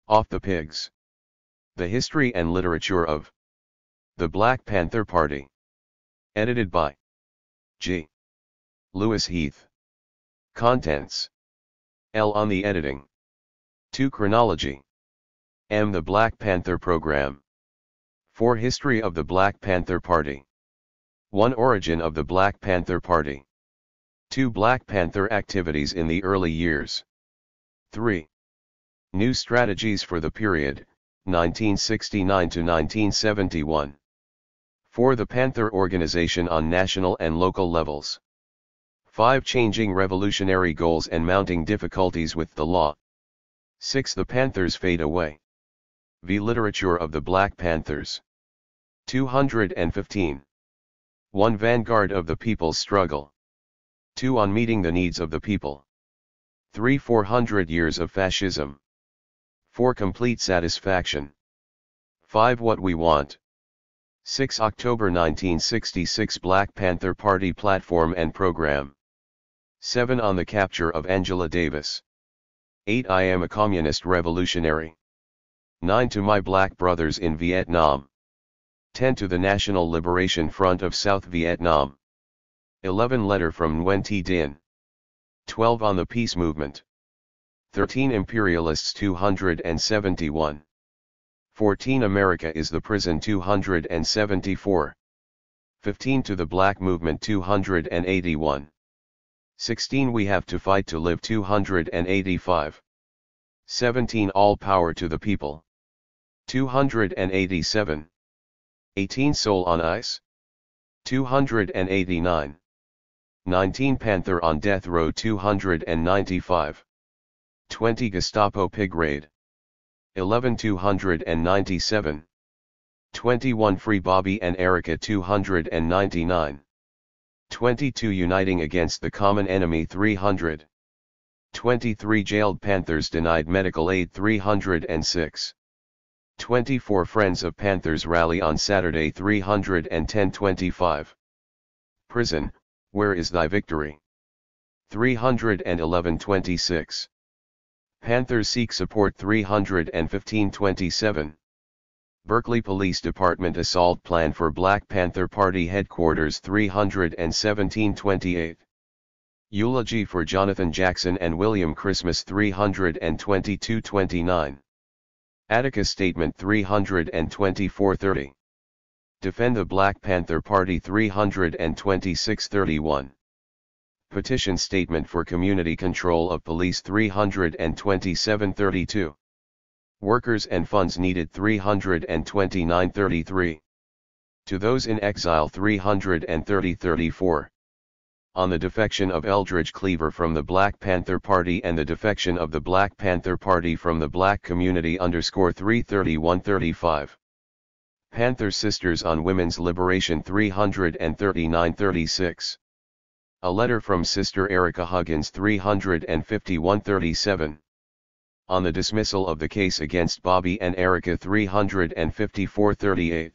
Off the Pigs. The History and Literature of the Black Panther Party. Edited by G. Lewis Heath. Contents. L. On the editing. 2. Chronology. M. The Black Panther Program. 4. History of the Black Panther Party. 1. Origin of the Black Panther Party. 2. Black Panther activities in the early years. 3. New strategies for the period, 1969 to 1971. 4. The Panther organization on national and local levels. 5. Changing revolutionary goals and mounting difficulties with the law. 6. The Panthers fade away. V. Literature of the Black Panthers. 215. 1. Vanguard of the People's Struggle. 2. On meeting the needs of the people. 3. 400 years of fascism. 4. Complete satisfaction. 5. What we want. 6. October 1966 Black Panther Party platform and program. 7. On the capture of Angela Davis. 8. I am a communist revolutionary. 9. To my black brothers in Vietnam. 10. To the National Liberation Front of South Vietnam. 11. Letter from Nguyen Thi Dinh. 12. On the peace movement. 13. Imperialists 271. 14. America is the prison 274. 15. To the Black Movement 281. 16. We have to fight to live 285. 17. All power to the people. 287. 18. Soul on Ice. 289. 19. Panther on Death Row 295. 20. Gestapo Pig Raid. 11. 297. 21. Free Bobby and Erica 299. 22. Uniting against the common enemy 300. 23. Jailed Panthers denied medical aid 306. 24. Friends of Panthers rally on Saturday 310. 25. Prison, where is thy victory? 311. 26. Panthers seek support 315. 27. Berkeley Police Department assault plan for Black Panther Party headquarters 317. 28. Eulogy for Jonathan Jackson and William Christmas 322. 29. Attica Statement 324. 30. Defend the Black Panther Party 326. 31. Petition Statement for Community Control of Police 327. 32. Workers and Funds Needed 329. 33. To Those in Exile 330. 34. On the defection of Eldridge Cleaver from the Black Panther Party and the defection of the Black Panther Party from the Black Community _331. 35. Panther Sisters on Women's Liberation 339. 36. A letter from Sister Erica Huggins 351. 37. On the dismissal of the case against Bobby and Erica 354. 38.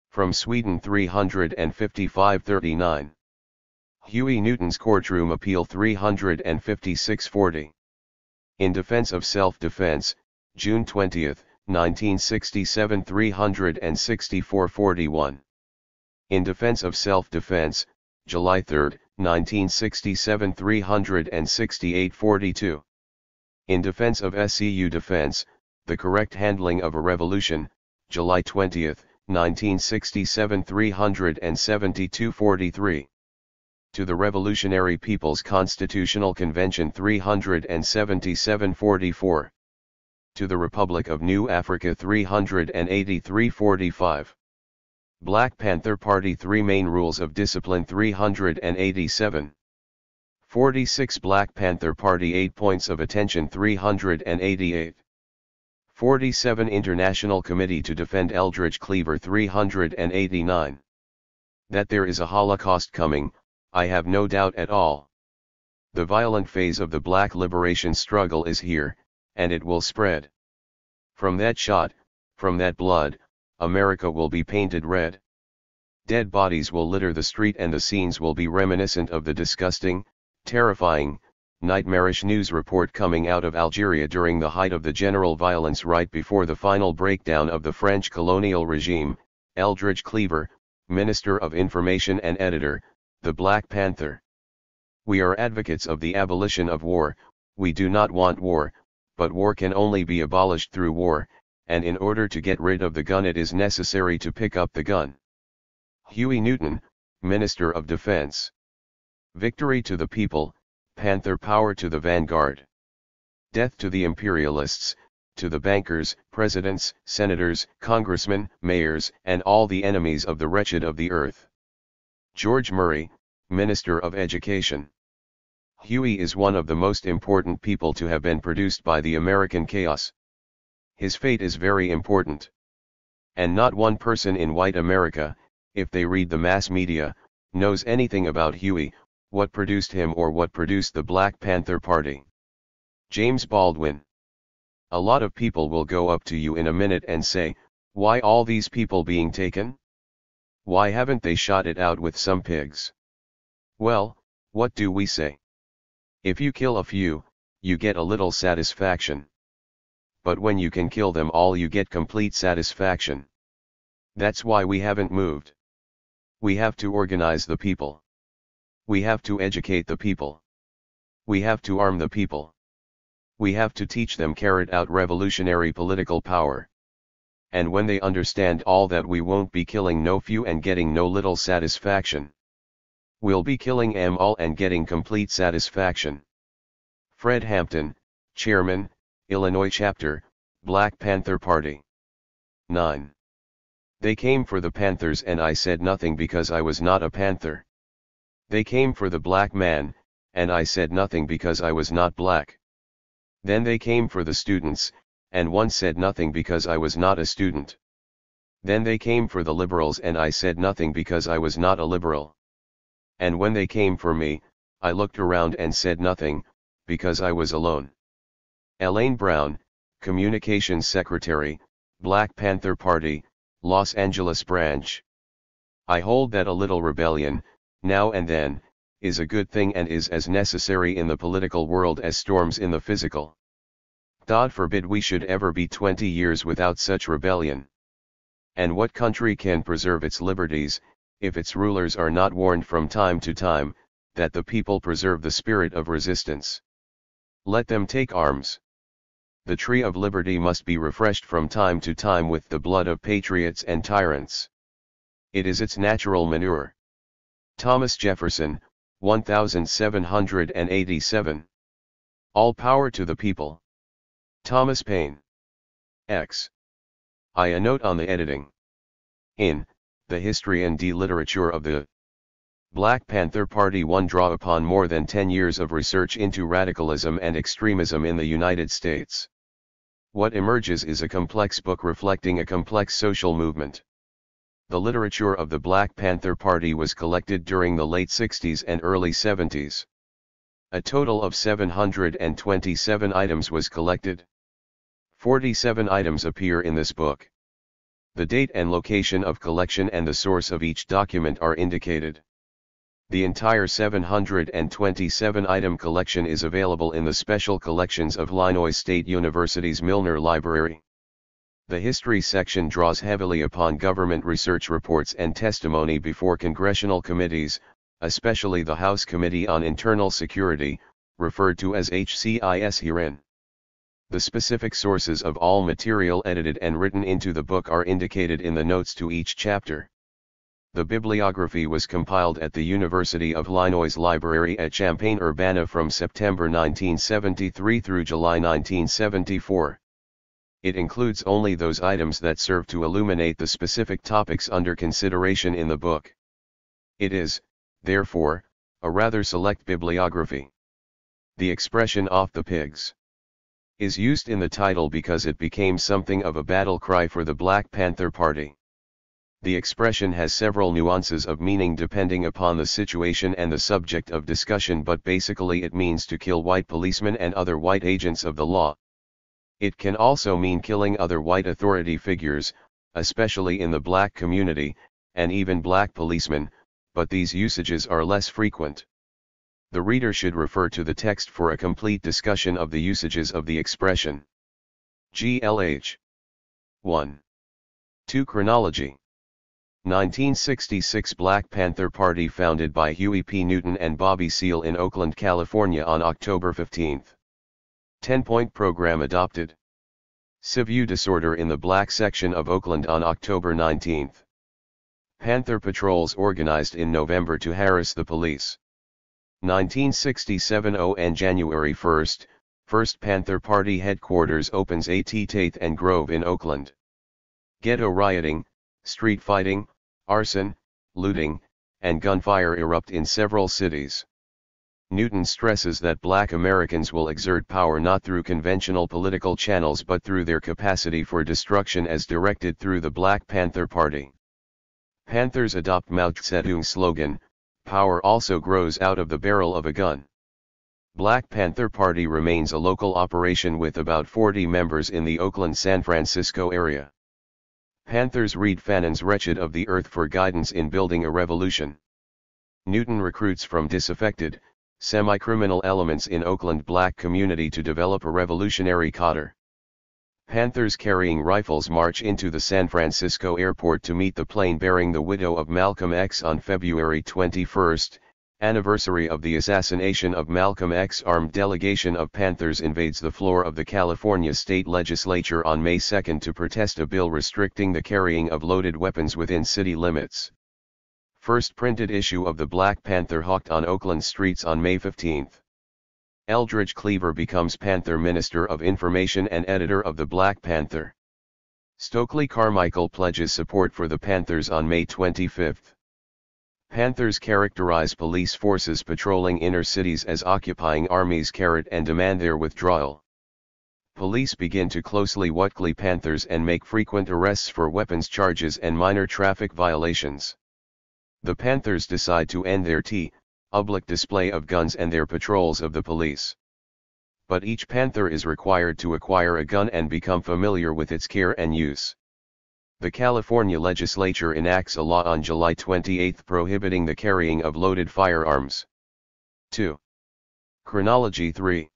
From Sweden 355. 39. Huey Newton's courtroom appeal 356. 40. In Defense of Self-Defense, June 20, 1967 364. 41. In Defense of Self-Defense, July 3, 1967 368. 42. In Defense of SCU Defense, The Correct Handling of a Revolution, July 20, 1967 372. 43. To the Revolutionary People's Constitutional Convention 377. 44. To the Republic of New Africa 383. 45. Black Panther Party 3 Main Rules of Discipline 387. 46. Black Panther Party 8 Points of Attention 388. 47. International Committee to Defend Eldridge Cleaver 389. That there is a Holocaust coming, I have no doubt at all. The violent phase of the black liberation struggle is here, and it will spread. From that shot, from that blood, America will be painted red. Dead bodies will litter the street and the scenes will be reminiscent of the disgusting, terrifying, Nightmarish news report coming out of Algeria during the height of the general violence right before the final breakdown of the French colonial regime. Eldridge Cleaver, Minister of Information and Editor, The Black Panther. We are advocates of the abolition of war. We do not want war, but war can only be abolished through war, and in order to get rid of the gun it is necessary to pick up the gun. Huey Newton, Minister of Defense. Victory to the people, Panther power to the vanguard. Death to the imperialists, to the bankers, presidents, senators, congressmen, mayors, and all the enemies of the wretched of the earth. George Murray, Minister of Education. Huey is one of the most important people to have been produced by the American chaos. His fate is very important. And not one person in white America, if they read the mass media, knows anything about Huey, what produced him or what produced the Black Panther Party. James Baldwin. A lot of people will go up to you in a minute and say, why all these people being taken? Why haven't they shot it out with some pigs? Well, what do we say? If you kill a few, you get a little satisfaction. But when you can kill them all you get complete satisfaction. That's why we haven't moved. We have to organize the people. We have to educate the people. We have to arm the people. We have to teach them carry out revolutionary political power. And when they understand all that we won't be killing no few and getting no little satisfaction. We'll be killing 'em all and getting complete satisfaction. Fred Hampton, Chairman, Illinois Chapter, Black Panther Party. 9. They came for the Panthers and I said nothing because I was not a Panther. They came for the black man, and I said nothing because I was not black. Then they came for the students, and one said nothing because I was not a student. Then they came for the liberals and I said nothing because I was not a liberal. And when they came for me, I looked around and said nothing, because I was alone. Elaine Brown, Communications Secretary, Black Panther Party, Los Angeles Branch. I hold that a little rebellion, now and then, is a good thing and is as necessary in the political world as storms in the physical. God forbid we should ever be 20 years without such rebellion. And what country can preserve its liberties, if its rulers are not warned from time to time, that the people preserve the spirit of resistance? Let them take arms. The tree of liberty must be refreshed from time to time with the blood of patriots and tyrants. It is its natural manure. Thomas Jefferson, 1787. All power to the people. Thomas Paine. X. I. A note on the editing. In The History and Literature of the Black Panther Party, one draw upon more than 10 years of research into radicalism and extremism in the United States. What emerges is a complex book reflecting a complex social movement. The literature of the Black Panther Party was collected during the late 60s and early 70s. A total of 727 items was collected. 47 items appear in this book. The date and location of collection and the source of each document are indicated. The entire 727-item collection is available in the Special Collections of Illinois State University's Milner Library. The history section draws heavily upon government research reports and testimony before congressional committees, especially the House Committee on Internal Security, referred to as HCIS herein. The specific sources of all material edited and written into the book are indicated in the notes to each chapter. The bibliography was compiled at the University of Illinois Library at Champaign-Urbana from September 1973 through July 1974. It includes only those items that serve to illuminate the specific topics under consideration in the book. It is, therefore, a rather select bibliography. The expression "off the pigs" is used in the title because it became something of a battle cry for the Black Panther Party. The expression has several nuances of meaning depending upon the situation and the subject of discussion, but basically it means to kill white policemen and other white agents of the law. It can also mean killing other white authority figures, especially in the black community, and even black policemen, but these usages are less frequent. The reader should refer to the text for a complete discussion of the usages of the expression. GLH 1. 2. Chronology. 1966 Black Panther Party founded by Huey P. Newton and Bobby Seale in Oakland, California on October 15. 10-point program adopted. Civil disorder in the black section of Oakland on October 19. Panther patrols organized in November to harass the police. 1967 on January 1, First Panther Party headquarters opens at 8th and Grove in Oakland. Ghetto rioting, street fighting, arson, looting, and gunfire erupt in several cities. Newton stresses that Black Americans will exert power not through conventional political channels but through their capacity for destruction as directed through the Black Panther Party. Panthers adopt Mao Zedong's slogan, "Power also grows out of the barrel of a gun." Black Panther Party remains a local operation with about 40 members in the Oakland-San Francisco area. Panthers read Fanon's Wretched of the Earth for guidance in building a revolution. Newton recruits from disaffected, semi-criminal elements in Oakland black community to develop a revolutionary cadre. Panthers carrying rifles march into the San Francisco airport to meet the plane bearing the widow of Malcolm X on February 21, anniversary of the assassination of Malcolm X. Armed delegation of Panthers invades the floor of the California State Legislature on May 2 to protest a bill restricting the carrying of loaded weapons within city limits. First printed issue of the Black Panther hawked on Oakland streets on May 15. Eldridge Cleaver becomes Panther Minister of Information and editor of the Black Panther. Stokely Carmichael pledges support for the Panthers on May 25. Panthers characterize police forces patrolling inner cities as occupying armies and demand their withdrawal. Police begin to closely watch Panthers and make frequent arrests for weapons charges and minor traffic violations. The Panthers decide to end their public display of guns and their patrols of the police. But each Panther is required to acquire a gun and become familiar with its care and use. The California legislature enacts a law on July 28 prohibiting the carrying of loaded firearms. 2. Chronology 3.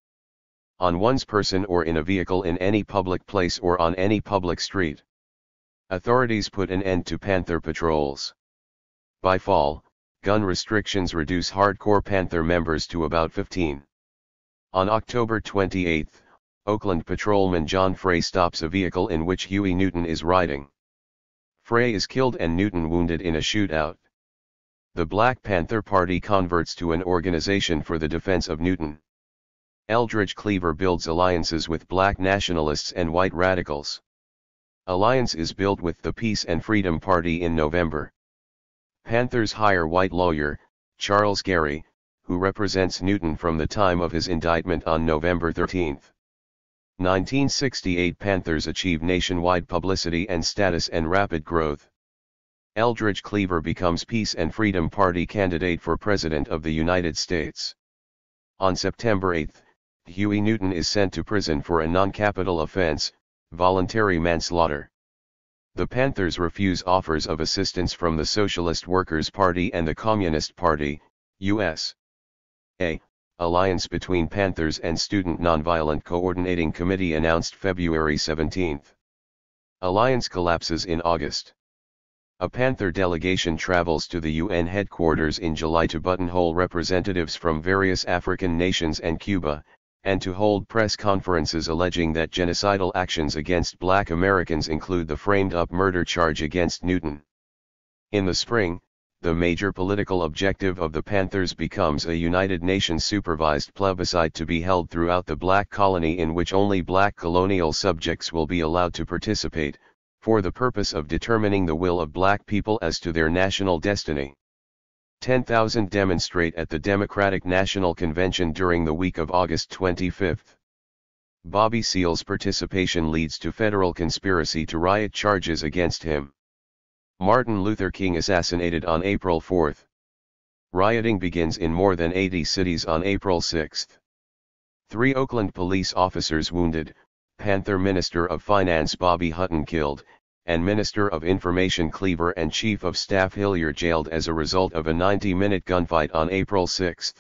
On one's person or in a vehicle in any public place or on any public street. Authorities put an end to Panther patrols. By fall, gun restrictions reduce hardcore Panther members to about 15. On October 28, Oakland patrolman John Frey stops a vehicle in which Huey Newton is riding. Frey is killed and Newton wounded in a shootout. The Black Panther Party converts to an organization for the defense of Newton. Eldridge Cleaver builds alliances with black nationalists and white radicals. Alliance is built with the Peace and Freedom Party in November. Panthers hire white lawyer, Charles Gary, who represents Newton from the time of his indictment on November 13. 1968 Panthers achieve nationwide publicity and status and rapid growth. Eldridge Cleaver becomes Peace and Freedom Party candidate for President of the United States. On September 8, Huey Newton is sent to prison for a non-capital offense, voluntary manslaughter. The Panthers refuse offers of assistance from the Socialist Workers' Party and the Communist Party, U.S.A. Alliance between Panthers and Student Nonviolent Coordinating Committee announced February 17. Alliance collapses in August. A Panther delegation travels to the UN headquarters in July to buttonhole representatives from various African nations and Cuba, and to hold press conferences alleging that genocidal actions against Black Americans include the framed-up murder charge against Newton. In the spring, the major political objective of the Panthers becomes a United Nations-supervised plebiscite to be held throughout the black colony in which only black colonial subjects will be allowed to participate, for the purpose of determining the will of black people as to their national destiny. 10,000 demonstrate at the Democratic National Convention during the week of August 25. Bobby Seale's participation leads to federal conspiracy to riot charges against him. Martin Luther King assassinated on April 4. Rioting begins in more than 80 cities on April 6. 3 Oakland police officers wounded, Panther Minister of Finance Bobby Hutton killed, and Minister of Information Cleaver and Chief of Staff Hillier jailed as a result of a 90-minute gunfight on April 6.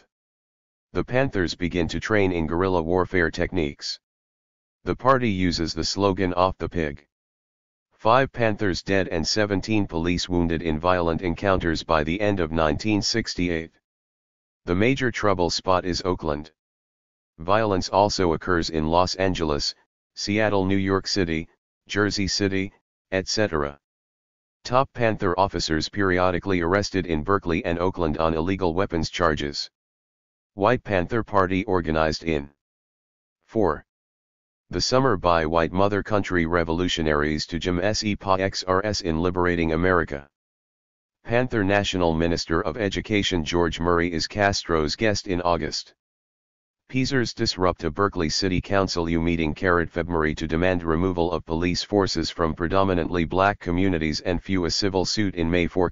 The Panthers begin to train in guerrilla warfare techniques. The party uses the slogan "Off the Pig." 5 Panthers dead and 17 police wounded in violent encounters by the end of 1968. The major trouble spot is Oakland. Violence also occurs in Los Angeles, Seattle, New York City, Jersey City, etc. Top Panther officers periodically arrested in Berkeley and Oakland on illegal weapons charges. White Panther Party organized in 4. The Summer by White Mother Country Revolutionaries to Jim Se-Pa XRS in Liberating America. Panther National Minister of Education George Murray is Castro's guest in August. Peasers disrupt a Berkeley City Council meeting February to demand removal of police forces from predominantly black communities and a civil suit in May for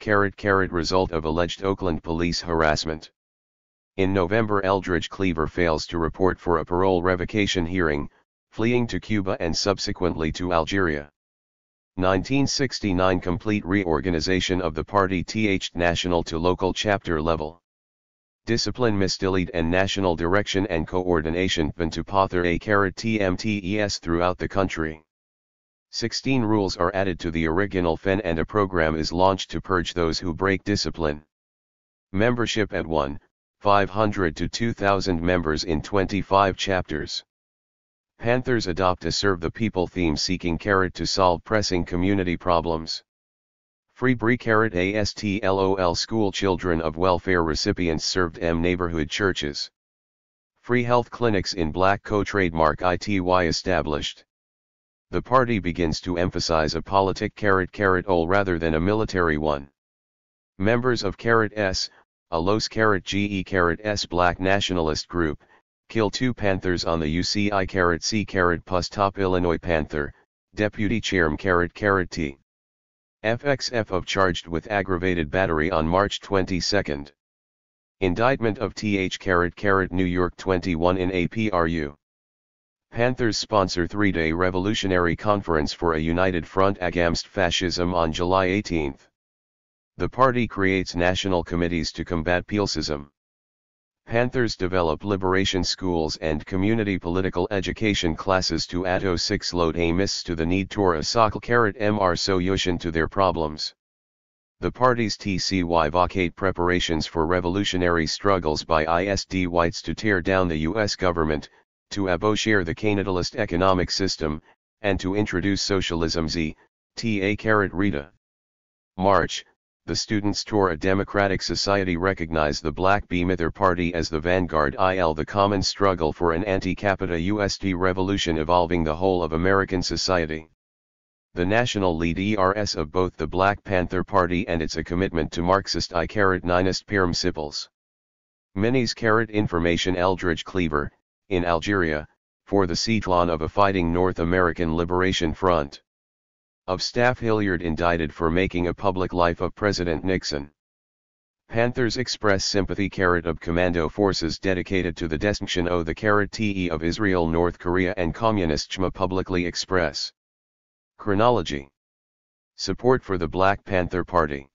result of alleged Oakland police harassment. In November, Eldridge Cleaver fails to report for a parole revocation hearing, fleeing to Cuba and subsequently to Algeria. 1969 Complete reorganization of the party national to local chapter level. Discipline misdelete and national direction and coordination to Panther TMTES throughout the country. 16 rules are added to the original FEN and a program is launched to purge those who break discipline. Membership at 1,500 to 2,000 members in 25 chapters. Panthers adopt a Serve the People theme seeking to solve pressing community problems. Free Bree ASTLOL school children of welfare recipients served neighborhood churches. Free health clinics in Black co-trademark ITY established. The party begins to emphasize a politic ol rather than a military one. Members of S, a Los GE Black nationalist group, kill 2 Panthers on the UCI C plus top Illinois Panther, Deputy Chairman T. FXF of charged with aggravated battery on March 22. Indictment of New York 21 in APRU. Panthers sponsor 3-day revolutionary conference for a united front against fascism on July 18. The party creates national committees to combat Pilsism. Panthers develop liberation schools and community political education classes to add 6 load amiss to the need Torah Sakal Mr solution to their problems. The party's TCY vocate preparations for revolutionary struggles by ISD whites to tear down the U.S. government, to abolish the capitalist economic system, and to introduce socialism Rita. March. The Students' Torah Democratic Society recognize the Black Panther Party as the vanguard the common struggle for an anti-capita USD revolution evolving the whole of American society. The national lead ERS of both the Black Panther Party and its a commitment to Marxist Ninist principles. Minis information Eldridge Cleaver, in Algeria, for the Cetlon of a fighting North American Liberation Front. Of Staff Hilliard indicted for making a public life of President Nixon. Panthers express sympathy of commando forces dedicated to the destruction of the TE of Israel, North Korea and Communist China publicly express. Chronology. Support for the Black Panther Party.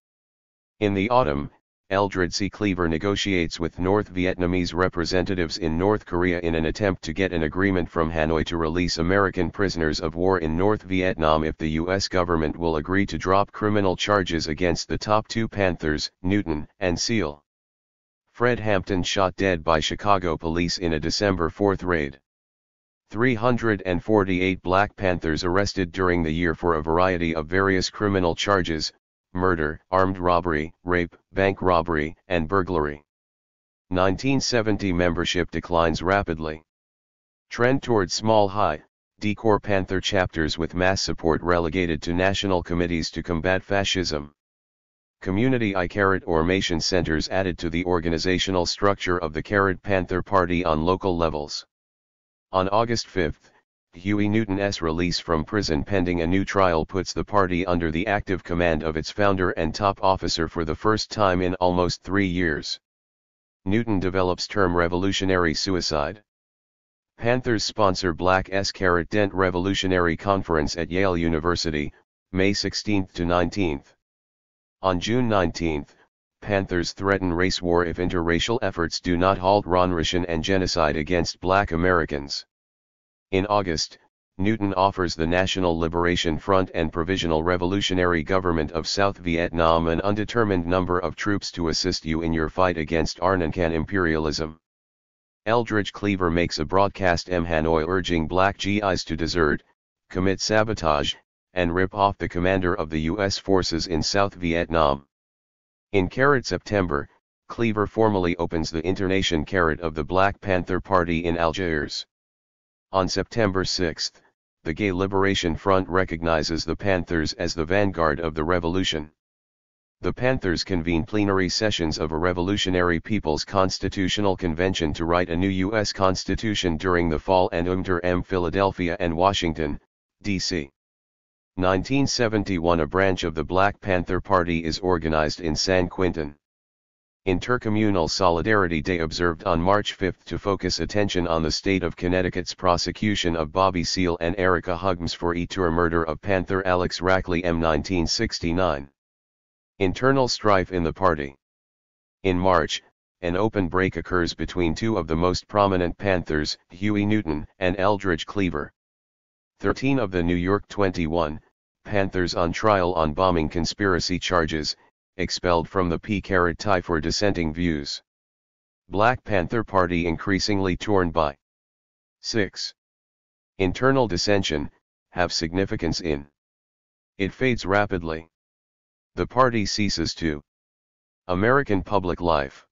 In the autumn, Eldridge C. Cleaver negotiates with North Vietnamese representatives in North Korea in an attempt to get an agreement from Hanoi to release American prisoners of war in North Vietnam if the U.S. government will agree to drop criminal charges against the top 2 Panthers, Newton and Seal. Fred Hampton shot dead by Chicago police in a December 4 raid. 348 Black Panthers arrested during the year for a variety of various criminal charges, murder, armed robbery, rape, bank robbery, and burglary. 1970 membership declines rapidly. Trend towards small decor Panther chapters with mass support relegated to national committees to combat fascism. Community formation centers added to the organizational structure of the Panther Party on local levels. On August 5, Huey Newton's release from prison pending a new trial puts the party under the active command of its founder and top officer for the first time in almost 3 years. Newton develops term revolutionary suicide. Panthers sponsor Black Dent Revolutionary Conference at Yale University, May 16 to 19. On June 19, Panthers threaten race war if interracial efforts do not halt Ronration and genocide against Black Americans. In August, Newton offers the National Liberation Front and Provisional Revolutionary Government of South Vietnam an undetermined number of troops to assist you in your fight against Arnankan imperialism. Eldridge Cleaver makes a broadcast in Hanoi urging Black GIs to desert, commit sabotage, and rip off the commander of the U.S. forces in South Vietnam. In September, Cleaver formally opens the Internation of the Black Panther Party in Algiers. On September 6, the Gay Liberation Front recognizes the Panthers as the vanguard of the revolution. The Panthers convene plenary sessions of a Revolutionary People's Constitutional Convention to write a new U.S. Constitution during the fall and UMTR Philadelphia and Washington, D.C. 1971 A branch of the Black Panther Party is organized in San Quentin. Intercommunal Solidarity Day observed on March 5 to focus attention on the state of Connecticut's prosecution of Bobby Seale and Erica Huggins for tour murder of Panther Alex Rackley M. 1969. Internal strife in the party. In March, an open break occurs between two of the most prominent Panthers, Huey Newton and Eldridge Cleaver. 13 of the New York 21 Panthers on trial on bombing conspiracy charges, expelled from the P-Tie for dissenting views. Black Panther Party increasingly torn by 6. Internal dissension, have significance in. It fades rapidly. The party ceases to. American public life.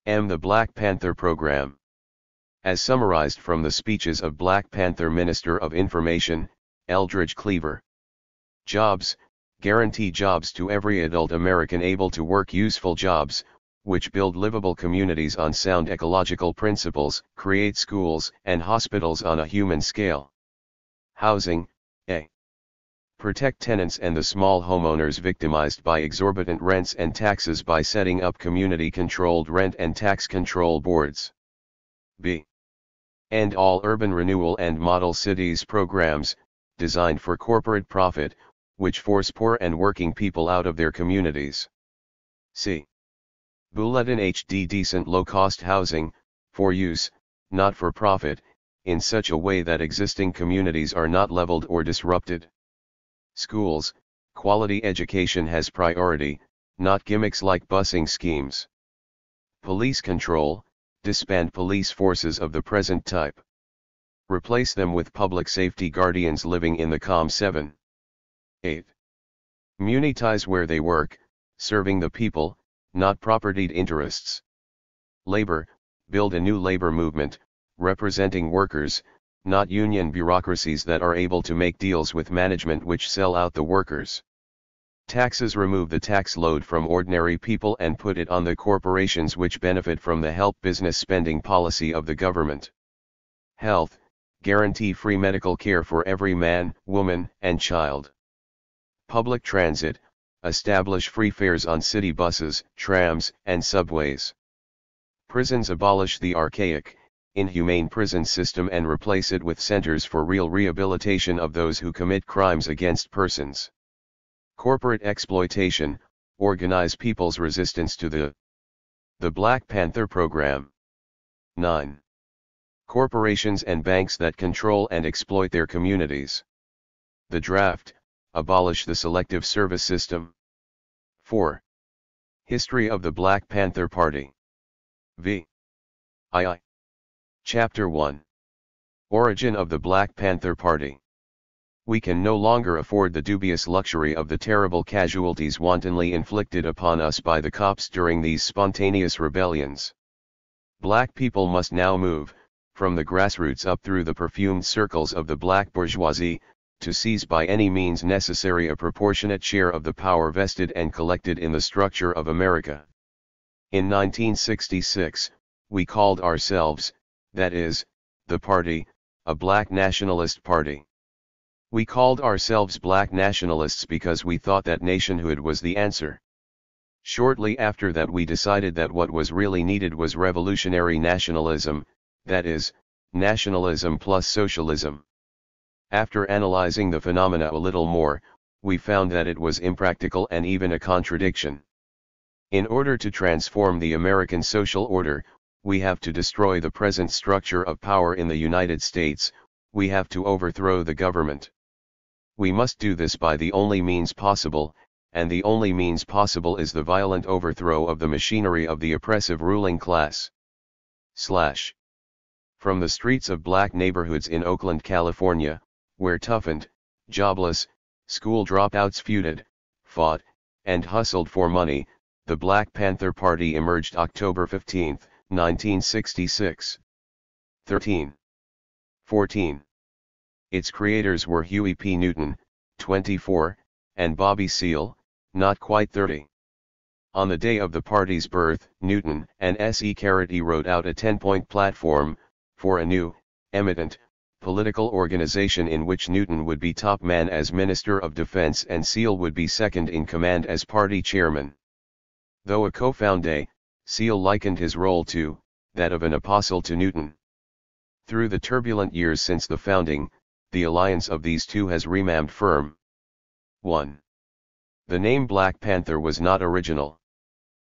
The Black Panther Program. As summarized from the speeches of Black Panther Minister of Information, Eldridge Cleaver. Jobs, guarantee jobs to every adult American able to work useful jobs, which build livable communities on sound ecological principles, create schools and hospitals on a human scale. Housing, A. Protect tenants and the small homeowners victimized by exorbitant rents and taxes by setting up community-controlled rent and tax control boards. B. End all urban renewal and model cities programs, designed for corporate profit, which force poor and working people out of their communities. C. Bulletin HD decent low-cost housing, for use, not for profit, in such a way that existing communities are not leveled or disrupted. Schools, quality education has priority, not gimmicks like busing schemes. Police control, disband police forces of the present type. Replace them with public safety guardians living in the COM7. 8. Munitize where they work, serving the people, not propertied interests. Labor, build a new labor movement, representing workers, not union bureaucracies that are able to make deals with management which sell out the workers. Taxes remove the tax load from ordinary people and put it on the corporations which benefit from the help business spending policy of the government. Health, guarantee free medical care for every man, woman, and child. Public transit, establish free fares on city buses, trams, and subways. Prisons, abolish the archaic, inhumane prison system and replace it with centers for real rehabilitation of those who commit crimes against persons. Corporate exploitation, organize people's resistance to the Black Panther Program. 9. Corporations and banks that control and exploit their communities. The draft, abolish the selective service system. 4. History of the Black Panther Party. V. II. Chapter 1. Origin of the Black Panther Party. We can no longer afford the dubious luxury of the terrible casualties wantonly inflicted upon us by the cops during these spontaneous rebellions. Black people must now move, from the grassroots up through the perfumed circles of the black bourgeoisie, to seize by any means necessary a proportionate share of the power vested and collected in the structure of America. In 1966, we called ourselves, that is, the party, a black nationalist party. We called ourselves black nationalists because we thought that nationhood was the answer. Shortly after that we decided that what was really needed was revolutionary nationalism, that is, nationalism plus socialism. After analyzing the phenomena a little more, we found that it was impractical and even a contradiction. In order to transform the American social order, we have to destroy the present structure of power in the United States, we have to overthrow the government. We must do this by the only means possible, and the only means possible is the violent overthrow of the machinery of the oppressive ruling class. From the streets of black neighborhoods in Oakland, California, where toughened, jobless, school dropouts feuded, fought, and hustled for money, the Black Panther Party emerged October 15, 1966. 13. 14. Its creators were Huey P. Newton, 24, and Bobby Seale, not quite 30. On the day of the party's birth, Newton and S.E. Carity wrote out a 10-point platform for a new, eminent, political organization in which Newton would be top man as Minister of Defense and Seale would be second in command as party chairman. Though a co-founder, Seale likened his role to that of an apostle to Newton. Through the turbulent years since the founding, the alliance of these two has remained firm. 1. The name Black Panther was not original.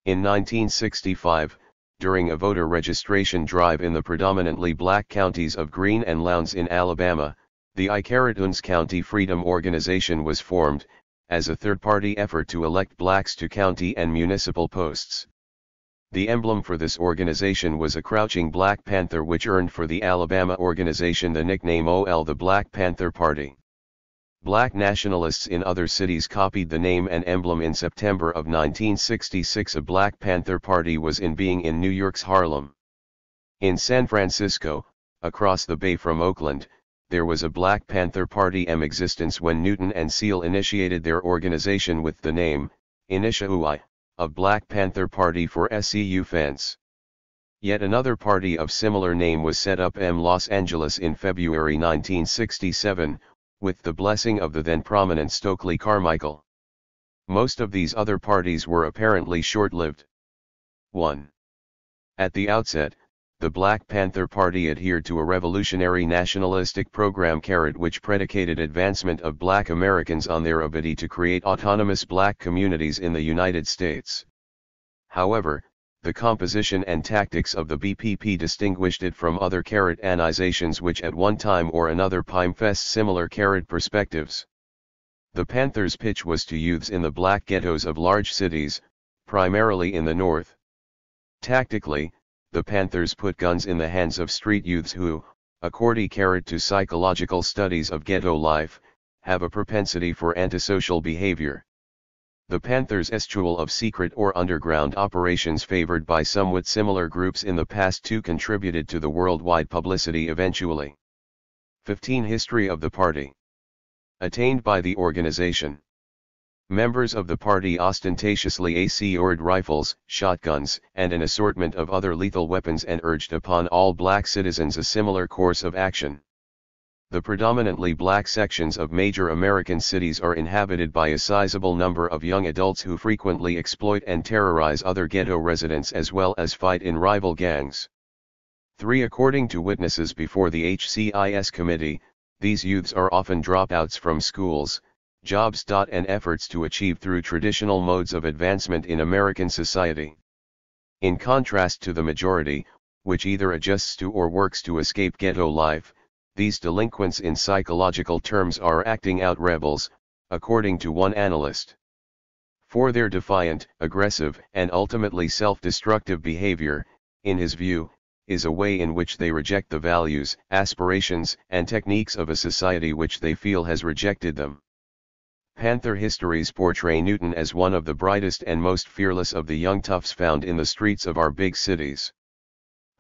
In 1965, during a voter registration drive in the predominantly black counties of Greene and Lowndes in Alabama, the Icaratuns County Freedom Organization was formed, as a third-party effort to elect blacks to county and municipal posts. The emblem for this organization was a crouching Black Panther, which earned for the Alabama organization the nickname the Black Panther Party. Black nationalists in other cities copied the name and emblem. In September of 1966, a Black Panther Party was in being in New York's Harlem. In San Francisco, across the bay from Oakland, there was a Black Panther Party in existence when Newton and Seale initiated their organization with the name, Initiaui, of Black Panther Party for SCU fans. Yet another party of similar name was set up in Los Angeles in February 1967, with the blessing of the then prominent Stokely Carmichael. Most of these other parties were apparently short-lived. 1. At the outset, the Black Panther Party adhered to a revolutionary nationalistic program which predicated advancement of black Americans on their ability to create autonomous black communities in the United States. However, the composition and tactics of the BPP distinguished it from other organizations which at one time or another professed similar perspectives. The Panthers' pitch was to youths in the black ghettos of large cities, primarily in the North. Tactically, the Panthers put guns in the hands of street youths who, according to psychological studies of ghetto life, have a propensity for antisocial behavior. The Panthers' eschewal of secret or underground operations favored by somewhat similar groups in the past too contributed to the worldwide publicity eventually. 15. History of the party. Attained by the organization. Members of the party ostentatiously assured rifles, shotguns, and an assortment of other lethal weapons and urged upon all black citizens a similar course of action. The predominantly black sections of major American cities are inhabited by a sizable number of young adults who frequently exploit and terrorize other ghetto residents as well as fight in rival gangs. 3. According to witnesses before the HCIS committee, these youths are often dropouts from schools, jobs, and efforts to achieve through traditional modes of advancement in American society. In contrast to the majority, which either adjusts to or works to escape ghetto life, these delinquents in psychological terms are acting out rebels, according to one analyst. For their defiant, aggressive, and ultimately self-destructive behavior, in his view, is a way in which they reject the values, aspirations, and techniques of a society which they feel has rejected them. Panther histories portray Newton as one of the brightest and most fearless of the young toughs found in the streets of our big cities.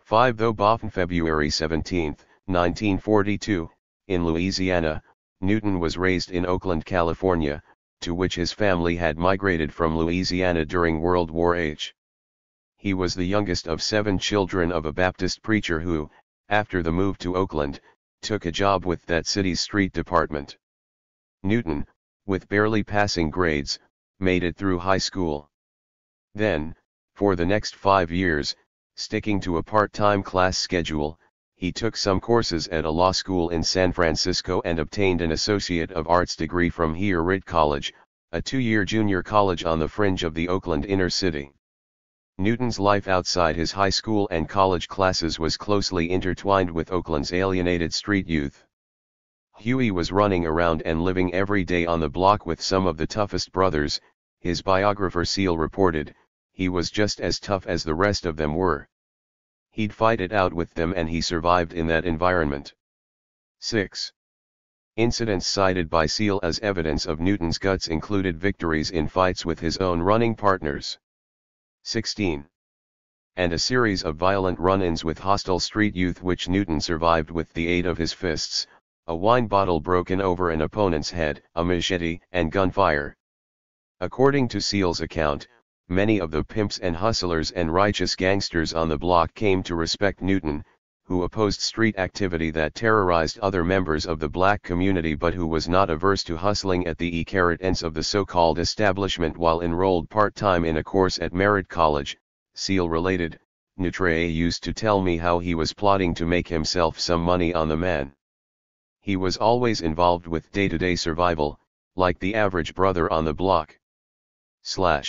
5. Though born February 17, 1942, in Louisiana, Newton was raised in Oakland, California, to which his family had migrated from Louisiana during World War H. He was the youngest of 7 children of a Baptist preacher who, after the move to Oakland, took a job with that city's street department. Newton, with barely passing grades, made it through high school. Then, for the next 5 years, sticking to a part-time class schedule, he took some courses at a law school in San Francisco and obtained an Associate of Arts degree from Heath College, a 2-year junior college on the fringe of the Oakland inner city. Newton's life outside his high school and college classes was closely intertwined with Oakland's alienated street youth. Huey was running around and living every day on the block with some of the toughest brothers, his biographer Seal reported. He was just as tough as the rest of them were. He'd fight it out with them and he survived in that environment. 6. Incidents cited by Seal as evidence of Newton's guts included victories in fights with his own running partners. 16. And a series of violent run-ins with hostile street youth which Newton survived with the aid of his fists, a wine bottle broken over an opponent's head, a machete, and gunfire. According to Seal's account, many of the pimps and hustlers and righteous gangsters on the block came to respect Newton, who opposed street activity that terrorized other members of the black community but who was not averse to hustling at the ends of the so-called establishment while enrolled part-time in a course at Merritt College. Seal related, Nutre used to tell me how he was plotting to make himself some money on the man. He was always involved with day-to-day survival, like the average brother on the block. From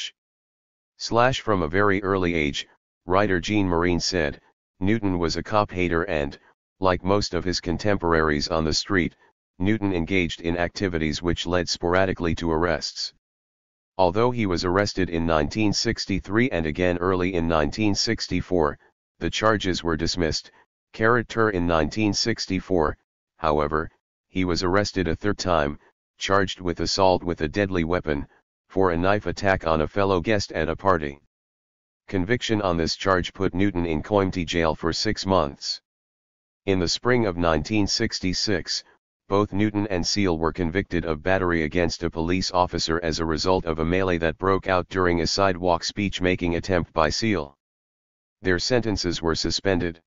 a very early age, writer Jean Marine said, Newton was a cop hater and, like most of his contemporaries on the street, Newton engaged in activities which led sporadically to arrests. Although he was arrested in 1963 and again early in 1964, the charges were dismissed. In 1964, however, he was arrested a third time, charged with assault with a deadly weapon, for a knife attack on a fellow guest at a party. Conviction on this charge put Newton in Coimty jail for 6 months. In the spring of 1966, both Newton and Seal were convicted of battery against a police officer as a result of a melee that broke out during a sidewalk speech-making attempt by Seal. Their sentences were suspended.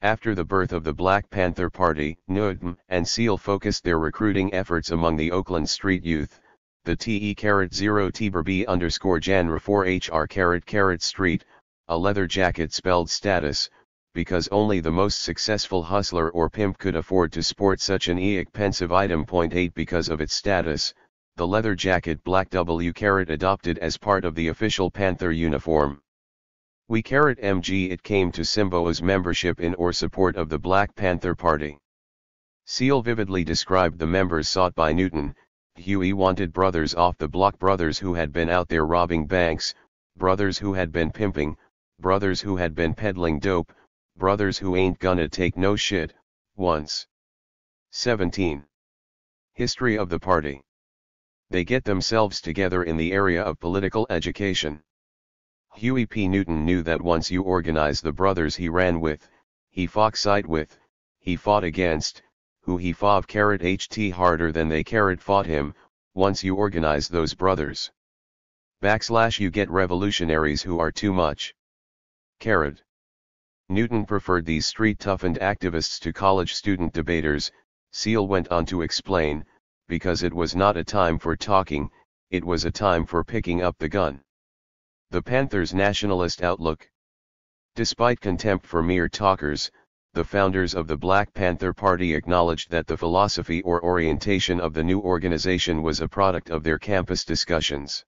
After the birth of the Black Panther Party, Newton and Seal focused their recruiting efforts among the Oakland street youth. The TE-0T-B_Jan 4HR Street, a leather jacket spelled status, because only the most successful hustler or pimp could afford to sport such an expensive item. 8 Because of its status, the leather jacket black W adopted as part of the official Panther uniform. MG it came to symbolize membership in or support of the Black Panther Party. Seal vividly described the members sought by Newton. Huey wanted brothers off the block, brothers who had been out there robbing banks, brothers who had been pimping, brothers who had been peddling dope, brothers who ain't gonna take no shit, once. 17. History of the party. They get themselves together in the area of political education. Huey P. Newton knew that once you organize the brothers he ran with, he fought side with, he fought against, who he fought HT harder than they fought him. Once you organize those brothers, you get revolutionaries who are too much. Newton preferred these street-toughened activists to college student debaters. Seal went on to explain, because it was not a time for talking, it was a time for picking up the gun. The Panthers' nationalist outlook. Despite contempt for mere talkers, the founders of the Black Panther Party acknowledged that the philosophy or orientation of the new organization was a product of their campus discussions.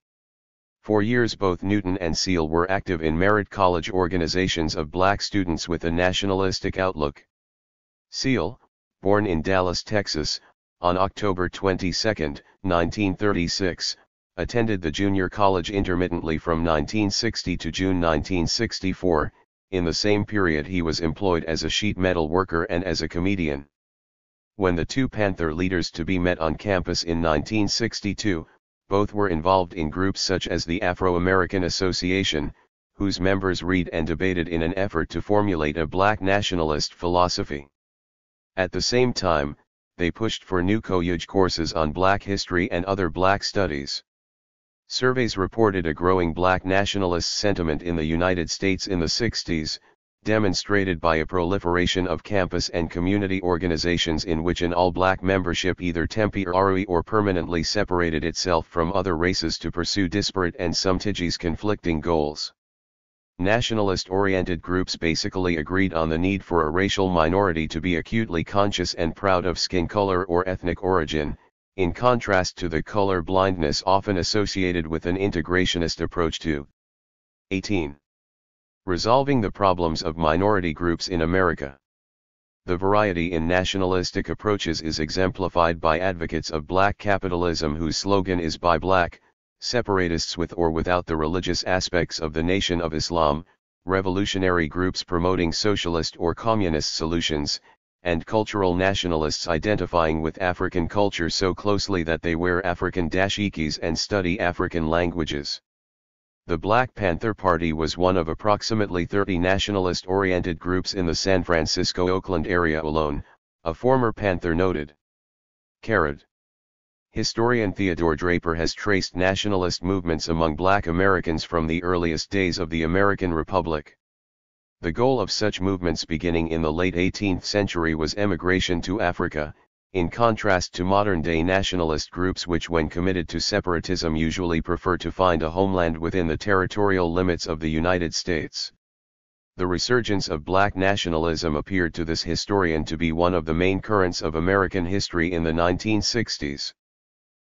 For years both Newton and Seal were active in Merritt College organizations of black students with a nationalistic outlook. Seal, born in Dallas, Texas, on October 22, 1936, attended the junior college intermittently from 1960 to June 1964. In the same period he was employed as a sheet metal worker and as a comedian. When the two Panther leaders to be met on campus in 1962, both were involved in groups such as the Afro-American Association, whose members read and debated in an effort to formulate a black nationalist philosophy. At the same time, they pushed for new college courses on black history and other black studies. Surveys reported a growing black nationalist sentiment in the United States in the 60s, demonstrated by a proliferation of campus and community organizations in which an all-black membership either temporarily or permanently separated itself from other races to pursue disparate and sometimes conflicting goals. Nationalist-oriented groups basically agreed on the need for a racial minority to be acutely conscious and proud of skin color or ethnic origin, in contrast to the color blindness often associated with an integrationist approach to 18. Resolving the problems of minority groups in America. The variety in nationalistic approaches is exemplified by advocates of black capitalism whose slogan is "Buy Black," separatists with or without the religious aspects of the Nation of Islam, revolutionary groups promoting socialist or communist solutions, and cultural nationalists identifying with African culture so closely that they wear African dashikis and study African languages. The Black Panther Party was one of approximately 30 nationalist-oriented groups in the San Francisco-Oakland area alone, a former Panther noted. Historian Theodore Draper has traced nationalist movements among black Americans from the earliest days of the American Republic. The goal of such movements beginning in the late 18th century was emigration to Africa, in contrast to modern-day nationalist groups which when committed to separatism usually prefer to find a homeland within the territorial limits of the United States. The resurgence of black nationalism appeared to this historian to be one of the main currents of American history in the 1960s.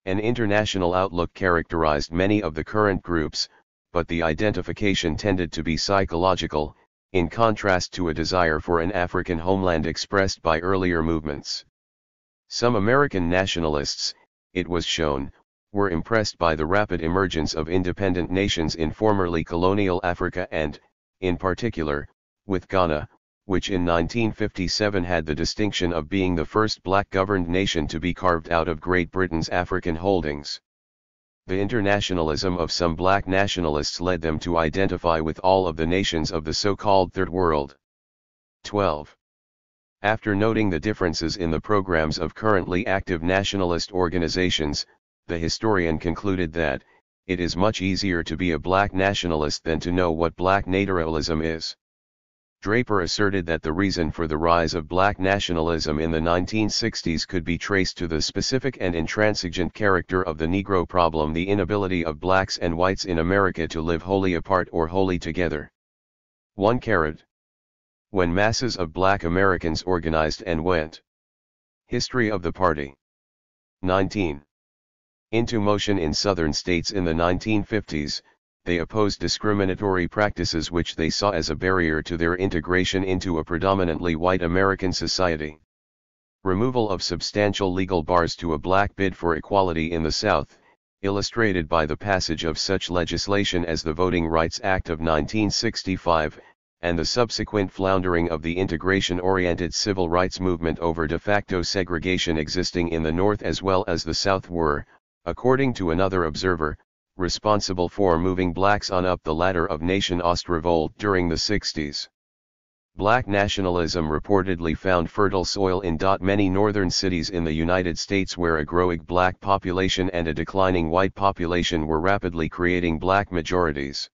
An international outlook characterized many of the current groups, but the identification tended to be psychological, in contrast to a desire for an African homeland expressed by earlier movements. Some American nationalists, it was shown, were impressed by the rapid emergence of independent nations in formerly colonial Africa and, in particular, with Ghana, which in 1957 had the distinction of being the first black-governed nation to be carved out of Great Britain's African holdings. The internationalism of some black nationalists led them to identify with all of the nations of the so-called Third World. 12. After noting the differences in the programs of currently active nationalist organizations, the historian concluded that, it is much easier to be a black nationalist than to know what black naturalism is. Draper asserted that the reason for the rise of black nationalism in the 1960s could be traced to the specific and intransigent character of the Negro problem, the inability of blacks and whites in America to live wholly apart or wholly together. 1. When masses of black Americans organized and went. History of the party. 19. Into motion in southern states in the 1950s, they opposed discriminatory practices which they saw as a barrier to their integration into a predominantly white American society. Removal of substantial legal bars to a black bid for equality in the South, illustrated by the passage of such legislation as the Voting Rights Act of 1965, and the subsequent floundering of the integration-oriented civil rights movement over de facto segregation existing in the North as well as the South were, according to another observer, responsible for moving blacks on up the ladder of nation Ostrevolt during the 60s. Black nationalism reportedly found fertile soil in many northern cities in the United States where a growing black population and a declining white population were rapidly creating black majorities.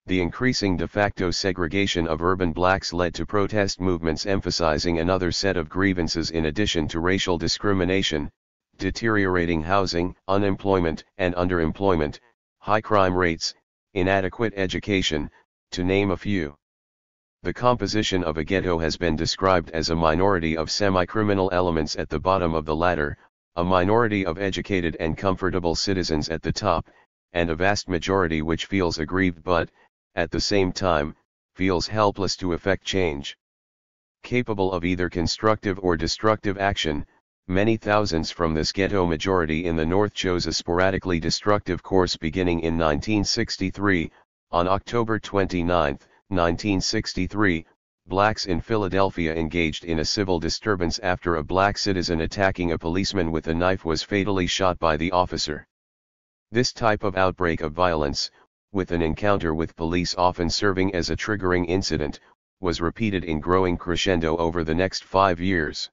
The increasing de facto segregation of urban blacks led to protest movements emphasizing another set of grievances in addition to racial discrimination, deteriorating housing, unemployment and underemployment, high crime rates, inadequate education, to name a few. The composition of a ghetto has been described as a minority of semi-criminal elements at the bottom of the ladder, a minority of educated and comfortable citizens at the top, and a vast majority which feels aggrieved but, at the same time, feels helpless to effect change. Capable of either constructive or destructive action, many thousands from this ghetto majority in the North chose a sporadically destructive course beginning in 1963. On October 29, 1963, blacks in Philadelphia engaged in a civil disturbance after a black citizen attacking a policeman with a knife was fatally shot by the officer. This type of outbreak of violence, with an encounter with police often serving as a triggering incident, was repeated in growing crescendo over the next 5 years.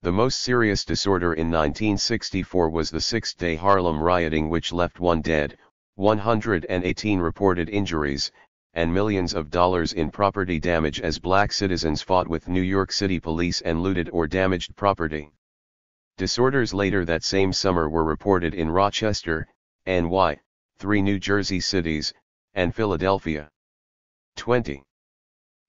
The most serious disorder in 1964 was the six-day Harlem rioting which left 1 dead, 118 reported injuries, and millions of dollars in property damage as black citizens fought with New York City police and looted or damaged property. Disorders later that same summer were reported in Rochester, NY, 3 New Jersey cities, and Philadelphia. 20.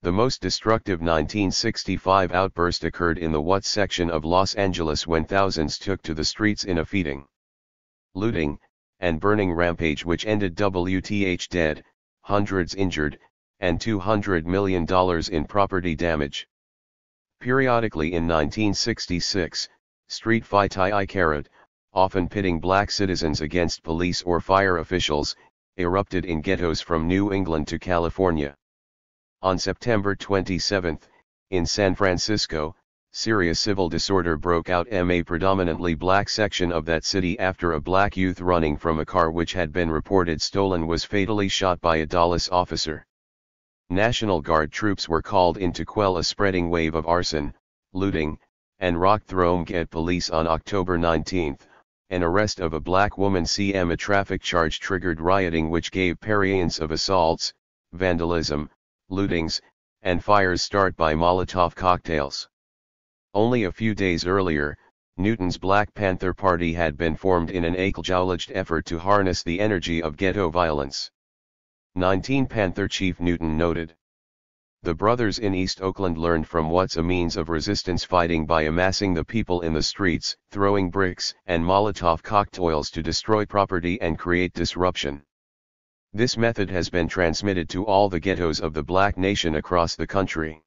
The most destructive 1965 outburst occurred in the Watts section of Los Angeles when thousands took to the streets in a feeding, looting, and burning rampage which ended WTH dead, hundreds injured, and $200 million in property damage. Periodically in 1966, street fights, often pitting black citizens against police or fire officials, erupted in ghettos from New England to California. On September 27, in San Francisco, serious civil disorder broke out in a predominantly black section of that city after a black youth running from a car which had been reported stolen was fatally shot by a Dallas officer. National Guard troops were called in to quell a spreading wave of arson, looting, and rock throwing at police. On October 19, an arrest of a black woman a traffic charge triggered rioting which gave periods of assaults, vandalism, lootings, and fires started by Molotov cocktails. Only a few days earlier, Newton's Black Panther Party had been formed in an acknowledged effort to harness the energy of ghetto violence. 19 Panther Chief Newton noted. The brothers in East Oakland learned from what's a means of resistance fighting by amassing the people in the streets, throwing bricks and Molotov cocktails to destroy property and create disruption. This method has been transmitted to all the ghettos of the black nation across the country.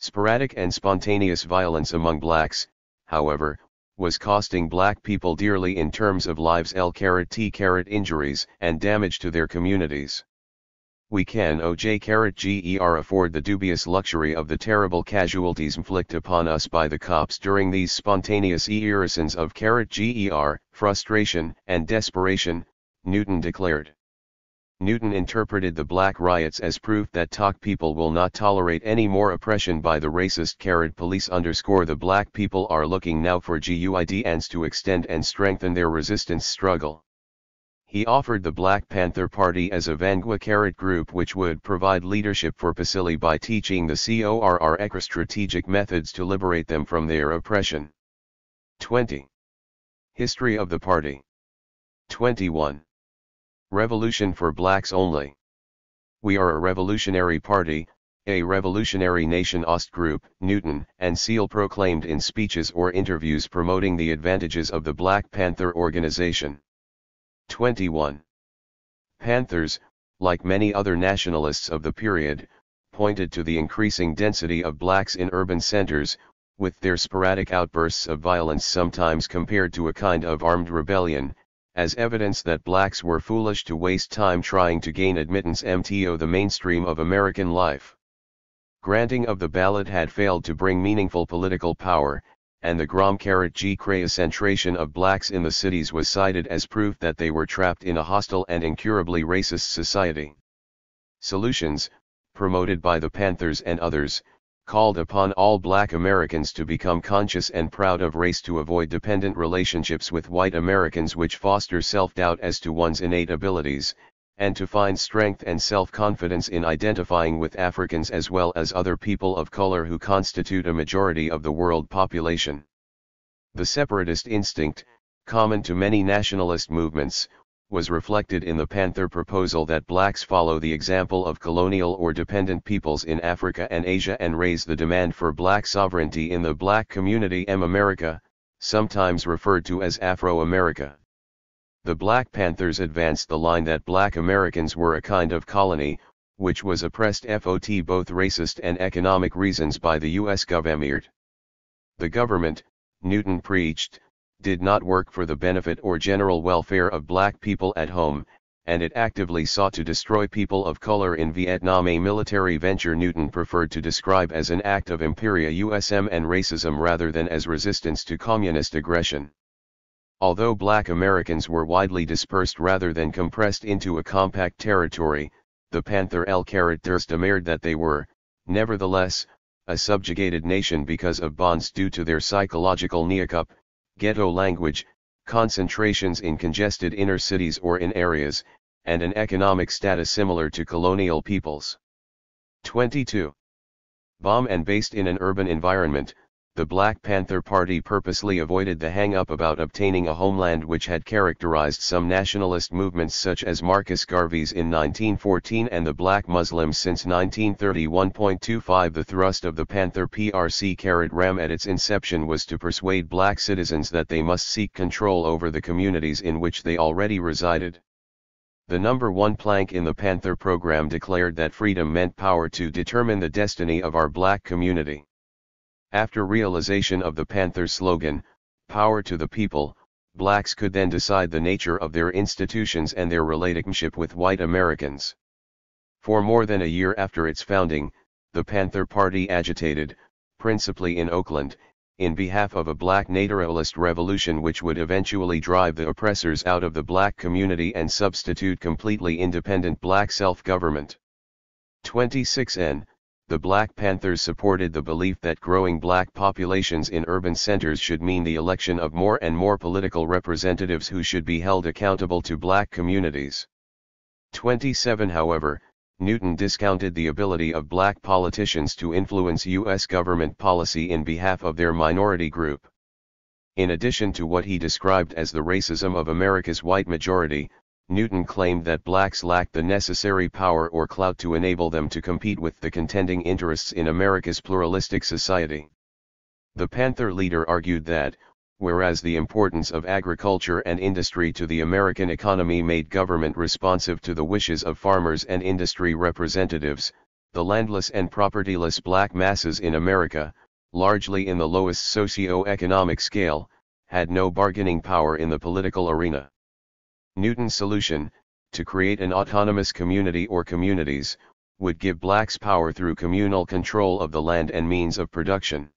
Sporadic and spontaneous violence among blacks, however, was costing black people dearly in terms of lives, injuries and damage to their communities. We can afford the dubious luxury of the terrible casualties inflicted upon us by the cops during these spontaneous irritations of frustration and desperation, Newton declared. Newton interpreted the black riots as proof that people will not tolerate any more oppression by the racist police. The black people are looking now for guidance to extend and strengthen their resistance struggle. He offered the Black Panther Party as a vanguard group which would provide leadership for Pasili by teaching the CORR strategic methods to liberate them from their oppression. 20. History of the party. 21. Revolution for blacks only. We are a revolutionary party, a revolutionary nation. Ostgroup, Newton, and Seal proclaimed in speeches or interviews promoting the advantages of the Black Panther organization. 21. Panthers, like many other nationalists of the period, pointed to the increasing density of blacks in urban centers, with their sporadic outbursts of violence sometimes compared to a kind of armed rebellion, as evidence that blacks were foolish to waste time trying to gain admittance to the mainstream of American life. Granting of the ballot had failed to bring meaningful political power, and the concentration of blacks in the cities was cited as proof that they were trapped in a hostile and incurably racist society. Solutions, promoted by the Panthers and others, called upon all black Americans to become conscious and proud of race, to avoid dependent relationships with white Americans which foster self-doubt as to one's innate abilities, and to find strength and self-confidence in identifying with Africans as well as other people of color who constitute a majority of the world population. The separatist instinct, common to many nationalist movements, was reflected in the Panther proposal that blacks follow the example of colonial or dependent peoples in Africa and Asia and raise the demand for black sovereignty in the black community America, sometimes referred to as Afro-America. The Black Panthers advanced the line that black Americans were a kind of colony, which was oppressed for both racist and economic reasons by the U.S. government. The government, Newton preached, did not work for the benefit or general welfare of black people at home, and it actively sought to destroy people of color in Vietnam, a military venture Newton preferred to describe as an act of imperialism and racism rather than as resistance to communist aggression. Although black Americans were widely dispersed rather than compressed into a compact territory, the Panther declared that they were, nevertheless, a subjugated nation because of bonds due to their psychological makeup, ghetto language, concentrations in congested inner cities or in areas, and an economic status similar to colonial peoples. 22. Bomb and based in an urban environment, the Black Panther Party purposely avoided the hang-up about obtaining a homeland which had characterized some nationalist movements such as Marcus Garvey's in 1914 and the Black Muslims since 1931.25. The thrust of the Panther PRC-RAM at its inception was to persuade black citizens that they must seek control over the communities in which they already resided. The number one plank in the Panther program declared that freedom meant power to determine the destiny of our black community. After realization of the Panther slogan, "Power to the people," blacks could then decide the nature of their institutions and their relationship with white Americans. For more than a year after its founding, the Panther Party agitated, principally in Oakland, in behalf of a black naturalist revolution which would eventually drive the oppressors out of the black community and substitute completely independent black self-government. 26N, the Black Panthers supported the belief that growing black populations in urban centers should mean the election of more and more political representatives who should be held accountable to black communities. 27 However, Newton discounted the ability of black politicians to influence U.S. government policy in behalf of their minority group. In addition to what he described as the racism of America's white majority, Newton claimed that blacks lacked the necessary power or clout to enable them to compete with the contending interests in America's pluralistic society. The Panther leader argued that, whereas the importance of agriculture and industry to the American economy made government responsive to the wishes of farmers and industry representatives, the landless and propertyless black masses in America, largely in the lowest socio-economic scale, had no bargaining power in the political arena. Newton's solution, to create an autonomous community or communities, would give blacks power through communal control of the land and means of production.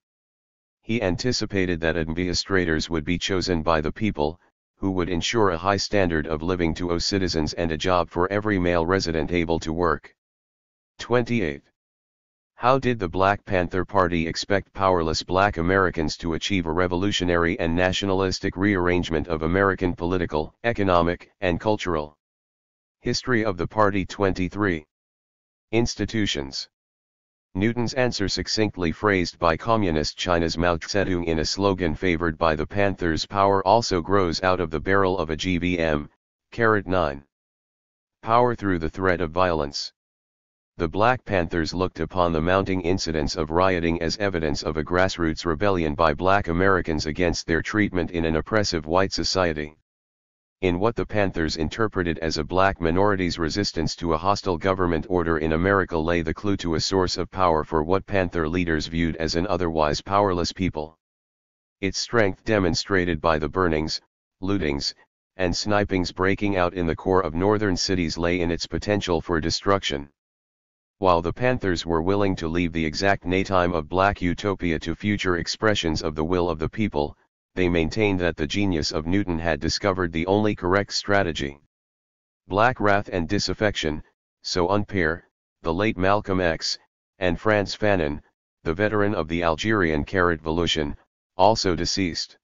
He anticipated that administrators would be chosen by the people, who would ensure a high standard of living to all citizens and a job for every male resident able to work. 28. How did the Black Panther Party expect powerless black Americans to achieve a revolutionary and nationalistic rearrangement of American political, economic, and cultural history of the party? 23. Institutions. Newton's answer, succinctly phrased by Communist China's Mao Zedong in a slogan favored by the Panthers: "Power also grows out of the barrel of a GVM, 9. Power through the threat of violence." The Black Panthers looked upon the mounting incidents of rioting as evidence of a grassroots rebellion by black Americans against their treatment in an oppressive white society. In what the Panthers interpreted as a black minority's resistance to a hostile government order in America lay the clue to a source of power for what Panther leaders viewed as an otherwise powerless people. Its strength, demonstrated by the burnings, lootings, and snipings breaking out in the core of northern cities, lay in its potential for destruction. While the Panthers were willing to leave the exact natime of black utopia to future expressions of the will of the people, they maintained that the genius of Newton had discovered the only correct strategy. Black wrath and disaffection, so unpair, the late Malcolm X, and Frantz Fanon, the veteran of the Algerian Revolution, also deceased.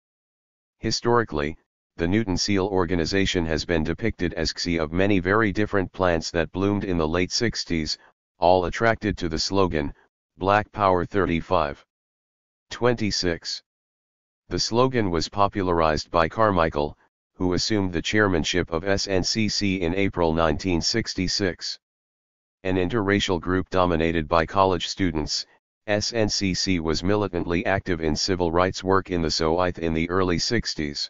Historically, the Newton Seal organization has been depicted as XI of many very different plants that bloomed in the late 60s, all attracted to the slogan, Black Power 35. 26. The slogan was popularized by Carmichael, who assumed the chairmanship of SNCC in April 1966. An interracial group dominated by college students, SNCC was militantly active in civil rights work in the South in the early 60s.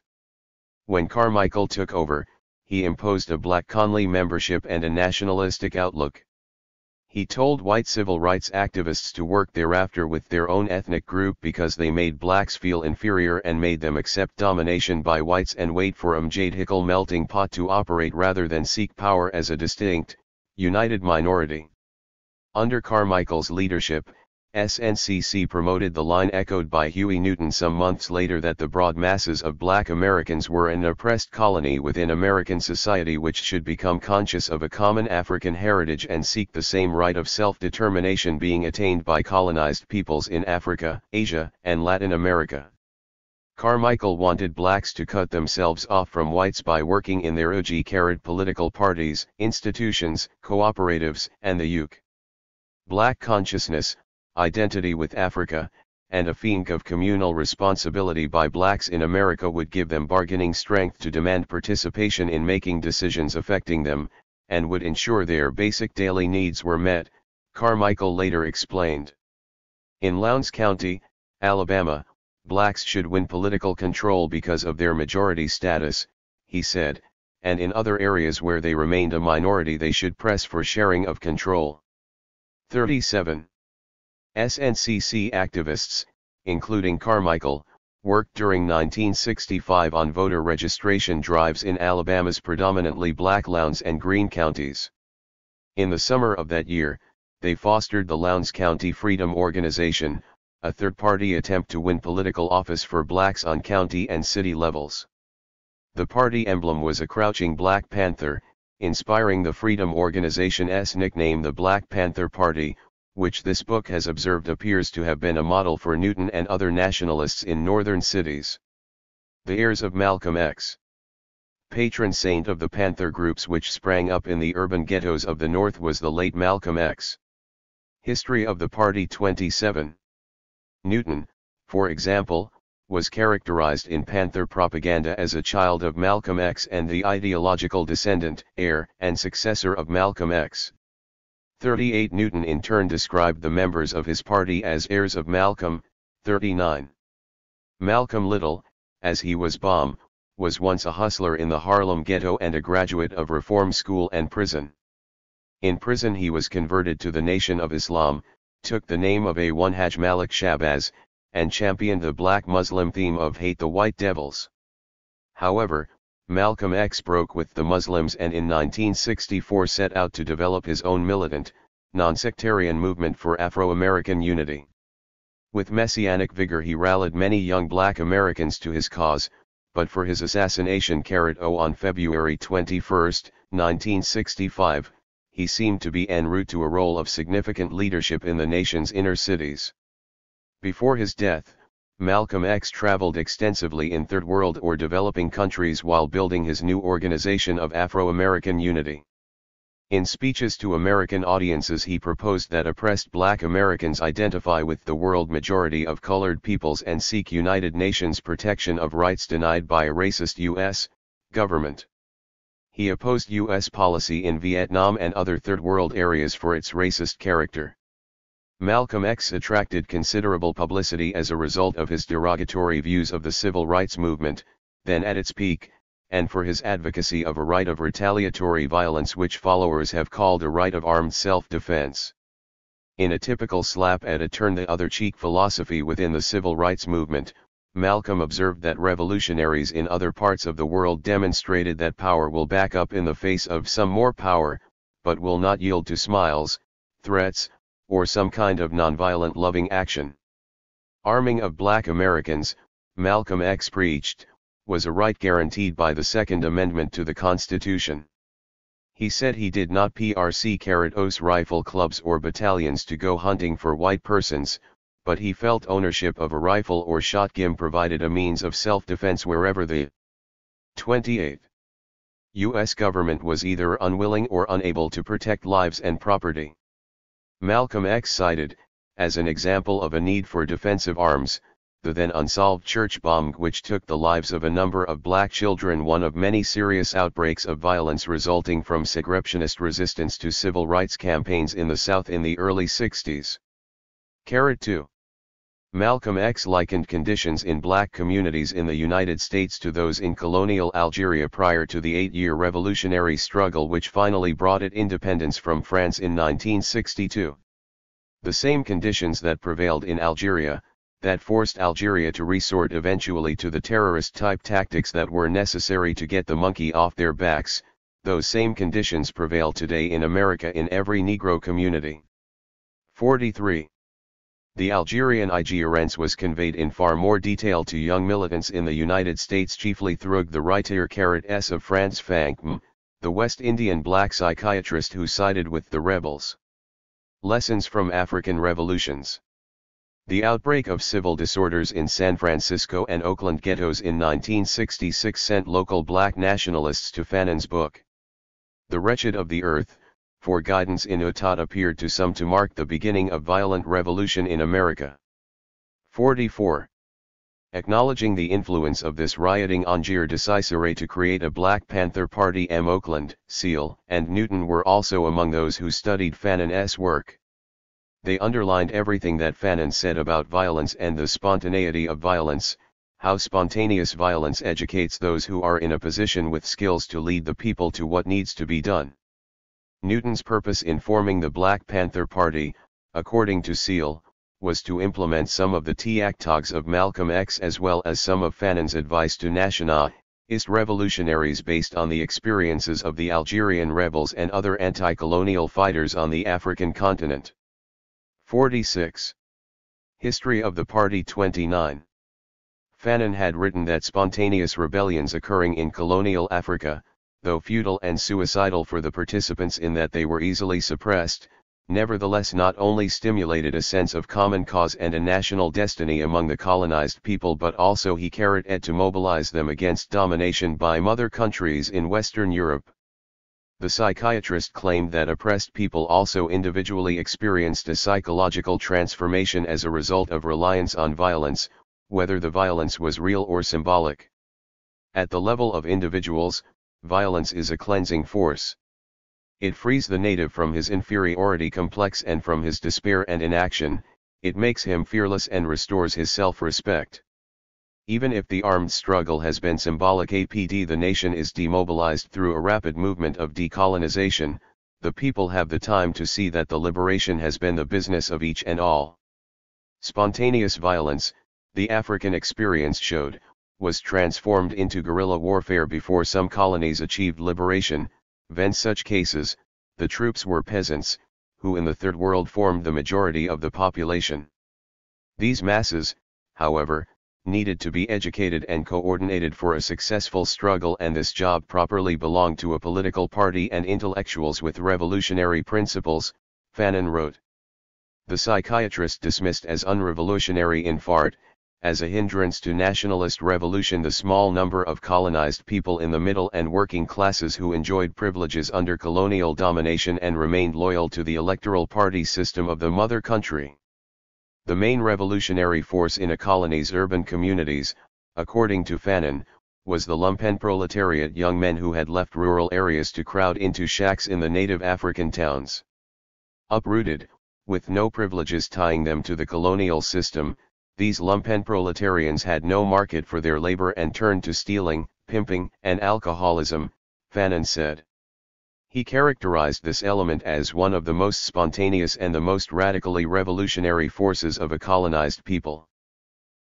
When Carmichael took over, he imposed a black-only membership and a nationalistic outlook. He told white civil rights activists to work thereafter with their own ethnic group because they made blacks feel inferior and made them accept domination by whites and wait for a mjadical melting pot to operate rather than seek power as a distinct, united minority. Under Carmichael's leadership, SNCC promoted the line echoed by Huey Newton some months later that the broad masses of black Americans were an oppressed colony within American society which should become conscious of a common African heritage and seek the same right of self-determination being attained by colonized peoples in Africa, Asia, and Latin America. Carmichael wanted blacks to cut themselves off from whites by working in their political parties, institutions, cooperatives, and the youth. Black consciousness, identity with Africa, and a feeling of communal responsibility by blacks in America would give them bargaining strength to demand participation in making decisions affecting them, and would ensure their basic daily needs were met, Carmichael later explained. In Lowndes County, Alabama, blacks should win political control because of their majority status, he said, and in other areas where they remained a minority they should press for sharing of control. 37. SNCC activists, including Carmichael, worked during 1965 on voter registration drives in Alabama's predominantly black Lowndes and Greene counties. In the summer of that year, they fostered the Lowndes County Freedom Organization, a third-party attempt to win political office for blacks on county and city levels. The party emblem was a crouching Black Panther, inspiring the Freedom Organization's nickname the Black Panther Party, which this book has observed appears to have been a model for Newton and other nationalists in northern cities. The heirs of Malcolm X. Patron saint of the Panther groups which sprang up in the urban ghettos of the North was the late Malcolm X. History of the party 27. Newton, for example, was characterized in Panther propaganda as a child of Malcolm X and the ideological descendant, heir, and successor of Malcolm X. 38. Newton in turn described the members of his party as heirs of Malcolm. 39. Malcolm Little, as he was Baum, was once a hustler in the Harlem ghetto and a graduate of reform school and prison. In prison he was converted to the Nation of Islam, took the name of A1 Haj Malik Shabazz, and championed the black Muslim theme of Hate the White Devils. However, Malcolm X broke with the Muslims and in 1964 set out to develop his own militant, non-sectarian movement for Afro-American unity. With messianic vigor he rallied many young black Americans to his cause, but for his assassination on February 21, 1965, he seemed to be en route to a role of significant leadership in the nation's inner cities. Before his death, Malcolm X traveled extensively in third world or developing countries while building his new organization of Afro-American unity. In speeches to American audiences he proposed that oppressed black Americans identify with the world majority of colored peoples and seek United Nations protection of rights denied by a racist U.S. government. He opposed U.S. policy in Vietnam and other third world areas for its racist character. Malcolm X attracted considerable publicity as a result of his derogatory views of the civil rights movement, then at its peak, and for his advocacy of a right of retaliatory violence which followers have called a right of armed self-defense. In a typical slap at a turn-the-other-cheek philosophy within the civil rights movement, Malcolm observed that revolutionaries in other parts of the world demonstrated that power will back up in the face of some more power, but will not yield to smiles, threats, or some kind of nonviolent loving action. Arming of black Americans, Malcolm X preached, was a right guaranteed by the Second Amendment to the Constitution. He said he did not PRC-os rifle clubs or battalions to go hunting for white persons, but he felt ownership of a rifle or shotgun provided a means of self-defense wherever the 28th U.S. government was either unwilling or unable to protect lives and property. Malcolm X cited, as an example of a need for defensive arms, the then unsolved church bomb which took the lives of a number of black children, one of many serious outbreaks of violence resulting from segregationist resistance to civil rights campaigns in the South in the early 60s. 2. Malcolm X likened conditions in black communities in the United States to those in colonial Algeria prior to the 8-year revolutionary struggle which finally brought it independence from France in 1962. The same conditions that prevailed in Algeria, that forced Algeria to resort eventually to the terrorist-type tactics that were necessary to get the monkey off their backs, those same conditions prevail today in America in every Negro community. 43. The Algerian ignorance was conveyed in far more detail to young militants in the United States, chiefly through the writer S. of Franz Fanckm, the West Indian black psychiatrist who sided with the rebels. Lessons from African Revolutions. The outbreak of civil disorders in San Francisco and Oakland ghettos in 1966 sent local black nationalists to Fanon's book, The Wretched of the Earth, for guidance in Utah appeared to some to mark the beginning of violent revolution in America. 44. Acknowledging the influence of this rioting Angers decisore to create a Black Panther Party, Oakland, Seal, and Newton were also among those who studied Fanon's work. They underlined everything that Fanon said about violence and the spontaneity of violence, How spontaneous violence educates those who are in a position with skills to lead the people to what needs to be done. Newton's purpose in forming the Black Panther Party, according to Seal, was to implement some of the tactics of Malcolm X as well as some of Fanon's advice to nationalist revolutionaries based on the experiences of the Algerian rebels and other anti-colonial fighters on the African continent. 46. History of the Party 29. Fanon had written that spontaneous rebellions occurring in colonial Africa, though futile and suicidal for the participants in that they were easily suppressed, nevertheless not only stimulated a sense of common cause and a national destiny among the colonized people but also he carried it to mobilize them against domination by mother countries in Western Europe. The psychiatrist claimed that oppressed people also individually experienced a psychological transformation as a result of reliance on violence, whether the violence was real or symbolic. At the level of individuals, violence is a cleansing force. It frees the native from his inferiority complex and from his despair and inaction, it makes him fearless and restores his self-respect. Even if the armed struggle has been symbolic, the nation is demobilized through a rapid movement of decolonization, the people have the time to see that the liberation has been the business of each and all. Spontaneous violence, the African experience showed, was transformed into guerrilla warfare before some colonies achieved liberation. In such cases, the troops were peasants, who in the Third World formed the majority of the population. These masses, however, needed to be educated and coordinated for a successful struggle, and this job properly belonged to a political party and intellectuals with revolutionary principles, Fanon wrote. The psychiatrist dismissed as unrevolutionary in part, as a hindrance to nationalist revolution, the small number of colonized people in the middle and working classes who enjoyed privileges under colonial domination and remained loyal to the electoral party system of the mother country. The main revolutionary force in a colony's urban communities, according to Fanon, was the lumpenproletariat, young men who had left rural areas to crowd into shacks in the native African towns. Uprooted, with no privileges tying them to the colonial system, these lumpenproletarians had no market for their labor and turned to stealing, pimping, and alcoholism, Fanon said. He characterized this element as one of the most spontaneous and the most radically revolutionary forces of a colonized people.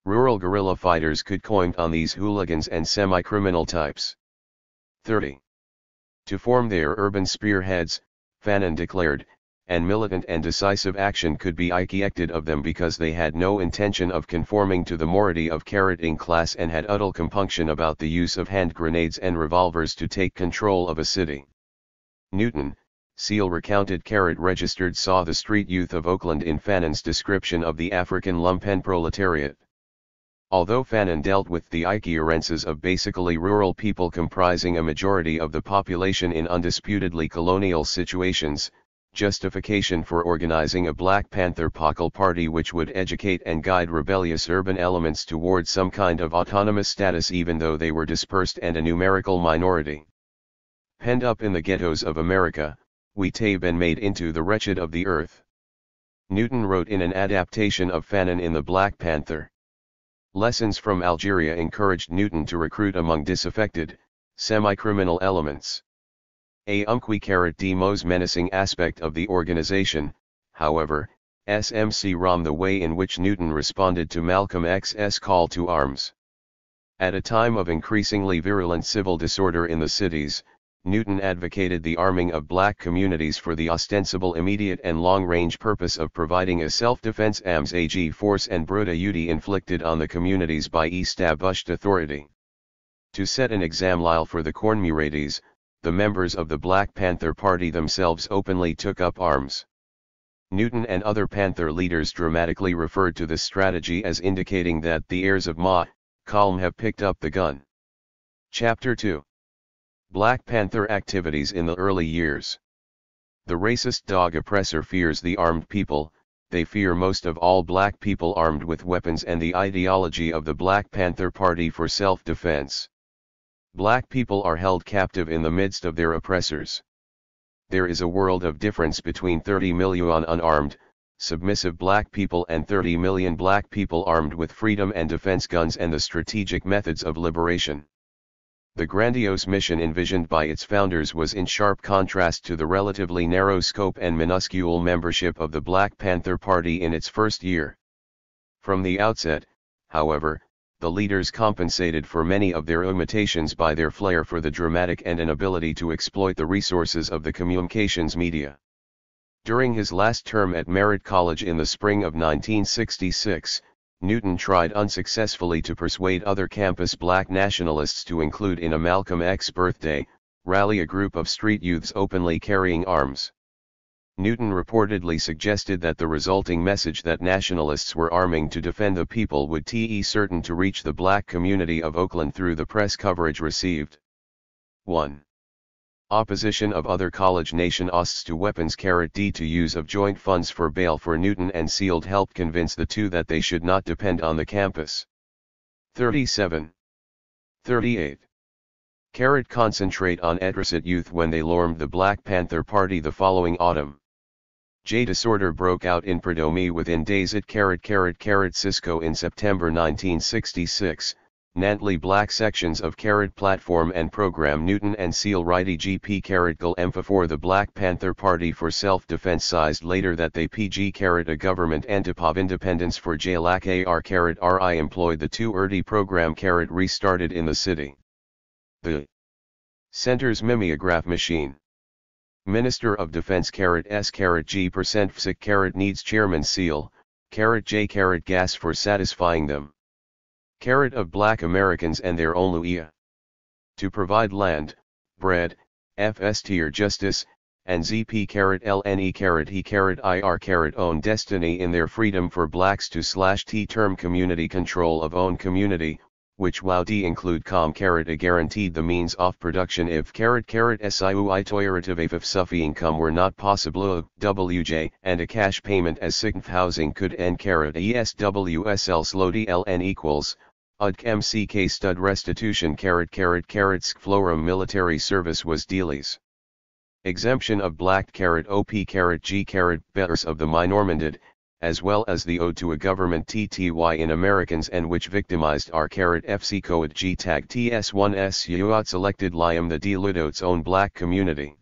Rural guerrilla fighters could coin on these hooligans and semi-criminal types. 30. To form their urban spearheads, Fanon declared, and militant and decisive action could be expected of them because they had no intention of conforming to the morality of carroting class and had utter compunction about the use of hand grenades and revolvers to take control of a city. Newton, Seal recounted registered saw the street youth of Oakland in Fanon's description of the African lumpenproletariat. Although Fanon dealt with the occurrences of basically rural people comprising a majority of the population in undisputedly colonial situations, justification for organizing a Black Panther party which would educate and guide rebellious urban elements toward some kind of autonomous status even though they were dispersed and a numerical minority. Penned up in the ghettos of America, we have been made into the wretched of the earth. Newton wrote in an adaptation of Fanon in the Black Panther. Lessons from Algeria encouraged Newton to recruit among disaffected, semi-criminal elements. The most menacing aspect of the organization, however, SMC the way in which Newton responded to Malcolm X's call to arms. At a time of increasingly virulent civil disorder in the cities, Newton advocated the arming of black communities for the ostensible immediate and long-range purpose of providing a self-defense AG force and brutality inflicted on the communities by established authority. To set an example for the communities, the members of the Black Panther Party themselves openly took up arms. Newton and other Panther leaders dramatically referred to this strategy as indicating that the heirs of Malcolm have picked up the gun. Chapter 2. Black Panther activities in the early years. The racist dog oppressor fears the armed people, they fear most of all black people armed with weapons and the ideology of the Black Panther Party for self-defense. Black people are held captive in the midst of their oppressors. There is a world of difference between 30 million unarmed, submissive black people and 30 million black people armed with freedom and defense guns and the strategic methods of liberation. The grandiose mission envisioned by its founders was in sharp contrast to the relatively narrow scope and minuscule membership of the Black Panther Party in its first year. From the outset, however, the leaders compensated for many of their limitations by their flair for the dramatic and an ability to exploit the resources of the communications media. During his last term at Merritt College in the spring of 1966, Newton tried unsuccessfully to persuade other campus black nationalists to include in a Malcolm X birthday rally a group of street youths openly carrying arms. Newton reportedly suggested that the resulting message that nationalists were arming to defend the people would be certain to reach the black community of Oakland through the press coverage received. 1. Opposition of other college nationalists to weapons. D to use of joint funds for bail for Newton and Sealed helped convince the two that they should not depend on the campus. 37. 38. Concentrate on Edrisite youth when they formed the Black Panther Party the following autumn. Disorder broke out in Predomi within days at Cisco in September 1966. Nantley black sections of platform and program Newton and Seal righty GP Gul Empha for the Black Panther Party for self-defense sized later that they PG a government antipov independence for Jalak AR RI employed the two Erdi program restarted in the city. The Center's mimeograph machine. Minister of Defense S G % needs Chairman Seal, J gas for satisfying them. Of black Americans and their own Luia. To provide land, bread, FS tier justice, and ZP LNE he own destiny in their freedom for blacks to / term community control of own community, which while include a guaranteed the means of production if siu iterative if suffi income were not possible WJ and a cash payment as signf housing could end ESWSL slowdy LN equals UDC stud restitution florum military service was dealies. Exemption of black OP G betters of the minormanded, as well as the ode to a government TTY in Americans and which victimized R FC code G tag TS1S Yuat selected Liam the Diludote's own black community.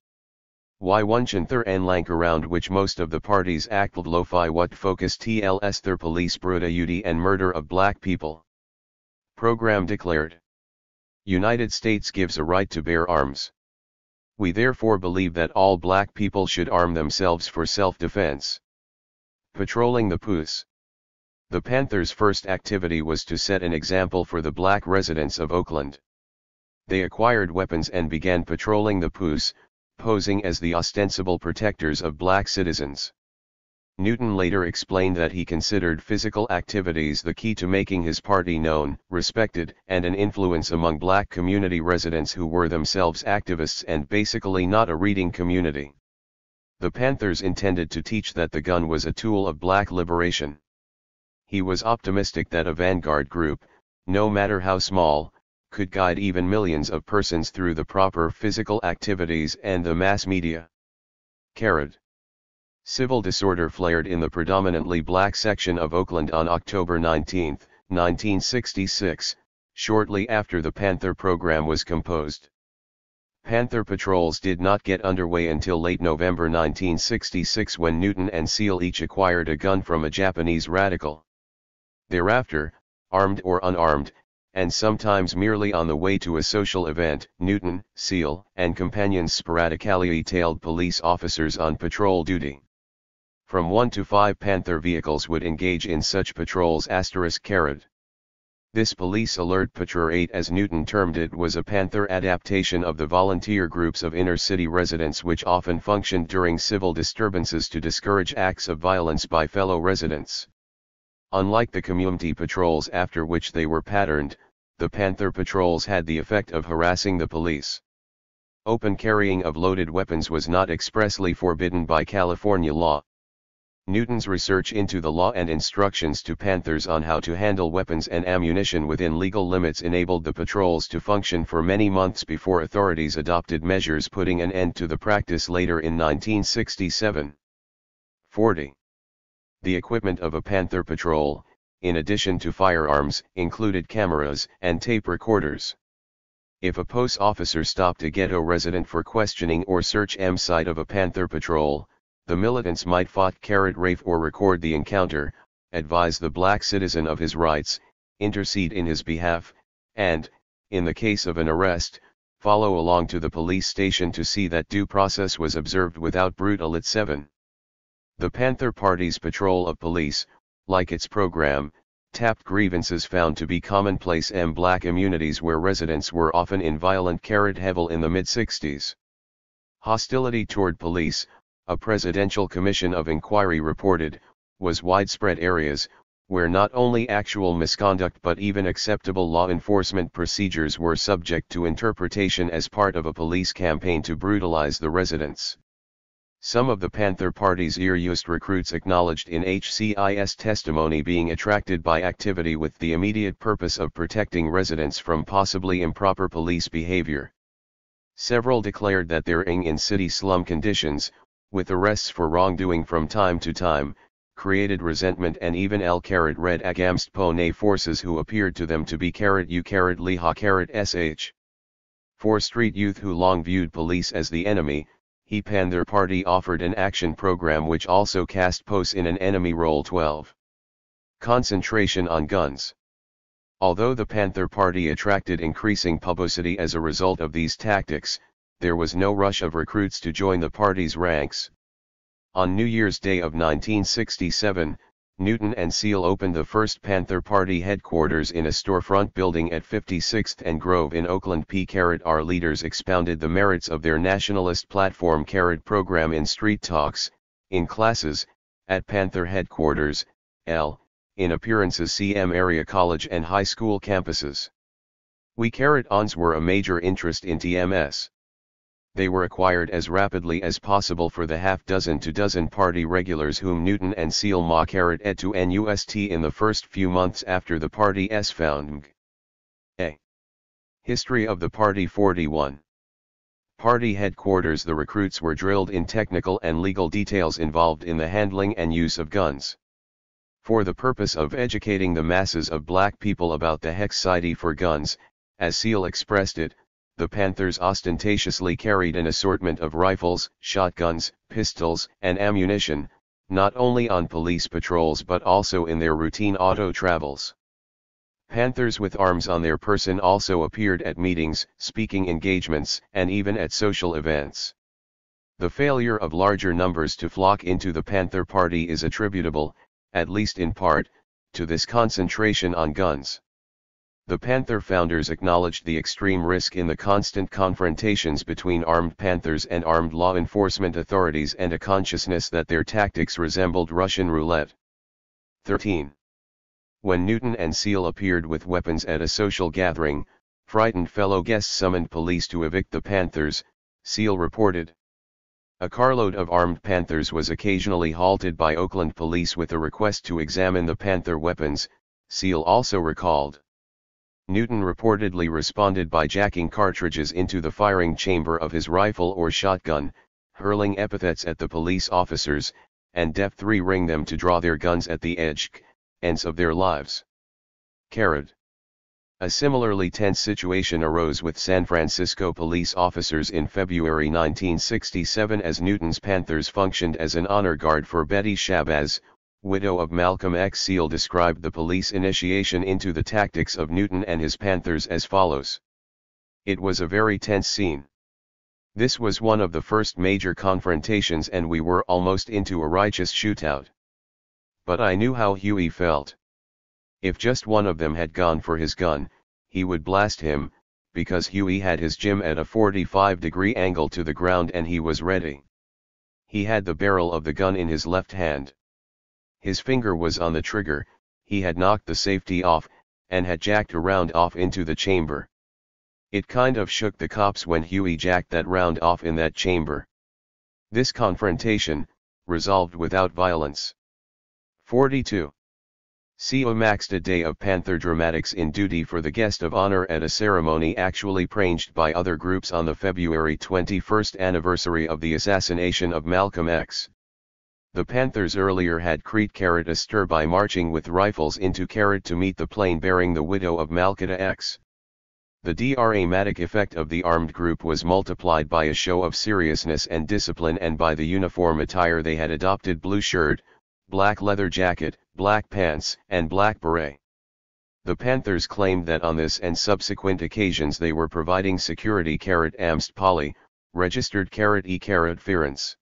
Y1 Chanther and Lank around which most of the parties acted lo-fi what focused TLS their police brutality and murder of black people. Program declared. United States gives a right to bear arms. We therefore believe that all black people should arm themselves for self-defense. Patrolling the Poos. The Panthers' first activity was to set an example for the black residents of Oakland. They acquired weapons and began patrolling the Poos, posing as the ostensible protectors of black citizens. Newton later explained that he considered physical activities the key to making his party known, respected, and an influence among black community residents who were themselves activists and basically not a reading community. The Panthers intended to teach that the gun was a tool of black liberation. He was optimistic that a vanguard group, no matter how small, could guide even millions of persons through the proper physical activities and the mass media. Civil disorder flared in the predominantly black section of Oakland on October 19, 1966, shortly after the Panther program was composed. Panther patrols did not get underway until late November 1966 when Newton and Seal each acquired a gun from a Japanese radical. Thereafter, armed or unarmed, and sometimes merely on the way to a social event, Newton, Seal, and companions sporadically tailed police officers on patrol duty. From 1 to 5 Panther vehicles would engage in such patrols *. This police alert patrol 8 as Newton termed it was a Panther adaptation of the volunteer groups of inner-city residents which often functioned during civil disturbances to discourage acts of violence by fellow residents. Unlike the community patrols after which they were patterned, the Panther patrols had the effect of harassing the police. Open carrying of loaded weapons was not expressly forbidden by California law. Newton's research into the law and instructions to Panthers on how to handle weapons and ammunition within legal limits enabled the patrols to function for many months before authorities adopted measures putting an end to the practice later in 1967. 40. The equipment of a Panther patrol, in addition to firearms, included cameras and tape recorders. If a post officer stopped a ghetto resident for questioning or search site of a Panther patrol, the militants might rafe or record the encounter, advise the black citizen of his rights, intercede in his behalf, and, in the case of an arrest, follow along to the police station to see that due process was observed without brutality. 7. The Panther Party's patrol of police, like its program, tapped grievances found to be commonplace black communities where residents were often in violent hevel in the mid-60s. Hostility toward police, a presidential commission of inquiry reported, was widespread areas, where not only actual misconduct but even acceptable law enforcement procedures were subject to interpretation as part of a police campaign to brutalize the residents. Some of the Panther Party's earliest recruits acknowledged in HCIS testimony being attracted by activity with the immediate purpose of protecting residents from possibly improper police behavior. Several declared that their in city slum conditions, with arrests for wrongdoing from time to time, created resentment and even red against Pone forces who appeared to them to be liha sh. For street youth who long viewed police as the enemy, the Panther Party offered an action program which also cast posts in an enemy role. 12. Concentration on guns. Although the Panther Party attracted increasing publicity as a result of these tactics, there was no rush of recruits to join the party's ranks. On New Year's Day of 1967, Newton and Seal opened the first Panther Party headquarters in a storefront building at 56th and Grove in Oakland. Our leaders expounded the merits of their nationalist platform program in street talks, in classes, at Panther headquarters, in appearances CM area college and high school campuses. We-ons were a major interest in TMS. They were acquired as rapidly as possible for the half-dozen to dozen party regulars whom Newton and Seal ed to NUST in the first few months after the party's founding. A. History of the Party. 41. Party headquarters. The recruits were drilled in technical and legal details involved in the handling and use of guns. For the purpose of educating the masses of black people about the anxiety for guns, as Seal expressed it, the Panthers ostentatiously carried an assortment of rifles, shotguns, pistols, and ammunition, not only on police patrols but also in their routine auto travels. Panthers with arms on their person also appeared at meetings, speaking engagements, and even at social events. The failure of larger numbers to flock into the Panther Party is attributable, at least in part, to this concentration on guns. The Panther founders acknowledged the extreme risk in the constant confrontations between armed Panthers and armed law enforcement authorities and a consciousness that their tactics resembled Russian roulette. 13. When Newton and Seal appeared with weapons at a social gathering, frightened fellow guests summoned police to evict the Panthers, Seal reported. A carload of armed Panthers was occasionally halted by Oakland police with a request to examine the Panther weapons, Seal also recalled. Newton reportedly responded by jacking cartridges into the firing chamber of his rifle or shotgun, hurling epithets at the police officers, and ring them to draw their guns at the ends of their lives. A similarly tense situation arose with San Francisco police officers in February 1967 as Newton's Panthers functioned as an honor guard for Betty Shabazz, widow of Malcolm X. Seal described the police initiation into the tactics of Newton and his Panthers as follows. It was a very tense scene. This was one of the first major confrontations and we were almost into a righteous shootout. But I knew how Huey felt. If just one of them had gone for his gun, he would blast him, because Huey had his jim at a 45-degree angle to the ground and he was ready. He had the barrel of the gun in his left hand. His finger was on the trigger, he had knocked the safety off, and had jacked a round off into the chamber. It kind of shook the cops when Huey jacked that round off in that chamber. This confrontation, resolved without violence. 42. CO maxed a day of Panther dramatics in duty for the guest of honor at a ceremony actually arranged by other groups on the February 21st anniversary of the assassination of Malcolm X. The Panthers earlier had created a stir by marching with rifles into to meet the plane bearing the widow of Malkata X. The dramatic effect of the armed group was multiplied by a show of seriousness and discipline and by the uniform attire they had adopted: blue shirt, black leather jacket, black pants, and black beret. The Panthers claimed that on this and subsequent occasions they were providing security amst poly, registered ference.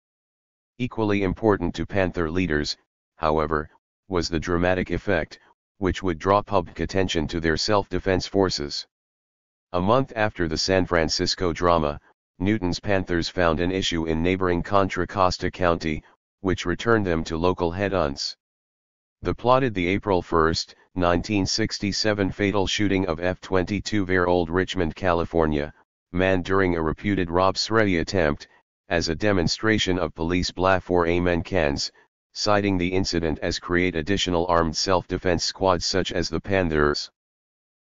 Equally important to Panther leaders, however, was the dramatic effect, which would draw public attention to their self-defense forces. A month after the San Francisco drama, Newton's Panthers found an issue in neighboring Contra Costa County, which returned them to local head-ons. The plotted the April 1, 1967 fatal shooting of F-22-year-old Richmond, California, man during a reputed robbery attempt, as a demonstration of police bluff citing the incident as create additional armed self-defense squads such as the Panthers.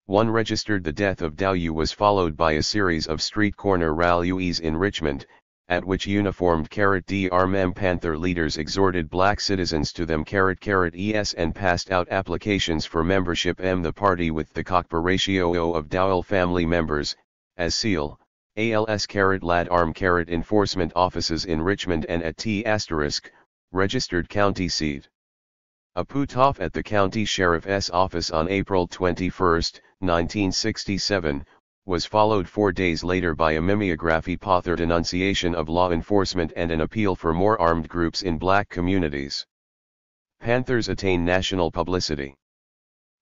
One registered the death of Dow was followed by a series of street corner rallies in Richmond, at which uniformed DRM Panther leaders exhorted black citizens to them es and passed out applications for membership the party with the ratio of Dowell family members, as SEAL, ALS lad arm enforcement offices in Richmond and at T*, registered county seat. A put-off at the county sheriff's office on April 21, 1967, was followed 4 days later by a mimeography Panther denunciation of law enforcement and an appeal for more armed groups in black communities. Panthers attain national publicity.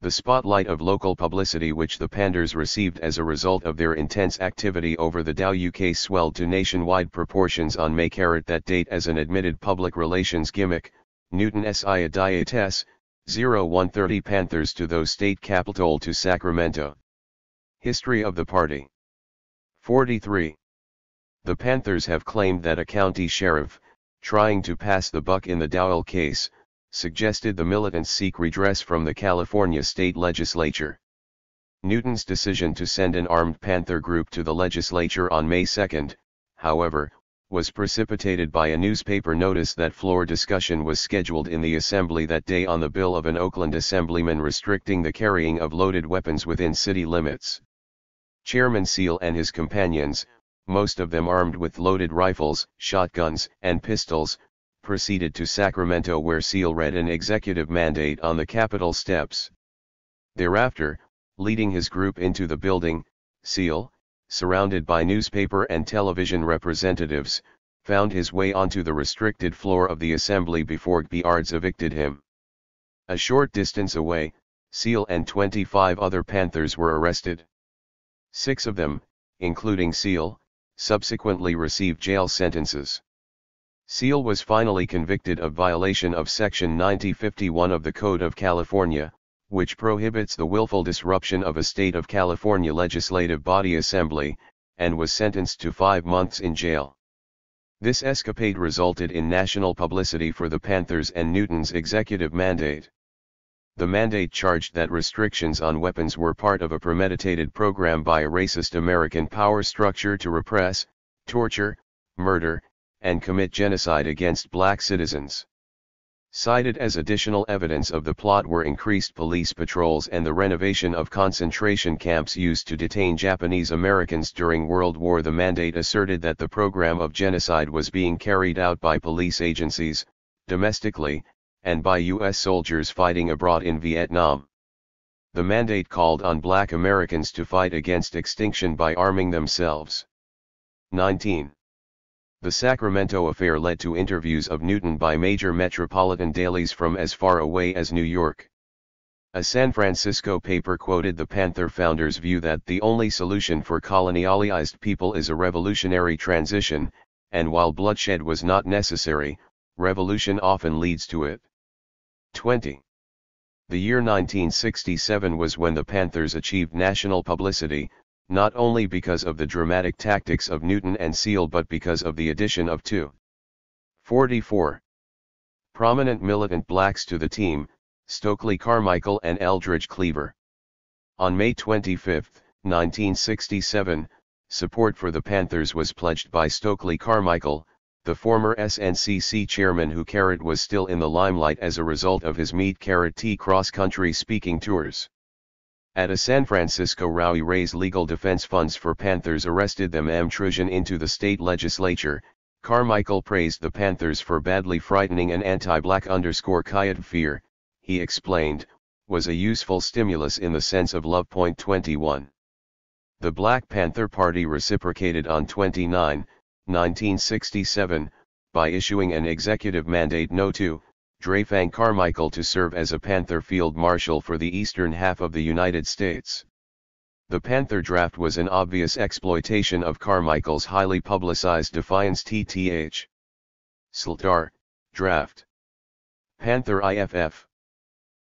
The spotlight of local publicity which the Panthers received as a result of their intense activity over the Dow case swelled to nationwide proportions on May that date as an admitted public relations gimmick. Newton's Iadiates, 0130 Panthers to those state capital to Sacramento. History of the party. 43. The Panthers have claimed that a county sheriff, trying to pass the buck in the Dowell case, suggested the militants seek redress from the California state legislature. Newton's decision to send an armed Panther group to the legislature on May 2, however, was precipitated by a newspaper notice that floor discussion was scheduled in the assembly that day on the bill of an Oakland assemblyman restricting the carrying of loaded weapons within city limits. Chairman Seal and his companions, most of them armed with loaded rifles, shotguns, and pistols, proceeded to Sacramento where Seal read an executive mandate on the Capitol steps. Thereafter, leading his group into the building, Seal, surrounded by newspaper and television representatives, found his way onto the restricted floor of the assembly before guards evicted him. A short distance away, Seal and 25 other Panthers were arrested. 6 of them, including Seal, subsequently received jail sentences. Seal was finally convicted of violation of Section 9051 of the Code of California, which prohibits the willful disruption of a state of California legislative body assembly, and was sentenced to 5 months in jail. This escapade resulted in national publicity for the Panthers and Newton's executive mandate. The mandate charged that restrictions on weapons were part of a premeditated program by a racist American power structure to repress, torture, murder, and commit genocide against black citizens. Cited as additional evidence of the plot were increased police patrols and the renovation of concentration camps used to detain Japanese Americans during World War. The mandate asserted that the program of genocide was being carried out by police agencies, domestically, and by U.S. soldiers fighting abroad in Vietnam. The mandate called on black Americans to fight against extinction by arming themselves. 19. The Sacramento affair led to interviews of Newton by major metropolitan dailies from as far away as New York. A San Francisco paper quoted the Panther founders' view that the only solution for colonialized people is a revolutionary transition, and while bloodshed was not necessary, revolution often leads to it. 20. The year 1967 was when the Panthers achieved national publicity, not only because of the dramatic tactics of Newton and Seal but because of the addition of 2. 44. Prominent militant blacks to the team, Stokely Carmichael and Eldridge Cleaver. On May 25, 1967, support for the Panthers was pledged by Stokely Carmichael, the former SNCC chairman who was still in the limelight as a result of his T cross-country speaking tours. At a San Francisco rally raise legal defense funds for Panthers arrested them intrusion into the state legislature. Carmichael praised the Panthers for badly frightening an anti-black _kiet fear, he explained, was a useful stimulus in the sense of love. 21. The Black Panther Party reciprocated on 29, 1967, by issuing an executive mandate No. 2, Drafang Carmichael to serve as a Panther field marshal for the eastern half of the United States. The Panther draft was an obvious exploitation of Carmichael's highly publicized defiance TTH. Sltar, draft. Panther IFF.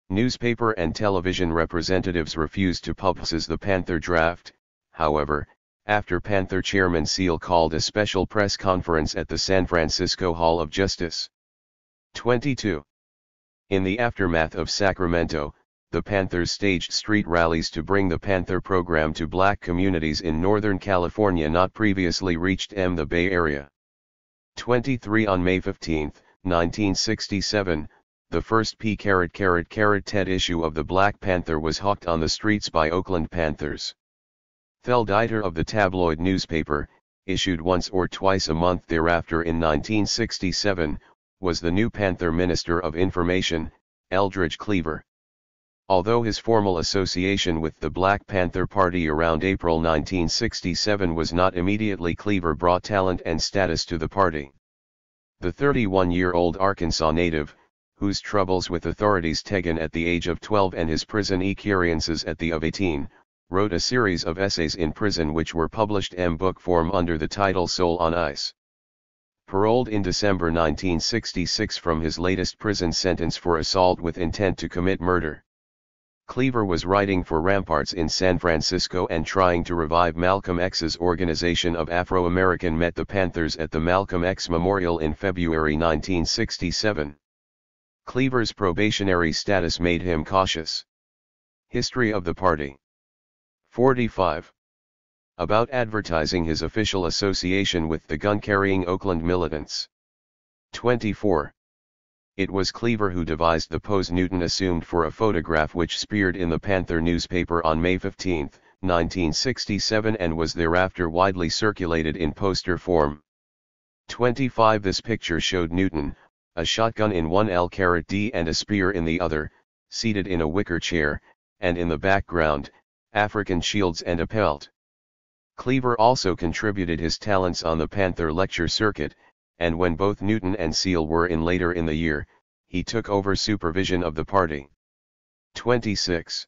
Newspaper and television representatives refused to publicize the Panther draft, however, after Panther Chairman Seal called a special press conference at the San Francisco Hall of Justice. 22. In the aftermath of Sacramento, the Panthers staged street rallies to bring the Panther program to black communities in Northern California not previously reached the Bay Area. 23. On May 15, 1967, the first Ted issue of the Black Panther was hawked on the streets by Oakland Panthers. Thelditer of the tabloid newspaper, issued once or twice a month thereafter in 1967, was the new Panther Minister of Information, Eldridge Cleaver. Although his formal association with the Black Panther Party around April 1967 was not immediately, Cleaver brought talent and status to the party. The 31-year-old Arkansas native, whose troubles with authorities began at the age of 12 and his prison experiences at the age of 18, wrote a series of essays in prison which were published in book form under the title Soul on Ice. Paroled in December 1966 from his latest prison sentence for assault with intent to commit murder, Cleaver was writing for Ramparts in San Francisco and trying to revive Malcolm X's organization of Afro-American met the Panthers at the Malcolm X Memorial in February 1967. Cleaver's probationary status made him cautious. History of the party. 45. About advertising his official association with the gun-carrying Oakland militants. 24. It was Cleaver who devised the pose Newton assumed for a photograph which appeared in the Panther newspaper on May 15, 1967 and was thereafter widely circulated in poster form. 25. This picture showed Newton, a shotgun in one L-D and a spear in the other, seated in a wicker chair, and in the background, African shields and a pelt. Cleaver also contributed his talents on the Panther lecture circuit, and when both Newton and Seal were in later in the year, he took over supervision of the party. 26.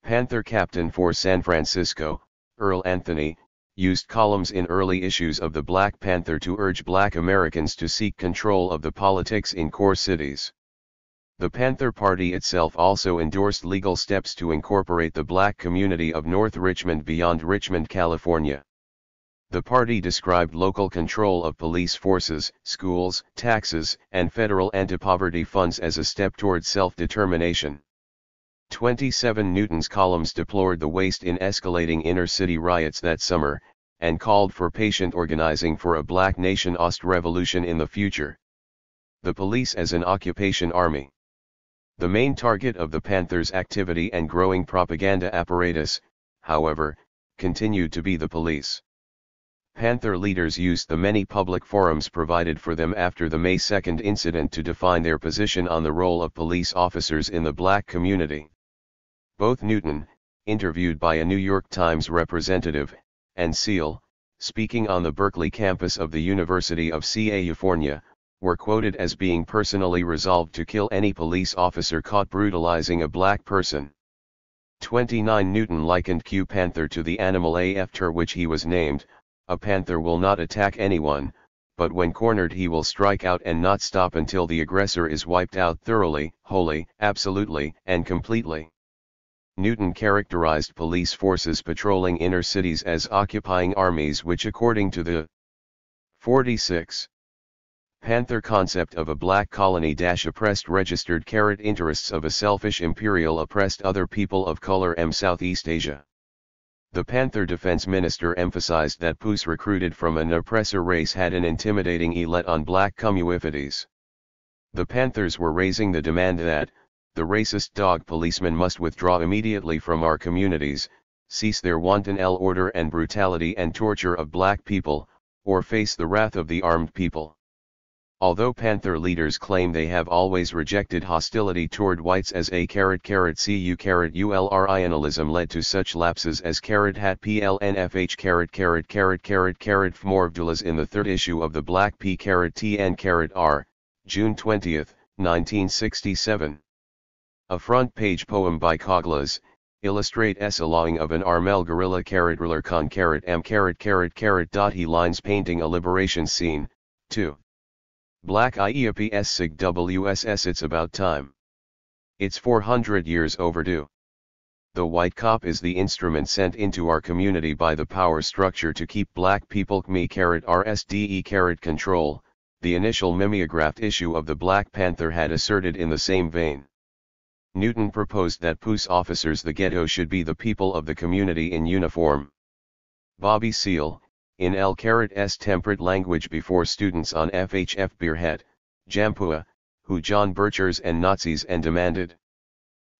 Panther captain for San Francisco, Earl Anthony, used columns in early issues of the Black Panther to urge black Americans to seek control of the politics in core cities. The Panther Party itself also endorsed legal steps to incorporate the black community of North Richmond beyond Richmond, California. The party described local control of police forces, schools, taxes, and federal anti-poverty funds as a step toward self-determination. 27. Newton's columns deplored the waste in escalating inner-city riots that summer, and called for patient organizing for a Black Nation Ost-revolution in the future. The police as an occupation army. The main target of the Panthers' activity and growing propaganda apparatus, however, continued to be the police. Panther leaders used the many public forums provided for them after the May 2 incident to define their position on the role of police officers in the black community. Both Newton, interviewed by a New York Times representative, and Seal, speaking on the Berkeley campus of the University of California, were quoted as being personally resolved to kill any police officer caught brutalizing a black person. 29. Newton likened Panther to the animal after which he was named. A panther will not attack anyone, but when cornered he will strike out and not stop until the aggressor is wiped out thoroughly, wholly, absolutely, and completely. Newton characterized police forces patrolling inner cities as occupying armies which according to the 46. Panther concept of a black colony oppressed registered interests of a selfish imperial oppressed other people of color Southeast Asia. The Panther defense minister emphasized that POUs recruited from an oppressor race had an intimidating elite on black communities. The Panthers were raising the demand that, the racist dog policemen must withdraw immediately from our communities, cease their wanton order and brutality and torture of black people, or face the wrath of the armed people. Although Panther leaders claim they have always rejected hostility toward whites as culturalism led to such lapses as hat plnfh fmorvdulas in the third issue of the Black P.T.N.R, June 20, 1967. A front-page poem by Coglas, illustrates a lawing of an Armel guerrilla ruler con m he lines painting a liberation scene, 2. Black IEAPS SIG WSS It's about time. It's 400 years overdue. The white cop is the instrument sent into our community by the power structure to keep black people RSDE control, the initial mimeographed issue of the Black Panther had asserted in the same vein. Newton proposed that POUs officers the ghetto should be the people of the community in uniform. Bobby Seale, in L.'s temperate language before students on FHF Beerhead, Jampua, who John Birchers and Nazis and demanded.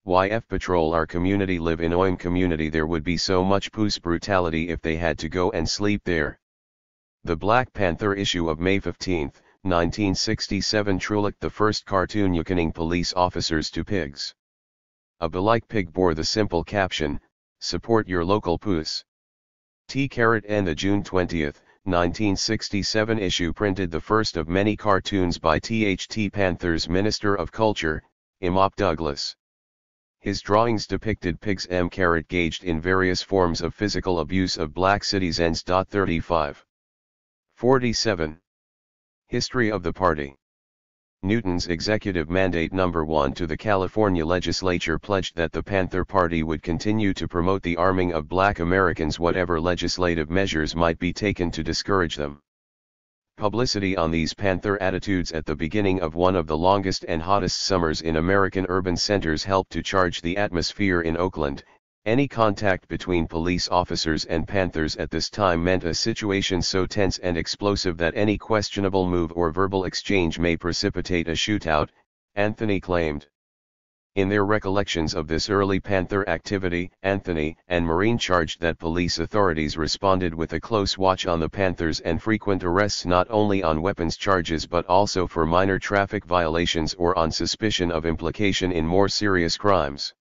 YF patrol our community live in Oim community there would be so much POUs brutality if they had to go and sleep there. The Black Panther issue of May 15, 1967 truly the first cartoon likening police officers to pigs. A belike pig bore the simple caption, "Support your local POUs." T-N the June 20, 1967 issue printed the first of many cartoons by THT Panther's Minister of Culture, Imop Douglas. His drawings depicted pigs gauged in various forms of physical abuse of black citizens. 35. 47. History of the party. Newton's executive mandate number 1 to the California legislature pledged that the Panther Party would continue to promote the arming of black Americans whatever legislative measures might be taken to discourage them. Publicity on these Panther attitudes at the beginning of one of the longest and hottest summers in American urban centers helped to charge the atmosphere in Oakland. Any contact between police officers and Panthers at this time meant a situation so tense and explosive that any questionable move or verbal exchange may precipitate a shootout, Anthony claimed. In their recollections of this early Panther activity, Anthony and Marine charged that police authorities responded with a close watch on the Panthers and frequent arrests not only on weapons charges but also for minor traffic violations or on suspicion of implication in more serious crimes.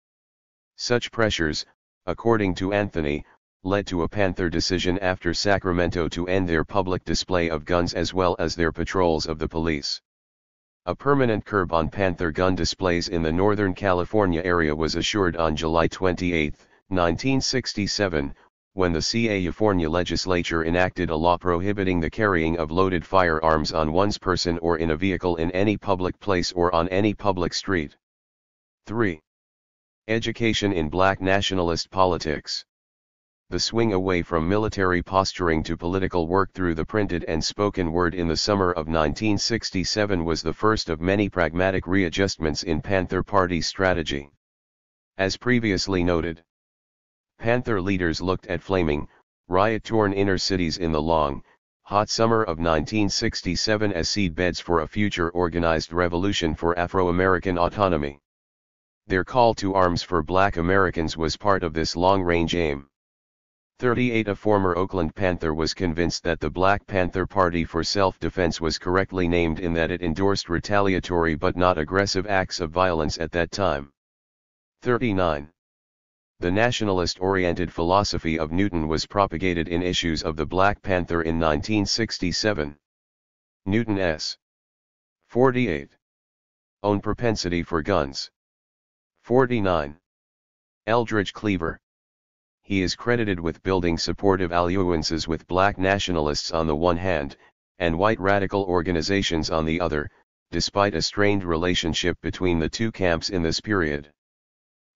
Such pressures, according to Anthony, led to a Panther decision after Sacramento to end their public display of guns as well as their patrols of the police. A permanent curb on Panther gun displays in the Northern California area was assured on July 28, 1967, when the California legislature enacted a law prohibiting the carrying of loaded firearms on one's person or in a vehicle in any public place or on any public street. 3. Education in black nationalist politics. The swing away from military posturing to political work through the printed and spoken word in the summer of 1967 was the first of many pragmatic readjustments in Panther Party strategy. As previously noted, Panther leaders looked at flaming, riot-torn inner cities in the long, hot summer of 1967 as seedbeds for a future organized revolution for Afro-American autonomy. Their call to arms for black Americans was part of this long-range aim. 38 A former Oakland Panther was convinced that the Black Panther Party for Self-Defense was correctly named in that it endorsed retaliatory but not aggressive acts of violence at that time. 39. The nationalist-oriented philosophy of Newton was propagated in issues of the Black Panther in 1967. Newton S. 48. Own propensity for guns. 49. Eldridge Cleaver. He is credited with building supportive alliances with black nationalists on the one hand, and white radical organizations on the other, despite a strained relationship between the two camps in this period.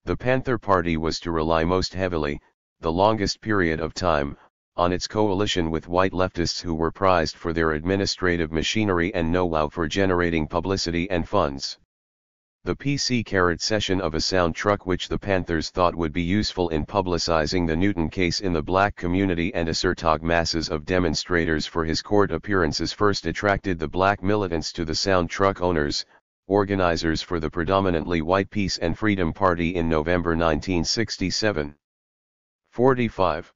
The Panther Party was to rely most heavily, the longest period of time, on its coalition with white leftists who were prized for their administrative machinery and know-how for generating publicity and funds. The PC session of a sound truck which the Panthers thought would be useful in publicizing the Newton case in the black community and assertog masses of demonstrators for his court appearances first attracted the black militants to the sound truck owners, organizers for the predominantly white Peace and Freedom Party in November 1967. 45.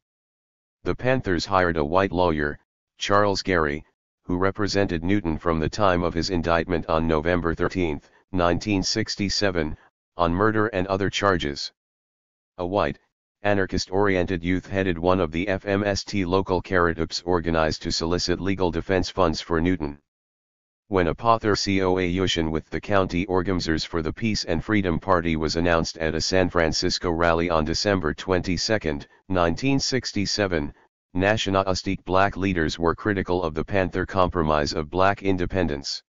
The Panthers hired a white lawyer, Charles Gary, who represented Newton from the time of his indictment on November 13, 1967, on murder and other charges. A white, anarchist-oriented youth headed one of the FMST local UPs organized to solicit legal defense funds for Newton. When a Panther coalition with the county organizers for the Peace and Freedom Party was announced at a San Francisco rally on December 22, 1967, nationalistic black leaders were critical of the Panther Compromise of Black Independence.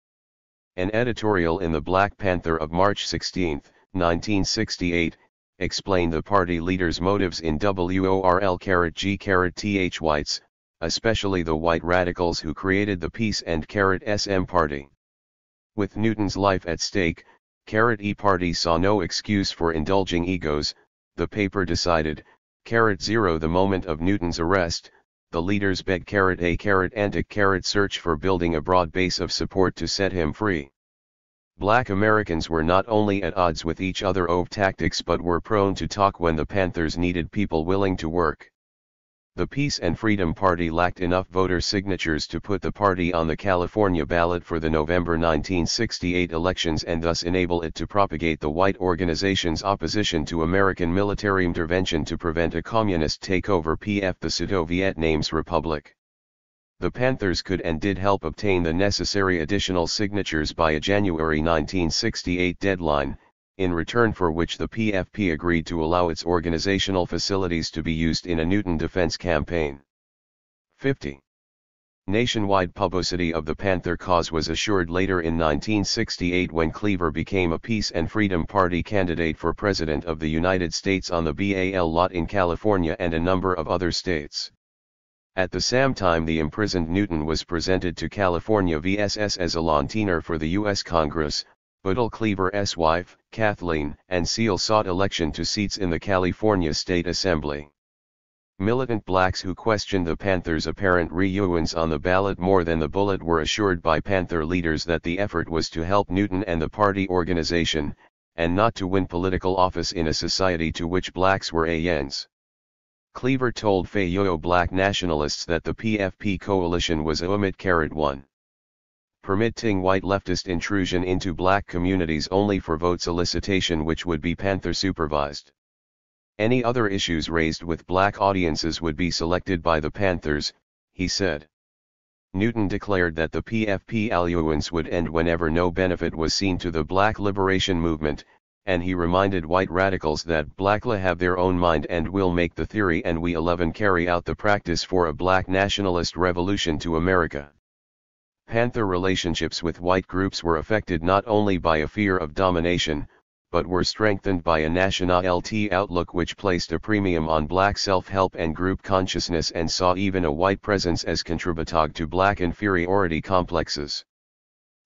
An editorial in the Black Panther of March 16, 1968, explained the party leaders' motives in WORLG-TH whites, especially the white radicals who created the Peace and SM party. With Newton's life at stake, E party saw no excuse for indulging egos, the paper decided. 0 The moment of Newton's arrest, the leaders begged antic search for building a broad base of support to set him free. Black Americans were not only at odds with each other over tactics but were prone to talk when the Panthers needed people willing to work. The Peace and Freedom Party lacked enough voter signatures to put the party on the California ballot for the November 1968 elections and thus enable it to propagate the white organization's opposition to American military intervention to prevent a communist takeover PF the Pseudo-Vietnamese Republic. The Panthers could and did help obtain the necessary additional signatures by a January 1968 deadline, in return for which the PFP agreed to allow its organizational facilities to be used in a Newton defense campaign. 50. Nationwide publicity of the Panther cause was assured later in 1968 when Cleaver became a Peace and Freedom Party candidate for President of the United States on the BAL lot in California and a number of other states. At the same time the imprisoned Newton was presented to California VSS as a Lontener for the U.S. Congress. Buttle Cleaver's wife, Kathleen, and Seal sought election to seats in the California State Assembly. Militant blacks who questioned the Panthers' apparent reunions on the ballot more than the bullet were assured by Panther leaders that the effort was to help Newton and the party organization, and not to win political office in a society to which blacks were aliens. Cleaver told Fayette black nationalists that the PFP coalition was -1. Permitting white leftist intrusion into black communities only for vote solicitation which would be Panther supervised. Any other issues raised with black audiences would be selected by the Panthers, he said. Newton declared that the PFP alliance would end whenever no benefit was seen to the black liberation movement, and he reminded white radicals that blackla have their own mind and will make the theory and we 11 carry out the practice for a black nationalist revolution to America. Panther relationships with white groups were affected not only by a fear of domination, but were strengthened by a nationality outlook which placed a premium on black self-help and group consciousness and saw even a white presence as contributing to black inferiority complexes.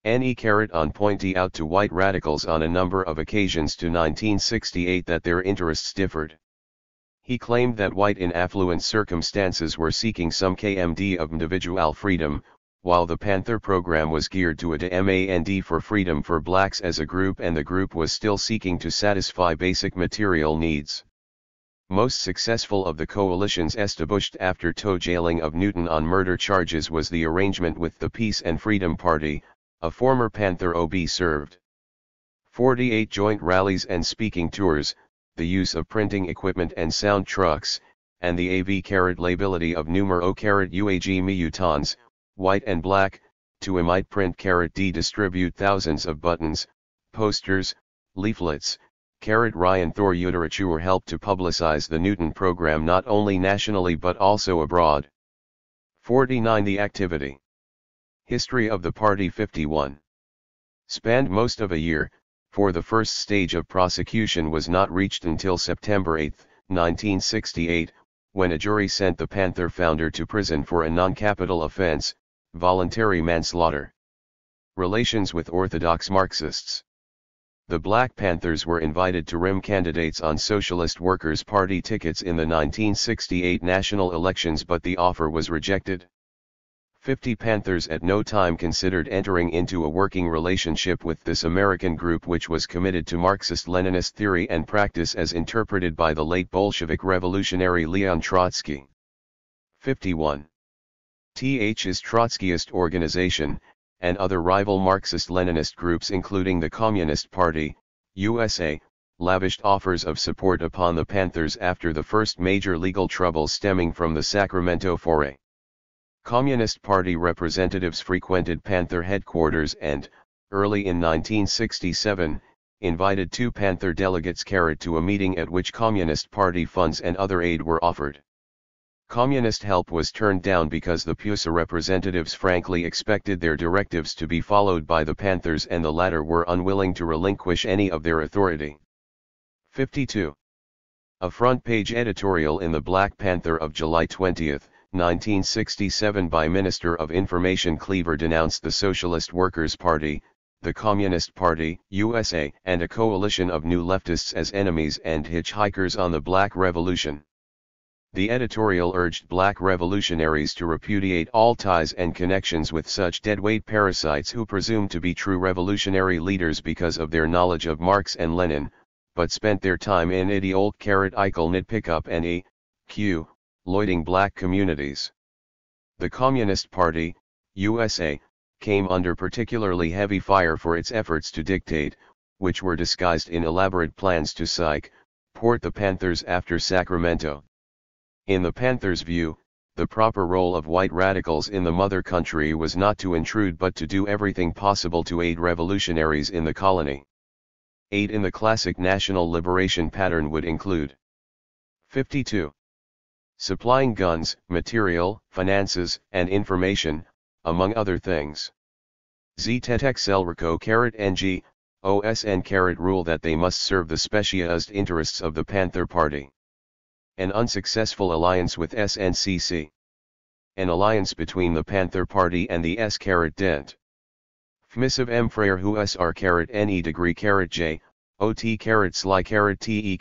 N.E. on pointed out to white radicals on a number of occasions to 1968 that their interests differed. He claimed that white in affluent circumstances were seeking some KMD of individual freedom, while the Panther program was geared to a demand for freedom for blacks as a group and the group was still seeking to satisfy basic material needs. Most successful of the coalitions established after jailing of Newton on murder charges was the arrangement with the Peace and Freedom Party, a former Panther OB served. 48 joint rallies and speaking tours, the use of printing equipment and sound trucks, and the AV liability of numero UAG mutants, white and black, to emit print D distribute thousands of buttons, posters, leaflets, Ryan Thor literature helped to publicize the Newton program not only nationally but also abroad. 49 The activity. History of the party 51. Spanned most of a year, for the first stage of prosecution was not reached until September 8, 1968, when a jury sent the Panther founder to prison for a non-capital offense, voluntary manslaughter. Relations with Orthodox Marxists. The Black Panthers were invited to rim candidates on Socialist Workers' Party tickets in the 1968 national elections, but the offer was rejected. 50 Panthers at no time considered entering into a working relationship with this American group, which was committed to Marxist-Leninist theory and practice as interpreted by the late Bolshevik revolutionary Leon Trotsky. 51. TH's Trotskyist organization, and other rival Marxist-Leninist groups including the Communist Party, USA, lavished offers of support upon the Panthers after the first major legal troubles stemming from the Sacramento foray. Communist Party representatives frequented Panther headquarters and, early in 1967, invited 2 Panther delegates to a meeting at which Communist Party funds and other aid were offered. Communist help was turned down because the PUSA representatives frankly expected their directives to be followed by the Panthers, and the latter were unwilling to relinquish any of their authority. 52. A front-page editorial in the Black Panther of July 20, 1967 by Minister of Information Cleaver denounced the Socialist Workers' Party, the Communist Party, USA, and a coalition of new leftists as enemies and hitchhikers on the Black Revolution. The editorial urged Black revolutionaries to repudiate all ties and connections with such deadweight parasites who presumed to be true revolutionary leaders because of their knowledge of Marx and Lenin, but spent their time in idiot-Eichel nitpick-up and loiting Black communities. The Communist Party, USA, came under particularly heavy fire for its efforts to dictate, which were disguised in elaborate plans to port the Panthers after Sacramento. In the Panthers' view, the proper role of white radicals in the mother country was not to intrude but to do everything possible to aid revolutionaries in the colony. Aid in the classic national liberation pattern would include 52. Supplying guns, material, finances, and information, among other things. ZTETXLRCO-NG, OSN rule that they must serve the specialized interests of the Panther Party. An unsuccessful alliance with SNCC. An alliance between the Panther Party and the S-Dent. Fmissive M. Freyer who SR-NE degree J, OT-SLY-TE-.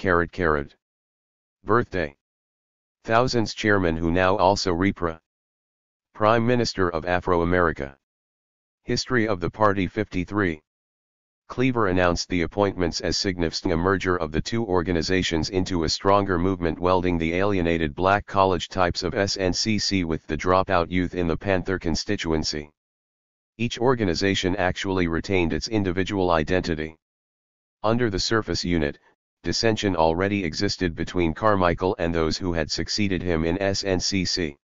Birthday. Thousands Chairman who now also Prime Minister of Afro-America. History of the Party 53. Cleaver announced the appointments as signifying a merger of the two organizations into a stronger movement, welding the alienated black college types of SNCC with the dropout youth in the Panther constituency. Each organization actually retained its individual identity. Under the surface unit, dissension already existed between Carmichael and those who had succeeded him in SNCC.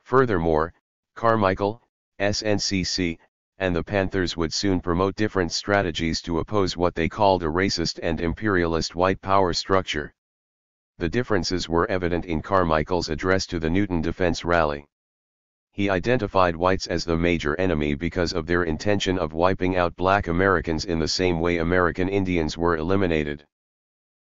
Furthermore, Carmichael, SNCC, and the Panthers would soon promote different strategies to oppose what they called a racist and imperialist white power structure. The differences were evident in Carmichael's address to the Newton Defense Rally. He identified whites as the major enemy because of their intention of wiping out black Americans in the same way American Indians were eliminated.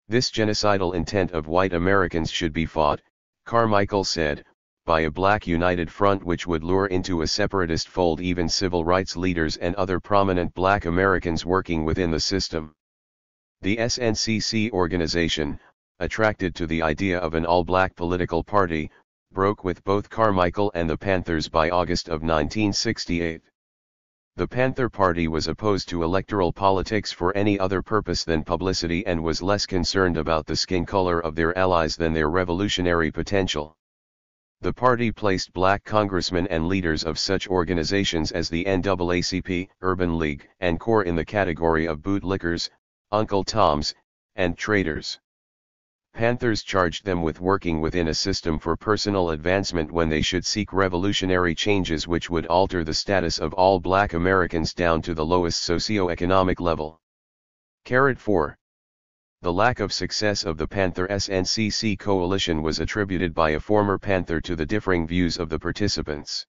This genocidal intent of white Americans should be fought, Carmichael said, by a black united front which would lure into a separatist fold even civil rights leaders and other prominent black Americans working within the system. The SNCC organization, attracted to the idea of an all-black political party, broke with both Carmichael and the Panthers by August of 1968. The Panther Party was opposed to electoral politics for any other purpose than publicity and was less concerned about the skin color of their allies than their revolutionary potential. The party placed black congressmen and leaders of such organizations as the NAACP, Urban League, and CORE in the category of bootlickers, Uncle Toms, and traitors. Panthers charged them with working within a system for personal advancement when they should seek revolutionary changes which would alter the status of all black Americans down to the lowest socio-economic level. 4. The lack of success of the Panther-SNCC coalition was attributed by a former Panther to the differing views of the participants.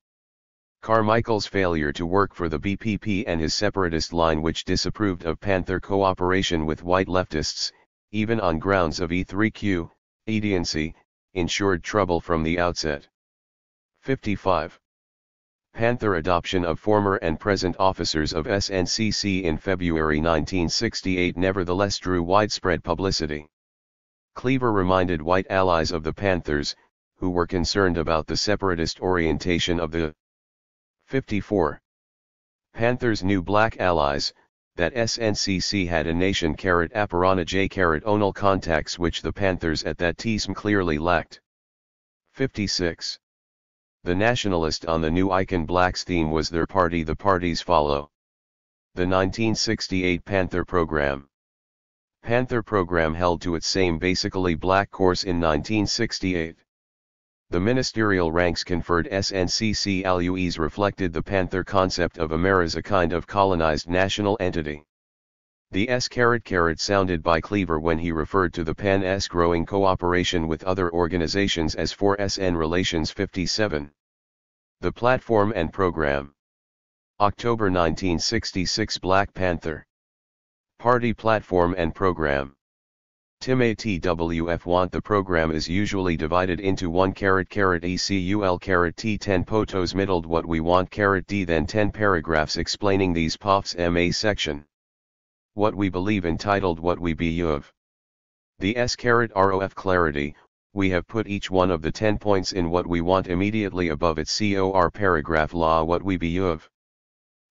Carmichael's failure to work for the BPP and his separatist line, which disapproved of Panther cooperation with white leftists, even on grounds of E3Q, ediency, ensured trouble from the outset. 55. Panther adoption of former and present officers of SNCC in February 1968 nevertheless drew widespread publicity. Cleaver reminded white allies of the Panthers, who were concerned about the separatist orientation of the 54. Panthers knew black allies, that SNCC had a nation apparana j onal contacts which the Panthers at that time clearly lacked. 56. The nationalist on the new icon blacks theme was their party the parties follow. The 1968 Panther program. Panther program held to its same basically black course in 1968. The ministerial ranks conferred SNCC LUEs reflected the Panther concept of America as a kind of colonized national entity. The S sounded by Cleaver when he referred to the PAN's growing cooperation with other organizations as 4SN Relations 57. The platform and program. October 1966 Black Panther Party platform and program. Tim ATWF want the program is usually divided into 1 ECUL T10 potos middled what we want D then 10 paragraphs explaining these POFs MA section. What we believe entitled What We Be of. The S ROF clarity, we have put each one of the 10 points in what we want immediately above its COR paragraph law what we be of.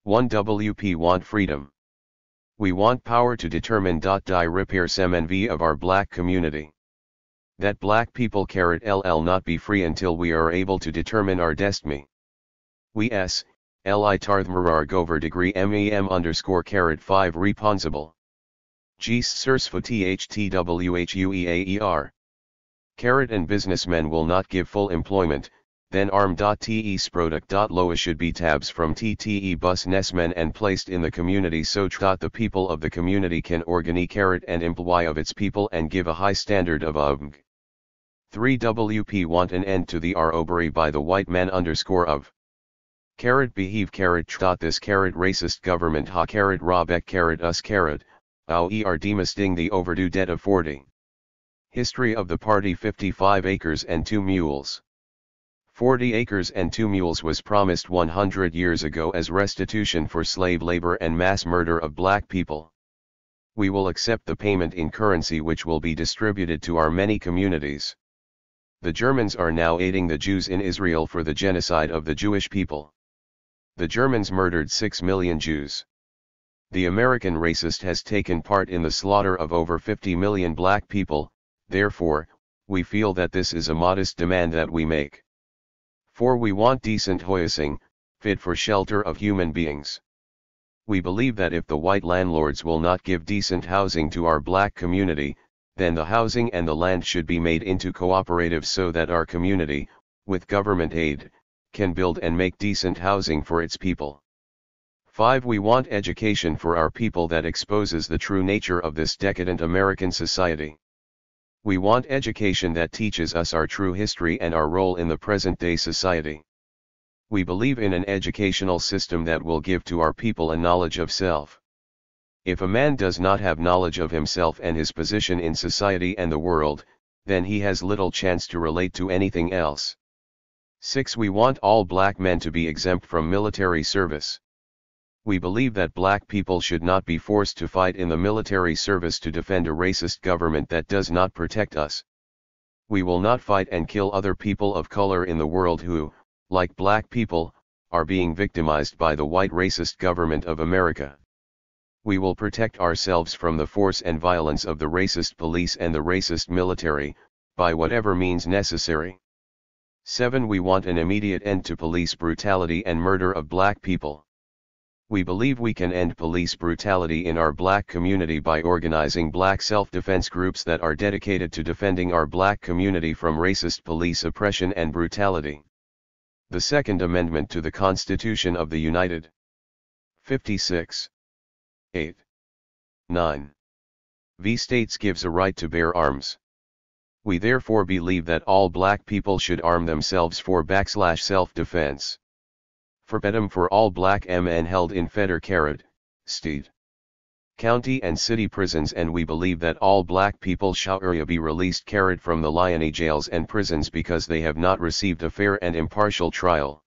1 WP want freedom. We want power to determine die repair MNV of our black community. That black people LL not be free until we are able to determine our destiny. We S, Li tarthmarar gover degree MEM underscore 5 responsible. Gis sursfa THTWHUEAER. And businessmen will not give full employment, then arm.tes product.loa should be tabs from TTE bus nesmen and placed in the community so the people of the community can organize and employ of its people and give a high standard of 3 WP want an end to the robbery by the white man underscore of. Behave this racist government ha robek us our demisting the overdue debt of 40. History of the party 55 acres and 2 mules. 40 acres and 2 mules was promised 100 years ago as restitution for slave labor and mass murder of black people. We will accept the payment in currency which will be distributed to our many communities. The Germans are now aiding the Jews in Israel for the genocide of the Jewish people. The Germans murdered 6 million Jews. The American racist has taken part in the slaughter of over 50 million black people, therefore, we feel that this is a modest demand that we make. For we want decent housing, fit for shelter of human beings. We believe that if the white landlords will not give decent housing to our black community, then the housing and the land should be made into cooperatives so that our community, with government aid, can build and make decent housing for its people. 5. We want education for our people that exposes the true nature of this decadent American society. We want education that teaches us our true history and our role in the present-day society. We believe in an educational system that will give to our people a knowledge of self. If a man does not have knowledge of himself and his position in society and the world, then he has little chance to relate to anything else. 6. We want all black men to be exempt from military service. We believe that black people should not be forced to fight in the military service to defend a racist government that does not protect us. We will not fight and kill other people of color in the world who, like black people, are being victimized by the white racist government of America. We will protect ourselves from the force and violence of the racist police and the racist military, by whatever means necessary. 7. We want an immediate end to police brutality and murder of black people. We believe we can end police brutality in our black community by organizing black self-defense groups that are dedicated to defending our black community from racist police oppression and brutality. The Second Amendment to the Constitution of the United 56. 8. 9. V. States gives a right to bear arms. We therefore believe that all black people should arm themselves for self-defense. Forbedum for all black men held in federal, state, county and city prisons, and we believe that all black people shall be released from the Lioni jails and prisons because they have not received a fair and impartial trial.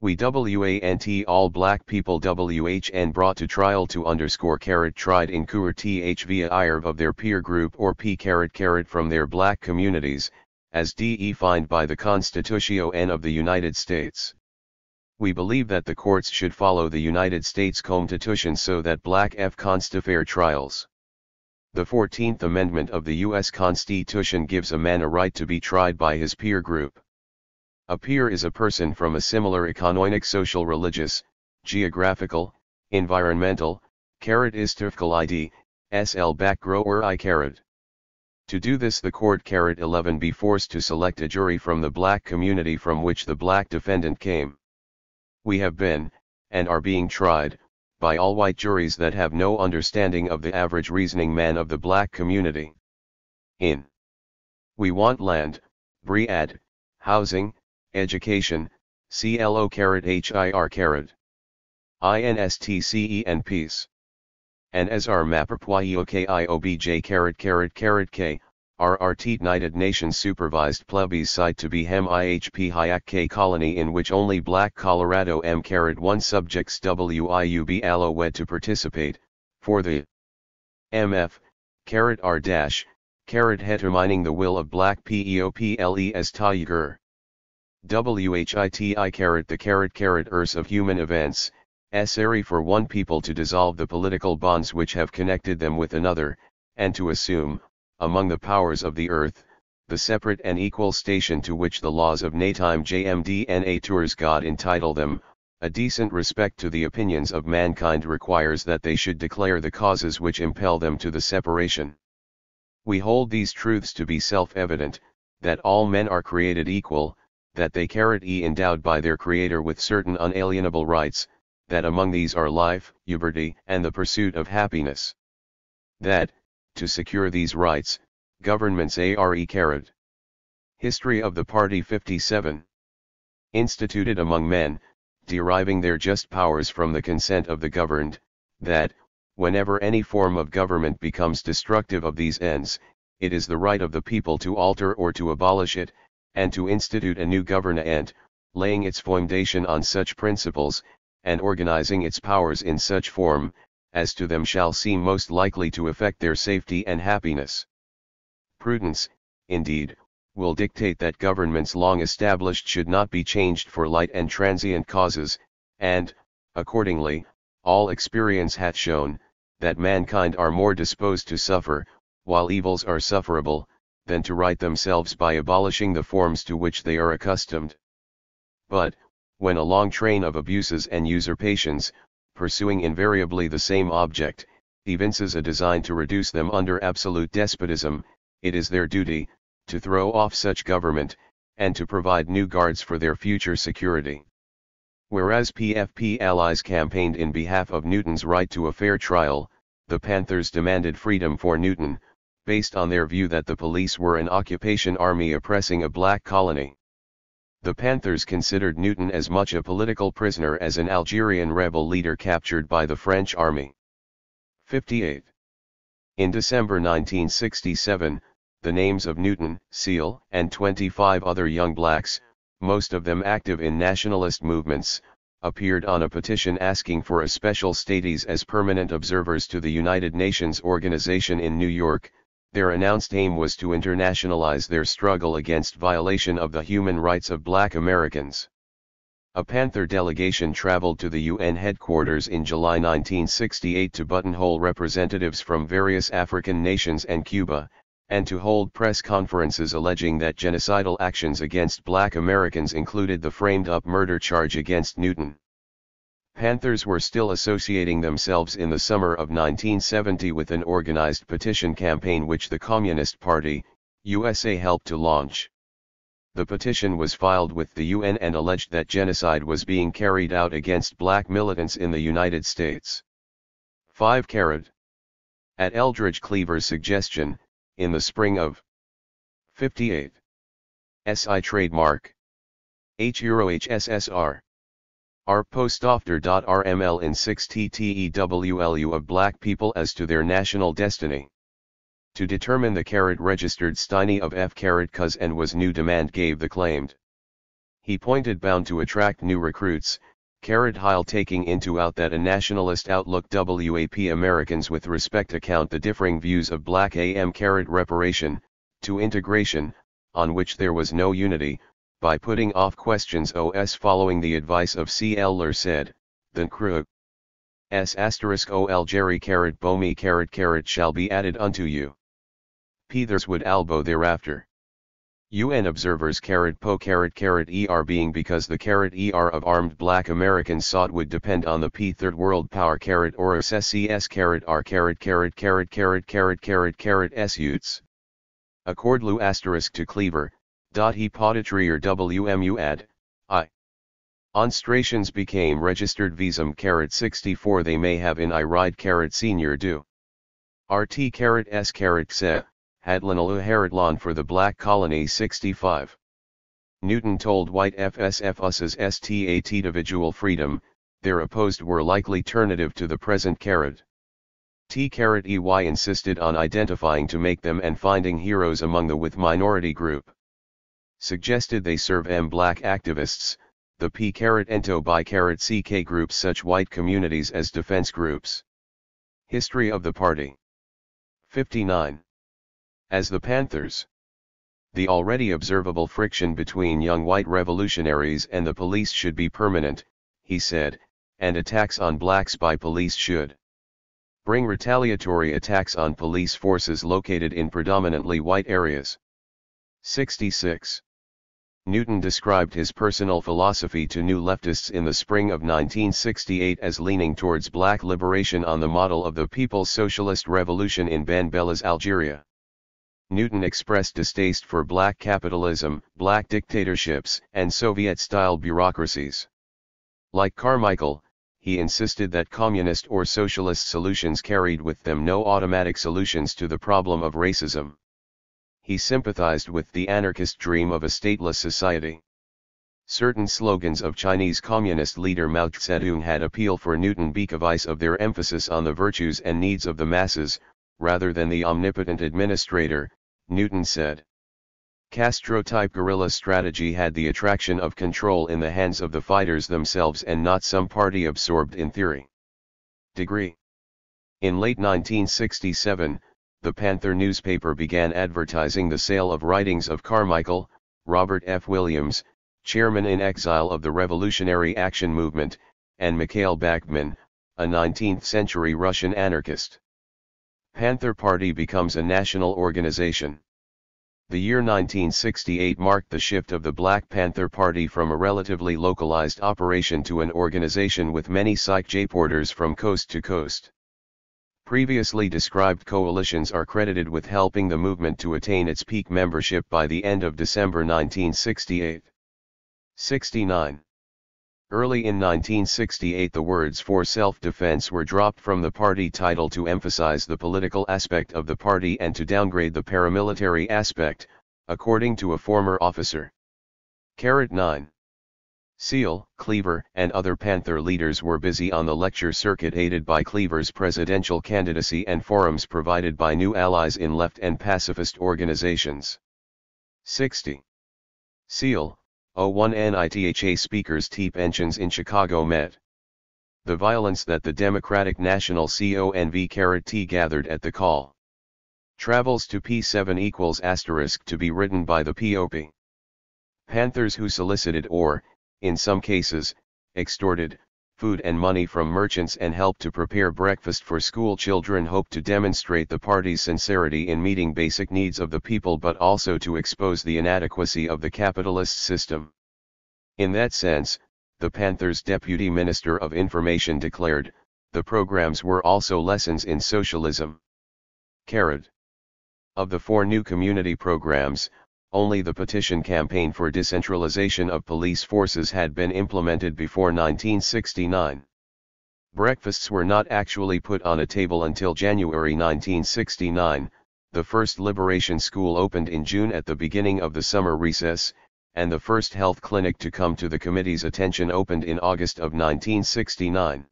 We WANT all black people WHN brought to trial to underscore carat tried in court via IRV of their peer group or P carat from their black communities, as defined by the Constitution of the United States. We believe that the courts should follow the United States Constitution so that black F consta fair trials. The 14th Amendment of the U.S. Constitution gives a man a right to be tried by his peer group. A peer is a person from a similar economic, social, religious, geographical, environmental, historical ID, SL background or I. To do this the court 11 be forced to select a jury from the black community from which the black defendant came. We have been, and are being tried, by all white juries that have no understanding of the average reasoning man of the black community. We want land, bread, housing, education, CLO HIR INSTCE and peace. And as our mapperPYOKIOBJ K, RRT United Nations supervised plebiscite to be hem IHP Hayak K colony in which only black Colorado M1 subjects WIUB allowed to participate, for the MF, R dash, determining the will of black PEOPLES Tiger. WHITI the Earth of human events, necessary for one people to dissolve the political bonds which have connected them with another, and to assume, among the powers of the earth, the separate and equal station to which the laws of natime JMDNA tours God entitle them. A decent respect to the opinions of mankind requires that they should declare the causes which impel them to the separation. We hold these truths to be self-evident, that all men are created equal, that they endowed by their Creator with certain unalienable rights, that among these are life, liberty, and the pursuit of happiness. That, to secure these rights, governments are History of the Party 57. Instituted among men, deriving their just powers from the consent of the governed, that, whenever any form of government becomes destructive of these ends, it is the right of the people to alter or to abolish it, and to institute a new government, laying its foundation on such principles, and organizing its powers in such form, as to them shall seem most likely to effect their safety and happiness. Prudence, indeed, will dictate that governments long established should not be changed for light and transient causes, and, accordingly, all experience hath shown, that mankind are more disposed to suffer, while evils are sufferable, than to right themselves by abolishing the forms to which they are accustomed. But, when a long train of abuses and usurpations, pursuing invariably the same object, evinces a design to reduce them under absolute despotism, it is their duty, to throw off such government, and to provide new guards for their future security. Whereas PFP allies campaigned in behalf of Newton's right to a fair trial, the Panthers demanded freedom for Newton, based on their view that the police were an occupation army oppressing a black colony. The Panthers considered Newton as much a political prisoner as an Algerian rebel leader captured by the French army. 58. In December 1967, the names of Newton, Seal, and 25 other young blacks, most of them active in nationalist movements, appeared on a petition asking for a special status as permanent observers to the United Nations organization in New York. Their announced aim was to internationalize their struggle against violation of the human rights of black Americans. A Panther delegation traveled to the UN headquarters in July 1968 to buttonhole representatives from various African nations and Cuba, and to hold press conferences alleging that genocidal actions against black Americans included the framed-up murder charge against Newton. Panthers were still associating themselves in the summer of 1970 with an organized petition campaign which the Communist Party, USA helped to launch. The petition was filed with the UN and alleged that genocide was being carried out against black militants in the United States. 5. At Eldridge Cleaver's suggestion, in the spring of 58. SI trademark HEUROHSSR. R postofter.rml in 6 TTEWLU of black people as to their national destiny. To determine the registered Steiny of F cuz and was new demand gave the claimed He pointed bound to attract new recruits, while taking into account that a nationalist outlook WAP Americans with respect account the differing views of black reparation, to integration, on which there was no unity, by putting off questions os following the advice of C. Eller said, then crew s *ol jerry bomi shall be added unto you. Peathers would albo thereafter. UN observers po er being because the er of armed black Americans sought would depend on the P third world power or SCS r s utes. Accordlu * to Cleaver, he poditry or WMU add, I. Onstrations became registered visum 64 they may have in I ride senior do. RT s se. Hadlanalu for the black colony 65. Newton told white FSF us's stat individual freedom, their opposed were likely alternative to the present T*ey insisted on identifying to make them and finding heroes among the with minority group. Suggested they serve black activists, the P*ento by ck groups such white communities as defense groups. History of the party. 59. As the Panthers. The already observable friction between young white revolutionaries and the police should be permanent, he said, and attacks on blacks by police should bring retaliatory attacks on police forces located in predominantly white areas. 66. Newton described his personal philosophy to New Leftists in the spring of 1968 as leaning towards black liberation on the model of the People's Socialist Revolution in Ben Bella's Algeria. Newton expressed distaste for black capitalism, black dictatorships, and Soviet-style bureaucracies. Like Carmichael, he insisted that communist or socialist solutions carried with them no automatic solutions to the problem of racism. He sympathized with the anarchist dream of a stateless society. Certain slogans of Chinese Communist leader Mao Zedong had appeal for Newton because of their emphasis on the virtues and needs of the masses, rather than the omnipotent administrator, Newton said. Castro-type guerrilla strategy had the attraction of control in the hands of the fighters themselves and not some party absorbed in theory. Degree. In late 1967, the Panther newspaper began advertising the sale of writings of Carmichael, Robert F. Williams, chairman in exile of the Revolutionary Action Movement, and Mikhail Bakhtin, a 19th-century Russian anarchist. Panther Party becomes a national organization. The year 1968 marked the shift of the Black Panther Party from a relatively localized operation to an organization with many psych-porters from coast to coast. Previously described coalitions are credited with helping the movement to attain its peak membership by the end of December 1968. 69. Early in 1968 the words "for self-defense" were dropped from the party title to emphasize the political aspect of the party and to downgrade the paramilitary aspect, according to a former officer. 9. Seal, Cleaver, and other Panther leaders were busy on the lecture circuit aided by Cleaver's presidential candidacy and forums provided by new allies in left and pacifist organizations. 60. Seal, 01 NITHA speakers T pensions in Chicago met. The violence that the Democratic National CONV-T gathered at the call. Travels to P7 * to be written by the POP. Panthers who solicited or, in some cases, extorted, food and money from merchants and helped to prepare breakfast for school children hoped to demonstrate the party's sincerity in meeting basic needs of the people but also to expose the inadequacy of the capitalist system. In that sense, the Panthers' Deputy Minister of Information declared, the programs were also lessons in socialism. Of the 4 new community programs, only the petition campaign for decentralization of police forces had been implemented before 1969. Breakfasts were not actually put on a table until January 1969, the first Liberation School opened in June at the beginning of the summer recess, and the first health clinic to come to the committee's attention opened in August of 1969.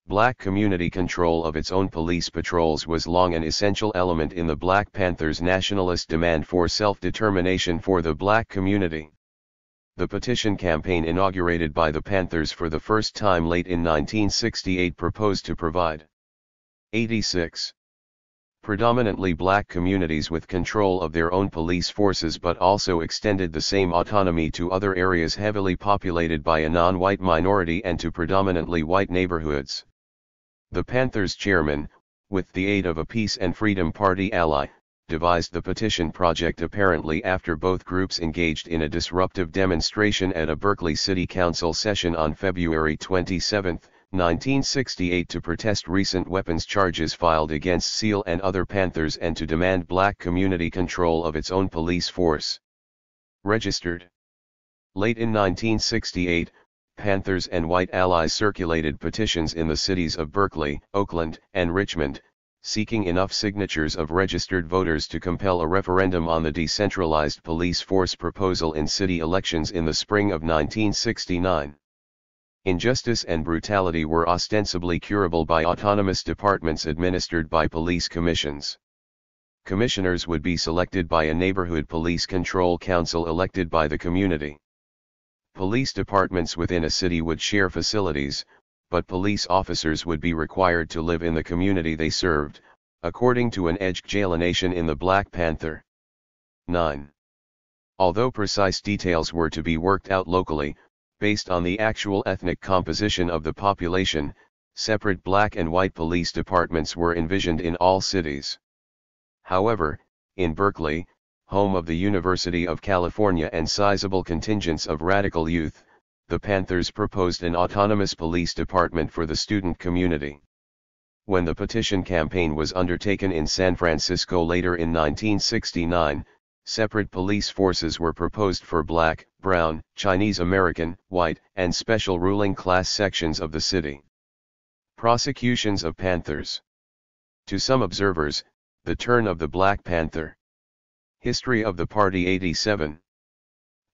Black community control of its own police patrols was long an essential element in the Black Panthers' nationalist demand for self-determination for the black community. The petition campaign inaugurated by the Panthers for the first time late in 1968 proposed to provide 86 predominantly black communities with control of their own police forces, but also extended the same autonomy to other areas heavily populated by a non-white minority and to predominantly white neighborhoods. The Panthers chairman, with the aid of a Peace and Freedom Party ally, devised the petition project apparently after both groups engaged in a disruptive demonstration at a Berkeley City Council session on February 27, 1968 to protest recent weapons charges filed against SEAL and other Panthers and to demand black community control of its own police force. Registered. Late in 1968, Panthers and white allies circulated petitions in the cities of Berkeley, Oakland, and Richmond, seeking enough signatures of registered voters to compel a referendum on the decentralized police force proposal in city elections in the spring of 1969. Injustice and brutality were ostensibly curable by autonomous departments administered by police commissions. Commissioners would be selected by a neighborhood police control council elected by the community. Police departments within a city would share facilities, but police officers would be required to live in the community they served, according to an explanation in the Black Panther. 9. Although precise details were to be worked out locally, based on the actual ethnic composition of the population, separate black and white police departments were envisioned in all cities. However, in Berkeley, home of the University of California and sizable contingents of radical youth, the Panthers proposed an autonomous police department for the student community. When the petition campaign was undertaken in San Francisco later in 1969, separate police forces were proposed for black, brown, Chinese American, white, and special ruling class sections of the city. Prosecutions of Panthers. To some observers, the turn of the Black Panther. History of the Party 87.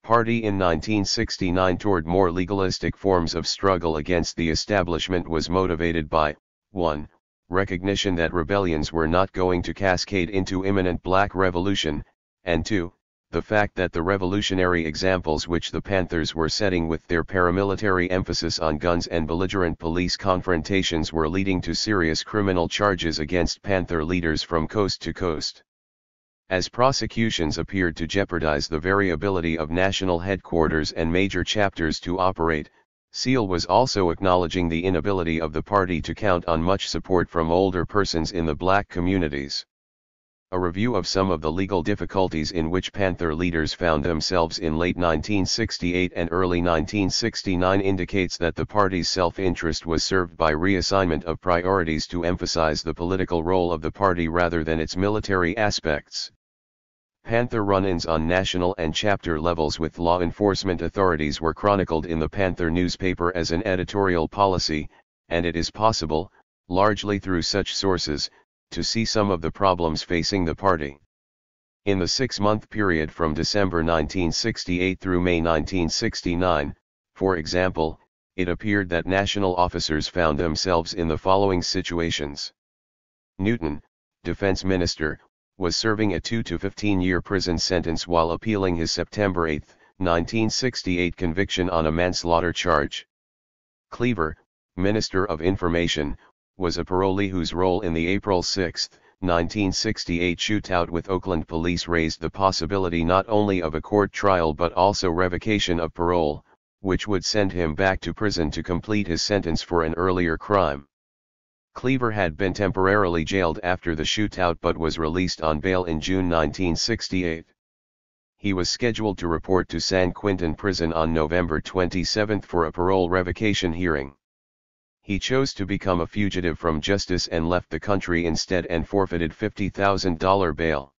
Party in 1969 toward more legalistic forms of struggle against the establishment was motivated by 1. Recognition that rebellions were not going to cascade into imminent black revolution, and 2. The fact that the revolutionary examples which the Panthers were setting with their paramilitary emphasis on guns and belligerent police confrontations were leading to serious criminal charges against Panther leaders from coast to coast. As prosecutions appeared to jeopardize the very ability of national headquarters and major chapters to operate, SEAL was also acknowledging the inability of the party to count on much support from older persons in the black communities. A review of some of the legal difficulties in which Panther leaders found themselves in late 1968 and early 1969 indicates that the party's self-interest was served by reassignment of priorities to emphasize the political role of the party rather than its military aspects. Panther run-ins on national and chapter levels with law enforcement authorities were chronicled in the Panther newspaper as an editorial policy, and it is possible, largely through such sources, to see some of the problems facing the party. In the 6-month period from December 1968 through May 1969, for example, it appeared that national officers found themselves in the following situations. Newton, defense minister, was serving a 2 to 15-year prison sentence while appealing his September 8, 1968 conviction on a manslaughter charge. Cleaver, Minister of Information, was a parolee whose role in the April 6, 1968 shootout with Oakland police raised the possibility not only of a court trial but also revocation of parole, which would send him back to prison to complete his sentence for an earlier crime. Cleaver had been temporarily jailed after the shootout but was released on bail in June 1968. He was scheduled to report to San Quentin Prison on November 27 for a parole revocation hearing. He chose to become a fugitive from justice and left the country instead and forfeited $50,000 bail.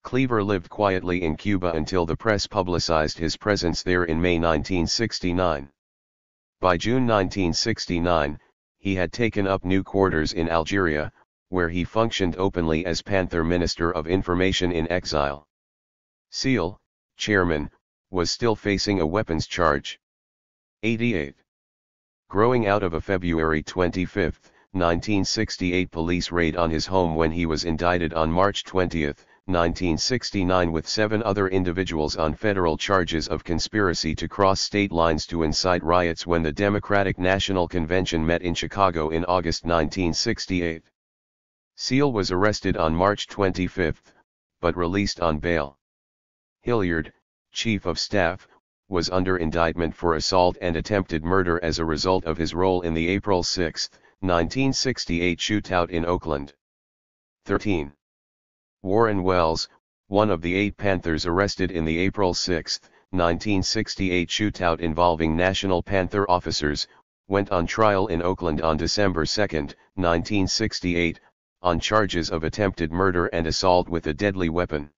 Cleaver lived quietly in Cuba until the press publicized his presence there in May 1969. By June 1969, he had taken up new quarters in Algeria, where he functioned openly as Panther Minister of Information in exile. SEAL, chairman, was still facing a weapons charge. 88. Growing out of a February 25, 1968 police raid on his home when he was indicted on March 20, 1969 with 7 other individuals on federal charges of conspiracy to cross state lines to incite riots when the Democratic National Convention met in Chicago in August 1968. Seal was arrested on March 25, but released on bail. Hilliard, Chief of Staff, was under indictment for assault and attempted murder as a result of his role in the April 6, 1968 shootout in Oakland. 13. Warren Wells, one of the 8 Panthers arrested in the April 6, 1968 shootout involving National Panther officers, went on trial in Oakland on December 2, 1968, on charges of attempted murder and assault with a deadly weapon.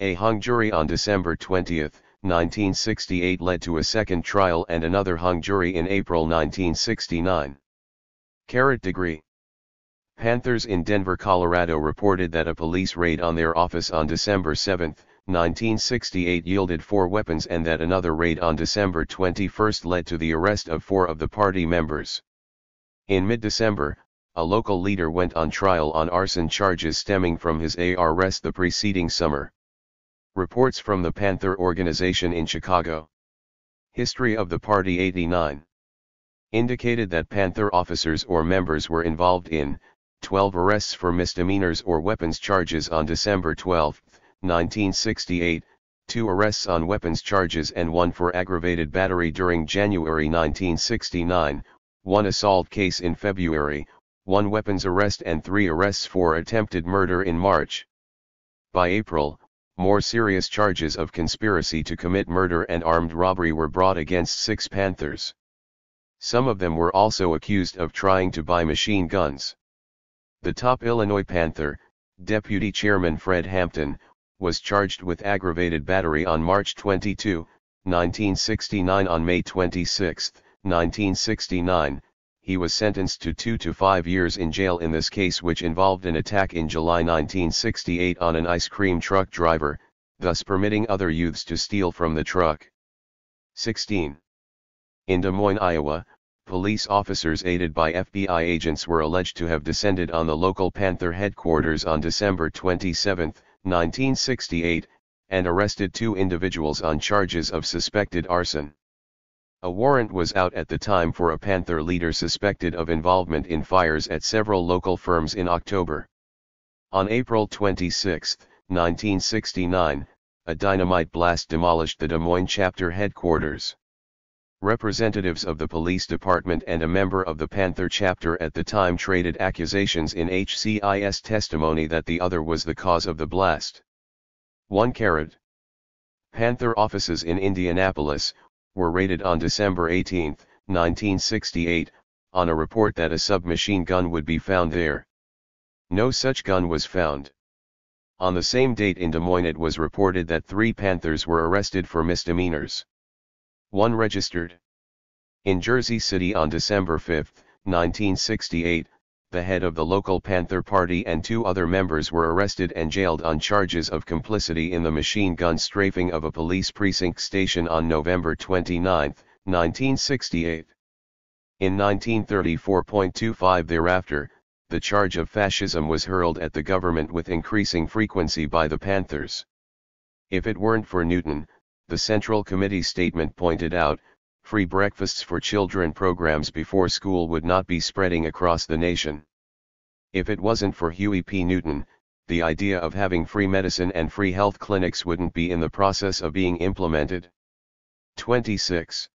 A hung jury on December 20, 1968 led to a second trial and another hung jury in April 1969. Degree. Panthers in Denver, Colorado reported that a police raid on their office on December 7, 1968 yielded 4 weapons and that another raid on December 21 led to the arrest of 4 of the party members. In mid-December, a local leader went on trial on arson charges stemming from his arrest the preceding summer. Reports from the Panther organization in Chicago. History of the Party 89. Indicated that Panther officers or members were involved in 12 arrests for misdemeanors or weapons charges on December 12, 1968, 2 arrests on weapons charges and 1 for aggravated battery during January 1969, 1 assault case in February, 1 weapons arrest and 3 arrests for attempted murder in March. By April, more serious charges of conspiracy to commit murder and armed robbery were brought against 6 Panthers. Some of them were also accused of trying to buy machine guns. The top Illinois Panther, Deputy Chairman Fred Hampton, was charged with aggravated battery on March 22, 1969. On May 26, 1969, he was sentenced to 2 to 5 years in jail in this case, which involved an attack in July 1968 on an ice cream truck driver, thus permitting other youths to steal from the truck. 16. In Des Moines, Iowa, police officers aided by FBI agents were alleged to have descended on the local Panther headquarters on December 27, 1968, and arrested 2 individuals on charges of suspected arson. A warrant was out at the time for a Panther leader suspected of involvement in fires at several local firms in October. On April 26, 1969, a dynamite blast demolished the Des Moines chapter headquarters. Representatives of the police department and a member of the Panther chapter at the time traded accusations in HCIS testimony that the other was the cause of the blast. 1. Panther offices in Indianapolis were raided on December 18, 1968, on a report that a submachine gun would be found there. No such gun was found. On the same date in Des Moines it was reported that 3 Panthers were arrested for misdemeanors. 1 registered. In Jersey City on December 5, 1968, the head of the local Panther Party and 2 other members were arrested and jailed on charges of complicity in the machine gun strafing of a police precinct station on November 29, 1968. In 1934.25 thereafter, the charge of fascism was hurled at the government with increasing frequency by the Panthers. If it weren't for Newton, the Central Committee statement pointed out, free breakfasts for children programs before school would not be spreading across the nation. If it wasn't for Huey P. Newton, the idea of having free medicine and free health clinics wouldn't be in the process of being implemented. 26.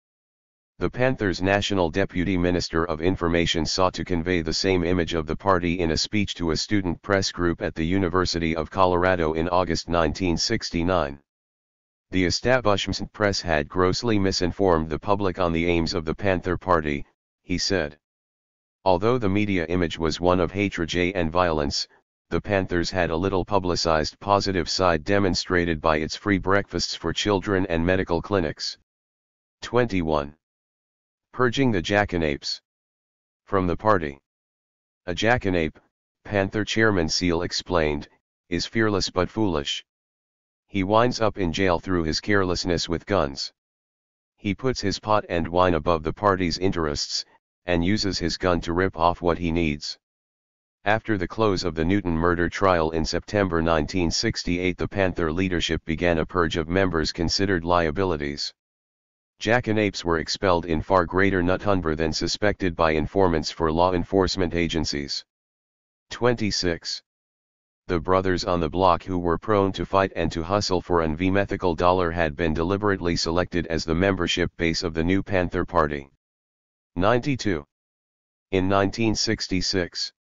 The Panthers' National Deputy Minister of Information sought to convey the same image of the party in a speech to a student press group at the University of Colorado in August 1969. The establishment press had grossly misinformed the public on the aims of the Panther Party, he said. Although the media image was one of hatred and violence, the Panthers had a little publicized positive side demonstrated by its free breakfasts for children and medical clinics. 21. Purging the Jackanapes. From the party. A jackanape, Panther Chairman Seal explained, is fearless but foolish. He winds up in jail through his carelessness with guns. He puts his pot and wine above the party's interests, and uses his gun to rip off what he needs. After the close of the Newton murder trial in September 1968, the Panther leadership began a purge of members considered liabilities. Jackanapes were expelled in far greater number than suspected by informants for law enforcement agencies. 26. The brothers on the block who were prone to fight and to hustle for an $1 million had been deliberately selected as the membership base of the new Panther Party. 92. In 1966.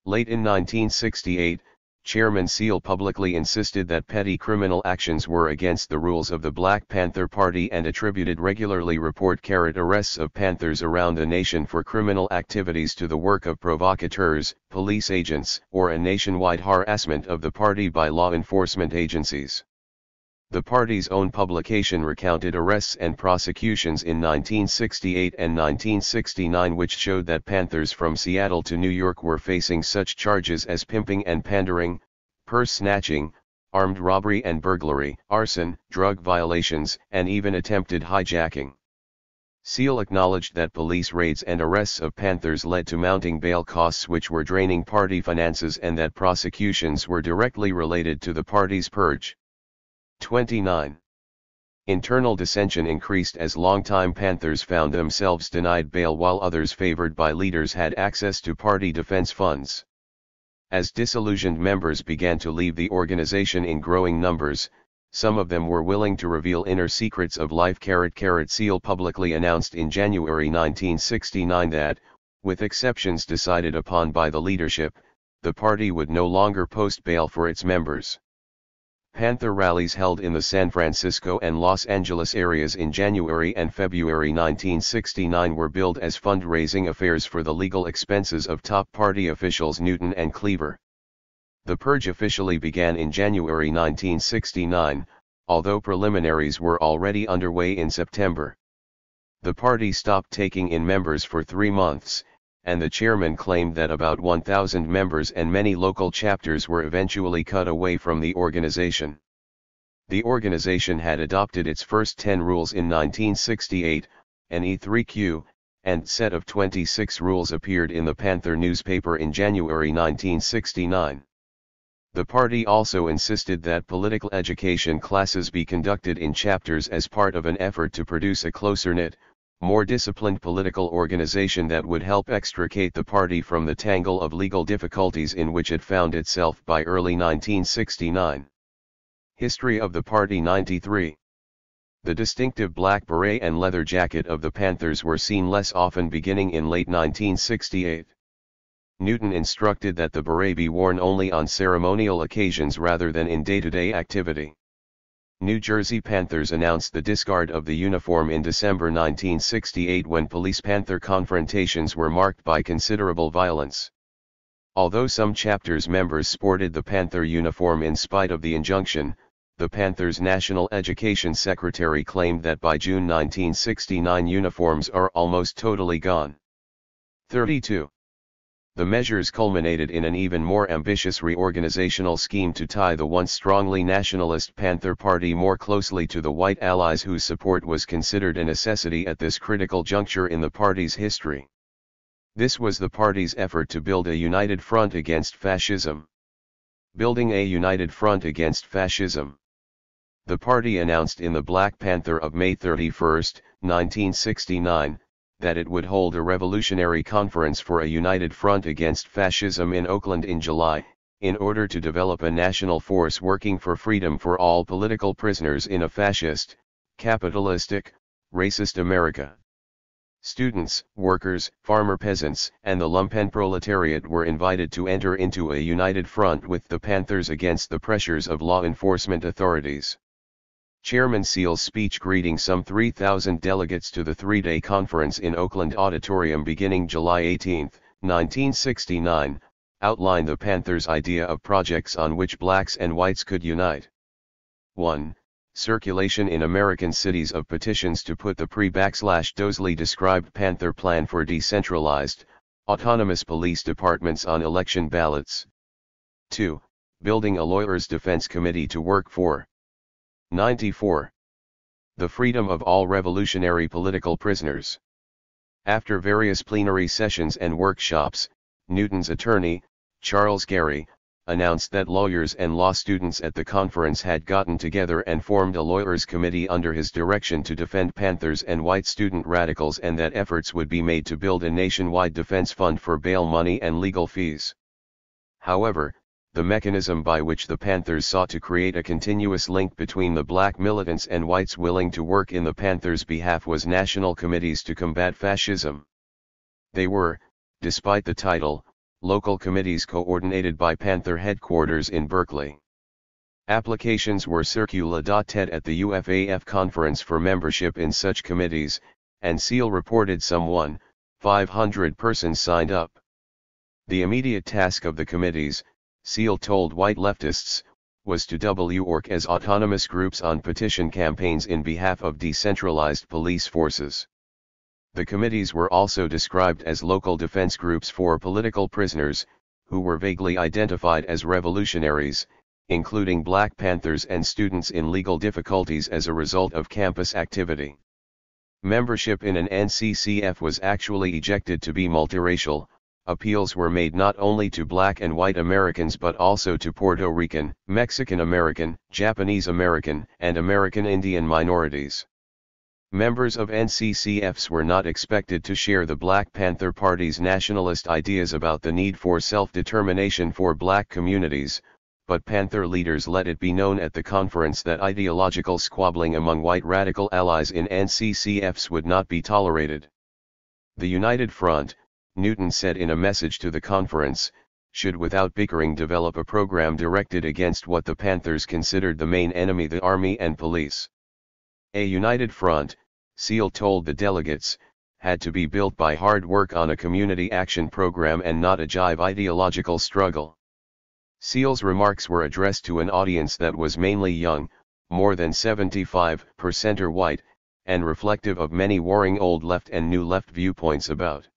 Late in 1968, Chairman Seal publicly insisted that petty criminal actions were against the rules of the Black Panther Party and attributed regularly report arrests of Panthers around the nation for criminal activities to the work of provocateurs, police agents, or a nationwide harassment of the party by law enforcement agencies. The party's own publication recounted arrests and prosecutions in 1968 and 1969 which showed that Panthers from Seattle to New York were facing such charges as pimping and pandering, purse snatching, armed robbery and burglary, arson, drug violations, and even attempted hijacking. Seal acknowledged that police raids and arrests of Panthers led to mounting bail costs which were draining party finances and that prosecutions were directly related to the party's purge. 29. Internal dissension increased as longtime Panthers found themselves denied bail while others favored by leaders had access to party defense funds. As disillusioned members began to leave the organization in growing numbers, some of them were willing to reveal inner secrets of life. Seal publicly announced in January 1969 that, with exceptions decided upon by the leadership, the party would no longer post bail for its members. Panther rallies held in the San Francisco and Los Angeles areas in January and February 1969 were billed as fundraising affairs for the legal expenses of top party officials Newton and Cleaver. The purge officially began in January 1969, although preliminaries were already underway in September. The party stopped taking in members for 3 months, and the chairman claimed that about 1,000 members and many local chapters were eventually cut away from the organization. The organization had adopted its first 10 rules in 1968, an E3Q, and set of 26 rules appeared in the Panther newspaper in January 1969. The party also insisted that political education classes be conducted in chapters as part of an effort to produce a closer-knit, more disciplined political organization that would help extricate the party from the tangle of legal difficulties in which it found itself by early 1969. History of the party. 93. The distinctive black beret and leather jacket of the Panthers were seen less often beginning in late 1968. Newton instructed that the beret be worn only on ceremonial occasions rather than in day-to-day activity. New Jersey Panthers announced the discard of the uniform in December 1968 when police-Panther confrontations were marked by considerable violence. Although some chapters members sported the Panther uniform in spite of the injunction, the Panthers' National Education Secretary claimed that by June 1969 uniforms are almost totally gone. 32. The measures culminated in an even more ambitious reorganizational scheme to tie the once strongly nationalist Panther Party more closely to the white allies whose support was considered a necessity at this critical juncture in the party's history. This was the party's effort to build a united front against fascism. Building a united front against fascism. The party announced in the Black Panther of May 31, 1969, that it would hold a revolutionary conference for a united front against fascism in Oakland in July, in order to develop a national force working for freedom for all political prisoners in a fascist, capitalistic, racist America. Students, workers, farmer peasants, and the lumpen proletariat were invited to enter into a united front with the Panthers against the pressures of law enforcement authorities. Chairman Seal's speech greeting some 3,000 delegates to the 3-day conference in Oakland Auditorium beginning July 18, 1969, outlined the Panthers' idea of projects on which blacks and whites could unite. 1. Circulation in American cities of petitions to put the pre-Dosley described Panther plan for decentralized, autonomous police departments on election ballots. 2. Building a lawyers' defense committee to work for. 94. The freedom of all revolutionary political prisoners. After various plenary sessions and workshops, Newton's attorney, Charles Gary, announced that lawyers and law students at the conference had gotten together and formed a lawyers' committee under his direction to defend Panthers and white student radicals, and that efforts would be made to build a nationwide defense fund for bail money and legal fees. However, the mechanism by which the Panthers sought to create a continuous link between the black militants and whites willing to work in the Panthers' behalf was national committees to combat fascism. They were, despite the title, local committees coordinated by Panther headquarters in Berkeley. Applications were circulated at the UFAF conference for membership in such committees, and Seal reported some 1,500 persons signed up. The immediate task of the committees, Seal told white leftists, was to work as autonomous groups on petition campaigns in behalf of decentralized police forces. The committees were also described as local defense groups for political prisoners, who were vaguely identified as revolutionaries, including Black Panthers and students in legal difficulties as a result of campus activity. Membership in an NCCF was actually ejected to be multiracial. Appeals were made not only to Black and white Americans but also to Puerto Rican, Mexican American, Japanese American, and American Indian minorities. Members of NCCFs were not expected to share the Black Panther Party's nationalist ideas about the need for self-determination for Black communities, but Panther leaders let it be known at the conference that ideological squabbling among white radical allies in NCCFs would not be tolerated. The United Front, Newton said in a message to the conference, should without bickering develop a program directed against what the Panthers considered the main enemy, the army and police. A united front, Seal told the delegates, had to be built by hard work on a community action program and not a jive ideological struggle. Seal's remarks were addressed to an audience that was mainly young, more than 75% are white, and reflective of many warring old left and new left viewpoints about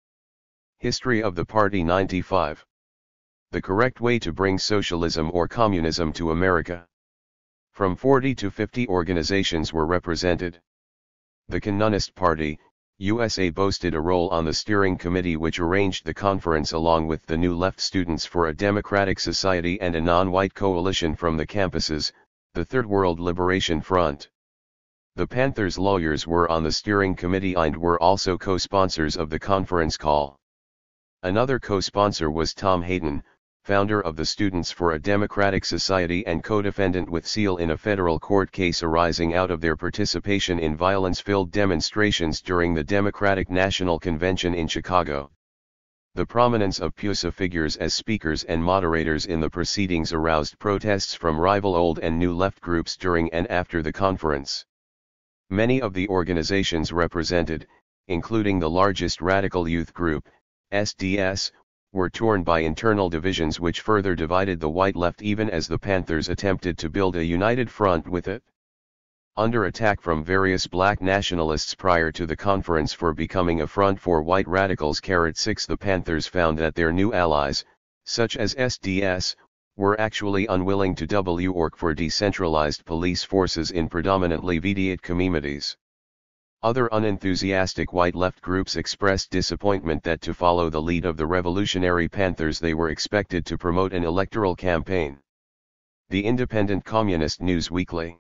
history of the party. 95. The correct way to bring socialism or communism to America. From 40 to 50 organizations were represented. The Communist Party, USA boasted a role on the steering committee which arranged the conference along with the New Left Students for a Democratic Society and a non-white coalition from the campuses, the Third World Liberation Front. The Panthers' lawyers were on the steering committee and were also co-sponsors of the conference call. Another co-sponsor was Tom Hayden, founder of the Students for a Democratic Society and co-defendant with Seal in a federal court case arising out of their participation in violence-filled demonstrations during the Democratic National Convention in Chicago. The prominence of PUSA figures as speakers and moderators in the proceedings aroused protests from rival old and new left groups during and after the conference. Many of the organizations represented, including the largest radical youth group, SDS, were torn by internal divisions which further divided the white left even as the Panthers attempted to build a united front with it. Under attack from various black nationalists prior to the conference for becoming a front for white radicals, 6 the Panthers found that their new allies, such as SDS, were actually unwilling to work for decentralized police forces in predominantly Vidiot communities. Other unenthusiastic white left groups expressed disappointment that to follow the lead of the Revolutionary Panthers they were expected to promote an electoral campaign. The independent communist news weekly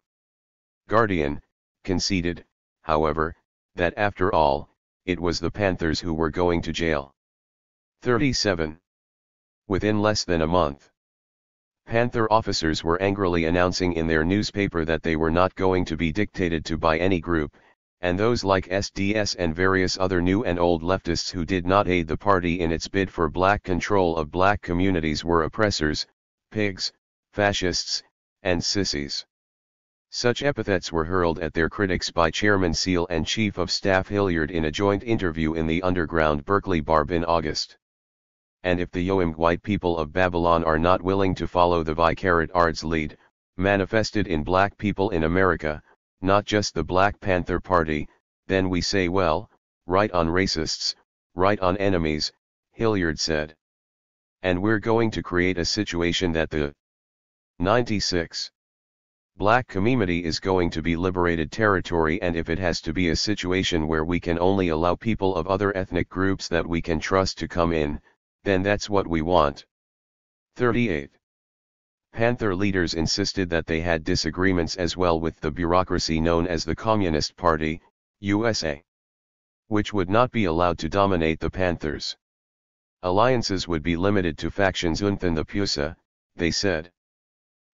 Guardian conceded, however, that after all, it was the Panthers who were going to jail. 37. Within less than a month, Panther officers were angrily announcing in their newspaper that they were not going to be dictated to by any group, and those like SDS and various other new and old leftists who did not aid the party in its bid for black control of black communities were oppressors, pigs, fascists, and sissies. Such epithets were hurled at their critics by Chairman Seal and Chief of Staff Hilliard in a joint interview in the underground Berkeley Barb in August. And if the young white people of Babylon are not willing to follow the Vicarat lead, manifested in black people in America, not just the Black Panther Party, then we say well, right on racists, right on enemies, Hilliard said. And we're going to create a situation that the 96 black community is going to be liberated territory, and if it has to be a situation where we can only allow people of other ethnic groups that we can trust to come in, then that's what we want. 38. Panther leaders insisted that they had disagreements as well with the bureaucracy known as the Communist Party, USA, which would not be allowed to dominate the Panthers. Alliances would be limited to factions within the PUSA, they said.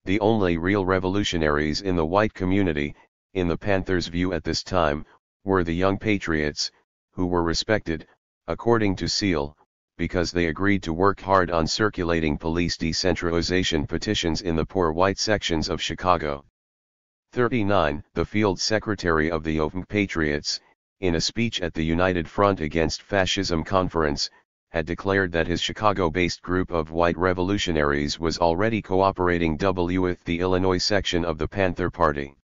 The only real revolutionaries in the white community, in the Panthers' view at this time, were the Young Patriots, who were respected, according to Seal, because they agreed to work hard on circulating police decentralization petitions in the poor white sections of Chicago. 39. The field secretary of the Young Patriots, in a speech at the United Front Against Fascism conference, had declared that his Chicago-based group of white revolutionaries was already cooperating with the Illinois section of the Panther Party.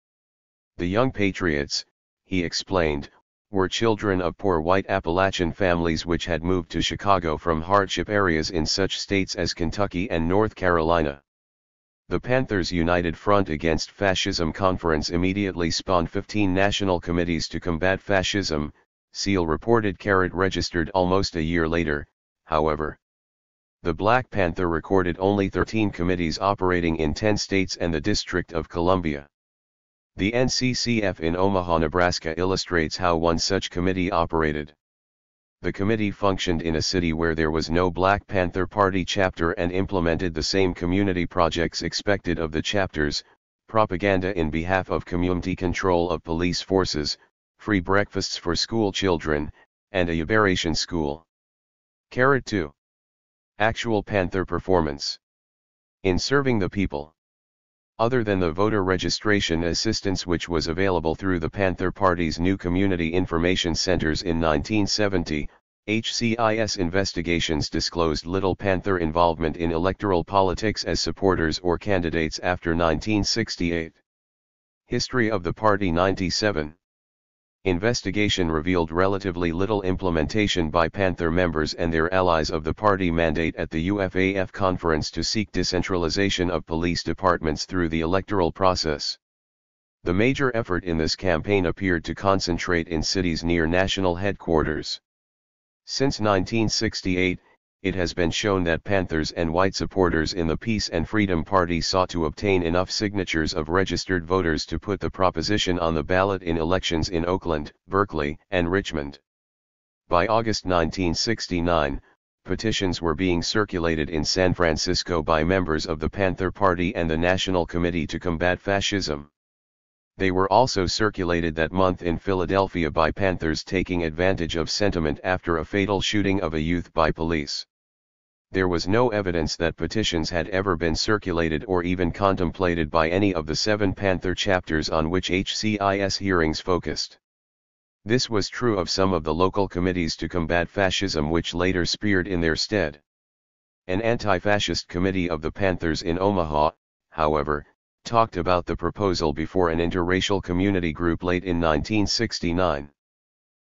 The Young Patriots, he explained, were children of poor white Appalachian families which had moved to Chicago from hardship areas in such states as Kentucky and North Carolina. The Panthers' United Front Against Fascism conference immediately spawned 15 national committees to combat fascism, Seal reported. Registered almost a year later, however. The Black Panther recorded only 13 committees operating in 10 states and the District of Columbia. The NCCF in Omaha, Nebraska illustrates how one such committee operated. The committee functioned in a city where there was no Black Panther Party chapter and implemented the same community projects expected of the chapters: propaganda in behalf of community control of police forces, free breakfasts for school children, and a liberation school. 2. Actual Panther performance. In serving the people. Other than the voter registration assistance which was available through the Panther Party's new community information centers in 1970, HCIS investigations disclosed little Panther involvement in electoral politics as supporters or candidates after 1968. History of the party. 97. Investigation revealed relatively little implementation by Panther members and their allies of the party mandate at the UFAF conference to seek decentralization of police departments through the electoral process. The major effort in this campaign appeared to concentrate in cities near national headquarters. Since 1968, it has been shown that Panthers and white supporters in the Peace and Freedom Party sought to obtain enough signatures of registered voters to put the proposition on the ballot in elections in Oakland, Berkeley, and Richmond. By August 1969, petitions were being circulated in San Francisco by members of the Panther Party and the National Committee to Combat Fascism. They were also circulated that month in Philadelphia by Panthers taking advantage of sentiment after a fatal shooting of a youth by police. There was no evidence that petitions had ever been circulated or even contemplated by any of the 7 Panther chapters on which HCIS hearings focused. This was true of some of the local committees to combat fascism which later speared in their stead. An anti-fascist committee of the Panthers in Omaha, however, talked about the proposal before an interracial community group late in 1969.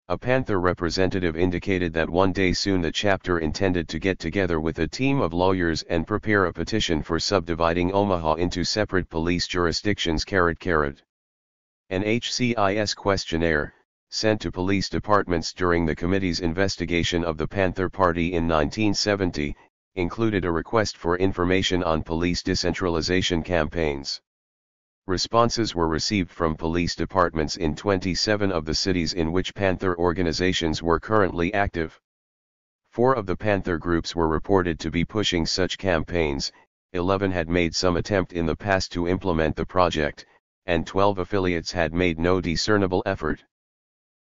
A Panther representative indicated that one day soon the chapter intended to get together with a team of lawyers and prepare a petition for subdividing Omaha into separate police jurisdictions. An HCIS questionnaire, sent to police departments during the committee's investigation of the Panther Party in 1970, included a request for information on police decentralization campaigns. Responses were received from police departments in 27 of the cities in which Panther organizations were currently active. 4 of the Panther groups were reported to be pushing such campaigns, 11 had made some attempt in the past to implement the project, and 12 affiliates had made no discernible effort.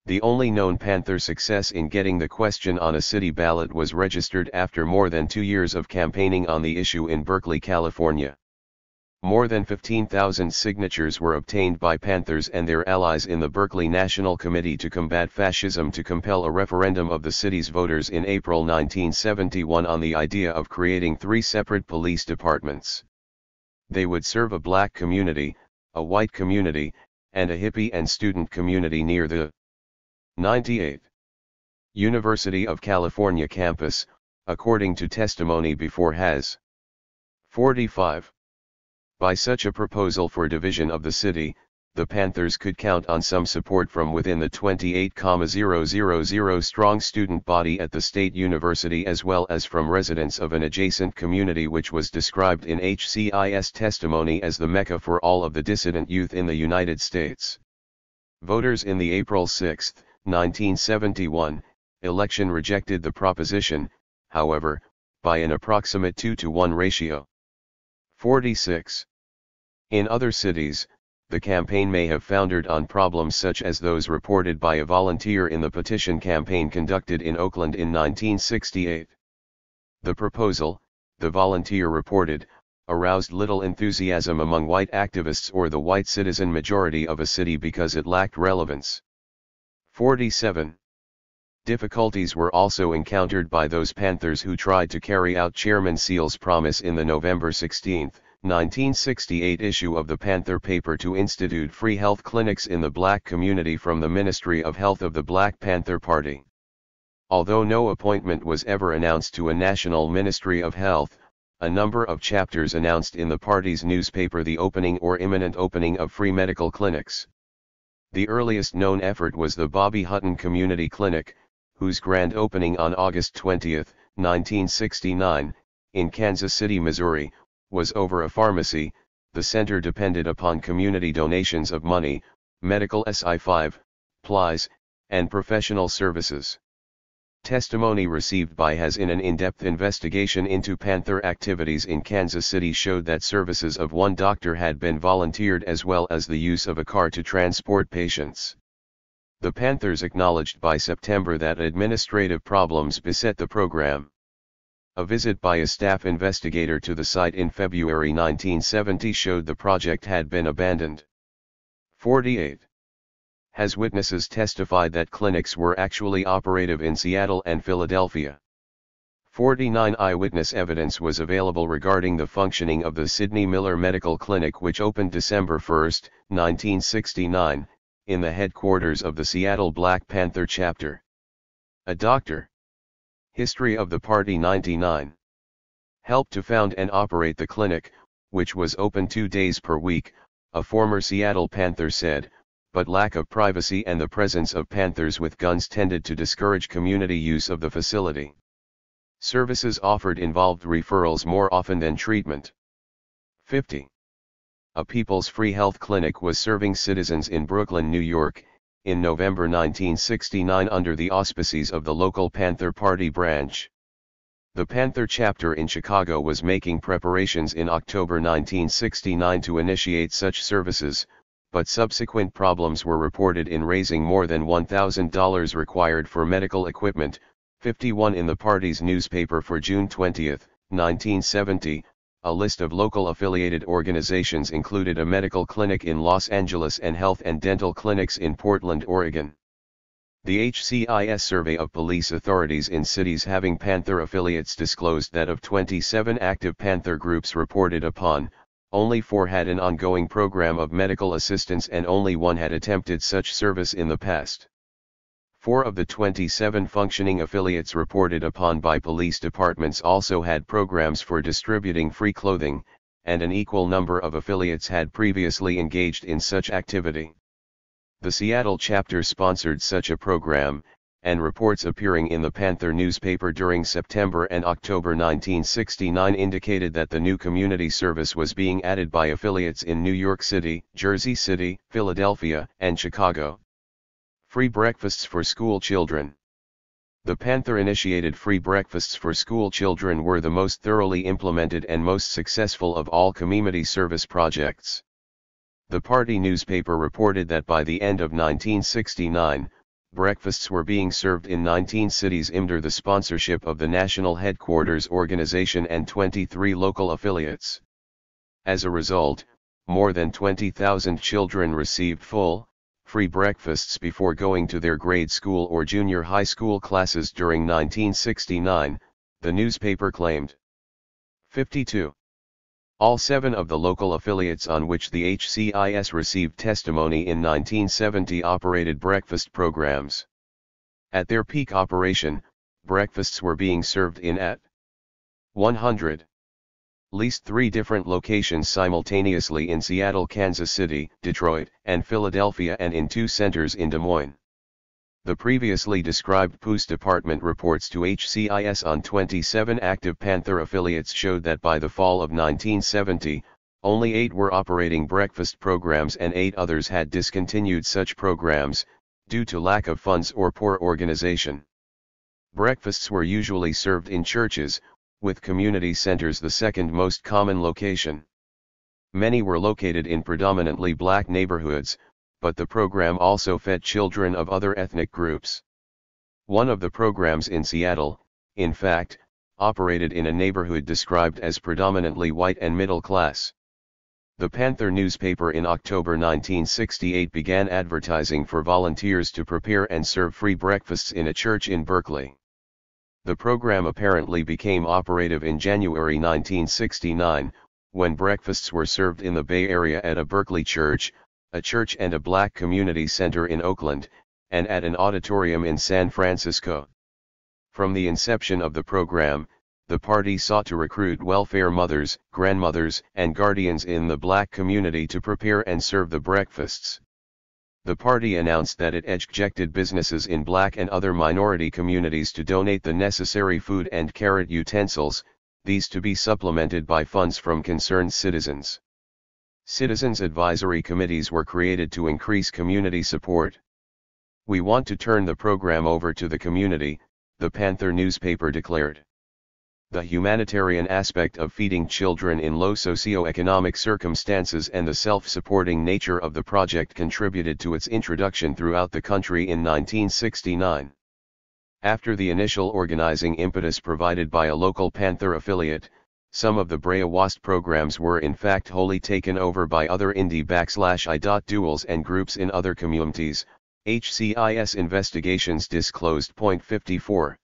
The only known Panther success in getting the question on a city ballot was registered after more than 2 years of campaigning on the issue in Berkeley, California. More than 15,000 signatures were obtained by Panthers and their allies in the Berkeley National Committee to Combat Fascism to compel a referendum of the city's voters in April 1971 on the idea of creating 3 separate police departments. They would serve a black community, a white community, and a hippie and student community near the 98 University of California campus, according to testimony before Has. 45. By such a proposal for division of the city, the Panthers could count on some support from within the 28,000 strong student body at the state university as well as from residents of an adjacent community which was described in HCIS testimony as the Mecca for all of the dissident youth in the United States. Voters in the April 6, 1971, election rejected the proposition, however, by an approximate 2-to-1 ratio. 46. In other cities, the campaign may have foundered on problems such as those reported by a volunteer in the petition campaign conducted in Oakland in 1968. The proposal, the volunteer reported, aroused little enthusiasm among white activists or the white citizen majority of a city because it lacked relevance. 47. Difficulties were also encountered by those Panthers who tried to carry out Chairman Seal's promise in the November 16, 1968 issue of the Panther paper to institute free health clinics in the black community from the Ministry of Health of the Black Panther Party. Although no appointment was ever announced to a national Ministry of Health, a number of chapters announced in the party's newspaper the opening or imminent opening of free medical clinics. The earliest known effort was the Bobby Hutton Community Clinic, whose grand opening on August 20, 1969, in Kansas City, Missouri, was over a pharmacy. The center depended upon community donations of money, medical SI5, supplies, and professional services. Testimony received by has in an in-depth investigation into Panther activities in Kansas City showed that services of one doctor had been volunteered as well as the use of a car to transport patients. The Panthers acknowledged by September that administrative problems beset the program. A visit by a staff investigator to the site in February 1970 showed the project had been abandoned. 48. Has witnesses testified that clinics were actually operative in Seattle and Philadelphia. 49. Eyewitness evidence was available regarding the functioning of the Sidney Miller Medical Clinic which opened December 1, 1969, in the headquarters of the Seattle Black Panther chapter. A doctor. History of the party 99. Helped to found and operate the clinic, which was open 2 days per week, a former Seattle Panther said, but lack of privacy and the presence of Panthers with guns tended to discourage community use of the facility. Services offered involved referrals more often than treatment. 50. A People's Free Health Clinic was serving citizens in Brooklyn, New York, in November 1969 under the auspices of the local Panther Party branch. The Panther chapter in Chicago was making preparations in October 1969 to initiate such services, but subsequent problems were reported in raising more than $1,000 required for medical equipment. 51 In the party's newspaper for June 20, 1970, a list of local affiliated organizations included a medical clinic in Los Angeles and health and dental clinics in Portland, Oregon. The HCIS survey of police authorities in cities having Panther affiliates disclosed that of 27 active Panther groups reported upon, only 4 had an ongoing program of medical assistance and only 1 had attempted such service in the past. 4 of the 27 functioning affiliates reported upon by police departments also had programs for distributing free clothing, and an equal number of affiliates had previously engaged in such activity. The Seattle chapter sponsored such a program, and reports appearing in the Panther newspaper during September and October 1969 indicated that the new community service was being added by affiliates in New York City, Jersey City, Philadelphia, and Chicago. Free breakfasts for school children. The Panther-initiated free breakfasts for school children were the most thoroughly implemented and most successful of all community service projects. The party newspaper reported that by the end of 1969, breakfasts were being served in 19 cities under the sponsorship of the National Headquarters Organization and 23 local affiliates. As a result, more than 20,000 children received full, free breakfasts before going to their grade school or junior high school classes during 1969, the newspaper claimed. 52. All 7 of the local affiliates on which the HCIS received testimony in 1970 operated breakfast programs. At their peak operation, breakfasts were being served in at 100 leased 3 different locations simultaneously in Seattle, Kansas City, Detroit, and Philadelphia, and in 2 centers in Des Moines. The previously described police department reports to HCIS on 27 active Panther affiliates showed that by the fall of 1970, only 8 were operating breakfast programs and 8 others had discontinued such programs, due to lack of funds or poor organization. Breakfasts were usually served in churches, with community centers the second most common location. Many were located in predominantly black neighborhoods, but the program also fed children of other ethnic groups. One of the programs in Seattle, in fact, operated in a neighborhood described as predominantly white and middle class. The Panther newspaper in October 1968 began advertising for volunteers to prepare and serve free breakfasts in a church in Berkeley. The program apparently became operative in January 1969, when breakfasts were served in the Bay Area at a Berkeley church, a church and a black community center in Oakland, and at an auditorium in San Francisco. From the inception of the program, the party sought to recruit welfare mothers, grandmothers, and guardians in the black community to prepare and serve the breakfasts. The party announced that it expected businesses in black and other minority communities to donate the necessary food and utensils, these to be supplemented by funds from concerned citizens. Citizens advisory committees were created to increase community support. "We want to turn the program over to the community," the Panther newspaper declared. The humanitarian aspect of feeding children in low socioeconomic circumstances and the self-supporting nature of the project contributed to its introduction throughout the country in 1969. After the initial organizing impetus provided by a local Panther affiliate, some of the Brea-Wast programs were in fact wholly taken over by other indie/I.duels and groups in other communities, HCIS investigations disclosed. 54.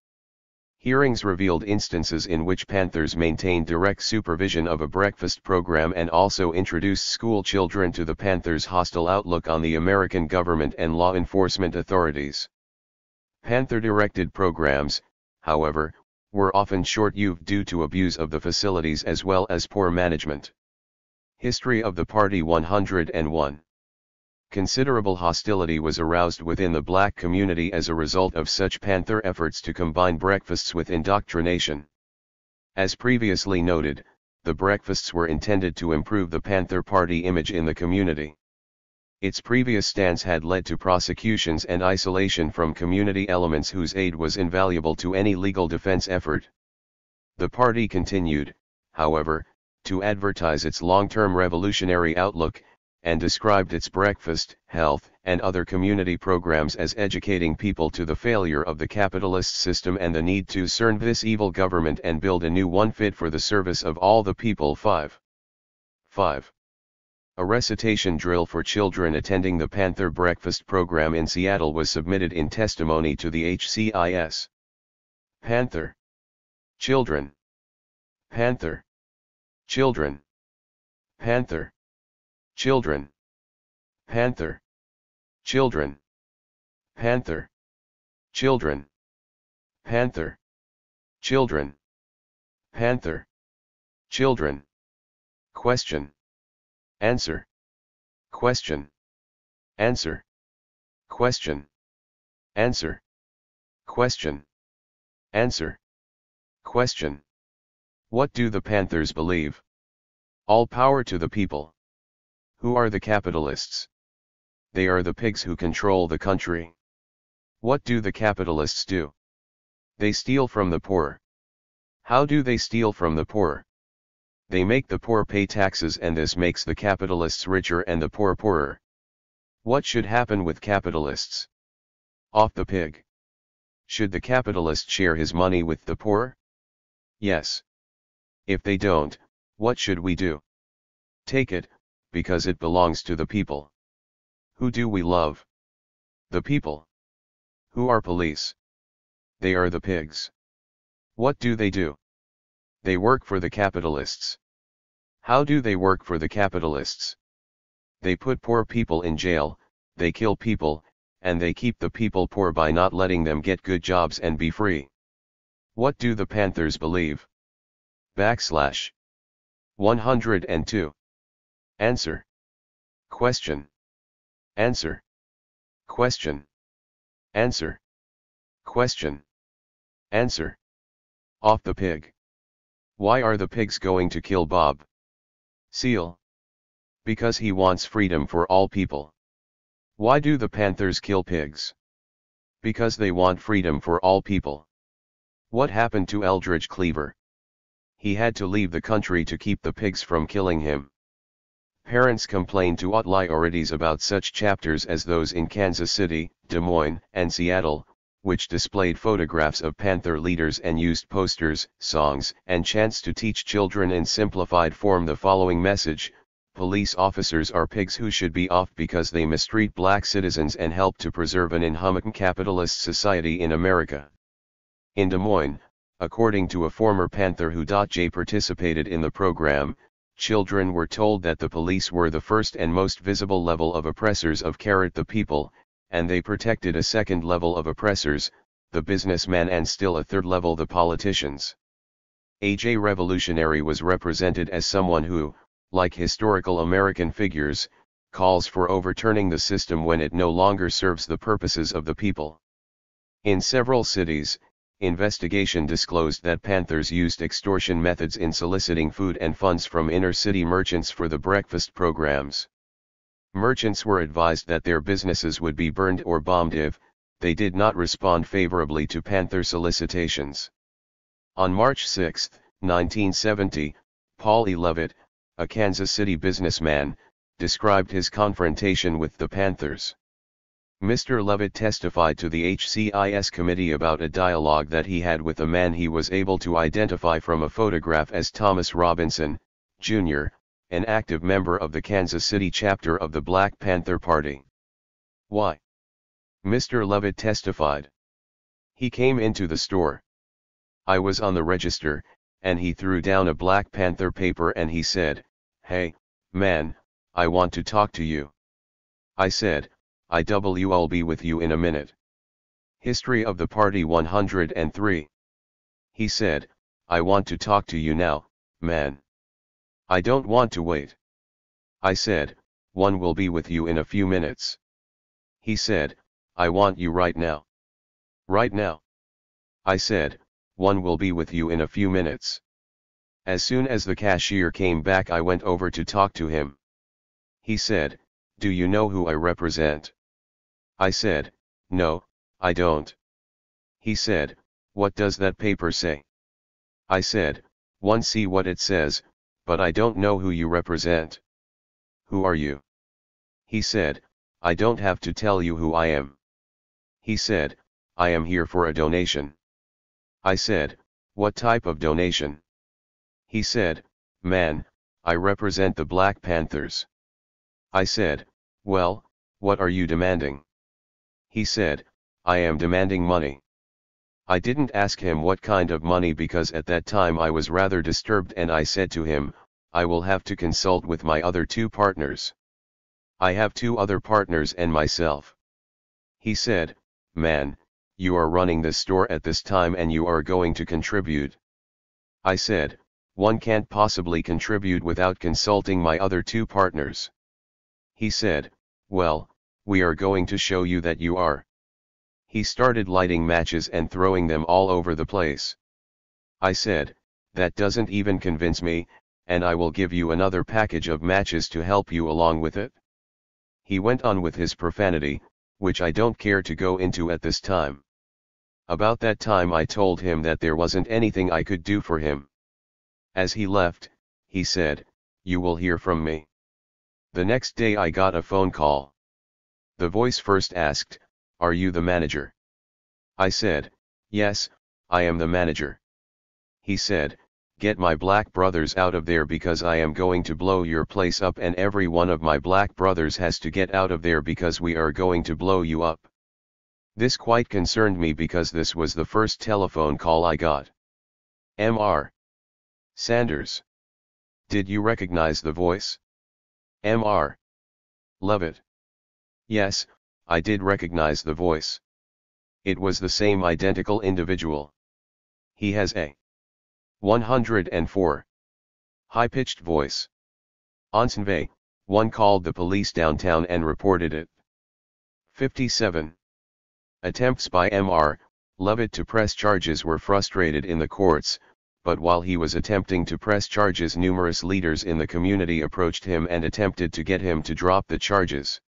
Hearings revealed instances in which Panthers maintained direct supervision of a breakfast program and also introduced school children to the Panthers' hostile outlook on the American government and law enforcement authorities. Panther-directed programs, however, were often short-lived due to abuse of the facilities as well as poor management. History of the Party. 101. Considerable hostility was aroused within the black community as a result of such Panther efforts to combine breakfasts with indoctrination. As previously noted, the breakfasts were intended to improve the Panther Party image in the community. Its previous stance had led to prosecutions and isolation from community elements whose aid was invaluable to any legal defense effort. The party continued, however, to advertise its long-term revolutionary outlook, and described its breakfast, health, and other community programs as educating people to the failure of the capitalist system and the need to discern this evil government and build a new one fit for the service of all the people. 5. A recitation drill for children attending the Panther breakfast program in Seattle was submitted in testimony to the HCIS. Panther. Children. Panther. Children. Panther. Children. Panther. Children. Panther. Children. Panther. Children. Panther. Children. Question. Answer. Question. Answer. Question. Answer. Question. Answer. Question. What do the Panthers believe? All power to the people. Who are the capitalists? They are the pigs who control the country. What do the capitalists do? They steal from the poor. How do they steal from the poor? They make the poor pay taxes, and this makes the capitalists richer and the poor poorer. What should happen with capitalists? Off the pig. Should the capitalist share his money with the poor? Yes. If they don't, what should we do? Take it, because it belongs to the people. Who do we love? The people. Who are police? They are the pigs. What do? They work for the capitalists. How do they work for the capitalists? They put poor people in jail, they kill people, and they keep the people poor by not letting them get good jobs and be free. What do the Panthers believe? / 102. Answer. Question. Answer. Question. Answer. Question. Answer. Off the pig. Why are the pigs going to kill Bob Seal? Because he wants freedom for all people. Why do the Panthers kill pigs? Because they want freedom for all people. What happened to Eldridge Cleaver? He had to leave the country to keep the pigs from killing him. Parents complained to authorities about such chapters as those in Kansas City, Des Moines, and Seattle, which displayed photographs of Panther leaders and used posters, songs, and chants to teach children in simplified form the following message: police officers are pigs who should be off because they mistreat black citizens and help to preserve an inhuman capitalist society in America. In Des Moines, according to a former Panther who participated in the program, children were told that the police were the first and most visible level of oppressors of the people, and they protected a second level of oppressors, the businessman, and still a third level, the politicians. A revolutionary was represented as someone who, like historical American figures, calls for overturning the system when it no longer serves the purposes of the people. In several cities, investigation disclosed that Panthers used extortion methods in soliciting food and funds from inner-city merchants for the breakfast programs. Merchants were advised that their businesses would be burned or bombed if they did not respond favorably to Panther solicitations. On March 6, 1970, Paul E. Levitt, a Kansas City businessman, described his confrontation with the Panthers. Mr. Levitt testified to the HCIS committee about a dialogue that he had with a man he was able to identify from a photograph as Thomas Robinson, Jr., an active member of the Kansas City chapter of the Black Panther Party. Why? Mr. Levitt testified. He came into the store. I was on the register, and he threw down a Black Panther paper and he said, "Hey, man, I want to talk to you." I said, "I'll be with you in a minute." History of the Party 103. He said, "I want to talk to you now, man. I don't want to wait." I said, "One will be with you in a few minutes." He said, "I want you right now." Right now. I said, "One will be with you in a few minutes." As soon as the cashier came back, I went over to talk to him. He said, "Do you know who I represent?" I said, "No, I don't." He said, "What does that paper say?" I said, "One see what it says, but I don't know who you represent." "Who are you?" He said, "I don't have to tell you who I am." He said, "I am here for a donation." I said, "What type of donation?" He said, "Man, I represent the Black Panthers." I said, "Well, what are you demanding?" He said, "I am demanding money." I didn't ask him what kind of money because at that time I was rather disturbed, and I said to him, "I will have to consult with my other two partners. I have two other partners and myself." He said, "Man, you are running this store at this time and you are going to contribute." I said, "One can't possibly contribute without consulting my other two partners." He said, "Well, we are going to show you that you are." He started lighting matches and throwing them all over the place. I said, "That doesn't even convince me, and I will give you another package of matches to help you along with it." He went on with his profanity, which I don't care to go into at this time. About that time I told him that there wasn't anything I could do for him. As he left, he said, "You will hear from me." The next day I got a phone call. The voice first asked, "Are you the manager?" I said, "Yes, I am the manager." He said, "Get my black brothers out of there because I am going to blow your place up, and every one of my black brothers has to get out of there because we are going to blow you up." This quite concerned me because this was the first telephone call I got. Mr. Sanders. Did you recognize the voice? Mr. Levitt. Yes, I did recognize the voice. It was the same identical individual. He has a 104. High-pitched voice. Onsnve, one called the police downtown and reported it. 57. Attempts by Mr. Levitt to press charges were frustrated in the courts, but while he was attempting to press charges, numerous leaders in the community approached him and attempted to get him to drop the charges.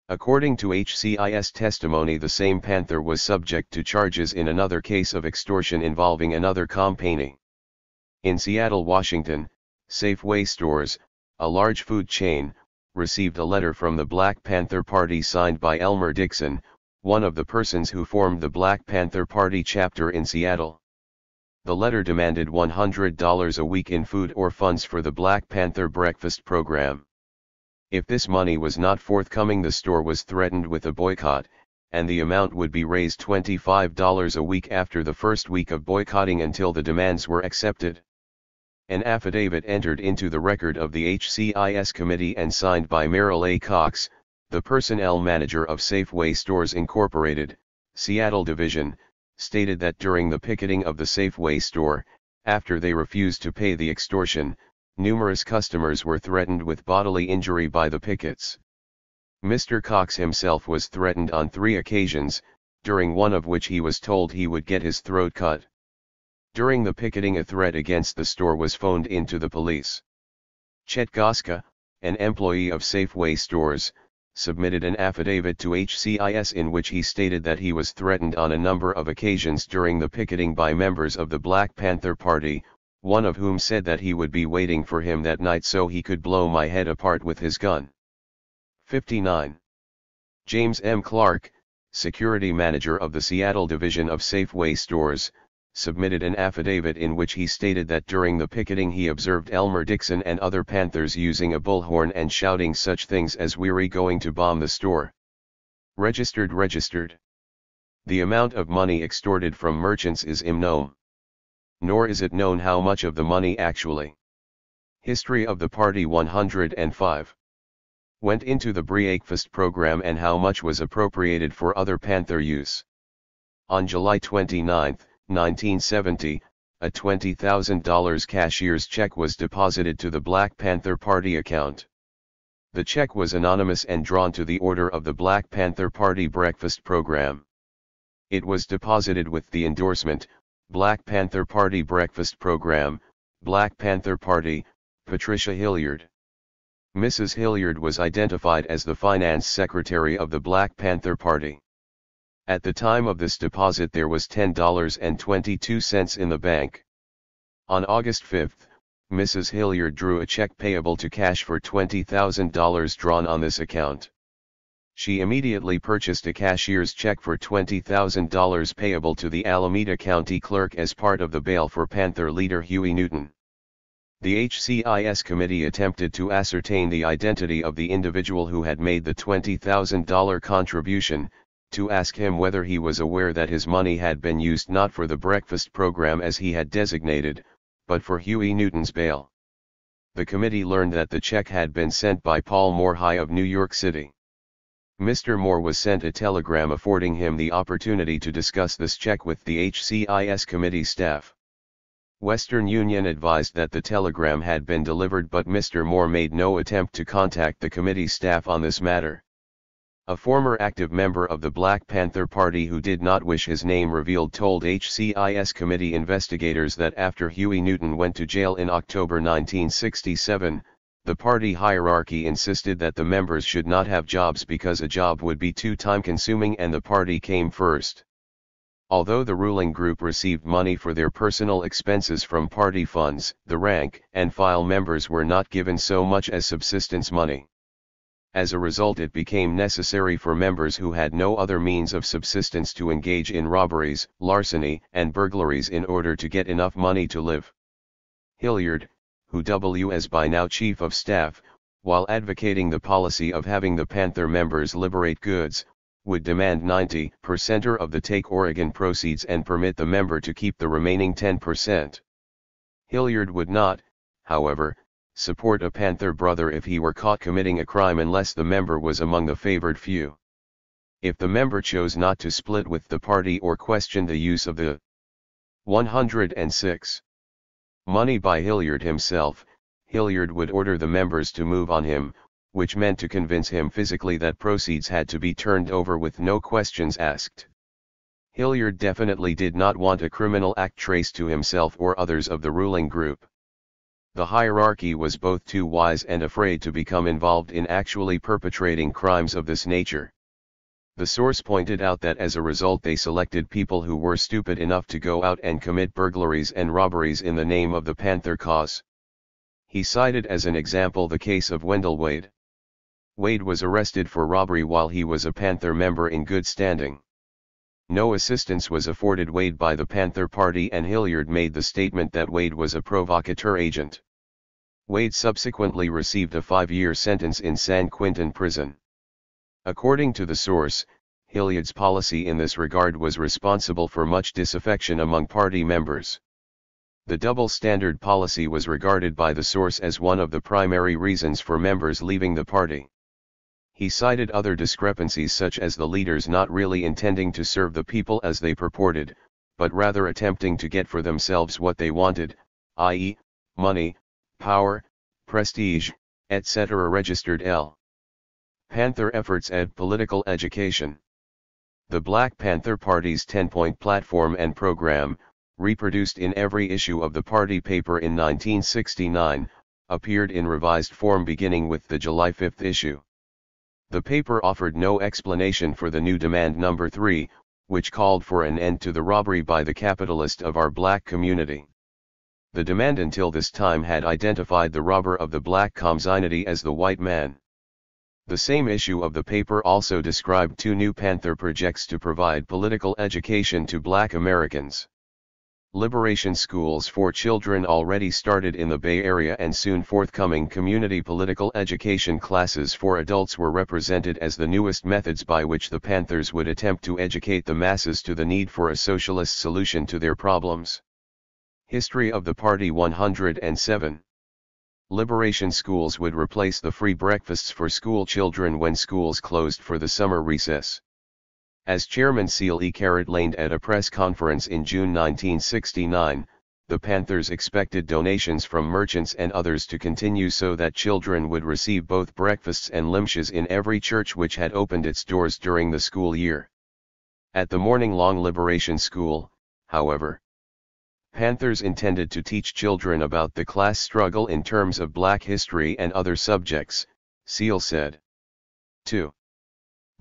According to HCIS testimony, the same Panther was subject to charges in another case of extortion involving another company. In Seattle, Washington, Safeway Stores, a large food chain, received a letter from the Black Panther Party signed by Elmer Dixon, one of the persons who formed the Black Panther Party chapter in Seattle. The letter demanded $100 a week in food or funds for the Black Panther breakfast program. If this money was not forthcoming, the store was threatened with a boycott, and the amount would be raised $25 a week after the first week of boycotting until the demands were accepted. An affidavit entered into the record of the HCIS committee and signed by Merrill A. Cox, the personnel manager of Safeway Stores Incorporated, Seattle Division, stated that during the picketing of the Safeway store, after they refused to pay the extortion, numerous customers were threatened with bodily injury by the pickets. Mr. Cox himself was threatened on 3 occasions, during one of which he was told he would get his throat cut. During the picketing, a threat against the store was phoned into the police. Chet Goska, an employee of Safeway Stores, submitted an affidavit to HCIS in which he stated that he was threatened on a number of occasions during the picketing by members of the Black Panther Party, one of whom said that he would be waiting for him that night so he could blow my head apart with his gun. 59. James M. Clark, security manager of the Seattle division of Safeway Stores, submitted an affidavit in which he stated that during the picketing he observed Elmer Dixon and other Panthers using a bullhorn and shouting such things as "We're going to bomb the store." Registered. The amount of money extorted from merchants is unknown. Nor is it known how much of the money actually. History of the party 105. Went into the breakfast program and how much was appropriated for other Panther use. On July 29, 1970, a $20,000 cashier's check was deposited to the Black Panther Party account. The check was anonymous and drawn to the order of the Black Panther Party breakfast program. It was deposited with the endorsement, Black Panther Party Breakfast Program, Black Panther Party, Patricia Hilliard. Mrs. Hilliard was identified as the finance secretary of the Black Panther Party. At the time of this deposit there was $10.22 in the bank. On August 5, Mrs. Hilliard drew a check payable to cash for $20,000 drawn on this account. She immediately purchased a cashier's check for $20,000 payable to the Alameda County Clerk as part of the bail for Panther leader Huey Newton. The HCIS committee attempted to ascertain the identity of the individual who had made the $20,000 contribution, to ask him whether he was aware that his money had been used not for the breakfast program as he had designated, but for Huey Newton's bail. The committee learned that the check had been sent by Paul Moore High of New York City. Mr. Moore was sent a telegram affording him the opportunity to discuss this check with the HCIS committee staff. Western Union advised that the telegram had been delivered, but Mr. Moore made no attempt to contact the committee staff on this matter. A former active member of the Black Panther Party who did not wish his name revealed told HCIS committee investigators that after Huey Newton went to jail in October 1967, the party hierarchy insisted that the members should not have jobs because a job would be too time-consuming and the party came first. Although the ruling group received money for their personal expenses from party funds, the rank and file members were not given so much as subsistence money. As a result, it became necessary for members who had no other means of subsistence to engage in robberies, larceny, and burglaries in order to get enough money to live. Hilliard, who was by now chief of staff, while advocating the policy of having the Panther members liberate goods, would demand 90% of the Take Oregon proceeds and permit the member to keep the remaining 10%. Hilliard would not, however, support a Panther brother if he were caught committing a crime unless the member was among the favored few. If the member chose not to split with the party or questioned the use of the 106 money by Hilliard himself, Hilliard would order the members to move on him, which meant to convince him physically that proceeds had to be turned over with no questions asked. Hilliard definitely did not want a criminal act traced to himself or others of the ruling group. The hierarchy was both too wise and afraid to become involved in actually perpetrating crimes of this nature. The source pointed out that as a result they selected people who were stupid enough to go out and commit burglaries and robberies in the name of the Panther cause. He cited as an example the case of Wendell Wade. Wade was arrested for robbery while he was a Panther member in good standing. No assistance was afforded Wade by the Panther Party, and Hilliard made the statement that Wade was a provocateur agent. Wade subsequently received a 5-year sentence in San Quentin prison. According to the source, Hilliard's policy in this regard was responsible for much disaffection among party members. The double-standard policy was regarded by the source as one of the primary reasons for members leaving the party. He cited other discrepancies such as the leaders not really intending to serve the people as they purported, but rather attempting to get for themselves what they wanted, i.e., money, power, prestige, etc. Registered L. Panther efforts at political education. The Black Panther Party's 10-point platform and program, reproduced in every issue of the party paper in 1969, appeared in revised form beginning with the July 5 issue. The paper offered no explanation for the new demand number 3, which called for an end to the robbery by the capitalist of our black community. The demand until this time had identified the robber of the black community as the white man. The same issue of the paper also described 2 new Panther projects to provide political education to black Americans. Liberation schools for children already started in the Bay Area, and soon forthcoming community political education classes for adults were represented as the newest methods by which the Panthers would attempt to educate the masses to the need for a socialist solution to their problems. History of the Party 107. Liberation schools would replace the free breakfasts for school children when schools closed for the summer recess. As Chairman Seal E. Carrot-Lane at a press conference in June 1969, the Panthers expected donations from merchants and others to continue so that children would receive both breakfasts and lunches in every church which had opened its doors during the school year. At the morning-long Liberation School, however, Panthers intended to teach children about the class struggle in terms of black history and other subjects, Seal said. 2.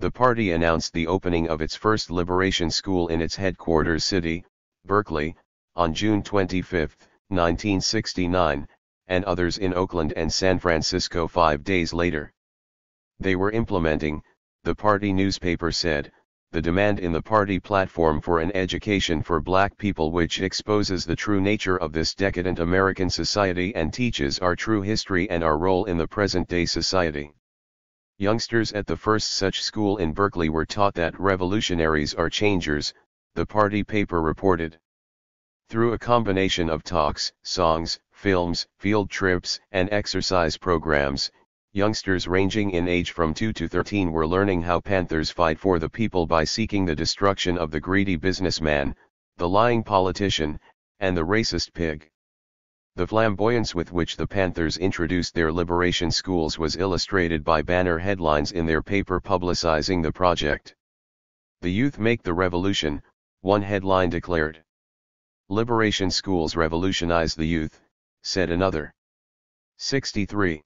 The party announced the opening of its first Liberation School in its headquarters city, Berkeley, on June 25, 1969, and others in Oakland and San Francisco 5 days later. They were implementing, the party newspaper said, the demand in the party platform for an education for black people which exposes the true nature of this decadent American society and teaches our true history and our role in the present-day society. Youngsters at the first such school in Berkeley were taught that revolutionaries are changers, the party paper reported. Through a combination of talks, songs, films, field trips, and exercise programs, youngsters ranging in age from 2 to 13 were learning how Panthers fight for the people by seeking the destruction of the greedy businessman, the lying politician, and the racist pig. The flamboyance with which the Panthers introduced their liberation schools was illustrated by banner headlines in their paper publicizing the project. "The youth make the revolution," one headline declared. "Liberation schools revolutionize the youth," said another. 63.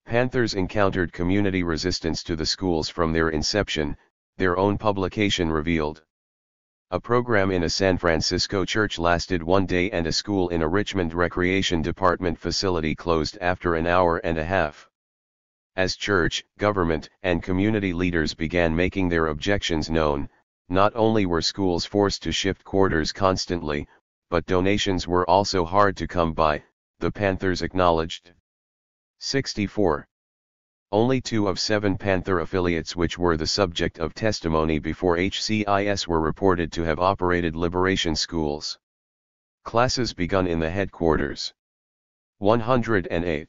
Panthers encountered community resistance to the schools from their inception, their own publication revealed. A program in a San Francisco church lasted 1 day and a school in a Richmond Recreation Department facility closed after an hour and a half. As church, government, and community leaders began making their objections known, not only were schools forced to shift quarters constantly, but donations were also hard to come by, the Panthers acknowledged. 64. Only 2 of 7 Panther affiliates which were the subject of testimony before HCIS were reported to have operated liberation schools. Classes begun in the headquarters. 108.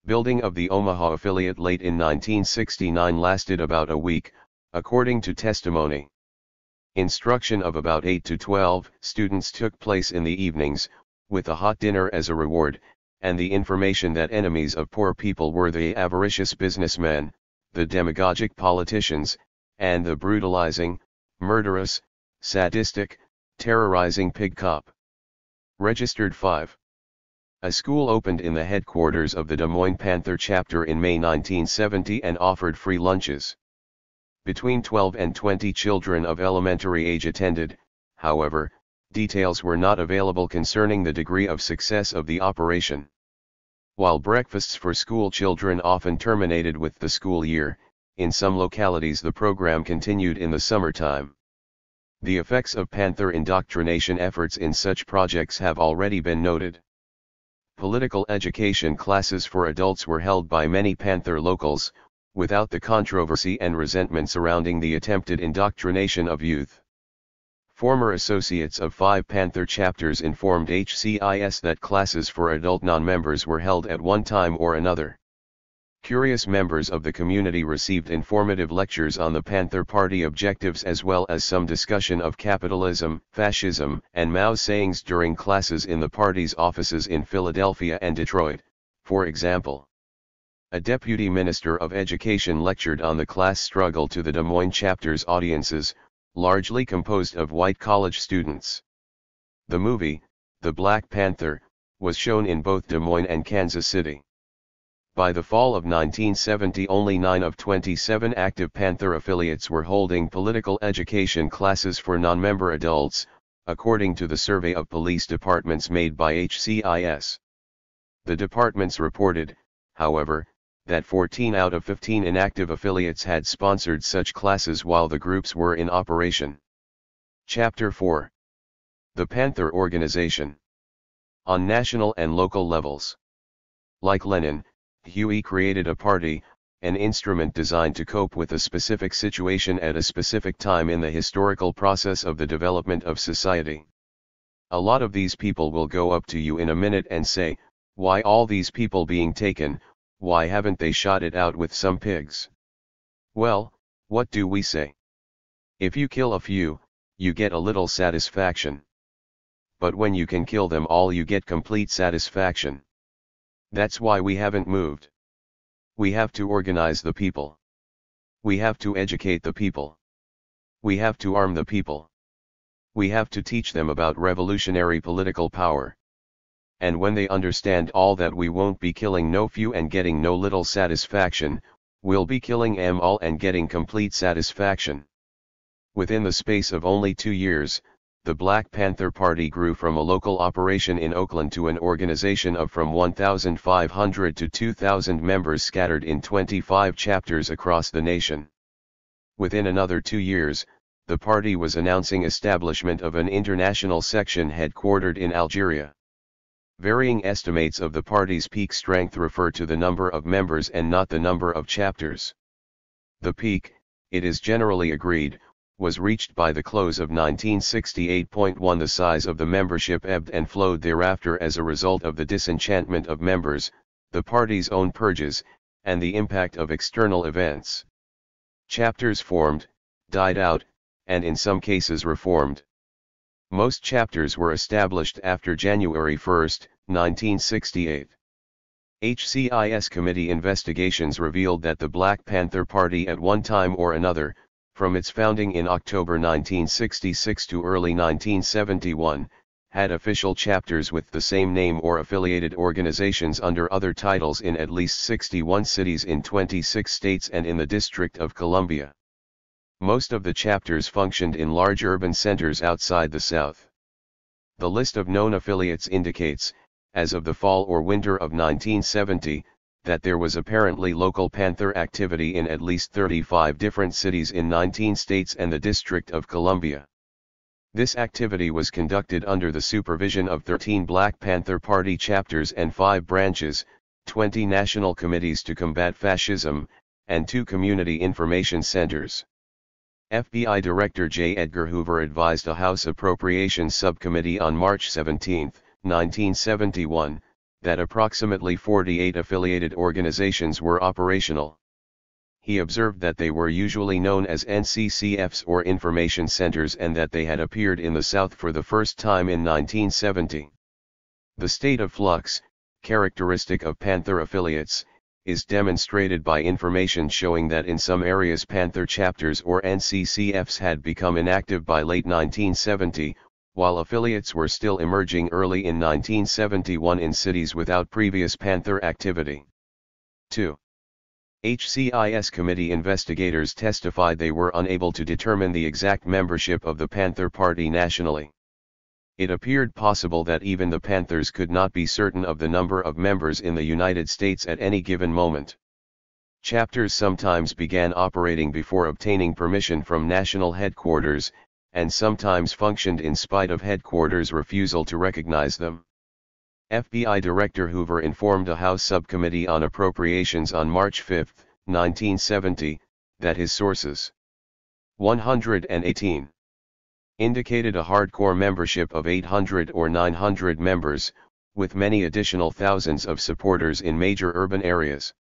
Building of the Omaha affiliate late in 1969 lasted about a week, according to testimony. Instruction of about 8 to 12 students took place in the evenings, with a hot dinner as a reward, and the information that enemies of poor people were the avaricious businessmen, the demagogic politicians, and the brutalizing, murderous, sadistic, terrorizing pig cop. Registered 5. A school opened in the headquarters of the Des Moines Panther chapter in May 1970 and offered free lunches. Between 12 and 20 children of elementary age attended. However, details were not available concerning the degree of success of the operation. While breakfasts for school children often terminated with the school year, in some localities the program continued in the summertime. The effects of Panther indoctrination efforts in such projects have already been noted. Political education classes for adults were held by many Panther locals, without the controversy and resentment surrounding the attempted indoctrination of youth. Former associates of 5 Panther chapters informed HCIS that classes for adult non-members were held at one time or another. Curious members of the community received informative lectures on the Panther Party objectives as well as some discussion of capitalism, fascism, and Mao's sayings during classes in the party's offices in Philadelphia and Detroit, for example. A deputy minister of education lectured on the class struggle to the Des Moines chapter's audiences, largely composed of white college students. The movie, The Black Panther, was shown in both Des Moines and Kansas City. By the fall of 1970 only 9 of 27 active Panther affiliates were holding political education classes for non-member adults, according to the survey of police departments made by HCIS. The departments reported, however, that 14 out of 15 inactive affiliates had sponsored such classes while the groups were in operation. Chapter 4. The Panther Organization. On national and local levels. Like Lenin, Huey created a party, an instrument designed to cope with a specific situation at a specific time in the historical process of the development of society. A lot of these people will go up to you in a minute and say, "Why all these people being taken, why haven't they shot it out with some pigs?" Well, what do we say? If you kill a few, you get a little satisfaction. But when you can kill them all you get complete satisfaction. That's why we haven't moved. We have to organize the people. We have to educate the people. We have to arm the people. We have to teach them about revolutionary political power. And when they understand all that, we won't be killing no few and getting no little satisfaction, we'll be killing 'em all and getting complete satisfaction. Within the space of only 2 years, the Black Panther Party grew from a local operation in Oakland to an organization of from 1,500 to 2,000 members scattered in 25 chapters across the nation. Within another 2 years, the party was announcing establishment of an international section headquartered in Algeria. Varying estimates of the party's peak strength refer to the number of members and not the number of chapters. The peak, it is generally agreed, was reached by the close of 1968.1. The size of the membership ebbed and flowed thereafter as a result of the disenchantment of members, the party's own purges, and the impact of external events. Chapters formed, died out, and in some cases reformed. Most chapters were established after January 1, 1968. HCIS committee investigations revealed that the Black Panther Party at one time or another, from its founding in October 1966 to early 1971, had official chapters with the same name or affiliated organizations under other titles in at least 61 cities in 26 states and in the District of Columbia. Most of the chapters functioned in large urban centers outside the South. The list of known affiliates indicates, as of the fall or winter of 1970, that there was apparently local Panther activity in at least 35 different cities in 19 states and the District of Columbia. This activity was conducted under the supervision of 13 Black Panther Party chapters and 5 branches, 20 national committees to combat fascism, and 2 community information centers. FBI Director J. Edgar Hoover advised a House Appropriations Subcommittee on March 17, 1971, that approximately 48 affiliated organizations were operational. He observed that they were usually known as NCCFs or information centers and that they had appeared in the South for the first time in 1970. The state of flux, characteristic of Panther affiliates, is demonstrated by information showing that in some areas Panther chapters or NCCFs had become inactive by late 1970, while affiliates were still emerging early in 1971 in cities without previous Panther activity. 2. HCIS committee investigators testified they were unable to determine the exact membership of the Panther Party nationally. It appeared possible that even the Panthers could not be certain of the number of members in the United States at any given moment. Chapters sometimes began operating before obtaining permission from national headquarters, and sometimes functioned in spite of headquarters' refusal to recognize them. FBI Director Hoover informed a House Subcommittee on Appropriations on March 5, 1970, that his sources 118 indicated a hardcore membership of 800 or 900 members, with many additional thousands of supporters in major urban areas.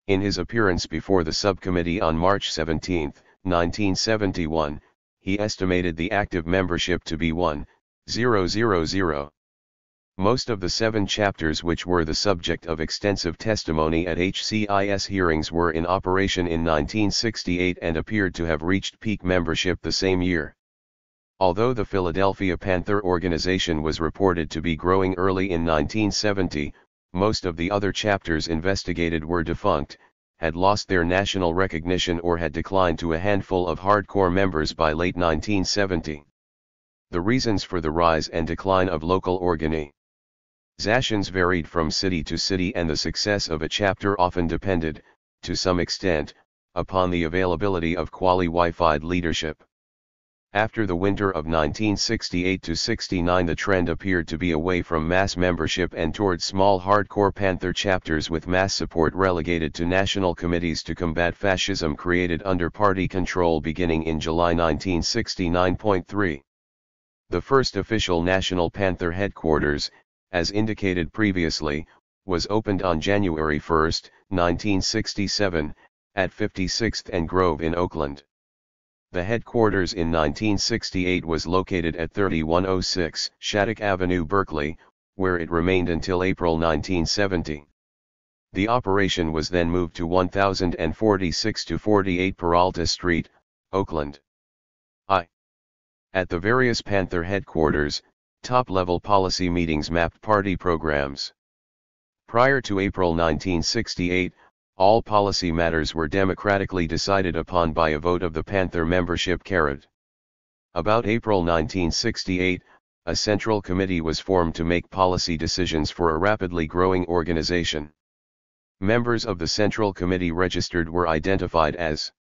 In his appearance before the subcommittee on March 17, 1971, he estimated the active membership to be 1,000. Most of the 7 chapters which were the subject of extensive testimony at HCIS hearings were in operation in 1968 and appeared to have reached peak membership the same year. Although the Philadelphia Panther organization was reported to be growing early in 1970, most of the other chapters investigated were defunct, had lost their national recognition or had declined to a handful of hardcore members by late 1970. The reasons for the rise and decline of local organizations varied from city to city, and the success of a chapter often depended, to some extent, upon the availability of qualified leadership. After the winter of 1968-69, the trend appeared to be away from mass membership and toward small hardcore Panther chapters with mass support relegated to national committees to combat fascism created under party control beginning in July 1969.3. The first official National Panther headquarters, as indicated previously, was opened on January 1, 1967, at 56th and Grove in Oakland. The headquarters in 1968 was located at 3106 Shattuck Avenue, Berkeley, where it remained until April 1970. The operation was then moved to 1046 to 48 Peralta Street, Oakland. At the various Panther headquarters, top-level policy meetings mapped party programs. Prior to April 1968, all policy matters were democratically decided upon by a vote of the Panther membership. About April 1968, a central committee was formed to make policy decisions for a rapidly growing organization. Members of the central committee registered were identified as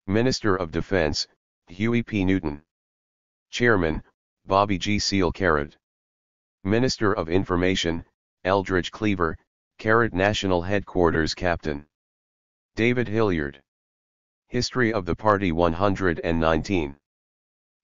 Minister of Defense, Huey P. Newton. Chairman, Bobby G. Seale. Minister of Information, Eldridge Cleaver. National Headquarters Captain David Hilliard. History of the Party 119.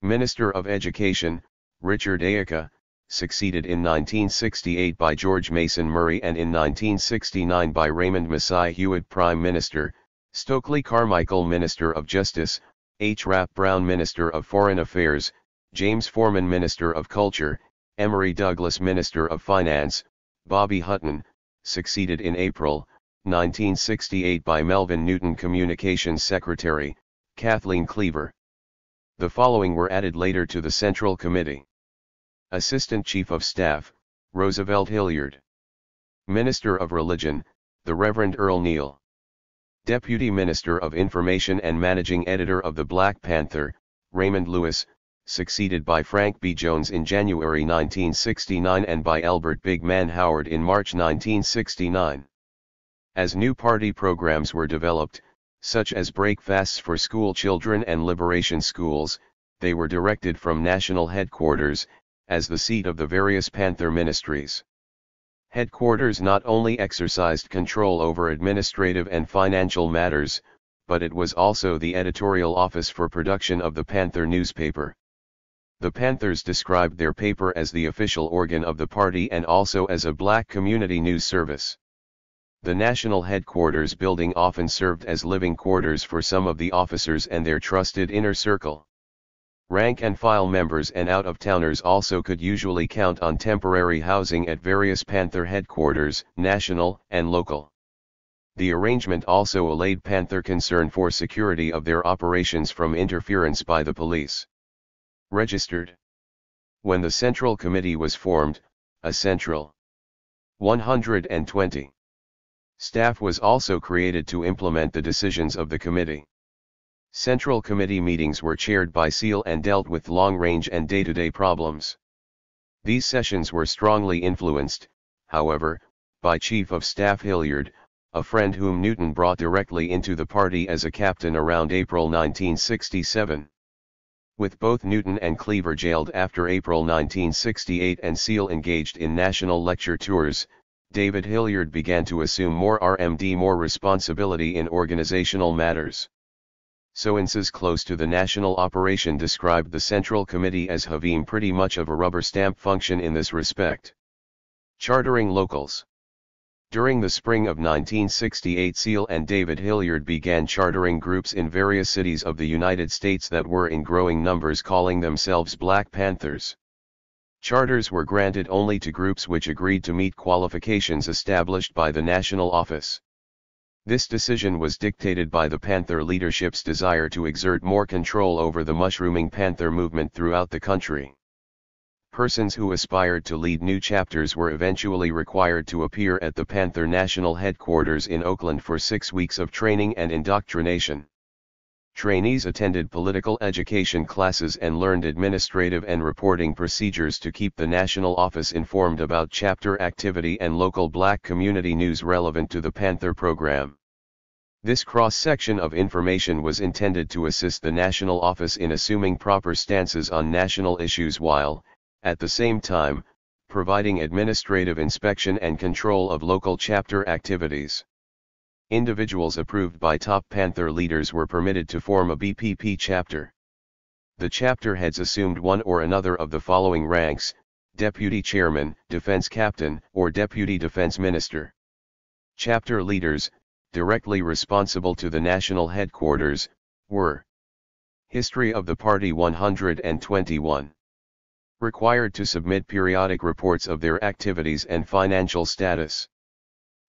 Minister of Education, Richard Ayaka, succeeded in 1968 by George Mason Murray and in 1969 by Raymond Massai Hewitt. Prime Minister, Stokely Carmichael. Minister of Justice, H. Rap Brown. Minister of Foreign Affairs, James Foreman. Minister of Culture, Emory Douglas. Minister of Finance, Bobby Hutton, succeeded in April 1968 by Melvin Newton. Communications Secretary, Kathleen Cleaver. The following were added later to the Central Committee. Assistant Chief of Staff, Roosevelt Hilliard. Minister of Religion, the Reverend Earl Neal. Deputy Minister of Information and Managing Editor of the Black Panther, Raymond Lewis, succeeded by Frank B. Jones in January 1969 and by Elbert Big Man Howard in March 1969. As new party programs were developed, such as breakfasts for school children and liberation schools, they were directed from national headquarters, as the seat of the various Panther ministries. Headquarters not only exercised control over administrative and financial matters, but it was also the editorial office for production of the Panther newspaper. The Panthers described their paper as the official organ of the party and also as a black community news service. The national headquarters building often served as living quarters for some of the officers and their trusted inner circle. Rank-and-file members and out-of-towners also could usually count on temporary housing at various Panther headquarters, national and local. The arrangement also allayed Panther concern for security of their operations from interference by the police. Registered. When the Central Committee was formed, a Central 120 staff was also created to implement the decisions of the committee. Central Committee meetings were chaired by SEAL and dealt with long-range and day-to-day problems. These sessions were strongly influenced, however, by Chief of Staff Hilliard, a friend whom Newton brought directly into the party as a captain around April 1967. With both Newton and Cleaver jailed after April 1968 and SEAL engaged in national lecture tours, David Hilliard began to assume more responsibility in organizational matters. Sources close to the national operation described the Central Committee as having pretty much of a rubber stamp function in this respect. Chartering locals. During the spring of 1968, SEAL and David Hilliard began chartering groups in various cities of the United States that were in growing numbers, calling themselves Black Panthers. Charters were granted only to groups which agreed to meet qualifications established by the national office. This decision was dictated by the Panther leadership's desire to exert more control over the mushrooming Panther movement throughout the country. Persons who aspired to lead new chapters were eventually required to appear at the Panther National Headquarters in Oakland for 6 weeks of training and indoctrination. Trainees attended political education classes and learned administrative and reporting procedures to keep the national office informed about chapter activity and local black community news relevant to the Panther program. This cross-section of information was intended to assist the national office in assuming proper stances on national issues while, at the same time, providing administrative inspection and control of local chapter activities. Individuals approved by top Panther leaders were permitted to form a BPP chapter. The chapter heads assumed one or another of the following ranks: Deputy Chairman, Defense Captain, or Deputy Defense Minister. Chapter leaders, directly responsible to the national headquarters, were: History of the Party 121. Required to submit periodic reports of their activities and financial status.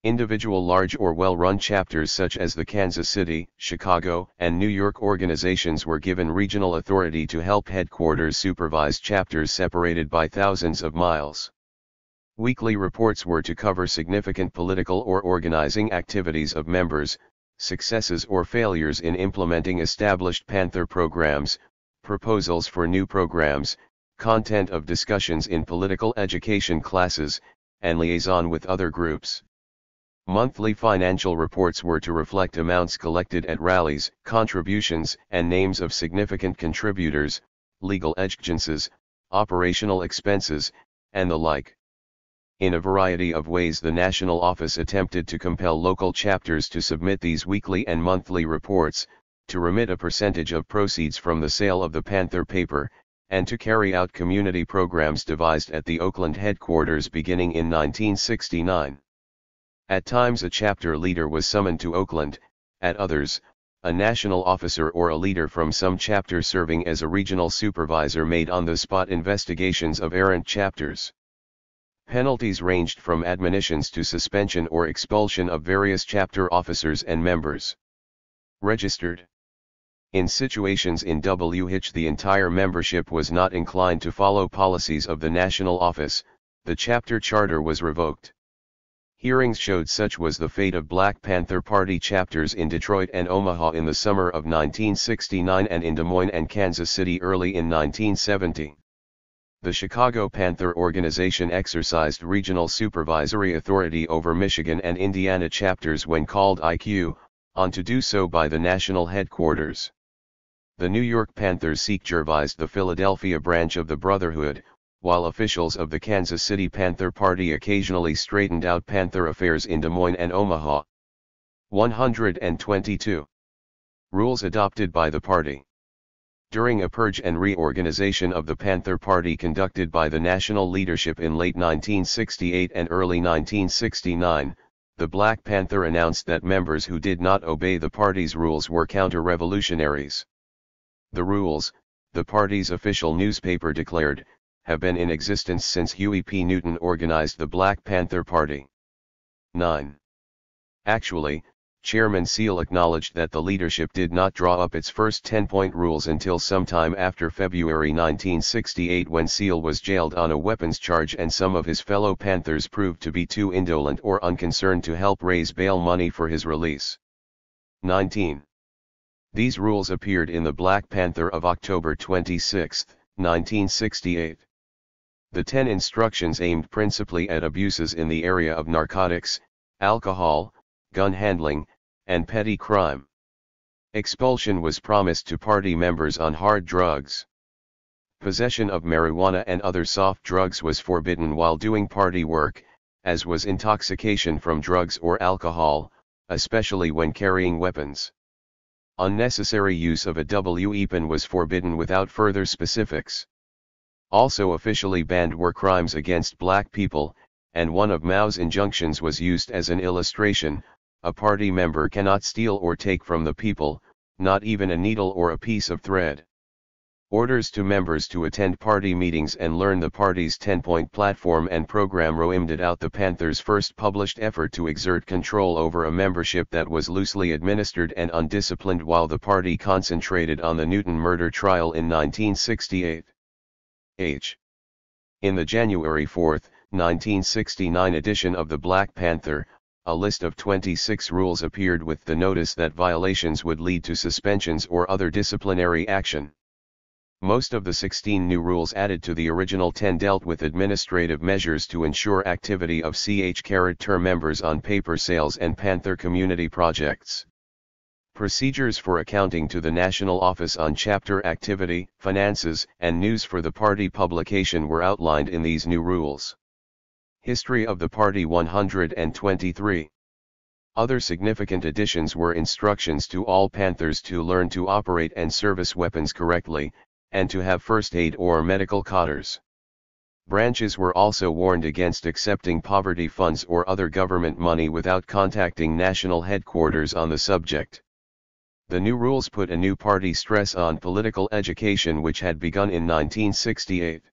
Individual large or well-run chapters such as the Kansas City, Chicago, and New York organizations were given regional authority to help headquarters supervise chapters separated by thousands of miles. Weekly reports were to cover significant political or organizing activities of members, successes or failures in implementing established Panther programs, proposals for new programs, content of discussions in political education classes, and liaison with other groups. Monthly financial reports were to reflect amounts collected at rallies, contributions, and names of significant contributors, legal expenses, operational expenses, and the like. In a variety of ways, the national office attempted to compel local chapters to submit these weekly and monthly reports, to remit a percentage of proceeds from the sale of the Panther paper, and to carry out community programs devised at the Oakland headquarters beginning in 1969. At times a chapter leader was summoned to Oakland, at others, a national officer or a leader from some chapter serving as a regional supervisor made on-the-spot investigations of errant chapters. Penalties ranged from admonitions to suspension or expulsion of various chapter officers and members. Registered. In situations in which the entire membership was not inclined to follow policies of the national office, the chapter charter was revoked. Hearings showed such was the fate of Black Panther Party chapters in Detroit and Omaha in the summer of 1969 and in Des Moines and Kansas City early in 1970. The Chicago Panther organization exercised regional supervisory authority over Michigan and Indiana chapters when called on to do so by the national headquarters. The New York Panthers supervised the Philadelphia branch of the Brotherhood, while officials of the Kansas City Panther Party occasionally straightened out Panther affairs in Des Moines and Omaha. 122. Rules adopted by the party. During a purge and reorganization of the Panther Party conducted by the national leadership in late 1968 and early 1969, the Black Panther announced that members who did not obey the party's rules were counter-revolutionaries. The rules, the party's official newspaper declared, have been in existence since Huey P. Newton organized the Black Panther Party. 9. Actually, Chairman Seal acknowledged that the leadership did not draw up its first 10-point rules until sometime after February 1968, when Seal was jailed on a weapons charge and some of his fellow Panthers proved to be too indolent or unconcerned to help raise bail money for his release. 19. These rules appeared in the Black Panther of October 26, 1968. The 10 instructions aimed principally at abuses in the area of narcotics, alcohol, gun handling, and petty crime. Expulsion was promised to party members on hard drugs. Possession of marijuana and other soft drugs was forbidden while doing party work, as was intoxication from drugs or alcohol, especially when carrying weapons. Unnecessary use of a weapon was forbidden without further specifics. Also officially banned were crimes against black people, and one of Mao's injunctions was used as an illustration: a party member cannot steal or take from the people, not even a needle or a piece of thread. Orders to members to attend party meetings and learn the party's 10-point platform and program rounded out the Panthers' first published effort to exert control over a membership that was loosely administered and undisciplined while the party concentrated on the Newton murder trial in 1968. In the January 4, 1969 edition of the Black Panther, a list of 26 rules appeared with the notice that violations would lead to suspensions or other disciplinary action. Most of the 16 new rules added to the original 10 dealt with administrative measures to ensure activity of CH-term members on paper sales and Panther community projects. Procedures for accounting to the National Office on Chapter Activity, Finances, and News for the party publication were outlined in these new rules. History of the Party 123. Other significant additions were instructions to all Panthers to learn to operate and service weapons correctly, and to have first aid or medical cotters. Branches were also warned against accepting poverty funds or other government money without contacting national headquarters on the subject. The new rules put a new party stress on political education which had begun in 1968.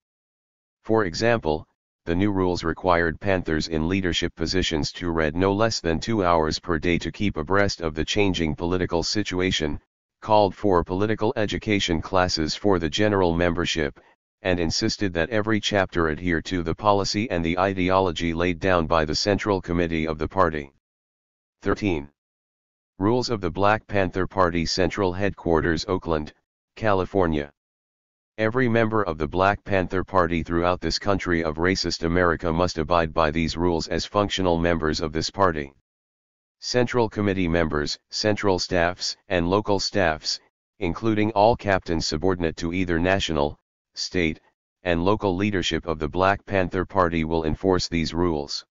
For example, the new rules required Panthers in leadership positions to read no less than 2 hours per day to keep abreast of the changing political situation, called for political education classes for the general membership, and insisted that every chapter adhere to the policy and the ideology laid down by the Central Committee of the party. 13. Rules of the Black Panther Party Central Headquarters, Oakland, California. Every member of the Black Panther Party throughout this country of racist America must abide by these rules as functional members of this party. Central Committee members, central staffs, and local staffs, including all captains subordinate to either national, state, and local leadership of the Black Panther Party will enforce these rules.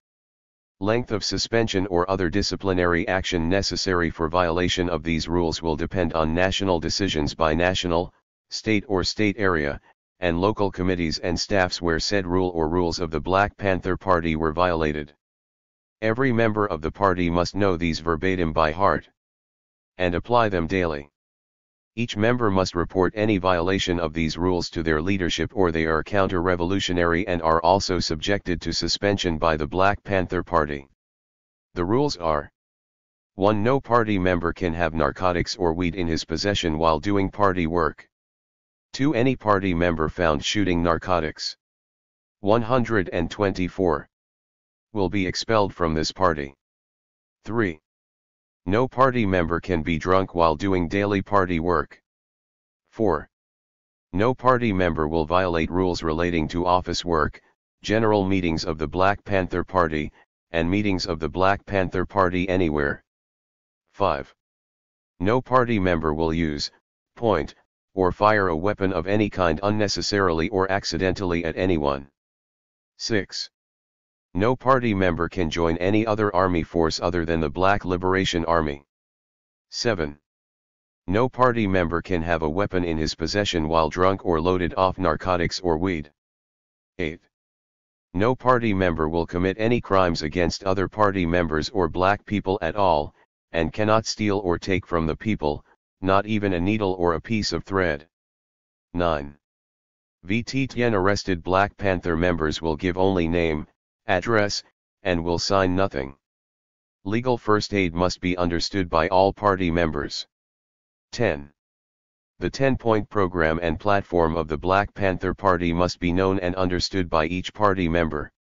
Length of suspension or other disciplinary action necessary for violation of these rules will depend on national decisions by national, state or state area, and local committees and staffs where said rule or rules of the Black Panther Party were violated. Every member of the party must know these verbatim by heart and apply them daily. Each member must report any violation of these rules to their leadership or they are counter-revolutionary and are also subjected to suspension by the Black Panther Party. The rules are: 1. No party member can have narcotics or weed in his possession while doing party work. 2. Any party member found shooting narcotics 124 will be expelled from this party. 3. No party member can be drunk while doing daily party work. 4. No party member will violate rules relating to office work, general meetings of the Black Panther Party, and meetings of the Black Panther Party anywhere. 5. No party member will use, point, or fire a weapon of any kind unnecessarily or accidentally at anyone. 6. No party member can join any other army force other than the Black Liberation Army. 7. No party member can have a weapon in his possession while drunk or loaded off narcotics or weed. 8. No party member will commit any crimes against other party members or black people at all, and cannot steal or take from the people, not even a needle or a piece of thread. 9. VTTN arrested Black Panther members will give only name, address, and will sign nothing. Legal first aid must be understood by all party members. 10. The 10-point program and platform of the Black Panther Party must be known and understood by each party member.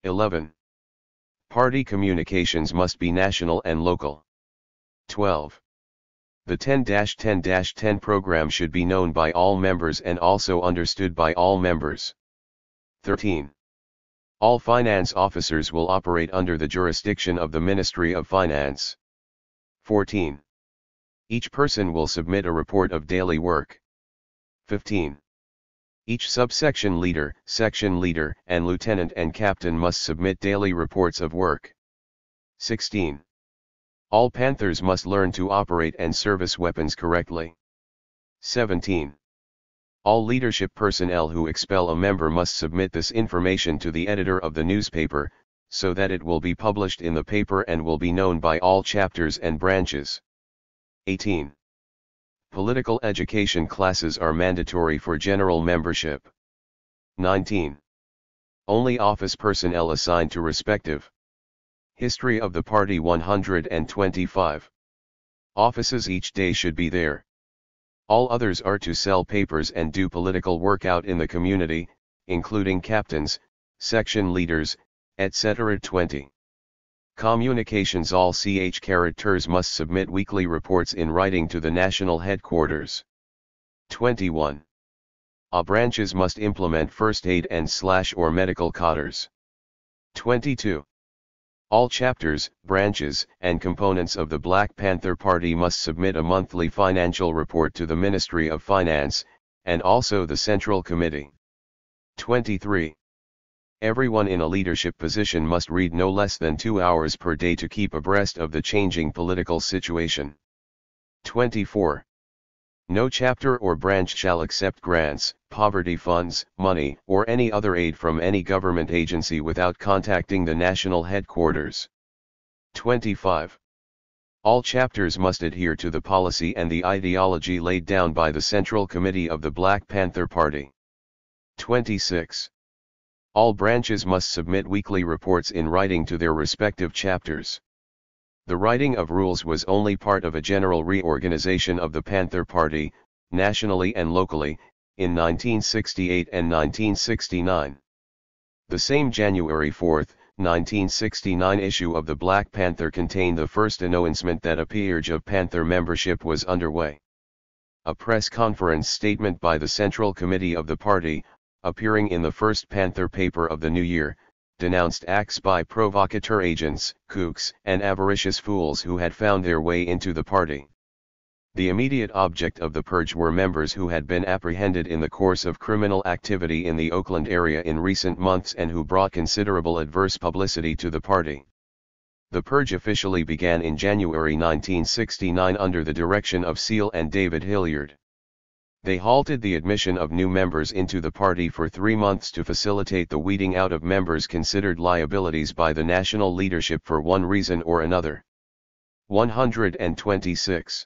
11. Party communications must be national and local. 12. The 10-10-10 program should be known by all members and also understood by all members. 13. All finance officers will operate under the jurisdiction of the Ministry of Finance. 14. Each person will submit a report of daily work. 15. Each subsection leader, section leader, and lieutenant and captain must submit daily reports of work. 16. All Panthers must learn to operate and service weapons correctly. 17. All leadership personnel who expel a member must submit this information to the editor of the newspaper, so that it will be published in the paper and will be known by all chapters and branches. 18. Political education classes are mandatory for general membership. 19. Only office personnel assigned to respective history of the party 125 offices each day should be there. All others are to sell papers and do political work out in the community, including captains, section leaders, etc. 20. Communications all characters must submit weekly reports in writing to the national headquarters. 21. All branches must implement first aid and or medical cotters. 22. All chapters, branches, and components of the Black Panther Party must submit a monthly financial report to the Ministry of Finance, and also the Central Committee. 23. Everyone in a leadership position must read no less than 2 hours per day to keep abreast of the changing political situation. 24. No chapter or branch shall accept grants, poverty funds, money, or any other aid from any government agency without contacting the national headquarters. 25. All chapters must adhere to the policy and the ideology laid down by the Central Committee of the Black Panther Party. 26. All branches must submit weekly reports in writing to their respective chapters. The writing of rules was only part of a general reorganization of the Panther Party, nationally and locally, in 1968 and 1969. The same January 4, 1969 issue of the Black Panther contained the first announcement that a purge of Panther membership was underway. A press conference statement by the Central Committee of the party, appearing in the first Panther paper of the new year, denounced acts by provocateur agents, kooks, and avaricious fools who had found their way into the party. The immediate object of the purge were members who had been apprehended in the course of criminal activity in the Oakland area in recent months and who brought considerable adverse publicity to the party. The purge officially began in January 1969 under the direction of Seal and David Hilliard. They halted the admission of new members into the party for 3 months to facilitate the weeding out of members considered liabilities by the national leadership for one reason or another. 126.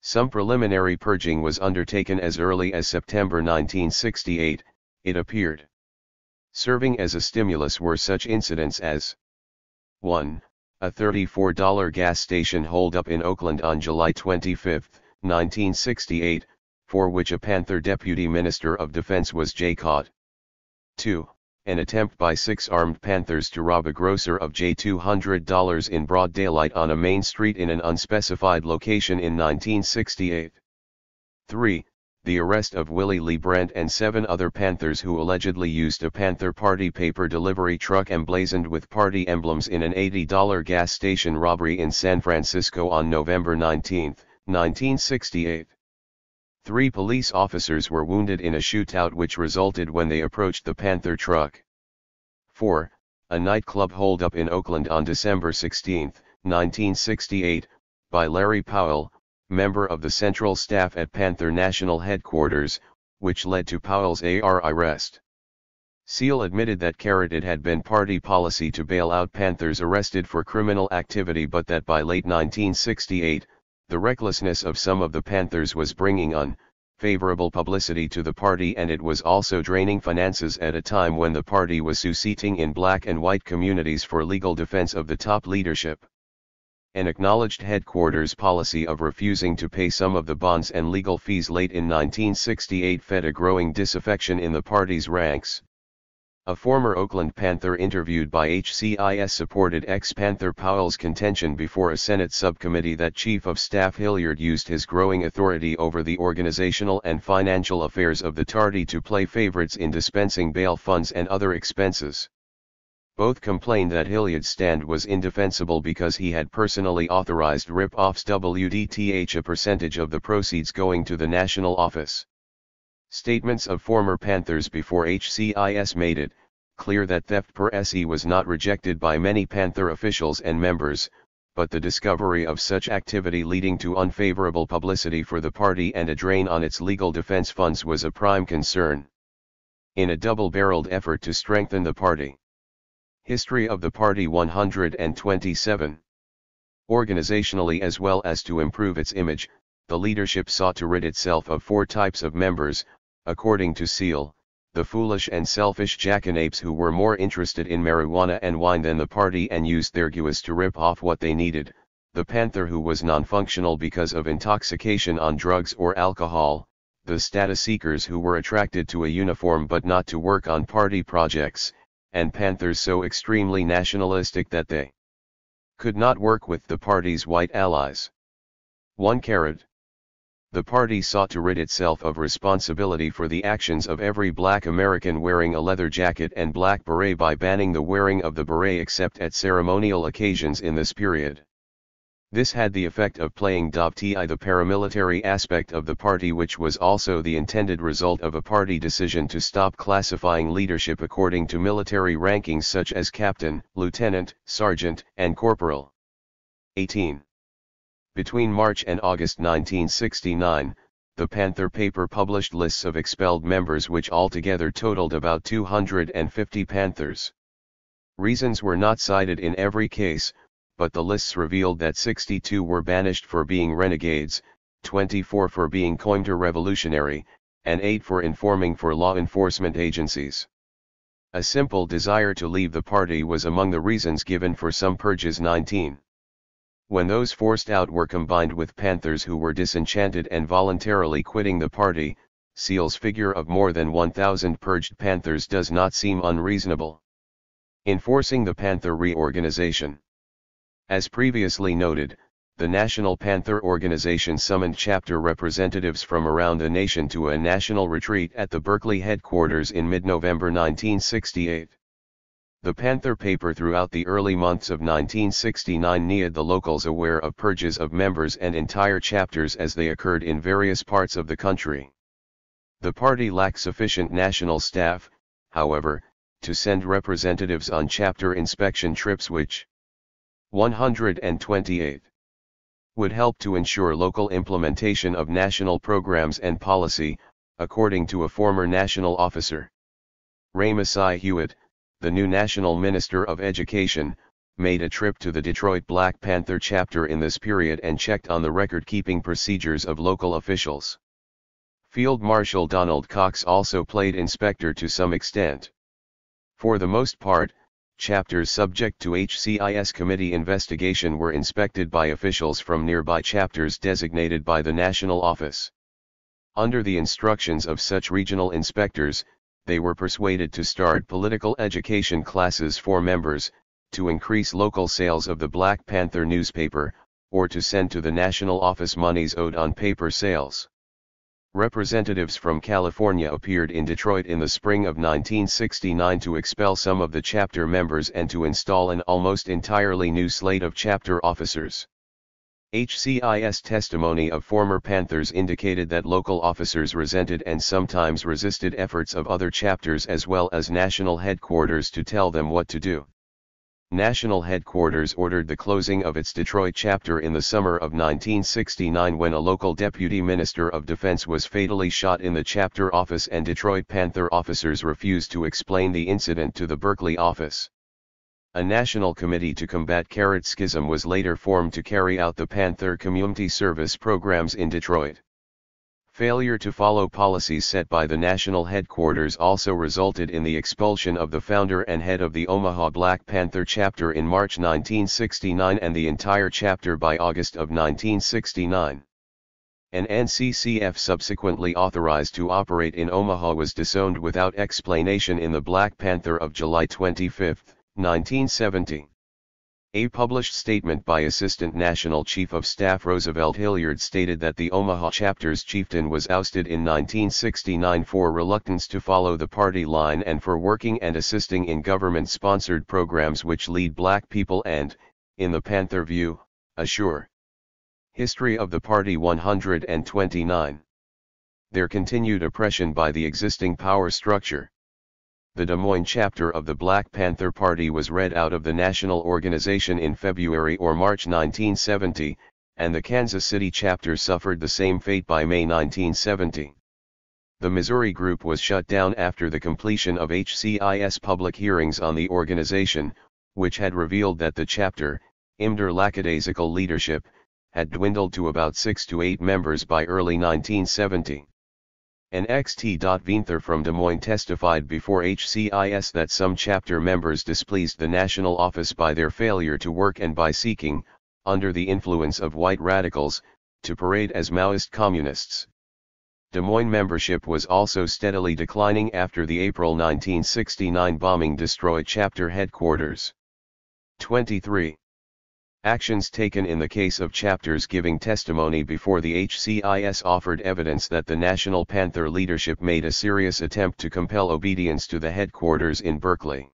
Some preliminary purging was undertaken as early as September 1968, it appeared. Serving as a stimulus were such incidents as 1. A $34 gas station holdup in Oakland on July 25, 1968, for which a Panther Deputy Minister of Defense was caught. 2. An attempt by 6 armed Panthers to rob a grocer of $200 in broad daylight on a main street in an unspecified location in 1968. 3. The arrest of Willie Lee Brent and 7 other Panthers who allegedly used a Panther Party paper delivery truck emblazoned with party emblems in an $80 gas station robbery in San Francisco on November 19, 1968. 3 police officers were wounded in a shootout which resulted when they approached the Panther truck. 4. A nightclub holdup in Oakland on December 16, 1968, by Larry Powell, member of the Central Staff at Panther National Headquarters, which led to Powell's arrest. Seal admitted that it had been party policy to bail out Panthers arrested for criminal activity but that by late 1968, the recklessness of some of the Panthers was bringing favorable publicity to the party, and it was also draining finances at a time when the party was succeeding in black and white communities for legal defense of the top leadership. An acknowledged headquarters policy of refusing to pay some of the bonds and legal fees late in 1968 fed a growing disaffection in the party's ranks. A former Oakland Panther interviewed by HCIS supported ex-Panther Powell's contention before a Senate subcommittee that Chief of Staff Hilliard used his growing authority over the organizational and financial affairs of the party to play favorites in dispensing bail funds and other expenses. Both complained that Hilliard's stand was indefensible because he had personally authorized rip-offs WDTH a percentage of the proceeds going to the national office. Statements of former Panthers before HCIS made it clear that theft per se was not rejected by many Panther officials and members, but the discovery of such activity leading to unfavorable publicity for the party and a drain on its legal defense funds was a prime concern. In a double-barreled effort to strengthen the party. History of the Party 127. Organizationally as well as to improve its image, the leadership sought to rid itself of 4 types of members, according to Seal, the foolish and selfish jackanapes who were more interested in marijuana and wine than the party and used their guas to rip off what they needed, the Panther who was non-functional because of intoxication on drugs or alcohol, the status seekers who were attracted to a uniform but not to work on party projects, and Panthers so extremely nationalistic that they could not work with the party's white allies. 1. The party sought to rid itself of responsibility for the actions of every black American wearing a leather jacket and black beret by banning the wearing of the beret except at ceremonial occasions in this period. This had the effect of playing DOPTI the paramilitary aspect of the party, which was also the intended result of a party decision to stop classifying leadership according to military rankings such as captain, lieutenant, sergeant, and corporal. 18. Between March and August 1969, the Panther paper published lists of expelled members which altogether totaled about 250 Panthers. Reasons were not cited in every case, but the lists revealed that 62 were banished for being renegades, 24 for being counter-revolutionary, and 8 for informing for law enforcement agencies. A simple desire to leave the party was among the reasons given for some purges. 19. When those forced out were combined with Panthers who were disenchanted and voluntarily quitting the party, Seal's figure of more than 1,000 purged Panthers does not seem unreasonable. Enforcing the Panther reorganization. As previously noted, the National Panther Organization summoned chapter representatives from around the nation to a national retreat at the Berkeley headquarters in mid-November 1968. The Panther paper throughout the early months of 1969 made the locals aware of purges of members and entire chapters as they occurred in various parts of the country. The party lacked sufficient national staff, however, to send representatives on chapter inspection trips which 128 would help to ensure local implementation of national programs and policy, according to a former national officer. Ray Masai Hewitt, the new National Minister of Education, made a trip to the Detroit Black Panther chapter in this period and checked on the record-keeping procedures of local officials. Field Marshal Donald Cox also played inspector to some extent. For the most part, chapters subject to HCIS committee investigation were inspected by officials from nearby chapters designated by the national office. Under the instructions of such regional inspectors, they were persuaded to start political education classes for members, to increase local sales of the Black Panther newspaper, or to send to the national office monies owed on paper sales. Representatives from California appeared in Detroit in the spring of 1969 to expel some of the chapter members and to install an almost entirely new slate of chapter officers. HCIS testimony of former Panthers indicated that local officers resented and sometimes resisted efforts of other chapters as well as national headquarters to tell them what to do. National headquarters ordered the closing of its Detroit chapter in the summer of 1969 when a local deputy minister of defense was fatally shot in the chapter office, and Detroit Panther officers refused to explain the incident to the Berkeley office. A national committee to combat Carrot Schism was later formed to carry out the Panther community service programs in Detroit. Failure to follow policies set by the national headquarters also resulted in the expulsion of the founder and head of the Omaha Black Panther chapter in March 1969 and the entire chapter by August of 1969. An NCCF subsequently authorized to operate in Omaha was disowned without explanation in the Black Panther of July 25, 1970. A published statement by Assistant National Chief of Staff Roosevelt Hilliard stated that the Omaha chapter's chieftain was ousted in 1969 for reluctance to follow the party line and for working and assisting in government-sponsored programs which lead black people and, in the Panther view, assure. History of the Party 129. Their continued oppression by the existing power structure. The Des Moines chapter of the Black Panther Party was read out of the national organization in February or March 1970, and the Kansas City chapter suffered the same fate by May 1970. The Missouri group was shut down after the completion of HCIS public hearings on the organization, which had revealed that the chapter, under lackadaisical leadership, had dwindled to about 6 to 8 members by early 1970. An Xt.Panther from Des Moines testified before HCIS that some chapter members displeased the national office by their failure to work and by seeking, under the influence of white radicals, to parade as Maoist communists. Des Moines membership was also steadily declining after the April 1969 bombing destroyed chapter headquarters. 23. Actions taken in the case of chapters giving testimony before the HCIS offered evidence that the National Panther leadership made a serious attempt to compel obedience to the headquarters in Berkeley.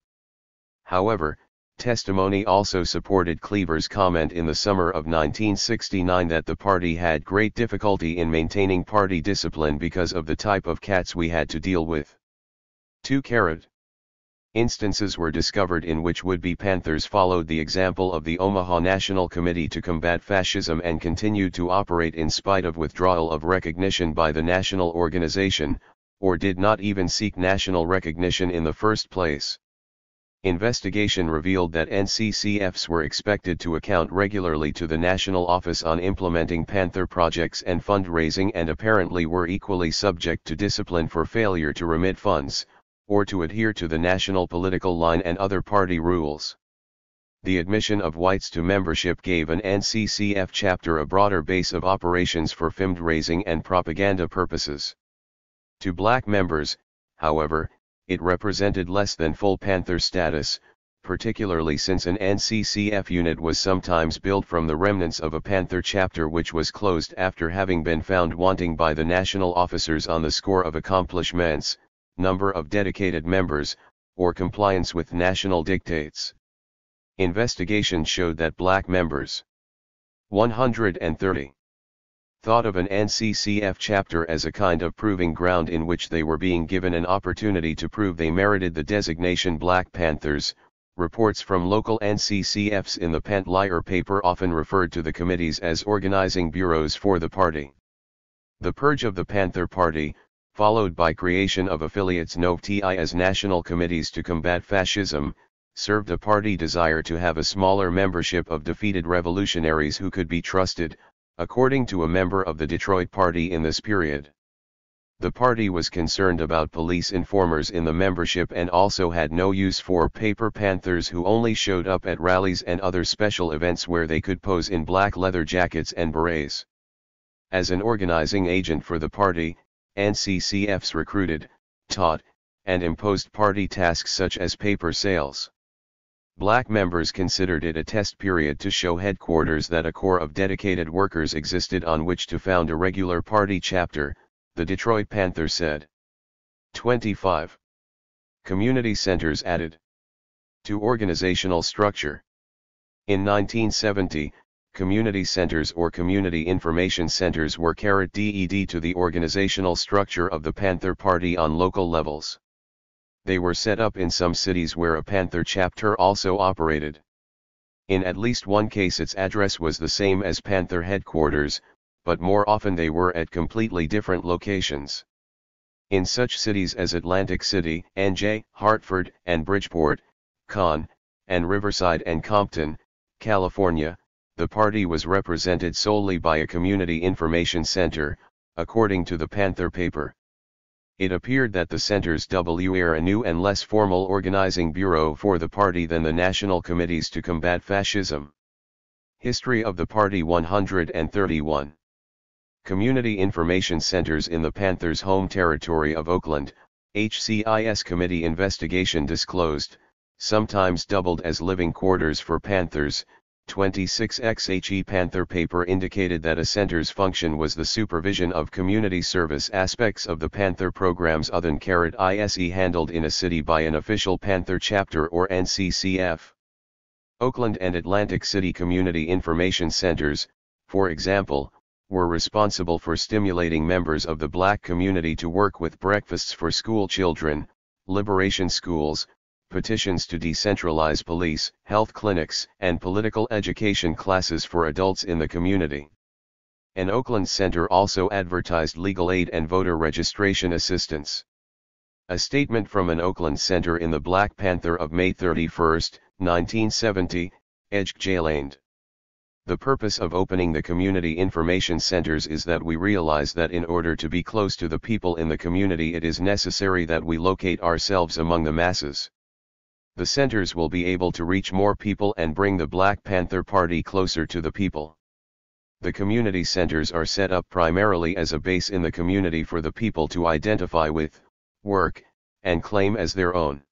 However, testimony also supported Cleaver's comment in the summer of 1969 that the party had great difficulty in maintaining party discipline because of the type of cats we had to deal with. 2. Instances were discovered in which would-be Panthers followed the example of the Omaha National Committee to Combat Fascism and continued to operate in spite of withdrawal of recognition by the national organization, or did not even seek national recognition in the first place. Investigation revealed that NCCFs were expected to account regularly to the national office on implementing Panther projects and fundraising and apparently were equally subject to discipline for failure to remit funds, or to adhere to the national political line and other party rules. The admission of whites to membership gave an NCCF chapter a broader base of operations for fundraising and propaganda purposes. To black members, however, it represented less than full Panther status, particularly since an NCCF unit was sometimes built from the remnants of a Panther chapter which was closed after having been found wanting by the national officers on the score of accomplishments, number of dedicated members, or compliance with national dictates. Investigation showed that black members 130 thought of an NCCF chapter as a kind of proving ground in which they were being given an opportunity to prove they merited the designation Black Panthers. Reports from local NCCFs in the Panther paper often referred to the committees as organizing bureaus for the party. The purge of the Panther Party, followed by creation of affiliates NOVTI as national committees to combat fascism, served a party desire to have a smaller membership of defeated revolutionaries who could be trusted, according to a member of the Detroit Party in this period. The party was concerned about police informers in the membership and also had no use for paper Panthers who only showed up at rallies and other special events where they could pose in black leather jackets and berets. As an organizing agent for the party, NCCFs recruited, taught, and imposed party tasks such as paper sales. Black members considered it a test period to show headquarters that a core of dedicated workers existed on which to found a regular party chapter, the Detroit Panther said. 25. Community centers added to organizational structure. In 1970, community centers or community information centers were added to the organizational structure of the Panther Party on local levels. They were set up in some cities where a Panther chapter also operated. In at least one case its address was the same as Panther headquarters, but more often they were at completely different locations. In such cities as Atlantic City, NJ, Hartford, and Bridgeport, Con, and Riverside and Compton, California, the party was represented solely by a community information center, according to the Panther paper. It appeared that the centers were a new and less formal organizing bureau for the party than the national committees to combat fascism. History of the Party 131. Community Information Centers in the Panthers' home territory of Oakland, HCIS committee investigation disclosed, sometimes doubled as living quarters for Panthers. 26xHE Panther paper indicated that a center's function was the supervision of community service aspects of the Panther programs other than ISE handled in a city by an official Panther chapter or NCCF. Oakland and Atlantic City Community Information Centers, for example, were responsible for stimulating members of the black community to work with breakfasts for school children, liberation schools, petitions to decentralize police, health clinics, and political education classes for adults in the community. An Oakland center also advertised legal aid and voter registration assistance. A statement from an Oakland center in the Black Panther of May 31, 1970, explained. The purpose of opening the community information centers is that we realize that in order to be close to the people in the community it is necessary that we locate ourselves among the masses. The centers will be able to reach more people and bring the Black Panther Party closer to the people. The community centers are set up primarily as a base in the community for the people to identify with, work, and claim as their own.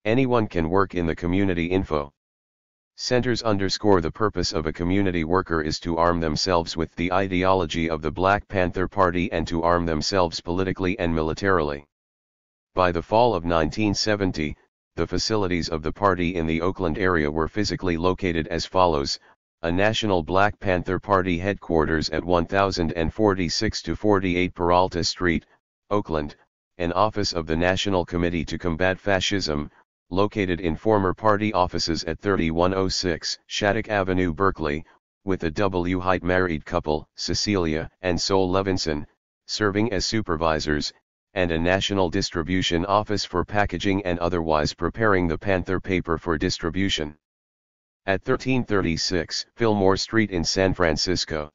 Anyone can work in the community info centers. Underscore the purpose of a community worker is to arm themselves with the ideology of the Black Panther Party and to arm themselves politically and militarily. By the fall of 1970, the facilities of the party in the Oakland area were physically located as follows: a National Black Panther Party headquarters at 1046-48 Peralta Street, Oakland, an office of the National Committee to Combat Fascism, located in former party offices at 3106 Shattuck Avenue, Berkeley, with a W. Height married couple, Cecilia and Sol Levinson, serving as supervisors, and a national distribution office for packaging and otherwise preparing the Panther paper for distribution. At 1336 Fillmore Street in San Francisco.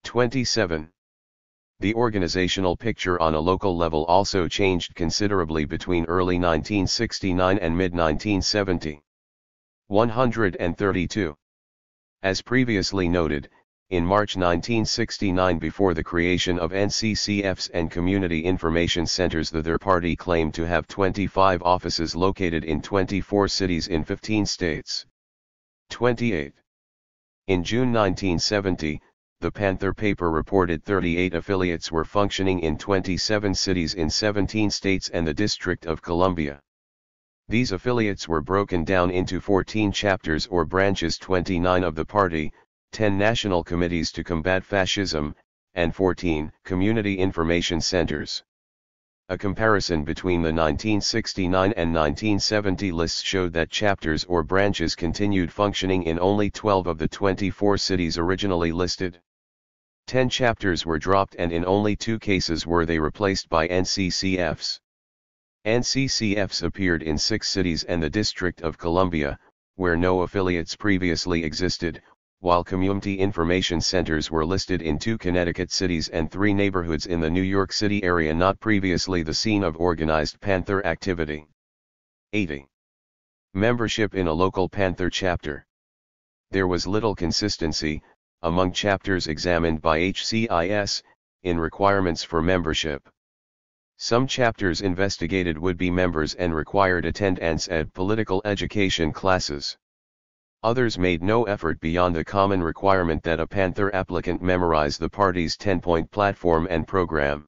27. The organizational picture on a local level also changed considerably between early 1969 and mid-1970. 132. As previously noted, in March 1969, before the creation of NCCFs and Community Information Centers, the THIRD Party claimed to have 25 offices located in 24 cities in 15 states. 28. In June 1970, the Panther paper reported 38 affiliates were functioning in 27 cities in 17 states and the District of Columbia. These affiliates were broken down into 14 chapters or branches, 29 of the party, 10 national committees to combat fascism, and 14 community information centers. A comparison between the 1969 and 1970 lists showed that chapters or branches continued functioning in only 12 of the 24 cities originally listed. 10 chapters were dropped, and in only 2 cases were they replaced by NCCFs. NCCFs appeared in 6 cities and the District of Columbia, where no affiliates previously existed, while community information centers were listed in 2 Connecticut cities and 3 neighborhoods in the New York City area not previously the scene of organized Panther activity. 80. Membership in a local Panther chapter. There was little consistency, among chapters examined by HCIS, in requirements for membership. Some chapters investigated would-be members and required attendance at political education classes. Others made no effort beyond the common requirement that a Panther applicant memorize the party's 10-point platform and program.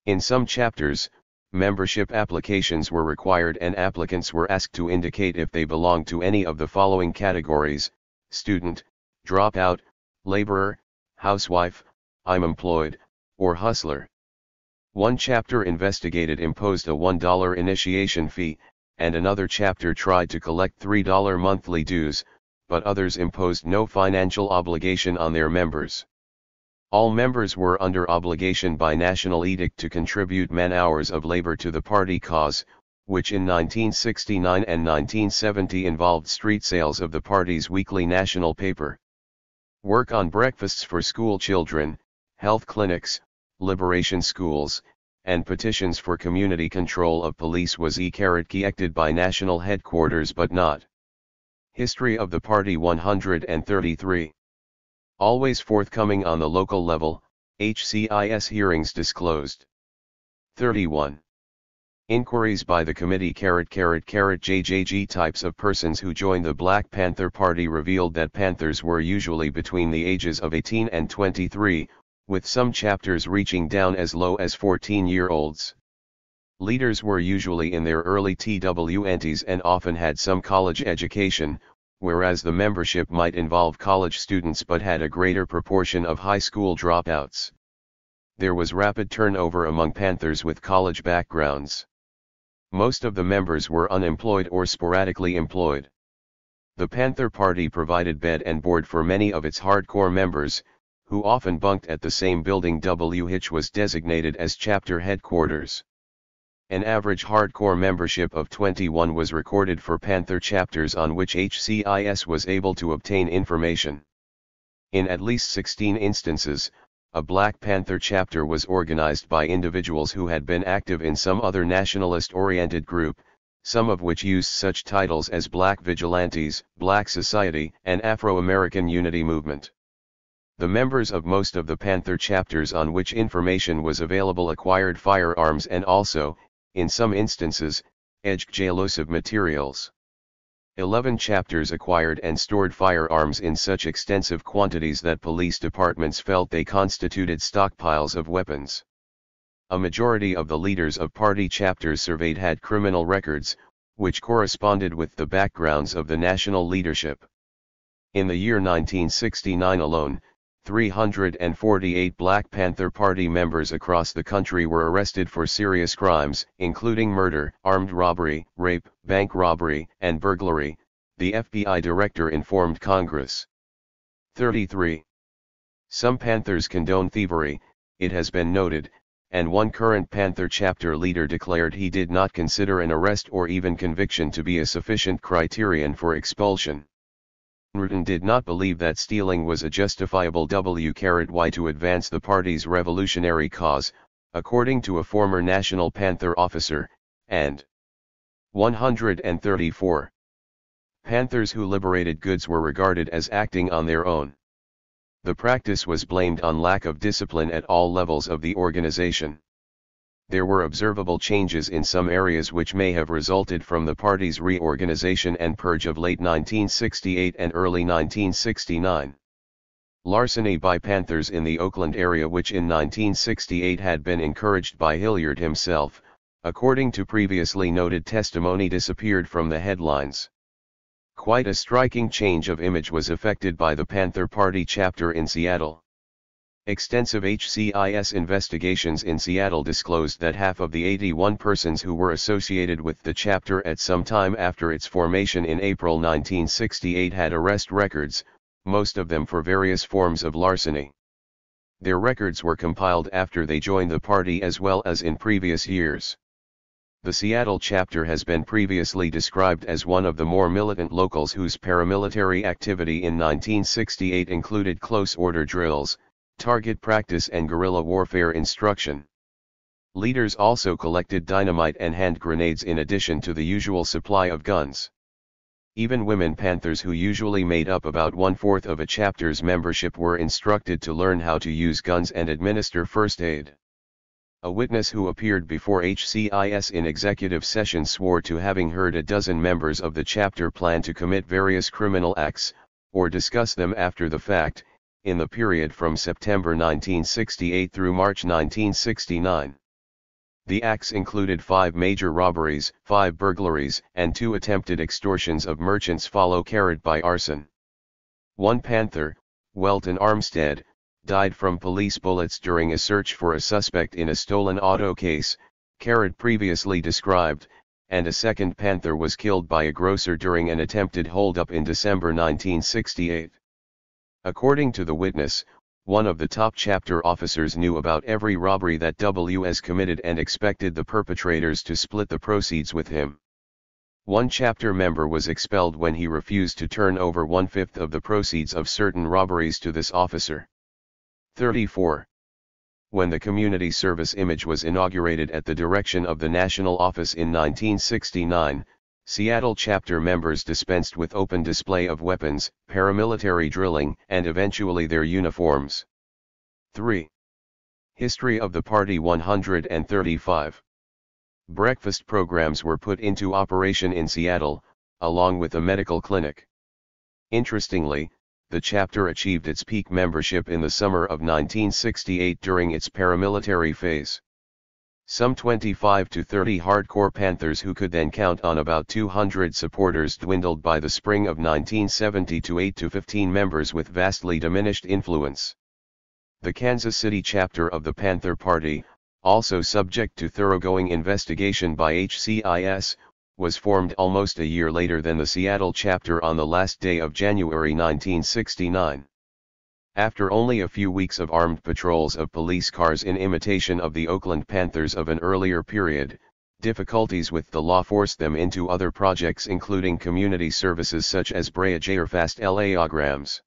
In some chapters, membership applications were required and applicants were asked to indicate if they belonged to any of the following categories: student, dropout, laborer, housewife, I'm employed, or hustler. One chapter investigated imposed a $1 initiation fee, and another chapter tried to collect $3 monthly dues, but others imposed no financial obligation on their members. All members were under obligation by national edict to contribute man-hours of labor to the party cause, which in 1969 and 1970 involved street sales of the party's weekly national paper. Work on breakfasts for school children, health clinics, liberation schools, and petitions for community control of police was acted by national headquarters but not. History of the Party 133. Always forthcoming on the local level, HCIS hearings disclosed. 31. Inquiries by the committee JJG types of persons who joined the Black Panther Party revealed that Panthers were usually between the ages of 18 and 23, with some chapters reaching down as low as 14-year-olds. Leaders were usually in their early TWNTs and often had some college education, whereas the membership might involve college students but had a greater proportion of high school dropouts. There was rapid turnover among Panthers with college backgrounds. Most of the members were unemployed or sporadically employed. The Panther Party provided bed and board for many of its hardcore members, who often bunked at the same building which was designated as chapter headquarters. An average hardcore membership of 21 was recorded for Panther chapters on which HCIS was able to obtain information. In at least 16 instances, a Black Panther chapter was organized by individuals who had been active in some other nationalist-oriented group, some of which used such titles as Black Vigilantes, Black Society, and Afro-American Unity Movement. The members of most of the Panther chapters on which information was available acquired firearms and also, in some instances, explosive materials. 11 chapters acquired and stored firearms in such extensive quantities that police departments felt they constituted stockpiles of weapons. A majority of the leaders of party chapters surveyed had criminal records, which corresponded with the backgrounds of the national leadership. In the year 1969 alone, 348 Black Panther Party members across the country were arrested for serious crimes, including murder, armed robbery, rape, bank robbery, and burglary, the FBI director informed Congress. 33. Some Panthers condone thievery, it has been noted, and one current Panther chapter leader declared he did not consider an arrest or even conviction to be a sufficient criterion for expulsion. Rutan did not believe that stealing was a justifiable why to advance the party's revolutionary cause, according to a former National Panther officer, and 134. Panthers who liberated goods were regarded as acting on their own. The practice was blamed on lack of discipline at all levels of the organization. There were observable changes in some areas which may have resulted from the party's reorganization and purge of late 1968 and early 1969. Larceny by Panthers in the Oakland area, which in 1968 had been encouraged by Hilliard himself, according to previously noted testimony, disappeared from the headlines. Quite a striking change of image was effected by the Panther Party chapter in Seattle. Extensive HCIS investigations in Seattle disclosed that half of the 81 persons who were associated with the chapter at some time after its formation in April 1968 had arrest records, most of them for various forms of larceny. Their records were compiled after they joined the party as well as in previous years. The Seattle chapter has been previously described as one of the more militant locals whose paramilitary activity in 1968 included close order drills, target practice and guerrilla warfare instruction. Leaders also collected dynamite and hand grenades in addition to the usual supply of guns. Even women Panthers, who usually made up about 1/4 of a chapter's membership, were instructed to learn how to use guns and administer first aid. A witness who appeared before HCIS in executive session swore to having heard a dozen members of the chapter plan to commit various criminal acts, or discuss them after the fact, in the period from September 1968 through March 1969. The acts included 5 major robberies, 5 burglaries, and 2 attempted extortions of merchants followed by arson. One Panther, Welton Armstead, died from police bullets during a search for a suspect in a stolen auto case, previously described, and a second Panther was killed by a grocer during an attempted holdup in December 1968. According to the witness, one of the top chapter officers knew about every robbery that WS committed and expected the perpetrators to split the proceeds with him. One chapter member was expelled when he refused to turn over 1/5 of the proceeds of certain robberies to this officer. 34. When the community service image was inaugurated at the direction of the national office in 1969, Seattle chapter members dispensed with open display of weapons, paramilitary drilling, and eventually their uniforms. 3. History of the Party 135. Breakfast programs were put into operation in Seattle, along with a medical clinic. Interestingly, the chapter achieved its peak membership in the summer of 1968 during its paramilitary phase. Some 25 to 30 hardcore Panthers who could then count on about 200 supporters dwindled by the spring of 1970 to 8 to 15 members with vastly diminished influence. The Kansas City chapter of the Panther Party, also subject to thoroughgoing investigation by HCIS, was formed almost a year later than the Seattle chapter on the last day of January 1969. After only a few weeks of armed patrols of police cars in imitation of the Oakland Panthers of an earlier period, difficulties with the law forced them into other projects including community services such as Fast LAograms.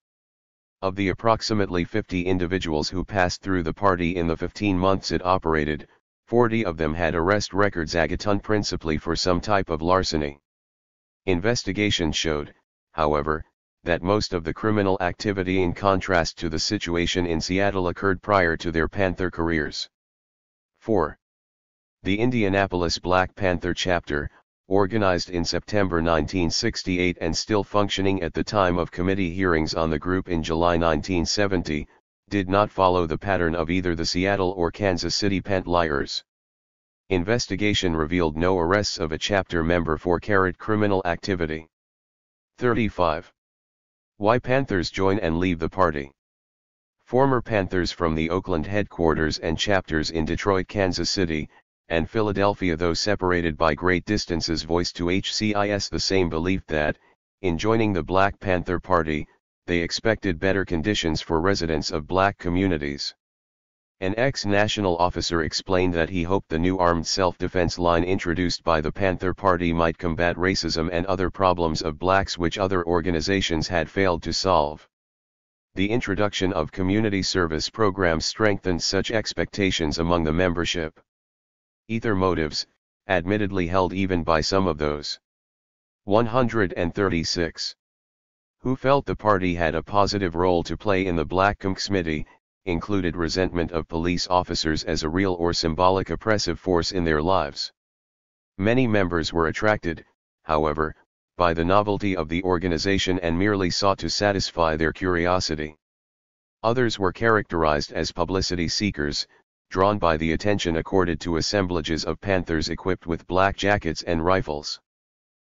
Of the approximately 50 individuals who passed through the party in the 15 months it operated, 40 of them had arrest records agaton principally for some type of larceny. Investigation showed, however, that most of the criminal activity in contrast to the situation in Seattle occurred prior to their Panther careers. 4. The Indianapolis Black Panther chapter, organized in September 1968 and still functioning at the time of committee hearings on the group in July 1970, did not follow the pattern of either the Seattle or Kansas City Pantliers. Investigation revealed no arrests of a chapter member for criminal activity. 35. Why Panthers join and leave the party. Former Panthers from the Oakland headquarters and chapters in Detroit, Kansas City, and Philadelphia, though separated by great distances, voiced to HCIS the same belief that, in joining the Black Panther Party, they expected better conditions for residents of black communities. An ex-national officer explained that he hoped the new armed self-defense line introduced by the Panther Party might combat racism and other problems of blacks which other organizations had failed to solve. The introduction of community service programs strengthened such expectations among the membership. Ether motives, admittedly held even by some of those 136 who felt the party had a positive role to play in the Black Committee, included resentment of police officers as a real or symbolic oppressive force in their lives. Many members were attracted, however, by the novelty of the organization and merely sought to satisfy their curiosity. Others were characterized as publicity seekers, drawn by the attention accorded to assemblages of Panthers equipped with black jackets and rifles.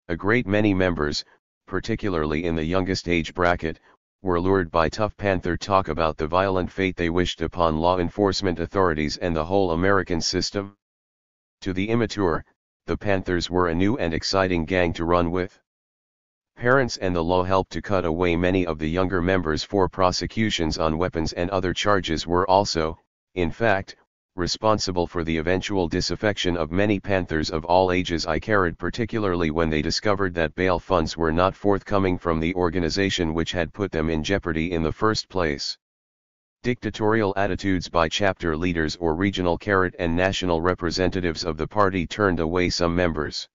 A great many members, particularly in the youngest age bracket, were lured by tough Panther talk about the violent fate they wished upon law enforcement authorities and the whole American system. To the immature, the Panthers were a new and exciting gang to run with. Parents and the law helped to cut away many of the younger members, for prosecutions on weapons and other charges were also, in fact, responsible for the eventual disaffection of many Panthers of all ages, particularly when they discovered that bail funds were not forthcoming from the organization which had put them in jeopardy in the first place. Dictatorial attitudes by chapter leaders or regional and national representatives of the party turned away some members.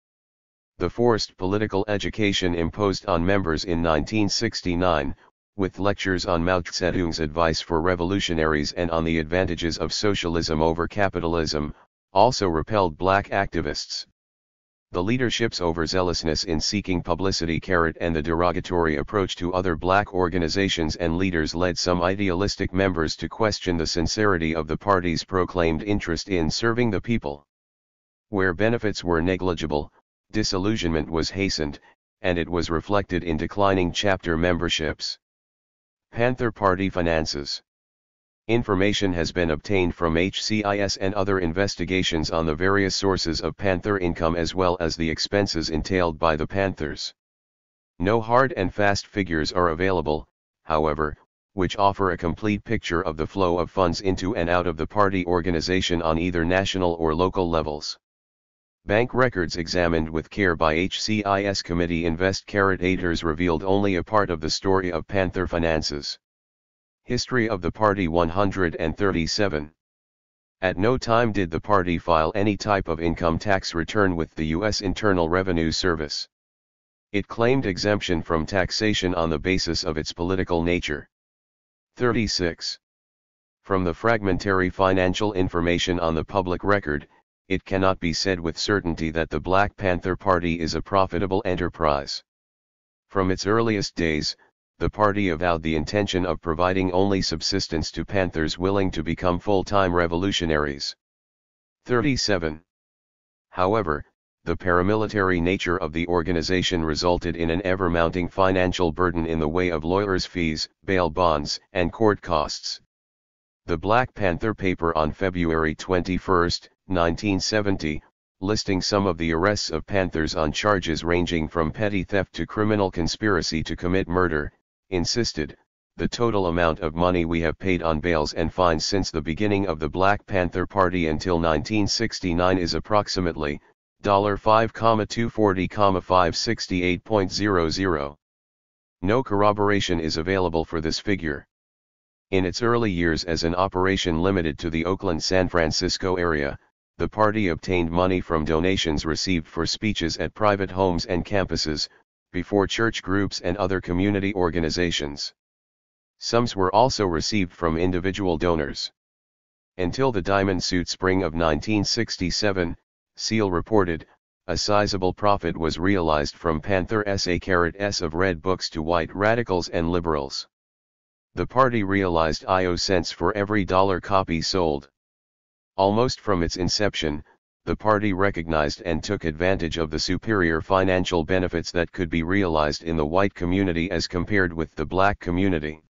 The forced political education imposed on members in 1969, with lectures on Mao Zedong's advice for revolutionaries and on the advantages of socialism over capitalism, also repelled black activists. The leadership's overzealousness in seeking publicity and the derogatory approach to other black organizations and leaders led some idealistic members to question the sincerity of the party's proclaimed interest in serving the people. Where benefits were negligible, disillusionment was hastened, and it was reflected in declining chapter memberships. Panther Party finances. Information has been obtained from HCIS and other investigations on the various sources of Panther income as well as the expenses entailed by the Panthers. No hard and fast figures are available, however, which offer a complete picture of the flow of funds into and out of the party organization on either national or local levels. Bank records examined with care by HCIS Committee investigators revealed only a part of the story of Panther finances. History of the Party 137. At no time did the party file any type of income tax return with the U.S. Internal Revenue Service. It claimed exemption from taxation on the basis of its political nature. 36. From the fragmentary financial information on the public record, it cannot be said with certainty that the Black Panther Party is a profitable enterprise. From its earliest days, the party avowed the intention of providing only subsistence to Panthers willing to become full-time revolutionaries. 37. However, the paramilitary nature of the organization resulted in an ever-mounting financial burden in the way of lawyers' fees, bail bonds, and court costs. The Black Panther paper on February 21, 1970, listing some of the arrests of Panthers on charges ranging from petty theft to criminal conspiracy to commit murder, insisted, "The total amount of money we have paid on bails and fines since the beginning of the Black Panther Party until 1969 is approximately $5,240,568.00. No corroboration is available for this figure. In its early years as an operation limited to the Oakland-San Francisco area, the party obtained money from donations received for speeches at private homes and campuses, before church groups and other community organizations. Sums were also received from individual donors. Until the Diamond Suit spring of 1967, Seal reported, a sizable profit was realized from Panther S.A.S of red books to white radicals and liberals. The party realized IO cents for every dollar copy sold. Almost from its inception, the party recognized and took advantage of the superior financial benefits that could be realized in the white community as compared with the black community.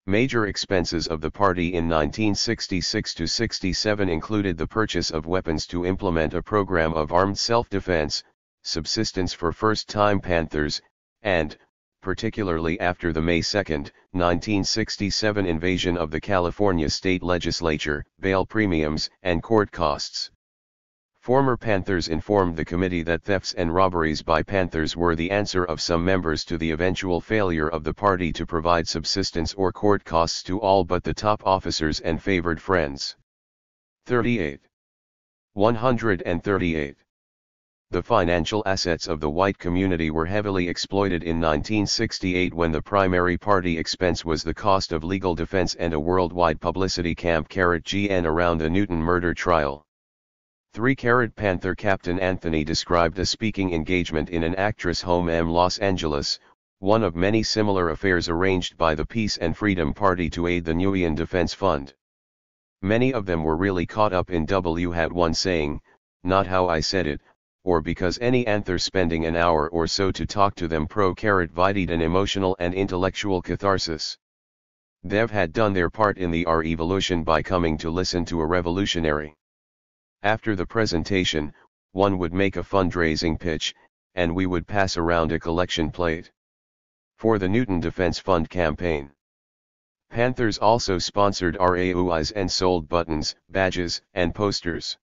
Major expenses of the party in 1966-67 included the purchase of weapons to implement a program of armed self-defense, subsistence for first-time Panthers, and, particularly after the May 2, 1967 invasion of the California state legislature, bail premiums and court costs. Former Panthers informed the committee that thefts and robberies by Panthers were the answer of some members to the eventual failure of the party to provide subsistence or court costs to all but the top officers and favored friends. 38. 138. The financial assets of the white community were heavily exploited in 1968 when the primary party expense was the cost of legal defense and a worldwide publicity camp*GN around the Newton murder trial. 3 Panther Captain Anthony described a speaking engagement in an actress home in Los Angeles, one of many similar affairs arranged by the Peace and Freedom Party to aid the Nubian Defense Fund. Many of them were really caught up in W-1 saying, "Not how I said it," or because any anther spending an hour or so to talk to them provided an emotional and intellectual catharsis. They've had done their part in the revolution by coming to listen to a revolutionary. After the presentation, one would make a fundraising pitch, and we would pass around a collection plate for the Newton Defense Fund campaign. Panthers also sponsored RAUIs and sold buttons, badges, and posters.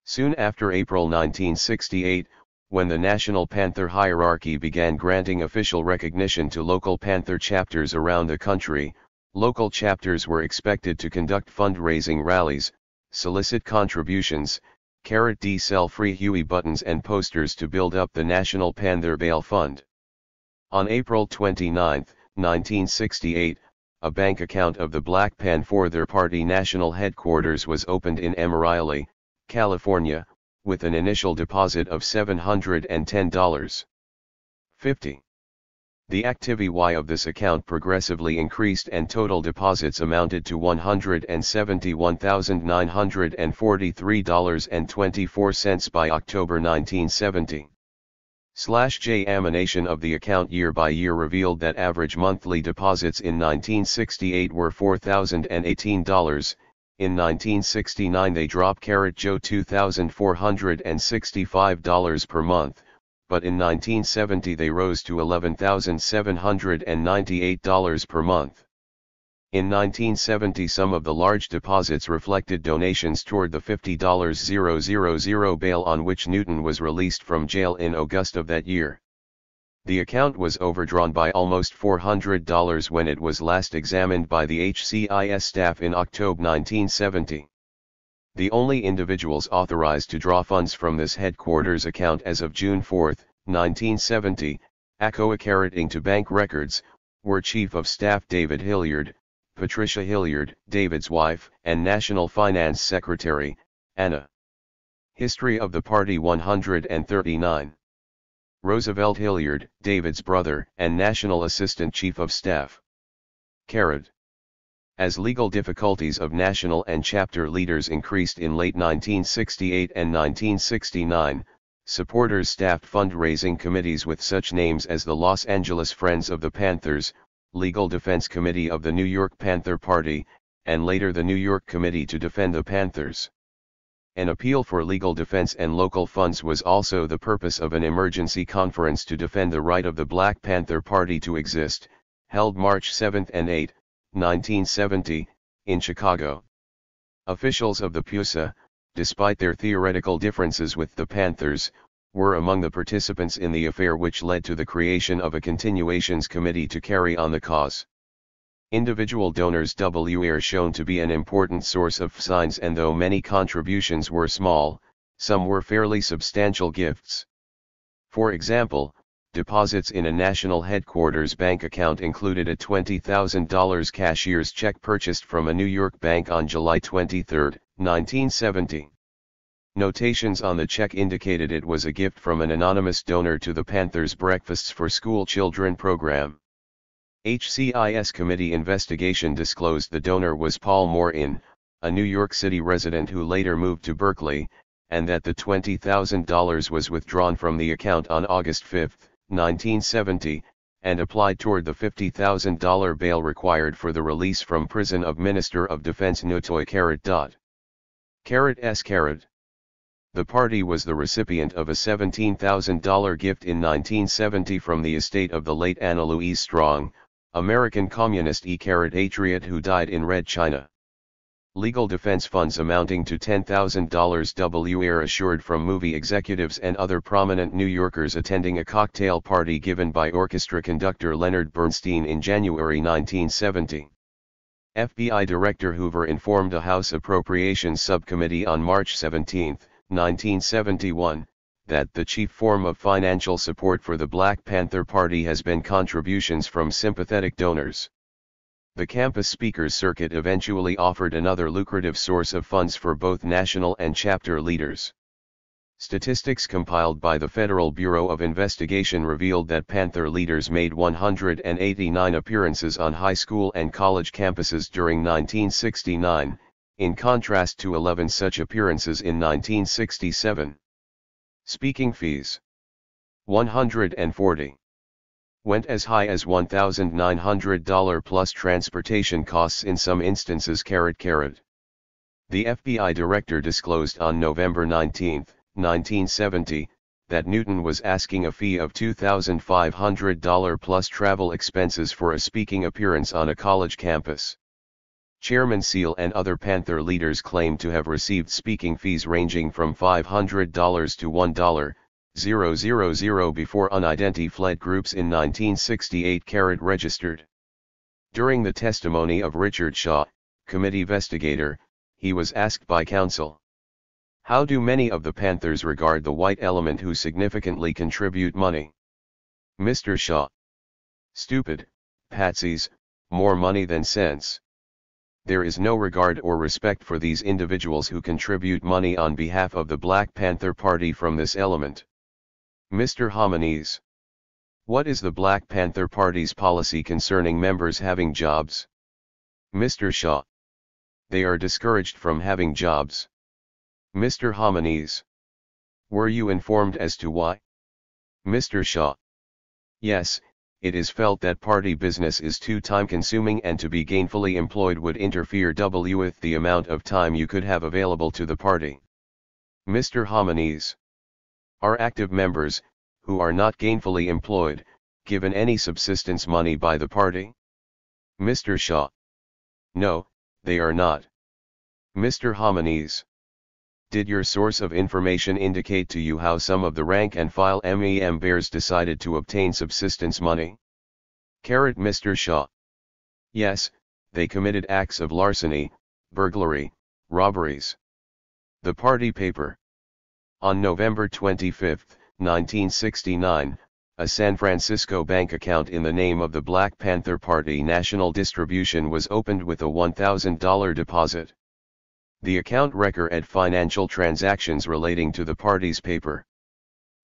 Soon after April 1968, when the National Panther hierarchy began granting official recognition to local Panther chapters around the country, local chapters were expected to conduct fundraising rallies, solicit contributions, sell free Huey buttons and posters to build up the National Panther Bail Fund. On April 29, 1968, a bank account of the Black Panther Party national headquarters was opened in Amarillo, California, with an initial deposit of $710. 50. The activity of this account progressively increased and total deposits amounted to $171,943.24 by October 1970. Examination of the account year by year revealed that average monthly deposits in 1968 were $4,018, in 1969 they dropped $2,465 per month, but in 1970 they rose to $11,798 per month. In 1970 some of the large deposits reflected donations toward the $50,000 bail on which Newton was released from jail in August of that year. The account was overdrawn by almost $400 when it was last examined by the HCIS staff in October 1970. The only individuals authorized to draw funds from this headquarters account as of June 4, 1970, according to bank records, were Chief of Staff David Hilliard, Patricia Hilliard, David's wife, and National Finance Secretary, Anna. History of the Party 139. Roosevelt Hilliard, David's brother, and National Assistant Chief of Staff. Carrot. As legal difficulties of national and chapter leaders increased in late 1968 and 1969, supporters staffed fundraising committees with such names as the Los Angeles Friends of the Panthers, Legal Defense Committee of the New York Panther Party, and later the New York Committee to Defend the Panthers. An appeal for legal defense and local funds was also the purpose of an emergency conference to defend the right of the Black Panther Party to exist, held March 7 and 8, 1970, in Chicago. Officials of the PUSA, despite their theoretical differences with the Panthers, were among the participants in the affair, which led to the creation of a continuations committee to carry on the cause. Individual donors were shown to be an important source of funds, and though many contributions were small, some were fairly substantial gifts. For example, deposits in a national headquarters bank account included a $20,000 cashier's check purchased from a New York bank on July 23, 1970. Notations on the check indicated it was a gift from an anonymous donor to the Panthers' Breakfasts for School Children program. HCIS committee investigation disclosed the donor was Paul Morin, a New York City resident who later moved to Berkeley, and that the $20,000 was withdrawn from the account on August 5, 1970, and applied toward the $50,000 bail required for the release from prison of Minister of Defense Nutoy S. The party was the recipient of a $17,000 gift in 1970 from the estate of the late Anna Louise Strong, American Communist patriot who died in Red China. Legal defense funds amounting to $10,000 were assured from movie executives and other prominent New Yorkers attending a cocktail party given by orchestra conductor Leonard Bernstein in January 1970. FBI Director Hoover informed a House Appropriations Subcommittee on March 17, 1971, that the chief form of financial support for the Black Panther Party has been contributions from sympathetic donors. The campus speakers circuit eventually offered another lucrative source of funds for both national and chapter leaders. Statistics compiled by the Federal Bureau of Investigation revealed that Panther leaders made 189 appearances on high school and college campuses during 1969, in contrast to 11 such appearances in 1967. Speaking fees. 140. Went as high as $1,900 plus transportation costs in some instances. The FBI director disclosed on November 19, 1970, that Newton was asking a fee of $2,500 plus travel expenses for a speaking appearance on a college campus. Chairman Seal and other Panther leaders claimed to have received speaking fees ranging from $500 to $1,000 before unidentified groups in 1968 registered. During the testimony of Richard Shaw, committee investigator, he was asked by counsel, "How do many of the Panthers regard the white element who significantly contribute money?" Mr. Shaw: "Stupid, patsies, more money than sense. There is no regard or respect for these individuals who contribute money on behalf of the Black Panther Party from this element." Mr. Homines: "What is the Black Panther Party's policy concerning members having jobs?" Mr. Shaw: "They are discouraged from having jobs." Mr. Homines: "Were you informed as to why?" Mr. Shaw: "Yes, it is felt that party business is too time-consuming and to be gainfully employed would interfere with the amount of time you could have available to the party." Mr. Homines: "Are active members, who are not gainfully employed, given any subsistence money by the party?" Mr. Shaw: "No, they are not." Mr. Homines: "Did your source of information indicate to you how some of the rank-and-file members decided to obtain subsistence money?" Mr. Shaw: "Yes, they committed acts of larceny, burglary, robberies." The party paper. On November 25, 1969, a San Francisco bank account in the name of the Black Panther Party National Distribution was opened with a $1,000 deposit. The account recorded financial transactions relating to the party's paper.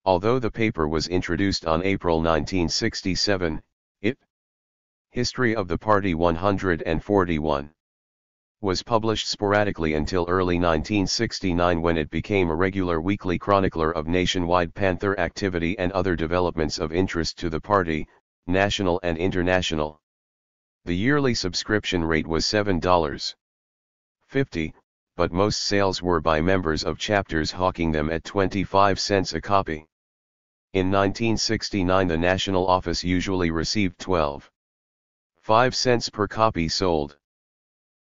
Although the paper was introduced on April 1967, History of the Party 141 was published sporadically until early 1969, when it became a regular weekly chronicler of nationwide Panther activity and other developments of interest to the party, national and international. The yearly subscription rate was $7.50, but most sales were by members of chapters hawking them at 25 cents a copy. In 1969, the national office usually received 12.5 cents per copy sold.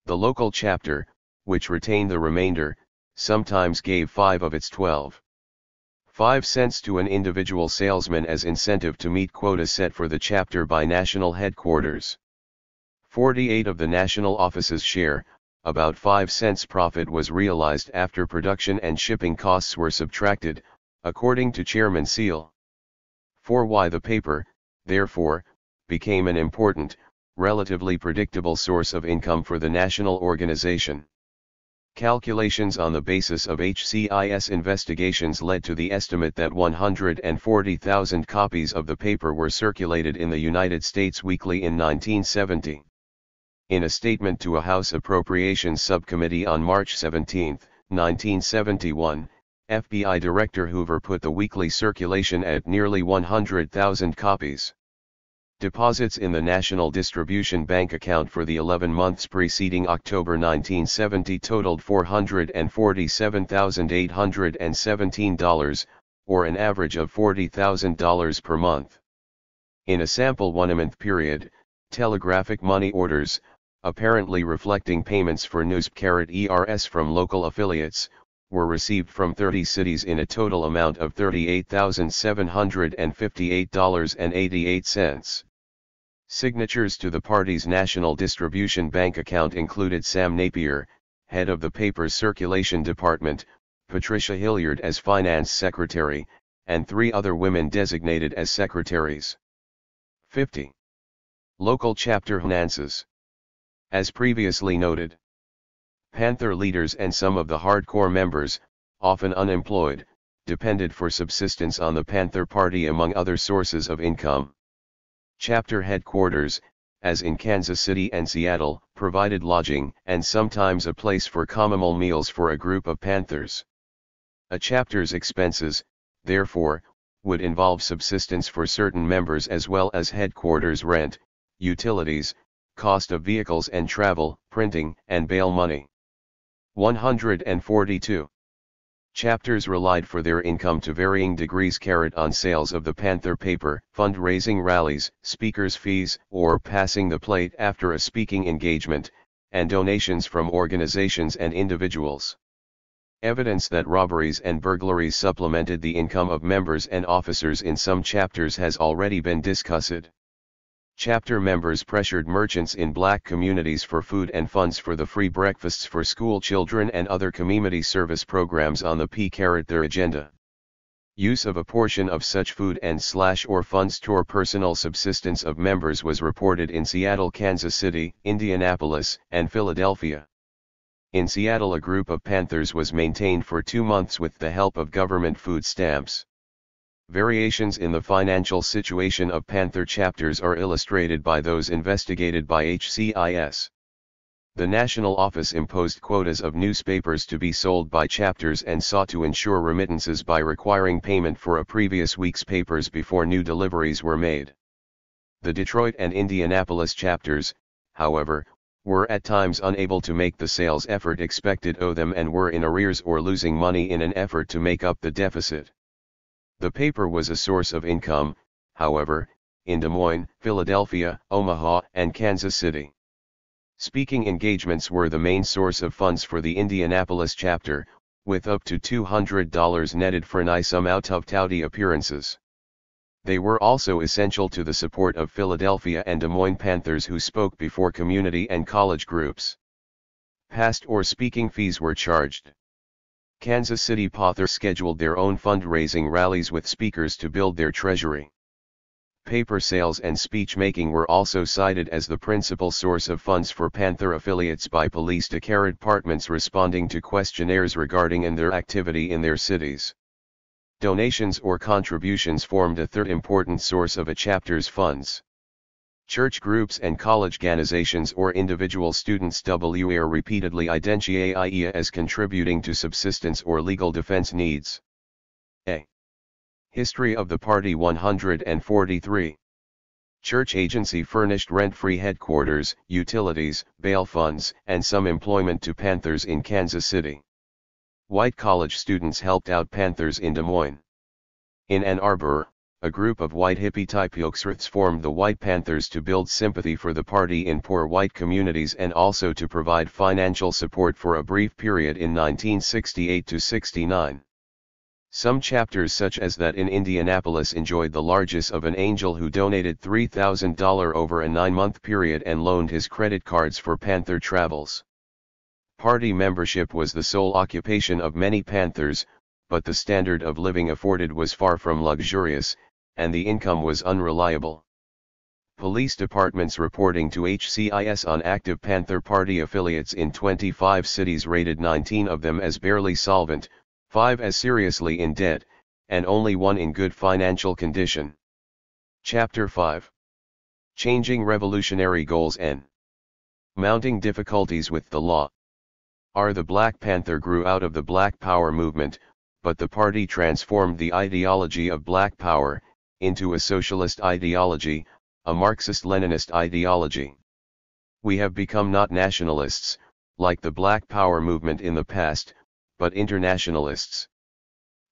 The local chapter, which retained the remainder, sometimes gave 5 of its 12.5 cents to an individual salesman as incentive to meet quota set for the chapter by national headquarters. 48 of the national office's share, about 5 cents profit, was realized after production and shipping costs were subtracted, according to Chairman Seal. For why the paper, therefore, became an important, relatively predictable source of income for the national organization. Calculations on the basis of HCIS investigations led to the estimate that 140,000 copies of the paper were circulated in the United States weekly in 1970. In a statement to a House Appropriations Subcommittee on March 17, 1971, FBI Director Hoover put the weekly circulation at nearly 100,000 copies. Deposits in the National Distribution Bank account for the 11 months preceding October 1970 totaled $447,817, or an average of $40,000 per month. In a sample 1-month period, telegraphic money orders, apparently reflecting payments for news-ERS from local affiliates, were received from 30 cities in a total amount of $38,758.88. Signatures to the party's National Distribution Bank account included Sam Napier, head of the paper's circulation department, Patricia Hilliard as finance secretary, and 3 other women designated as secretaries. 50. Local chapter finances. As previously noted, Panther leaders and some of the hardcore members, often unemployed, depended for subsistence on the Panther Party among other sources of income. Chapter headquarters, as in Kansas City and Seattle, provided lodging and sometimes a place for communal meals for a group of Panthers. A chapter's expenses, therefore, would involve subsistence for certain members as well as headquarters rent, utilities, cost of vehicles and travel, printing and bail money. 142. Chapters relied for their income to varying degrees on sales of the Panther paper, fundraising rallies, speakers' fees, or passing the plate after a speaking engagement, and donations from organizations and individuals. Evidence that robberies and burglaries supplemented the income of members and officers in some chapters has already been discussed. Chapter members pressured merchants in black communities for food and funds for the free breakfasts for school children and other community service programs on the their agenda. Use of a portion of such food and/or funds toward personal subsistence of members was reported in Seattle, Kansas City, Indianapolis, and Philadelphia. In Seattle, a group of Panthers was maintained for 2 months with the help of government food stamps. Variations in the financial situation of Panther chapters are illustrated by those investigated by HCIS. The national office imposed quotas of newspapers to be sold by chapters and sought to ensure remittances by requiring payment for a previous week's papers before new deliveries were made. The Detroit and Indianapolis chapters, however, were at times unable to make the sales effort expected of them and were in arrears or losing money in an effort to make up the deficit. The paper was a source of income, however, in Des Moines, Philadelphia, Omaha, and Kansas City. Speaking engagements were the main source of funds for the Indianapolis chapter, with up to $200 netted for nice out-of-touty appearances. They were also essential to the support of Philadelphia and Des Moines Panthers who spoke before community and college groups. Past or speaking fees were charged. Kansas City Panther scheduled their own fundraising rallies with speakers to build their treasury. Paper sales and speech-making were also cited as the principal source of funds for Panther affiliates by police departments responding to questionnaires regarding their activity in their cities. Donations or contributions formed a third important source of a chapter's funds. Church groups and college organizations or individual students were repeatedly identified as contributing to subsistence or legal defense needs. A. History of the Party 143. Church agency furnished rent-free headquarters, utilities, bail funds, and some employment to Panthers in Kansas City. White college students helped out Panthers in Des Moines. In Ann Arbor, a group of white hippie-type youngsters formed the White Panthers to build sympathy for the party in poor white communities and also to provide financial support for a brief period in 1968-69. Some chapters such as that in Indianapolis enjoyed the largesse of an angel who donated $3,000 over a 9-month period and loaned his credit cards for Panther travels. Party membership was the sole occupation of many Panthers, but the standard of living afforded was far from luxurious, and the income was unreliable. Police departments reporting to HCIS on active Panther Party affiliates in 25 cities rated 19 of them as barely solvent, 5 as seriously in debt, and only 1 in good financial condition. Chapter 5. Changing Revolutionary Goals and Mounting Difficulties with the Law. The Black Panther grew out of the Black Power movement, but the party transformed the ideology of Black Power into a socialist ideology, a Marxist-Leninist ideology. We have become not nationalists, like the Black Power movement in the past, but internationalists.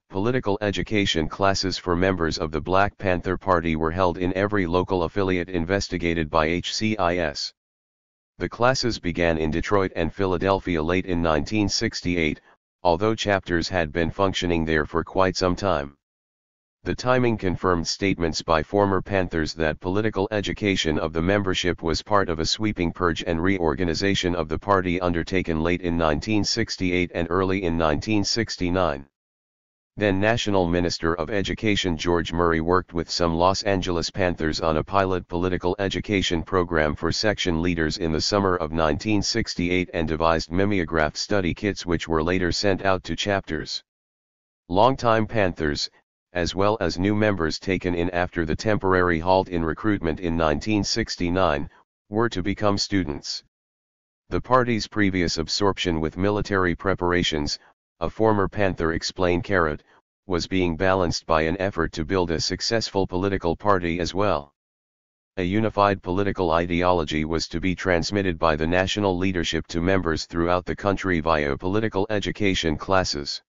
Political education classes for members of the Black Panther Party were held in every local affiliate investigated by HCIS. The classes began in Detroit and Philadelphia late in 1968, although chapters had been functioning there for quite some time. The timing confirmed statements by former Panthers that political education of the membership was part of a sweeping purge and reorganization of the party undertaken late in 1968 and early in 1969. Then National Minister of Education George Murray worked with some Los Angeles Panthers on a pilot political education program for section leaders in the summer of 1968 and devised mimeograph study kits which were later sent out to chapters. Longtime Panthers, as well as new members taken in after the temporary halt in recruitment in 1969, were to become students. The party's previous absorption with military preparations, a former Panther explained, was being balanced by an effort to build a successful political party as well. A unified political ideology was to be transmitted by the national leadership to members throughout the country via political education classes.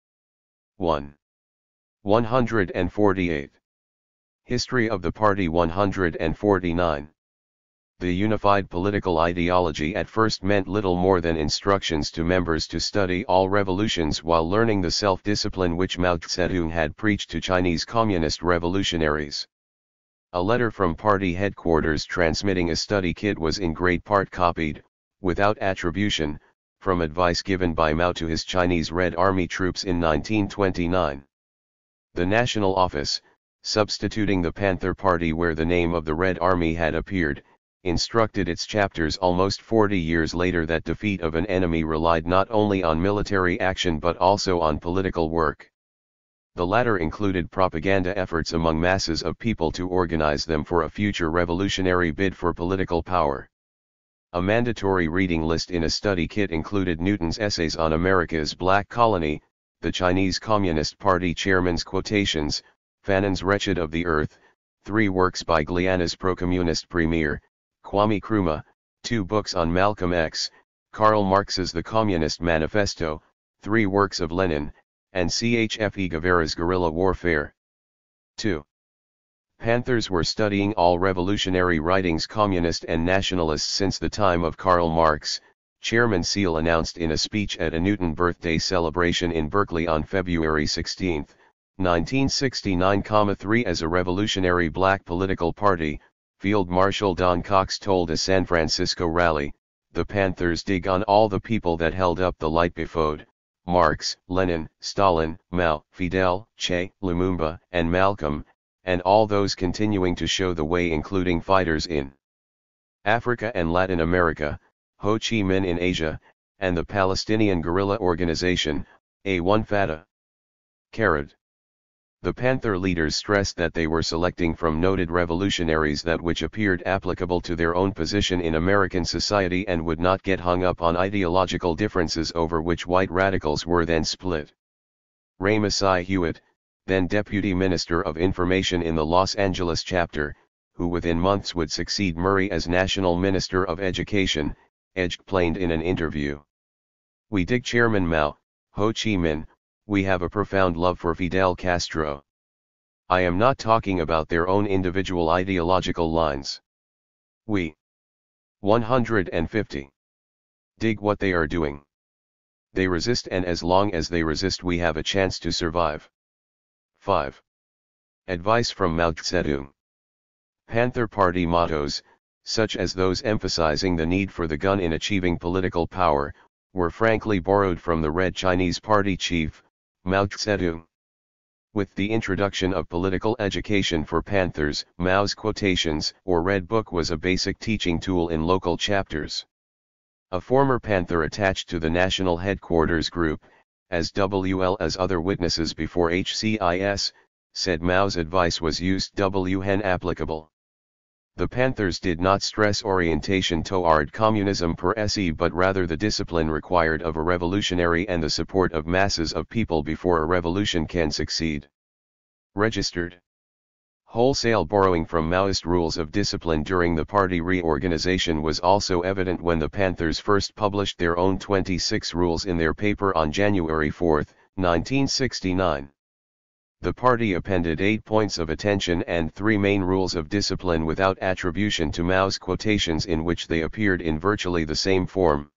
148. History of the Party 149. The unified political ideology at first meant little more than instructions to members to study all revolutions while learning the self-discipline which Mao Zedong had preached to Chinese communist revolutionaries. A letter from party headquarters transmitting a study kit was in great part copied, without attribution, from advice given by Mao to his Chinese Red Army troops in 1929. The National Office, substituting the Panther Party where the name of the Red Army had appeared, instructed its chapters almost 40 years later that defeat of an enemy relied not only on military action but also on political work. The latter included propaganda efforts among masses of people to organize them for a future revolutionary bid for political power. A mandatory reading list in a study kit included Newton's essays on America's Black Colony, the Chinese Communist Party chairman's quotations, Fanon's Wretched of the Earth, 3 works by Guyana's pro-communist premier, Kwame Nkrumah, 2 books on Malcolm X, Karl Marx's The Communist Manifesto, 3 works of Lenin, and Che Guevara's Guerrilla Warfare. 2. Panthers were studying all revolutionary writings communist and nationalist since the time of Karl Marx, Chairman Seal announced in a speech at a Newton birthday celebration in Berkeley on February 16, 1969. 3 As a revolutionary black political party, Field Marshal Don Cox told a San Francisco rally, the Panthers dig on all the people that held up the light before, Marx, Lenin, Stalin, Mao, Fidel, Che, Lumumba, and Malcolm, and all those continuing to show the way, including fighters in Africa and Latin America, Ho Chi Minh in Asia, and the Palestinian guerrilla organization, A1 Fatah. The Panther leaders stressed that they were selecting from noted revolutionaries that which appeared applicable to their own position in American society and would not get hung up on ideological differences over which white radicals were then split. Ray Masai Hewitt, then Deputy Minister of Information in the Los Angeles chapter, who within months would succeed Murray as National Minister of Education, explained in an interview. "We dig Chairman Mao, Ho Chi Minh, we have a profound love for Fidel Castro. I am not talking about their own individual ideological lines. We 150 dig what they are doing. They resist, and as long as they resist we have a chance to survive." 5. Advice from Mao Zedong. Panther Party mottos, such as those emphasizing the need for the gun in achieving political power, were frankly borrowed from the Red Chinese Party chief, Mao Zedong. With the introduction of political education for Panthers, Mao's quotations or Red Book was a basic teaching tool in local chapters. A former Panther attached to the national headquarters group, as well as other witnesses before HCIS, said Mao's advice was used when applicable. The Panthers did not stress orientation toward communism per se, but rather the discipline required of a revolutionary and the support of masses of people before a revolution can succeed. Registered. Wholesale borrowing from Maoist rules of discipline during the party reorganization was also evident when the Panthers first published their own 26 rules in their paper on January 4, 1969. The party appended 8 points of attention and 3 main rules of discipline without attribution to Mao's quotations, in which they appeared in virtually the same form.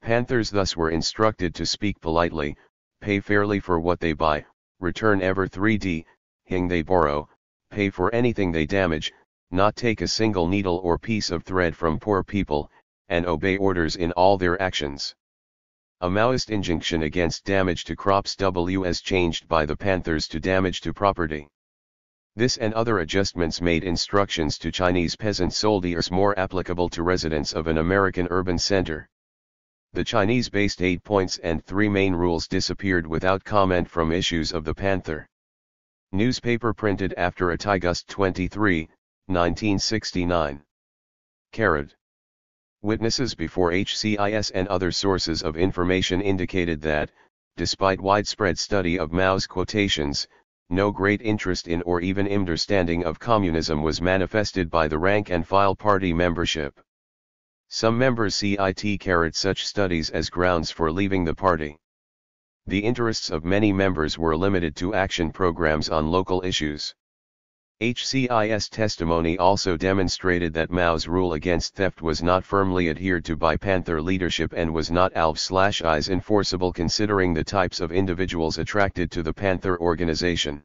Panthers thus were instructed to speak politely, pay fairly for what they buy, return ever 3D, thing they borrow, pay for anything they damage, not take a single needle or piece of thread from poor people, and obey orders in all their actions. A Maoist injunction against damage to crops was changed by the Panthers to damage to property. This and other adjustments made instructions to Chinese peasant soldiers more applicable to residents of an American urban center. The Chinese-based 8 points and 3 main rules disappeared without comment from issues of the Panther newspaper printed after August 23, 1969. Witnesses before HCIS and other sources of information indicated that, despite widespread study of Mao's quotations, no great interest in or even understanding of communism was manifested by the rank-and-file party membership. Some members cite such studies as grounds for leaving the party. The interests of many members were limited to action programs on local issues. HCIS testimony also demonstrated that Mao's rule against theft was not firmly adhered to by Panther leadership and was not alv/is enforceable considering the types of individuals attracted to the Panther organization.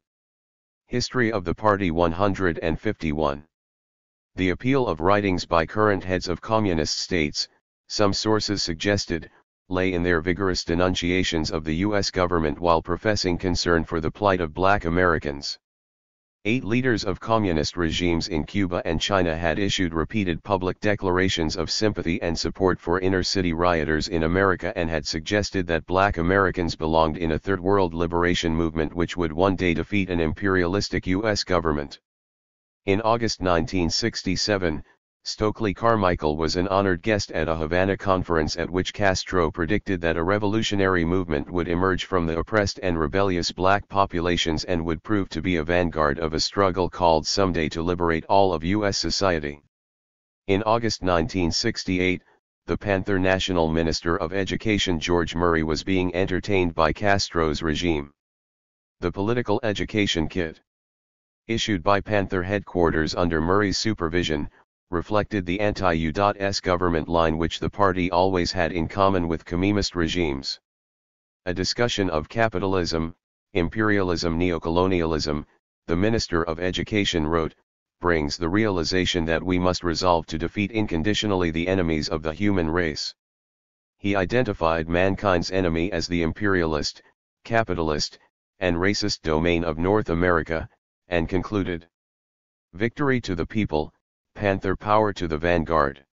History of the Party 151. The appeal of writings by current heads of communist states, some sources suggested, lay in their vigorous denunciations of the U.S. government while professing concern for the plight of black Americans. 8 leaders of communist regimes in Cuba and China had issued repeated public declarations of sympathy and support for inner-city rioters in America and had suggested that black Americans belonged in a third world liberation movement which would one day defeat an imperialistic U.S. government. In August 1967, Stokely Carmichael was an honored guest at a Havana conference at which Castro predicted that a revolutionary movement would emerge from the oppressed and rebellious black populations and would prove to be a vanguard of a struggle called someday to liberate all of U.S. society. In August 1968, the Panther National Minister of Education George Murray was being entertained by Castro's regime. The Political Education Kit, issued by Panther headquarters under Murray's supervision, reflected the anti-U.S. government line which the party always had in common with communist regimes. A discussion of capitalism, imperialism, neocolonialism, the Minister of Education wrote, brings the realization that we must resolve to defeat unconditionally the enemies of the human race. he identified mankind's enemy as the imperialist, capitalist, and racist domain of North America, and concluded, "Victory to the people, Panther power to the vanguard.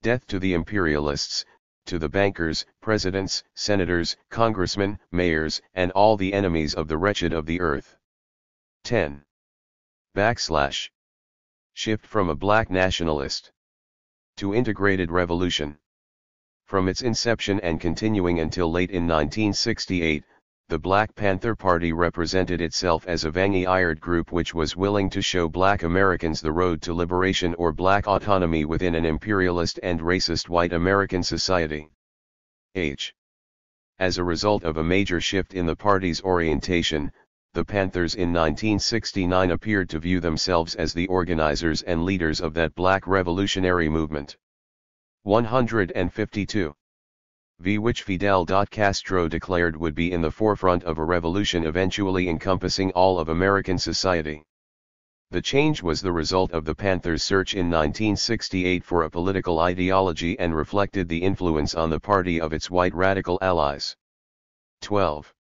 Death to the imperialists, to the bankers, presidents, senators, congressmen, mayors, and all the enemies of the wretched of the earth." 10. Shift from a black nationalist to integrated revolution. From its inception and continuing until late in 1968, the Black Panther Party represented itself as a vanguard group which was willing to show black Americans the road to liberation or black autonomy within an imperialist and racist white American society. As a result of a major shift in the party's orientation, the Panthers in 1969 appeared to view themselves as the organizers and leaders of that black revolutionary movement. 152. Which Fidel Castro declared would be in the forefront of a revolution eventually encompassing all of American society. The change was the result of the Panthers' search in 1968 for a political ideology and reflected the influence on the party of its white radical allies. 12.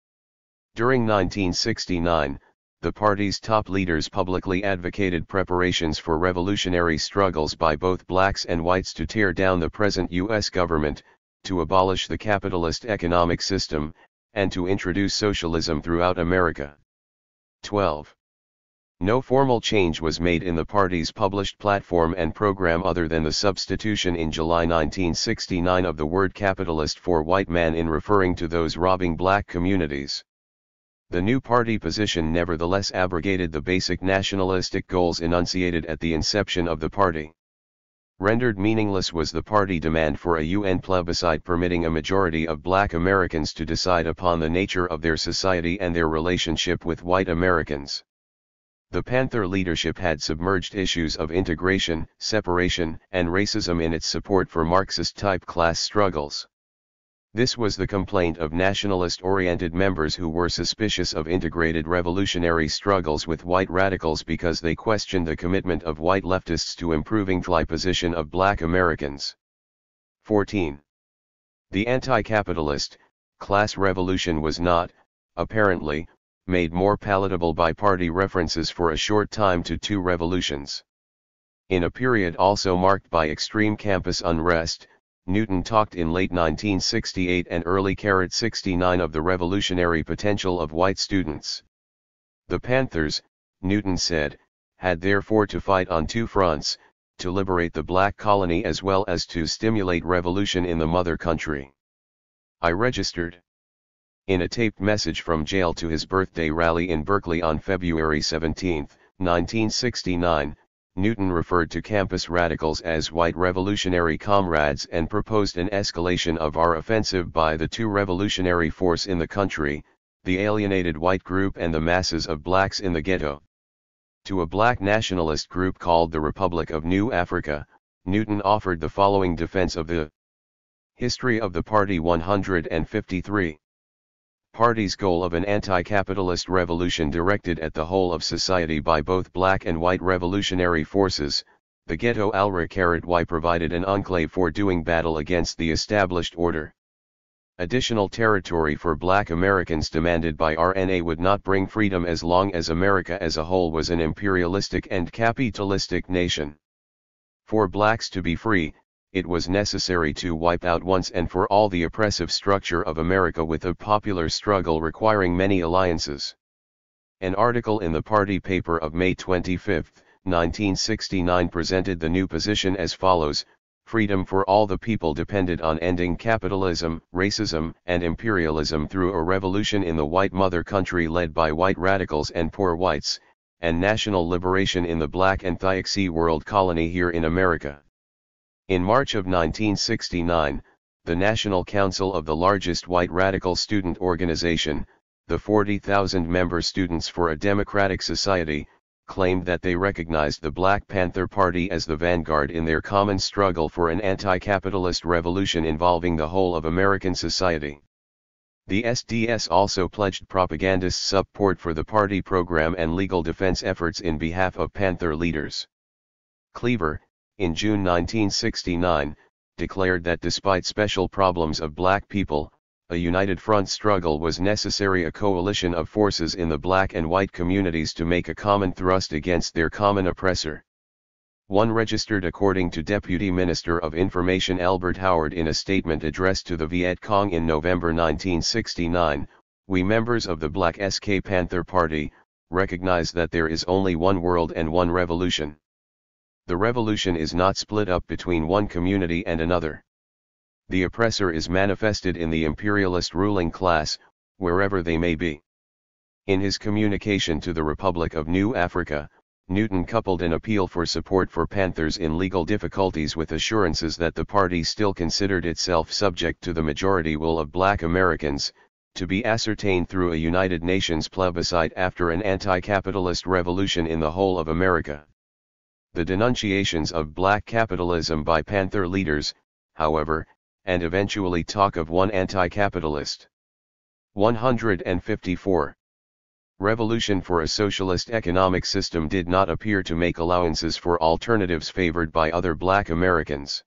During 1969, the party's top leaders publicly advocated preparations for revolutionary struggles by both blacks and whites to tear down the present U.S. government, to abolish the capitalist economic system, and to introduce socialism throughout America. 12. No formal change was made in the party's published platform and program other than the substitution in July 1969 of the word capitalist for white man in referring to those robbing black communities. The new party position nevertheless abrogated the basic nationalistic goals enunciated at the inception of the party. Rendered meaningless was the party demand for a UN plebiscite permitting a majority of black Americans to decide upon the nature of their society and their relationship with white Americans. The Panther leadership had submerged issues of integration, separation, and racism in its support for Marxist-type class struggles. This was the complaint of nationalist-oriented members who were suspicious of integrated revolutionary struggles with white radicals because they questioned the commitment of white leftists to improving the position of black Americans. 14. The anti-capitalist, class revolution was not, apparently, made more palatable by party references for a short time to two revolutions. In a period also marked by extreme campus unrest, Newton talked in late 1968 and early 69 of the revolutionary potential of white students. The Panthers, Newton said, had therefore to fight on two fronts, to liberate the black colony as well as to stimulate revolution in the mother country. I registered. In a taped message from jail to his birthday rally in Berkeley on February 17, 1969, Newton referred to campus radicals as white revolutionary comrades and proposed an escalation of our offensive by the two revolutionary force in the country, the alienated white group and the masses of blacks in the ghetto. To a black nationalist group called the Republic of New Africa, Newton offered the following defense of the history of the party. 153. Party's goal of an anti-capitalist revolution directed at the whole of society by both black and white revolutionary forces, the ghetto Alra-Y provided an enclave for doing battle against the established order. Additional territory for black Americans demanded by RNA would not bring freedom as long as America as a whole was an imperialistic and capitalistic nation. For blacks to be free, it was necessary to wipe out once and for all the oppressive structure of America with a popular struggle requiring many alliances. An article in the party paper of May 25, 1969 presented the new position as follows: freedom for all the people depended on ending capitalism, racism, and imperialism through a revolution in the white mother country led by white radicals and poor whites, and national liberation in the black and THIRD world colony here in America. In March of 1969, the National Council of the largest white radical student organization, the 40,000-member Students for a Democratic Society, claimed that they recognized the Black Panther Party as the vanguard in their common struggle for an anti-capitalist revolution involving the whole of American society. The SDS also pledged propagandist support for the party program and legal defense efforts in behalf of Panther leaders. Cleaver, in June 1969, declared that despite special problems of black people, a united front struggle was necessary, a coalition of forces in the black and white communities to make a common thrust against their common oppressor. One registered according to Deputy Minister of Information Albert Howard in a statement addressed to the Viet Cong in November 1969, "We members of the Black SK Panther Party, recognize that there is only one world and one revolution. The revolution is not split up between one community and another. The oppressor is manifested in the imperialist ruling class, wherever they may be." In his communication to the Republic of New Africa, Newton coupled an appeal for support for Panthers in legal difficulties with assurances that the party still considered itself subject to the majority will of black Americans, to be ascertained through a United Nations plebiscite after an anti-capitalist revolution in the whole of America. The denunciations of black capitalism by Panther leaders, however, and eventually talk of one anti-capitalist. 154. Revolution for a socialist economic system did not appear to make allowances for alternatives favored by other black Americans.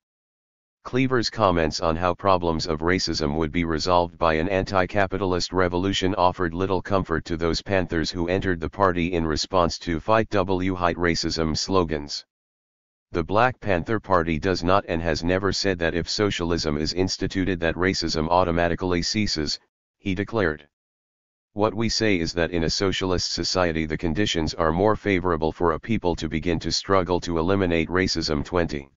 Cleaver's comments on how problems of racism would be resolved by an anti-capitalist revolution offered little comfort to those Panthers who entered the party in response to Fight Racism slogans. The Black Panther Party does not and has never said that if socialism is instituted that racism automatically ceases, he declared. What we say is that in a socialist society the conditions are more favorable for a people to begin to struggle to eliminate racism. 20.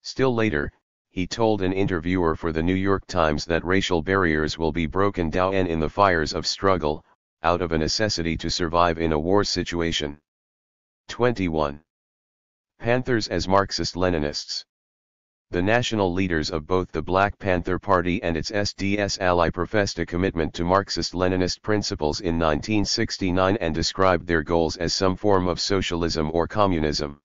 Still later, he told an interviewer for the New York Times that racial barriers will be broken down in the fires of struggle, out of a necessity to survive in a war situation. 21. Panthers as Marxist-Leninists. The national leaders of both the Black Panther Party and its SDS ally professed a commitment to Marxist-Leninist principles in 1969 and described their goals as some form of socialism or communism.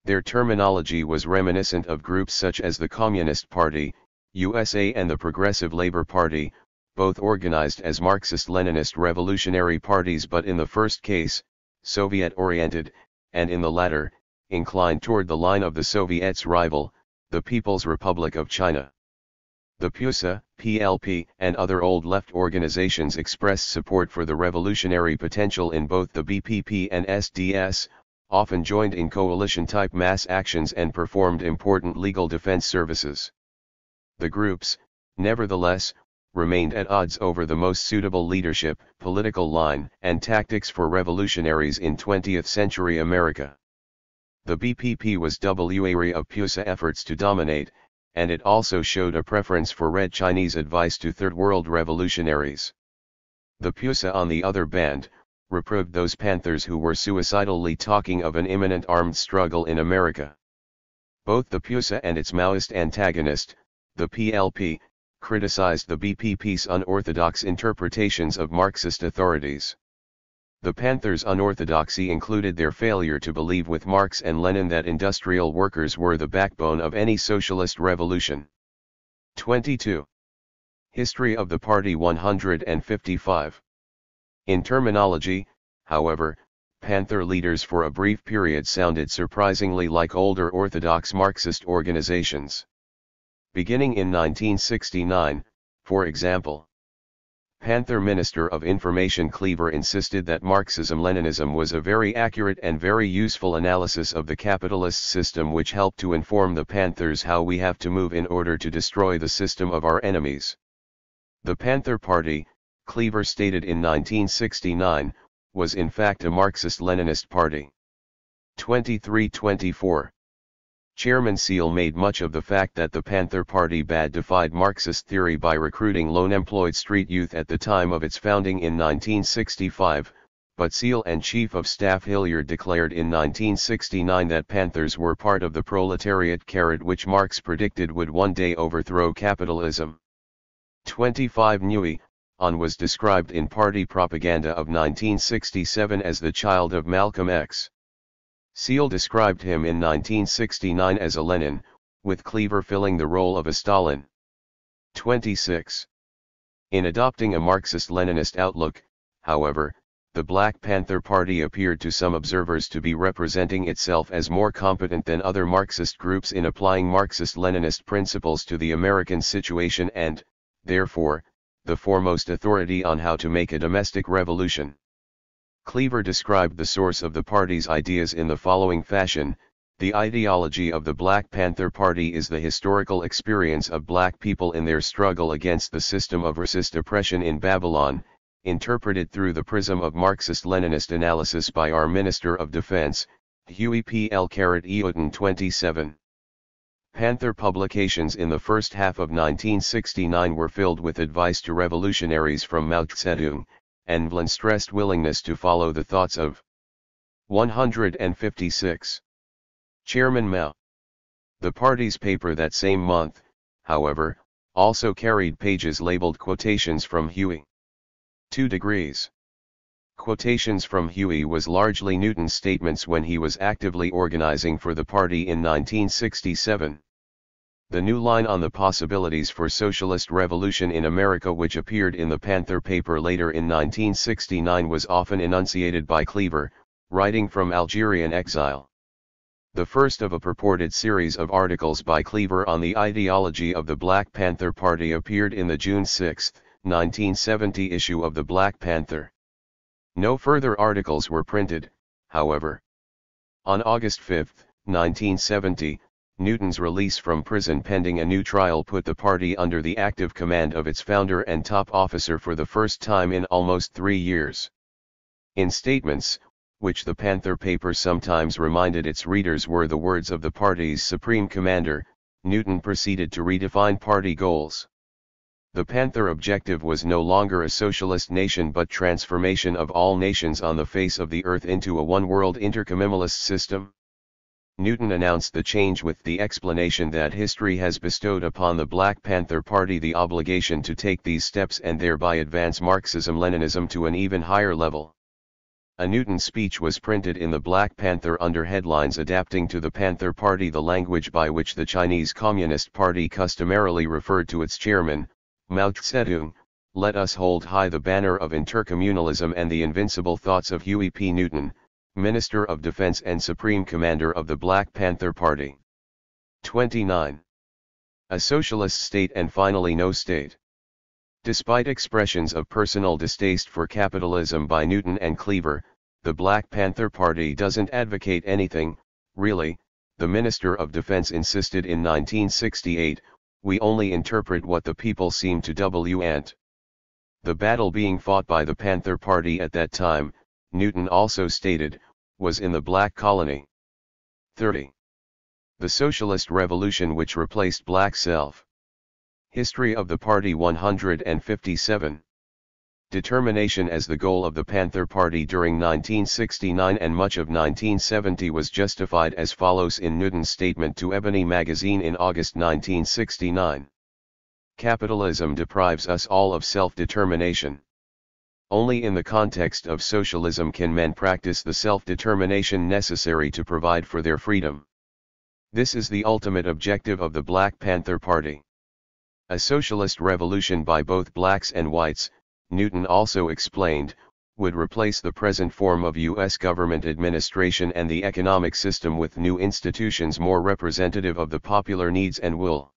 Their terminology was reminiscent of groups such as the Communist Party, USA, and the Progressive Labor Party, both organized as Marxist-Leninist revolutionary parties, but in the first case, Soviet-oriented, and in the latter, inclined toward the line of the Soviets' rival, the People's Republic of China. The PUSA, PLP, and other old left organizations expressed support for the revolutionary potential in both the BPP and SDS, often joined in coalition-type mass actions and performed important legal defense services. The groups, nevertheless, remained at odds over the most suitable leadership, political line, and tactics for revolutionaries in 20th-century America. The BPP was wary of PUSA efforts to dominate, and it also showed a preference for Red Chinese advice to Third World revolutionaries. The PUSA, on the other hand, reproved those Panthers who were suicidally talking of an imminent armed struggle in America. Both the PUSA and its Maoist antagonist, the PLP, criticized the BPP's unorthodox interpretations of Marxist authorities. The Panthers' unorthodoxy included their failure to believe with Marx and Lenin that industrial workers were the backbone of any socialist revolution. 22. History of the Party. 155. In terminology, however, Panther leaders for a brief period sounded surprisingly like older orthodox Marxist organizations. Beginning in 1969, for example, Panther Minister of Information Cleaver insisted that Marxism-Leninism was a very accurate and very useful analysis of the capitalist system which helped to inform the Panthers how we have to move in order to destroy the system of our enemies. The Panther Party, Cleaver stated in 1969, was in fact a Marxist-Leninist party. 23-24. Chairman Seal made much of the fact that the Panther Party defied Marxist theory by recruiting lone-employed street youth at the time of its founding in 1965, but Seal and Chief of Staff Hilliard declared in 1969 that Panthers were part of the proletariat which Marx predicted would one day overthrow capitalism. 25 Nguyen was described in party propaganda of 1967 as the child of Malcolm X. Seal described him in 1969 as a Lenin, with Cleaver filling the role of a Stalin. 26. In adopting a Marxist-Leninist outlook, however, the Black Panther Party appeared to some observers to be representing itself as more competent than other Marxist groups in applying Marxist-Leninist principles to the American situation and, therefore, the foremost authority on how to make a domestic revolution. Cleaver described the source of the party's ideas in the following fashion: the ideology of the Black Panther Party is the historical experience of black people in their struggle against the system of racist oppression in Babylon, interpreted through the prism of Marxist-Leninist analysis by our Minister of Defense, Huey P. L. Eoten 27. Panther publications in the first half of 1969 were filled with advice to revolutionaries from Mao Zedong, and Vlan stressed willingness to follow the thoughts of 156. Chairman Mao. The party's paper that same month, however, also carried pages labeled Quotations from Huey. 2 degrees. Quotations from Huey was largely Newton's statements when he was actively organizing for the party in 1967. The new line on the possibilities for socialist revolution in America, which appeared in the Panther paper later in 1969, was often enunciated by Cleaver, writing from Algerian exile. The first of a purported series of articles by Cleaver on the ideology of the Black Panther Party appeared in the June 6, 1970 issue of the Black Panther. No further articles were printed, however. On August 5, 1970, Newton's release from prison pending a new trial put the party under the active command of its founder and top officer for the first time in almost 3 years. In statements, which the Panther paper sometimes reminded its readers were the words of the party's supreme commander, Newton proceeded to redefine party goals. The Panther objective was no longer a socialist nation but transformation of all nations on the face of the earth into a one-world intercommunalist system. Newton announced the change with the explanation that history has bestowed upon the Black Panther Party the obligation to take these steps and thereby advance Marxism-Leninism to an even higher level. A Newton speech was printed in the Black Panther under headlines adapting to the Panther Party the language by which the Chinese Communist Party customarily referred to its chairman, Mao Zedong. Let us hold high the banner of intercommunalism and the invincible thoughts of Huey P. Newton, Minister of Defense and Supreme Commander of the Black Panther Party. 29. A socialist state and finally no state. Despite expressions of personal distaste for capitalism by Newton and Cleaver, the Black Panther Party doesn't advocate anything, really, the Minister of Defense insisted in 1968, we only interpret what the people seem to want. The battle being fought by the Panther Party at that time, Newton also stated, was in the black colony. 30. The Socialist Revolution which replaced black self. History of the Party 157. Determination as the goal of the Panther Party during 1969 and much of 1970 was justified as follows in Newton's statement to Ebony magazine in August 1969. Capitalism deprives us all of self-determination. Only in the context of socialism can men practice the self-determination necessary to provide for their freedom. This is the ultimate objective of the Black Panther Party. A socialist revolution by both blacks and whites, Newton also explained, would replace the present form of U.S. government administration and the economic system with new institutions more representative of the popular needs and will.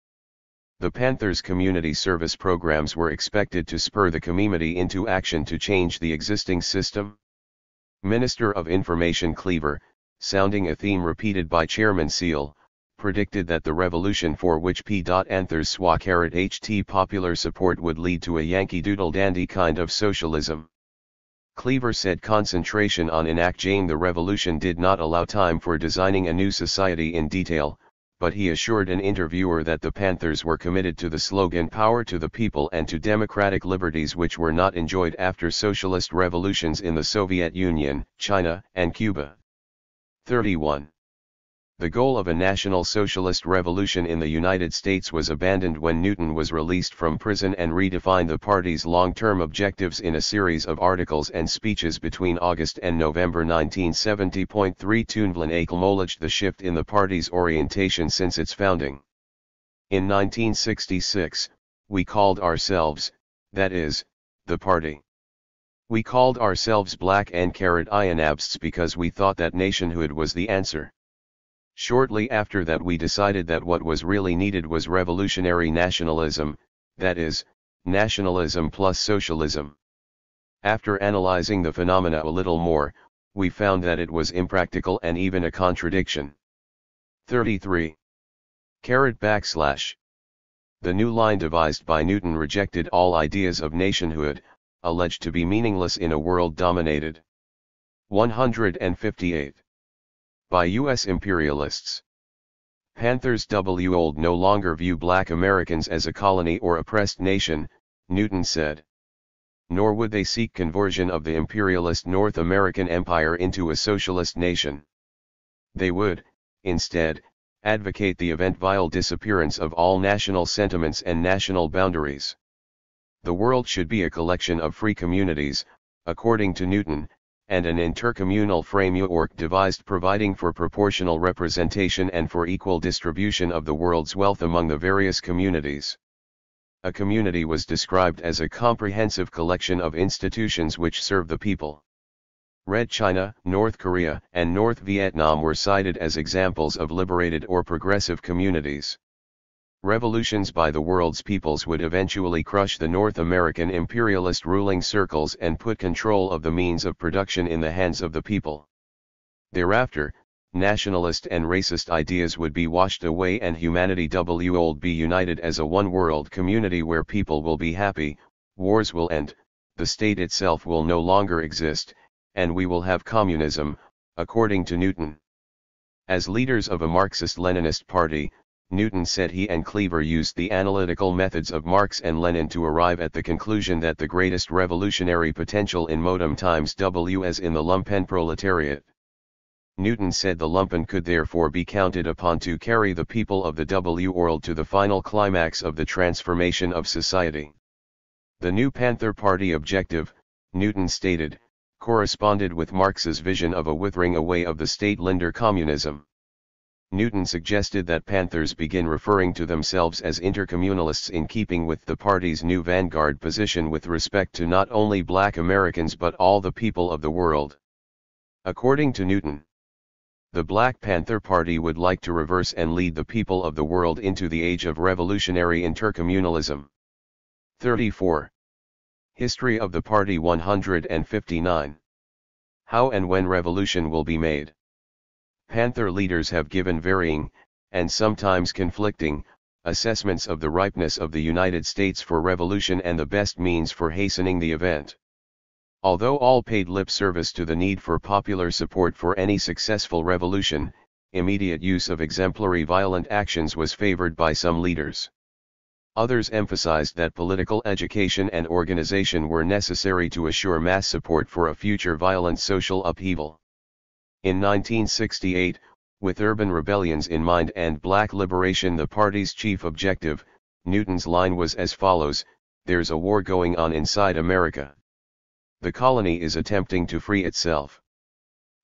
The Panthers' community service programs were expected to spur the community into action to change the existing system. Minister of Information Cleaver, sounding a theme repeated by Chairman Seal, predicted that the revolution for which P.Anthers Swa-HT popular support would lead to a Yankee Doodle Dandy kind of socialism. Cleaver said concentration on enacting the revolution did not allow time for designing a new society in detail, but he assured an interviewer that the Panthers were committed to the slogan "Power to the People" and to democratic liberties which were not enjoyed after socialist revolutions in the Soviet Union, China, and Cuba. 31. The goal of a national socialist revolution in the United States was abandoned when Newton was released from prison and redefined the party's long-term objectives in a series of articles and speeches between August and November 1970. 3 Toonvlan acknowledged the shift in the party's orientation since its founding. In 1966, we called ourselves, that is, the party. We called ourselves Black and Ionabsts because we thought that nationhood was the answer. Shortly after that we decided that what was really needed was revolutionary nationalism, that is, nationalism plus socialism. After analyzing the phenomena a little more, we found that it was impractical and even a contradiction. 33. // The new line devised by Newton rejected all ideas of nationhood, alleged to be meaningless in a world dominated. 158. By U.S. imperialists. Panthers old no longer view black Americans as a colony or oppressed nation, Newton said. Nor would they seek conversion of the imperialist North American empire into a socialist nation. They would, instead, advocate the eventual disappearance of all national sentiments and national boundaries. The world should be a collection of free communities, according to Newton, and an intercommunal framework devised providing for proportional representation and for equal distribution of the world's wealth among the various communities. A community was described as a comprehensive collection of institutions which serve the people. Red China, North Korea, and North Vietnam were cited as examples of liberated or progressive communities. Revolutions by the world's peoples would eventually crush the North American imperialist ruling circles and put control of the means of production in the hands of the people. Thereafter, nationalist and racist ideas would be washed away and humanity will be united as a one-world community where people will be happy, wars will end, the state itself will no longer exist, and we will have communism, according to Newton. As leaders of a Marxist-Leninist party, Newton said he and Cleaver used the analytical methods of Marx and Lenin to arrive at the conclusion that the greatest revolutionary potential in modern times was in the lumpen proletariat. Newton said the lumpen could therefore be counted upon to carry the people of the world to the final climax of the transformation of society. The new Panther Party objective, Newton stated, corresponded with Marx's vision of a withering away of the state-lender communism. Newton suggested that Panthers begin referring to themselves as intercommunalists in keeping with the party's new vanguard position with respect to not only black Americans but all the people of the world. According to Newton, the Black Panther Party would like to reverse and lead the people of the world into the age of revolutionary intercommunalism. 34. History of the Party 159. How and when revolution will be made. Panther leaders have given varying, and sometimes conflicting, assessments of the ripeness of the United States for revolution and the best means for hastening the event. Although all paid lip service to the need for popular support for any successful revolution, immediate use of exemplary violent actions was favored by some leaders. Others emphasized that political education and organization were necessary to assure mass support for a future violent social upheaval. In 1968, with urban rebellions in mind and black liberation the party's chief objective, Newton's line was as follows: "There's a war going on inside America. The colony is attempting to free itself.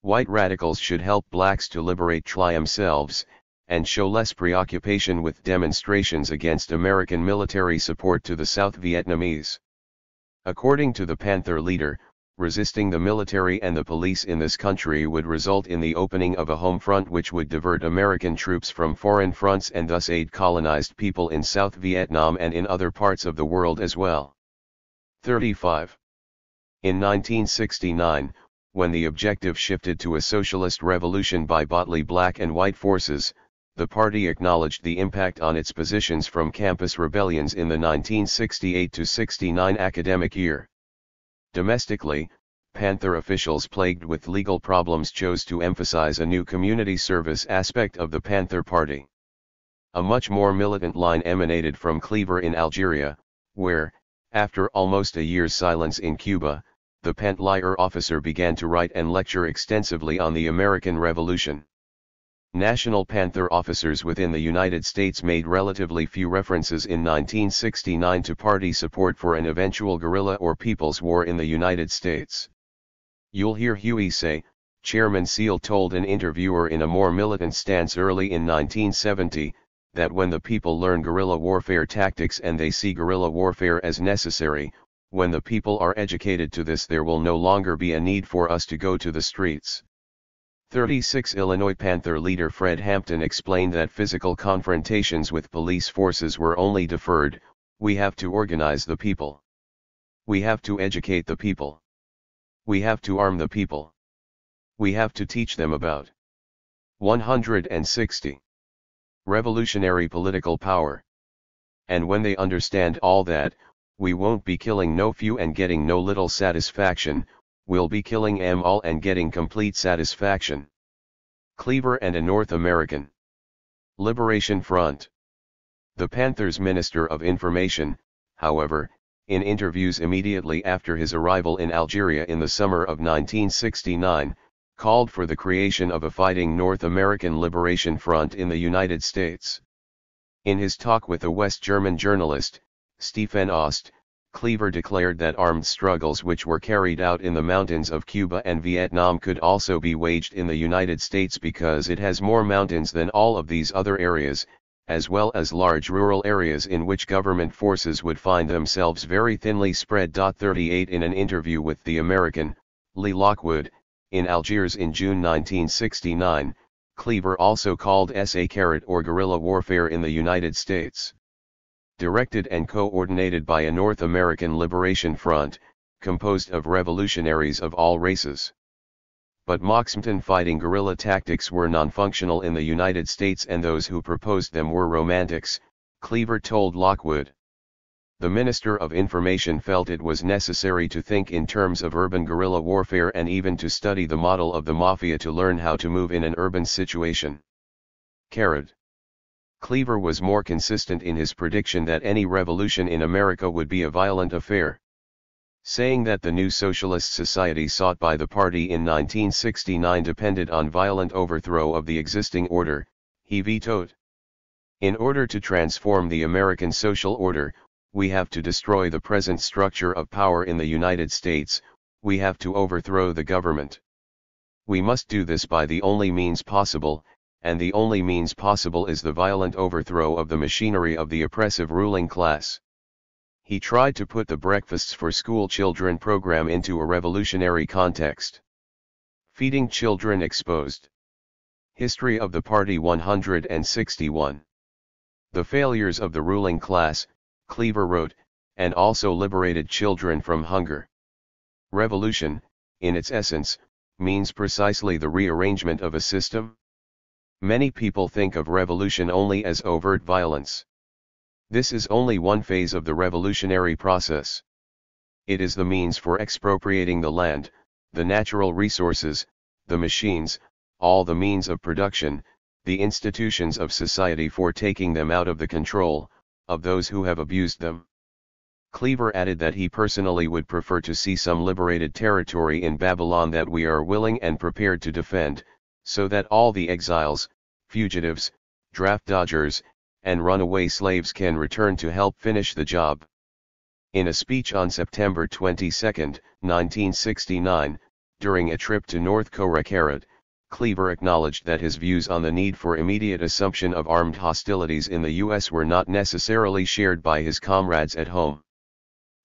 White radicals should help blacks to liberate themselves, and show less preoccupation with demonstrations against American military support to the South Vietnamese." According to the Panther leader, resisting the military and the police in this country would result in the opening of a home front which would divert American troops from foreign fronts and thus aid colonized people in South Vietnam and in other parts of the world as well. 35. In 1969, when the objective shifted to a socialist revolution by boldly black and white forces, the party acknowledged the impact on its positions from campus rebellions in the 1968-69 academic year. Domestically, Panther officials plagued with legal problems chose to emphasize a new community service aspect of the Panther Party. A much more militant line emanated from Cleaver in Algeria, where, after almost a year's silence in Cuba, the Pantlier officer began to write and lecture extensively on the American Revolution. National Panther officers within the United States made relatively few references in 1969 to party support for an eventual guerrilla or people's war in the United States. You'll hear Huey say, Chairman Seal told an interviewer in a more militant stance early in 1970, that when the people learn guerrilla warfare tactics and they see guerrilla warfare as necessary, When the people are educated to this, there will no longer be a need for us to go to the streets. 36 Illinois Panther leader Fred Hampton explained that physical confrontations with police forces were only deferred. We have to organize the people. We have to educate the people. We have to arm the people. We have to teach them about 160. Revolutionary political power. And when they understand all that, we won't be killing no few and getting no little satisfaction, we'll be killing 'em all and getting complete satisfaction. Cleaver and a North American Liberation Front. The Panthers' Minister of Information, however, in interviews immediately after his arrival in Algeria in the summer of 1969, called for the creation of a fighting North American Liberation Front in the United States. In his talk with a West German journalist, Stephen Ost, Cleaver declared that armed struggles which were carried out in the mountains of Cuba and Vietnam could also be waged in the United States because it has more mountains than all of these other areas, as well as large rural areas in which government forces would find themselves very thinly spread. 38 In an interview with the American, Lee Lockwood, in Algiers in June 1969, Cleaver also called SA or guerrilla warfare in the United States. Directed and coordinated by a North American Liberation Front, composed of revolutionaries of all races. But Moxonton fighting guerrilla tactics were non-functional in the United States and those who proposed them were romantics, Cleaver told Lockwood. The Minister of Information felt it was necessary to think in terms of urban guerrilla warfare and even to study the model of the mafia to learn how to move in an urban situation. Cleaver was more consistent in his prediction that any revolution in America would be a violent affair. Saying that the new socialist society sought by the party in 1969 depended on violent overthrow of the existing order, he vetoed. In order to transform the American social order, we have to destroy the present structure of power in the United States, we have to overthrow the government. We must do this by the only means possible, and the only means possible is the violent overthrow of the machinery of the oppressive ruling class. He tried to put the Breakfasts for School Children program into a revolutionary context. Feeding Children Exposed. History of the Party 161. The failures of the ruling class, Cleaver wrote, and also liberated children from hunger. Revolution, in its essence, means precisely the rearrangement of a system. Many people think of revolution only as overt violence. This is only one phase of the revolutionary process. It is the means for expropriating the land, the natural resources, the machines, all the means of production, the institutions of society for taking them out of the control of those who have abused them. Cleaver added that he personally would prefer to see some liberated territory in Babylon that we are willing and prepared to defend, so that all the exiles, fugitives, draft dodgers, and runaway slaves can return to help finish the job. In a speech on September 22, 1969, during a trip to North Korea, Cleaver acknowledged that his views on the need for immediate assumption of armed hostilities in the U.S. were not necessarily shared by his comrades at home.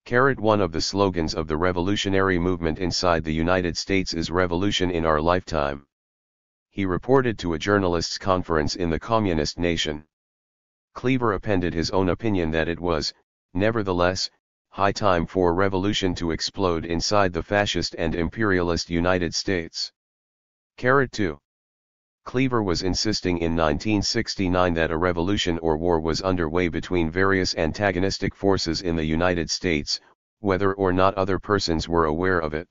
One of the slogans of the revolutionary movement inside the United States is "Revolution in our lifetime." He reported to a journalists' conference in the communist nation. Cleaver appended his own opinion that it was, nevertheless, high time for revolution to explode inside the fascist and imperialist United States. 2. Cleaver was insisting in 1969 that a revolution or war was underway between various antagonistic forces in the United States, whether or not other persons were aware of it.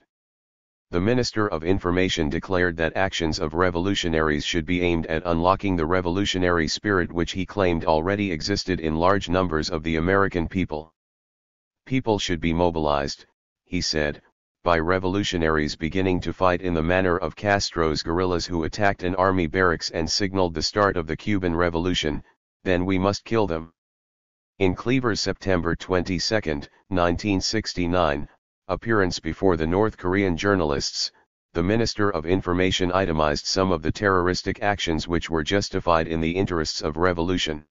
The Minister of Information declared that actions of revolutionaries should be aimed at unlocking the revolutionary spirit which he claimed already existed in large numbers of the American people. People should be mobilized, he said, by revolutionaries beginning to fight in the manner of Castro's guerrillas who attacked an army barracks and signaled the start of the Cuban Revolution, then we must kill them. In Cleaver's September 22, 1969, appearance before the North Korean journalists, the Minister of Information itemized some of the terroristic actions which were justified in the interests of revolution.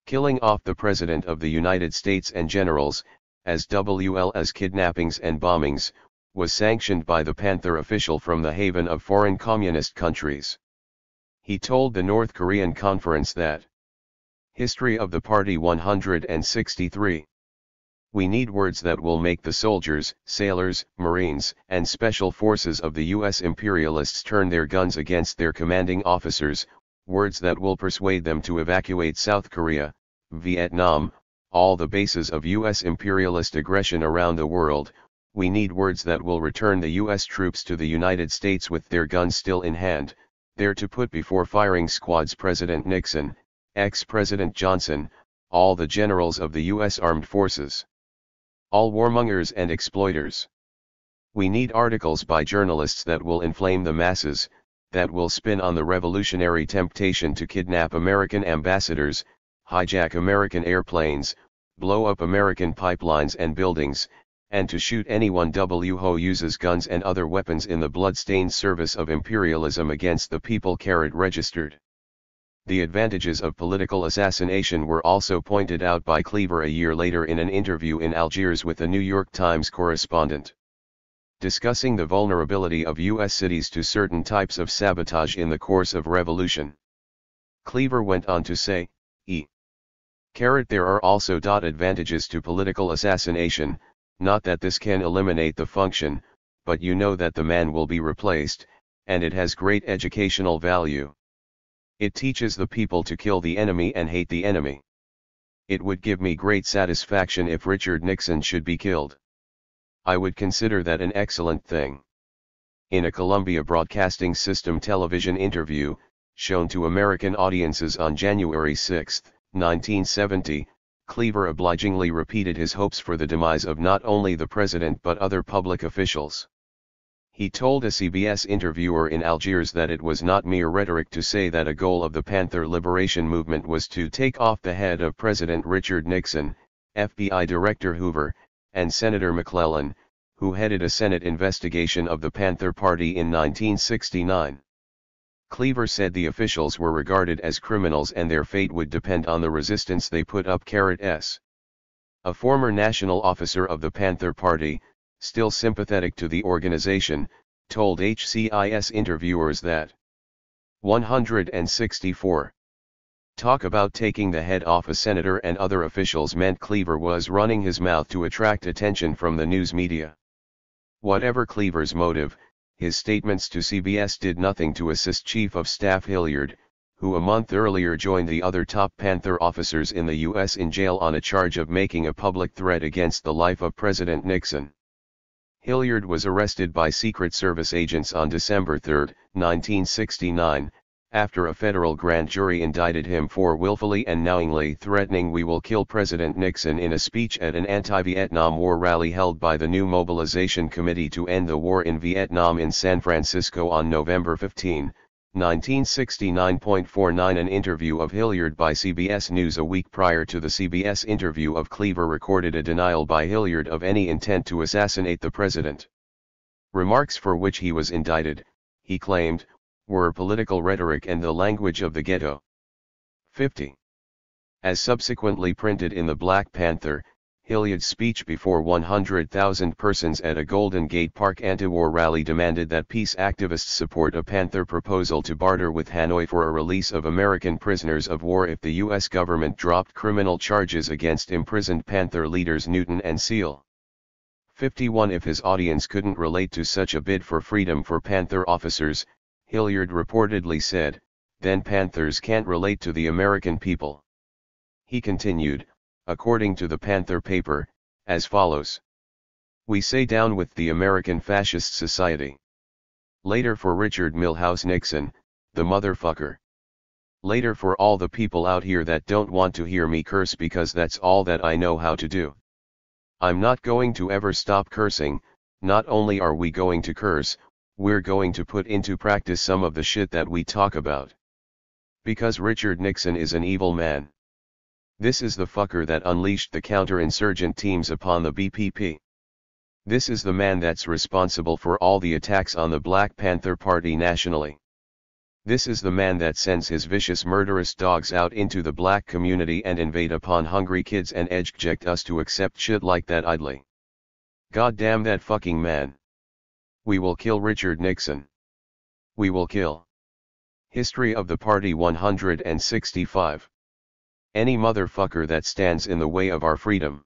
Killing off the President of the United States and generals, as well as kidnappings and bombings, was sanctioned by the Panther official from the haven of foreign communist countries. He told the North Korean conference that, History of the Party 163. We need words that will make the soldiers, sailors, Marines, and special forces of the US imperialists turn their guns against their commanding officers, words that will persuade them to evacuate South Korea, Vietnam, all the bases of US imperialist aggression around the world. We need words that will return the US troops to the United States with their guns still in hand, there to put before firing squads President Nixon, ex-President Johnson, all the generals of the US Armed Forces, all warmongers and exploiters. We need articles by journalists that will inflame the masses, that will spin on the revolutionary temptation to kidnap American ambassadors, hijack American airplanes, blow up American pipelines and buildings, and to shoot anyone who uses guns and other weapons in the blood-stained service of imperialism against the people. Registered. The advantages of political assassination were also pointed out by Cleaver a year later in an interview in Algiers with a New York Times correspondent. Discussing the vulnerability of U.S. cities to certain types of sabotage in the course of revolution. Cleaver went on to say, There are also advantages to political assassination, not that this can eliminate the function, but you know that the man will be replaced, and it has great educational value. It teaches the people to kill the enemy and hate the enemy. It would give me great satisfaction if Richard Nixon should be killed. I would consider that an excellent thing. In a Columbia Broadcasting System television interview, shown to American audiences on January 6, 1970, Cleaver obligingly repeated his hopes for the demise of not only the president but other public officials. He told a CBS interviewer in Algiers that it was not mere rhetoric to say that a goal of the Panther liberation movement was to take off the head of President Richard Nixon, FBI Director Hoover, and Senator McClellan, who headed a Senate investigation of the Panther Party in 1969. Cleaver said the officials were regarded as criminals and their fate would depend on the resistance they put up. A former national officer of the Panther Party, still sympathetic to the organization, told HCIS interviewers that 164. Talk about taking the head off a senator and other officials meant Cleaver was running his mouth to attract attention from the news media. Whatever Cleaver's motive, his statements to CBS did nothing to assist Chief of Staff Hilliard, who a month earlier joined the other top Panther officers in the U.S. in jail on a charge of making a public threat against the life of President Nixon. Hilliard was arrested by Secret Service agents on December 3, 1969, after a federal grand jury indicted him for willfully and knowingly threatening "We will kill President Nixon" in a speech at an anti-Vietnam War rally held by the New Mobilization Committee to End the War in Vietnam in San Francisco on November 15, 1969.49. An interview of Hilliard by CBS News a week prior to the CBS interview of Cleaver recorded a denial by Hilliard of any intent to assassinate the president. Remarks for which he was indicted, he claimed, were political rhetoric and the language of the ghetto. 50. As subsequently printed in the Black Panther, Hilliard's speech before 100,000 persons at a Golden Gate Park anti-war rally demanded that peace activists support a Panther proposal to barter with Hanoi for a release of American prisoners of war if the U.S. government dropped criminal charges against imprisoned Panther leaders Newton and Seal. 51. If his audience couldn't relate to such a bid for freedom for Panther officers, Hilliard reportedly said, then Panthers can't relate to the American people. He continued, according to the Panther paper, as follows. We say down with the American Fascist Society. Later for Richard Milhouse Nixon, the motherfucker. Later for all the people out here that don't want to hear me curse because that's all that I know how to do. I'm not going to ever stop cursing. Not only are we going to curse, we're going to put into practice some of the shit that we talk about. Because Richard Nixon is an evil man. This is the fucker that unleashed the counterinsurgent teams upon the BPP. This is the man that's responsible for all the attacks on the Black Panther Party nationally. This is the man that sends his vicious murderous dogs out into the black community and invade upon hungry kids and eject us to accept shit like that idly. God damn that fucking man. We will kill Richard Nixon. We will kill. History of the Party 165. Any motherfucker that stands in the way of our freedom.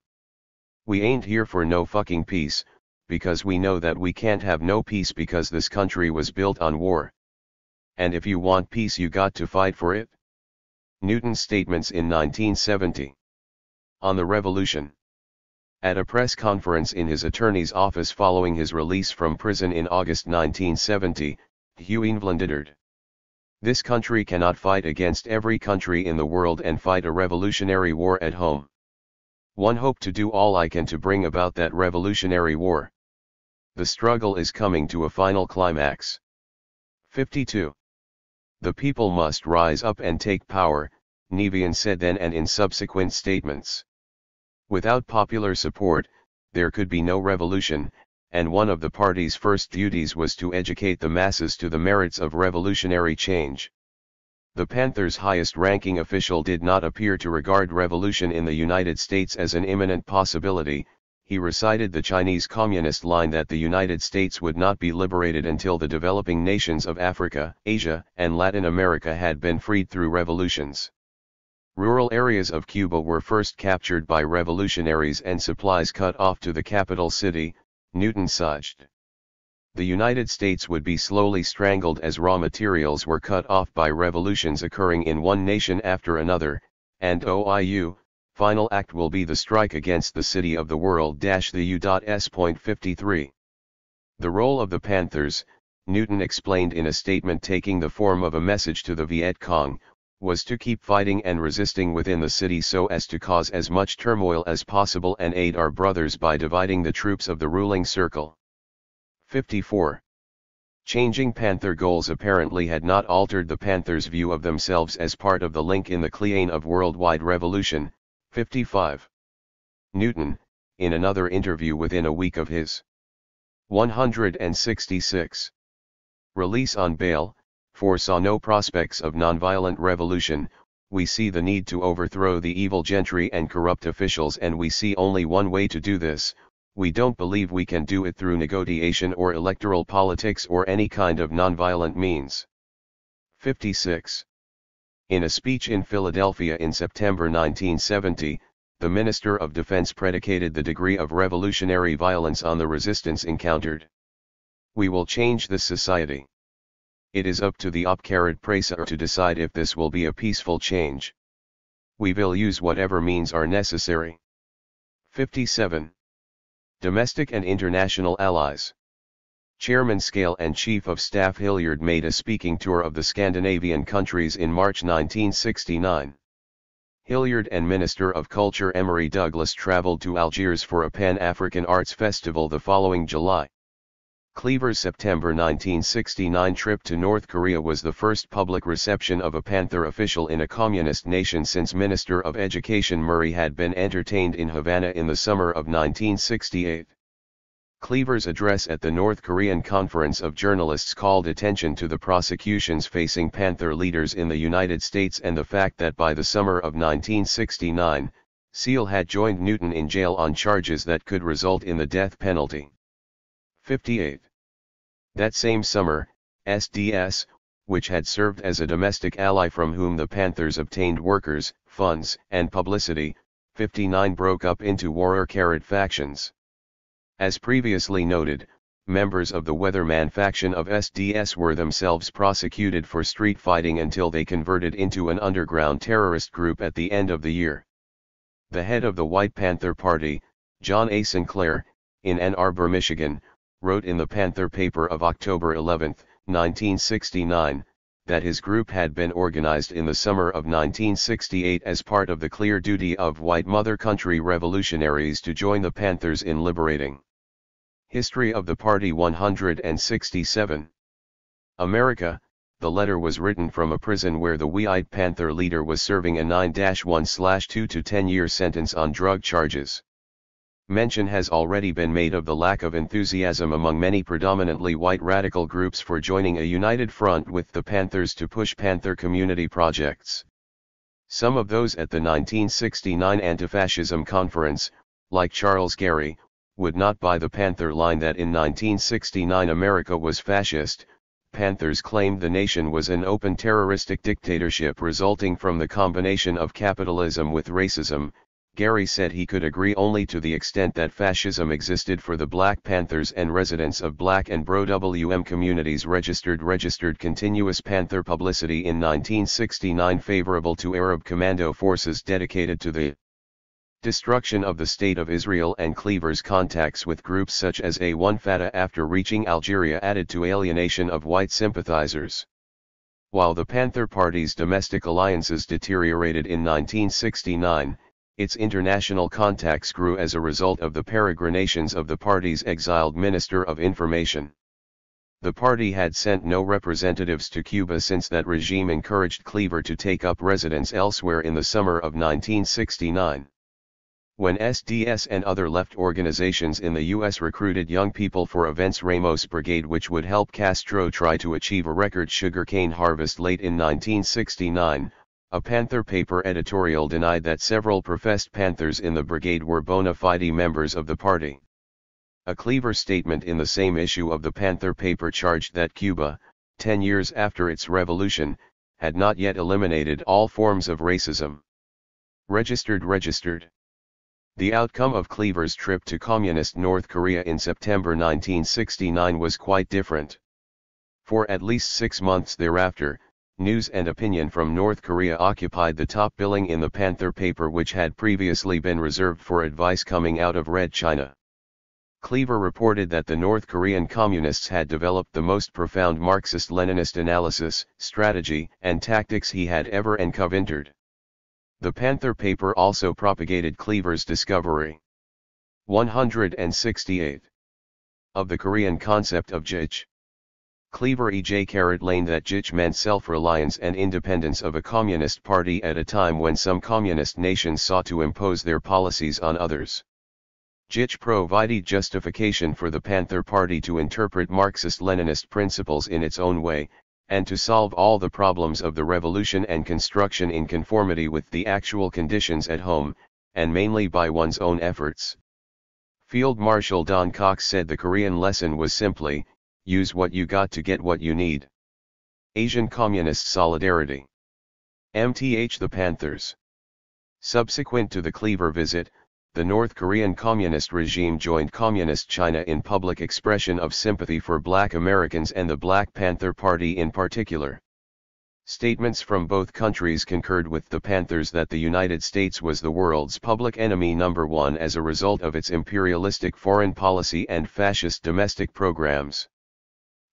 We ain't here for no fucking peace, because we know that we can't have no peace because this country was built on war. And if you want peace you got to fight for it. Newton's statements in 1970. On the Revolution. At a press conference in his attorney's office following his release from prison in August 1970, Heath blundered. This country cannot fight against every country in the world and fight a revolutionary war at home. One hope to do all I can to bring about that revolutionary war. The struggle is coming to a final climax. 52. The people must rise up and take power, Nevian said then and in subsequent statements. Without popular support, there could be no revolution, and one of the party's first duties was to educate the masses to the merits of revolutionary change. The Panther's highest-ranking official did not appear to regard revolution in the United States as an imminent possibility. He recited the Chinese Communist line that the United States would not be liberated until the developing nations of Africa, Asia, and Latin America had been freed through revolutions. Rural areas of Cuba were first captured by revolutionaries and supplies cut off to the capital city, Newton sighed. The United States would be slowly strangled as raw materials were cut off by revolutions occurring in one nation after another, and OIU, final act will be the strike against the city of the world. The U.S.53. The role of the Panthers, Newton explained in a statement taking the form of a message to the Viet Cong, was to keep fighting and resisting within the city so as to cause as much turmoil as possible and aid our brothers by dividing the troops of the ruling circle. 54. Changing Panther goals apparently had not altered the Panthers' view of themselves as part of the link in the Clan of worldwide revolution. 55. Newton, in another interview within a week of his 166. release on bail, foresaw no prospects of nonviolent revolution. We see the need to overthrow the evil gentry and corrupt officials, and we see only one way to do this. We don't believe we can do it through negotiation or electoral politics or any kind of nonviolent means. 56. In a speech in Philadelphia in September 1970, the Minister of Defense predicated the degree of revolutionary violence on the resistance encountered. We will change this society. It is up to the opposite to decide if this will be a peaceful change. We will use whatever means are necessary. 57. Domestic and international allies. Chairman Scale and Chief of Staff Hilliard made a speaking tour of the Scandinavian countries in March 1969. Hilliard and Minister of Culture Emery Douglas traveled to Algiers for a Pan-African Arts Festival the following July. Cleaver's September 1969 trip to North Korea was the first public reception of a Panther official in a communist nation since Minister of Education Murray had been entertained in Havana in the summer of 1968. Cleaver's address at the North Korean Conference of Journalists called attention to the prosecutions facing Panther leaders in the United States and the fact that by the summer of 1969, Seal had joined Newton in jail on charges that could result in the death penalty. 58. That same summer, SDS, which had served as a domestic ally from whom the Panthers obtained workers, funds, and publicity, 59 broke up into warrior factions. As previously noted, members of the Weatherman faction of SDS were themselves prosecuted for street fighting until they converted into an underground terrorist group at the end of the year. The head of the White Panther Party, John A. Sinclair, in Ann Arbor, Michigan, wrote in the Panther paper of October 11, 1969, that his group had been organized in the summer of 1968 as part of the clear duty of white mother country revolutionaries to join the Panthers in liberating. History of the Party 167. America. The letter was written from a prison where the White Panther leader was serving a 9-1/2 to 10-year sentence on drug charges. Mention has already been made of the lack of enthusiasm among many predominantly white radical groups for joining a united front with the Panthers to push Panther community projects. Some of those at the 1969 Anti-Fascism Conference, like Charles Gary, would not buy the Panther line that in 1969 America was fascist. Panthers claimed the nation was an open terroristic dictatorship resulting from the combination of capitalism with racism. Gary said he could agree only to the extent that fascism existed for the Black Panthers and residents of Black and Bro-WM communities registered continuous Panther publicity in 1969 favorable to Arab commando forces dedicated to the destruction of the State of Israel, and Cleaver's contacts with groups such as A1 Fatah after reaching Algeria added to alienation of white sympathizers. While the Panther Party's domestic alliances deteriorated in 1969, its international contacts grew as a result of the peregrinations of the party's exiled Minister of Information. The party had sent no representatives to Cuba since that regime encouraged Cleaver to take up residence elsewhere in the summer of 1969. When SDS and other left organizations in the U.S. recruited young people for Events Ramos Brigade, which would help Castro try to achieve a record sugarcane harvest late in 1969, a Panther paper editorial denied that several professed Panthers in the brigade were bona fide members of the party. A Cleaver statement in the same issue of the Panther paper charged that Cuba, 10 years after its revolution, had not yet eliminated all forms of racism. Registered. The outcome of Cleaver's trip to communist North Korea in September 1969 was quite different. For at least 6 months thereafter, news and opinion from North Korea occupied the top billing in the Panther paper, which had previously been reserved for advice coming out of Red China. Cleaver reported that the North Korean communists had developed the most profound Marxist-Leninist analysis, strategy, and tactics he had ever encountered. The Panther paper also propagated Cleaver's discovery 168 of the Korean concept of Jich. Cleaver E.J. Lane that Jich meant self-reliance and independence of a communist party at a time when some communist nations sought to impose their policies on others. Jich provided justification for the Panther Party to interpret Marxist-Leninist principles in its own way, and to solve all the problems of the revolution and construction in conformity with the actual conditions at home, and mainly by one's own efforts. Field Marshal Don Cox said the Korean lesson was simply, use what you got to get what you need. Asian Communist Solidarity. MTH the Panthers. Subsequent to the Cleaver visit, the North Korean Communist regime joined Communist China in public expression of sympathy for Black Americans and the Black Panther Party in particular. Statements from both countries concurred with the Panthers that the United States was the world's public enemy number one as a result of its imperialistic foreign policy and fascist domestic programs.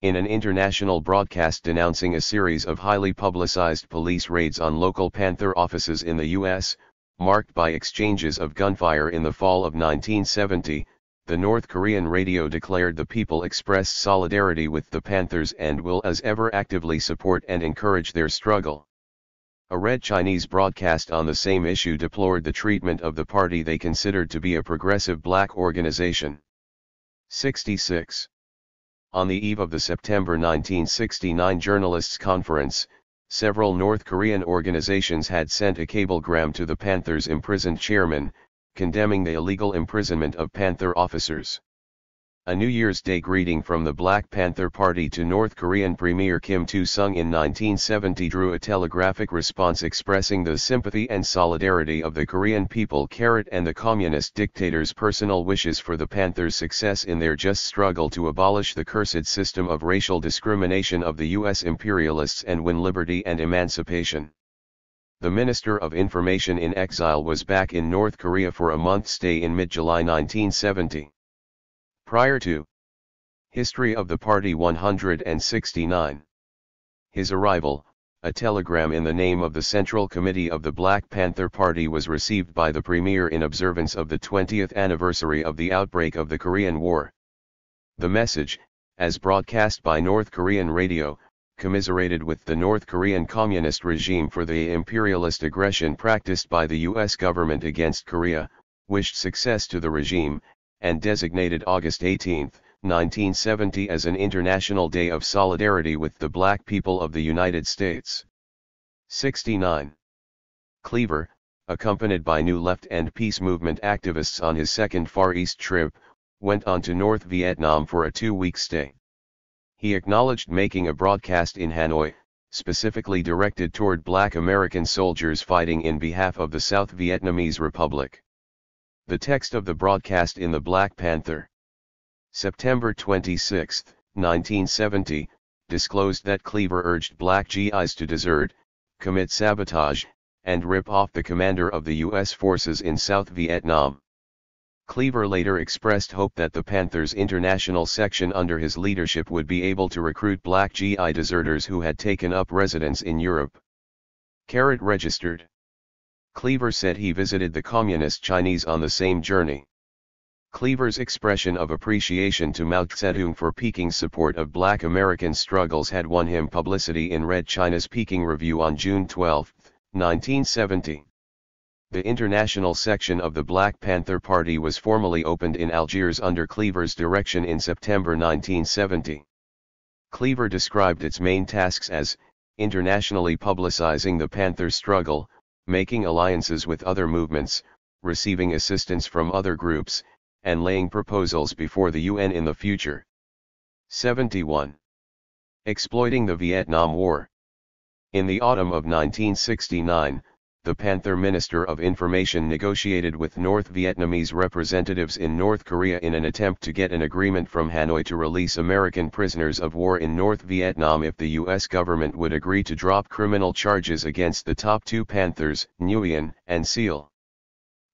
In an international broadcast denouncing a series of highly publicized police raids on local Panther offices in the U.S., marked by exchanges of gunfire in the fall of 1970, the North Korean radio declared the people expressed solidarity with the Panthers and will as ever actively support and encourage their struggle. A Red Chinese broadcast on the same issue deplored the treatment of the party they considered to be a progressive black organization. 66. On the eve of the September 1969 Journalists' Conference, several North Korean organizations had sent a cablegram to the Panthers' imprisoned chairman, condemning the illegal imprisonment of Panther officers. A New Year's Day greeting from the Black Panther Party to North Korean Premier Kim Il-sung in 1970 drew a telegraphic response expressing the sympathy and solidarity of the Korean people and the communist dictator's personal wishes for the Panthers' success in their just struggle to abolish the cursed system of racial discrimination of the U.S. imperialists and win liberty and emancipation. The Minister of Information in exile was back in North Korea for a month's stay in mid-July 1970. Prior to History of the Party 169. His arrival, a telegram in the name of the Central Committee of the Black Panther Party was received by the Premier in observance of the 20th anniversary of the outbreak of the Korean War. The message, as broadcast by North Korean radio, commiserated with the North Korean Communist regime for the imperialist aggression practiced by the U.S. government against Korea, wished success to the regime, and designated August 18, 1970 as an International Day of Solidarity with the Black people of the United States. 69. Cleaver, accompanied by New Left and Peace Movement activists on his second Far East trip, went on to North Vietnam for a 2-week stay. He acknowledged making a broadcast in Hanoi, specifically directed toward Black American soldiers fighting in behalf of the South Vietnamese Republic. The text of the broadcast in the Black Panther, September 26, 1970, disclosed that Cleaver urged Black GIs to desert, commit sabotage, and rip off the commander of the U.S. forces in South Vietnam. Cleaver later expressed hope that the Panther's international section under his leadership would be able to recruit Black GI deserters who had taken up residence in Europe. Registered. Cleaver said he visited the Communist Chinese on the same journey. Cleaver's expression of appreciation to Mao Zedong for Peking's support of Black American struggles had won him publicity in Red China's Peking Review on June 12, 1970. The international section of the Black Panther Party was formally opened in Algiers under Cleaver's direction in September 1970. Cleaver described its main tasks as, internationally publicizing the Panther struggle, making alliances with other movements, receiving assistance from other groups, and laying proposals before the UN in the future. 71. Exploiting the Vietnam War. In the autumn of 1969, the Panther Minister of Information negotiated with North Vietnamese representatives in North Korea in an attempt to get an agreement from Hanoi to release American prisoners of war in North Vietnam if the U.S. government would agree to drop criminal charges against the top 2 Panthers, Nguyen and Seal.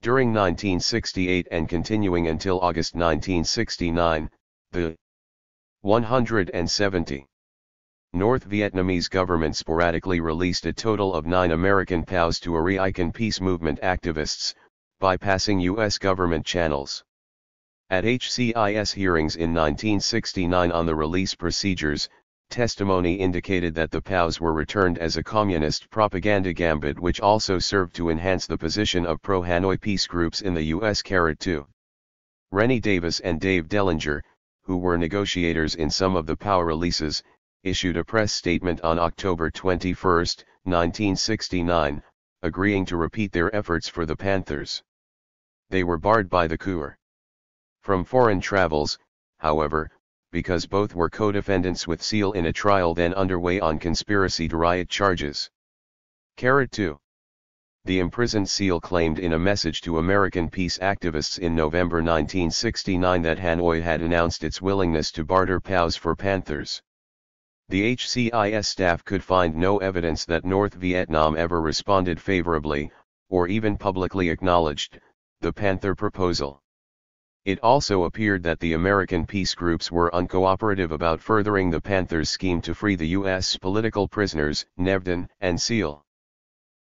During 1968 and continuing until August 1969, the 170 North Vietnamese government sporadically released a total of 9 American POWs to American peace movement activists, bypassing U.S. government channels. At HCIS hearings in 1969 on the release procedures, testimony indicated that the POWs were returned as a communist propaganda gambit which also served to enhance the position of pro-Hanoi peace groups in the U.S. 2. Rennie Davis and Dave Dellinger, who were negotiators in some of the POW releases, issued a press statement on October 21, 1969, agreeing to repeat their efforts for the Panthers. They were barred by the Cour from foreign travels, however, because both were co-defendants with Seal in a trial then underway on conspiracy to riot charges. 2. The imprisoned Seal claimed in a message to American peace activists in November 1969 that Hanoi had announced its willingness to barter POWs for Panthers. The HCIS staff could find no evidence that North Vietnam ever responded favorably, or even publicly acknowledged, the Panther proposal. It also appeared that the American peace groups were uncooperative about furthering the Panthers' scheme to free the U.S. political prisoners, Nevden and Seal.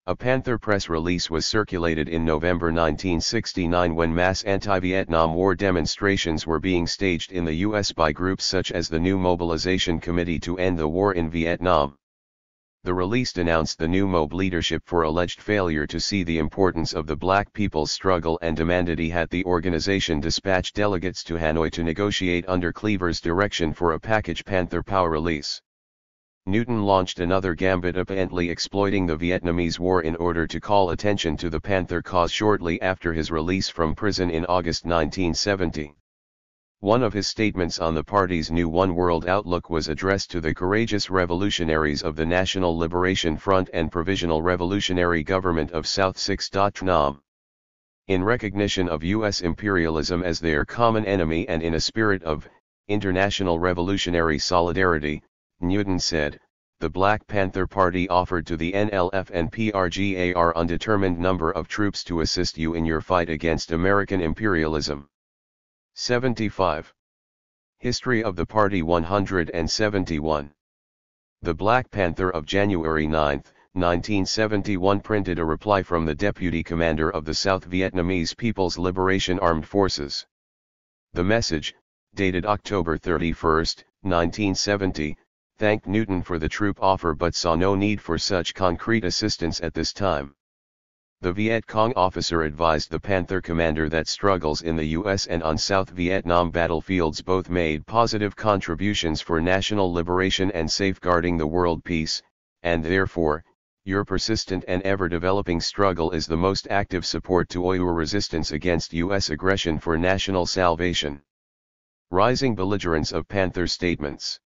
A Panther press release was circulated in November 1969 when mass anti-Vietnam War demonstrations were being staged in the U.S. by groups such as the New Mobilization Committee to End the War in Vietnam. The release denounced the New Mob leadership for alleged failure to see the importance of the Black people's struggle and demanded the organization dispatch delegates to Hanoi to negotiate under Cleaver's direction for a package Panther POW release. Newton launched another gambit apparently exploiting the Vietnamese War in order to call attention to the Panther cause shortly after his release from prison in August 1970. One of his statements on the party's new One World outlook was addressed to the courageous revolutionaries of the National Liberation Front and Provisional Revolutionary Government of South 6. Nam. In recognition of U.S. imperialism as their common enemy and in a spirit of international revolutionary solidarity, Newton said, the Black Panther Party offered to the NLF and PRGAR undetermined number of troops to assist you in your fight against American imperialism. 75. History of the Party 171. The Black Panther of January 9, 1971 printed a reply from the Deputy Commander of the South Vietnamese People's Liberation Armed Forces. The message, dated October 31, 1970, thanked Newton for the troop offer but saw no need for such concrete assistance at this time. The Viet Cong officer advised the Panther commander that struggles in the U.S. and on South Vietnam battlefields both made positive contributions for national liberation and safeguarding the world peace, and therefore, your persistent and ever-developing struggle is the most active support to your resistance against U.S. aggression for national salvation. Rising belligerence of Panther statements.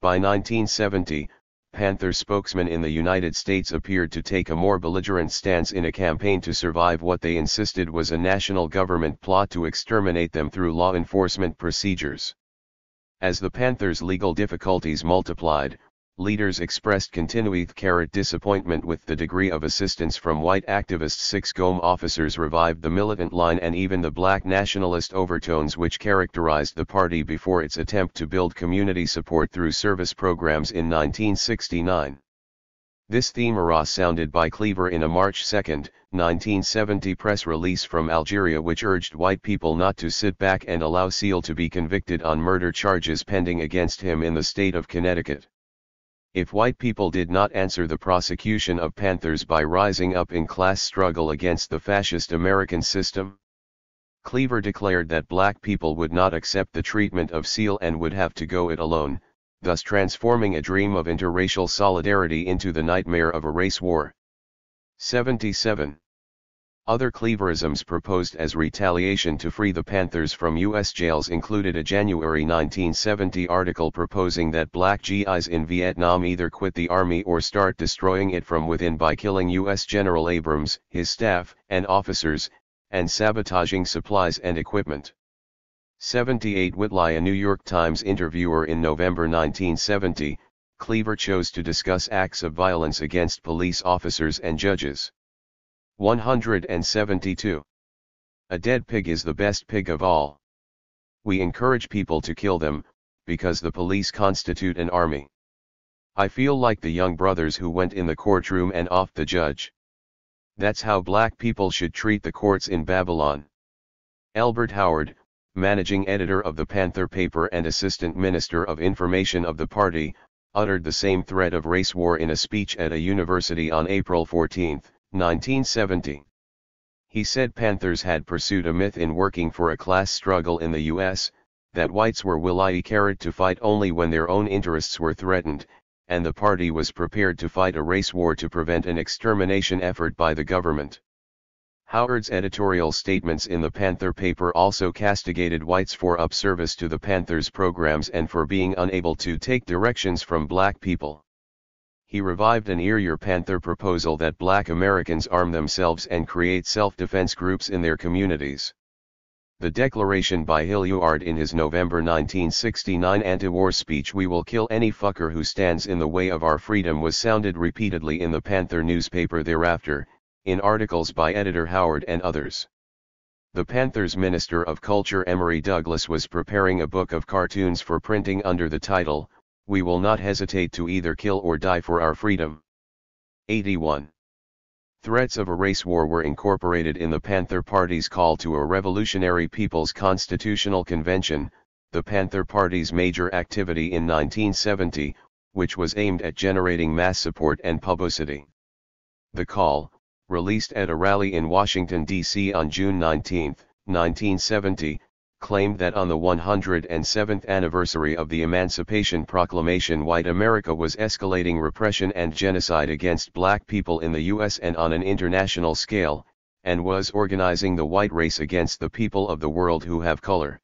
By 1970, Panther spokesmen in the United States appeared to take a more belligerent stance in a campaign to survive what they insisted was a national government plot to exterminate them through law enforcement procedures. As the Panthers' legal difficulties multiplied, leaders expressed continued disappointment with the degree of assistance from white activists. 6 GOM officers revived the militant line and even the black nationalist overtones which characterized the party before its attempt to build community support through service programs in 1969. This theme was sounded by Cleaver in a March 2, 1970 press release from Algeria which urged white people not to sit back and allow Seal to be convicted on murder charges pending against him in the state of Connecticut. If white people did not answer the prosecution of Panthers by rising up in class struggle against the fascist American system, Cleaver declared that black people would not accept the treatment of Seal and would have to go it alone, thus transforming a dream of interracial solidarity into the nightmare of a race war. 77. Other Cleaverisms proposed as retaliation to free the Panthers from U.S. jails included a January 1970 article proposing that black GIs in Vietnam either quit the army or start destroying it from within by killing U.S. General Abrams, his staff, and officers, and sabotaging supplies and equipment. 78. Whitly, a New York Times interviewer in November 1970, Cleaver chose to discuss acts of violence against police officers and judges. 172. A dead pig is the best pig of all. We encourage people to kill them, because the police constitute an army. I feel like the young brothers who went in the courtroom and offed the judge. That's how black people should treat the courts in Babylon. Elbert Howard, managing editor of the Panther paper and assistant minister of information of the party, uttered the same threat of race war in a speech at a university on April 14, 1970. He said Panthers had pursued a myth in working for a class struggle in the U.S., that whites were willing to fight only when their own interests were threatened, and the party was prepared to fight a race war to prevent an extermination effort by the government. Howard's editorial statements in the Panther paper also castigated whites for up-service to the Panthers programs and for being unable to take directions from black people. He revived an earlier Panther proposal that black Americans arm themselves and create self-defense groups in their communities. The declaration by Hilliard in his November 1969 anti-war speech, "We will kill any fucker who stands in the way of our freedom," was sounded repeatedly in the Panther newspaper thereafter, in articles by editor Howard and others. The Panthers' Minister of Culture Emory Douglas was preparing a book of cartoons for printing under the title, "We will not hesitate to either kill or die for our freedom." 81. Threats of a race war were incorporated in the Panther Party's call to a revolutionary People's Constitutional Convention, the Panther Party's major activity in 1970, which was aimed at generating mass support and publicity. The call, released at a rally in Washington, D.C. on June 19, 1970, claimed that on the 107th anniversary of the Emancipation Proclamation, white America was escalating repression and genocide against black people in the U.S. and on an international scale, and was organizing the white race against the people of the world who have color.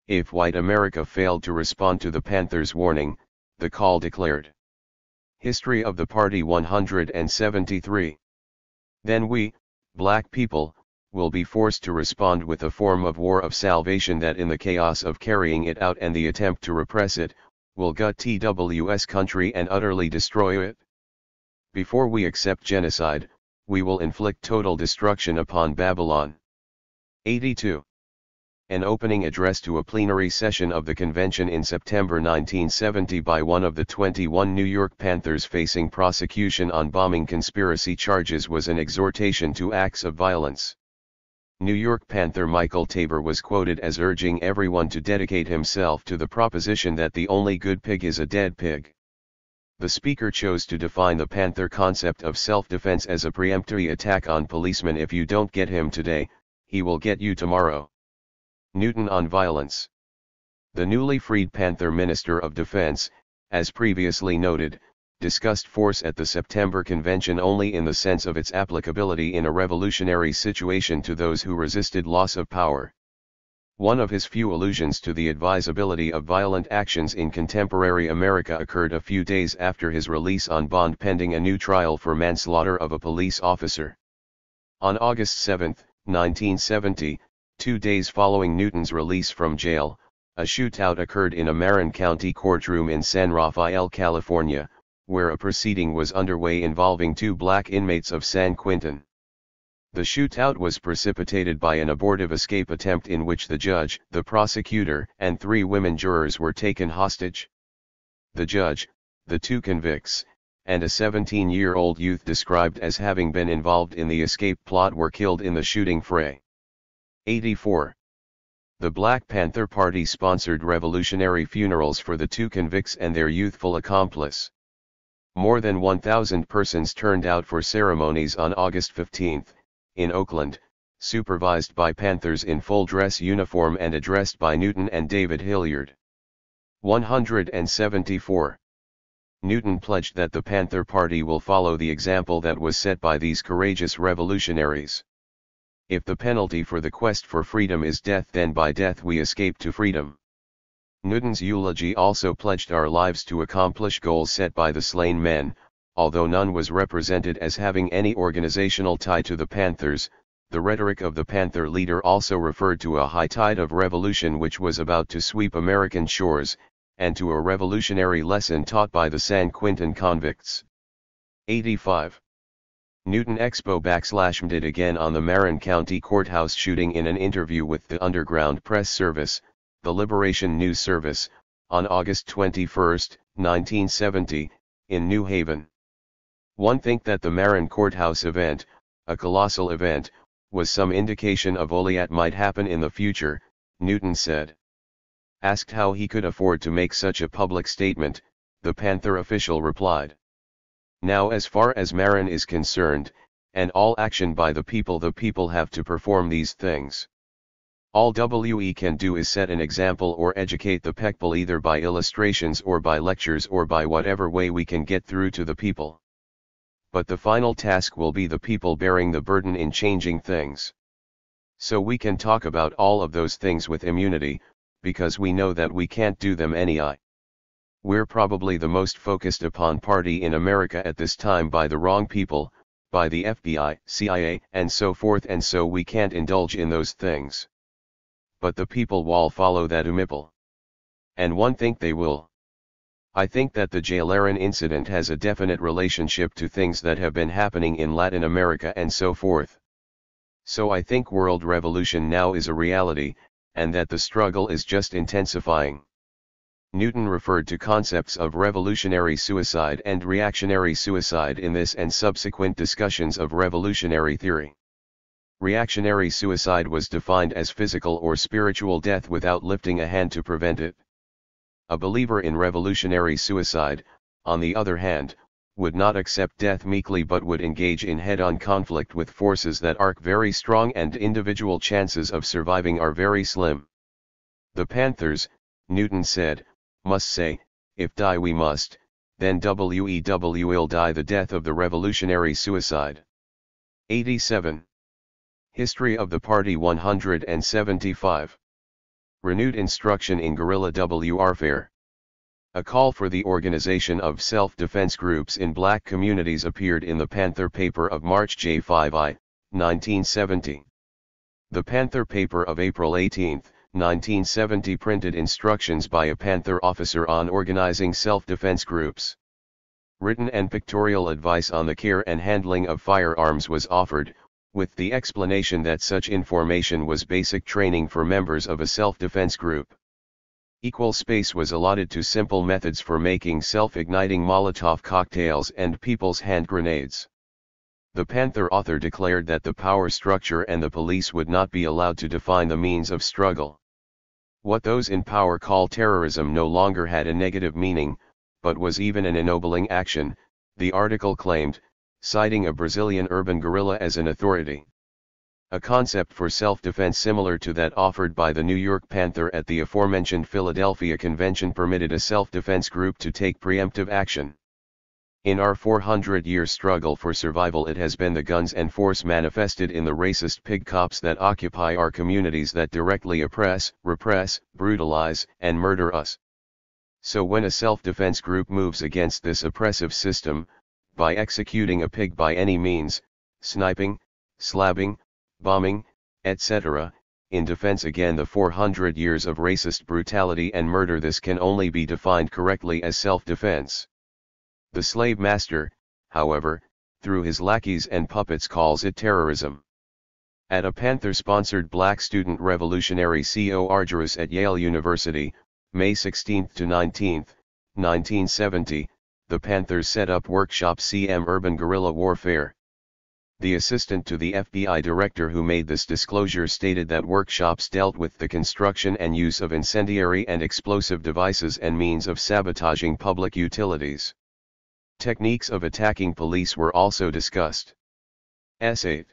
If white America failed to respond to the Panthers' warning, the call declared. History of the Party 173. Then we, black people, will be forced to respond with a form of war of salvation that in the chaos of carrying it out and the attempt to repress it, will gut TWS country and utterly destroy it. Before we accept genocide, we will inflict total destruction upon Babylon. 82. An opening address to a plenary session of the convention in September 1970 by one of the 21 New York Panthers facing prosecution on bombing conspiracy charges was an exhortation to acts of violence. New York Panther Michael Tabor was quoted as urging everyone to dedicate himself to the proposition that the only good pig is a dead pig. The speaker chose to define the Panther concept of self-defense as a preemptory attack on policemen. If you don't get him today, he will get you tomorrow. Newton on violence. The newly freed Panther Minister of Defense, as previously noted, discussed force at the September Convention only in the sense of its applicability in a revolutionary situation to those who resisted loss of power. One of his few allusions to the advisability of violent actions in contemporary America occurred a few days after his release on bond pending a new trial for manslaughter of a police officer. On August 7, 1970, 2 days following Newton's release from jail, a shootout occurred in a Marin County courtroom in San Rafael, California, where a proceeding was underway involving 2 black inmates of San Quentin. The shootout was precipitated by an abortive escape attempt in which the judge, the prosecutor, and 3 women jurors were taken hostage. The judge, the 2 convicts, and a 17-year-old youth described as having been involved in the escape plot were killed in the shooting fray. 84. The Black Panther Party sponsored revolutionary funerals for the 2 convicts and their youthful accomplice. More than 1,000 persons turned out for ceremonies on August 15. In Oakland, supervised by Panthers in full dress uniform and addressed by Newton and David Hilliard. 174. Newton pledged that the Panther Party will follow the example that was set by these courageous revolutionaries. If the penalty for the quest for freedom is death, then by death we escape to freedom. Newton's eulogy also pledged our lives to accomplish goals set by the slain men. Although none was represented as having any organizational tie to the Panthers, the rhetoric of the Panther leader also referred to a high tide of revolution which was about to sweep American shores, and to a revolutionary lesson taught by the San Quentin convicts. 85. Newton expo / again on the Marin County Courthouse shooting in an interview with the Underground Press Service, the Liberation News Service, on August 21, 1970, in New Haven. One think that the Marin Courthouse event, a colossal event, was some indication of what might happen in the future, Newton said. Asked how he could afford to make such a public statement, the Panther official replied, "Now as far as Marin is concerned, and all action by the people have to perform these things. All we can do is set an example or educate the people either by illustrations or by lectures or by whatever way we can get through to the people. But the final task will be the people bearing the burden in changing things. So we can talk about all of those things with immunity, because we know that we can't do them anyhow. We're probably the most focused upon party in America at this time by the wrong people, by the FBI, CIA, and so forth, and so we can't indulge in those things. But the people will follow that umipple. And one think they will. I think that the Jailerin incident has a definite relationship to things that have been happening in Latin America and so forth. So I think world revolution now is a reality, and that the struggle is just intensifying." Newton referred to concepts of revolutionary suicide and reactionary suicide in this and subsequent discussions of revolutionary theory. Reactionary suicide was defined as physical or spiritual death without lifting a hand to prevent it. A believer in revolutionary suicide, on the other hand, would not accept death meekly but would engage in head-on conflict with forces that are very strong and individual chances of surviving are very slim. The Panthers, Newton said, must say, if die we must, then we'll die the death of the revolutionary suicide. 87. History of the Party 175. Renewed instruction in guerrilla warfare. A call for the organization of self-defense groups in black communities appeared in the Panther paper of March J5I, 1970. The Panther paper of April 18, 1970 printed instructions by a Panther officer on organizing self-defense groups. Written and pictorial advice on the care and handling of firearms was offered, with the explanation that such information was basic training for members of a self-defense group. Equal space was allotted to simple methods for making self-igniting Molotov cocktails and people's hand grenades. The Panther author declared that the power structure and the police would not be allowed to define the means of struggle. What those in power call terrorism no longer had a negative meaning, but was even an ennobling action, the article claimed, citing a Brazilian urban guerrilla as an authority. A concept for self-defense similar to that offered by the New York Panther at the aforementioned Philadelphia Convention permitted a self-defense group to take preemptive action. In our 400-year struggle for survival, it has been the guns and force manifested in the racist pig cops that occupy our communities that directly oppress, repress, brutalize, and murder us. So when a self-defense group moves against this oppressive system, by executing a pig by any means, sniping, slabbing, bombing, etc., in defense against the 400 years of racist brutality and murder, this can only be defined correctly as self-defense. The slave master, however, through his lackeys and puppets, calls it terrorism. At a Panther-sponsored Black student revolutionary course at Yale University, May 16 to 19, 1970, the Panthers set up workshop CM Urban Guerrilla Warfare. The assistant to the FBI director who made this disclosure stated that workshops dealt with the construction and use of incendiary and explosive devices and means of sabotaging public utilities. Techniques of attacking police were also discussed. S8.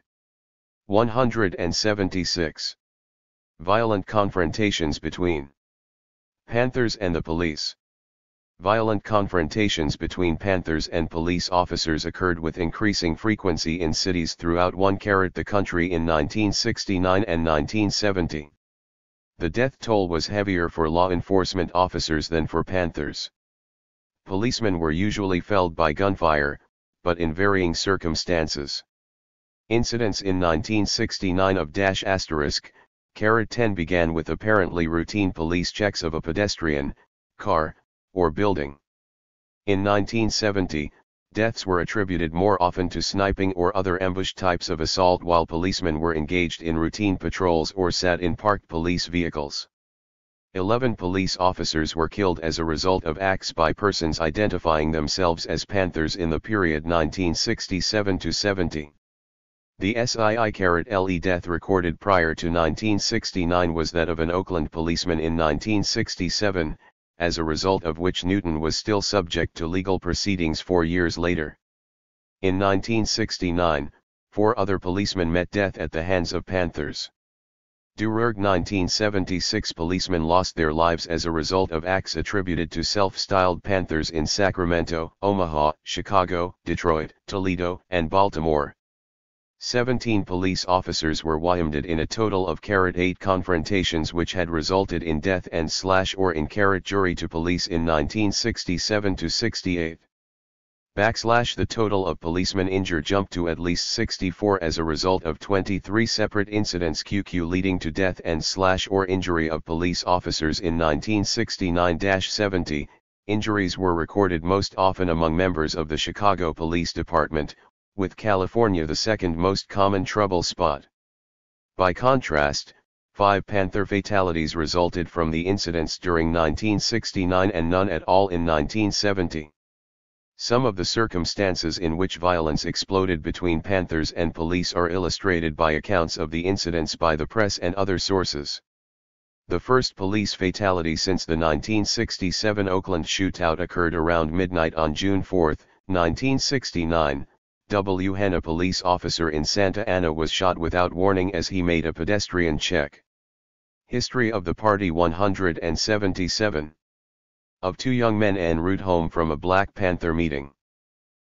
176. Violent confrontations between Panthers and the police. Violent confrontations between Panthers and police officers occurred with increasing frequency in cities throughout the country in 1969 and 1970. The death toll was heavier for law enforcement officers than for Panthers. Policemen were usually felled by gunfire, but in varying circumstances. Incidents in 1969 of **10 began with apparently routine police checks of a pedestrian, car, or building. In 1970, deaths were attributed more often to sniping or other ambush types of assault while policemen were engaged in routine patrols or sat in parked police vehicles. 11 police officers were killed as a result of acts by persons identifying themselves as Panthers in the period 1967 to 70. The SII-LE death recorded prior to 1969 was that of an Oakland policeman in 1967, as a result of which Newton was still subject to legal proceedings 4 years later. In 1969, 4 other policemen met death at the hands of Panthers. During 1976, policemen lost their lives as a result of acts attributed to self-styled Panthers in Sacramento, Omaha, Chicago, Detroit, Toledo, and Baltimore. 17 police officers were wounded in a total of 8 confrontations which had resulted in death and or in jury to police in 1967 to 68. The total of policemen injured jumped to at least 64 as a result of 23 separate incidents leading to death and or injury of police officers in 1969-70. Injuries were recorded most often among members of the Chicago Police Department, with California the second most common trouble spot. By contrast, 5 Panther fatalities resulted from the incidents during 1969 and none at all in 1970. Some of the circumstances in which violence exploded between Panthers and police are illustrated by accounts of the incidents by the press and other sources. The first police fatality since the 1967 Oakland shootout occurred around midnight on June 4, 1969. A police officer in Santa Ana was shot without warning as he made a pedestrian check. History of the Party 177. Of 2 young men en route home from a Black Panther meeting.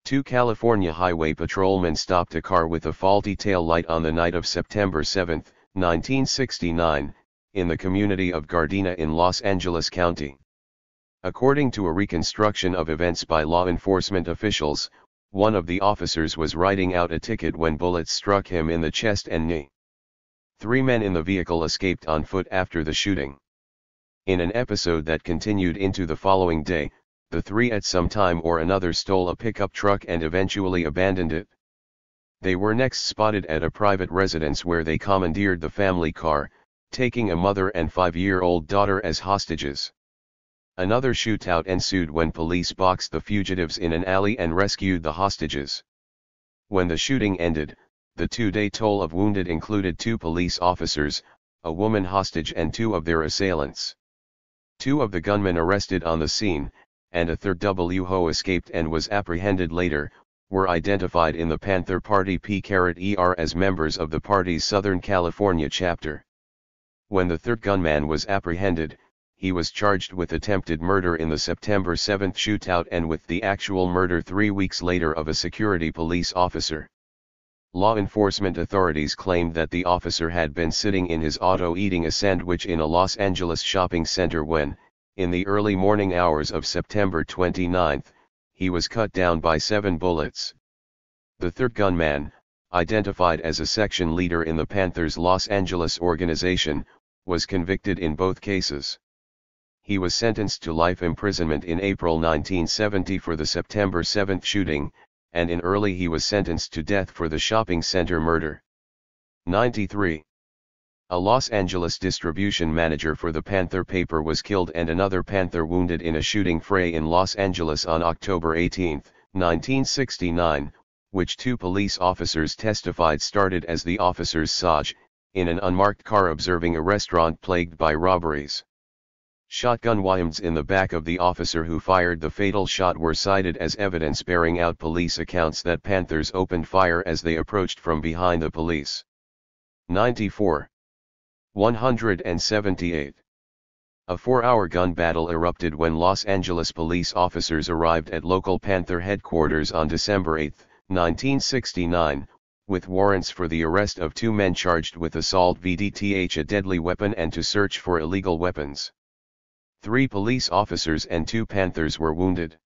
2 California highway patrolmen stopped a car with a faulty tail light on the night of September 7, 1969, in the community of Gardena in Los Angeles County. According to a reconstruction of events by law enforcement officials, one of the officers was writing out a ticket when bullets struck him in the chest and knee. 3 men in the vehicle escaped on foot after the shooting. In an episode that continued into the following day, the 3 at some time or another stole a pickup truck and eventually abandoned it. They were next spotted at a private residence where they commandeered the family car, taking a mother and 5-year-old daughter as hostages. Another shootout ensued when police boxed the fugitives in an alley and rescued the hostages. When the shooting ended, the 2-day toll of wounded included 2 police officers, a woman hostage and 2 of their assailants. 2 of the gunmen arrested on the scene, and a third WHO escaped and was apprehended later, were identified in the Panther Party P-ER as members of the party's Southern California chapter. When the third gunman was apprehended, he was charged with attempted murder in the September 7 shootout and with the actual murder 3 weeks later of a security police officer. Law enforcement authorities claimed that the officer had been sitting in his auto eating a sandwich in a Los Angeles shopping center when, in the early morning hours of September 29, he was cut down by 7 bullets. The third gunman, identified as a section leader in the Panthers Los Angeles organization, was convicted in both cases. He was sentenced to life imprisonment in April 1970 for the September 7 shooting, and in early he was sentenced to death for the shopping center murder. 93. A Los Angeles distribution manager for the Panther paper was killed and another Panther wounded in a shooting fray in Los Angeles on October 18, 1969, which 2 police officers testified started as the officers saw in an unmarked car observing a restaurant plagued by robberies. Shotgun wounds in the back of the officer who fired the fatal shot were cited as evidence bearing out police accounts that Panthers opened fire as they approached from behind the police. 94. 178. A 4-hour gun battle erupted when Los Angeles police officers arrived at local Panther headquarters on December 8, 1969, with warrants for the arrest of 2 men charged with assault vdth a deadly weapon and to search for illegal weapons. 3 police officers and 2 Panthers were wounded.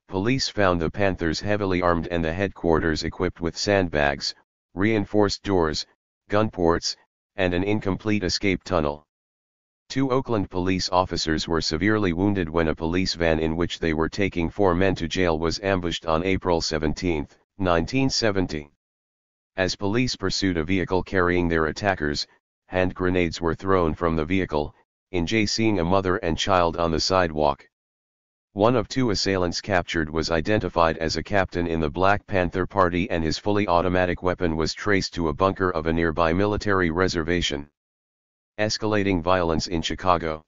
Police found the Panthers heavily armed and the headquarters equipped with sandbags, reinforced doors, gun ports, and an incomplete escape tunnel. 2 Oakland police officers were severely wounded when a police van in which they were taking 4 men to jail was ambushed on April 17, 1970. As police pursued a vehicle carrying their attackers, hand grenades were thrown from the vehicle, injuring a mother and child on the sidewalk. One of 2 assailants captured was identified as a captain in the Black Panther Party and his fully automatic weapon was traced to a bunker of a nearby military reservation. Escalating violence in Chicago.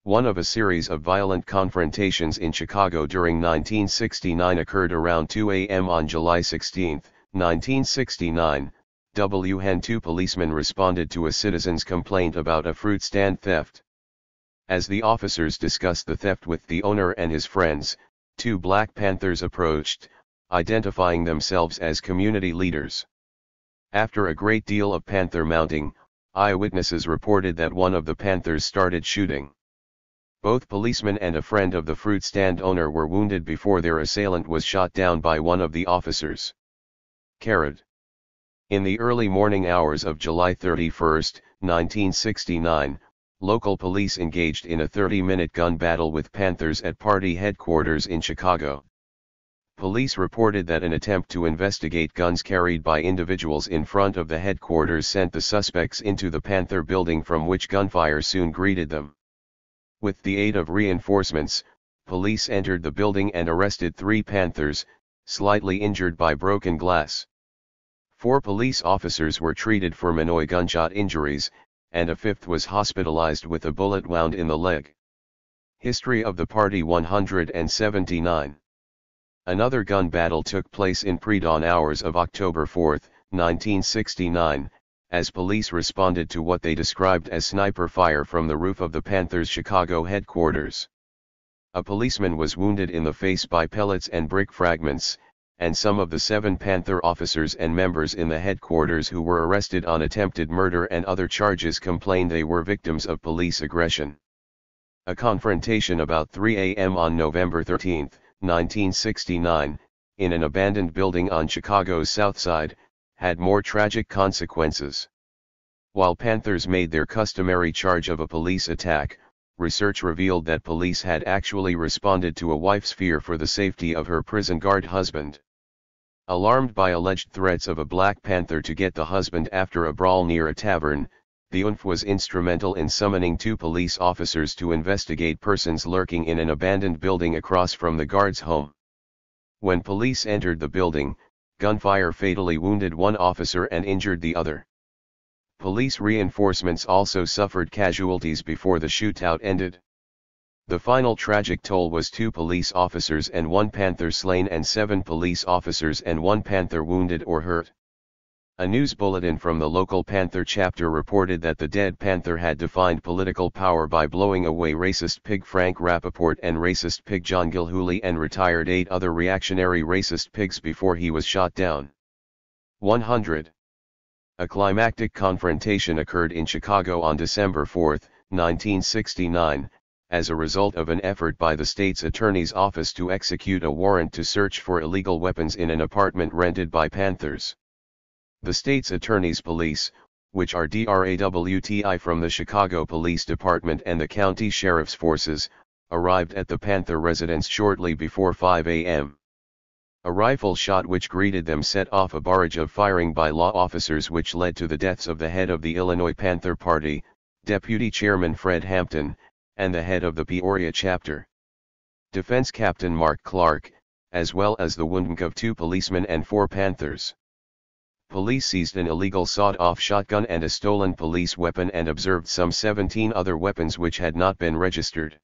One of a series of violent confrontations in Chicago during 1969 occurred around 2 a.m. on July 16, 1969. When 2 policemen responded to a citizen's complaint about a fruit stand theft. As the officers discussed the theft with the owner and his friends, 2 Black Panthers approached, identifying themselves as community leaders. After a great deal of Panther mounting, eyewitnesses reported that one of the Panthers started shooting. Both policemen and a friend of the fruit stand owner were wounded before their assailant was shot down by one of the officers. Carried. In the early morning hours of July 31, 1969, local police engaged in a 30-minute gun battle with Panthers at party headquarters in Chicago. Police reported that an attempt to investigate guns carried by individuals in front of the headquarters sent the suspects into the Panther building from which gunfire soon greeted them. With the aid of reinforcements, police entered the building and arrested 3 Panthers, slightly injured by broken glass. 4 police officers were treated for minor gunshot injuries, and a 5th was hospitalized with a bullet wound in the leg. History of the Party 179. Another gun battle took place in pre-dawn hours of October 4, 1969, as police responded to what they described as sniper fire from the roof of the Panthers' Chicago headquarters. A policeman was wounded in the face by pellets and brick fragments, and some of the 7 Panther officers and members in the headquarters who were arrested on attempted murder and other charges complained they were victims of police aggression. A confrontation about 3 a.m. on November 13, 1969, in an abandoned building on Chicago's South Side, had more tragic consequences. While Panthers made their customary charge of a police attack, research revealed that police had actually responded to a wife's fear for the safety of her prison guard husband. Alarmed by alleged threats of a Black Panther to get the husband after a brawl near a tavern, the UNF was instrumental in summoning 2 police officers to investigate persons lurking in an abandoned building across from the guard's home. When police entered the building, gunfire fatally wounded one officer and injured the other. Police reinforcements also suffered casualties before the shootout ended. The final tragic toll was 2 police officers and 1 Panther slain and 7 police officers and 1 Panther wounded or hurt. A news bulletin from the local Panther chapter reported that the dead Panther had defined political power by blowing away racist pig Frank Rappaport and racist pig John Gilhooly and retired 8 other reactionary racist pigs before he was shot down. 100. A climactic confrontation occurred in Chicago on December 4, 1969, as a result of an effort by the state's attorney's office to execute a warrant to search for illegal weapons in an apartment rented by Panthers. The state's attorney's police, which are DRAWTI from the Chicago Police Department and the county sheriff's forces, arrived at the Panther residence shortly before 5 a.m. A rifle shot which greeted them set off a barrage of firing by law officers which led to the deaths of the head of the Illinois Panther Party, Deputy Chairman Fred Hampton, and the head of the Peoria chapter, Defense Captain Mark Clark, as well as the wounding of 2 policemen and 4 Panthers. Police seized an illegal sawed-off shotgun and a stolen police weapon and observed some 17 other weapons which had not been registered.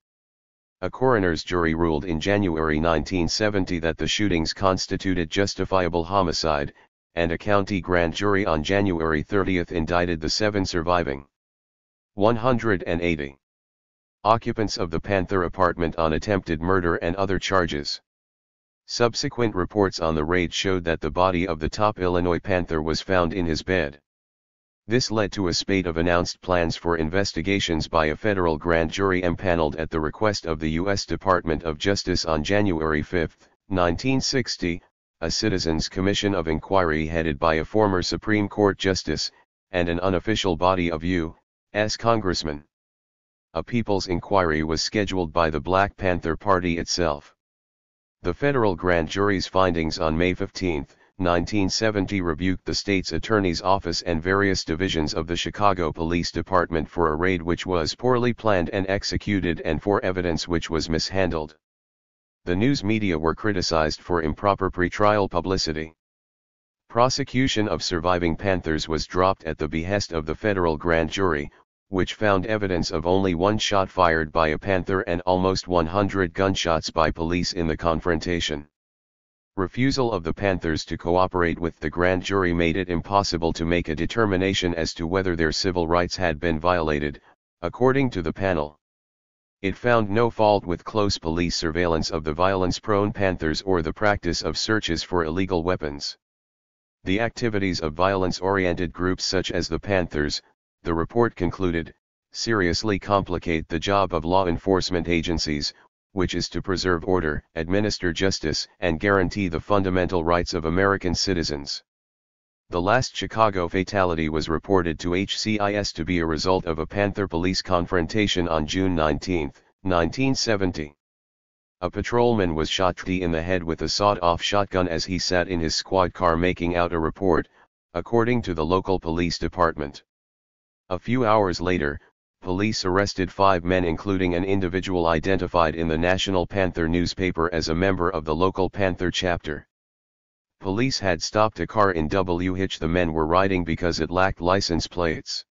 A coroner's jury ruled in January 1970 that the shootings constituted justifiable homicide, and a county grand jury on January 30 indicted the 7 surviving. 180. Occupants of the Panther apartment on attempted murder and other charges. Subsequent reports on the raid showed that the body of the top Illinois Panther was found in his bed. This led to a spate of announced plans for investigations by a federal grand jury empaneled at the request of the U.S. Department of Justice on January 5, 1960, a Citizens Commission of Inquiry headed by a former Supreme Court Justice, and an unofficial body of U.S. congressmen. A People's Inquiry was scheduled by the Black Panther Party itself. The federal grand jury's findings on May 15, 1970 rebuked the state's attorney's office and various divisions of the Chicago Police Department for a raid which was poorly planned and executed and for evidence which was mishandled. The news media were criticized for improper pretrial publicity. Prosecution of surviving Panthers was dropped at the behest of the federal grand jury, which found evidence of only 1 shot fired by a Panther and almost 100 gunshots by police in the confrontation. Refusal of the Panthers to cooperate with the grand jury made it impossible to make a determination as to whether their civil rights had been violated, according to the panel. It found no fault with close police surveillance of the violence-prone Panthers or the practice of searches for illegal weapons. The activities of violence-oriented groups such as the Panthers, the report concluded, seriously complicate the job of law enforcement agencies, which is to preserve order, administer justice, and guarantee the fundamental rights of American citizens. The last Chicago fatality was reported to HCIS to be a result of a Panther police confrontation on June 19, 1970. A patrolman was shot in the head with a sawed-off shotgun as he sat in his squad car making out a report, according to the local police department. A few hours later, police arrested 5 men including an individual identified in the National Panther newspaper as a member of the local Panther chapter. Police had stopped a car in which the men were riding because it lacked license plates.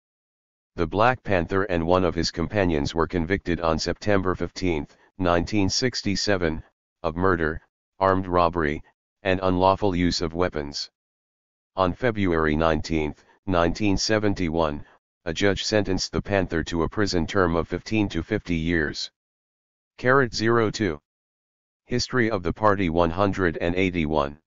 The Black Panther and one of his companions were convicted on September 15, 1967, of murder, armed robbery, and unlawful use of weapons. On February 19, 1971, a judge sentenced the Panther to a prison term of 15 to 50 years. 02. History of the Party 181.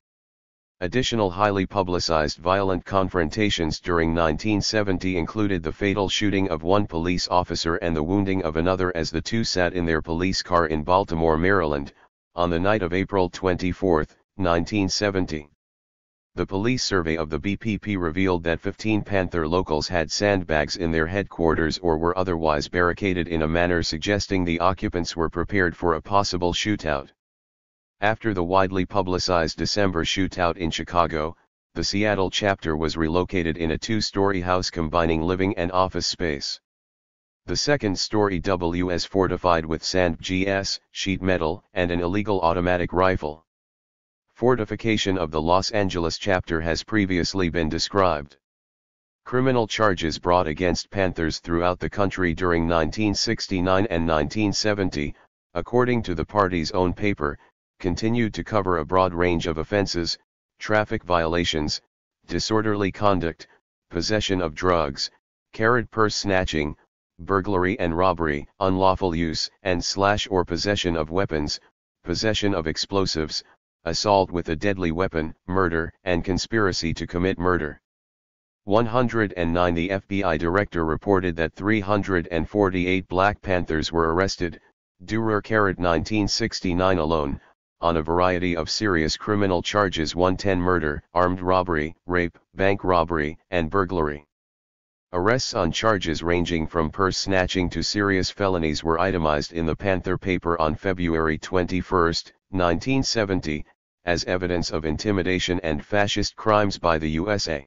Additional highly publicized violent confrontations during 1970 included the fatal shooting of 1 police officer and the wounding of another as the 2 sat in their police car in Baltimore, Maryland, on the night of April 24, 1970. The police survey of the BPP revealed that 15 Panther locals had sandbags in their headquarters or were otherwise barricaded in a manner suggesting the occupants were prepared for a possible shootout. After the widely publicized December shootout in Chicago, the Seattle chapter was relocated in a 2-story house combining living and office space. The second story was fortified with sand GS, sheet metal, and an illegal automatic rifle. Fortification of the Los Angeles chapter has previously been described. Criminal charges brought against Panthers throughout the country during 1969 and 1970, according to the party's own paper, continued to cover a broad range of offenses: traffic violations, disorderly conduct, possession of drugs, purse snatching, burglary and robbery, unlawful use and / or possession of weapons, possession of explosives, assault with a deadly weapon, murder, and conspiracy to commit murder. 109 The FBI director reported that 348 Black Panthers were arrested, durer 1969 alone, on a variety of serious criminal charges: 110 murder, armed robbery, rape, bank robbery, and burglary. Arrests on charges ranging from purse snatching to serious felonies were itemized in the Panther paper on February 21, 1970, as evidence of intimidation and fascist crimes by the USA.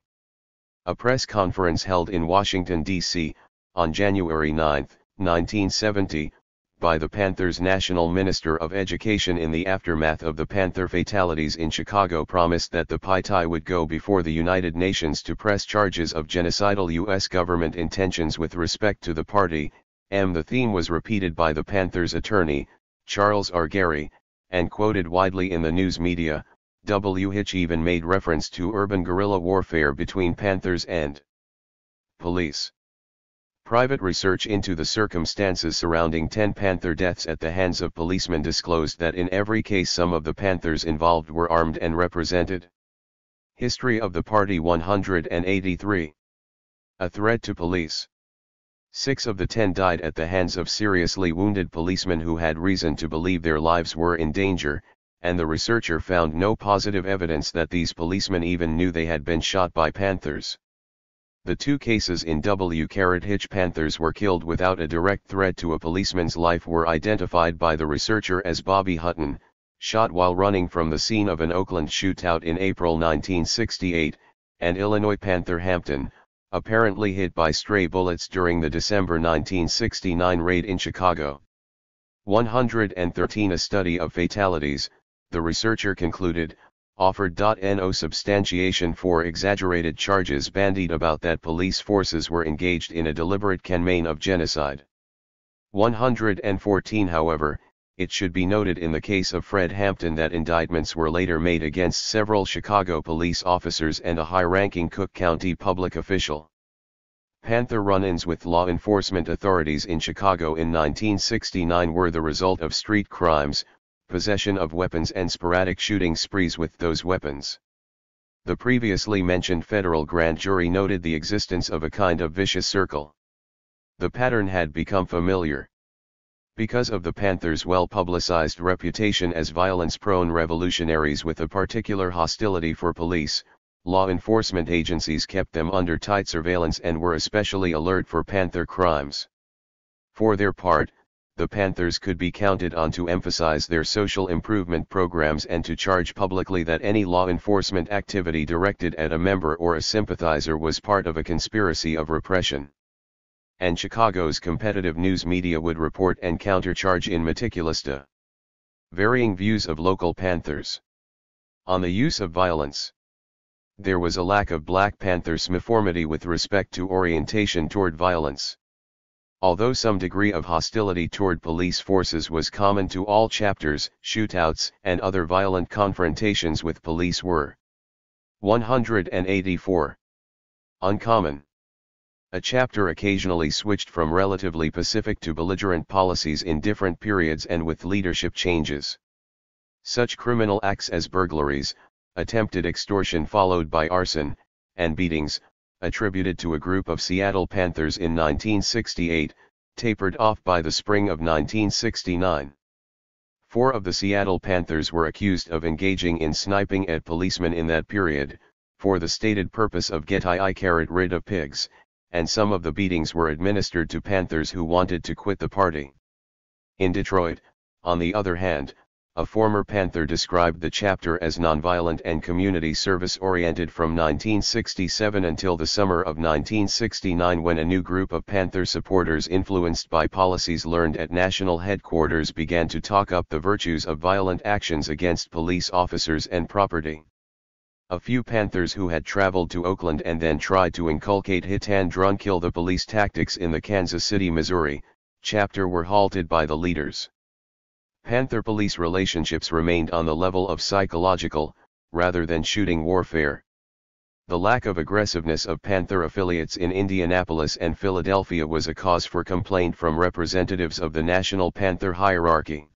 A press conference held in Washington, D.C., on January 9, 1970, by the Panther's National Minister of Education in the aftermath of the Panther fatalities in Chicago promised that the PITI would go before the United Nations to press charges of genocidal U.S. government intentions with respect to the party. The theme was repeated by the Panther's attorney, Charles R. Gary, and quoted widely in the news media. Hitch even made reference to urban guerrilla warfare between Panthers and police. Private research into the circumstances surrounding 10 Panther deaths at the hands of policemen disclosed that in every case some of the Panthers involved were armed and represented. History of the Party 183. A threat to police. 6 of the 10 died at the hands of seriously wounded policemen who had reason to believe their lives were in danger, and the researcher found no positive evidence that these policemen even knew they had been shot by Panthers. The 2 cases in Hitch Panthers were killed without a direct threat to a policeman's life were identified by the researcher as Bobby Hutton, shot while running from the scene of an Oakland shootout in April 1968, and Illinois Panther Hampton, apparently hit by stray bullets during the December 1969 raid in Chicago. 113 A study of fatalities, the researcher concluded, offered no substantiation for exaggerated charges bandied about that police forces were engaged in a deliberate campaign of genocide. 114 However, it should be noted in the case of Fred Hampton that indictments were later made against several Chicago police officers and a high-ranking Cook County public official. Panther run-ins with law enforcement authorities in Chicago in 1969 were the result of street crimes, possession of weapons and sporadic shooting sprees with those weapons. The previously mentioned federal grand jury noted the existence of a kind of vicious circle. The pattern had become familiar. Because of the Panthers' well-publicized reputation as violence-prone revolutionaries with a particular hostility for police, law enforcement agencies kept them under tight surveillance and were especially alert for Panther crimes. For their part, the Panthers could be counted on to emphasize their social improvement programs and to charge publicly that any law enforcement activity directed at a member or a sympathizer was part of a conspiracy of repression. And Chicago's competitive news media would report and countercharge in meticulous varying views of local Panthers. On the use of violence. There was a lack of Black Panthers' uniformity with respect to orientation toward violence. Although some degree of hostility toward police forces was common to all chapters, shootouts and other violent confrontations with police were 184. Uncommon. A chapter occasionally switched from relatively pacific to belligerent policies in different periods and with leadership changes. Such criminal acts as burglaries, attempted extortion followed by arson, and beatings, attributed to a group of Seattle Panthers in 1968, tapered off by the spring of 1969. 4 of the Seattle Panthers were accused of engaging in sniping at policemen in that period, for the stated purpose of getting rid of pigs, and some of the beatings were administered to Panthers who wanted to quit the party. In Detroit, on the other hand, a former Panther described the chapter as nonviolent and community service-oriented from 1967 until the summer of 1969 when a new group of Panther supporters influenced by policies learned at national headquarters began to talk up the virtues of violent actions against police officers and property. A few Panthers who had traveled to Oakland and then tried to inculcate hit-and-run-kill-the-police tactics in the Kansas City, Missouri, chapter were halted by the leaders. Panther police relationships remained on the level of psychological, rather than shooting warfare. The lack of aggressiveness of Panther affiliates in Indianapolis and Philadelphia was a cause for complaint from representatives of the National Panther hierarchy.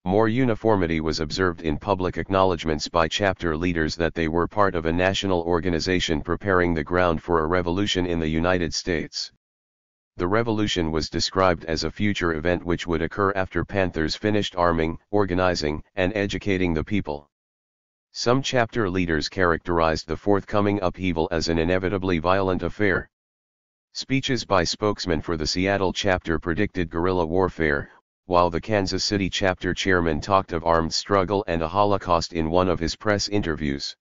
More uniformity was observed in public acknowledgments by chapter leaders that they were part of a national organization preparing the ground for a revolution in the United States. The revolution was described as a future event which would occur after Panthers finished arming, organizing, and educating the people. Some chapter leaders characterized the forthcoming upheaval as an inevitably violent affair. Speeches by spokesmen for the Seattle chapter predicted guerrilla warfare, while the Kansas City chapter chairman talked of armed struggle and a Holocaust in one of his press interviews.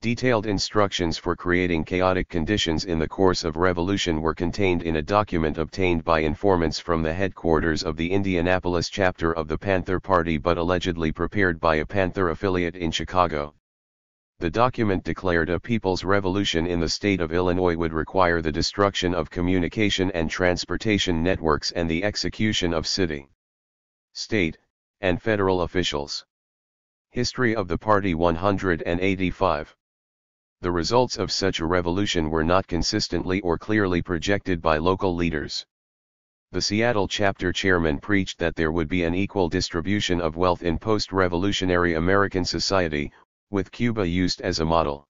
Detailed instructions for creating chaotic conditions in the course of revolution were contained in a document obtained by informants from the headquarters of the Indianapolis chapter of the Panther Party but allegedly prepared by a Panther affiliate in Chicago. The document declared a people's revolution in the state of Illinois would require the destruction of communication and transportation networks and the execution of city, state, and federal officials. History of the Party 185. The results of such a revolution were not consistently or clearly projected by local leaders. The Seattle chapter chairman preached that there would be an equal distribution of wealth in post-revolutionary American society, with Cuba used as a model.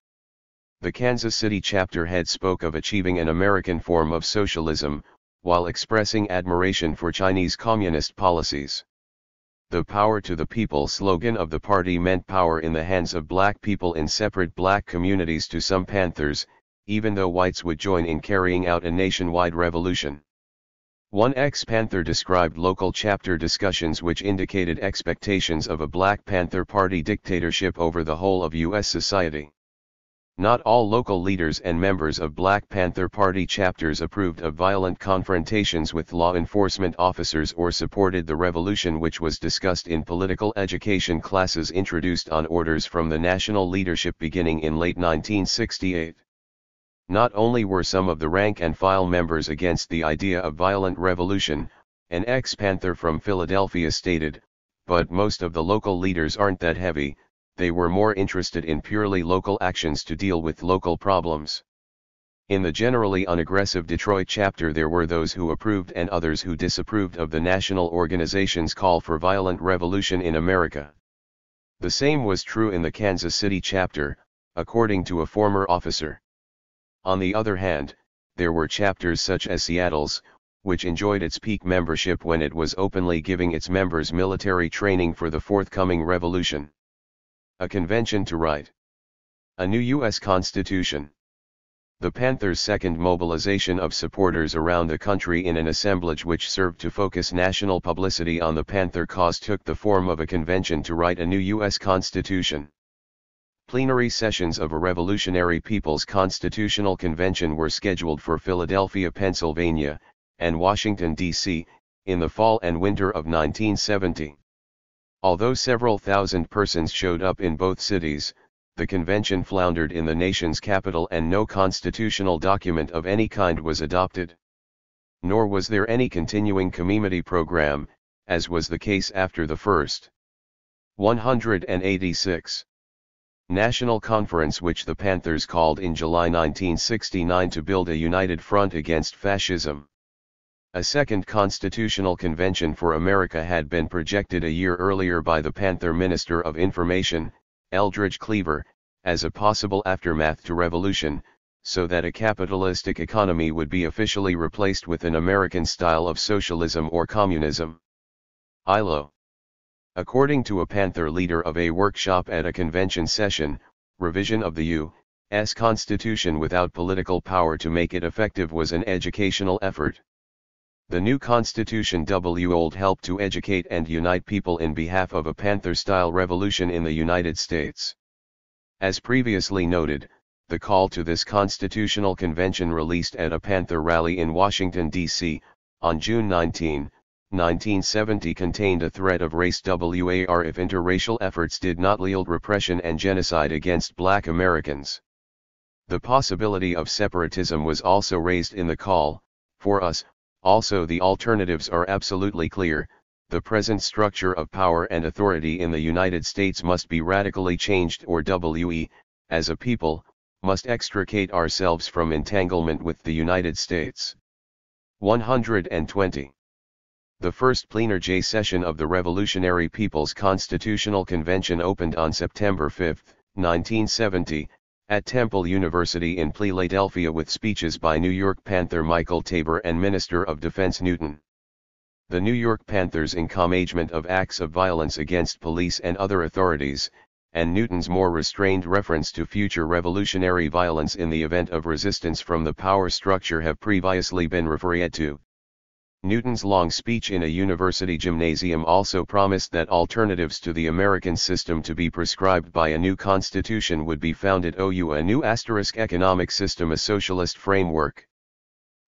The Kansas City chapter head spoke of achieving an American form of socialism, while expressing admiration for Chinese communist policies. The Power to the People slogan of the party meant power in the hands of black people in separate black communities to some Panthers, even though whites would join in carrying out a nationwide revolution. One ex-Panther described local chapter discussions which indicated expectations of a Black Panther Party dictatorship over the whole of U.S. society. Not all local leaders and members of Black Panther Party chapters approved of violent confrontations with law enforcement officers or supported the revolution which was discussed in political education classes introduced on orders from the national leadership beginning in late 1968. Not only were some of the rank-and-file members against the idea of violent revolution, an ex-Panther from Philadelphia stated, but most of the local leaders aren't that heavy. They were more interested in purely local actions to deal with local problems. In the generally unaggressive Detroit chapter there were those who approved and others who disapproved of the national organization's call for violent revolution in America. The same was true in the Kansas City chapter, according to a former officer. On the other hand, there were chapters such as Seattle's, which enjoyed its peak membership when it was openly giving its members military training for the forthcoming revolution. A convention to write a new U.S. Constitution. The Panthers' second mobilization of supporters around the country in an assemblage which served to focus national publicity on the Panther cause took the form of a convention to write a new U.S. Constitution. Plenary sessions of a Revolutionary People's Constitutional Convention were scheduled for Philadelphia, Pennsylvania, and Washington, D.C., in the fall and winter of 1970. Although several thousand persons showed up in both cities, the convention floundered in the nation's capital and no constitutional document of any kind was adopted. Nor was there any continuing community program, as was the case after the first 186 National Conference which the Panthers called in July 1969 to build a united front against fascism. A second Constitutional Convention for America had been projected a year earlier by the Panther Minister of Information, Eldridge Cleaver, as a possible aftermath to revolution, so that a capitalistic economy would be officially replaced with an American style of socialism or communism. ILO. According to a Panther leader of a workshop at a convention session, revision of the U.S. Constitution without political power to make it effective was an educational effort. The new Constitution would help to educate and unite people in behalf of a Panther-style revolution in the United States. As previously noted, the call to this constitutional convention released at a Panther rally in Washington, D.C., on June 19, 1970 contained a threat of race war if interracial efforts did not yield repression and genocide against Black Americans. The possibility of separatism was also raised in the call. For us, also the alternatives are absolutely clear, The present structure of power and authority in the United States must be radically changed, or we, as a people, must extricate ourselves from entanglement with the United States. 120. The first plenary session of the Revolutionary People's Constitutional Convention opened on September 5, 1970, at Temple University in Philadelphia with speeches by New York Panther Michael Tabor and Minister of Defense Newton. The New York Panthers' encouragement of acts of violence against police and other authorities, and Newton's more restrained reference to future revolutionary violence in the event of resistance from the power structure have previously been referred to. Newton's long speech in a university gymnasium also promised that alternatives to the American system to be prescribed by a new constitution would be founded on a new economic system, a socialist framework.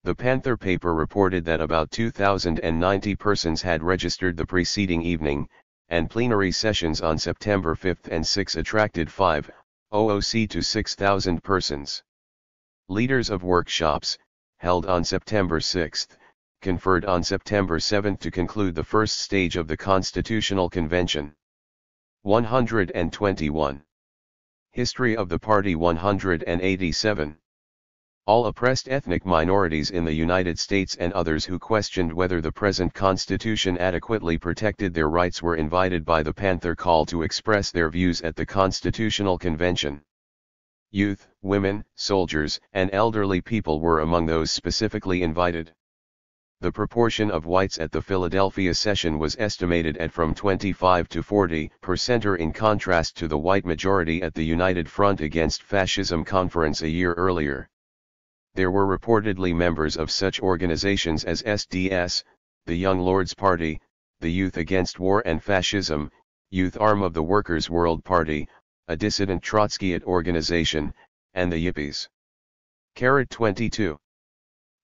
The Panther paper reported that about 2,090 persons had registered the preceding evening, and plenary sessions on September 5 and 6 attracted 5,000 to 6,000 persons. Leaders of workshops, held on September 6, conferred on September 7 to conclude the first stage of the Constitutional Convention. 121. History of the Party. 187. All oppressed ethnic minorities in the United States and others who questioned whether the present Constitution adequately protected their rights were invited by the Panther call to express their views at the Constitutional Convention. Youth, women, soldiers, and elderly people were among those specifically invited. The proportion of whites at the Philadelphia session was estimated at from 25 to 40%, or in contrast to the white majority at the United Front Against Fascism conference a year earlier. There were reportedly members of such organizations as SDS, the Young Lords Party, the Youth Against War and Fascism, youth arm of the Workers' World Party, a dissident Trotskyite organization, and the Yippies. 22.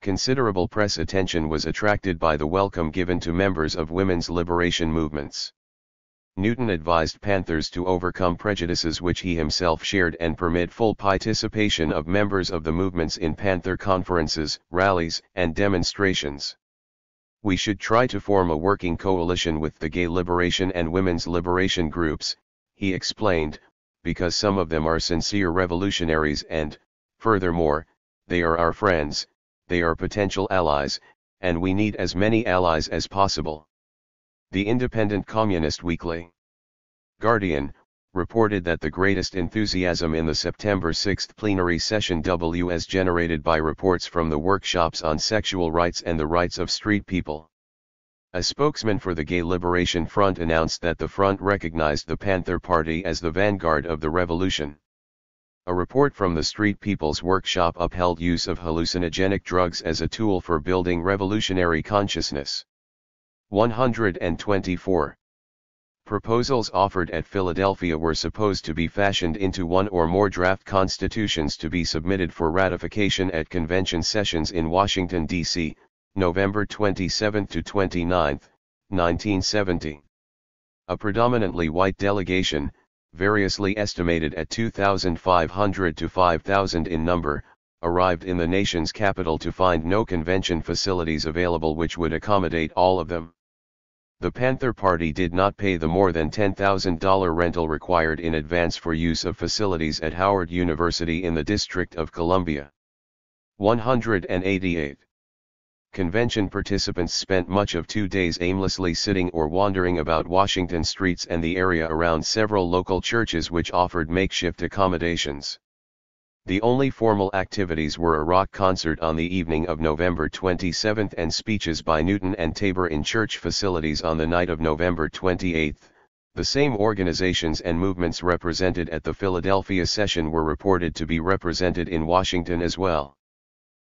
Considerable press attention was attracted by the welcome given to members of women's liberation movements. Newton advised Panthers to overcome prejudices which he himself shared and permit full participation of members of the movements in Panther conferences, rallies, and demonstrations. We should try to form a working coalition with the gay liberation and women's liberation groups, he explained, because some of them are sincere revolutionaries and, furthermore, they are our friends, they are potential allies, and we need as many allies as possible. The Independent Communist Weekly Guardian reported that the greatest enthusiasm in the September 6 plenary session was generated by reports from the workshops on sexual rights and the rights of street people. A spokesman for the Gay Liberation Front announced that the front recognized the Panther Party as the vanguard of the revolution. A report from the Street People's Workshop upheld use of hallucinogenic drugs as a tool for building revolutionary consciousness. 124. Proposals offered at Philadelphia were supposed to be fashioned into one or more draft constitutions to be submitted for ratification at convention sessions in Washington, D.C., November 27 to 29, 1970. A predominantly white delegation, variously estimated at 2,500 to 5,000 in number, arrived in the nation's capital to find no convention facilities available which would accommodate all of them. The Panther Party did not pay the more than $10,000 rental required in advance for use of facilities at Howard University in the District of Columbia. 188. Convention participants spent much of 2 days aimlessly sitting or wandering about Washington streets and the area around several local churches which offered makeshift accommodations. The only formal activities were a rock concert on the evening of November 27 and speeches by Newton and Tabor in church facilities on the night of November 28. The same organizations and movements represented at the Philadelphia session were reported to be represented in Washington as well.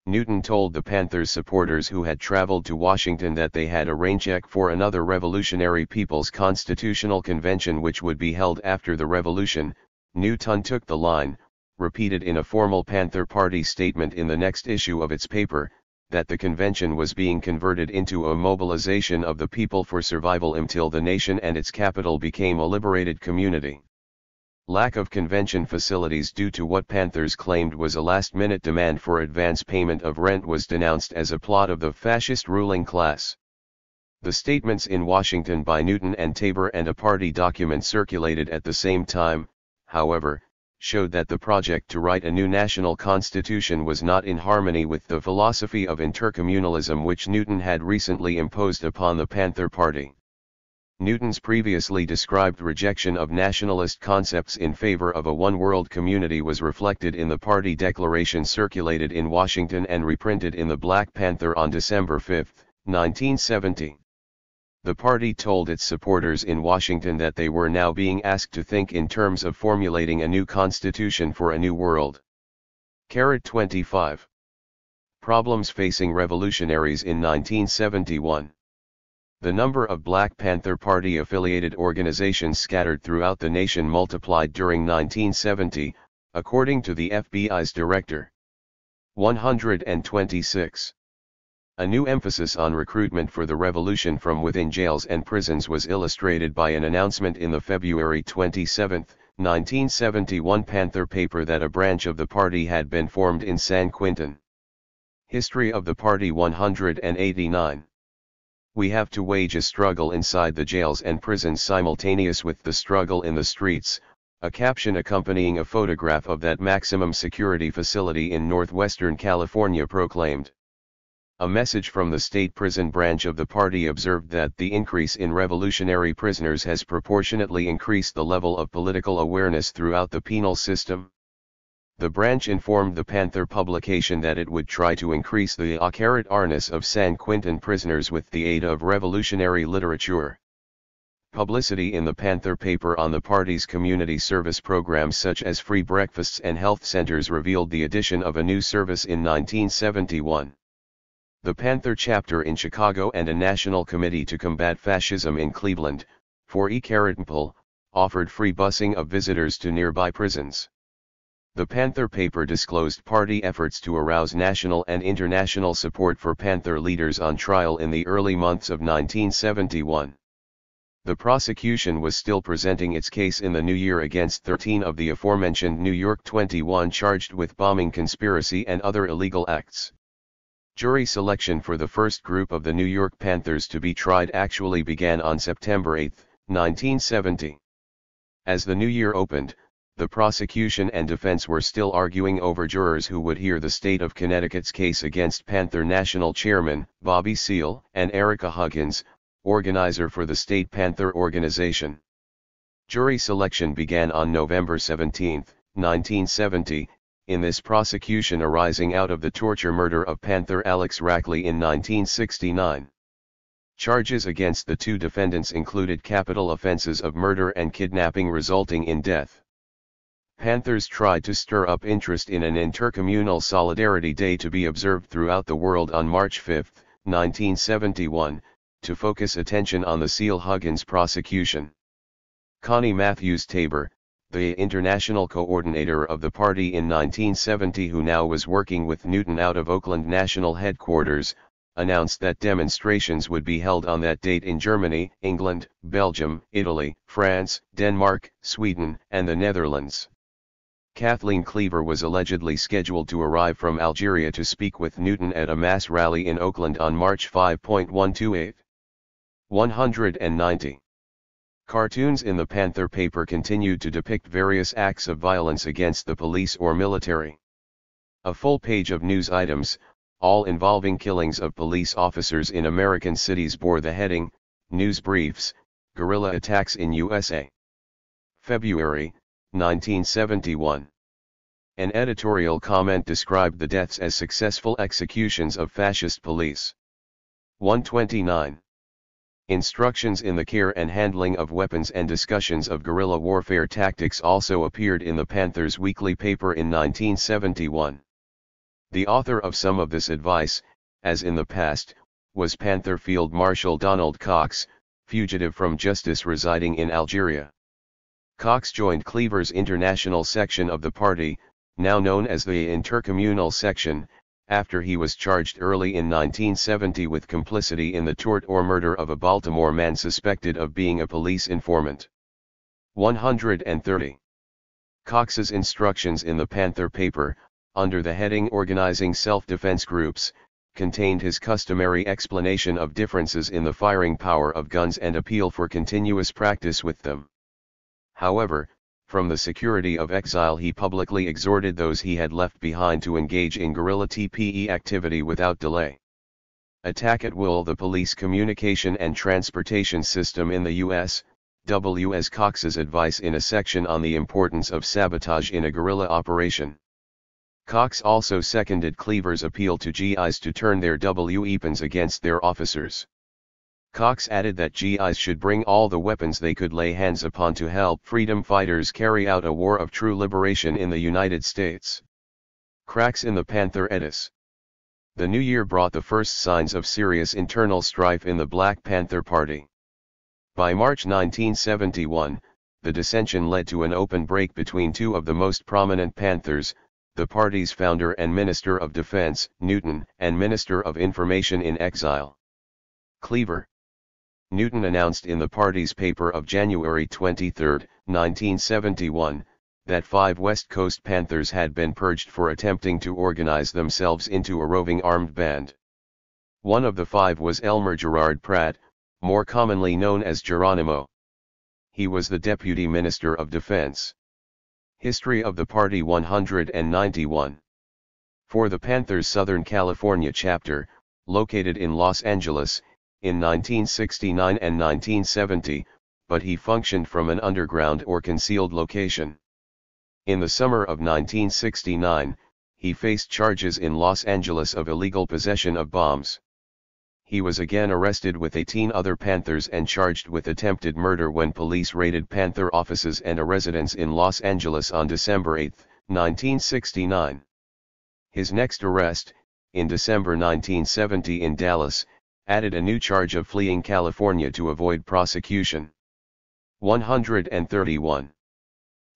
Newton told the Panthers supporters who had traveled to Washington that they had arranged for another Revolutionary People's Constitutional Convention which would be held after the revolution. Newton took the line, repeated in a formal Panther Party statement in the next issue of its paper, that the convention was being converted into a mobilization of the people for survival until the nation and its capital became a liberated community. Lack of convention facilities due to what Panthers claimed was a last-minute demand for advance payment of rent was denounced as a plot of the fascist ruling class. The statements in Washington by Newton and Tabor and a party document circulated at the same time, however, showed that the project to write a new national constitution was not in harmony with the philosophy of intercommunalism which Newton had recently imposed upon the Panther Party. Newton's previously described rejection of nationalist concepts in favor of a one-world community was reflected in the party declaration circulated in Washington and reprinted in the Black Panther on December 5, 1970. The party told its supporters in Washington that they were now being asked to think in terms of formulating a new constitution for a new world. 25. Problems facing revolutionaries in 1971. The number of Black Panther Party-affiliated organizations scattered throughout the nation multiplied during 1970, according to the FBI's director. 126. A new emphasis on recruitment for the revolution from within jails and prisons was illustrated by an announcement in the February 27, 1971 Panther paper that a branch of the party had been formed in San Quentin. History of the Party 189. We have to wage a struggle inside the jails and prisons simultaneous with the struggle in the streets, a caption accompanying a photograph of that maximum security facility in northwestern California proclaimed. A message from the state prison branch of the party observed that the increase in revolutionary prisoners has proportionately increased the level of political awareness throughout the penal system. The branch informed the Panther publication that it would try to increase the awareness of San Quentin prisoners with the aid of revolutionary literature. Publicity in the Panther paper on the party's community service programs such as free breakfasts and health centers revealed the addition of a new service in 1971. The Panther chapter in Chicago and a national committee to combat fascism in Cleveland, for example, offered free busing of visitors to nearby prisons. The Panther paper disclosed party efforts to arouse national and international support for Panther leaders on trial in the early months of 1971. The prosecution was still presenting its case in the new year against 13 of the aforementioned New York 21 charged with bombing conspiracy and other illegal acts. Jury selection for the first group of the New York Panthers to be tried actually began on September 8, 1970. As the new year opened, the prosecution and defense were still arguing over jurors who would hear the state of Connecticut's case against Panther National Chairman Bobby Seale and Erica Huggins, organizer for the State Panther Organization. Jury selection began on November 17, 1970, in this prosecution arising out of the torture murder of Panther Alex Rackley in 1969. Charges against the two defendants included capital offenses of murder and kidnapping resulting in death. Panthers tried to stir up interest in an intercommunal Solidarity Day to be observed throughout the world on March 5, 1971, to focus attention on the Seale-Huggins prosecution. Connie Matthews Tabor, the international coordinator of the party in 1970 who now was working with Newton out of Oakland National Headquarters, announced that demonstrations would be held on that date in Germany, England, Belgium, Italy, France, Denmark, Sweden, and the Netherlands. Kathleen Cleaver was allegedly scheduled to arrive from Algeria to speak with Newton at a mass rally in Oakland on March 5.128. 190. Cartoons in the Panther paper continued to depict various acts of violence against the police or military. A full page of news items, all involving killings of police officers in American cities bore the heading, News Briefs, Guerrilla Attacks in USA. February, 1971. An editorial comment described the deaths as successful executions of fascist police. 129. Instructions in the care and handling of weapons and discussions of guerrilla warfare tactics also appeared in the Panther's weekly paper in 1971. The author of some of this advice, as in the past, was Panther Field Marshal Donald Cox, fugitive from justice residing in Algeria. Cox joined Cleaver's international section of the party, now known as the Intercommunal Section, after he was charged early in 1970 with complicity in the tort or murder of a Baltimore man suspected of being a police informant. 130. Cox's instructions in the Panther paper, under the heading Organizing Self-Defense Groups, contained his customary explanation of differences in the firing power of guns and appeal for continuous practice with them. However, from the security of exile he publicly exhorted those he had left behind to engage in guerrilla TPE activity without delay. Attack at will the police communication and transportation system in the U.S., W.S. Cox's advice in a section on the importance of sabotage in a guerrilla operation. Cox also seconded Cleaver's appeal to GIs to turn their weapons against their officers. Cox added that GIs should bring all the weapons they could lay hands upon to help freedom fighters carry out a war of true liberation in the United States. Cracks in the Panther edis. The new year brought the first signs of serious internal strife in the Black Panther Party. By March 1971, the dissension led to an open break between two of the most prominent Panthers, the party's founder and Minister of Defense, Newton, and Minister of Information in exile, Cleaver. Newton announced in the party's paper of January 23, 1971, that 5 West Coast Panthers had been purged for attempting to organize themselves into a roving armed band. One of the 5 was Elmer Gerard Pratt, more commonly known as Geronimo. He was the Deputy Minister of Defense. History of the Party 191. For the Panthers' Southern California chapter, located in Los Angeles, in 1969 and 1970, but he functioned from an underground or concealed location. In the summer of 1969, he faced charges in Los Angeles of illegal possession of bombs. He was again arrested with 18 other Panthers and charged with attempted murder when police raided Panther offices and a residence in Los Angeles on December 8, 1969. His next arrest, in December 1970 in Dallas, added a new charge of fleeing California to avoid prosecution. 131.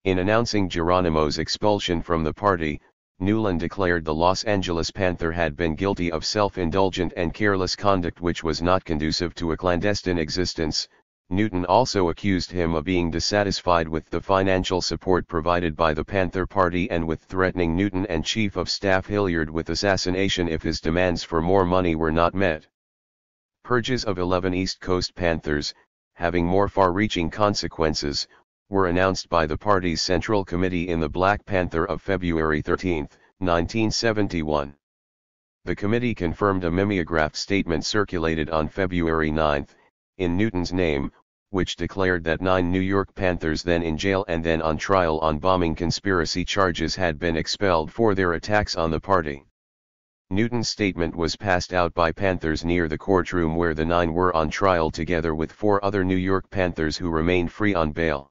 In announcing Geronimo's expulsion from the party, Newland declared the Los Angeles Panther had been guilty of self-indulgent and careless conduct which was not conducive to a clandestine existence. Newton also accused him of being dissatisfied with the financial support provided by the Panther Party and with threatening Newton and Chief of Staff Hilliard with assassination if his demands for more money were not met. Purges of 11 East Coast Panthers, having more far-reaching consequences, were announced by the party's Central Committee in the Black Panther of February 13, 1971. The committee confirmed a mimeographed statement circulated on February 9, in Newton's name, which declared that 9 New York Panthers then in jail and then on trial on bombing conspiracy charges had been expelled for their attacks on the party. Newton's statement was passed out by Panthers near the courtroom where the 9 were on trial together with 4 other New York Panthers who remained free on bail.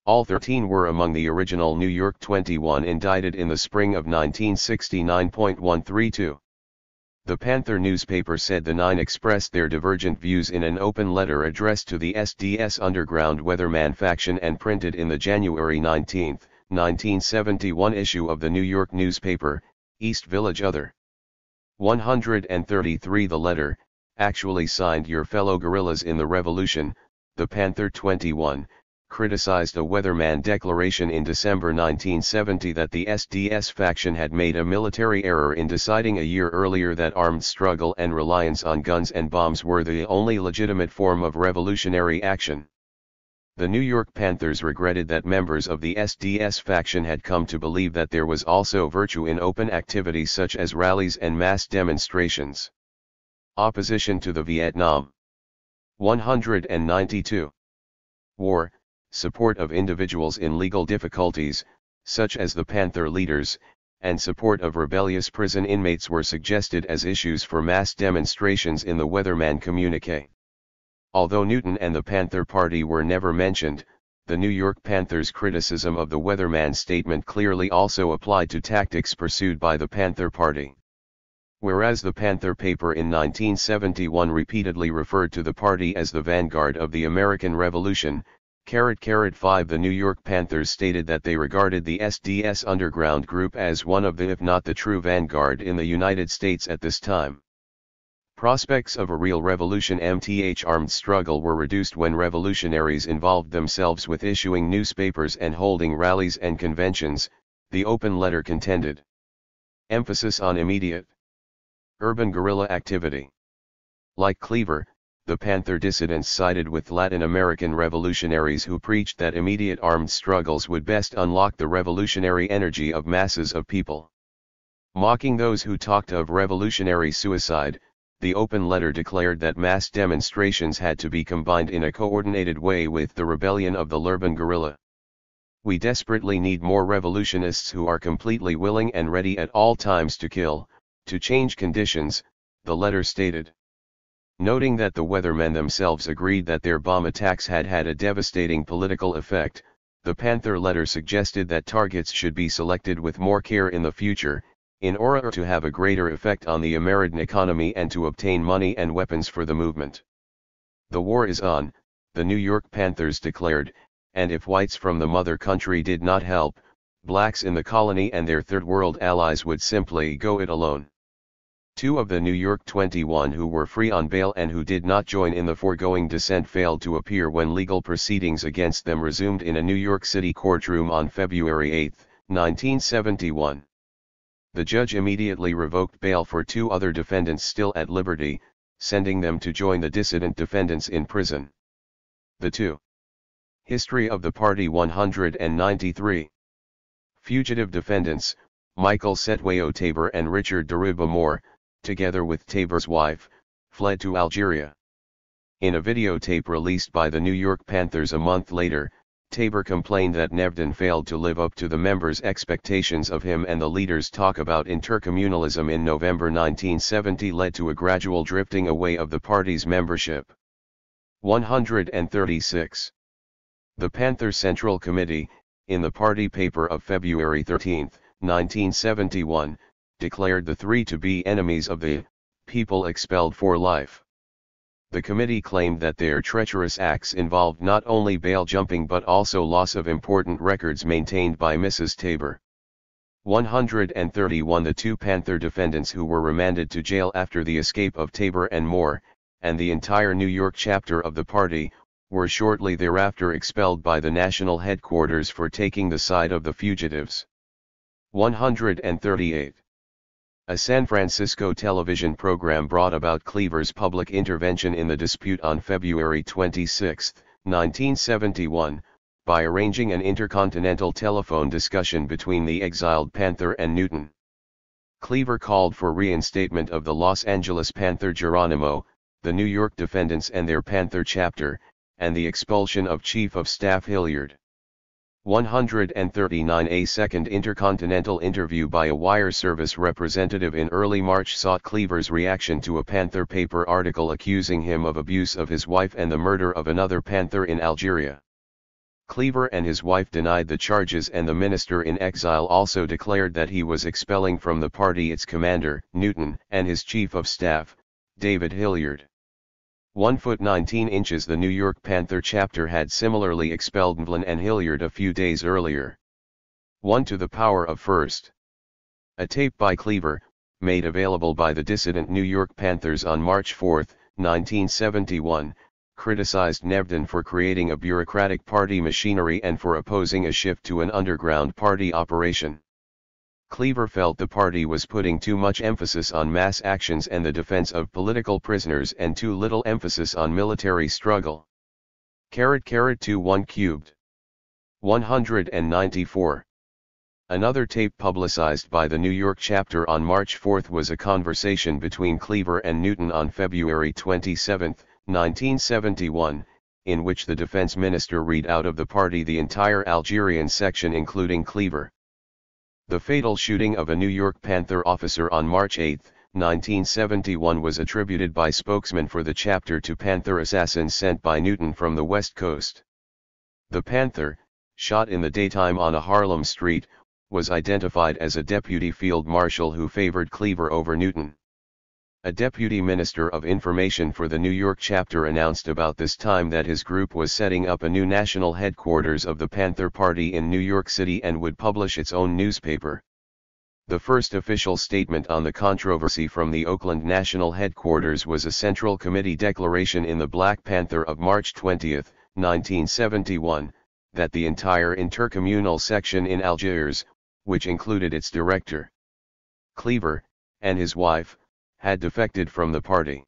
All 13 were among the original New York 21 indicted in the spring of 1969.132. The Panther newspaper said the 9 expressed their divergent views in an open letter addressed to the SDS Underground Weatherman faction and printed in the January 19, 1971 issue of the New York newspaper, East Village Other. 133. The letter, actually signed "Your fellow guerrillas in the revolution," the Panther 21, criticized a Weatherman declaration in December 1970 that the SDS faction had made a military error in deciding a year earlier that armed struggle and reliance on guns and bombs were the only legitimate form of revolutionary action. The New York Panthers regretted that members of the SDS faction had come to believe that there was also virtue in open activities such as rallies and mass demonstrations. Opposition to the Vietnam. 192. War, support of individuals in legal difficulties, such as the Panther leaders, and support of rebellious prison inmates were suggested as issues for mass demonstrations in the Weatherman communique. Although Newton and the Panther Party were never mentioned, the New York Panthers' criticism of the Weatherman statement clearly also applied to tactics pursued by the Panther Party. Whereas the Panther paper in 1971 repeatedly referred to the party as the vanguard of the American Revolution, 5 the New York Panthers stated that they regarded the SDS underground group as one of the if not the true vanguard in the United States at this time. Prospects of a real revolution armed struggle were reduced when revolutionaries involved themselves with issuing newspapers and holding rallies and conventions, the open letter contended. Emphasis on immediate Urban guerrilla activity. Like Cleaver, the Panther dissidents sided with Latin American revolutionaries who preached that immediate armed struggles would best unlock the revolutionary energy of masses of people. Mocking those who talked of revolutionary suicide, the open letter declared that mass demonstrations had to be combined in a coordinated way with the rebellion of the urban guerrilla. We desperately need more revolutionists who are completely willing and ready at all times to kill, to change conditions, the letter stated. Noting that the weathermen themselves agreed that their bomb attacks had had a devastating political effect, the Panther letter suggested that targets should be selected with more care in the future, in order to have a greater effect on the American economy and to obtain money and weapons for the movement. The war is on, the New York Panthers declared, and if whites from the mother country did not help, blacks in the colony and their Third World allies would simply go it alone. 2 of the New York 21 who were free on bail and who did not join in the foregoing dissent failed to appear when legal proceedings against them resumed in a New York City courtroom on February 8, 1971. The judge immediately revoked bail for 2 other defendants still at liberty, sending them to join the dissident defendants in prison. The 2. History of the Party 193. Fugitive defendants, Michael Setwayo Tabor and Richard Dariba Moore, together with Tabor's wife, fled to Algeria. In a videotape released by the New York Panthers a month later, Tabor complained that Nevden failed to live up to the members' expectations of him, and the leaders' talk about intercommunalism in November 1970 led to a gradual drifting away of the party's membership. 136. The Panther Central Committee, in the party paper of February 13, 1971, declared the 3 to be enemies of the people expelled for life. The committee claimed that their treacherous acts involved not only bail jumping but also loss of important records maintained by Mrs. Tabor. 131. The 2 Panther defendants who were remanded to jail after the escape of Tabor and Moore, and the entire New York chapter of the party, were shortly thereafter expelled by the national headquarters for taking the side of the fugitives. 138. A San Francisco television program brought about Cleaver's public intervention in the dispute on February 26, 1971, by arranging an intercontinental telephone discussion between the exiled Panther and Newton. Cleaver called for reinstatement of the Los Angeles Panther Geronimo, the New York defendants and their Panther chapter, and the expulsion of Chief of Staff Hilliard. 139. A second intercontinental interview by a wire service representative in early March sought Cleaver's reaction to a Panther paper article accusing him of abuse of his wife and the murder of another Panther in Algeria. Cleaver and his wife denied the charges, and the minister in exile also declared that he was expelling from the party its commander, Newton, and his chief of staff, David Hilliard. 1 foot 19 inches. The New York Panther chapter had similarly expelled Mvlin and Hilliard a few days earlier. 1 to the power of first. A tape by Cleaver, made available by the dissident New York Panthers on March 4, 1971, criticized Nevden for creating a bureaucratic party machinery and for opposing a shift to an underground party operation. Cleaver felt the party was putting too much emphasis on mass actions and the defense of political prisoners and too little emphasis on military struggle. 21 cubed. 194. Another tape publicized by the New York chapter on March 4 was a conversation between Cleaver and Newton on February 27, 1971, in which the defense minister read out of the party the entire Algerian section including Cleaver. The fatal shooting of a New York Panther officer on March 8, 1971 was attributed by spokesman for the chapter to Panther assassins sent by Newton from the West Coast. The Panther, shot in the daytime on a Harlem street, was identified as a deputy field marshal who favored Cleaver over Newton. A deputy minister of information for the New York chapter announced about this time that his group was setting up a new national headquarters of the Panther Party in New York City and would publish its own newspaper. The first official statement on the controversy from the Oakland national headquarters was a Central Committee declaration in the Black Panther of March 20, 1971, that the entire intercommunal section in Algiers, which included its director, Cleaver, and his wife, had defected from the party.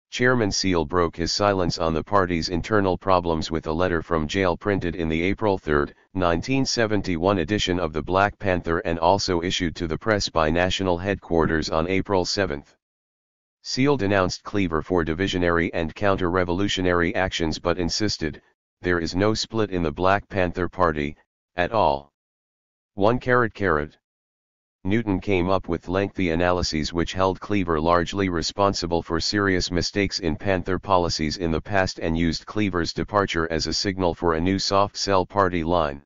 Chairman Seal broke his silence on the party's internal problems with a letter from jail printed in the April 3, 1971 edition of the Black Panther and also issued to the press by national headquarters on April 7. Seal denounced Cleaver for divisionary and counter-revolutionary actions but insisted, there is no split in the Black Panther Party, at all. 1. Newton came up with lengthy analyses which held Cleaver largely responsible for serious mistakes in Panther policies in the past and used Cleaver's departure as a signal for a new soft cell party line.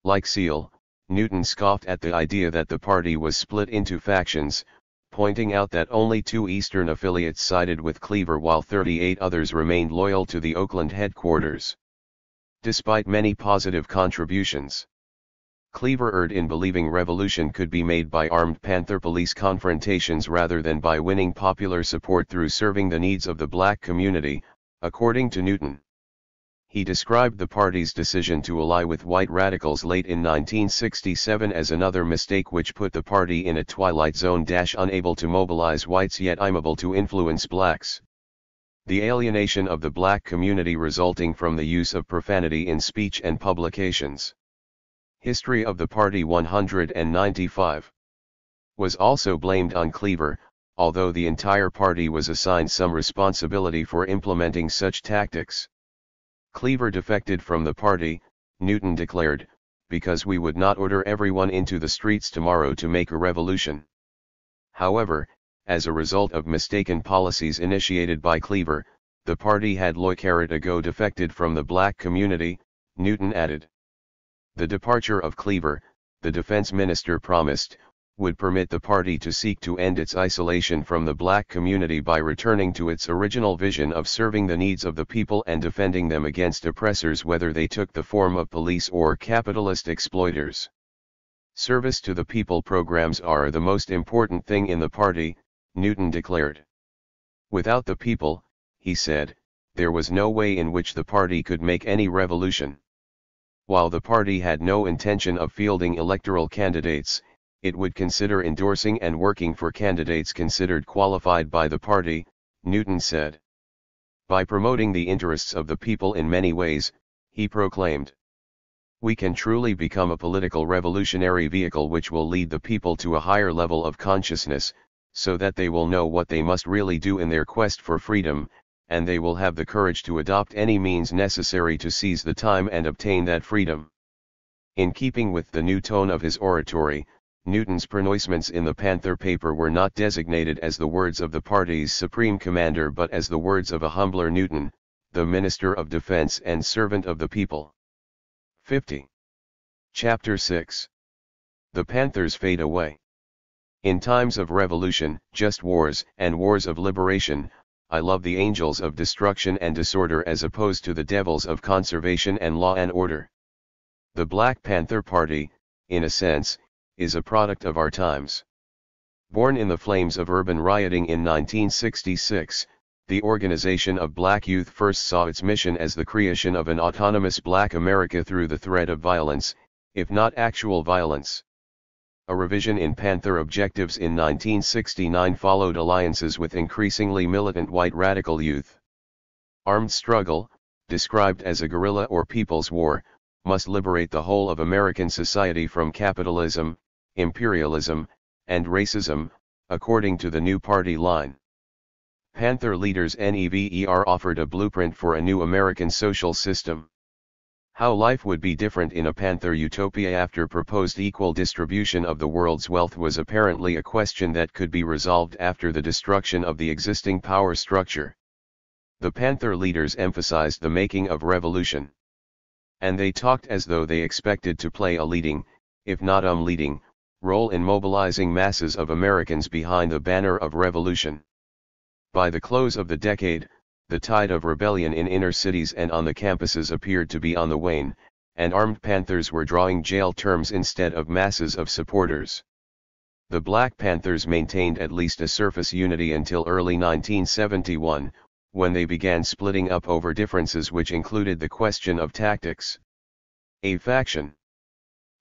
Like Seal, Newton scoffed at the idea that the party was split into factions, pointing out that only 2 Eastern affiliates sided with Cleaver while 38 others remained loyal to the Oakland headquarters. Despite many positive contributions, Cleaver erred in believing revolution could be made by armed Panther police confrontations rather than by winning popular support through serving the needs of the black community, according to Newton. He described the party's decision to ally with white radicals late in 1967 as another mistake which put the party in a twilight zone. Unable to mobilize whites yet unable to influence blacks. The alienation of the black community resulting from the use of profanity in speech and publications. History of the Party 195 was also blamed on Cleaver, although the entire party was assigned some responsibility for implementing such tactics. Cleaver defected from the party, Newton declared, because we would not order everyone into the streets tomorrow to make a revolution. However, as a result of mistaken policies initiated by Cleaver, the party had long ago defected from the black community, Newton added. The departure of Cleaver, the defense minister promised, would permit the party to seek to end its isolation from the black community by returning to its original vision of serving the needs of the people and defending them against oppressors whether they took the form of police or capitalist exploiters. Service to the people programs are the most important thing in the party, Newton declared. Without the people, he said, there was no way in which the party could make any revolution. While the party had no intention of fielding electoral candidates, it would consider endorsing and working for candidates considered qualified by the party, Newton said. By promoting the interests of the people in many ways, he proclaimed, we can truly become a political revolutionary vehicle which will lead the people to a higher level of consciousness, so that they will know what they must really do in their quest for freedom, and they will have the courage to adopt any means necessary to seize the time and obtain that freedom. In keeping with the new tone of his oratory, Newton's pronouncements in the Panther paper were not designated as the words of the party's supreme commander but as the words of a humbler Newton, the Minister of Defense and servant of the people. 50. Chapter 6. The Panthers fade away. In times of revolution, just wars, and wars of liberation, I love the angels of destruction and disorder as opposed to the devils of conservation and law and order. The Black Panther Party, in a sense, is a product of our times. Born in the flames of urban rioting in 1966, the organization of black youth first saw its mission as the creation of an autonomous black America through the threat of violence, if not actual violence. A revision in Panther objectives in 1969 followed alliances with increasingly militant white radical youth. Armed struggle, described as a guerrilla or people's war, must liberate the whole of American society from capitalism, imperialism, and racism, according to the new party line. Panther leaders NEVER offered a blueprint for a new American social system. How life would be different in a Panther utopia after proposed equal distribution of the world's wealth was apparently a question that could be resolved after the destruction of the existing power structure. The Panther leaders emphasized the making of revolution. And they talked as though they expected to play a leading, if not leading, role in mobilizing masses of Americans behind the banner of revolution. By the close of the decade, the tide of rebellion in inner cities and on the campuses appeared to be on the wane, and armed Panthers were drawing jail terms instead of masses of supporters. The Black Panthers maintained at least a surface unity until early 1971, when they began splitting up over differences which included the question of tactics. A faction.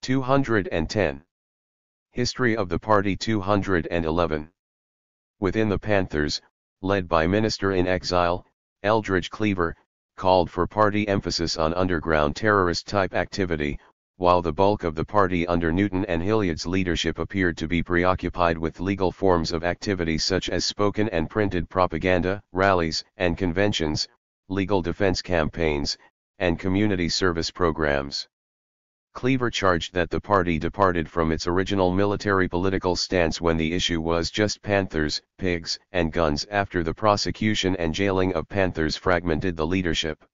210. History of the Party 211. Within the Panthers, led by Minister-in-Exile, Eldridge Cleaver, called for party emphasis on underground terrorist-type activity, while the bulk of the party under Newton and Hilliard's leadership appeared to be preoccupied with legal forms of activity such as spoken and printed propaganda, rallies and conventions, legal defense campaigns, and community service programs. Cleaver charged that the party departed from its original military political stance when the issue was just Panthers, pigs, and guns after the prosecution and jailing of Panthers fragmented the leadership.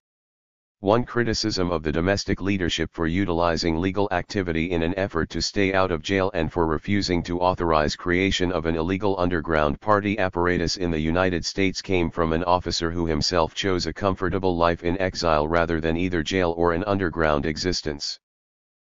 One criticism of the domestic leadership for utilizing legal activity in an effort to stay out of jail and for refusing to authorize creation of an illegal underground party apparatus in the United States came from an officer who himself chose a comfortable life in exile rather than either jail or an underground existence.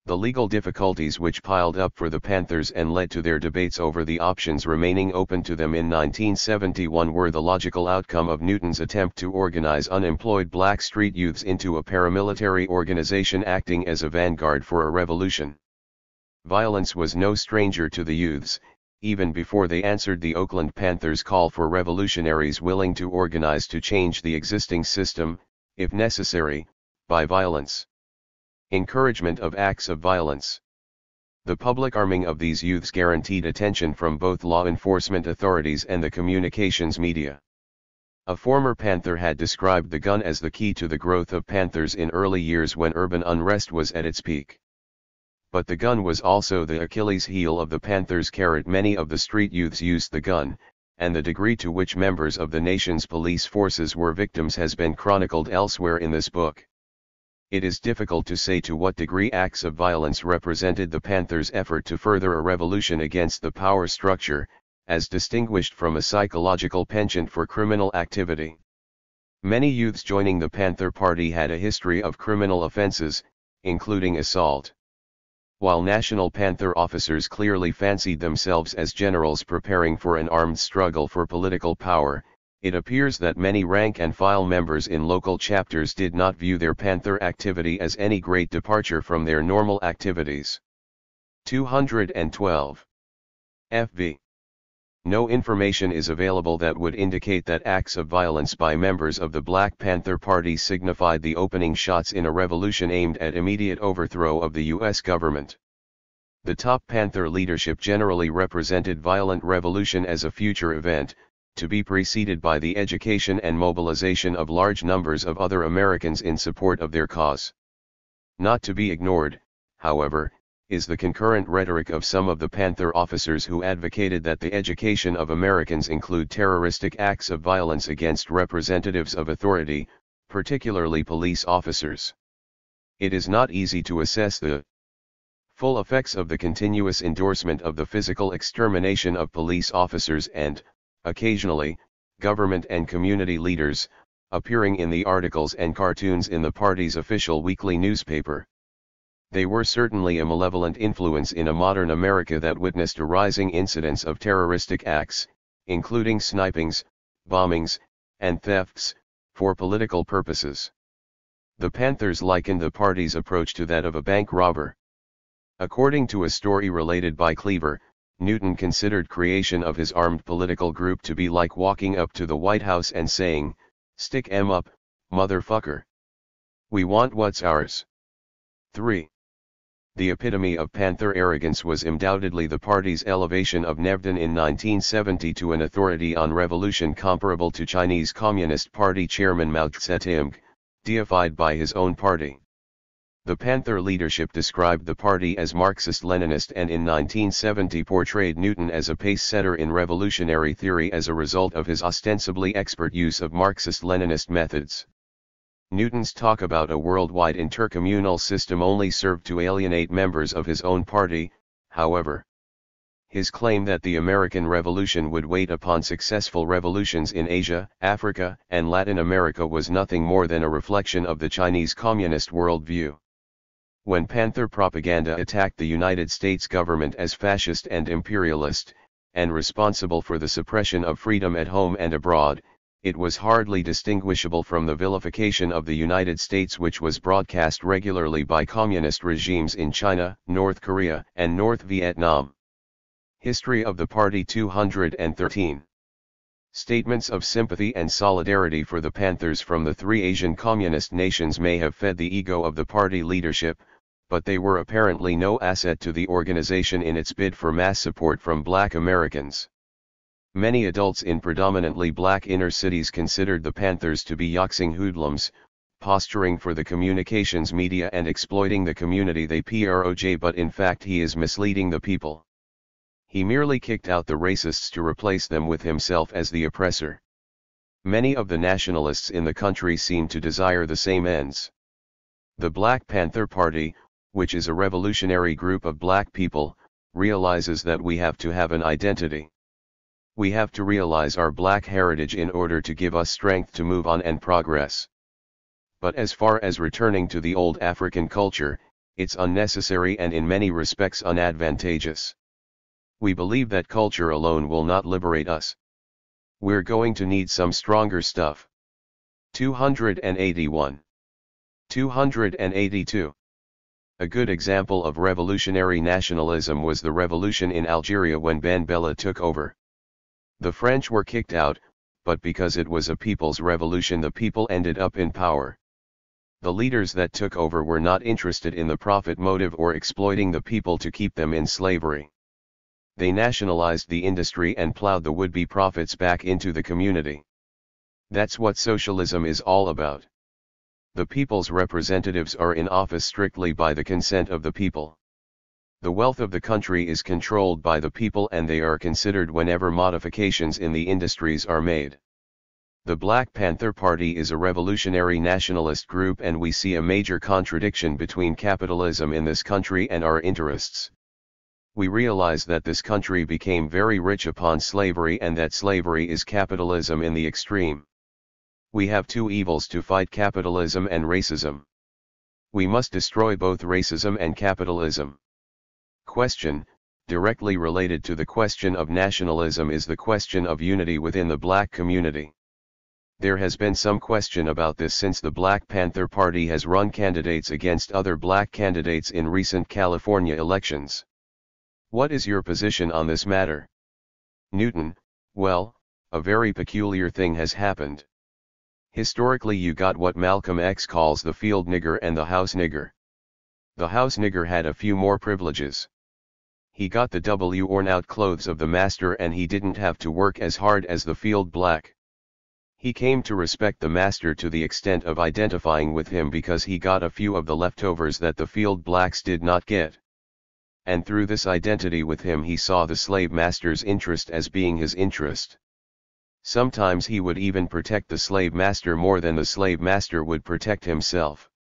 The legal difficulties which piled up for the Panthers and led to their debates over the options remaining open to them in 1971 were the logical outcome of Newton's attempt to organize unemployed black street youths into a paramilitary organization acting as a vanguard for a revolution. Violence was no stranger to the youths, even before they answered the Oakland Panthers' call for revolutionaries willing to organize to change the existing system, if necessary, by violence. Encouragement of acts of violence. The public arming of these youths guaranteed attention from both law enforcement authorities and the communications media. A former Panther had described the gun as the key to the growth of Panthers in early years when urban unrest was at its peak. But the gun was also the Achilles heel of the Panthers. Many of the street youths used the gun, and the degree to which members of the nation's police forces were victims has been chronicled elsewhere in this book. It is difficult to say to what degree acts of violence represented the Panthers' effort to further a revolution against the power structure, as distinguished from a psychological penchant for criminal activity. Many youths joining the Panther Party had a history of criminal offenses, including assault. While National Panther officers clearly fancied themselves as generals preparing for an armed struggle for political power, it appears that many rank-and-file members in local chapters did not view their Panther activity as any great departure from their normal activities. 212. FV. No information is available that would indicate that acts of violence by members of the Black Panther Party signified the opening shots in a revolution aimed at immediate overthrow of the U.S. government. The top Panther leadership generally represented violent revolution as a future event, to be preceded by the education and mobilization of large numbers of other Americans in support of their cause. Not to be ignored, however, is the concurrent rhetoric of some of the Panther officers who advocated that the education of Americans include terroristic acts of violence against representatives of authority, particularly police officers. It is not easy to assess the full effects of the continuous endorsement of the physical extermination of police officers and, occasionally, government and community leaders, appearing in the articles and cartoons in the party's official weekly newspaper. They were certainly a malevolent influence in a modern America that witnessed a rising incidence of terroristic acts, including snipings, bombings, and thefts, for political purposes. The Panthers likened the party's approach to that of a bank robber. According to a story related by Cleaver, Newton considered creation of his armed political group to be like walking up to the White House and saying, "Stick 'em up, motherfucker. We want what's ours." 3. The epitome of Panther arrogance was undoubtedly the party's elevation of Nevdan in 1970 to an authority on revolution comparable to Chinese Communist Party chairman Mao Zedong, deified by his own party. The Panther leadership described the party as Marxist-Leninist and in 1970 portrayed Newton as a pace-setter in revolutionary theory as a result of his ostensibly expert use of Marxist-Leninist methods. Newton's talk about a worldwide intercommunal system only served to alienate members of his own party, however. His claim that the American Revolution would wait upon successful revolutions in Asia, Africa, and Latin America was nothing more than a reflection of the Chinese Communist worldview. When Panther propaganda attacked the United States government as fascist and imperialist, and responsible for the suppression of freedom at home and abroad, it was hardly distinguishable from the vilification of the United States which was broadcast regularly by communist regimes in China, North Korea, and North Vietnam. History of the Party 213. Statements of sympathy and solidarity for the Panthers from the three Asian communist nations may have fed the ego of the party leadership, but they were apparently no asset to the organization in its bid for mass support from Black Americans. Many adults in predominantly black inner cities considered the Panthers to be yoxing hoodlums, posturing for the communications media and exploiting the community they proj, but in fact he is misleading the people. He merely kicked out the racists to replace them with himself as the oppressor. Many of the nationalists in the country seem to desire the same ends. The Black Panther Party, which is a revolutionary group of black people, realizes that we have to have an identity. We have to realize our black heritage in order to give us strength to move on and progress. But as far as returning to the old African culture, it's unnecessary and in many respects unadvantageous. We believe that culture alone will not liberate us. We're going to need some stronger stuff. 281. 282. A good example of revolutionary nationalism was the revolution in Algeria when Ben Bella took over. The French were kicked out, but because it was a people's revolution, the people ended up in power. The leaders that took over were not interested in the profit motive or exploiting the people to keep them in slavery. They nationalized the industry and plowed the would-be profits back into the community. That's what socialism is all about. The people's representatives are in office strictly by the consent of the people. The wealth of the country is controlled by the people and they are considered whenever modifications in the industries are made. The Black Panther Party is a revolutionary nationalist group and we see a major contradiction between capitalism in this country and our interests. We realize that this country became very rich upon slavery and that slavery is capitalism in the extreme. We have two evils to fight: capitalism and racism. We must destroy both racism and capitalism. Question, directly related to the question of nationalism, is the question of unity within the black community. There has been some question about this since the Black Panther Party has run candidates against other black candidates in recent California elections. What is your position on this matter? Newton, well, a very peculiar thing has happened. Historically you got what Malcolm X calls the field nigger and the house nigger. The house nigger had a few more privileges. He got the worn-out clothes of the master and he didn't have to work as hard as the field black. He came to respect the master to the extent of identifying with him because he got a few of the leftovers that the field blacks did not get. And through this identity with him he saw the slave master's interest as being his interest. Sometimes he would even protect the slave master more than the slave master would protect himself.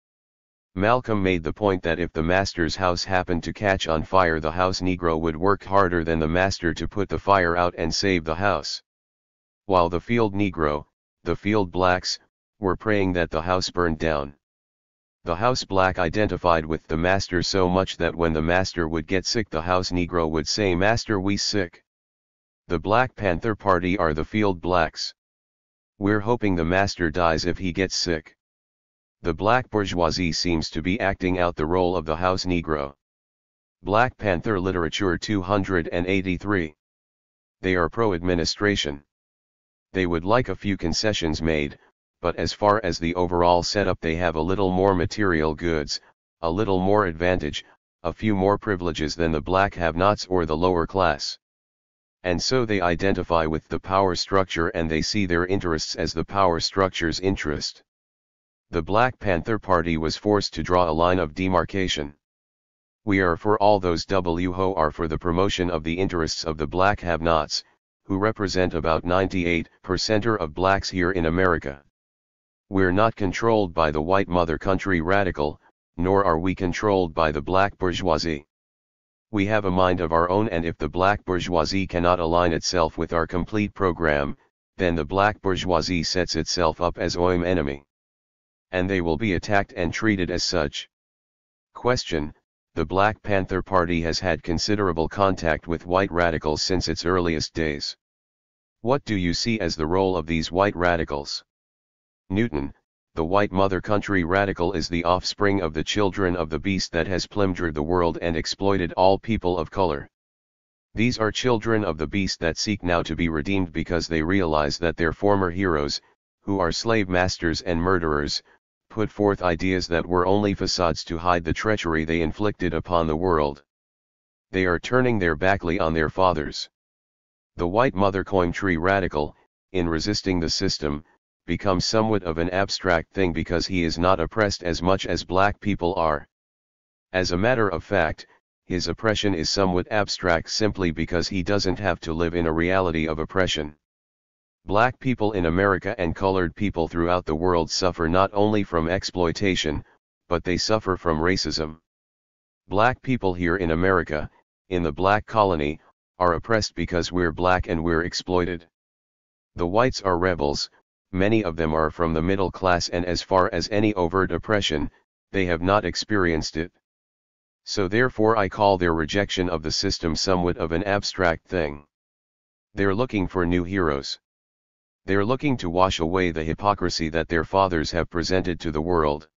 Malcolm made the point that if the master's house happened to catch on fire, the house Negro would work harder than the master to put the fire out and save the house. While the field Negro, the field blacks, were praying that the house burned down. The house black identified with the master so much that when the master would get sick, the house Negro would say, "Master, we sick." The Black Panther Party are the field blacks. We're hoping the master dies if he gets sick. The black bourgeoisie seems to be acting out the role of the house Negro. Black Panther literature 283. They are pro-administration. They would like a few concessions made, but as far as the overall setup they have a little more material goods, a little more advantage, a few more privileges than the black have-nots or the lower class. And so they identify with the power structure and they see their interests as the power structure's interest. The Black Panther Party was forced to draw a line of demarcation. We are for all those who are for the promotion of the interests of the black have-nots, who represent about 98% of blacks here in America. We're not controlled by the white mother country radical, nor are we controlled by the black bourgeoisie. We have a mind of our own, and if the black bourgeoisie cannot align itself with our complete program, then the black bourgeoisie sets itself up as our enemy. And they will be attacked and treated as such. Question: the Black Panther Party has had considerable contact with white radicals since its earliest days. What do you see as the role of these white radicals? Newton: the white mother country radical is the offspring of the children of the beast that has plundered the world and exploited all people of color. These are children of the beast that seek now to be redeemed because they realize that their former heroes, who are slave masters and murderers, put forth ideas that were only facades to hide the treachery they inflicted upon the world. They are turning their backly on their fathers. The white mother coin tree radical, in resisting the system, becomes somewhat of an abstract thing because he is not oppressed as much as black people are. As a matter of fact, his oppression is somewhat abstract simply because he doesn't have to live in a reality of oppression. Black people in America and colored people throughout the world suffer not only from exploitation, but they suffer from racism. Black people here in America, in the black colony, are oppressed because we're black and we're exploited. The whites are rebels, many of them are from the middle class, and as far as any overt oppression, they have not experienced it. So therefore I call their rejection of the system somewhat of an abstract thing. They're looking for new heroes. They're looking to wash away the hypocrisy that their fathers have presented to the world.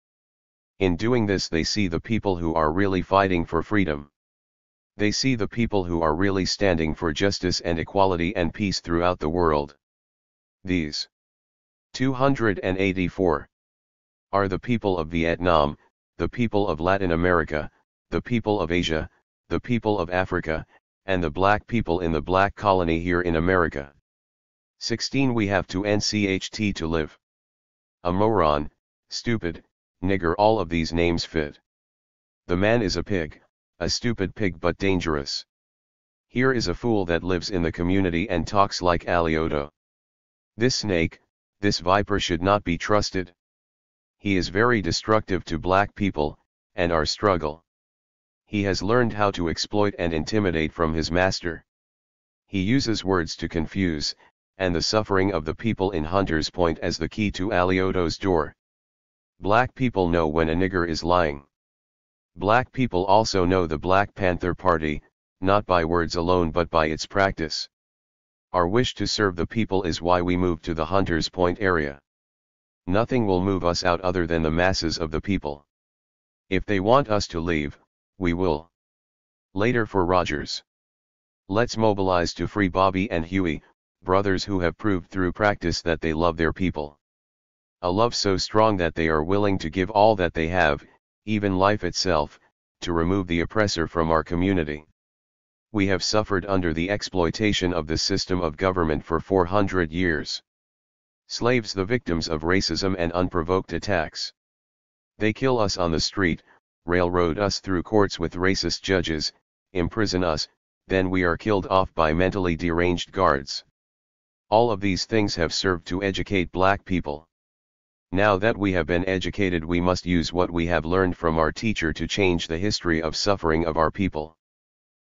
In doing this they see the people who are really fighting for freedom. They see the people who are really standing for justice and equality and peace throughout the world. These 284 are the people of Vietnam, the people of Latin America, the people of Asia, the people of Africa, and the black people in the black colony here in America. 16 We have to ncht to live. A moron, stupid, nigger, all of these names fit. The man is a pig, a stupid pig but dangerous. Here is a fool that lives in the community and talks like Alioto. This snake, this viper should not be trusted. He is very destructive to black people, and our struggle. He has learned how to exploit and intimidate from his master. He uses words to confuse, and the suffering of the people in Hunter's Point as the key to Alioto's door. Black people know when a nigger is lying. Black people also know the Black Panther Party, not by words alone but by its practice. Our wish to serve the people is why we moved to the Hunter's Point area. Nothing will move us out other than the masses of the people. If they want us to leave, we will. Later for Rogers. Let's mobilize to free Bobby and Huey, brothers who have proved through practice that they love their people. A love so strong that they are willing to give all that they have, even life itself, to remove the oppressor from our community. We have suffered under the exploitation of the system of government for 400 years. Slaves the victims of racism and unprovoked attacks. They kill us on the street, railroad us through courts with racist judges, imprison us, then we are killed off by mentally deranged guards. All of these things have served to educate black people. Now that we have been educated, we must use what we have learned from our teacher to change the history of suffering of our people.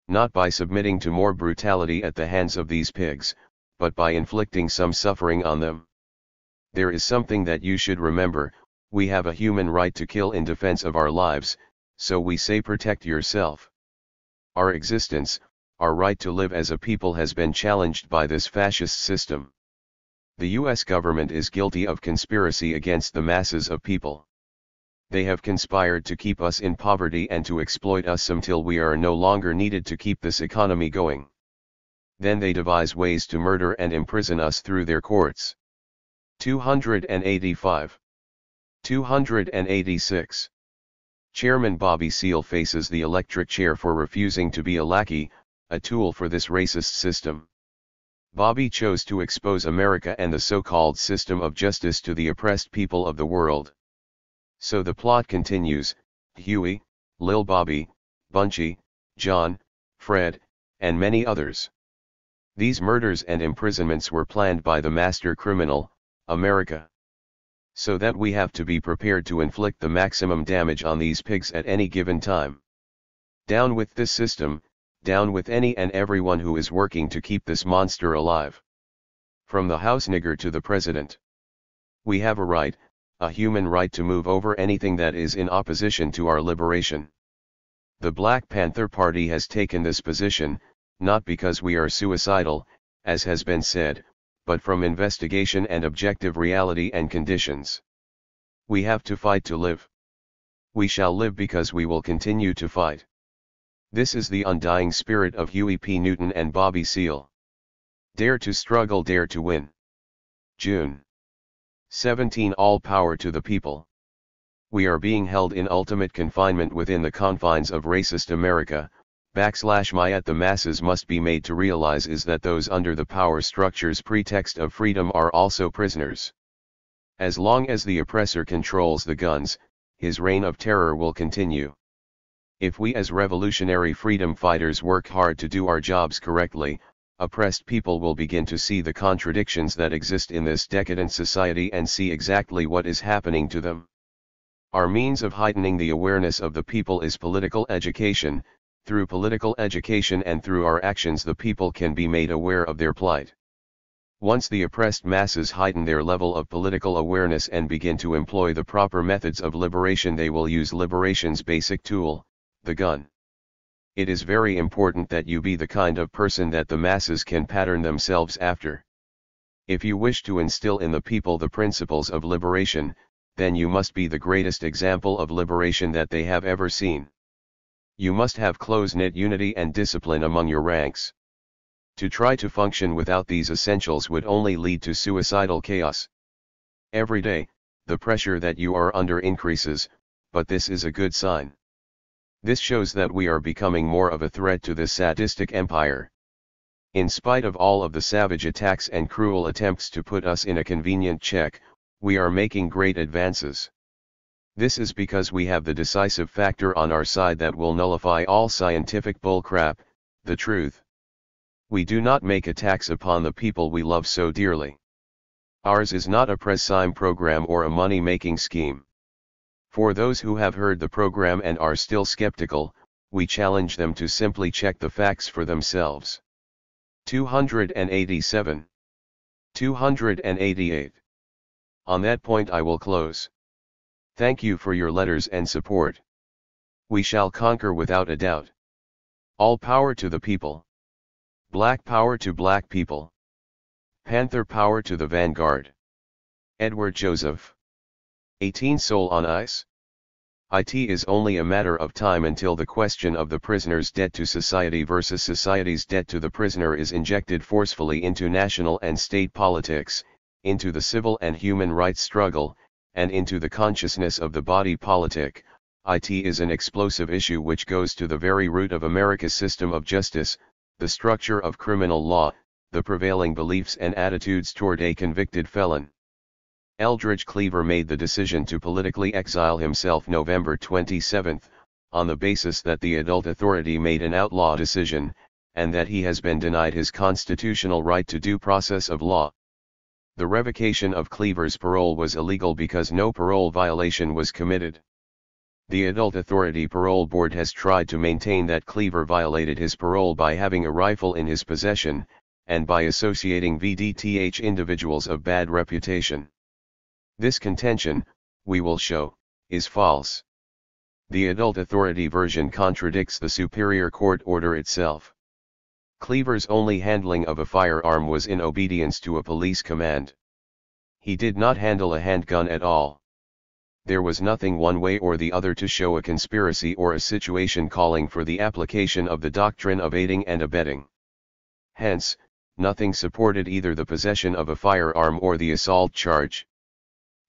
Not by submitting to more brutality at the hands of these pigs, but by inflicting some suffering on them. There is something that you should remember: we have a human right to kill in defense of our lives, so we say protect yourself. Our existence, our right to live as a people has been challenged by this fascist system. The US government is guilty of conspiracy against the masses of people. They have conspired to keep us in poverty and to exploit us until we are no longer needed to keep this economy going. Then they devise ways to murder and imprison us through their courts. 285. 286. Chairman Bobby Seale faces the electric chair for refusing to be a lackey, a tool for this racist system. Bobby chose to expose America and the so-called system of justice to the oppressed people of the world. So the plot continues: Huey, Lil Bobby, Bunchy, John, Fred, and many others. These murders and imprisonments were planned by the master criminal, America. So that we have to be prepared to inflict the maximum damage on these pigs at any given time. Down with this system, down with any and everyone who is working to keep this monster alive. From the house nigger to the president. We have a right, a human right, to move over anything that is in opposition to our liberation. The Black Panther Party has taken this position, not because we are suicidal, as has been said, but from investigation and objective reality and conditions. We have to fight to live. We shall live because we will continue to fight. This is the undying spirit of Huey P. Newton and Bobby Seale. Dare to struggle, dare to win. June 17. All power to the people. We are being held in ultimate confinement within the confines of racist America. Yet the masses must be made to realize is that those under the power structure's pretext of freedom are also prisoners. As long as the oppressor controls the guns, his reign of terror will continue. If we as revolutionary freedom fighters work hard to do our jobs correctly, oppressed people will begin to see the contradictions that exist in this decadent society and see exactly what is happening to them. Our means of heightening the awareness of the people is political education. Through political education and through our actions the people can be made aware of their plight. Once the oppressed masses heighten their level of political awareness and begin to employ the proper methods of liberation, they will use liberation's basic tool, the gun. It is very important that you be the kind of person that the masses can pattern themselves after. If you wish to instill in the people the principles of liberation, then you must be the greatest example of liberation that they have ever seen. You must have close-knit unity and discipline among your ranks. To try to function without these essentials would only lead to suicidal chaos. Every day, the pressure that you are under increases, but this is a good sign. This shows that we are becoming more of a threat to this sadistic empire. In spite of all of the savage attacks and cruel attempts to put us in a convenient check, we are making great advances. This is because we have the decisive factor on our side that will nullify all scientific bullcrap, the truth. We do not make attacks upon the people we love so dearly. Ours is not a press-time program or a money-making scheme. For those who have heard the program and are still skeptical, we challenge them to simply check the facts for themselves. 287. 288. On that point I will close. Thank you for your letters and support. We shall conquer without a doubt. All power to the people. Black power to black people. Panther power to the vanguard. Edward Joseph. 18 Soul on Ice. It is only a matter of time until the question of the prisoner's debt to society versus society's debt to the prisoner is injected forcefully into national and state politics, into the civil and human rights struggle, and into the consciousness of the body politic. It is an explosive issue which goes to the very root of America's system of justice, the structure of criminal law, the prevailing beliefs and attitudes toward a convicted felon. Eldridge Cleaver made the decision to politically exile himself November 27, on the basis that the adult authority made an outlaw decision, and that he has been denied his constitutional right to due process of law. The revocation of Cleaver's parole was illegal because no parole violation was committed. The Adult Authority Parole Board has tried to maintain that Cleaver violated his parole by having a rifle in his possession, and by associating VDTH individuals of bad reputation. This contention, we will show, is false. The Adult Authority version contradicts the Superior Court order itself. Cleaver's only handling of a firearm was in obedience to a police command. He did not handle a handgun at all. There was nothing one way or the other to show a conspiracy or a situation calling for the application of the doctrine of aiding and abetting. Hence, nothing supported either the possession of a firearm or the assault charge.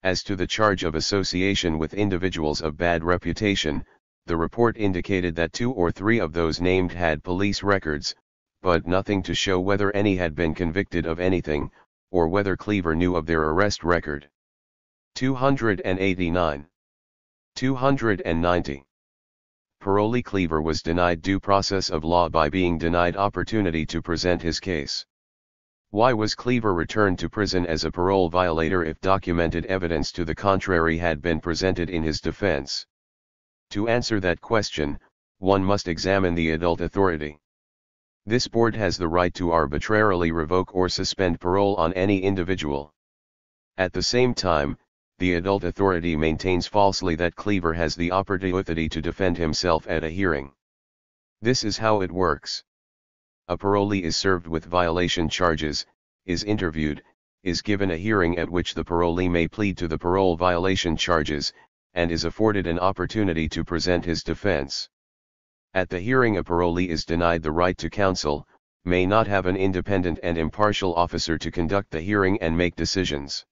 As to the charge of association with individuals of bad reputation, the report indicated that 2 or 3 of those named had police records, but nothing to show whether any had been convicted of anything, or whether Cleaver knew of their arrest record. 289. 290. Parolee Cleaver was denied due process of law by being denied opportunity to present his case. Why was Cleaver returned to prison as a parole violator if documented evidence to the contrary had been presented in his defense? To answer that question, one must examine the adult authority. This board has the right to arbitrarily revoke or suspend parole on any individual. At the same time, the adult authority maintains falsely that Cleaver has the opportunity to defend himself at a hearing. This is how it works. A parolee is served with violation charges, is interviewed, is given a hearing at which the parolee may plead to the parole violation charges, and is afforded an opportunity to present his defense. At the hearing, a parolee is denied the right to counsel, may not have an independent and impartial officer to conduct the hearing and make decisions.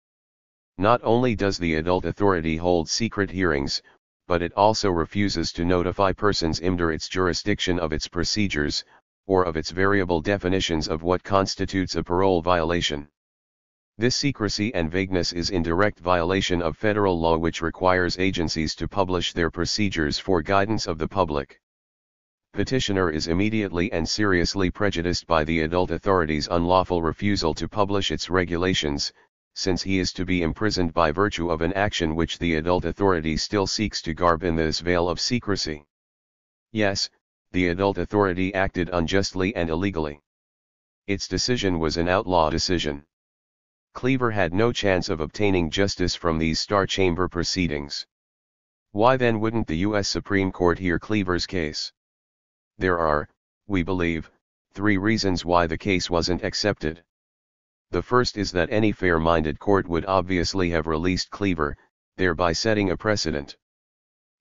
Not only does the adult authority hold secret hearings, but it also refuses to notify persons under its jurisdiction of its procedures, or of its variable definitions of what constitutes a parole violation. This secrecy and vagueness is in direct violation of federal law, which requires agencies to publish their procedures for guidance of the public. Petitioner is immediately and seriously prejudiced by the adult authority's unlawful refusal to publish its regulations, since he is to be imprisoned by virtue of an action which the adult authority still seeks to garb in this veil of secrecy. Yes, the adult authority acted unjustly and illegally. Its decision was an outlaw decision. Cleaver had no chance of obtaining justice from these Star Chamber proceedings. Why then wouldn't the U.S. Supreme Court hear Cleaver's case? There are, we believe, 3 reasons why the case wasn't accepted. The first is that any fair-minded court would obviously have released Cleaver, thereby setting a precedent.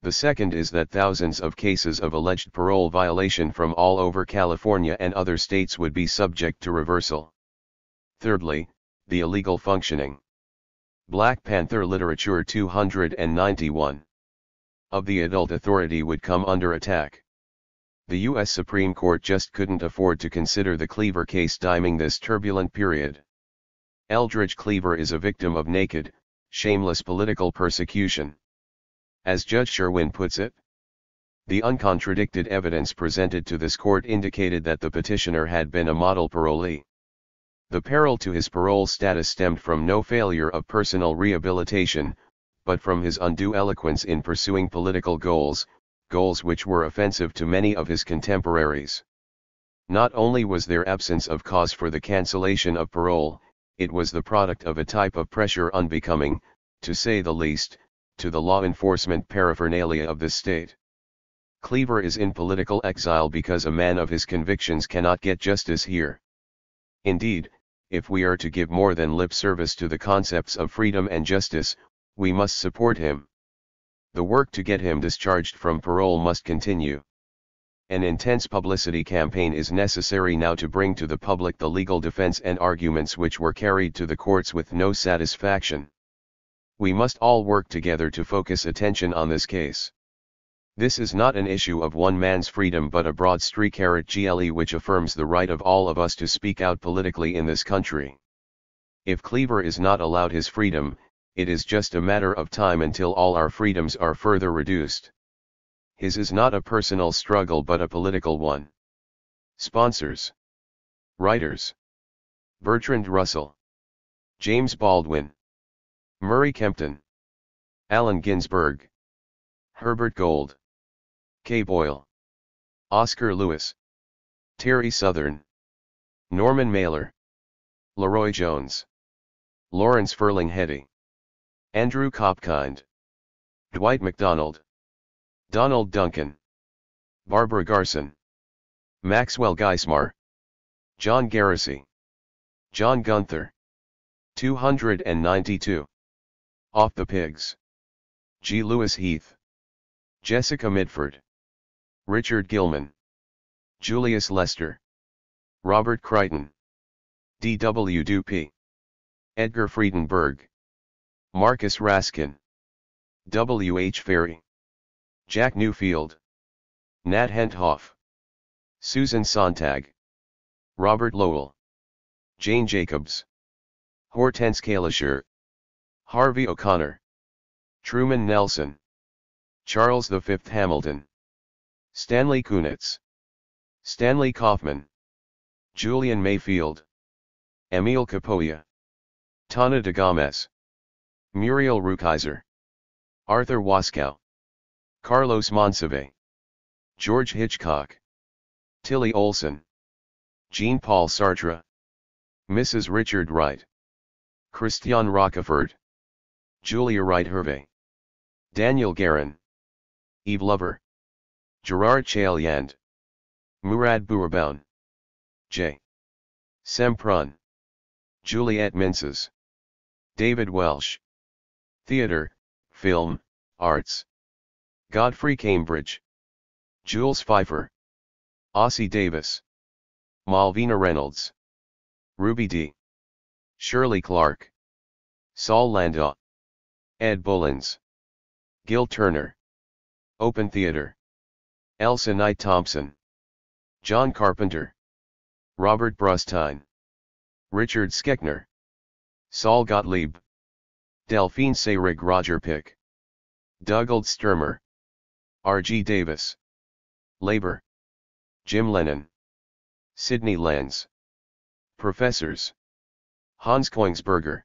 The second is that thousands of cases of alleged parole violation from all over California and other states would be subject to reversal. Thirdly, the illegal functioning. Black Panther Literature 291. Of the adult authority would come under attack. The U.S. Supreme Court just couldn't afford to consider the Cleaver case during this turbulent period. Eldridge Cleaver is a victim of naked, shameless political persecution. As Judge Sherwin puts it, the uncontradicted evidence presented to this court indicated that the petitioner had been a model parolee. The peril to his parole status stemmed from no failure of personal rehabilitation, but from his undue eloquence in pursuing political goals which were offensive to many of his contemporaries. Not only was there absence of cause for the cancellation of parole, it was the product of a type of pressure unbecoming, to say the least, to the law enforcement paraphernalia of this state. Cleaver is in political exile because a man of his convictions cannot get justice here. Indeed, if we are to give more than lip service to the concepts of freedom and justice, we must support him. The work to get him discharged from parole must continue. An intense publicity campaign is necessary now to bring to the public the legal defense and arguments which were carried to the courts with no satisfaction. We must all work together to focus attention on this case. This is not an issue of one man's freedom but a broad streak which affirms the right of all of us to speak out politically in this country. If Cleaver is not allowed his freedom, it is just a matter of time until all our freedoms are further reduced. His is not a personal struggle but a political one. Sponsors. Writers: Bertrand Russell, James Baldwin, Murray Kempton, Allen Ginsberg, Herbert Gold, Kay Boyle, Oscar Lewis, Terry Southern, Norman Mailer, Leroy Jones, Lawrence Ferling Hetty, Andrew Kopkind, Dwight MacDonald, Donald Duncan, Barbara Garson, Maxwell Geismar, John Garrissey, John Gunther. 292. Off the Pigs. G. Lewis Heath, Jessica Midford, Richard Gilman, Julius Lester, Robert Crichton, D. W. Dupee, Edgar Friedenberg, Marcus Raskin, W. H. Ferry, Jack Newfield, Nat Henthoff, Susan Sontag, Robert Lowell, Jane Jacobs, Hortense Kalischer, Harvey O'Connor, Truman Nelson, Charles V. Hamilton, Stanley Kunitz, Stanley Kaufman, Julian Mayfield, Emil Capoia, Tana de Gomez, Muriel Rukeyser, Arthur Waskow, Carlos Monsive, George Hitchcock, Tilly Olson, Jean-Paul Sartre, Mrs. Richard Wright, Christian Rockefort, Julia Wright Hervey, Daniel Guerin, Eve Lover, Gerard Chaliand, Murad Bourbaun, J. Semprun, Juliette Minces, David Welsh. Theatre, Film, Arts. Godfrey Cambridge. Jules Pfeiffer, Ossie Davis, Malvina Reynolds, Ruby D. Shirley Clark, Saul Landau, Ed Bullins, Gil Turner, Open Theater, Elsa Knight Thompson, John Carpenter, Robert Brustine, Richard Skechner, Saul Gottlieb, Delphine Seyrig, Roger Pick, Dougald Sturmer, R.G. Davis, Labor, Jim Lennon, Sidney Lenz, Professors, Hans Kongsberger,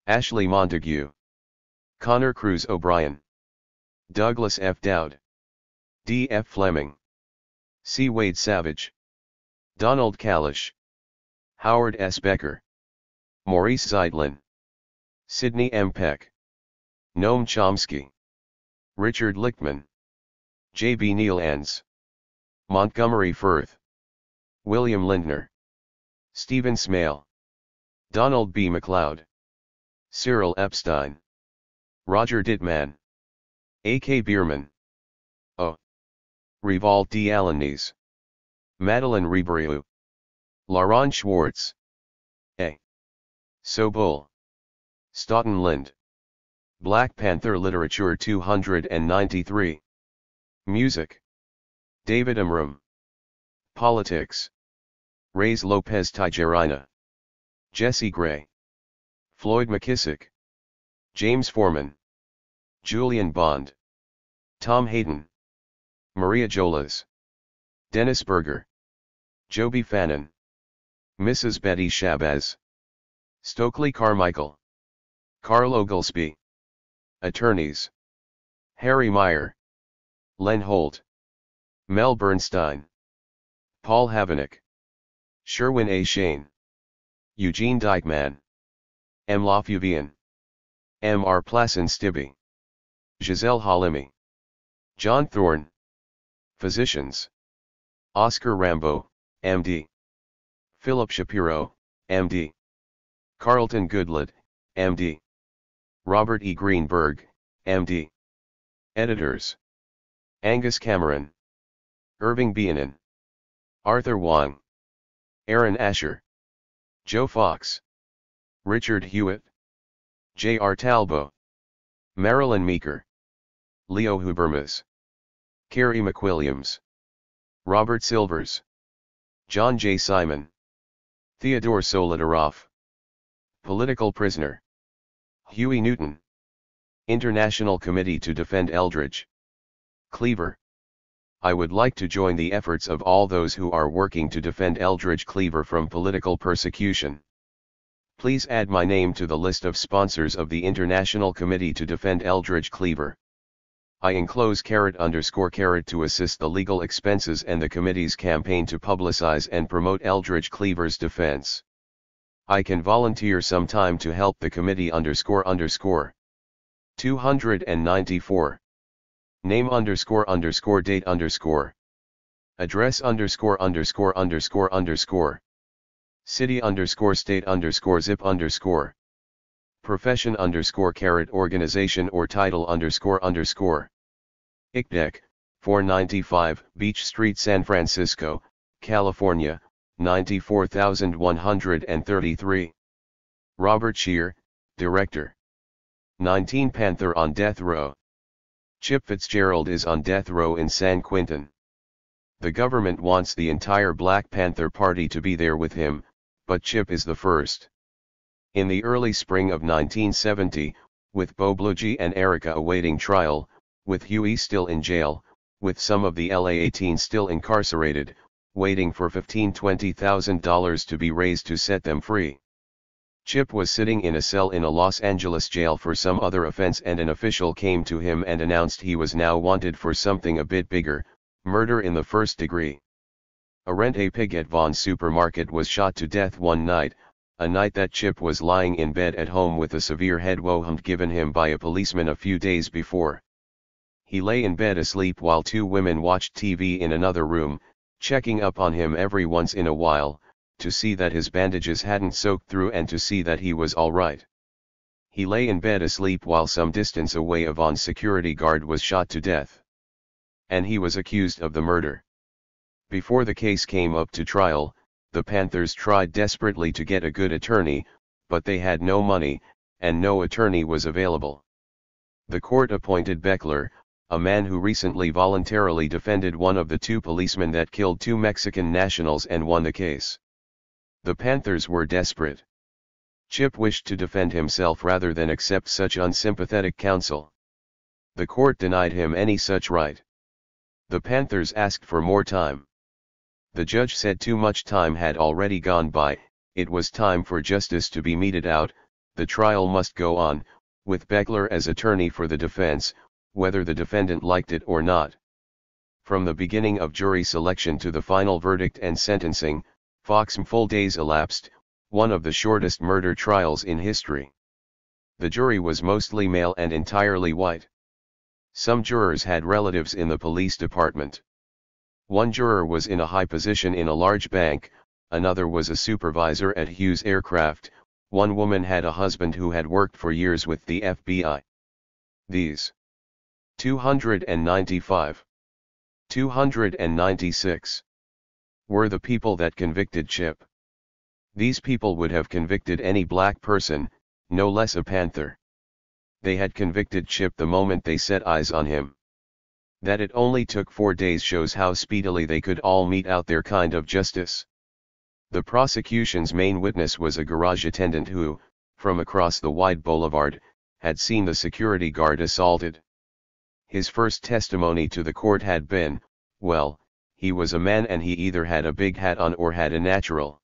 Ashley Montague, Connor Cruz O'Brien, Douglas F. Dowd, D. F. Fleming, C. Wade Savage, Donald Kalish, Howard S. Becker, Maurice Zeitlin, Sidney M. Peck, Noam Chomsky, Richard Lichtman, J. B. Neil Enns, Montgomery Firth, William Lindner, Stephen Smale, Donald B. MacLeod, Cyril Epstein, Roger Dittman, A. K. Bierman, O. Revald D. Alanis, Madeleine Ribriou, Laurent Schwartz, A. Sobol, Stoughton Lind, Black Panther Literature 293, Music, David Amram, Politics, Reyes Lopez Tijerina, Jesse Gray, Floyd McKissick, James Foreman, Julian Bond, Tom Hayden, Maria Jolas, Dennis Berger, Joby Fannin, Mrs. Betty Shabazz, Stokely Carmichael, Carl Oglesby, Attorneys, Harry Meyer, Len Holt, Mel Bernstein, Paul Havenick, Sherwin A. Shane, Eugene Dykman, M. Lafuvian, M. R. Plasson Stibbe, Giselle Halimi, John Thorne, Physicians, Oscar Rambo, M.D., Philip Shapiro, M.D., Carlton Goodlett, M.D., Robert E. Greenberg, M.D., Editors, Angus Cameron, Irving Bienin, Arthur Wang, Aaron Asher, Joe Fox, Richard Hewitt, J. R. Talbot, Marilyn Meeker, Leo Hubermas, Carrie McWilliams, Robert Silvers, John J. Simon, Theodore Solidarov, Political Prisoner, Huey Newton, International Committee to Defend Eldridge, Cleaver. I would like to join the efforts of all those who are working to defend Eldridge Cleaver from political persecution. Please add my name to the list of sponsors of the International Committee to Defend Eldridge Cleaver. I enclose __ to assist the legal expenses and the committee's campaign to publicize and promote Eldridge Cleaver's defense. I can volunteer some time to help the committee __. 294. Name ___ date __. Address ____. City _state _zip _. Profession _, organization or title _. ICDEC, 495 Beach Street, San Francisco, California, 94133. Robert Scheer, Director. 19 Panther on death row. Chip Fitzgerald is on death row in San Quentin. The government wants the entire Black Panther Party to be there with him, but Chip is the first. In the early spring of 1970, with Bo Blugy and Erica awaiting trial, with Huey still in jail, with some of the LA-18 still incarcerated, waiting for $15,000–$20,000 to be raised to set them free. Chip was sitting in a cell in a Los Angeles jail for some other offense, and an official came to him and announced he was now wanted for something a bit bigger, murder in the first degree. A rent-a-pig at Vaughn's supermarket was shot to death one night, a night that Chip was lying in bed at home with a severe head wound given him by a policeman a few days before. He lay in bed asleep while two women watched TV in another room, checking up on him every once in a while, to see that his bandages hadn't soaked through and to see that he was all right. He lay in bed asleep while some distance away a Vaughn's security guard was shot to death. and he was accused of the murder. Before the case came up to trial, the Panthers tried desperately to get a good attorney, but they had no money, and no attorney was available. The court appointed Beckler, a man who recently voluntarily defended one of the two policemen that killed two Mexican nationals and won the case. The Panthers were desperate. Chip wished to defend himself rather than accept such unsympathetic counsel. The court denied him any such right. The Panthers asked for more time. The judge said too much time had already gone by, it was time for justice to be meted out, the trial must go on, with Beckler as attorney for the defense, whether the defendant liked it or not. From the beginning of jury selection to the final verdict and sentencing, full days elapsed, one of the shortest murder trials in history. The jury was mostly male and entirely white. Some jurors had relatives in the police department. One juror was in a high position in a large bank, another was a supervisor at Hughes Aircraft, one woman had a husband who had worked for years with the FBI. These 295, 296 were the people that convicted Chip. These people would have convicted any black person, no less a Panther. They had convicted Chip the moment they set eyes on him. That it only took 4 days shows how speedily they could all mete out their kind of justice. The prosecution's main witness was a garage attendant who, from across the wide boulevard, had seen the security guard assaulted. His first testimony to the court had been, well, he was a man and he either had a big hat on or had a natural.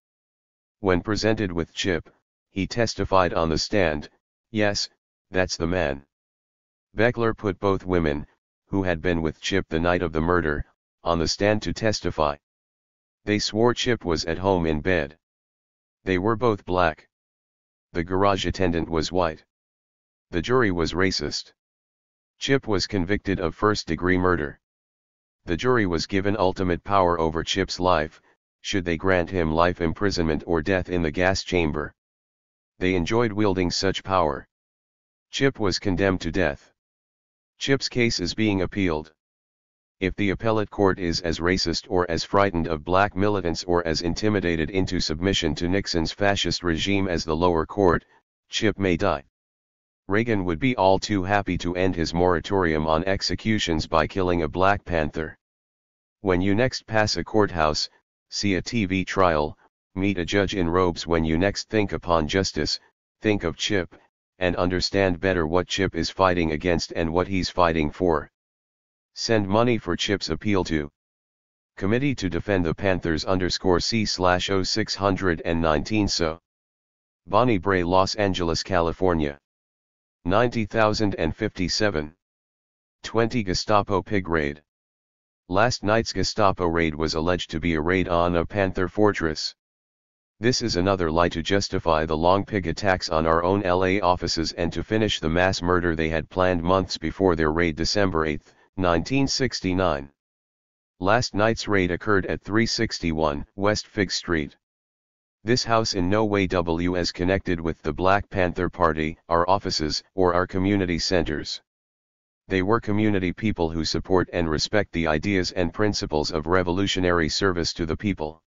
When presented with Chip, he testified on the stand, yes, that's the man. Beckler put both women, who had been with Chip the night of the murder, on the stand to testify. They swore Chip was at home in bed. They were both black. The garage attendant was white. The jury was racist. Chip was convicted of first-degree murder. The jury was given ultimate power over Chip's life, should they grant him life imprisonment or death in the gas chamber. They enjoyed wielding such power. Chip was condemned to death. Chip's case is being appealed. If the appellate court is as racist or as frightened of black militants or as intimidated into submission to Nixon's fascist regime as the lower court, Chip may die. Reagan would be all too happy to end his moratorium on executions by killing a Black Panther. When you next pass a courthouse, see a TV trial, meet a judge in robes, when you next think upon justice, think of Chip, and understand better what Chip is fighting against and what he's fighting for. Send money for Chip's appeal to Committee to Defend the Panthers _C/0619 So. Bonnie Bray, Los Angeles, California. 90,057. 20 Gestapo Pig Raid. Last night's Gestapo raid was alleged to be a raid on a Panther fortress. This is another lie to justify the long pig attacks on our own LA offices and to finish the mass murder they had planned months before their raid December 8, 1969. Last night's raid occurred at 361 West Fig Street. This house in no way was connected with the Black Panther Party, our offices, or our community centers. They were community people who support and respect the ideas and principles of revolutionary service to the people.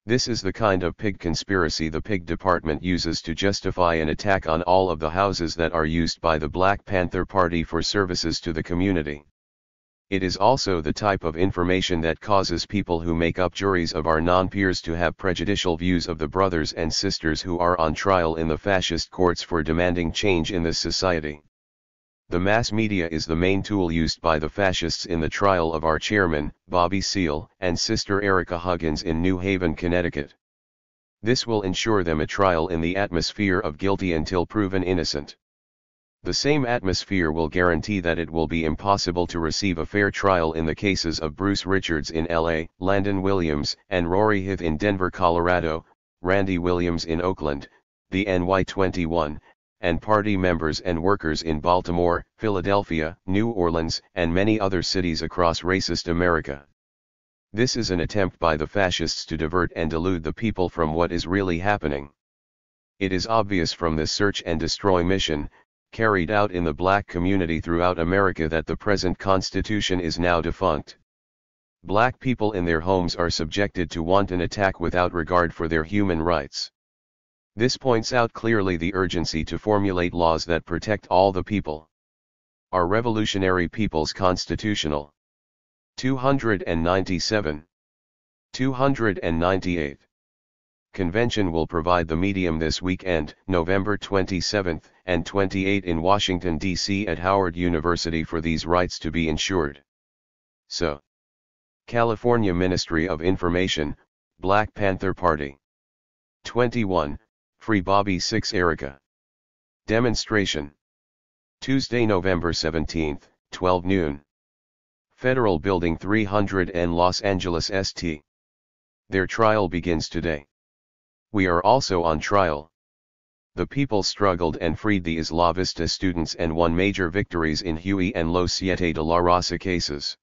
This is the kind of pig conspiracy the pig department uses to justify an attack on all of the houses that are used by the Black Panther Party for services to the community. It is also the type of information that causes people who make up juries of our non-peers to have prejudicial views of the brothers and sisters who are on trial in the fascist courts for demanding change in this society. The mass media is the main tool used by the fascists in the trial of our chairman, Bobby Seale, and Sister Erica Huggins in New Haven, Connecticut. This will ensure them a trial in the atmosphere of guilty until proven innocent. The same atmosphere will guarantee that it will be impossible to receive a fair trial in the cases of Bruce Richards in LA, Landon Williams and Rory Heath in Denver, Colorado, Randy Williams in Oakland, the NY21, and party members and workers in Baltimore, Philadelphia, New Orleans, and many other cities across racist America. This is an attempt by the fascists to divert and delude the people from what is really happening. It is obvious from this search and destroy mission, carried out in the black community throughout America that the present Constitution is now defunct. Black people in their homes are subjected to wanton attack without regard for their human rights. This points out clearly the urgency to formulate laws that protect all the people. Our revolutionary people's constitutional 297. 298. Convention will provide the medium this weekend, November 27 and 28 in Washington, D.C. at Howard University for these rights to be ensured. So, California Ministry of Information, Black Panther Party. 21, Free Bobby 6 Erica. Demonstration. Tuesday, November 17, 12 noon. Federal Building 300 N Los Angeles St. Their trial begins today. We are also on trial. The people struggled and freed the Isla Vista students and won major victories in Huey and Los Siete de la Raza cases.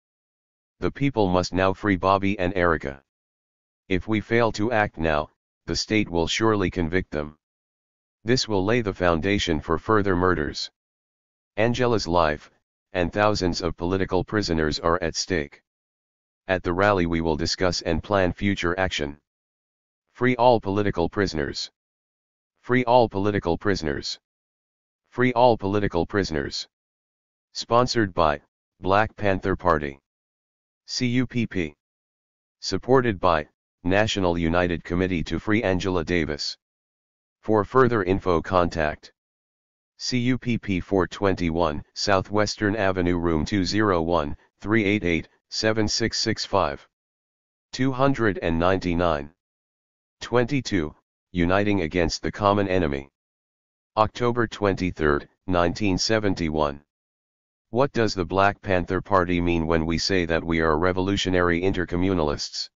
The people must now free Bobby and Erica. If we fail to act now, the state will surely convict them. This will lay the foundation for further murders. Angela's life, and thousands of political prisoners are at stake. At the rally we will discuss and plan future action. Free all political prisoners. Free all political prisoners. Free all political prisoners. Sponsored by Black Panther Party. CUPP. Supported by National United Committee to Free Angela Davis. For further info contact CUPP 421 Southwestern Avenue Room 201, 388-7665. 299. 22, Uniting Against the Common Enemy. October 23, 1971. What does the Black Panther Party mean when we say that we are revolutionary intercommunalists?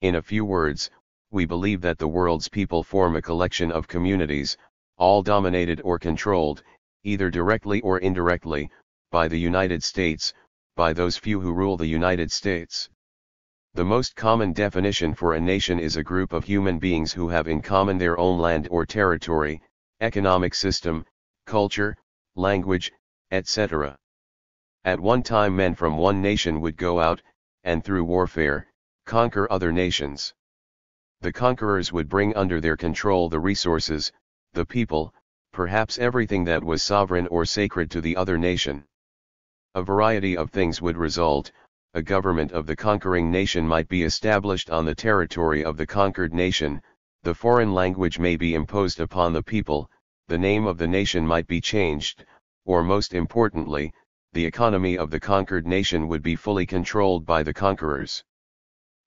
In a few words, we believe that the world's people form a collection of communities, all dominated or controlled, either directly or indirectly, by the United States, by those few who rule the United States. The most common definition for a nation is a group of human beings who have in common their own land or territory, economic system, culture, language, etc. At one time men from one nation would go out, and through warfare, conquer other nations. The conquerors would bring under their control the resources, the people, perhaps everything that was sovereign or sacred to the other nation. A variety of things would result. A government of the conquering nation might be established on the territory of the conquered nation, the foreign language may be imposed upon the people, the name of the nation might be changed, or most importantly, the economy of the conquered nation would be fully controlled by the conquerors.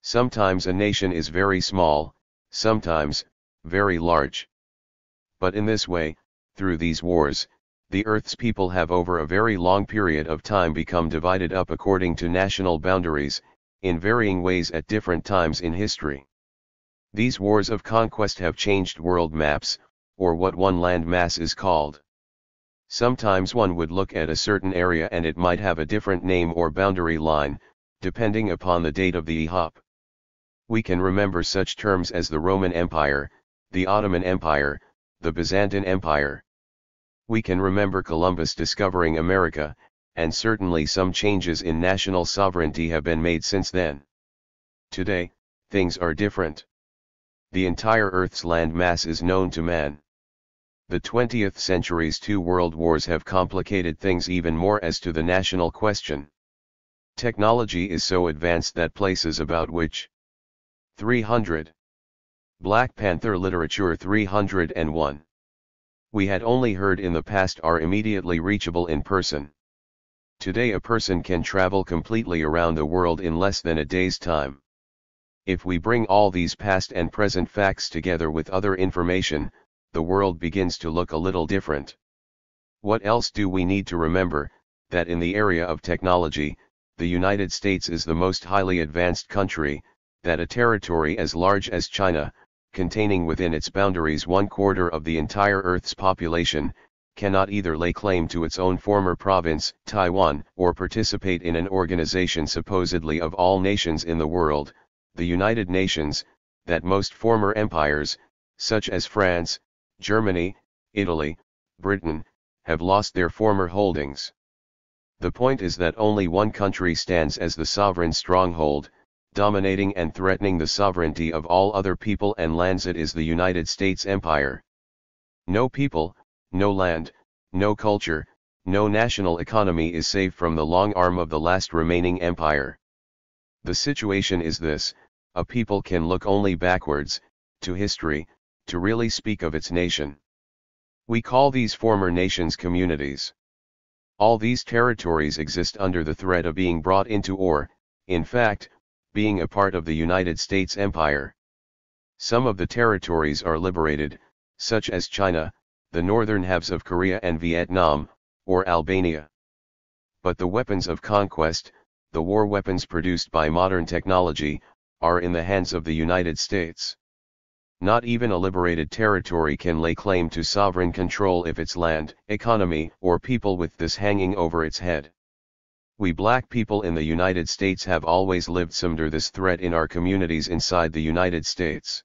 Sometimes a nation is very small, sometimes, very large. But in this way, through these wars, the Earth's people have over a very long period of time become divided up according to national boundaries, in varying ways at different times in history. These wars of conquest have changed world maps, or what one land mass is called. Sometimes one would look at a certain area and it might have a different name or boundary line, depending upon the date of the epoch. We can remember such terms as the Roman Empire, the Ottoman Empire, the Byzantine Empire. We can remember Columbus discovering America, and certainly some changes in national sovereignty have been made since then. Today, things are different. The entire Earth's land mass is known to man. The 20th century's two world wars have complicated things even more as to the national question. Technology is so advanced that places about which 300. Black Panther literature 301. We had only heard in the past are immediately reachable in person. Today a person can travel completely around the world in less than a day's time. If we bring all these past and present facts together with other information, the world begins to look a little different. What else do we need to remember? That in the area of technology, the United States is the most highly advanced country, that a territory as large as China, containing within its boundaries 1/4 of the entire Earth's population, cannot either lay claim to its own former province, Taiwan, or participate in an organization supposedly of all nations in the world, the United Nations, that most former empires, such as France, Germany, Italy, Britain, have lost their former holdings. The point is that only one country stands as the sovereign stronghold, dominating and threatening the sovereignty of all other people and lands. It is the United States Empire. No people, no land, no culture, no national economy is safe from the long arm of the last remaining empire. The situation is this: a people can look only backwards, to history, to really speak of its nation. We call these former nations communities. All these territories exist under the threat of being brought into or, in fact, being a part of the United States Empire. Some of the territories are liberated, such as China, the northern halves of Korea and Vietnam, or Albania. But the weapons of conquest, the war weapons produced by modern technology, are in the hands of the United States. Not even a liberated territory can lay claim to sovereign control if its land, economy, or people with this hanging over its head. We black people in the United States have always lived under this threat in our communities inside the United States.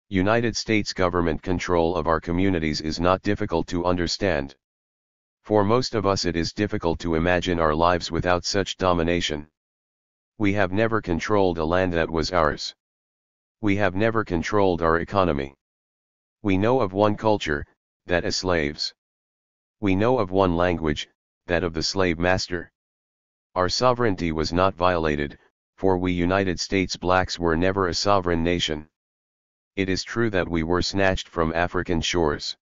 United States government control of our communities is not difficult to understand. For most of us it is difficult to imagine our lives without such domination. We have never controlled a land that was ours. We have never controlled our economy. We know of one culture, that is slaves. We know of one language, that of the slave master. Our sovereignty was not violated, for we United States blacks were never a sovereign nation. It is true that we were snatched from African shores.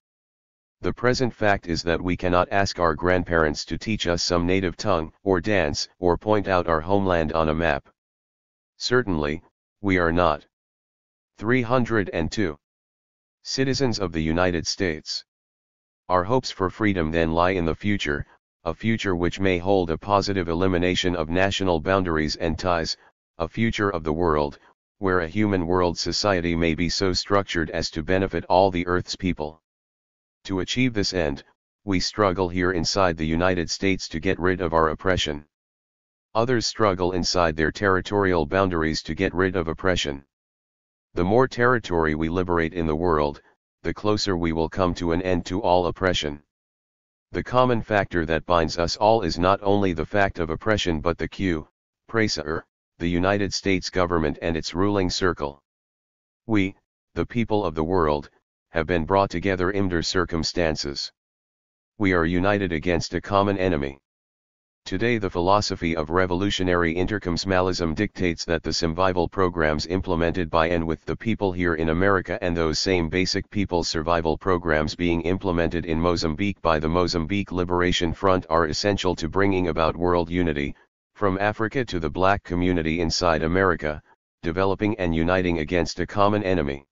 The present fact is that we cannot ask our grandparents to teach us some native tongue, or dance, or point out our homeland on a map. Certainly, we are not. 302. Citizens of the United States. Our hopes for freedom then lie in the future, a future which may hold a positive elimination of national boundaries and ties, a future of the world, where a human world society may be so structured as to benefit all the Earth's people. To achieve this end, we struggle here inside the United States to get rid of our oppression. Others struggle inside their territorial boundaries to get rid of oppression. The more territory we liberate in the world, the closer we will come to an end to all oppression. The common factor that binds us all is not only the fact of oppression but the the United States government and its ruling circle. We, the people of the world, have been brought together under circumstances. We are united against a common enemy. Today the philosophy of revolutionary intercommunalism dictates that the survival programs implemented by and with the people here in America and those same basic people's survival programs being implemented in Mozambique by the Mozambique Liberation Front are essential to bringing about world unity, from Africa to the black community inside America, developing and uniting against a common enemy.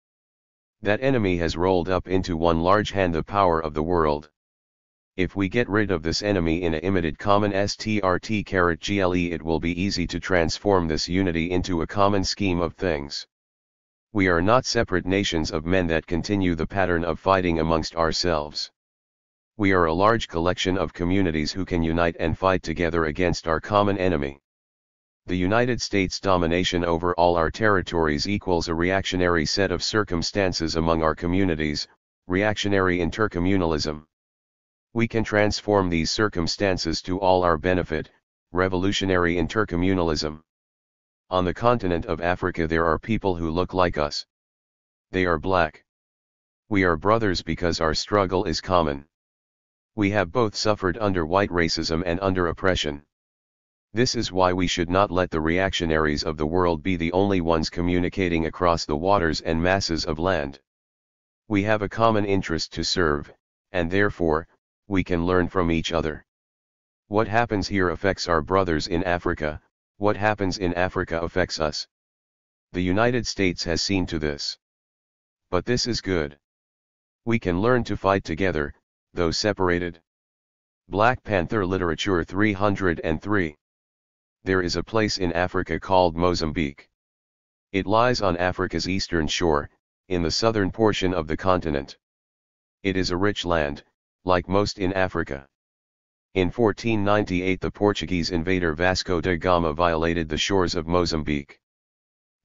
That enemy has rolled up into one large hand the power of the world. If we get rid of this enemy in a limited common STRT-GLE, it will be easy to transform this unity into a common scheme of things. We are not separate nations of men that continue the pattern of fighting amongst ourselves. We are a large collection of communities who can unite and fight together against our common enemy. The United States domination over all our territories equals a reactionary set of circumstances among our communities, reactionary intercommunalism. We can transform these circumstances to all our benefit, revolutionary intercommunalism. On the continent of Africa there are people who look like us. They are black. We are brothers because our struggle is common. We have both suffered under white racism and under oppression. This is why we should not let the reactionaries of the world be the only ones communicating across the waters and masses of land. We have a common interest to serve, and therefore, we can learn from each other. What happens here affects our brothers in Africa, what happens in Africa affects us. The United States has seen to this. But this is good. We can learn to fight together, though separated. Black Panther Literature 303. There is a place in Africa called Mozambique. It lies on Africa's eastern shore, in the southern portion of the continent. It is a rich land, like most in Africa. In 1498 the Portuguese invader Vasco da Gama violated the shores of Mozambique.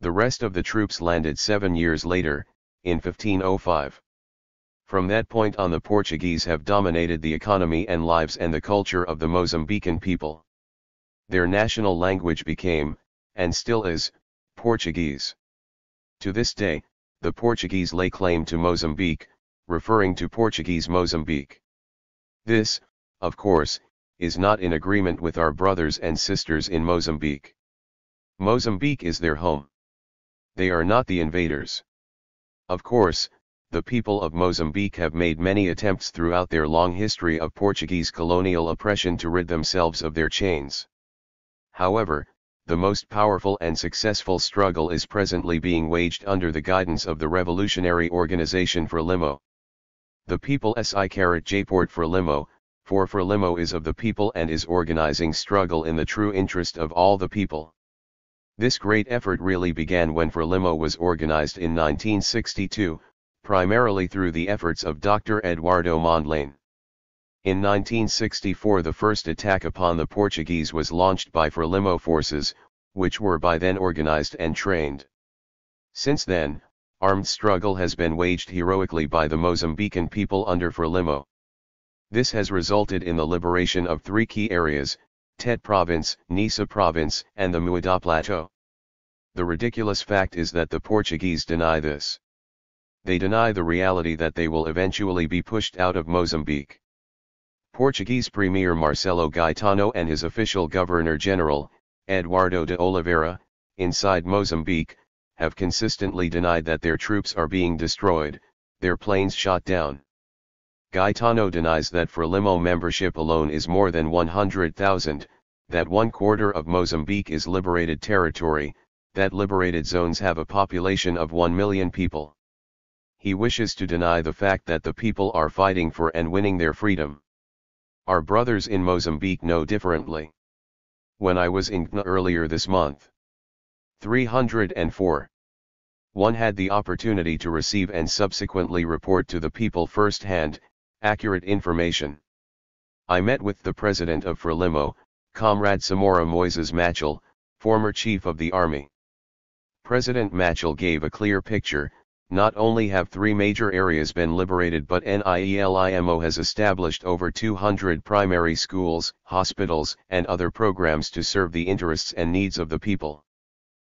The rest of the troops landed 7 years later, in 1505. From that point on, the Portuguese have dominated the economy and lives and the culture of the Mozambican people. Their national language became, and still is, Portuguese. To this day, the Portuguese lay claim to Mozambique, referring to Portuguese Mozambique. This, of course, is not in agreement with our brothers and sisters in Mozambique. Mozambique is their home. They are not the invaders. Of course, the people of Mozambique have made many attempts throughout their long history of Portuguese colonial oppression to rid themselves of their chains. However, the most powerful and successful struggle is presently being waged under the guidance of the revolutionary organization Frelimo. The people J-Port Frelimo, for Frelimo is of the people and is organizing struggle in the true interest of all the people. This great effort really began when Frelimo was organized in 1962, primarily through the efforts of Dr. Eduardo Mondlane. In 1964, the first attack upon the Portuguese was launched by Frelimo forces, which were by then organized and trained. Since then, armed struggle has been waged heroically by the Mozambican people under Frelimo. This has resulted in the liberation of three key areas, Tete Province, Nisa Province, and the Muida Plateau. The ridiculous fact is that the Portuguese deny this. They deny the reality that they will eventually be pushed out of Mozambique. Portuguese Premier Marcelo Gaetano and his official Governor-General, Eduardo de Oliveira, inside Mozambique, have consistently denied that their troops are being destroyed, their planes shot down. Gaetano denies that Frelimo membership alone is more than 100,000, that 1/4 of Mozambique is liberated territory, that liberated zones have a population of 1 million people. He wishes to deny the fact that the people are fighting for and winning their freedom. Our brothers in Mozambique know differently. When I was in CNA earlier this month, 304. 1 had the opportunity to receive and subsequently report to the people firsthand, accurate information. I met with the president of Frelimo, Comrade Samora Moises Machel, former chief of the army. President Machel gave a clear picture. Not only have 3 major areas been liberated, but NIELIMO has established over 200 primary schools, hospitals, and other programs to serve the interests and needs of the people.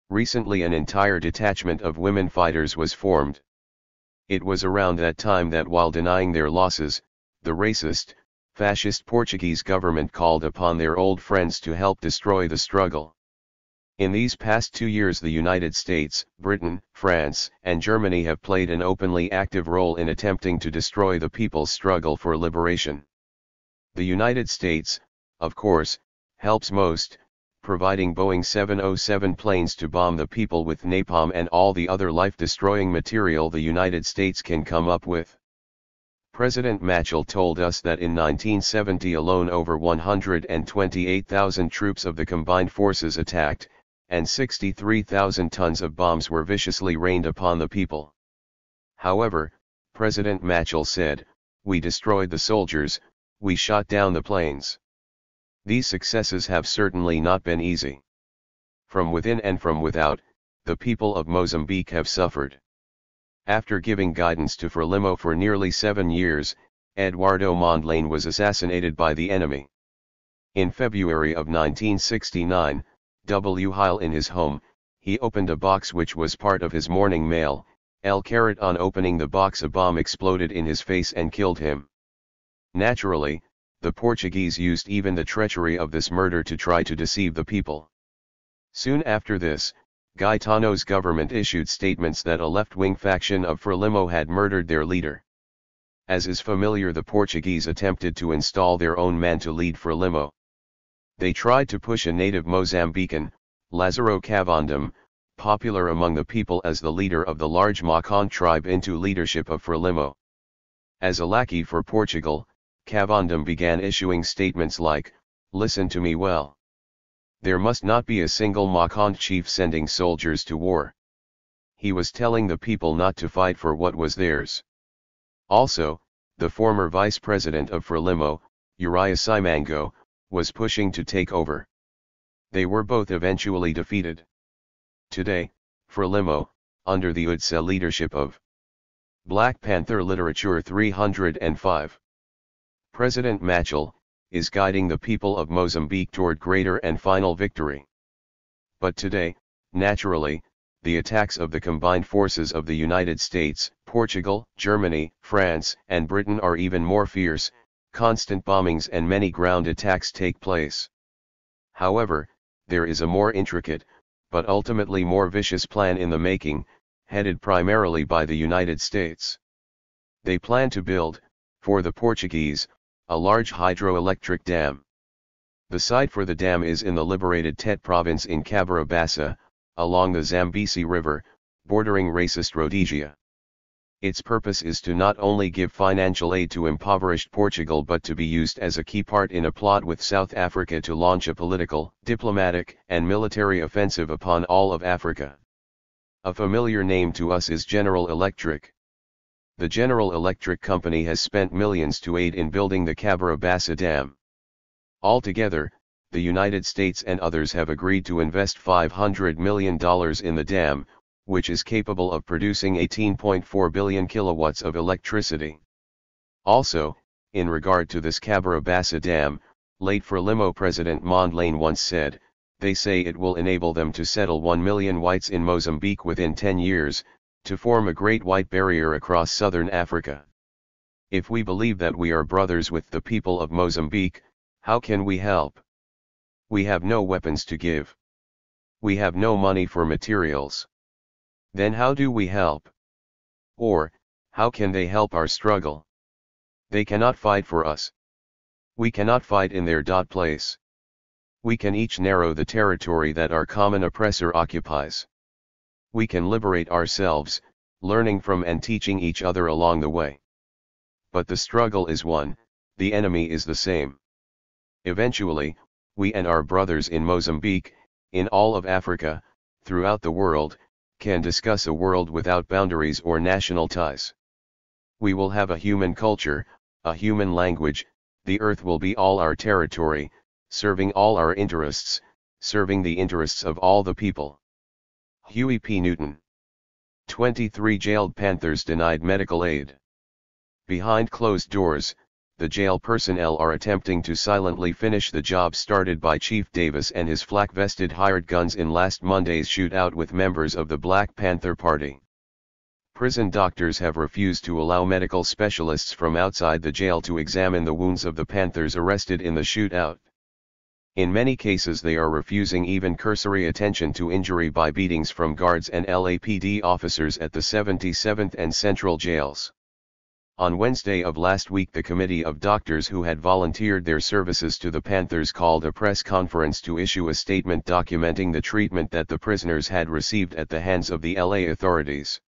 Recently, an entire detachment of women fighters was formed. It was around that time that, while denying their losses, the racist, fascist Portuguese government called upon their old friends to help destroy the struggle. In these past 2 years, the United States, Britain, France, and Germany have played an openly active role in attempting to destroy the people's struggle for liberation. The United States, of course, helps most, providing Boeing 707 planes to bomb the people with napalm and all the other life-destroying material the United States can come up with. President Machel told us that in 1970 alone over 128,000 troops of the combined forces attacked, and 63,000 tons of bombs were viciously rained upon the people. However, President Machel said, "We destroyed the soldiers, we shot down the planes." These successes have certainly not been easy. From within and from without, the people of Mozambique have suffered. After giving guidance to Frelimo for nearly 7 years, Eduardo Mondlane was assassinated by the enemy. In February of 1969, while in his home, he opened a box which was part of his morning mail. On opening the box, a bomb exploded in his face and killed him. Naturally, the Portuguese used even the treachery of this murder to try to deceive the people. Soon after this, Gaetano's government issued statements that a left-wing faction of Frelimo had murdered their leader. As is familiar, the Portuguese attempted to install their own man to lead Frelimo. They tried to push a native Mozambican, Lázaro Cavandam, popular among the people as the leader of the large Macan tribe, into leadership of Frelimo. As a lackey for Portugal, Cavandam began issuing statements like, "Listen to me well. There must not be a single Macan chief sending soldiers to war." He was telling the people not to fight for what was theirs. Also, the former vice president of Frelimo, Uriah Simango, was pushing to take over. They were both eventually defeated. Today, Frelimo, under the UDSA leadership of Black Panther Literature 305. President Machel is guiding the people of Mozambique toward greater and final victory. But today, naturally, the attacks of the combined forces of the United States, Portugal, Germany, France, and Britain are even more fierce. Constant bombings and many ground attacks take place. However, there is a more intricate, but ultimately more vicious plan in the making, headed primarily by the United States. They plan to build, for the Portuguese, a large hydroelectric dam. The site for the dam is in the liberated Tete province in Cabra Bassa, along the Zambezi River, bordering racist Rhodesia. Its purpose is to not only give financial aid to impoverished Portugal but to be used as a key part in a plot with South Africa to launch a political, diplomatic, and military offensive upon all of Africa. A familiar name to us is General Electric. The General Electric Company has spent millions to aid in building the Cabra Bassa Dam. Altogether, the United States and others have agreed to invest $500 million in the dam, which is capable of producing 18.4 billion kilowatts of electricity. Also, in regard to this Cabra Bassa Dam, late Frelimo President Mondlane once said, they say it will enable them to settle 1 million whites in Mozambique within 10 years, to form a great white barrier across southern Africa. If we believe that we are brothers with the people of Mozambique, how can we help? We have no weapons to give. We have no money for materials. Then how do we help? Or, how can they help our struggle? They cannot fight for us. We cannot fight in their place. We can each narrow the territory that our common oppressor occupies. We can liberate ourselves, learning from and teaching each other along the way. But the struggle is one, the enemy is the same. Eventually, we and our brothers in Mozambique, in all of Africa, throughout the world, can discuss a world without boundaries or national ties. We will have a human culture, a human language, the earth will be all our territory, serving all our interests, serving the interests of all the people. Huey P. Newton. 23 jailed Panthers denied medical aid. Behind closed doors, the jail personnel are attempting to silently finish the job started by Chief Davis and his flak-vested hired guns in last Monday's shootout with members of the Black Panther Party. Prison doctors have refused to allow medical specialists from outside the jail to examine the wounds of the Panthers arrested in the shootout. In many cases they are refusing even cursory attention to injury by beatings from guards and LAPD officers at the 77th and Central jails. On Wednesday of last week the committee of doctors who had volunteered their services to the Panthers called a press conference to issue a statement documenting the treatment that the prisoners had received at the hands of the LA authorities.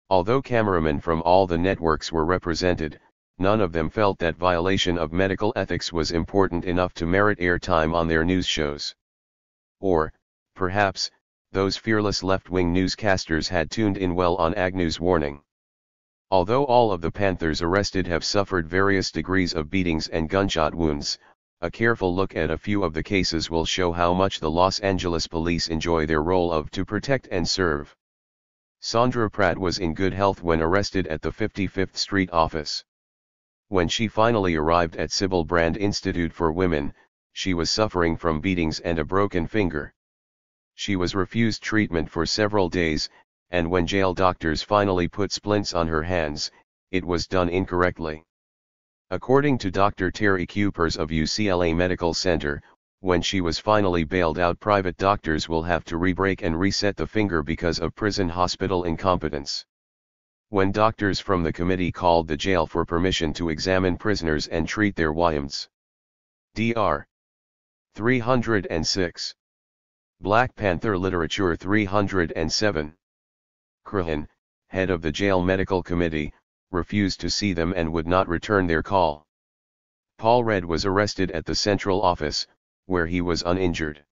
Although cameramen from all the networks were represented, none of them felt that violation of medical ethics was important enough to merit airtime on their news shows. Or, perhaps, those fearless left-wing newscasters had tuned in well on Agnew's warning. Although all of the Panthers arrested have suffered various degrees of beatings and gunshot wounds, a careful look at a few of the cases will show how much the Los Angeles police enjoy their role of to protect and serve. Sandra Pratt was in good health when arrested at the 55th Street office. When she finally arrived at Sybil Brand Institute for Women, she was suffering from beatings and a broken finger. She was refused treatment for several days, and when jail doctors finally put splints on her hands, it was done incorrectly. According to Dr. Terry Cupers of UCLA Medical Center, when she was finally bailed out, private doctors will have to re-break and reset the finger because of prison hospital incompetence. When doctors from the committee called the jail for permission to examine prisoners and treat their wounds. Dr. 306. Black Panther Literature 307. Crahan, head of the jail medical committee, refused to see them and would not return their call. Paul Red was arrested at the central office, where he was uninjured.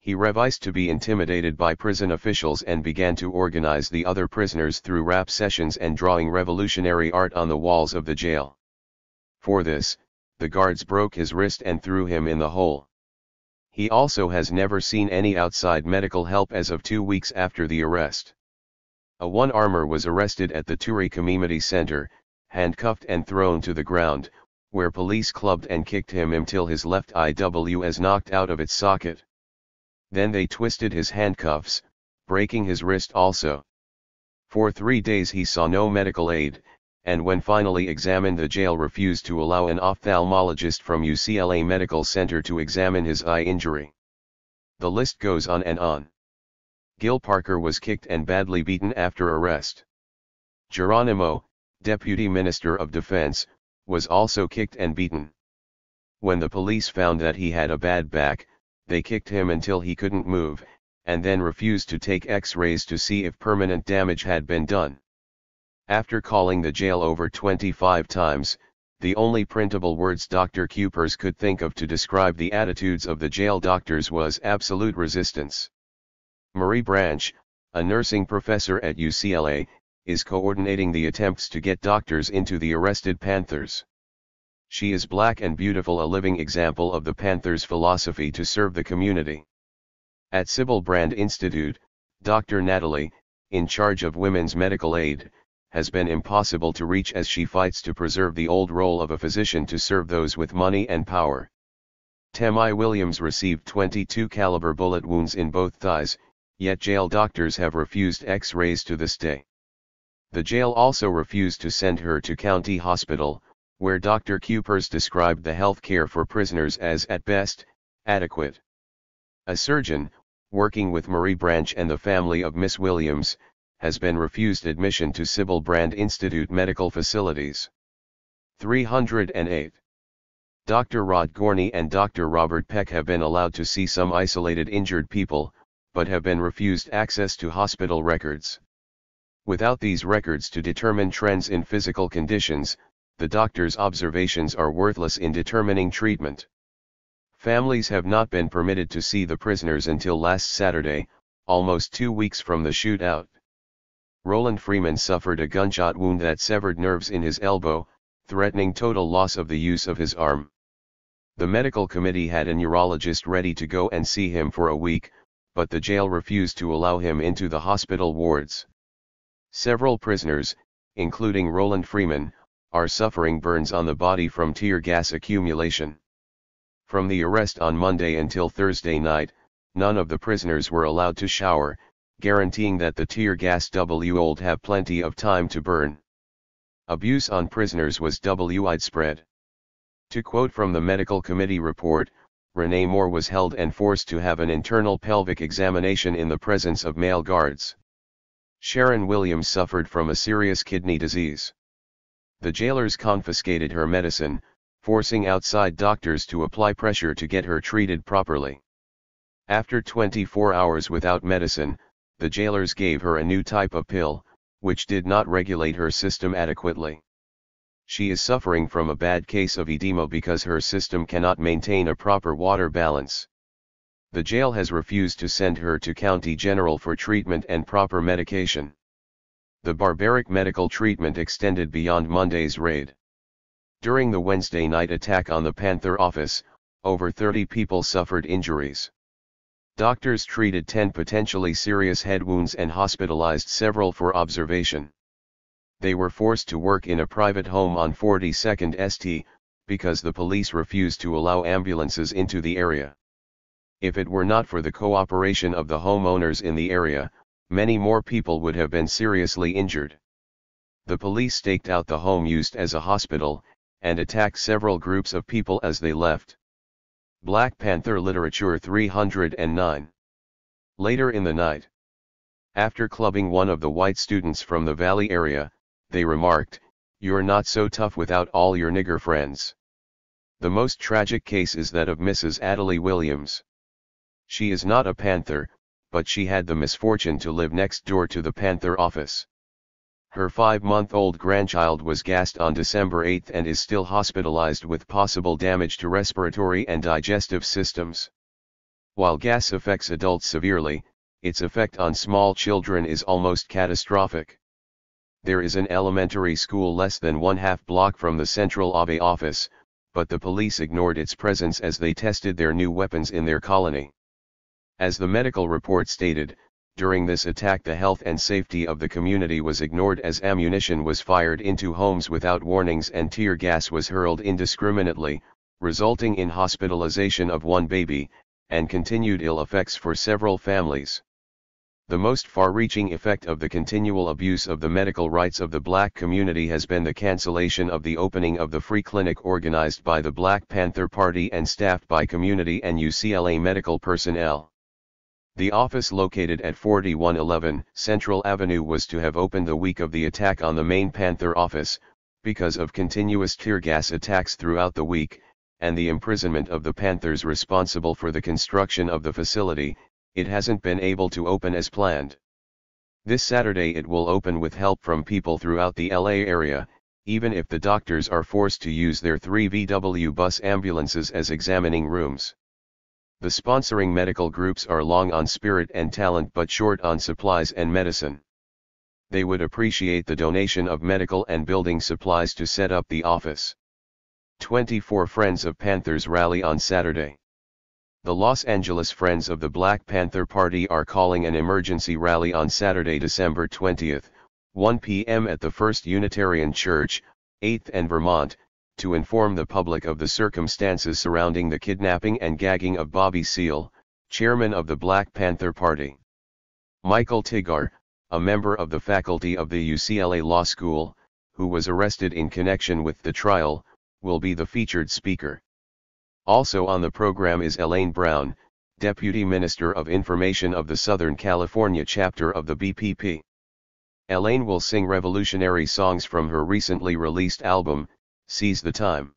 He refused to be intimidated by prison officials and began to organize the other prisoners through rap sessions and drawing revolutionary art on the walls of the jail. For this, the guards broke his wrist and threw him in the hole. He also has never seen any outside medical help as of 2 weeks after the arrest. A one-armer was arrested at the Turi Community Center, handcuffed and thrown to the ground, where police clubbed and kicked him until his left eye was knocked out of its socket. Then they twisted his handcuffs, breaking his wrist also. For 3 days he saw no medical aid, and when finally examined, the jail refused to allow an ophthalmologist from UCLA Medical Center to examine his eye injury. The list goes on and on. Gil Parker was kicked and badly beaten after arrest. Geronimo, Deputy Minister of Defense, was also kicked and beaten. When the police found that he had a bad back, they kicked him until he couldn't move, and then refused to take X-rays to see if permanent damage had been done. After calling the jail over 25 times, the only printable words Dr. Cupers could think of to describe the attitudes of the jail doctors was absolute resistance. Marie Branch, a nursing professor at UCLA, is coordinating the attempts to get doctors into the arrested Panthers. She is black and beautiful, a living example of the Panthers' philosophy to serve the community. At Sybil Brand Institute, Dr. Natalie, in charge of women's medical aid, has been impossible to reach as she fights to preserve the old role of a physician to serve those with money and power. Tammy Williams received .22 caliber bullet wounds in both thighs, yet jail doctors have refused X-rays to this day. The jail also refused to send her to County Hospital, where Dr. Cupers described the health care for prisoners as, at best, adequate. A surgeon, working with Marie Branch and the family of Miss Williams, has been refused admission to Sybil Brand Institute medical facilities. 308. Dr. Rod Gorney and Dr. Robert Peck have been allowed to see some isolated injured people, but have been refused access to hospital records. Without these records to determine trends in physical conditions, the doctor's observations are worthless in determining treatment. Families have not been permitted to see the prisoners until last Saturday, almost 2 weeks from the shootout. Roland Freeman suffered a gunshot wound that severed nerves in his elbow, threatening total loss of the use of his arm. The medical committee had a neurologist ready to go and see him for a week, but the jail refused to allow him into the hospital wards. Several prisoners, including Roland Freeman, are suffering burns on the body from tear gas accumulation. From the arrest on Monday until Thursday night, none of the prisoners were allowed to shower, guaranteeing that the tear gas would have plenty of time to burn. Abuse on prisoners was widespread. To quote from the medical committee report, Renee Moore was held and forced to have an internal pelvic examination in the presence of male guards. Sharon Williams suffered from a serious kidney disease. The jailers confiscated her medicine, forcing outside doctors to apply pressure to get her treated properly. After 24 hours without medicine, the jailers gave her a new type of pill, which did not regulate her system adequately. She is suffering from a bad case of edema because her system cannot maintain a proper water balance. The jail has refused to send her to County General for treatment and proper medication. The barbaric medical treatment extended beyond Monday's raid. During the Wednesday night attack on the Panther office, over 30 people suffered injuries. Doctors treated 10 potentially serious head wounds and hospitalized several for observation. They were forced to work in a private home on 42nd St, because the police refused to allow ambulances into the area. If it were not for the cooperation of the homeowners in the area, many more people would have been seriously injured. The police staked out the home used as a hospital, and attacked several groups of people as they left. Black Panther Literature 309. Later in the night, after clubbing one of the white students from the Valley area, they remarked, "You're not so tough without all your nigger friends." The most tragic case is that of Mrs. Adalie Williams. She is not a Panther, but she had the misfortune to live next door to the Panther office. Her 5-month-old grandchild was gassed on December 8 and is still hospitalized with possible damage to respiratory and digestive systems. While gas affects adults severely, its effect on small children is almost catastrophic. There is an elementary school less than 1/2 block from the Central Ave office, but the police ignored its presence as they tested their new weapons in their colony. As the medical report stated, During this attack, the health and safety of the community was ignored as ammunition was fired into homes without warnings and tear gas was hurled indiscriminately, resulting in hospitalization of one baby, and continued ill effects for several families. The most far-reaching effect of the continual abuse of the medical rights of the black community has been the cancellation of the opening of the free clinic organized by the Black Panther Party and staffed by community and UCLA medical personnel. The office located at 4111 Central Avenue was to have opened the week of the attack on the main Panther office, because of continuous tear gas attacks throughout the week, and the imprisonment of the Panthers responsible for the construction of the facility. It hasn't been able to open as planned. This Saturday it will open with help from people throughout the LA area, even if the doctors are forced to use their 3 VW bus ambulances as examining rooms. The sponsoring medical groups are long on spirit and talent but short on supplies and medicine. They would appreciate the donation of medical and building supplies to set up the office. 24 Friends of Panthers rally on Saturday. The Los Angeles Friends of the Black Panther Party are calling an emergency rally on Saturday, December 20, 1 p.m. at the First Unitarian Church, 8th and Vermont, to inform the public of the circumstances surrounding the kidnapping and gagging of Bobby Seale, chairman of the Black Panther Party. Michael Tigar, a member of the faculty of the UCLA Law School, who was arrested in connection with the trial, will be the featured speaker. Also on the program is Elaine Brown, Deputy Minister of Information of the Southern California chapter of the BPP. Elaine will sing revolutionary songs from her recently released album, Seize the Time.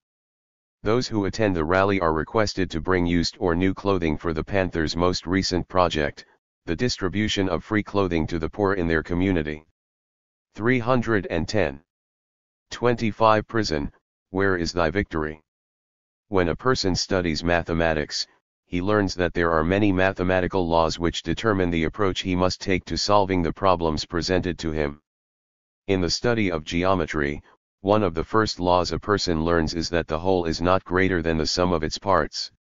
Those who attend the rally are requested to bring used or new clothing for the Panthers' most recent project, the distribution of free clothing to the poor in their community. 310. 25 Prison, where is thy victory? When a person studies mathematics, he learns that there are many mathematical laws which determine the approach he must take to solving the problems presented to him. In the study of geometry, one of the first laws a person learns is that the whole is not greater than the sum of its parts.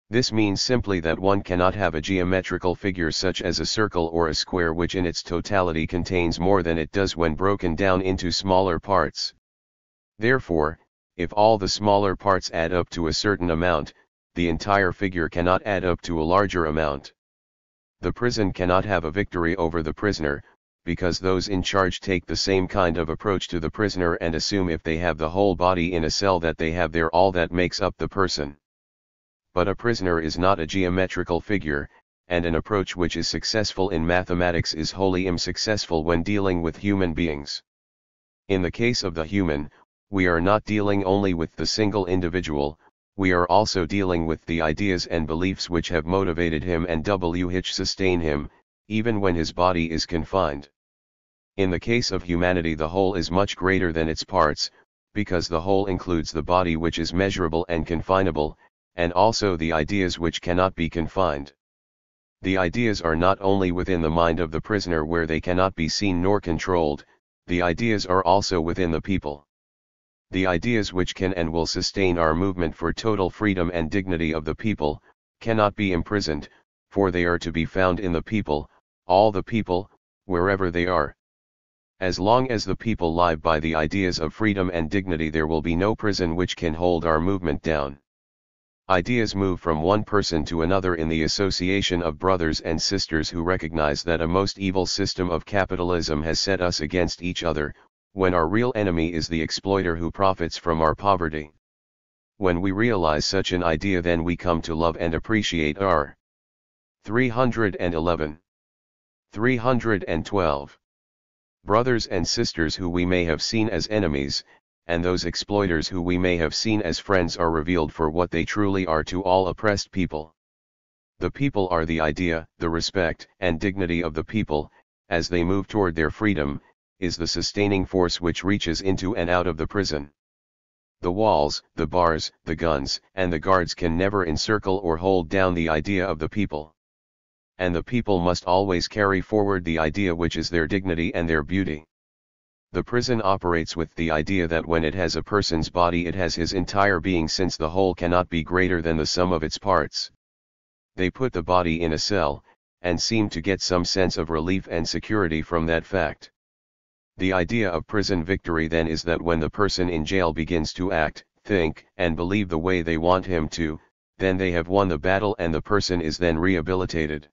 This means simply that one cannot have a geometrical figure such as a circle or a square which in its totality contains more than it does when broken down into smaller parts. Therefore, if all the smaller parts add up to a certain amount, the entire figure cannot add up to a larger amount. The prison cannot have a victory over the prisoner, because those in charge take the same kind of approach to the prisoner and assume if they have the whole body in a cell that they have there all that makes up the person. But a prisoner is not a geometrical figure, and an approach which is successful in mathematics is wholly unsuccessful when dealing with human beings. In the case of the human, we are not dealing only with the single individual, we are also dealing with the ideas and beliefs which have motivated him and which sustain him, even when his body is confined. In the case of humanity, the whole is much greater than its parts, because the whole includes the body which is measurable and confinable, and also the ideas which cannot be confined. The ideas are not only within the mind of the prisoner where they cannot be seen nor controlled, the ideas are also within the people. The ideas which can and will sustain our movement for total freedom and dignity of the people, cannot be imprisoned, for they are to be found in the people, all the people, wherever they are. As long as the people live by the ideas of freedom and dignity, there will be no prison which can hold our movement down. Ideas move from one person to another in the association of brothers and sisters who recognize that a most evil system of capitalism has set us against each other, when our real enemy is the exploiter who profits from our poverty. When we realize such an idea, then we come to love and appreciate our 311. 312. Brothers and sisters who we may have seen as enemies, and those exploiters who we may have seen as friends are revealed for what they truly are to all oppressed people. The people are the idea, the respect and dignity of the people, as they move toward their freedom, is the sustaining force which reaches into and out of the prison. The walls, the bars, the guns, and the guards can never encircle or hold down the idea of the people. And the people must always carry forward the idea which is their dignity and their beauty. The prison operates with the idea that when it has a person's body, it has his entire being, since the whole cannot be greater than the sum of its parts. They put the body in a cell, and seem to get some sense of relief and security from that fact. The idea of prison victory then is that when the person in jail begins to act, think, and believe the way they want him to, then they have won the battle and the person is then rehabilitated.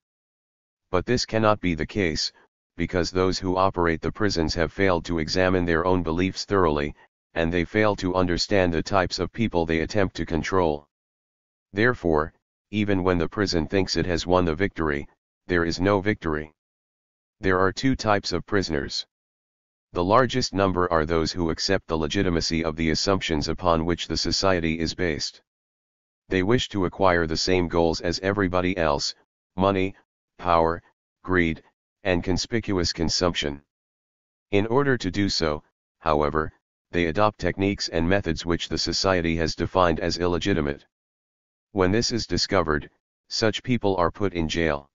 But this cannot be the case, because those who operate the prisons have failed to examine their own beliefs thoroughly, and they fail to understand the types of people they attempt to control. Therefore, even when the prison thinks it has won the victory, there is no victory. There are two types of prisoners. The largest number are those who accept the legitimacy of the assumptions upon which the society is based. They wish to acquire the same goals as everybody else: money, power, greed, and conspicuous consumption. In order to do so, however, they adopt techniques and methods which the society has defined as illegitimate. When this is discovered, such people are put in jail.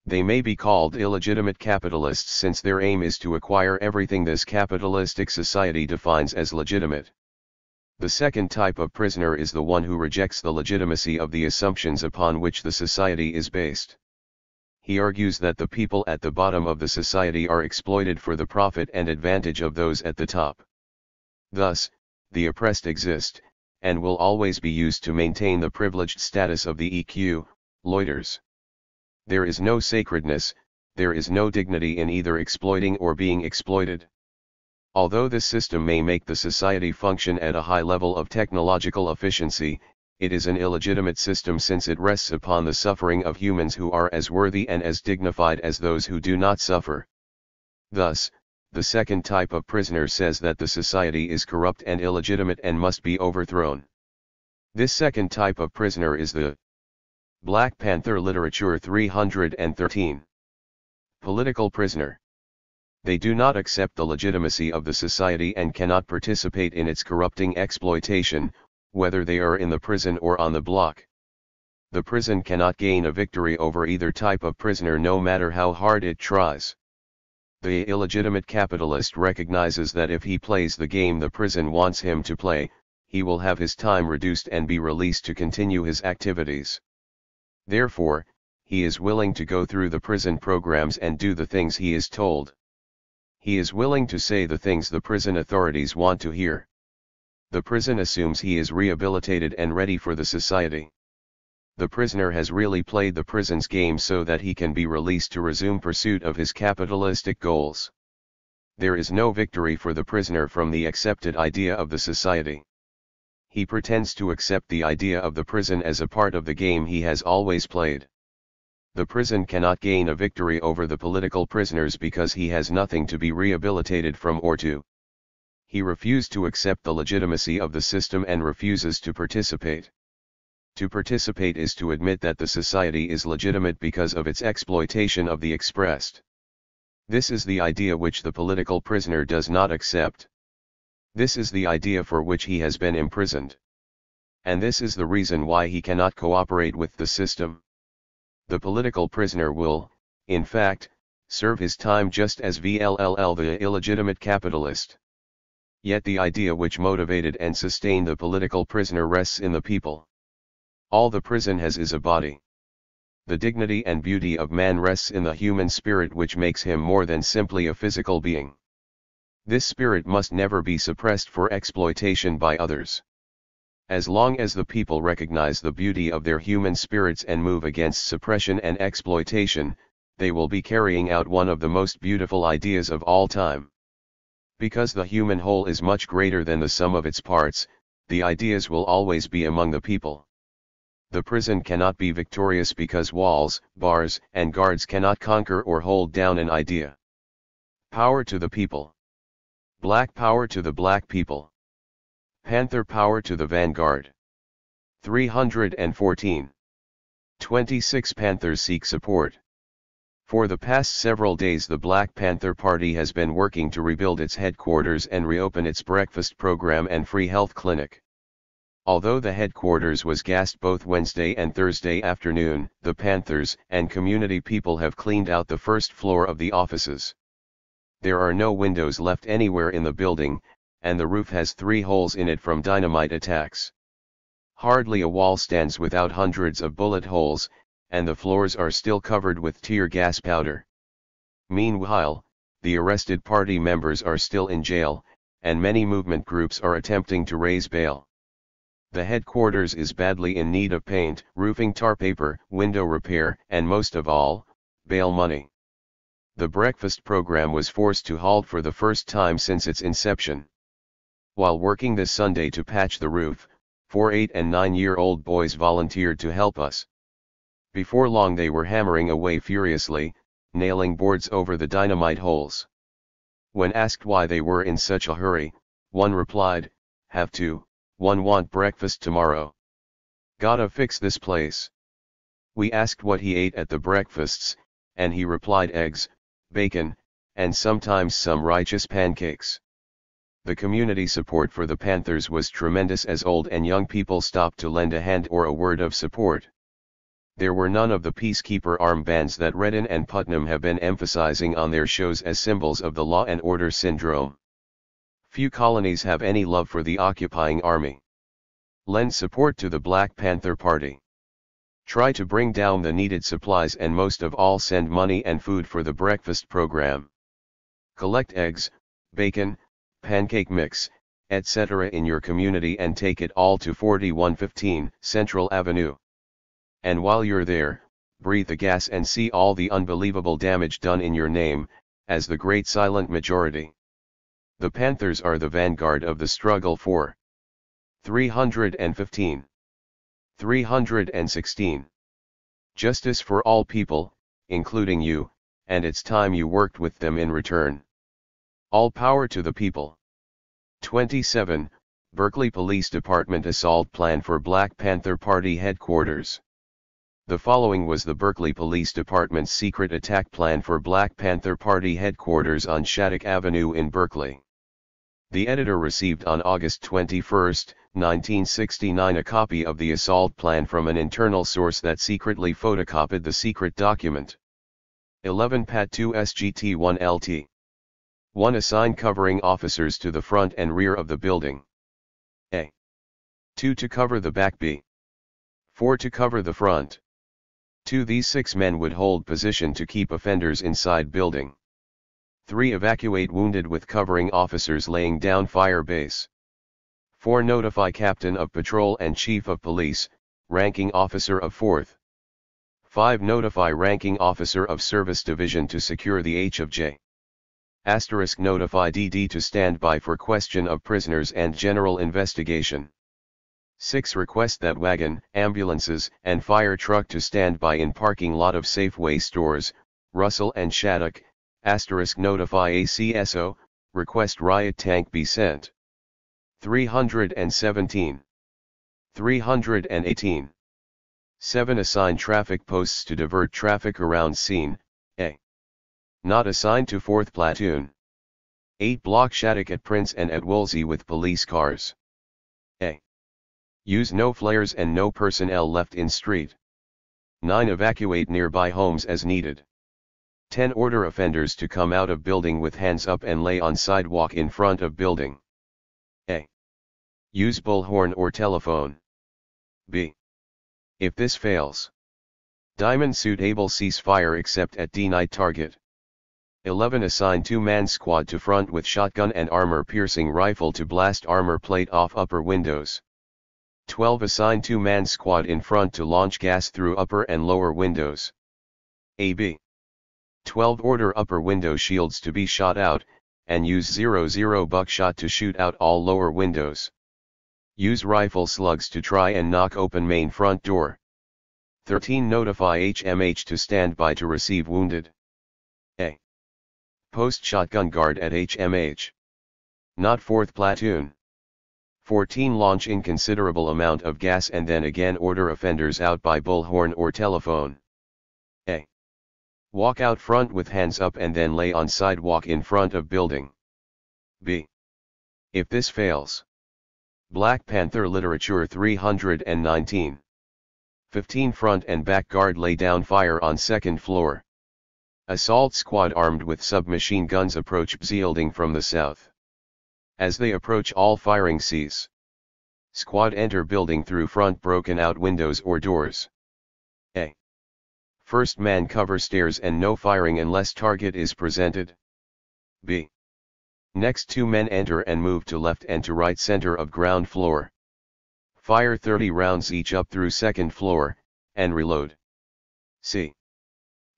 They may be called illegitimate capitalists since their aim is to acquire everything this capitalistic society defines as legitimate. The second type of prisoner is the one who rejects the legitimacy of the assumptions upon which the society is based. He argues that the people at the bottom of the society are exploited for the profit and advantage of those at the top. Thus, the oppressed exist, and will always be used to maintain the privileged status of the loiters. There is no sacredness, there is no dignity in either exploiting or being exploited. Although this system may make the society function at a high level of technological efficiency, it is an illegitimate system since it rests upon the suffering of humans who are as worthy and as dignified as those who do not suffer. Thus, the second type of prisoner says that the society is corrupt and illegitimate and must be overthrown. This second type of prisoner is the Black Panther Literature 313. Political prisoner. They do not accept the legitimacy of the society and cannot participate in its corrupting exploitation, whether they are in the prison or on the block. The prison cannot gain a victory over either type of prisoner no matter how hard it tries. The illegitimate capitalist recognizes that if he plays the game the prison wants him to play, he will have his time reduced and be released to continue his activities. Therefore, he is willing to go through the prison programs and do the things he is told. He is willing to say the things the prison authorities want to hear. The prison assumes he is rehabilitated and ready for the society. The prisoner has really played the prison's game so that he can be released to resume pursuit of his capitalistic goals. There is no victory for the prisoner from the accepted idea of the society. He pretends to accept the idea of the prison as a part of the game he has always played. The prison cannot gain a victory over the political prisoners because he has nothing to be rehabilitated from or to. He refused to accept the legitimacy of the system and refuses to participate. To participate is to admit that the society is legitimate because of its exploitation of the oppressed. This is the idea which the political prisoner does not accept. This is the idea for which he has been imprisoned. And this is the reason why he cannot cooperate with the system. The political prisoner will, in fact, serve his time just as the illegitimate capitalist. Yet the idea which motivated and sustained the political prisoner rests in the people. All the prison has is a body. The dignity and beauty of man rests in the human spirit which makes him more than simply a physical being. This spirit must never be suppressed for exploitation by others. As long as the people recognize the beauty of their human spirits and move against suppression and exploitation, they will be carrying out one of the most beautiful ideas of all time. Because the human whole is much greater than the sum of its parts, the ideas will always be among the people. The prison cannot be victorious because walls, bars, and guards cannot conquer or hold down an idea. Power to the people. Black power to the black people. Panther power to the vanguard. 314. 26 Panthers seek support. For the past several days the Black Panther Party has been working to rebuild its headquarters and reopen its breakfast program and free health clinic. Although the headquarters was gassed both Wednesday and Thursday afternoon, the Panthers and community people have cleaned out the first floor of the offices. There are no windows left anywhere in the building, and the roof has 3 holes in it from dynamite attacks. Hardly a wall stands without hundreds of bullet holes, and the floors are still covered with tear gas powder. Meanwhile, the arrested party members are still in jail, and many movement groups are attempting to raise bail. The headquarters is badly in need of paint, roofing, tar paper, window repair, and most of all, bail money. The breakfast program was forced to halt for the first time since its inception. While working this Sunday to patch the roof, 4 8 and 9-year-old boys volunteered to help us. Before long they were hammering away furiously, nailing boards over the dynamite holes. When asked why they were in such a hurry, one replied, "Have to, one want breakfast tomorrow. Gotta fix this place." We asked what he ate at the breakfasts, and he replied eggs, bacon, and sometimes some righteous pancakes. The community support for the Panthers was tremendous as old and young people stopped to lend a hand or a word of support. There were none of the peacekeeper armbands that Redden and Putnam have been emphasizing on their shows as symbols of the law and order syndrome. Few colonies have any love for the occupying army. Lend support to the Black Panther Party. Try to bring down the needed supplies and most of all send money and food for the breakfast program. Collect eggs, bacon, pancake mix, etc. in your community and take it all to 4115 Central Avenue. And while you're there, breathe the gas and see all the unbelievable damage done in your name, as the great silent majority. The Panthers are the vanguard of the struggle for 315. 316. Justice for all people, including you, and it's time you worked with them in return. All power to the people. 27. Berkeley Police Department assault plan for Black Panther Party headquarters. The following was the Berkeley Police Department's secret attack plan for Black Panther Party headquarters on Shattuck Avenue in Berkeley. The editor received on August 21, 1969 a copy of the assault plan from an internal source that secretly photocopied the secret document. 11 Pat 2 SGT 1 LT. 1 Assign covering officers to the front and rear of the building. A. 2 to cover the back. B. 4 to cover the front. 2 These 6 men would hold position to keep offenders inside building. 3 Evacuate wounded with covering officers laying down fire base. 4 Notify Captain of Patrol and Chief of Police, Ranking Officer of 4th. 5 Notify Ranking Officer of Service Division to secure the H of J. * Notify DD to stand by for question of prisoners and general investigation. 6 Request that wagon, ambulances, and fire truck to stand by in parking lot of Safeway stores, Russell and Shattuck. * Notify ACSO, request riot tank be sent. 317. 318. 7 Assign traffic posts to divert traffic around scene. A. Not assigned to 4th Platoon. 8 Block Shattuck at Prince and at Woolsey with police cars. A. Use no flares and no personnel left in street. 9 Evacuate nearby homes as needed. 10 Order offenders to come out of building with hands up and lay on sidewalk in front of building. A. Use bullhorn or telephone. B. If this fails, diamond suit able cease fire except at D-night target. 11 Assign 2-man squad to front with shotgun and armor-piercing rifle to blast armor plate off upper windows. 12 Assign 2-man squad in front to launch gas through upper and lower windows. AB. 12 Order upper window shields to be shot out, and use 00 buckshot to shoot out all lower windows. Use rifle slugs to try and knock open main front door. 13 Notify HMH to stand by to receive wounded. A. Post shotgun guard at HMH. Not 4th Platoon. 14 Launch inconsiderable amount of gas and then again order offenders out by bullhorn or telephone. A. Walk out front with hands up and then lay on sidewalk in front of building. B. If this fails, Black Panther Literature 319. 15 Front and back guard lay down fire on second floor. Assault squad armed with submachine guns approach building from the south. As they approach, all firing cease. Squad enter building through front broken out windows or doors. A. First man cover stairs and no firing unless target is presented. B. Next 2 men enter and move to left and to right center of ground floor. Fire 30 rounds each up through second floor, and reload. C.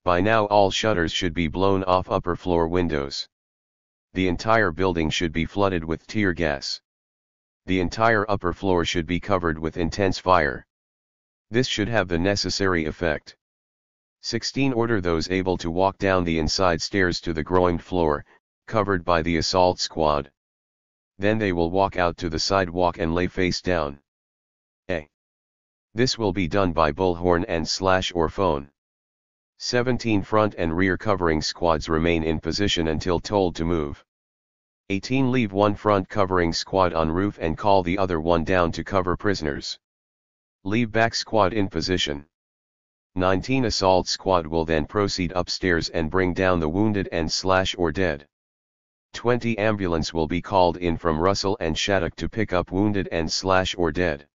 By now all shutters should be blown off upper floor windows. The entire building should be flooded with tear gas. The entire upper floor should be covered with intense fire. This should have the necessary effect. 16. Order those able to walk down the inside stairs to the groined floor, covered by the assault squad. Then they will walk out to the sidewalk and lay face down. A. This will be done by bullhorn and / or phone. 17. Front and rear covering squads remain in position until told to move. 18. Leave one front covering squad on roof and call the other one down to cover prisoners. Leave back squad in position. 19. Assault squad will then proceed upstairs and bring down the wounded and / or dead. 20. Ambulance will be called in from Russell and Shattuck to pick up wounded and / or dead.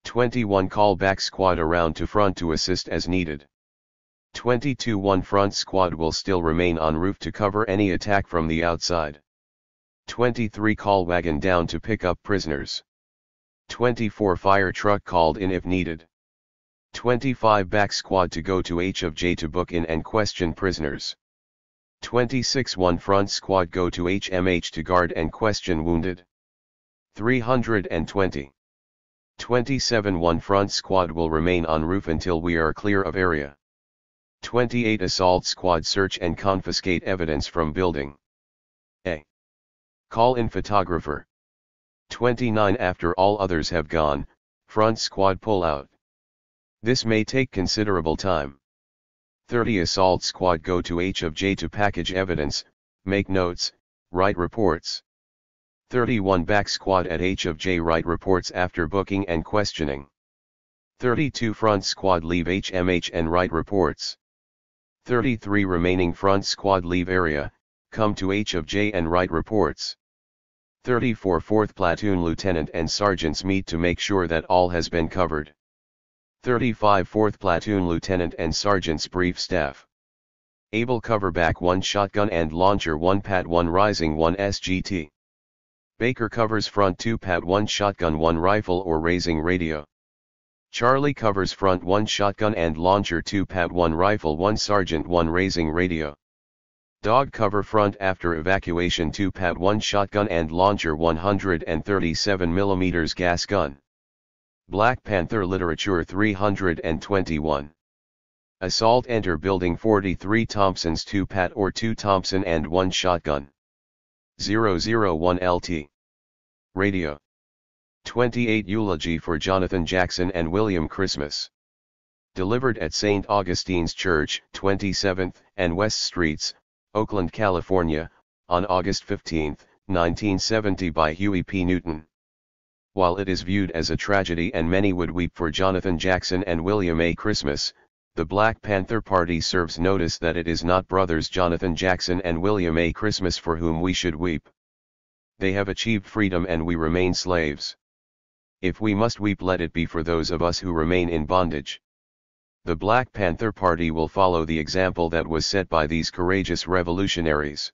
21. Call back squad around to front to assist as needed. 22. One front squad will still remain on roof to cover any attack from the outside. 23. Call wagon down to pick up prisoners. 24. Fire truck called in if needed. 25. Back squad to go to H of J to book in and question prisoners. 26. One front squad go to HMH to guard and question wounded. 320. 27. One front squad will remain on roof until we are clear of area. 28. Assault squad search and confiscate evidence from building. A. Call in photographer. 29. After all others have gone, front squad pull out. This may take considerable time. 30. Assault squad go to H of J to package evidence, make notes, write reports. 31. Back squad at H of J write reports after booking and questioning. 32. Front squad leave HMH and write reports. 33. Remaining front squad leave area, come to H of J and write reports. 34. 4th platoon lieutenant and sergeants meet to make sure that all has been covered. 35. 4th platoon lieutenant and sergeants brief staff. Able cover back 1 shotgun and launcher 1 pat 1 rising 1 SGT. Baker covers front 2 pat 1 shotgun 1 rifle or raising radio. Charlie covers front 1 shotgun and launcher 2 pat 1 rifle 1 sergeant 1 raising radio. Dog cover front after evacuation 2 pat 1 shotgun and launcher 137 mm gas gun. Black Panther literature 321. Assault enter building 43 Thompsons 2 pat or 2 Thompson and 1 shotgun. 001 LT. Radio. 28 Eulogy for Jonathan Jackson and William Christmas. Delivered at St. Augustine's Church, 27th and West Streets, Oakland, California, on August 15, 1970 by Huey P. Newton. While it is viewed as a tragedy and many would weep for Jonathan Jackson and William A. Christmas, the Black Panther Party serves notice that it is not brothers Jonathan Jackson and William A. Christmas for whom we should weep. They have achieved freedom and we remain slaves. If we must weep, let it be for those of us who remain in bondage. The Black Panther Party will follow the example that was set by these courageous revolutionaries.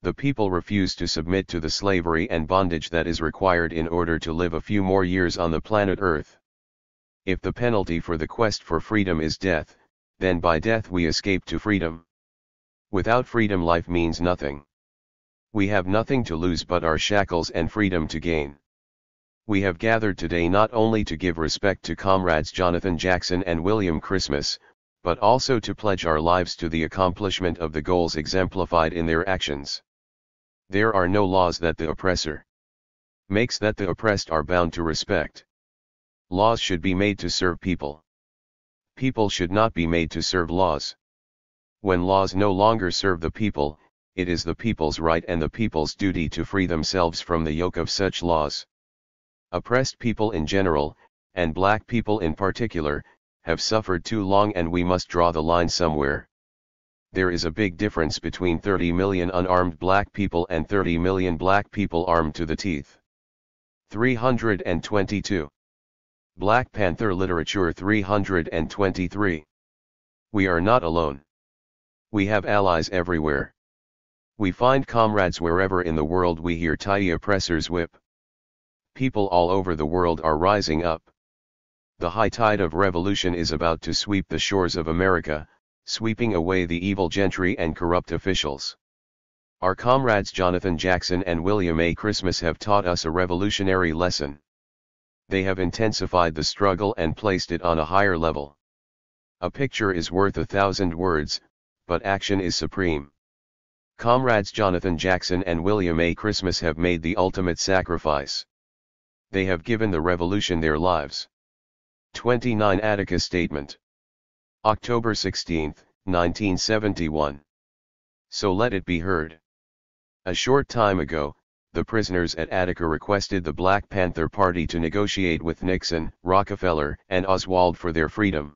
The people refuse to submit to the slavery and bondage that is required in order to live a few more years on the planet Earth. If the penalty for the quest for freedom is death, then by death we escape to freedom. Without freedom life means nothing. We have nothing to lose but our shackles and freedom to gain. We have gathered today not only to give respect to comrades Jonathan Jackson and William Christmas, but also to pledge our lives to the accomplishment of the goals exemplified in their actions. There are no laws that the oppressor makes that the oppressed are bound to respect. Laws should be made to serve people. People should not be made to serve laws. When laws no longer serve the people, it is the people's right and the people's duty to free themselves from the yoke of such laws. Oppressed people in general, and black people in particular, have suffered too long and we must draw the line somewhere. There is a big difference between 30 million unarmed black people and 30 million black people armed to the teeth. 322. Black Panther literature 323. We are not alone. We have allies everywhere. We find comrades wherever in the world we hear tiny oppressors whip. People all over the world are rising up. The high tide of revolution is about to sweep the shores of America, sweeping away the evil gentry and corrupt officials. Our comrades Jonathan Jackson and William A. Christmas have taught us a revolutionary lesson. They have intensified the struggle and placed it on a higher level. A picture is worth 1,000 words, but action is supreme. Comrades Jonathan Jackson and William A. Christmas have made the ultimate sacrifice. They have given the revolution their lives. 29 Attica Statement. October 16, 1971. So let it be heard. A short time ago, the prisoners at Attica requested the Black Panther Party to negotiate with Nixon, Rockefeller, and Oswald for their freedom.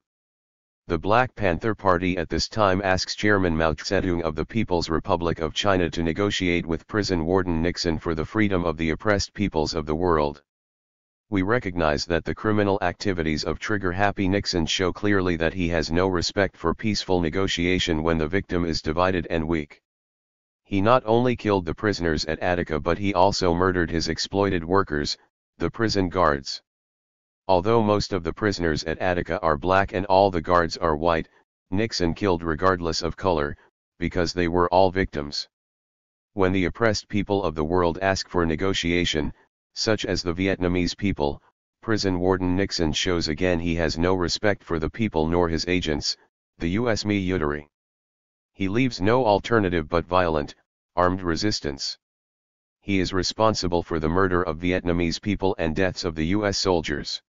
The Black Panther Party at this time asks Chairman Mao Zedong of the People's Republic of China to negotiate with prison warden Nixon for the freedom of the oppressed peoples of the world. We recognize that the criminal activities of trigger-happy Nixon show clearly that he has no respect for peaceful negotiation when the victim is divided and weak. He not only killed the prisoners at Attica but he also murdered his exploited workers, the prison guards. Although most of the prisoners at Attica are black and all the guards are white, Nixon killed regardless of color, because they were all victims. When the oppressed people of the world ask for negotiation, such as the Vietnamese people, prison warden Nixon shows again he has no respect for the people nor his agents, the U.S. military. He leaves no alternative but violent, armed resistance. He is responsible for the murder of Vietnamese people and deaths of the U.S. soldiers.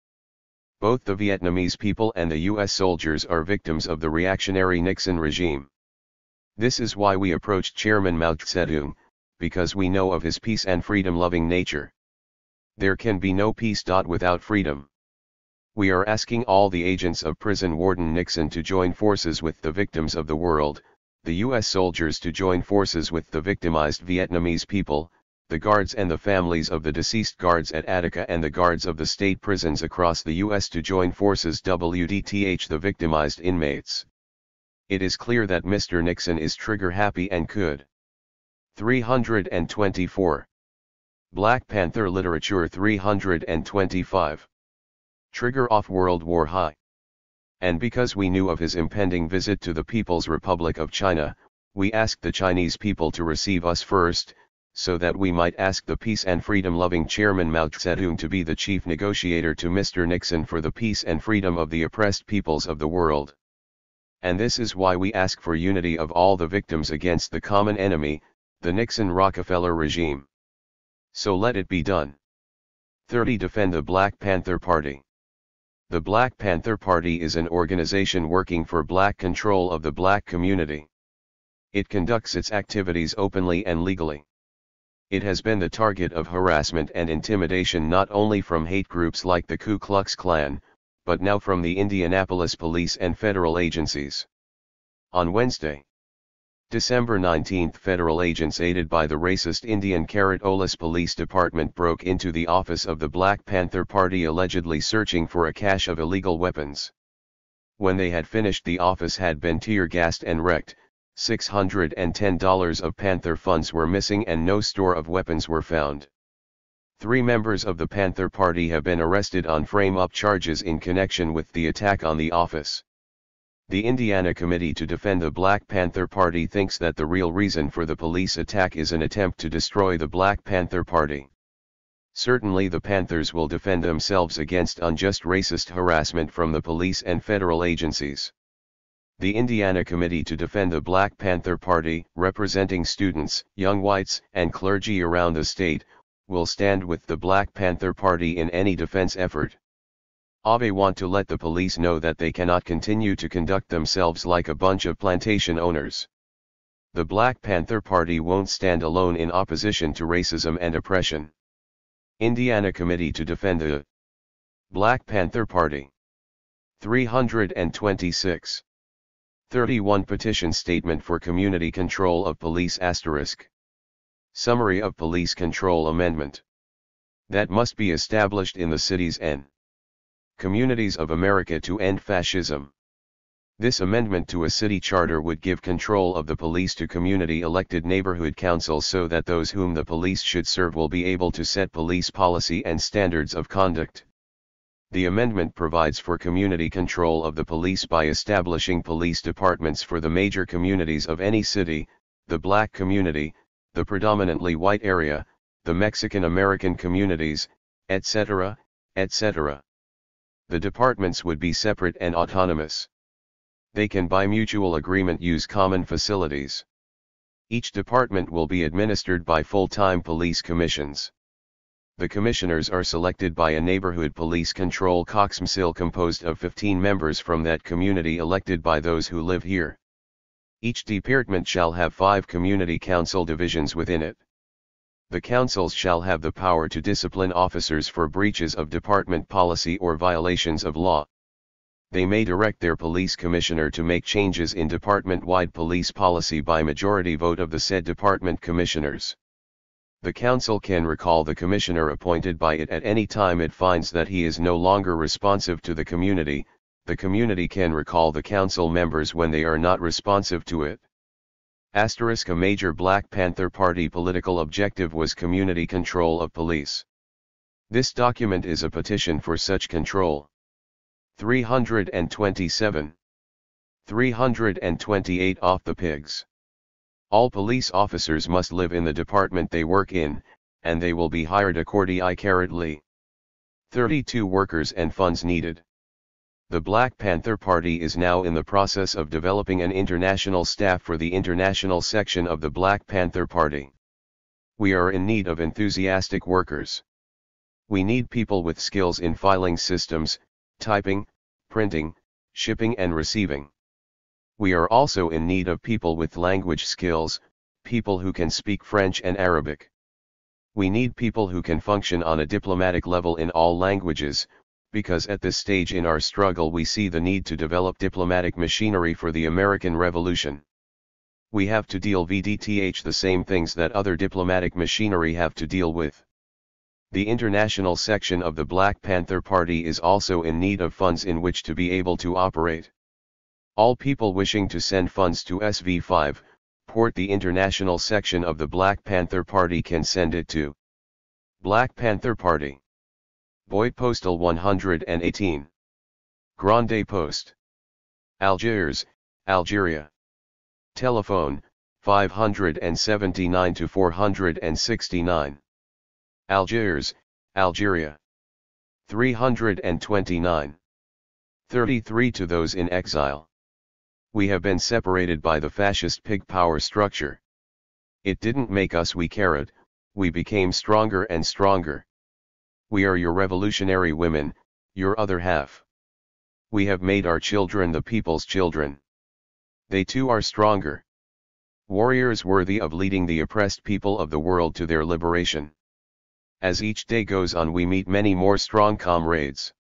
Both the Vietnamese people and the U.S. soldiers are victims of the reactionary Nixon regime. This is why we approached Chairman Mao Zedong, because we know of his peace and freedom-loving nature. There can be no peace without freedom. We are asking all the agents of prison warden Nixon to join forces with the victims of the world, the U.S. soldiers to join forces with the victimized Vietnamese people, the guards and the families of the deceased guards at Attica and the guards of the state prisons across the U.S. to join forces WDTH the victimized inmates. It is clear that Mr. Nixon is trigger-happy and could. 324. Black Panther Literature 325. Trigger off World War High. And because we knew of his impending visit to the People's Republic of China, we asked the Chinese people to receive us first, so that we might ask the peace and freedom-loving Chairman Mao Zedong to be the chief negotiator to Mr. Nixon for the peace and freedom of the oppressed peoples of the world. And this is why we ask for unity of all the victims against the common enemy, the Nixon-Rockefeller regime. So let it be done. 30. Defend the Black Panther Party. The Black Panther Party is an organization working for black control of the black community. It conducts its activities openly and legally. It has been the target of harassment and intimidation not only from hate groups like the Ku Klux Klan, but now from the Indianapolis police and federal agencies. On Wednesday, December 19, federal agents aided by the racist Indian Olis Police Department broke into the office of the Black Panther Party allegedly searching for a cache of illegal weapons. When they had finished, the office had been tear-gassed and wrecked. $610 of Panther funds were missing and no store of weapons were found. 3 members of the Panther Party have been arrested on frame-up charges in connection with the attack on the office. The Indiana Committee to Defend the Black Panther Party thinks that the real reason for the police attack is an attempt to destroy the Black Panther Party. Certainly the Panthers will defend themselves against unjust racist harassment from the police and federal agencies. The Indiana Committee to Defend the Black Panther Party, representing students, young whites, and clergy around the state, will stand with the Black Panther Party in any defense effort. They want to let the police know that they cannot continue to conduct themselves like a bunch of plantation owners. The Black Panther Party won't stand alone in opposition to racism and oppression. Indiana Committee to Defend the Black Panther Party. 326. 31 Petition Statement for Community Control of Police *. Summary of Police Control Amendment. That must be established in the cities and communities of America to end fascism. This amendment to a city charter would give control of the police to community-elected neighborhood councils so that those whom the police should serve will be able to set police policy and standards of conduct. The amendment provides for community control of the police by establishing police departments for the major communities of any city, the black community, the predominantly white area, the Mexican-American communities, etc., etc. The departments would be separate and autonomous. They can by mutual agreement use common facilities. Each department will be administered by full-time police commissions. The commissioners are selected by a neighborhood police control council composed of 15 members from that community elected by those who live here. Each department shall have 5 community council divisions within it. The councils shall have the power to discipline officers for breaches of department policy or violations of law. They may direct their police commissioner to make changes in department-wide police policy by majority vote of the said department commissioners. The council can recall the commissioner appointed by it at any time it finds that he is no longer responsive to the community. The community can recall the council members when they are not responsive to it. **A major Black Panther Party political objective was community control of police. This document is a petition for such control. 327. 328 Off the pigs. All police officers must live in the department they work in, and they will be hired accordingly. 32 Workers and funds needed. The Black Panther Party is now in the process of developing an international staff for the international section of the Black Panther Party. We are in need of enthusiastic workers. We need people with skills in filing systems, typing, printing, shipping and receiving. We are also in need of people with language skills, people who can speak French and Arabic. We need people who can function on a diplomatic level in all languages, because at this stage in our struggle we see the need to develop diplomatic machinery for the American Revolution. We have to deal with the same things that other diplomatic machinery have to deal with. The international section of the Black Panther Party is also in need of funds in which to be able to operate. All people wishing to send funds to SV5, port the international section of the Black Panther Party can send it to Black Panther Party. Boyd Postal 118. Grande Post. Algiers, Algeria. Telephone, 579 to 469. Algiers, Algeria. 329. 33 To those in exile. We have been separated by the fascist pig power structure. It didn't make us weak, we became stronger and stronger. We are your revolutionary women, your other half. We have made our children the people's children. They too are stronger. Warriors worthy of leading the oppressed people of the world to their liberation. As each day goes on we meet many more strong comrades.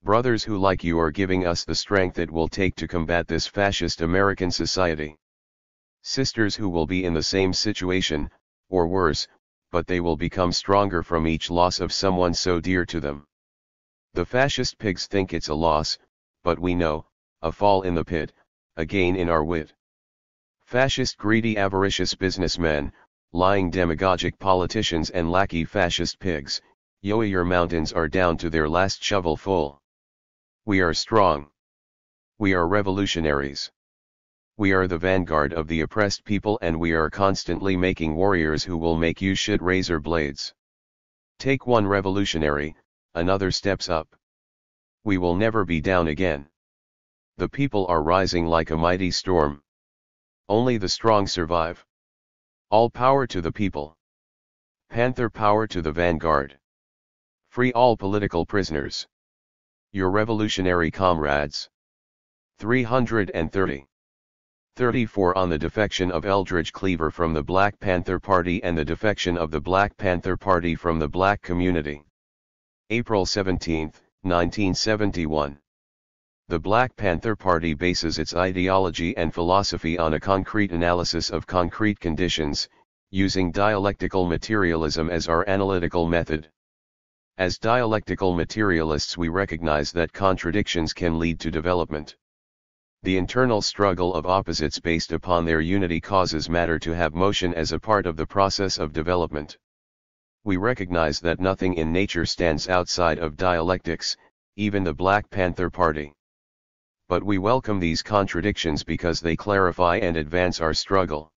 Brothers who like you are giving us the strength it will take to combat this fascist American society. Sisters who will be in the same situation, or worse, but they will become stronger from each loss of someone so dear to them. The fascist pigs think it's a loss, but we know, a fall in the pit, a gain in our wit. Fascist greedy avaricious businessmen, lying demagogic politicians and lackey fascist pigs, your mountains are down to their last shovelful. We are strong. We are revolutionaries. We are the vanguard of the oppressed people and we are constantly making warriors who will make you shit razor blades. Take one revolutionary, another steps up. We will never be down again. The people are rising like a mighty storm. Only the strong survive. All power to the people. Panther power to the vanguard. Free all political prisoners. Your revolutionary comrades. 330. 34 On the defection of Eldridge Cleaver from the Black Panther Party and the defection of the Black Panther Party from the black community. April 17, 1971. The Black Panther Party bases its ideology and philosophy on a concrete analysis of concrete conditions, using dialectical materialism as our analytical method. As dialectical materialists we recognize that contradictions can lead to development. The internal struggle of opposites based upon their unity causes matter to have motion as a part of the process of development. We recognize that nothing in nature stands outside of dialectics, even the Black Panther Party. But we welcome these contradictions because they clarify and advance our struggle.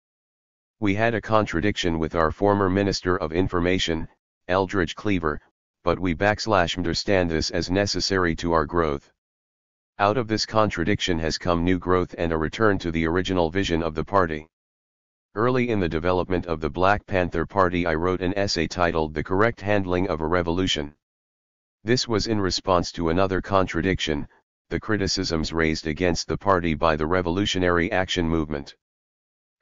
We had a contradiction with our former Minister of Information, Eldridge Cleaver, but we understand this as necessary to our growth. Out of this contradiction has come new growth and a return to the original vision of the party. Early in the development of the Black Panther Party, I wrote an essay titled "The Correct Handling of a Revolution." This was in response to another contradiction, the criticisms raised against the party by the Revolutionary Action Movement.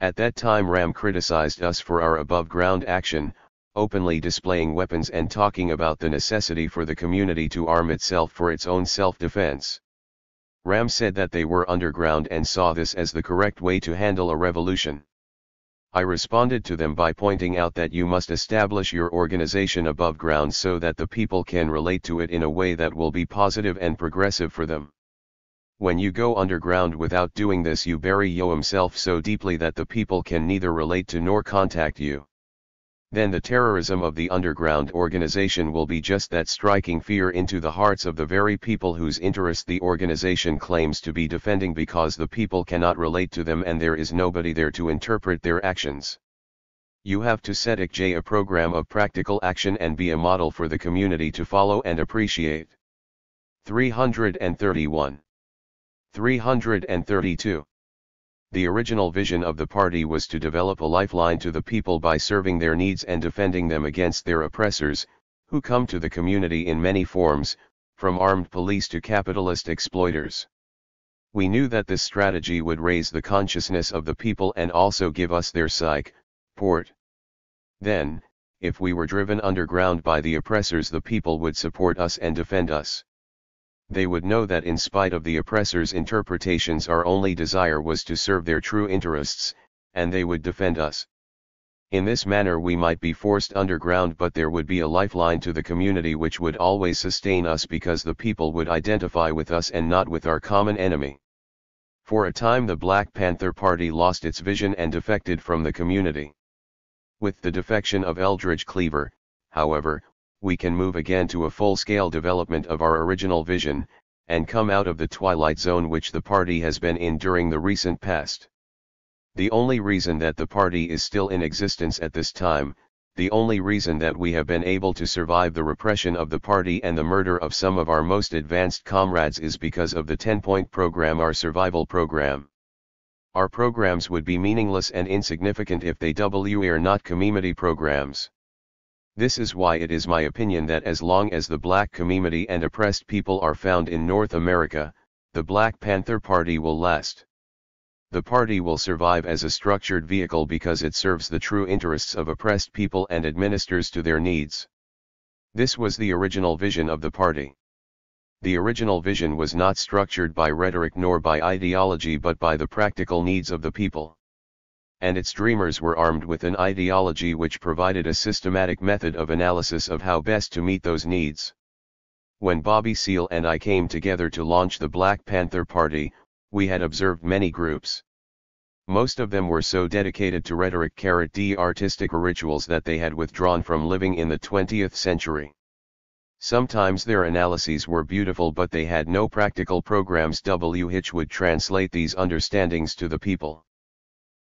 At that time RAM criticized us for our above-ground action, openly displaying weapons and talking about the necessity for the community to arm itself for its own self-defense. RAM said that they were underground and saw this as the correct way to handle a revolution. I responded to them by pointing out that you must establish your organization above ground so that the people can relate to it in a way that will be positive and progressive for them. When you go underground without doing this, you bury yourself so deeply that the people can neither relate to nor contact you. Then the terrorism of the underground organization will be just that, striking fear into the hearts of the very people whose interest the organization claims to be defending, because the people cannot relate to them and there is nobody there to interpret their actions. You have to set a program of practical action and be a model for the community to follow and appreciate. 331. 332. The original vision of the party was to develop a lifeline to the people by serving their needs and defending them against their oppressors, who come to the community in many forms, from armed police to capitalist exploiters. We knew that this strategy would raise the consciousness of the people and also give us their support. Then, if we were driven underground by the oppressors, the people would support us and defend us. They would know that in spite of the oppressors' interpretations, our only desire was to serve their true interests, and they would defend us. In this manner we might be forced underground, but there would be a lifeline to the community which would always sustain us, because the people would identify with us and not with our common enemy. For a time the Black Panther Party lost its vision and defected from the community. With the defection of Eldridge Cleaver, however, we can move again to a full-scale development of our original vision, and come out of the twilight zone which the party has been in during the recent past. The only reason that the party is still in existence at this time, the only reason that we have been able to survive the repression of the party and the murder of some of our most advanced comrades, is because of the 10-point program, our survival program. Our programs would be meaningless and insignificant if they were not community programs. This is why it is my opinion that as long as the black community and oppressed people are found in North America, the Black Panther Party will last. The party will survive as a structured vehicle because it serves the true interests of oppressed people and administers to their needs. This was the original vision of the party. The original vision was not structured by rhetoric nor by ideology but by the practical needs of the people. And its dreamers were armed with an ideology which provided a systematic method of analysis of how best to meet those needs. When Bobby Seale and I came together to launch the Black Panther Party, we had observed many groups. Most of them were so dedicated to rhetoric-artistic rituals that they had withdrawn from living in the 20th century. Sometimes their analyses were beautiful but they had no practical programs which would translate these understandings to the people.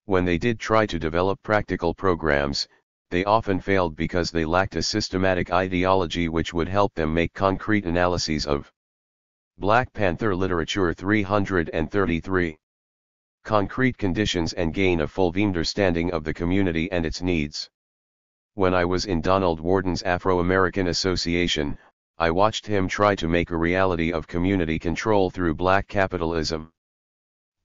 When they did try to develop practical programs, they often failed because they lacked a systematic ideology which would help them make concrete analyses of. Black Panther Literature 333. Concrete conditions and gain a full understanding of the community and its needs. When I was in Donald Warden's Afro-American Association, I watched him try to make a reality of community control through black capitalism.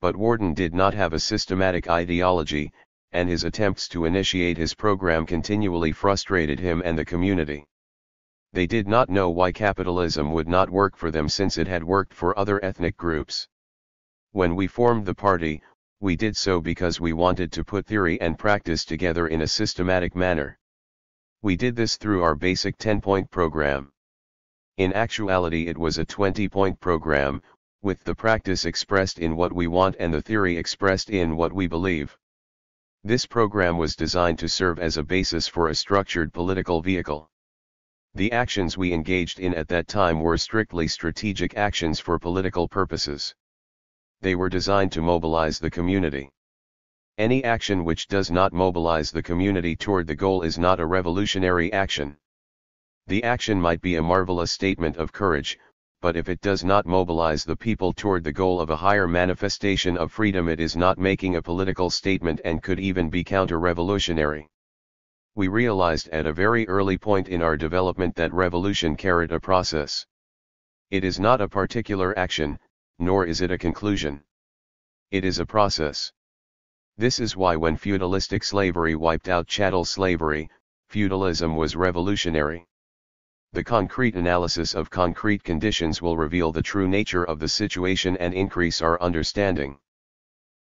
But Warden did not have a systematic ideology, and his attempts to initiate his program continually frustrated him and the community. They did not know why capitalism would not work for them since it had worked for other ethnic groups. When we formed the party, we did so because we wanted to put theory and practice together in a systematic manner. We did this through our basic 10-point program. In actuality it was a 20-point program, with the practice expressed in what we want and the theory expressed in what we believe. This program was designed to serve as a basis for a structured political vehicle. The actions we engaged in at that time were strictly strategic actions for political purposes. They were designed to mobilize the community. Any action which does not mobilize the community toward the goal is not a revolutionary action. The action might be a marvelous statement of courage, but if it does not mobilize the people toward the goal of a higher manifestation of freedom, it is not making a political statement and could even be counter-revolutionary. We realized at a very early point in our development that revolution carried a process. It is not a particular action, nor is it a conclusion. It is a process. This is why when feudalistic slavery wiped out chattel slavery, feudalism was revolutionary. The concrete analysis of concrete conditions will reveal the true nature of the situation and increase our understanding.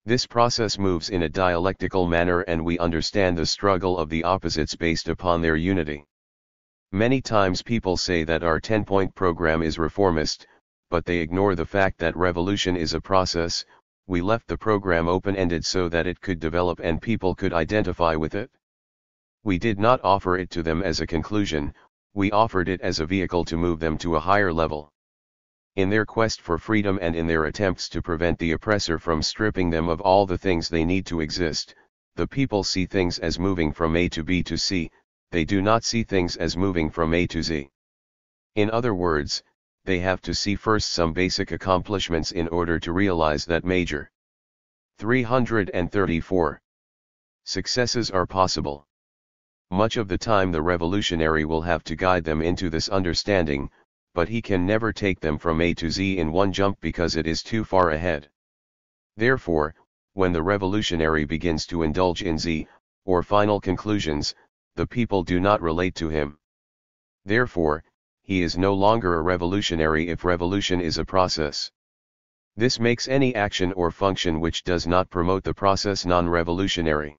This process moves in a dialectical manner and we understand the struggle of the opposites based upon their unity. Many times people say that our 10-point program is reformist, but they ignore the fact that revolution is a process. We left the program open-ended so that it could develop and people could identify with it. We did not offer it to them as a conclusion, we offered it as a vehicle to move them to a higher level. In their quest for freedom and in their attempts to prevent the oppressor from stripping them of all the things they need to exist, the people see things as moving from A to B to C, they do not see things as moving from A to Z. In other words, they have to see first some basic accomplishments in order to realize that major. 334. Successes are possible. Much of the time the revolutionary will have to guide them into this understanding, but he can never take them from A to Z in one jump because it is too far ahead. Therefore, when the revolutionary begins to indulge in Z, or final conclusions, the people do not relate to him. Therefore, he is no longer a revolutionary if revolution is a process. This makes any action or function which does not promote the process non-revolutionary.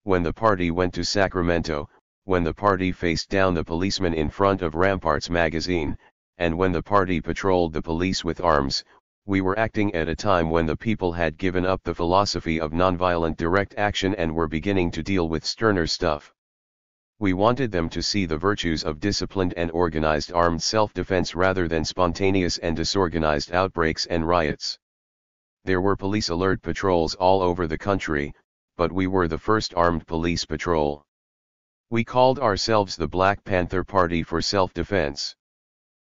When the party went to Sacramento, when the party faced down the policeman in front of Ramparts magazine, and when the party patrolled the police with arms, we were acting at a time when the people had given up the philosophy of nonviolent direct action and were beginning to deal with sterner stuff. We wanted them to see the virtues of disciplined and organized armed self-defense rather than spontaneous and disorganized outbreaks and riots. There were police alert patrols all over the country, but we were the first armed police patrol. We called ourselves the Black Panther Party for self-defense.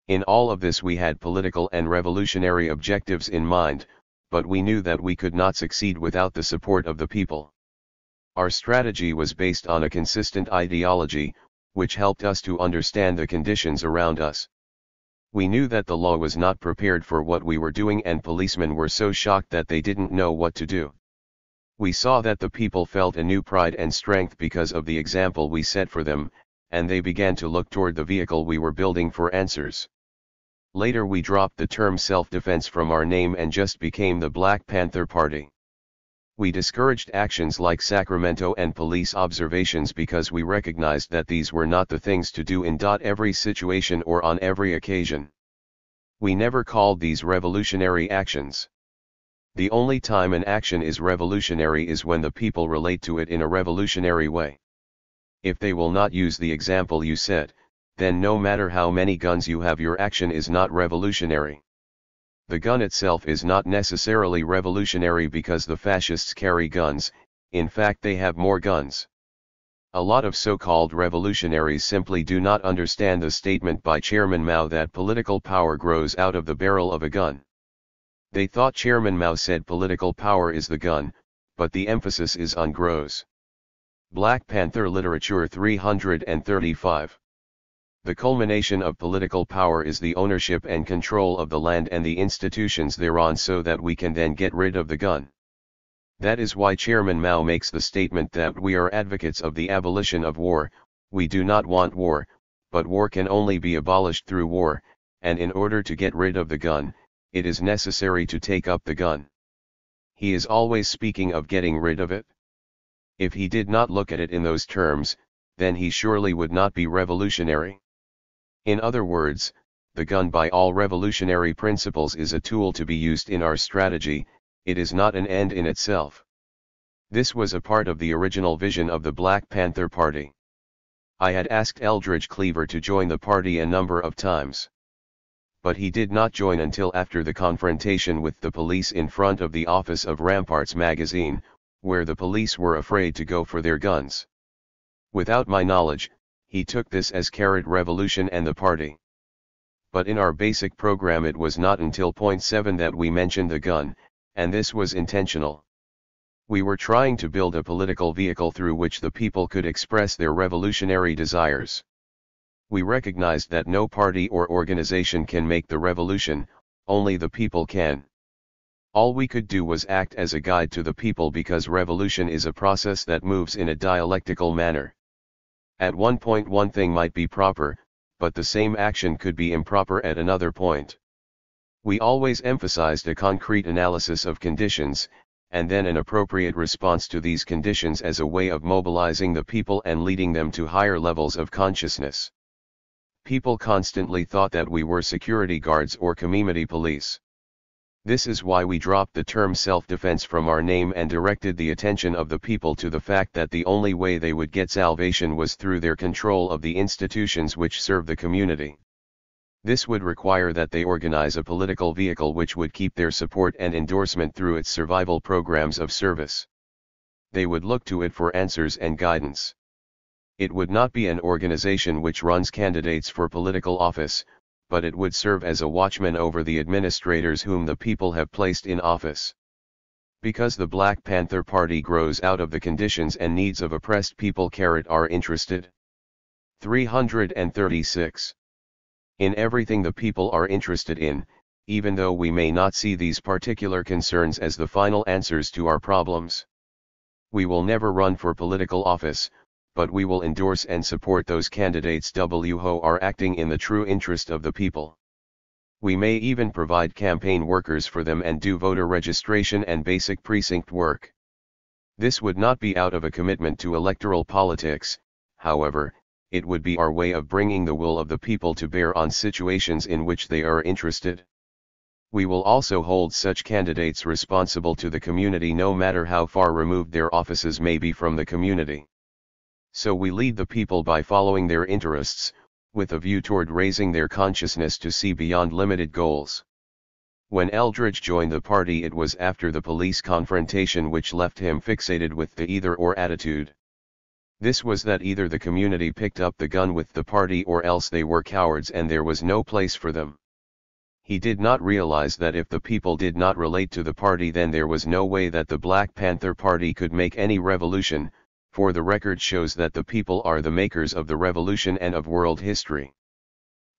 In all of this we had political and revolutionary objectives in mind, but we knew that we could not succeed without the support of the people. Our strategy was based on a consistent ideology, which helped us to understand the conditions around us. We knew that the law was not prepared for what we were doing and policemen were so shocked that they didn't know what to do. We saw that the people felt a new pride and strength because of the example we set for them, and they began to look toward the vehicle we were building for answers. Later we dropped the term self-defense from our name and just became the Black Panther Party. We discouraged actions like Sacramento and police observations because we recognized that these were not the things to do in every situation or on every occasion. We never called these revolutionary actions. The only time an action is revolutionary is when the people relate to it in a revolutionary way. If they will not use the example you set, then no matter how many guns you have, your action is not revolutionary. The gun itself is not necessarily revolutionary because the fascists carry guns, in fact they have more guns. A lot of so-called revolutionaries simply do not understand the statement by Chairman Mao that political power grows out of the barrel of a gun. They thought Chairman Mao said political power is the gun, but the emphasis is on grows. Black Panther Literature 335. The culmination of political power is the ownership and control of the land and the institutions thereon so that we can then get rid of the gun. That is why Chairman Mao makes the statement that we are advocates of the abolition of war. We do not want war, but war can only be abolished through war, and in order to get rid of the gun, it is necessary to take up the gun. He is always speaking of getting rid of it. If he did not look at it in those terms, then he surely would not be revolutionary. In other words, The gun by all revolutionary principles is a tool to be used in our strategy, it is not an end in itself. This was a part of the original vision of the Black Panther Party. I had asked Eldridge Cleaver to join the party a number of times. But he did not join until after the confrontation with the police in front of the office of Ramparts magazine, where the police were afraid to go for their guns. Without my knowledge, he took this as carrot revolution and the party. But in our basic program it was not until point 7 that we mentioned the gun, and this was intentional. We were trying to build a political vehicle through which the people could express their revolutionary desires. We recognized that no party or organization can make the revolution, only the people can. All we could do was act as a guide to the people because revolution is a process that moves in a dialectical manner. At one point one thing might be proper, but the same action could be improper at another point. We always emphasized a concrete analysis of conditions, and then an appropriate response to these conditions as a way of mobilizing the people and leading them to higher levels of consciousness. People constantly thought that we were security guards or community police. This is why we dropped the term self-defense from our name and directed the attention of the people to the fact that the only way they would get salvation was through their control of the institutions which serve the community. This would require that they organize a political vehicle which would keep their support and endorsement through its survival programs of service. They would look to it for answers and guidance. It would not be an organization which runs candidates for political office, but it would serve as a watchman over the administrators whom the people have placed in office. Because the Black Panther Party grows out of the conditions and needs of oppressed people are interested. 336. In everything the people are interested in, even though we may not see these particular concerns as the final answers to our problems. We will never run for political office, but we will endorse and support those candidates who are acting in the true interest of the people. We may even provide campaign workers for them and do voter registration and basic precinct work. This would not be out of a commitment to electoral politics, however, it would be our way of bringing the will of the people to bear on situations in which they are interested. We will also hold such candidates responsible to the community no matter how far removed their offices may be from the community. So we lead the people by following their interests, with a view toward raising their consciousness to see beyond limited goals. When Eldridge joined the party, it was after the police confrontation which left him fixated with the either-or attitude. This was that either the community picked up the gun with the party or else they were cowards and there was no place for them. He did not realize that if the people did not relate to the party, then there was no way that the Black Panther Party could make any revolution, for the record shows that the people are the makers of the revolution and of world history.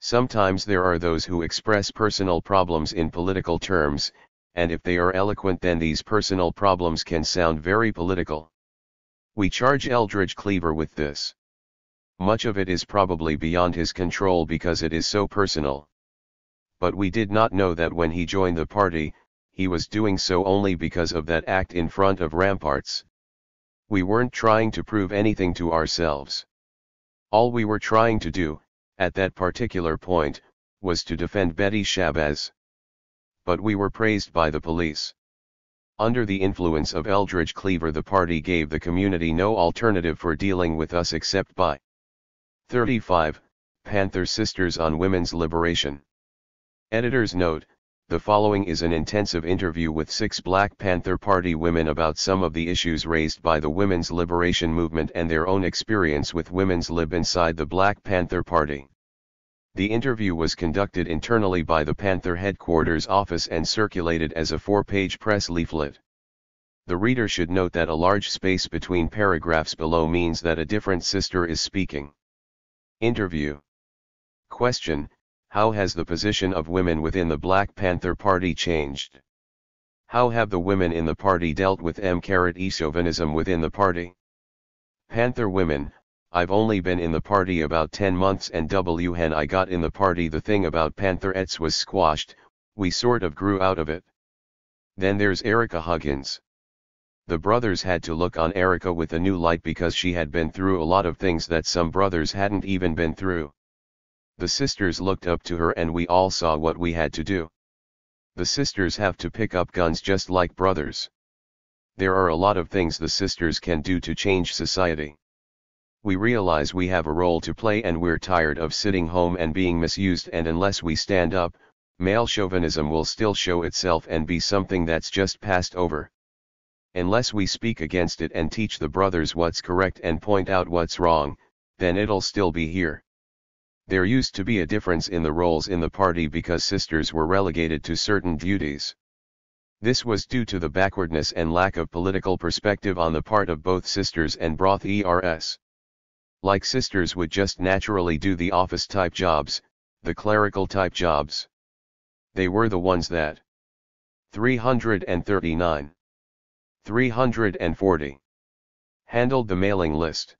Sometimes there are those who express personal problems in political terms, and if they are eloquent then these personal problems can sound very political. We charge Eldridge Cleaver with this. Much of it is probably beyond his control because it is so personal. But we did not know that when he joined the party, he was doing so only because of that act in front of Ramparts. We weren't trying to prove anything to ourselves. All we were trying to do, at that particular point, was to defend Betty Shabazz. But we were praised by the police. Under the influence of Eldridge Cleaver, the party gave the community no alternative for dealing with us except by 35. Panther Sisters on Women's Liberation. Editor's note: the following is an intensive interview with 6 Black Panther Party women about some of the issues raised by the women's liberation movement and their own experience with women's lib inside the Black Panther Party. The interview was conducted internally by the Panther headquarters office and circulated as a 4-page press leaflet. The reader should note that a large space between paragraphs below means that a different sister is speaking. Interview. Question: how has the position of women within the Black Panther Party changed? How have the women in the party dealt with chauvinism within the party? Panther women: I've only been in the party about 10 months and when I got in the party the thing about Pantherettes was squashed, we sort of grew out of it. Then there's Erica Huggins. The brothers had to look on Erica with a new light because she had been through a lot of things that some brothers hadn't even been through. The sisters looked up to her and we all saw what we had to do. The sisters have to pick up guns just like brothers. There are a lot of things the sisters can do to change society. We realize we have a role to play and we're tired of sitting home and being misused, and unless we stand up, male chauvinism will still show itself and be something that's just passed over. Unless we speak against it and teach the brothers what's correct and point out what's wrong, then it'll still be here. There used to be a difference in the roles in the party because sisters were relegated to certain duties. This was due to the backwardness and lack of political perspective on the part of both sisters and brothers. Like sisters would just naturally do the office-type jobs, the clerical-type jobs. They were the ones that 339. 340. Handled the mailing list.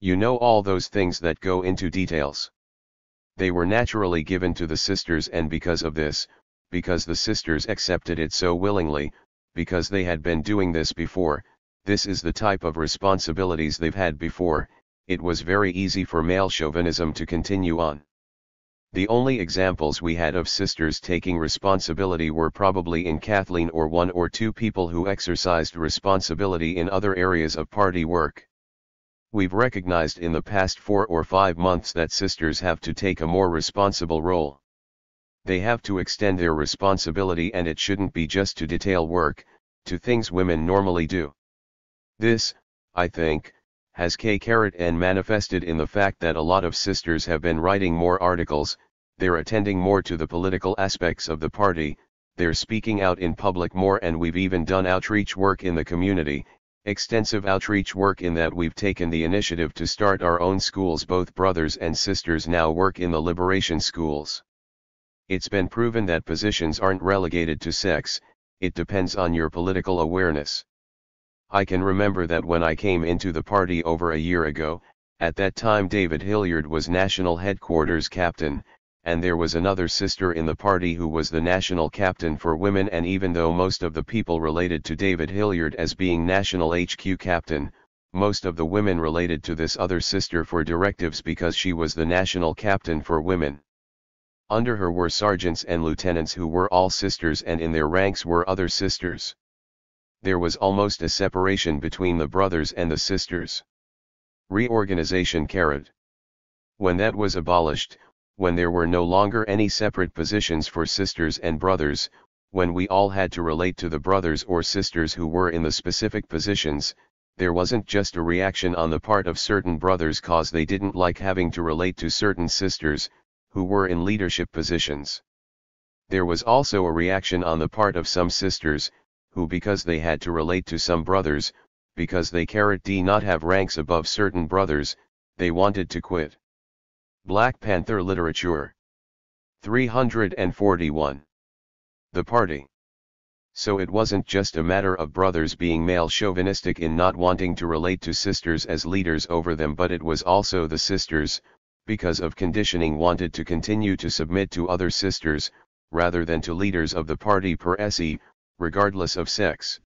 You know, all those things that go into details. They were naturally given to the sisters, and because of this, because the sisters accepted it so willingly, because they had been doing this before, this is the type of responsibilities they've had before, it was very easy for male chauvinism to continue on. The only examples we had of sisters taking responsibility were probably in Kathleen or one or two people who exercised responsibility in other areas of party work. We've recognized in the past 4 or 5 months that sisters have to take a more responsible role. They have to extend their responsibility, and it shouldn't be just to detail work, to things women normally do. This, I think, has and manifested in the fact that a lot of sisters have been writing more articles, they're attending more to the political aspects of the party, they're speaking out in public more, and we've even done outreach work in the community, extensive outreach work in that we've taken the initiative to start our own schools. Both brothers and sisters now work in the liberation schools. It's been proven that positions aren't relegated to sex, it depends on your political awareness. I can remember that when I came into the party over a year ago, at that time David Hilliard was national headquarters captain, and there was another sister in the party who was the national captain for women, and even though most of the people related to David Hilliard as being national HQ captain, most of the women related to this other sister for directives because she was the national captain for women. Under her were sergeants and lieutenants who were all sisters, and in their ranks were other sisters. There was almost a separation between the brothers and the sisters. Reorganization carried. When that was abolished, when there were no longer any separate positions for sisters and brothers, when we all had to relate to the brothers or sisters who were in the specific positions, there wasn't just a reaction on the part of certain brothers cause they didn't like having to relate to certain sisters, who were in leadership positions. There was also a reaction on the part of some sisters, who because they had to relate to some brothers, because they did not have ranks above certain brothers, they wanted to quit. Black Panther literature. 341. The party. So it wasn't just a matter of brothers being male chauvinistic in not wanting to relate to sisters as leaders over them, but it was also the sisters, because of conditioning, wanted to continue to submit to other sisters, rather than to leaders of the party per se, regardless of sex.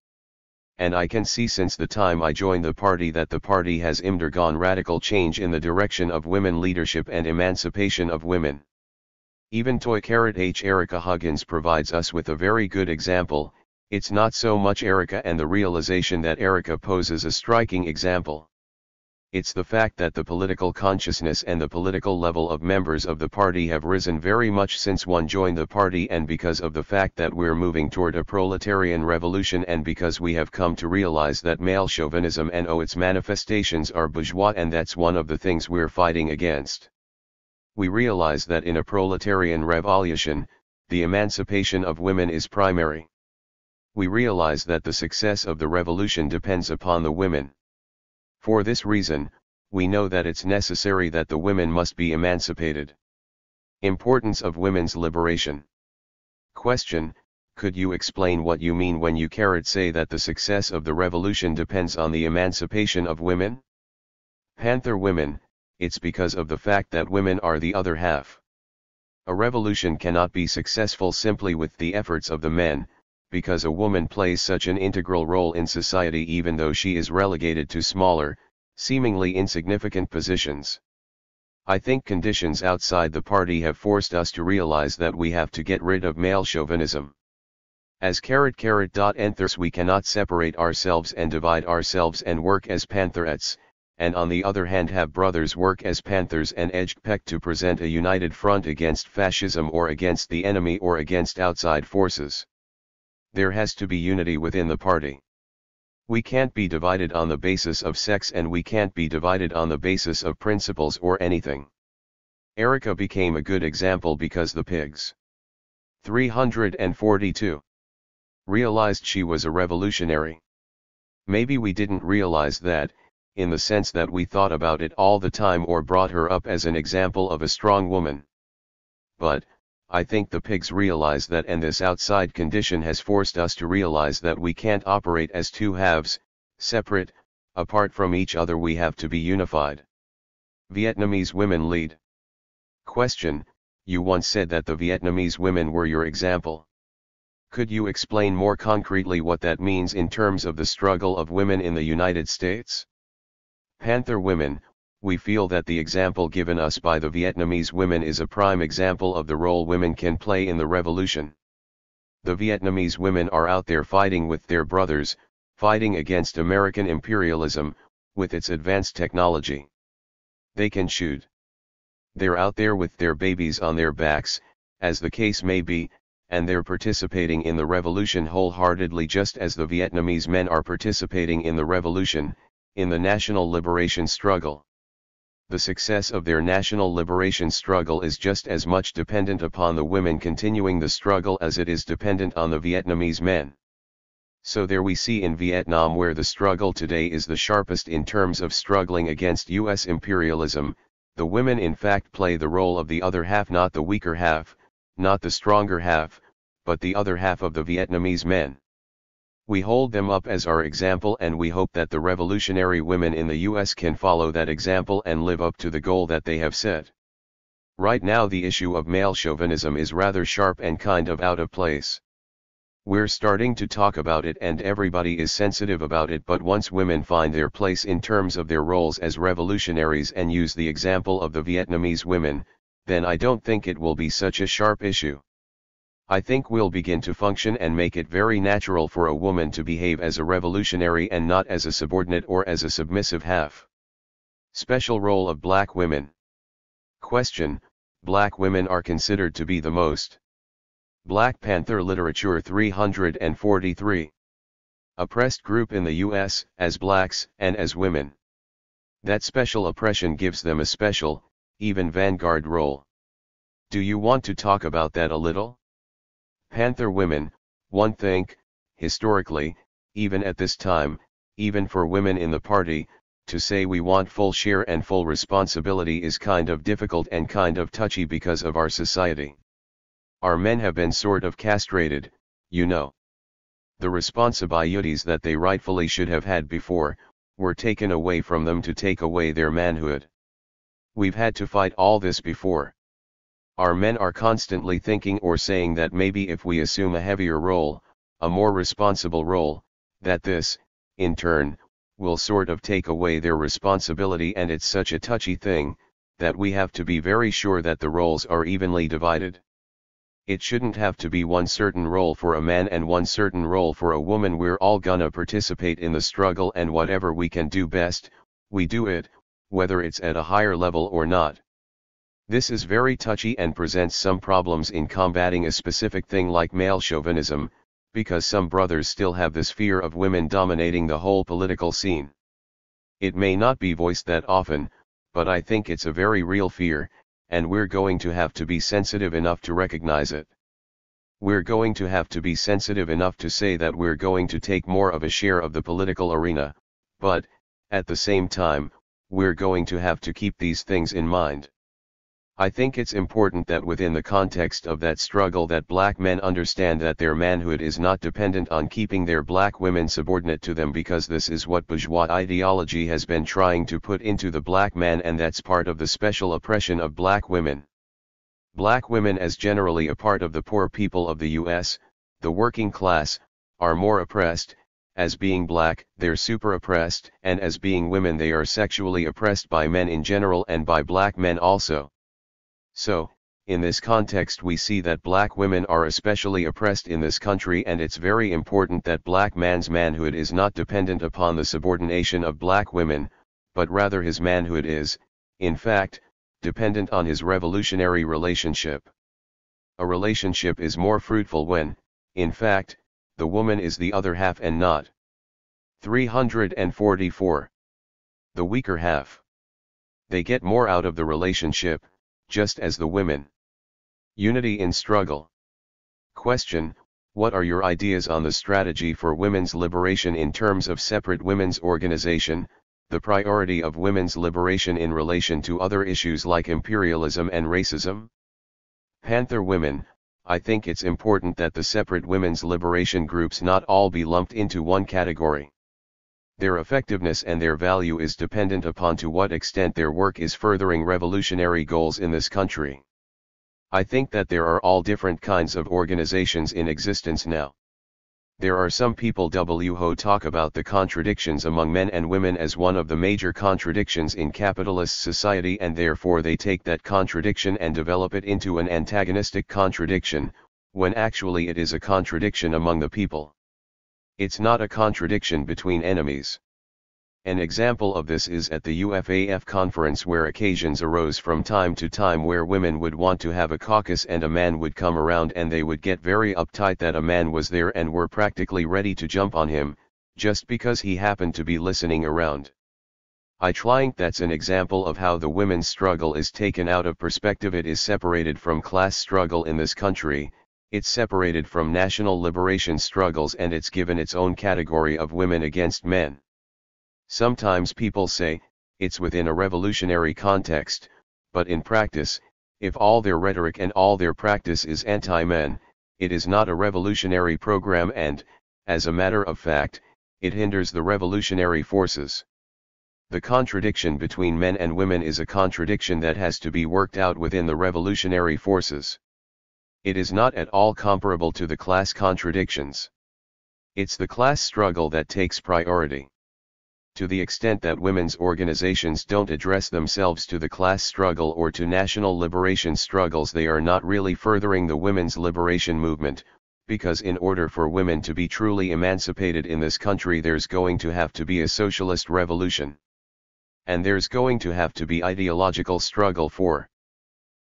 And I can see since the time I joined the party that the party has undergone radical change in the direction of women leadership and emancipation of women. Even Erica Huggins provides us with a very good example. It's not so much Erica and the realization that Erica poses a striking example. It's the fact that the political consciousness and the political level of members of the party have risen very much since one joined the party, and because of the fact that we're moving toward a proletarian revolution, and because we have come to realize that male chauvinism and its manifestations are bourgeois, and that's one of the things we're fighting against. We realize that in a proletarian revolution, the emancipation of women is primary. We realize that the success of the revolution depends upon the women. For this reason, we know that it's necessary that the women must be emancipated. Importance of women's liberation. Question: could you explain what you mean when you say that the success of the revolution depends on the emancipation of women? Panther women, it's because of the fact that women are the other half. A revolution cannot be successful simply with the efforts of the men, because a woman plays such an integral role in society even though she is relegated to smaller, seemingly insignificant positions. I think conditions outside the party have forced us to realize that we have to get rid of male chauvinism. As _Panthers we cannot separate ourselves and divide ourselves and work as Pantherettes, and on the other hand have brothers work as Panthers and EJPEC to present a united front against fascism or against the enemy or against outside forces. There has to be unity within the party. We can't be divided on the basis of sex and we can't be divided on the basis of principles or anything. Erica became a good example because the pigs. 342. Realized she was a revolutionary. Maybe we didn't realize that, in the sense that we thought about it all the time or brought her up as an example of a strong woman. But, I think the pigs realize that, and this outside condition has forced us to realize that we can't operate as two halves, separate, apart from each other. We have to be unified. Vietnamese women lead. Question: you once said that the Vietnamese women were your example. Could you explain more concretely what that means in terms of the struggle of women in the United States? Panther women, we feel that the example given us by the Vietnamese women is a prime example of the role women can play in the revolution. The Vietnamese women are out there fighting with their brothers, fighting against American imperialism, with its advanced technology. They can shoot. They're out there with their babies on their backs, as the case may be, and they're participating in the revolution wholeheartedly, just as the Vietnamese men are participating in the revolution, in the national liberation struggle. The success of their national liberation struggle is just as much dependent upon the women continuing the struggle as it is dependent on the Vietnamese men. So there we see in Vietnam, where the struggle today is the sharpest in terms of struggling against US imperialism, the women in fact play the role of the other half, not the weaker half, not the stronger half, but the other half of the Vietnamese men. We hold them up as our example, and we hope that the revolutionary women in the US can follow that example and live up to the goal that they have set. Right now the issue of male chauvinism is rather sharp and kind of out of place. We're starting to talk about it and everybody is sensitive about it, but once women find their place in terms of their roles as revolutionaries and use the example of the Vietnamese women, then I don't think it will be such a sharp issue. I think we'll begin to function and make it very natural for a woman to behave as a revolutionary and not as a subordinate or as a submissive half. Special role of black women. Question: black women are considered to be the most. Black Panther literature 343. Oppressed group in the US, as blacks and as women. That special oppression gives them a special, even vanguard role. Do you want to talk about that a little? Panther women, one think, historically, even at this time, even for women in the party, to say we want full share and full responsibility is kind of difficult and kind of touchy because of our society. Our men have been sort of castrated, you know. The responsibilities that they rightfully should have had before, were taken away from them to take away their manhood. We've had to fight all this before. Our men are constantly thinking or saying that maybe if we assume a heavier role, a more responsible role, that this, in turn, will sort of take away their responsibility, and it's such a touchy thing, that we have to be very sure that the roles are evenly divided. It shouldn't have to be one certain role for a man and one certain role for a woman. We're all gonna participate in the struggle, and whatever we can do best, we do it, whether it's at a higher level or not. This is very touchy and presents some problems in combating a specific thing like male chauvinism, because some brothers still have this fear of women dominating the whole political scene. It may not be voiced that often, but I think it's a very real fear, and we're going to have to be sensitive enough to recognize it. We're going to have to be sensitive enough to say that we're going to take more of a share of the political arena, but, at the same time, we're going to have to keep these things in mind. I think it's important that within the context of that struggle that black men understand that their manhood is not dependent on keeping their black women subordinate to them, because this is what bourgeois ideology has been trying to put into the black man, and that's part of the special oppression of black women. Black women, as generally a part of the poor people of the US, the working class, are more oppressed, As being black, they're super oppressed, and as being women they are sexually oppressed by men in general and by black men also. So, in this context we see that black women are especially oppressed in this country, and it's very important that black man's manhood is not dependent upon the subordination of black women, but rather his manhood is, in fact, dependent on his revolutionary relationship. A relationship is more fruitful when, in fact, the woman is the other half and not. 344. The weaker half. They get more out of the relationship, just as the women. Unity in struggle. Question: what are your ideas on the strategy for women's liberation in terms of separate women's organization, the priority of women's liberation in relation to other issues like imperialism and racism? Panther women: I think it's important that the separate women's liberation groups not all be lumped into one category. Their effectiveness and their value is dependent upon to what extent their work is furthering revolutionary goals in this country. I think that there are all different kinds of organizations in existence now. There are some people who talk about the contradictions among men and women as one of the major contradictions in capitalist society, and therefore they take that contradiction and develop it into an antagonistic contradiction, when actually it is a contradiction among the people. It's not a contradiction between enemies. An example of this is at the UFAF conference, where occasions arose from time to time where women would want to have a caucus and a man would come around and they would get very uptight that a man was there and were practically ready to jump on him, just because he happened to be listening around. I think that's an example of how the women's struggle is taken out of perspective. It is separated from class struggle in this country, it's separated from national liberation struggles, and it's given its own category of women against men. Sometimes people say, it's within a revolutionary context, but in practice, if all their rhetoric and all their practice is anti-men, it is not a revolutionary program, and, as a matter of fact, it hinders the revolutionary forces. The contradiction between men and women is a contradiction that has to be worked out within the revolutionary forces. It is not at all comparable to the class contradictions. It's the class struggle that takes priority. To the extent that women's organizations don't address themselves to the class struggle or to national liberation struggles, they are not really furthering the women's liberation movement, because in order for women to be truly emancipated in this country, there's going to have to be a socialist revolution. And there's going to have to be ideological struggle for.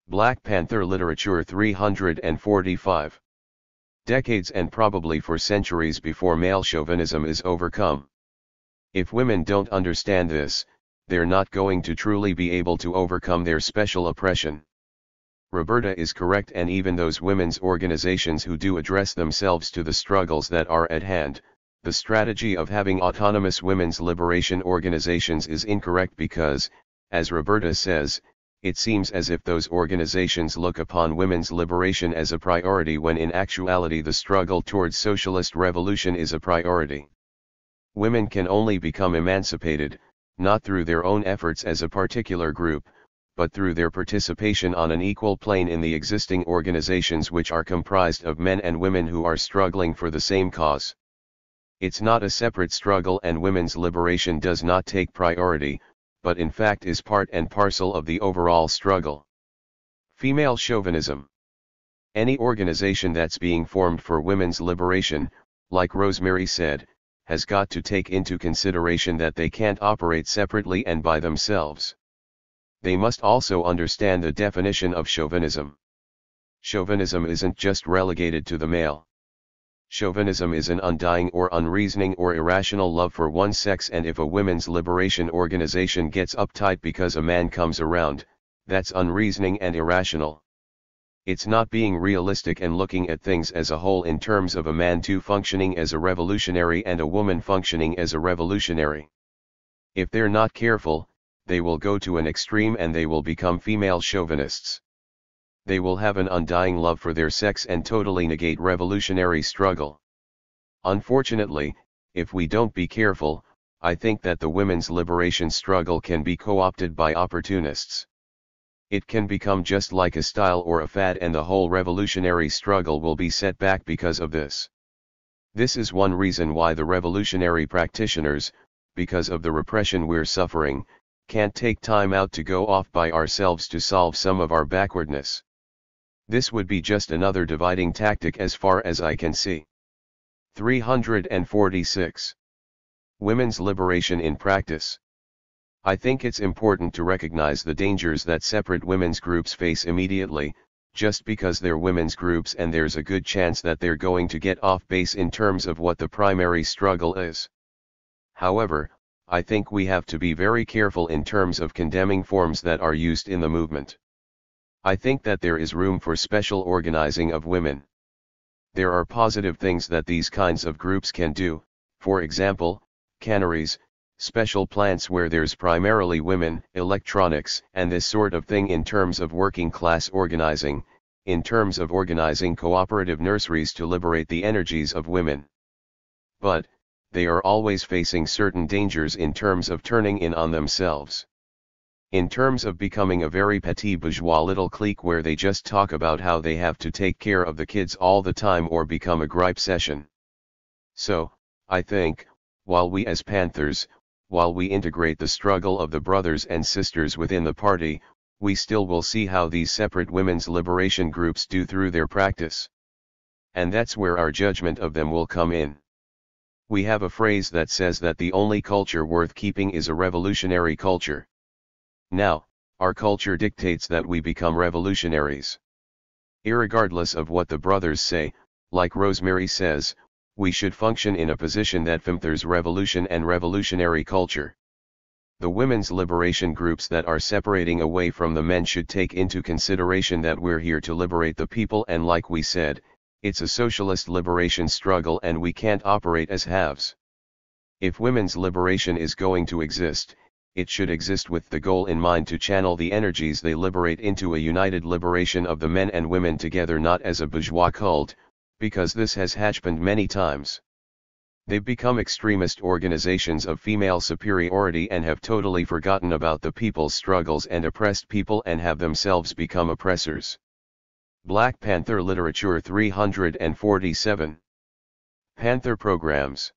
Black Panther literature 345. Decades and probably for centuries before male chauvinism is overcome. If women don't understand this, they're not going to truly be able to overcome their special oppression. Roberta is correct, and even those women's organizations who do address themselves to the struggles that are at hand, the strategy of having autonomous women's liberation organizations is incorrect because, as Roberta says, it seems as if those organizations look upon women's liberation as a priority when in actuality the struggle towards socialist revolution is a priority. Women can only become emancipated, not through their own efforts as a particular group, but through their participation on an equal plane in the existing organizations which are comprised of men and women who are struggling for the same cause. It's not a separate struggle, and women's liberation does not take priority, but in fact is part and parcel of the overall struggle. Female chauvinism. Any organization that's being formed for women's liberation, like Rosemary said, has got to take into consideration that they can't operate separately and by themselves. They must also understand the definition of chauvinism. Chauvinism isn't just relegated to the male. Chauvinism is an undying or unreasoning or irrational love for one sex, and if a women's liberation organization gets uptight because a man comes around, that's unreasoning and irrational. It's not being realistic and looking at things as a whole in terms of a man too functioning as a revolutionary and a woman functioning as a revolutionary. If they're not careful, they will go to an extreme and they will become female chauvinists. They will have an undying love for their sex and totally negate revolutionary struggle. Unfortunately, if we don't be careful, I think that the women's liberation struggle can be co-opted by opportunists. It can become just like a style or a fad, and the whole revolutionary struggle will be set back because of this. This is one reason why the revolutionary practitioners, because of the repression we're suffering, can't take time out to go off by ourselves to solve some of our backwardness. This would be just another dividing tactic as far as I can see. 346. Women's liberation in practice. I think it's important to recognize the dangers that separate women's groups face immediately, just because they're women's groups and there's a good chance that they're going to get off base in terms of what the primary struggle is. However, I think we have to be very careful in terms of condemning forms that are used in the movement. I think that there is room for special organizing of women. There are positive things that these kinds of groups can do, for example, canneries, special plants where there's primarily women, electronics, and this sort of thing in terms of working class organizing, in terms of organizing cooperative nurseries to liberate the energies of women. But, they are always facing certain dangers in terms of turning in on themselves. In terms of becoming a very petit bourgeois little clique where they just talk about how they have to take care of the kids all the time or become a gripe session. So, I think, while we as Panthers, while we integrate the struggle of the brothers and sisters within the party, we still will see how these separate women's liberation groups do through their practice. And that's where our judgment of them will come in. We have a phrase that says that the only culture worth keeping is a revolutionary culture. Now, our culture dictates that we become revolutionaries. Irregardless of what the brothers say, like Rosemary says, we should function in a position that furthers revolution and revolutionary culture. The women's liberation groups that are separating away from the men should take into consideration that we're here to liberate the people, and like we said, it's a socialist liberation struggle and we can't operate as halves. If women's liberation is going to exist, it should exist with the goal in mind to channel the energies they liberate into a united liberation of the men and women together, not as a bourgeois cult, because this has happened many times. They've become extremist organizations of female superiority and have totally forgotten about the people's struggles and oppressed people and have themselves become oppressors. Black Panther Literature 347. Panther Programs.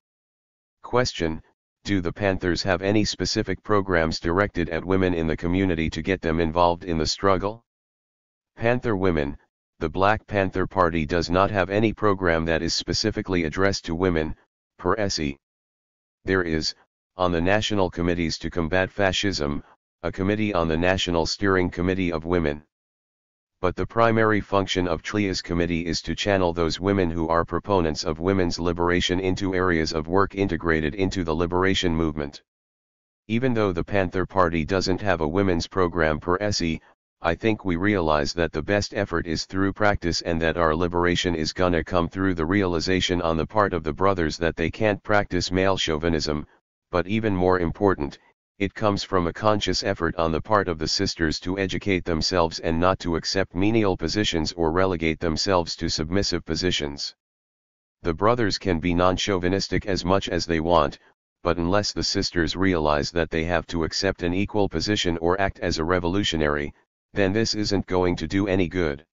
Question: do the Panthers have any specific programs directed at women in the community to get them involved in the struggle? Panther Women, the Black Panther Party does not have any program that is specifically addressed to women, per se. There is, on the National Committees to Combat Fascism, a committee on the National Steering Committee of Women. But the primary function of THIRD-WORLDISM committee is to channel those women who are proponents of women's liberation into areas of work integrated into the liberation movement. Even though the Panther Party doesn't have a women's program per se, I think we realize that the best effort is through practice and that our liberation is gonna come through the realization on the part of the brothers that they can't practice male chauvinism, but even more important, it comes from a conscious effort on the part of the sisters to educate themselves and not to accept menial positions or relegate themselves to submissive positions. The brothers can be non-chauvinistic as much as they want, but unless the sisters realize that they have to accept an equal position or act as a revolutionary, then this isn't going to do any good.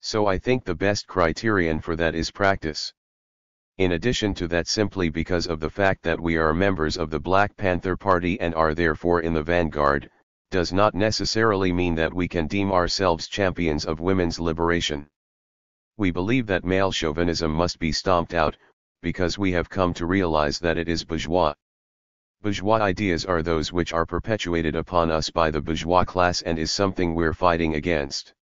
So I think the best criterion for that is practice. In addition to that, simply because of the fact that we are members of the Black Panther Party and are therefore in the vanguard, does not necessarily mean that we can deem ourselves champions of women's liberation. We believe that male chauvinism must be stomped out, because we have come to realize that it is bourgeois. Bourgeois ideas are those which are perpetuated upon us by the bourgeois class and is something we're fighting against.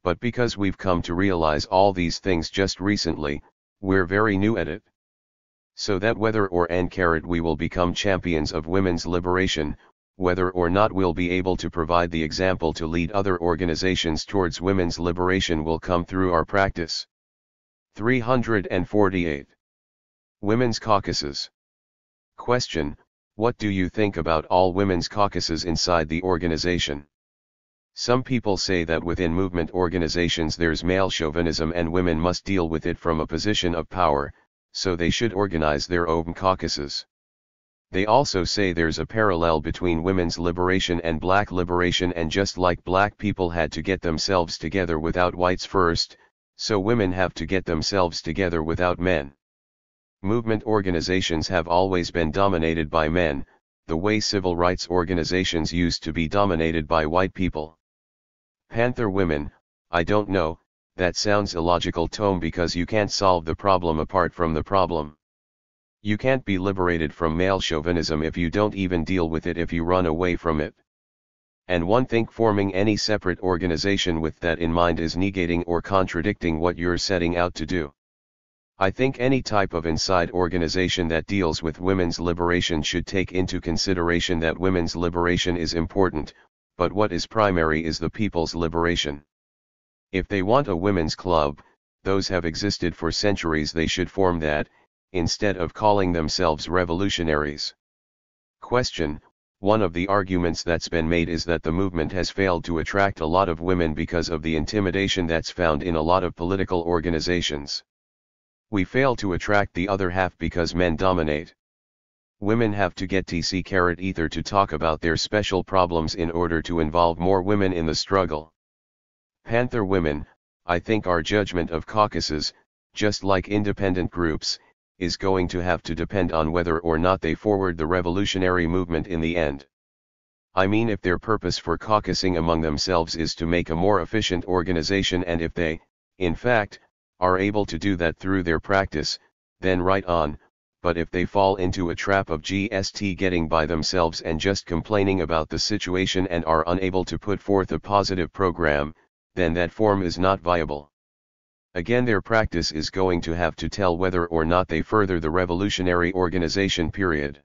But because we've come to realize all these things just recently, we're very new at it. So that whether or not we will become champions of women's liberation, whether or not we'll be able to provide the example to lead other organizations towards women's liberation will come through our practice. 348. Women's Caucuses. Question: what do you think about all women's caucuses inside the organization? Some people say that within movement organizations there's male chauvinism and women must deal with it from a position of power, so they should organize their own caucuses. They also say there's a parallel between women's liberation and black liberation, and just like black people had to get themselves together without whites first, so women have to get themselves together without men. Movement organizations have always been dominated by men, the way civil rights organizations used to be dominated by white people. Panther women, I don't know, that sounds illogical tome because you can't solve the problem apart from the problem. You can't be liberated from male chauvinism if you don't even deal with it, if you run away from it. And one think forming any separate organization with that in mind is negating or contradicting what you're setting out to do. I think any type of inside organization that deals with women's liberation should take into consideration that women's liberation is important, but what is primary is the people's liberation. If they want a women's club, those have existed for centuries, they should form that, instead of calling themselves revolutionaries. Question: one of the arguments that's been made is that the movement has failed to attract a lot of women because of the intimidation that's found in a lot of political organizations. We fail to attract the other half because men dominate. Women have to get ether to talk about their special problems in order to involve more women in the struggle. Panther women, I think our judgment of caucuses, just like independent groups, is going to have to depend on whether or not they forward the revolutionary movement in the end. I mean, if their purpose for caucusing among themselves is to make a more efficient organization, and if they, in fact, are able to do that through their practice, then right on, but if they fall into a trap of getting by themselves and just complaining about the situation and are unable to put forth a positive program, then that form is not viable. Again, their practice is going to have to tell whether or not they further the revolutionary organization. Period.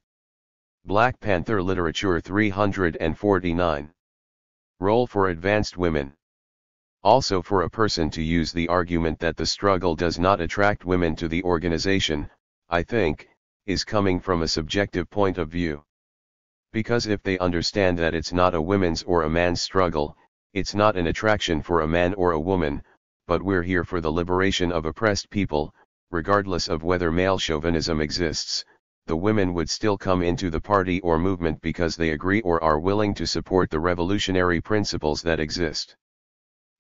Black Panther Literature 349. Role for advanced women. Also, for a person to use the argument that the struggle does not attract women to the organization, I think, is coming from a subjective point of view. Because if they understand that it's not a women's or a man's struggle, it's not an attraction for a man or a woman, but we're here for the liberation of oppressed people, regardless of whether male chauvinism exists, the women would still come into the party or movement because they agree or are willing to support the revolutionary principles that exist.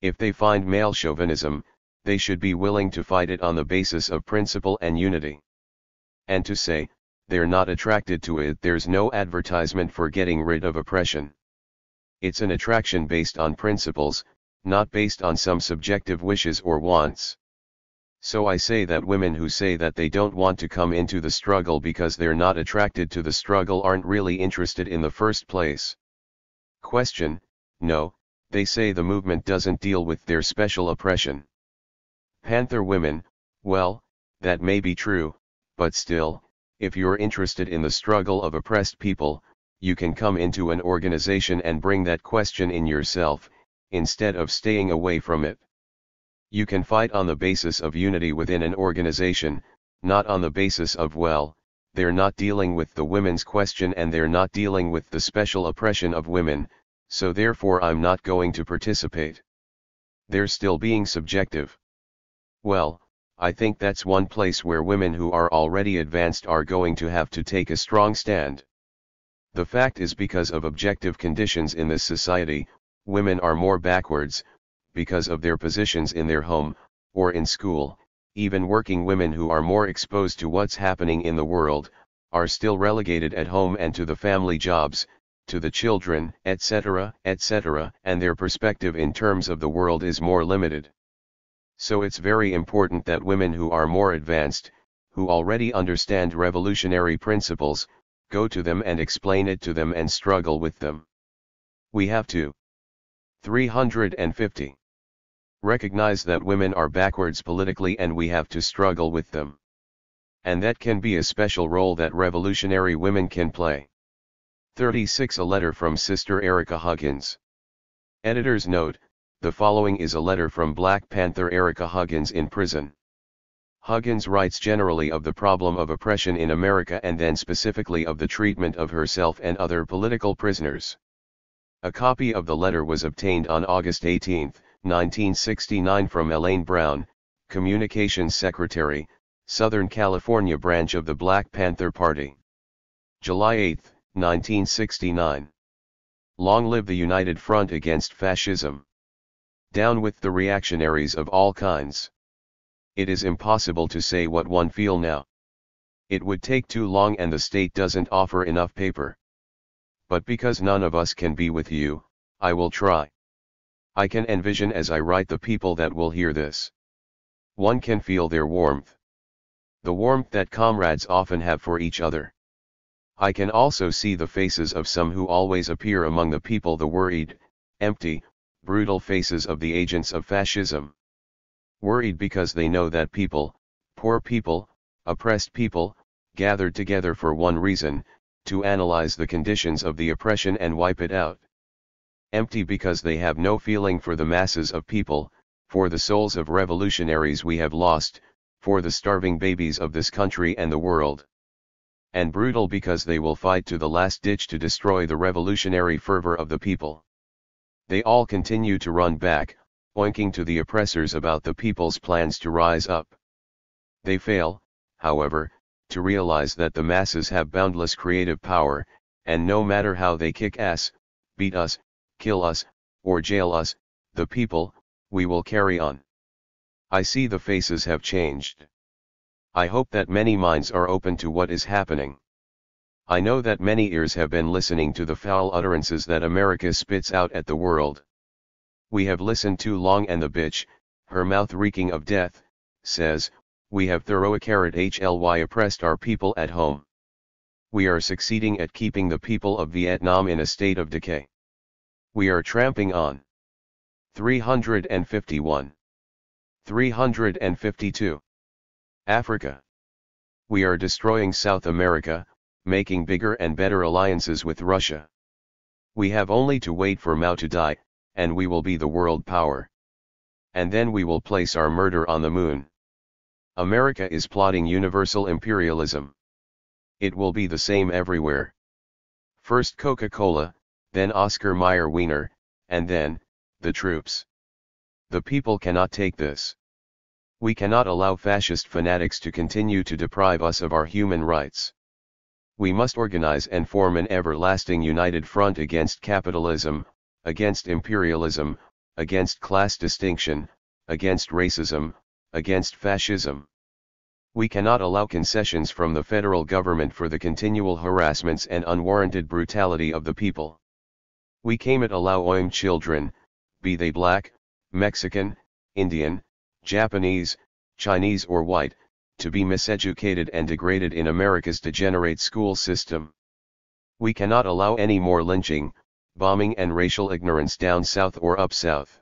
If they find male chauvinism, they should be willing to fight it on the basis of principle and unity. And to say, they're not attracted to it, there's no advertisement for getting rid of oppression. It's an attraction based on principles, not based on some subjective wishes or wants. So I say that women who say that they don't want to come into the struggle because they're not attracted to the struggle aren't really interested in the first place. Question: no, they say the movement doesn't deal with their special oppression. Panther women: well, that may be true, but still, if you're interested in the struggle of oppressed people, you can come into an organization and bring that question in yourself, instead of staying away from it. You can fight on the basis of unity within an organization, not on the basis of, well, they're not dealing with the women's question and they're not dealing with the special oppression of women, so therefore I'm not going to participate. They're still being subjective. Well, I think that's one place where women who are already advanced are going to have to take a strong stand. The fact is, because of objective conditions in this society, women are more backwards, because of their positions in their home, or in school. Even working women who are more exposed to what's happening in the world, are still relegated at home and to the family jobs, to the children, etc., and their perspective in terms of the world is more limited. So it's very important that women who are more advanced, who already understand revolutionary principles, go to them and explain it to them and struggle with them. We have to. 350. Recognize that women are backwards politically and we have to struggle with them. And that can be a special role that revolutionary women can play. 36. A letter from Sister Erica Huggins. Editor's note: the following is a letter from Black Panther Erica Huggins in prison. Huggins writes generally of the problem of oppression in America and then specifically of the treatment of herself and other political prisoners. A copy of the letter was obtained on August 18, 1969 from Elaine Brown, Communications Secretary, Southern California branch of the Black Panther Party. July 8, 1969. Long live the United Front Against Fascism. Down with the reactionaries of all kinds. It is impossible to say what one feel now. It would take too long and the state doesn't offer enough paper. But because none of us can be with you, I will try. I can envision as I write the people that will hear this. One can feel their warmth. The warmth that comrades often have for each other. I can also see the faces of some who always appear among the people, the worried, empty, brutal faces of the agents of fascism. Worried because they know that people, poor people, oppressed people, gathered together for one reason, to analyze the conditions of the oppression and wipe it out. Empty because they have no feeling for the masses of people, for the souls of revolutionaries we have lost, for the starving babies of this country and the world. And brutal because they will fight to the last ditch to destroy the revolutionary fervor of the people. They all continue to run back, oinking to the oppressors about the people's plans to rise up. They fail, however, to realize that the masses have boundless creative power, and no matter how they kick ass, beat us, kill us, or jail us, the people, we will carry on. I see the faces have changed. I hope that many minds are open to what is happening. I know that many ears have been listening to the foul utterances that America spits out at the world. We have listened too long, and the bitch, her mouth reeking of death, says, we have thoroughly oppressed our people at home. We are succeeding at keeping the people of Vietnam in a state of decay. We are tramping on. 351. 352. Africa. We are destroying South America, making bigger and better alliances with Russia. We have only to wait for Mao to die, and we will be the world power. And then we will place our murder on the moon. America is plotting universal imperialism. It will be the same everywhere. First Coca-Cola, then Oscar Mayer Wiener, and then, the troops. The people cannot take this. We cannot allow fascist fanatics to continue to deprive us of our human rights. We must organize and form an everlasting united front against capitalism, against imperialism, against class distinction, against racism, against fascism. We cannot allow concessions from the federal government for the continual harassments and unwarranted brutality of the people. We cannot allow children, be they black, Mexican, Indian, Japanese, Chinese or white, to be miseducated and degraded in America's degenerate school system. We cannot allow any more lynching, bombing and racial ignorance down south or up south.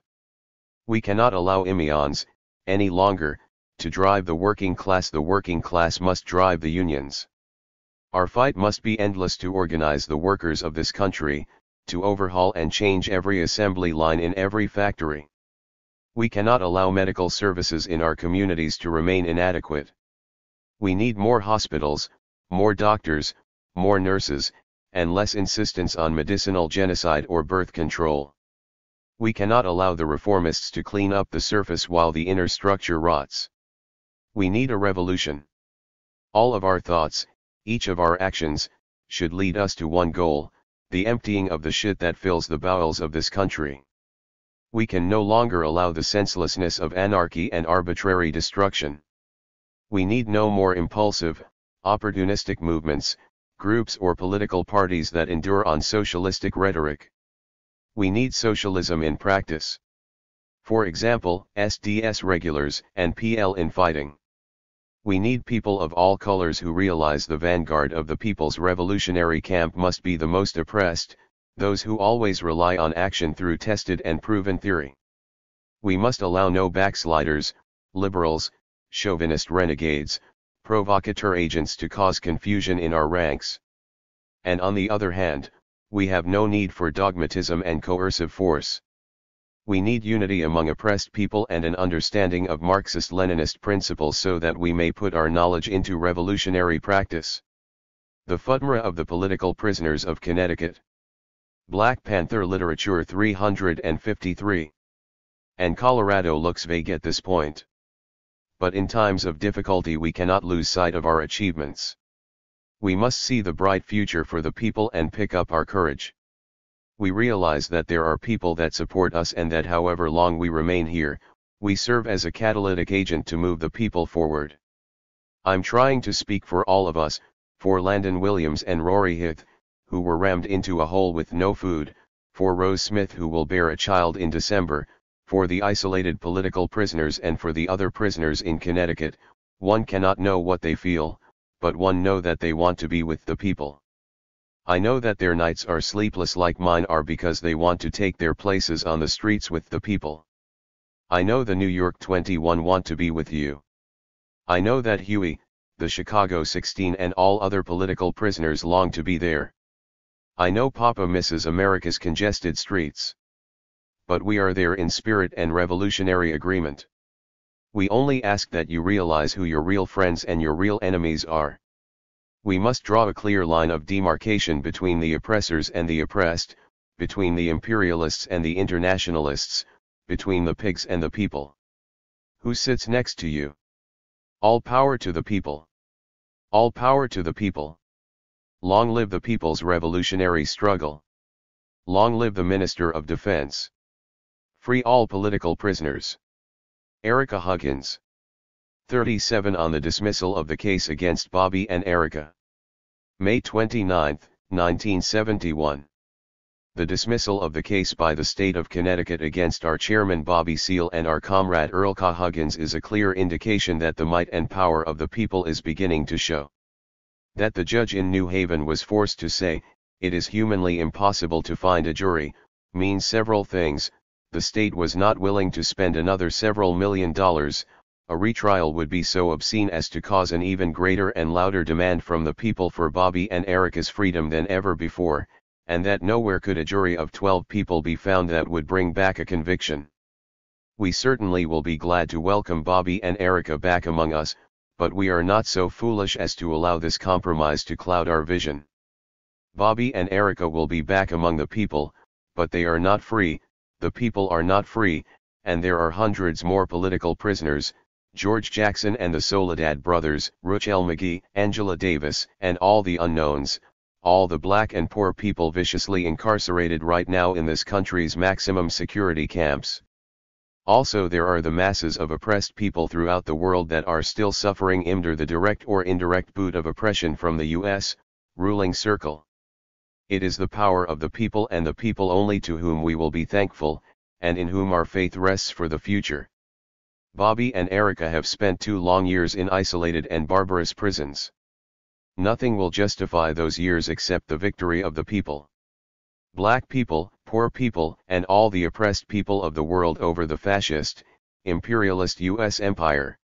We cannot allow immigrants, any longer, to drive the working class. The working class must drive the unions. Our fight must be endless to organize the workers of this country, to overhaul and change every assembly line in every factory. We cannot allow medical services in our communities to remain inadequate. We need more hospitals, more doctors, more nurses, and less insistence on medicinal genocide or birth control. We cannot allow the reformists to clean up the surface while the inner structure rots. We need a revolution. All of our thoughts, each of our actions, should lead us to one goal, the emptying of the shit that fills the bowels of this country. We can no longer allow the senselessness of anarchy and arbitrary destruction. We need no more impulsive, opportunistic movements, groups or political parties that endure on socialistic rhetoric. We need socialism in practice. For example, SDS regulars and PL in fighting. We need people of all colors who realize the vanguard of the people's revolutionary camp must be the most oppressed, those who always rely on action through tested and proven theory. We must allow no backsliders, liberals, chauvinist renegades, provocateur agents to cause confusion in our ranks. And on the other hand, we have no need for dogmatism and coercive force. We need unity among oppressed people and an understanding of Marxist-Leninist principles so that we may put our knowledge into revolutionary practice. The FUTMRA of the Political Prisoners of Connecticut. Black Panther Literature 353. And Colorado looks vague at this point. But in times of difficulty we cannot lose sight of our achievements. We must see the bright future for the people and pick up our courage. We realize that there are people that support us and that however long we remain here, we serve as a catalytic agent to move the people forward. I'm trying to speak for all of us, for Landon Williams and Rory Heath, who were rammed into a hole with no food, for Rose Smith who will bear a child in December, for the isolated political prisoners and for the other prisoners in Connecticut. One cannot know what they feel, but one know that they want to be with the people. I know that their nights are sleepless like mine are because they want to take their places on the streets with the people. I know the New York 21 want to be with you. I know that Huey, the Chicago 16 and all other political prisoners long to be there. I know Papa misses America's congested streets. But we are there in spirit and revolutionary agreement. We only ask that you realize who your real friends and your real enemies are. We must draw a clear line of demarcation between the oppressors and the oppressed, between the imperialists and the internationalists, between the pigs and the people. Who sits next to you? All power to the people. All power to the people. Long live the people's revolutionary struggle. Long live the Minister of Defense. Free all political prisoners. Erica Huggins. 37 on the dismissal of the case against Bobby and Erica. May 29, 1971. The dismissal of the case by the state of Connecticut against our chairman Bobby Seale and our comrade Erica Huggins is a clear indication that the might and power of the people is beginning to show. That the judge in New Haven was forced to say, "It is humanly impossible to find a jury," means several things. The state was not willing to spend another several $1 million. A retrial would be so obscene as to cause an even greater and louder demand from the people for Bobby and Erica's freedom than ever before, and that nowhere could a jury of 12 people be found that would bring back a conviction. We certainly will be glad to welcome Bobby and Erica back among us, but we are not so foolish as to allow this compromise to cloud our vision. Bobby and Erica will be back among the people, but they are not free, the people are not free, and there are hundreds more political prisoners, George Jackson and the Soledad brothers, Ruchell McGee, Angela Davis, and all the unknowns, all the black and poor people viciously incarcerated right now in this country's maximum security camps. Also there are the masses of oppressed people throughout the world that are still suffering under the direct or indirect boot of oppression from the U.S. ruling circle. It is the power of the people and the people only to whom we will be thankful, and in whom our faith rests for the future. Bobby and Erica have spent 2 long years in isolated and barbarous prisons. Nothing will justify those years except the victory of the people. Black people, poor people, and all the oppressed people of the world over the fascist, imperialist U.S. empire.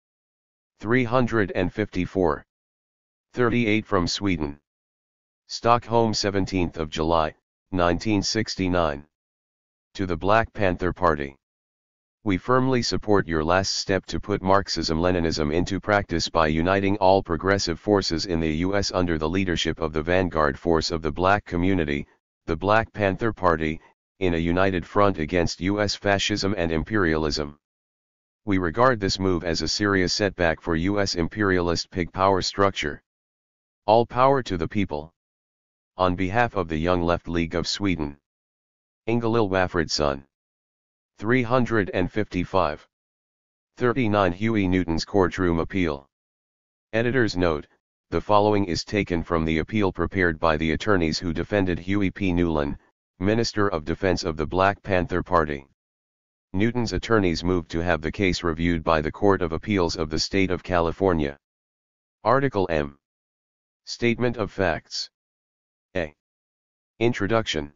354. 38 from Sweden. Stockholm, 17th of July, 1969. To the Black Panther Party. We firmly support your last step to put Marxism-Leninism into practice by uniting all progressive forces in the U.S. under the leadership of the vanguard force of the black community, the Black Panther Party, in a united front against U.S. fascism and imperialism. We regard this move as a serious setback for U.S. imperialist pig power structure. All power to the people. On behalf of the Young Left League of Sweden. Ingalill Waffredson. 355. 39 Huey Newton's courtroom appeal. Editor's note: the following is taken from the appeal prepared by the attorneys who defended Huey P. Newlin, Minister of Defense of the Black Panther Party. Newton's attorneys moved to have the case reviewed by the Court of Appeals of the State of California. Article M. Statement of Facts. A. Introduction.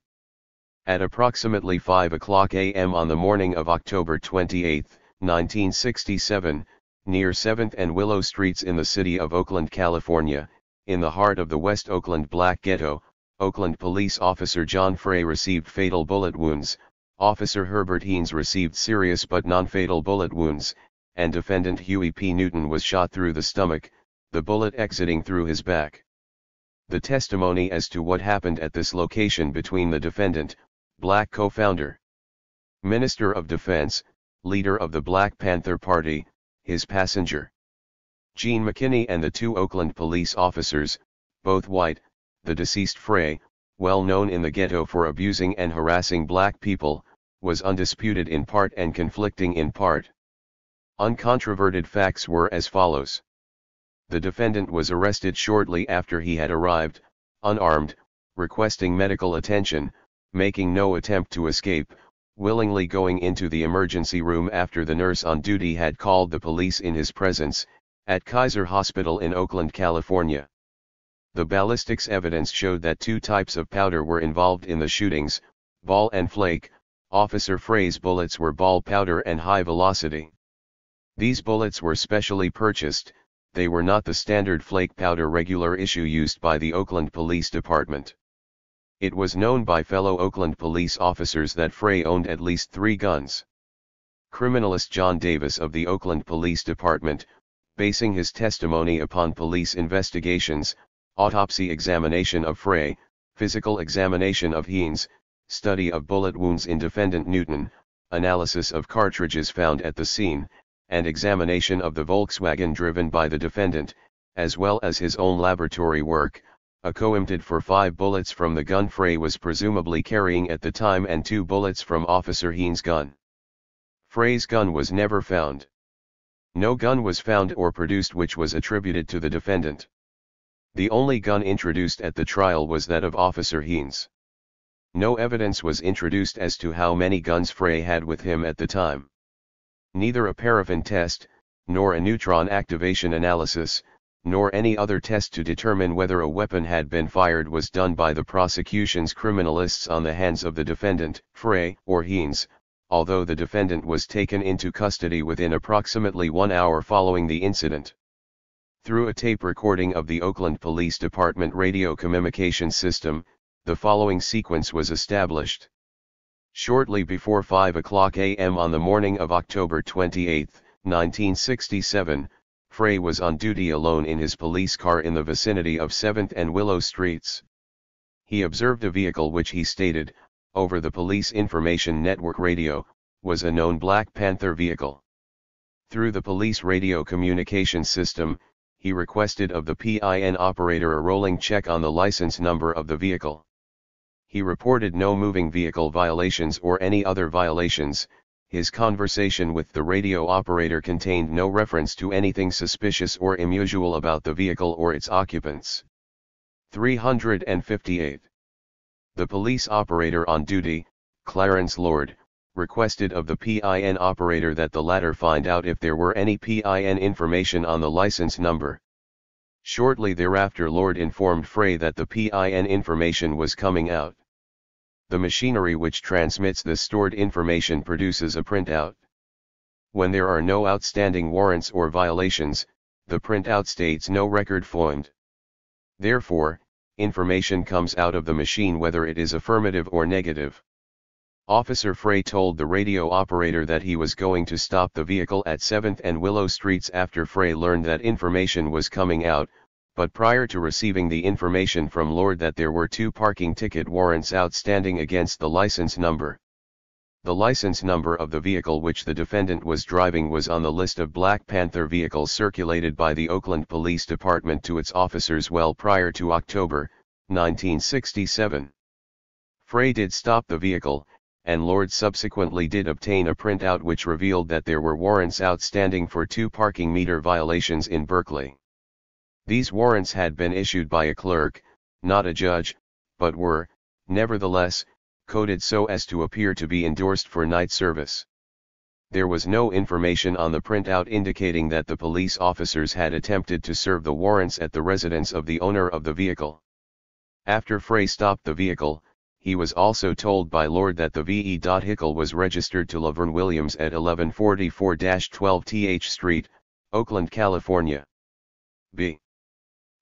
At approximately 5:00 a.m. on the morning of October 28, 1967, near 7th and Willow Streets in the city of Oakland, California, in the heart of the West Oakland Black Ghetto, Oakland police officer John Frey received fatal bullet wounds, Officer Herbert Haynes received serious but non-fatal bullet wounds, and defendant Huey P. Newton was shot through the stomach, the bullet exiting through his back. The testimony as to what happened at this location between the defendant, Black co-founder, Minister of Defense, leader of the Black Panther Party, his passenger, Gene McKinney, and the 2 Oakland police officers, both white, the deceased Frey, well known in the ghetto for abusing and harassing black people, was undisputed in part and conflicting in part. Uncontroverted facts were as follows. The defendant was arrested shortly after he had arrived, unarmed, requesting medical attention, making no attempt to escape, willingly going into the emergency room after the nurse on duty had called the police in his presence, at Kaiser Hospital in Oakland, California. The ballistics evidence showed that two types of powder were involved in the shootings, ball and flake. Officer Frey's bullets were ball powder and high velocity. These bullets were specially purchased, they were not the standard flake powder regular issue used by the Oakland Police Department. It was known by fellow Oakland police officers that Frey owned at least 3 guns. Criminalist John Davis of the Oakland Police Department, basing his testimony upon police investigations, autopsy examination of Frey, physical examination of Heath, study of bullet wounds in defendant Newton, analysis of cartridges found at the scene, and examination of the Volkswagen driven by the defendant, as well as his own laboratory work, accounted for 5 bullets from the gun Frey was presumably carrying at the time and 2 bullets from Officer Heath's gun. Frey's gun was never found. No gun was found or produced which was attributed to the defendant. The only gun introduced at the trial was that of Officer Heath. No evidence was introduced as to how many guns Frey had with him at the time. Neither a paraffin test, nor a neutron activation analysis, nor any other test to determine whether a weapon had been fired was done by the prosecution's criminalists on the hands of the defendant, Frey, or Heath, although the defendant was taken into custody within approximately 1 hour following the incident. Through a tape recording of the Oakland Police Department radio communication system, the following sequence was established. Shortly before 5:00 a.m. on the morning of October 28, 1967, Frey was on duty alone in his police car in the vicinity of 7th and Willow Streets. He observed a vehicle which he stated, over the Police Information Network radio, was a known Black Panther vehicle. Through the police radio communication system, he requested of the PIN operator a rolling check on the license number of the vehicle. He reported no moving vehicle violations or any other violations. His conversation with the radio operator contained no reference to anything suspicious or unusual about the vehicle or its occupants. 358. The police operator on duty, Clarence Lord, requested of the PIN operator that the latter find out if there were any PIN information on the license number. Shortly thereafter Lord informed Frey that the PIN information was coming out. The machinery which transmits the stored information produces a printout. When there are no outstanding warrants or violations, the printout states no record formed. Therefore, information comes out of the machine whether it is affirmative or negative. Officer Frey told the radio operator that he was going to stop the vehicle at 7th and Willow Streets after Frey learned that information was coming out, but prior to receiving the information from Lord that there were 2 parking ticket warrants outstanding against the license number. The license number of the vehicle which the defendant was driving was on the list of Black Panther vehicles circulated by the Oakland Police Department to its officers well prior to October, 1967. Frey did stop the vehicle, and Lord subsequently did obtain a printout which revealed that there were warrants outstanding for 2 parking meter violations in Berkeley. These warrants had been issued by a clerk, not a judge, but were, nevertheless, coded so as to appear to be endorsed for night service. There was no information on the printout indicating that the police officers had attempted to serve the warrants at the residence of the owner of the vehicle. After Frey stopped the vehicle, he was also told by Lord that the vehicle was registered to Laverne Williams at 1144-12 Th Street, Oakland, California. B.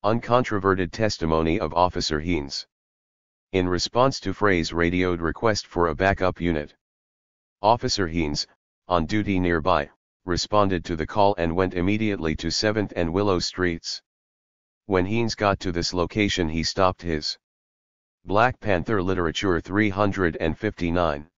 Uncontroverted testimony of Officer Heath. In response to Frey's radioed request for a backup unit, Officer Heath, on duty nearby, responded to the call and went immediately to 7th and Willow Streets. When Heath got to this location he stopped his Black Panther Literature 359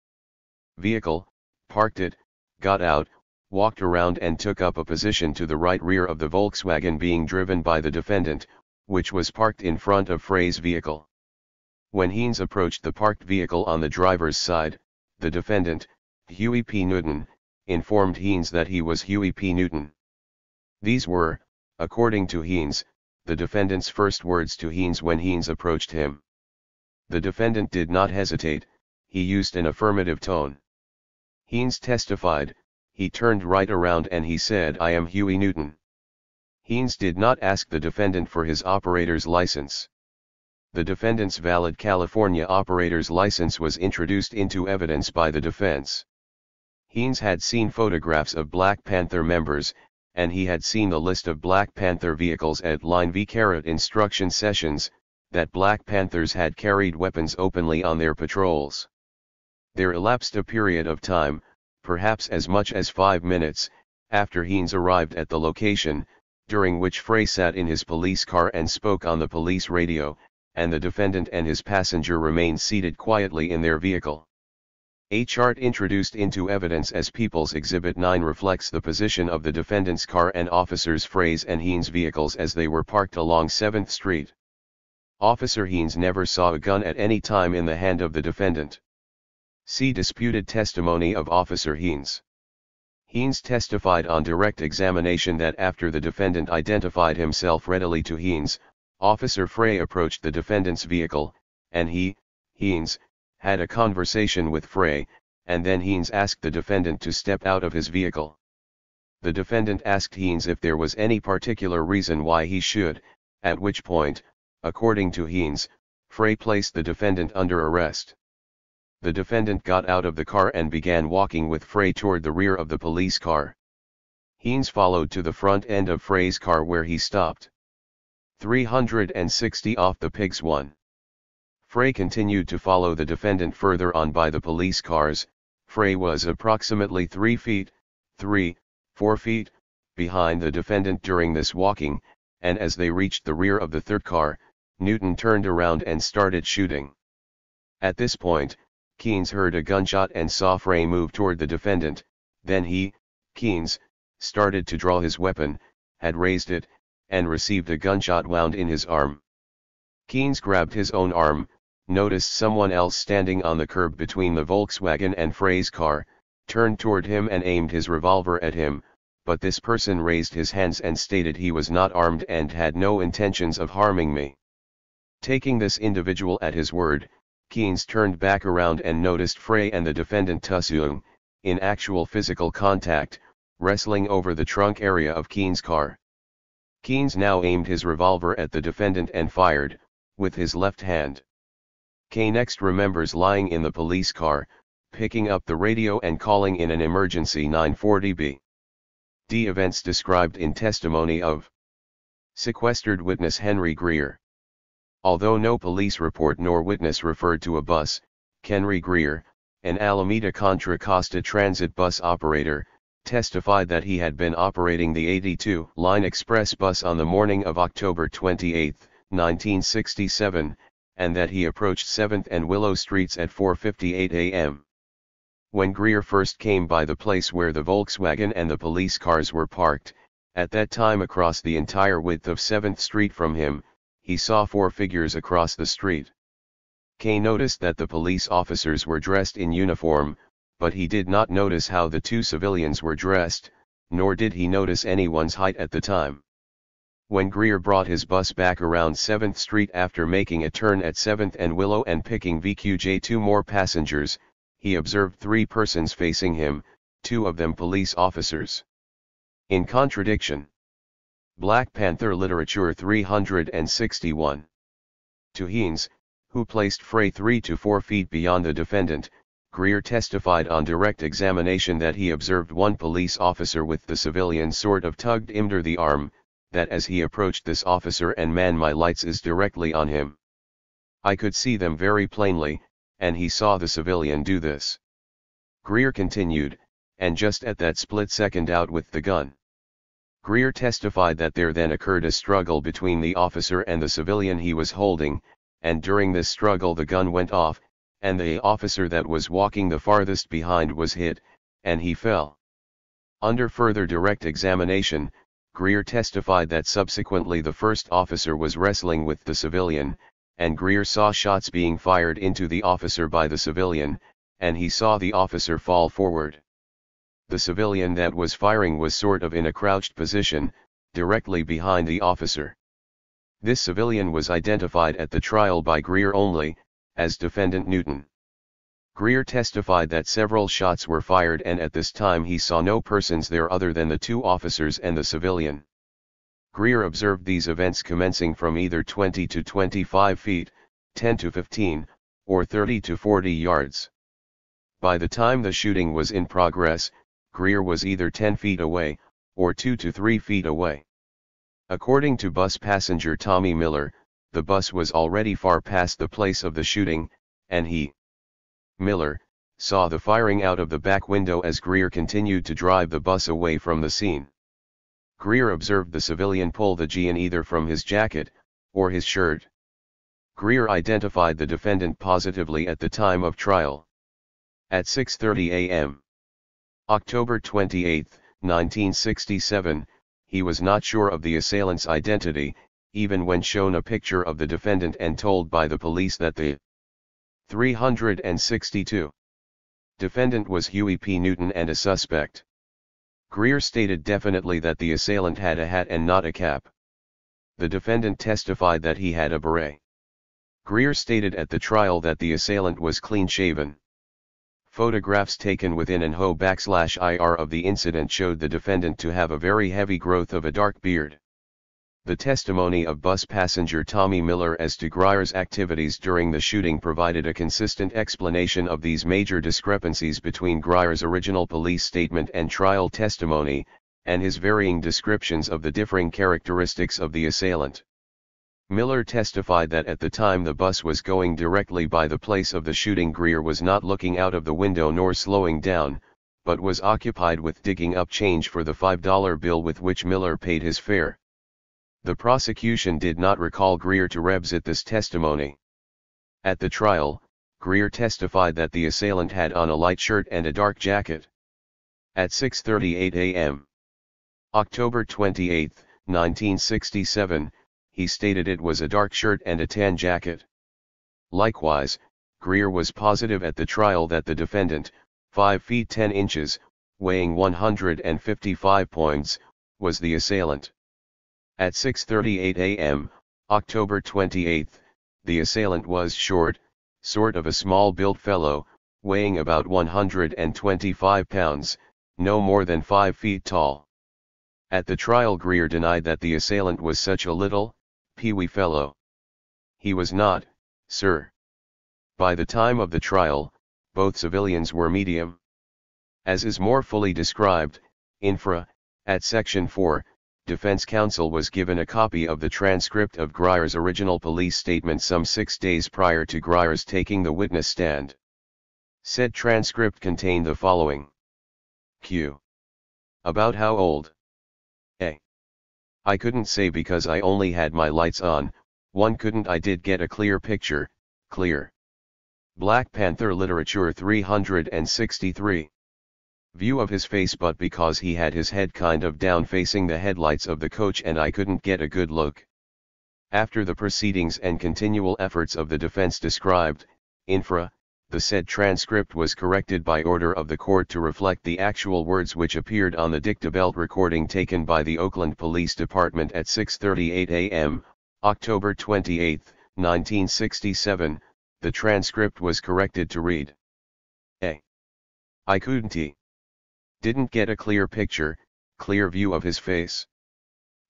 vehicle, parked it, got out, walked around and took up a position to the right rear of the Volkswagen being driven by the defendant, which was parked in front of Frey's vehicle. When Heath approached the parked vehicle on the driver's side, the defendant, Huey P. Newton, informed Heath that he was Huey P. Newton. These were, According to Heath, the defendant's first words to Heath when Heath approached him. The defendant did not hesitate, he used an affirmative tone. Heath testified, he turned right around and he said, "I am Huey Newton." Heath did not ask the defendant for his operator's license. The defendant's valid California operator's license was introduced into evidence by the defense. Heath had seen photographs of Black Panther members, and he had seen the list of Black Panther vehicles at Line V instruction sessions, that Black Panthers had carried weapons openly on their patrols. There elapsed a period of time, perhaps as much as 5 minutes, after Heath arrived at the location, during which Frey sat in his police car and spoke on the police radio, and the defendant and his passenger remained seated quietly in their vehicle. A chart introduced into evidence as People's Exhibit 9 reflects the position of the defendant's car and officers Frey's and Heath's vehicles as they were parked along 7th Street. Officer Heath never saw a gun at any time in the hand of the defendant. See disputed testimony of Officer Heath. Heath testified on direct examination that after the defendant identified himself readily to Heath, Officer Frey approached the defendant's vehicle, and Heath, had a conversation with Frey, and then Heath asked the defendant to step out of his vehicle. The defendant asked Heath if there was any particular reason why he should, at which point, according to Heath, Frey placed the defendant under arrest. The defendant got out of the car and began walking with Frey toward the rear of the police car. Heath followed to the front end of Frey's car where he stopped. 360 off the Pigs 1. Frey continued to follow the defendant further on by the police cars. Frey was approximately 3 feet, 4 feet, behind the defendant during this walking, and as they reached the rear of the third car, Newton turned around and started shooting. At this point, Heath heard a gunshot and saw Frey move toward the defendant, then Heath, started to draw his weapon, had raised it, and received a gunshot wound in his arm. Heath grabbed his own arm, noticed someone else standing on the curb between the Volkswagen and Frey's car, turned toward him and aimed his revolver at him, but this person raised his hands and stated he was not armed and had no intentions of harming me. Taking this individual at his word, Heath turned back around and noticed Frey and the defendant tussling, in actual physical contact, wrestling over the trunk area of Heath's car. Heath now aimed his revolver at the defendant and fired, with his left hand. K next remembers lying in the police car, picking up the radio and calling in an emergency 940B. D. Events described in testimony of sequestered witness Henry Greer. Although no police report nor witness referred to a bus, Henry Greer, an Alameda Contra Costa Transit bus operator, testified that he had been operating the 82 Line Express bus on the morning of October 28, 1967, and that he approached 7th and Willow Streets at 4:58 a.m. When Greer first came by the place where the Volkswagen and the police cars were parked, at that time across the entire width of 7th Street from him, he saw 4 figures across the street. K noticed that the police officers were dressed in uniform, but he did not notice how the 2 civilians were dressed, nor did he notice anyone's height at the time. When Greer brought his bus back around 7th Street after making a turn at 7th and Willow and picking VQJ 2 more passengers, he observed 3 persons facing him, 2 of them police officers. In contradiction. Black Panther Literature 361. To Heath, who placed Frey 3 to 4 feet beyond the defendant, Greer testified on direct examination that he observed one police officer with the civilian sort of tugged him under the arm, that as he approached this officer and man my lights is directly on him. I could see them very plainly, and he saw the civilian do this. Greer continued, and just at that split second out with the gun. Greer testified that there then occurred a struggle between the officer and the civilian he was holding, and during this struggle the gun went off, and the officer that was walking the farthest behind was hit, and he fell. Under further direct examination, Greer testified that subsequently the first officer was wrestling with the civilian, and Greer saw shots being fired into the officer by the civilian, and he saw the officer fall forward. The civilian that was firing was sort of in a crouched position, directly behind the officer. This civilian was identified at the trial by Greer only, as Defendant Newton. Greer testified that several shots were fired and at this time he saw no persons there other than the two officers and the civilian. Greer observed these events commencing from either 20 to 25 feet, 10 to 15, or 30 to 40 yards. By the time the shooting was in progress, Greer was either 10 feet away, or 2 to 3 feet away. According to bus passenger Tommy Miller, the bus was already far past the place of the shooting, and he, Miller, saw the firing out of the back window as Greer continued to drive the bus away from the scene. Greer observed the civilian pull the GN either from his jacket, or his shirt. Greer identified the defendant positively at the time of trial. At 6:30 a.m. October 28, 1967, he was not sure of the assailant's identity, even when shown a picture of the defendant and told by the police that the 362 defendant was Huey P. Newton and a suspect. Greer stated definitely that the assailant had a hat and not a cap. The defendant testified that he had a beret. Greer stated at the trial that the assailant was clean-shaven. Photographs taken within an /IR of the incident showed the defendant to have a very heavy growth of a dark beard. The testimony of bus passenger Tommy Miller as to Greer's activities during the shooting provided a consistent explanation of these major discrepancies between Greer's original police statement and trial testimony, and his varying descriptions of the differing characteristics of the assailant. Miller testified that at the time the bus was going directly by the place of the shooting, Greer was not looking out of the window nor slowing down, but was occupied with digging up change for the $5 bill with which Miller paid his fare. The prosecution did not recall Greer to revisit this testimony. At the trial, Greer testified that the assailant had on a light shirt and a dark jacket. At 6:38 a.m. October 28, 1967, he stated it was a dark shirt and a tan jacket. Likewise, Greer was positive at the trial that the defendant, 5 feet 10 inches, weighing 155 pounds, was the assailant. At 6:38 a.m., October 28, the assailant was short, sort of a small-built fellow, weighing about 125 pounds, no more than 5 feet tall. At the trial, Greer denied that the assailant was such a little, peewee fellow. He was not, sir. By the time of the trial, both civilians were medium. As is more fully described, infra, at Section 4, Defense counsel was given a copy of the transcript of Greer's original police statement some 6 days prior to Greer's taking the witness stand. Said transcript contained the following. Q. About how old? A. I couldn't say because I only had my lights on, one couldn't I did get a clear picture, clear. Black Panther Literature 363. View of his face, but because he had his head kind of down facing the headlights of the coach and I couldn't get a good look. After the proceedings and continual efforts of the defense described, infra, the said transcript was corrected by order of the court to reflect the actual words which appeared on the dictabelt recording taken by the Oakland Police Department at 6:38 a.m., October 28, 1967, the transcript was corrected to read. A. I couldn't. Didn't get a clear picture, clear view of his face.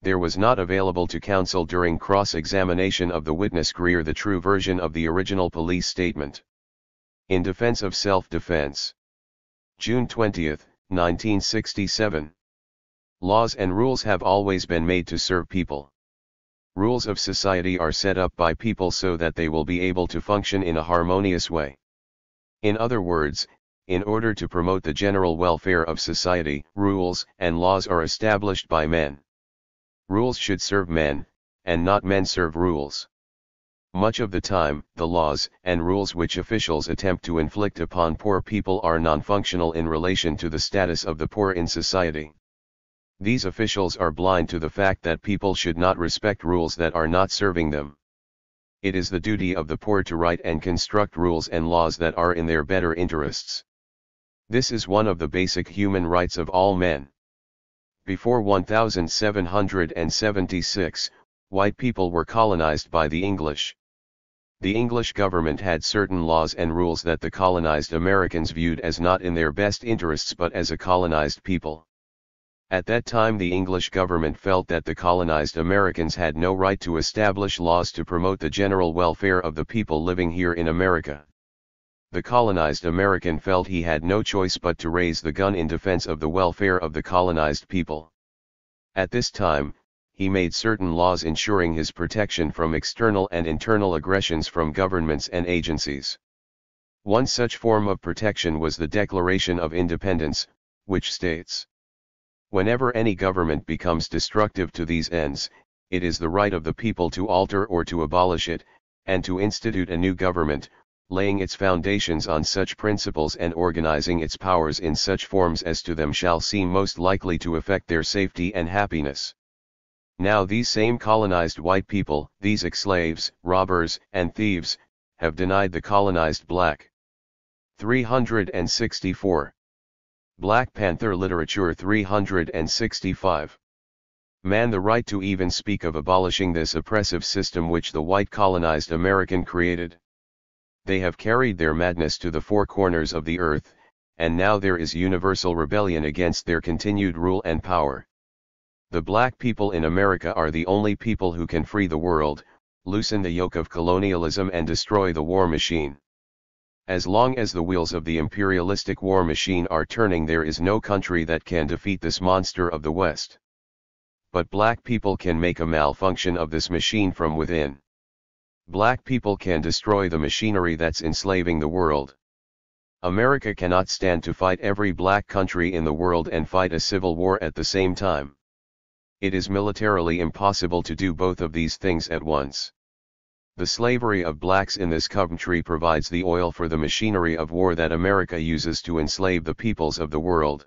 There was not available to counsel during cross-examination of the witness Greer the true version of the original police statement. In defense of self-defense. June 20, 1967. Laws and rules have always been made to serve people. Rules of society are set up by people so that they will be able to function in a harmonious way. In other words, in order to promote the general welfare of society, rules and laws are established by men. Rules should serve men, and not men serve rules. Much of the time, the laws and rules which officials attempt to inflict upon poor people are non-functional in relation to the status of the poor in society. These officials are blind to the fact that people should not respect rules that are not serving them. It is the duty of the poor to write and construct rules and laws that are in their better interests. This is one of the basic human rights of all men. Before 1776, white people were colonized by the English. The English government had certain laws and rules that the colonized Americans viewed as not in their best interests but as a colonized people. At that time the English government felt that the colonized Americans had no right to establish laws to promote the general welfare of the people living here in America. The colonized American felt he had no choice but to raise the gun in defense of the welfare of the colonized people. At this time, he made certain laws ensuring his protection from external and internal aggressions from governments and agencies. One such form of protection was the Declaration of Independence, which states, "Whenever any government becomes destructive to these ends, it is the right of the people to alter or to abolish it, and to institute a new government, laying its foundations on such principles and organizing its powers in such forms as to them shall seem most likely to affect their safety and happiness." Now these same colonized white people, these ex-slaves, robbers, and thieves, have denied the colonized black. 364. Black Panther Literature 365. Man the right to even speak of abolishing this oppressive system which the white colonized American created. They have carried their madness to the four corners of the earth, and now there is universal rebellion against their continued rule and power. The black people in America are the only people who can free the world, loosen the yoke of colonialism and destroy the war machine. As long as the wheels of the imperialistic war machine are turning, there is no country that can defeat this monster of the West. But black people can make a malfunction of this machine from within. Black people can destroy the machinery that's enslaving the world. America cannot stand to fight every black country in the world and fight a civil war at the same time. It is militarily impossible to do both of these things at once. The slavery of blacks in this country provides the oil for the machinery of war that America uses to enslave the peoples of the world.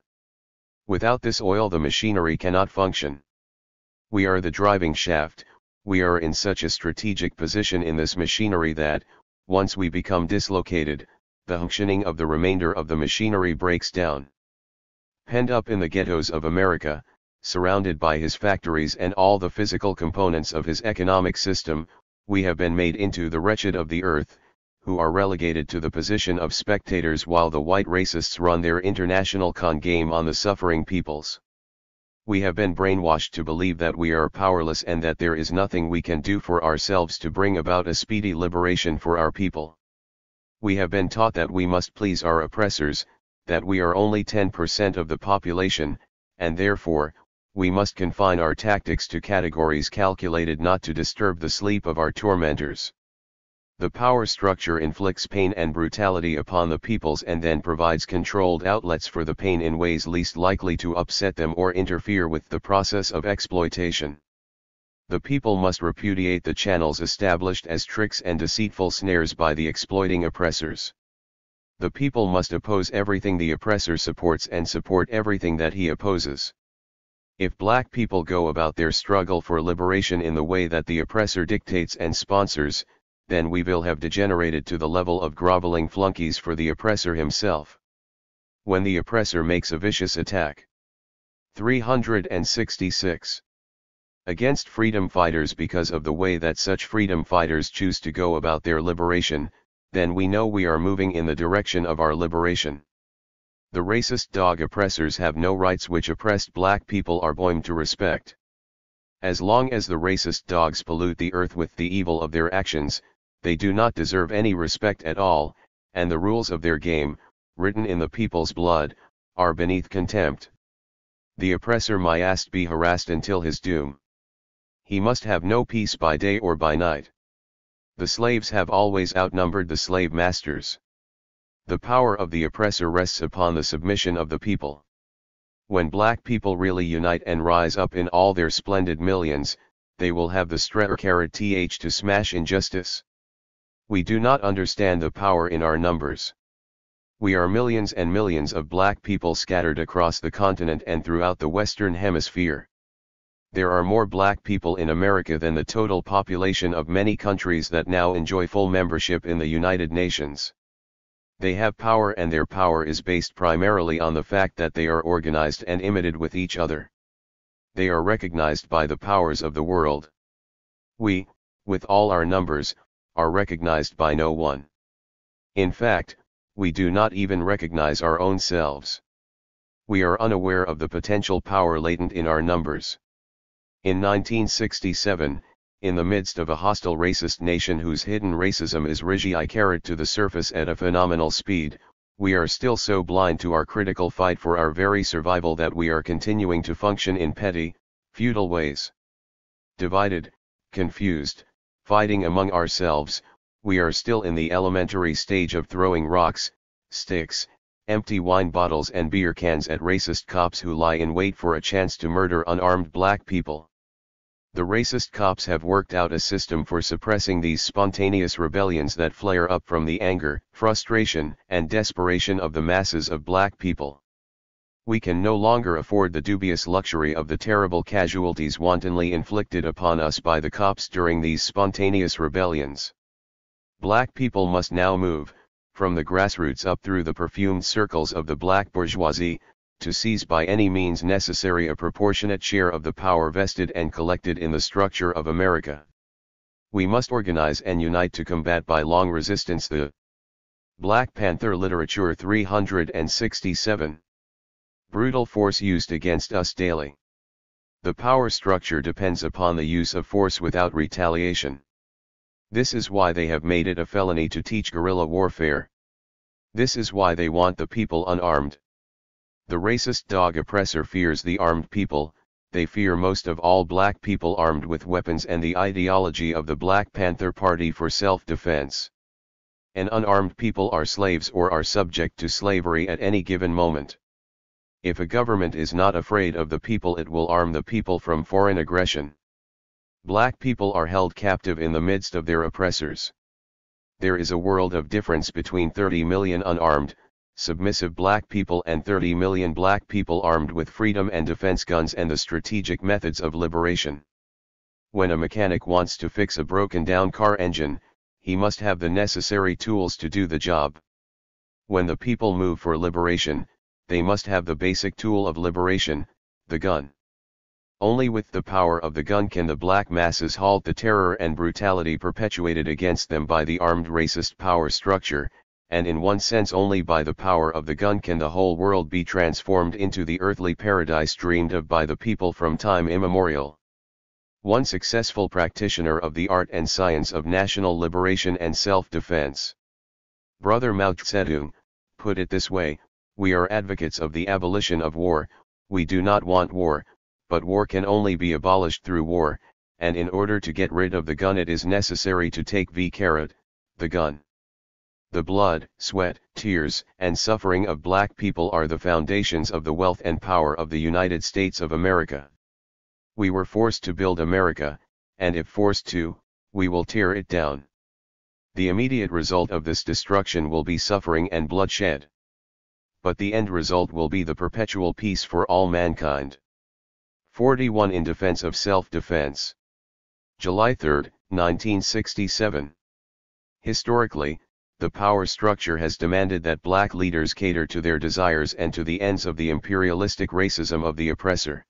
Without this oil the machinery cannot function. We are the driving shaft. We are in such a strategic position in this machinery that, once we become dislocated, the functioning of the remainder of the machinery breaks down. Penned up in the ghettos of America, surrounded by his factories and all the physical components of his economic system, we have been made into the wretched of the earth, who are relegated to the position of spectators while the white racists run their international con game on the suffering peoples. We have been brainwashed to believe that we are powerless and that there is nothing we can do for ourselves to bring about a speedy liberation for our people. We have been taught that we must please our oppressors, that we are only 10% of the population, and therefore, we must confine our tactics to categories calculated not to disturb the sleep of our tormentors. The power structure inflicts pain and brutality upon the peoples and then provides controlled outlets for the pain in ways least likely to upset them or interfere with the process of exploitation. The people must repudiate the channels established as tricks and deceitful snares by the exploiting oppressors. The people must oppose everything the oppressor supports and support everything that he opposes. If black people go about their struggle for liberation in the way that the oppressor dictates and sponsors, then we will have degenerated to the level of groveling flunkies for the oppressor himself. When the oppressor makes a vicious attack. 366. Against freedom fighters because of the way that such freedom fighters choose to go about their liberation, then we know we are moving in the direction of our liberation. The racist dog oppressors have no rights which oppressed black people are bound to respect. As long as the racist dogs pollute the earth with the evil of their actions, they do not deserve any respect at all, and the rules of their game, written in the people's blood, are beneath contempt. The oppressor must be harassed until his doom. He must have no peace by day or by night. The slaves have always outnumbered the slave masters. The power of the oppressor rests upon the submission of the people. When black people really unite and rise up in all their splendid millions, they will have the strength to smash injustice. We do not understand the power in our numbers. We are millions and millions of black people scattered across the continent and throughout the Western Hemisphere. There are more black people in America than the total population of many countries that now enjoy full membership in the United Nations. They have power, and their power is based primarily on the fact that they are organized and imitated with each other. they are recognized by the powers of the world. We, with all our numbers, are recognized by no one. In fact, we do not even recognize our own selves. We are unaware of the potential power latent in our numbers. In 1967, in the midst of a hostile racist nation whose hidden racism is carried to the surface at a phenomenal speed, we are still so blind to our critical fight for our very survival that we are continuing to function in petty, futile ways. Divided, confused, fighting among ourselves, we are still in the elementary stage of throwing rocks, sticks, empty wine bottles and beer cans at racist cops who lie in wait for a chance to murder unarmed black people. The racist cops have worked out a system for suppressing these spontaneous rebellions that flare up from the anger, frustration, and desperation of the masses of black people. We can no longer afford the dubious luxury of the terrible casualties wantonly inflicted upon us by the cops during these spontaneous rebellions. Black people must now move, from the grassroots up through the perfumed circles of the black bourgeoisie, to seize by any means necessary a proportionate share of the power vested and collected in the structure of America. We must organize and unite to combat by long resistance the Black Panther Literature 367. Brutal force used against us daily. The power structure depends upon the use of force without retaliation. This is why they have made it a felony to teach guerrilla warfare. This is why they want the people unarmed. The racist dog oppressor fears the armed people, they fear most of all black people armed with weapons and the ideology of the Black Panther Party for self-defense. And unarmed people are slaves or are subject to slavery at any given moment. If a government is not afraid of the people, it will arm the people from foreign aggression. Black people are held captive in the midst of their oppressors. There is a world of difference between 30 million unarmed, submissive black people and 30 million black people armed with freedom and defense guns and the strategic methods of liberation. When a mechanic wants to fix a broken down car engine, he must have the necessary tools to do the job. When the people move for liberation, they must have the basic tool of liberation, the gun. Only with the power of the gun can the black masses halt the terror and brutality perpetuated against them by the armed racist power structure, and in one sense only by the power of the gun can the whole world be transformed into the earthly paradise dreamed of by the people from time immemorial. One successful practitioner of the art and science of national liberation and self-defense, Brother Mao Zedong, put it this way: we are advocates of the abolition of war. We do not want war, but war can only be abolished through war, and in order to get rid of the gun it is necessary to take the gun. The blood, sweat, tears, and suffering of black people are the foundations of the wealth and power of the United States of America. We were forced to build America, and if forced to, we will tear it down. The immediate result of this destruction will be suffering and bloodshed. But the end result will be the perpetual peace for all mankind. 41 In Defense of Self-Defense. July 3, 1967. Historically, the power structure has demanded that black leaders cater to their desires and to the ends of the imperialistic racism of the oppressor.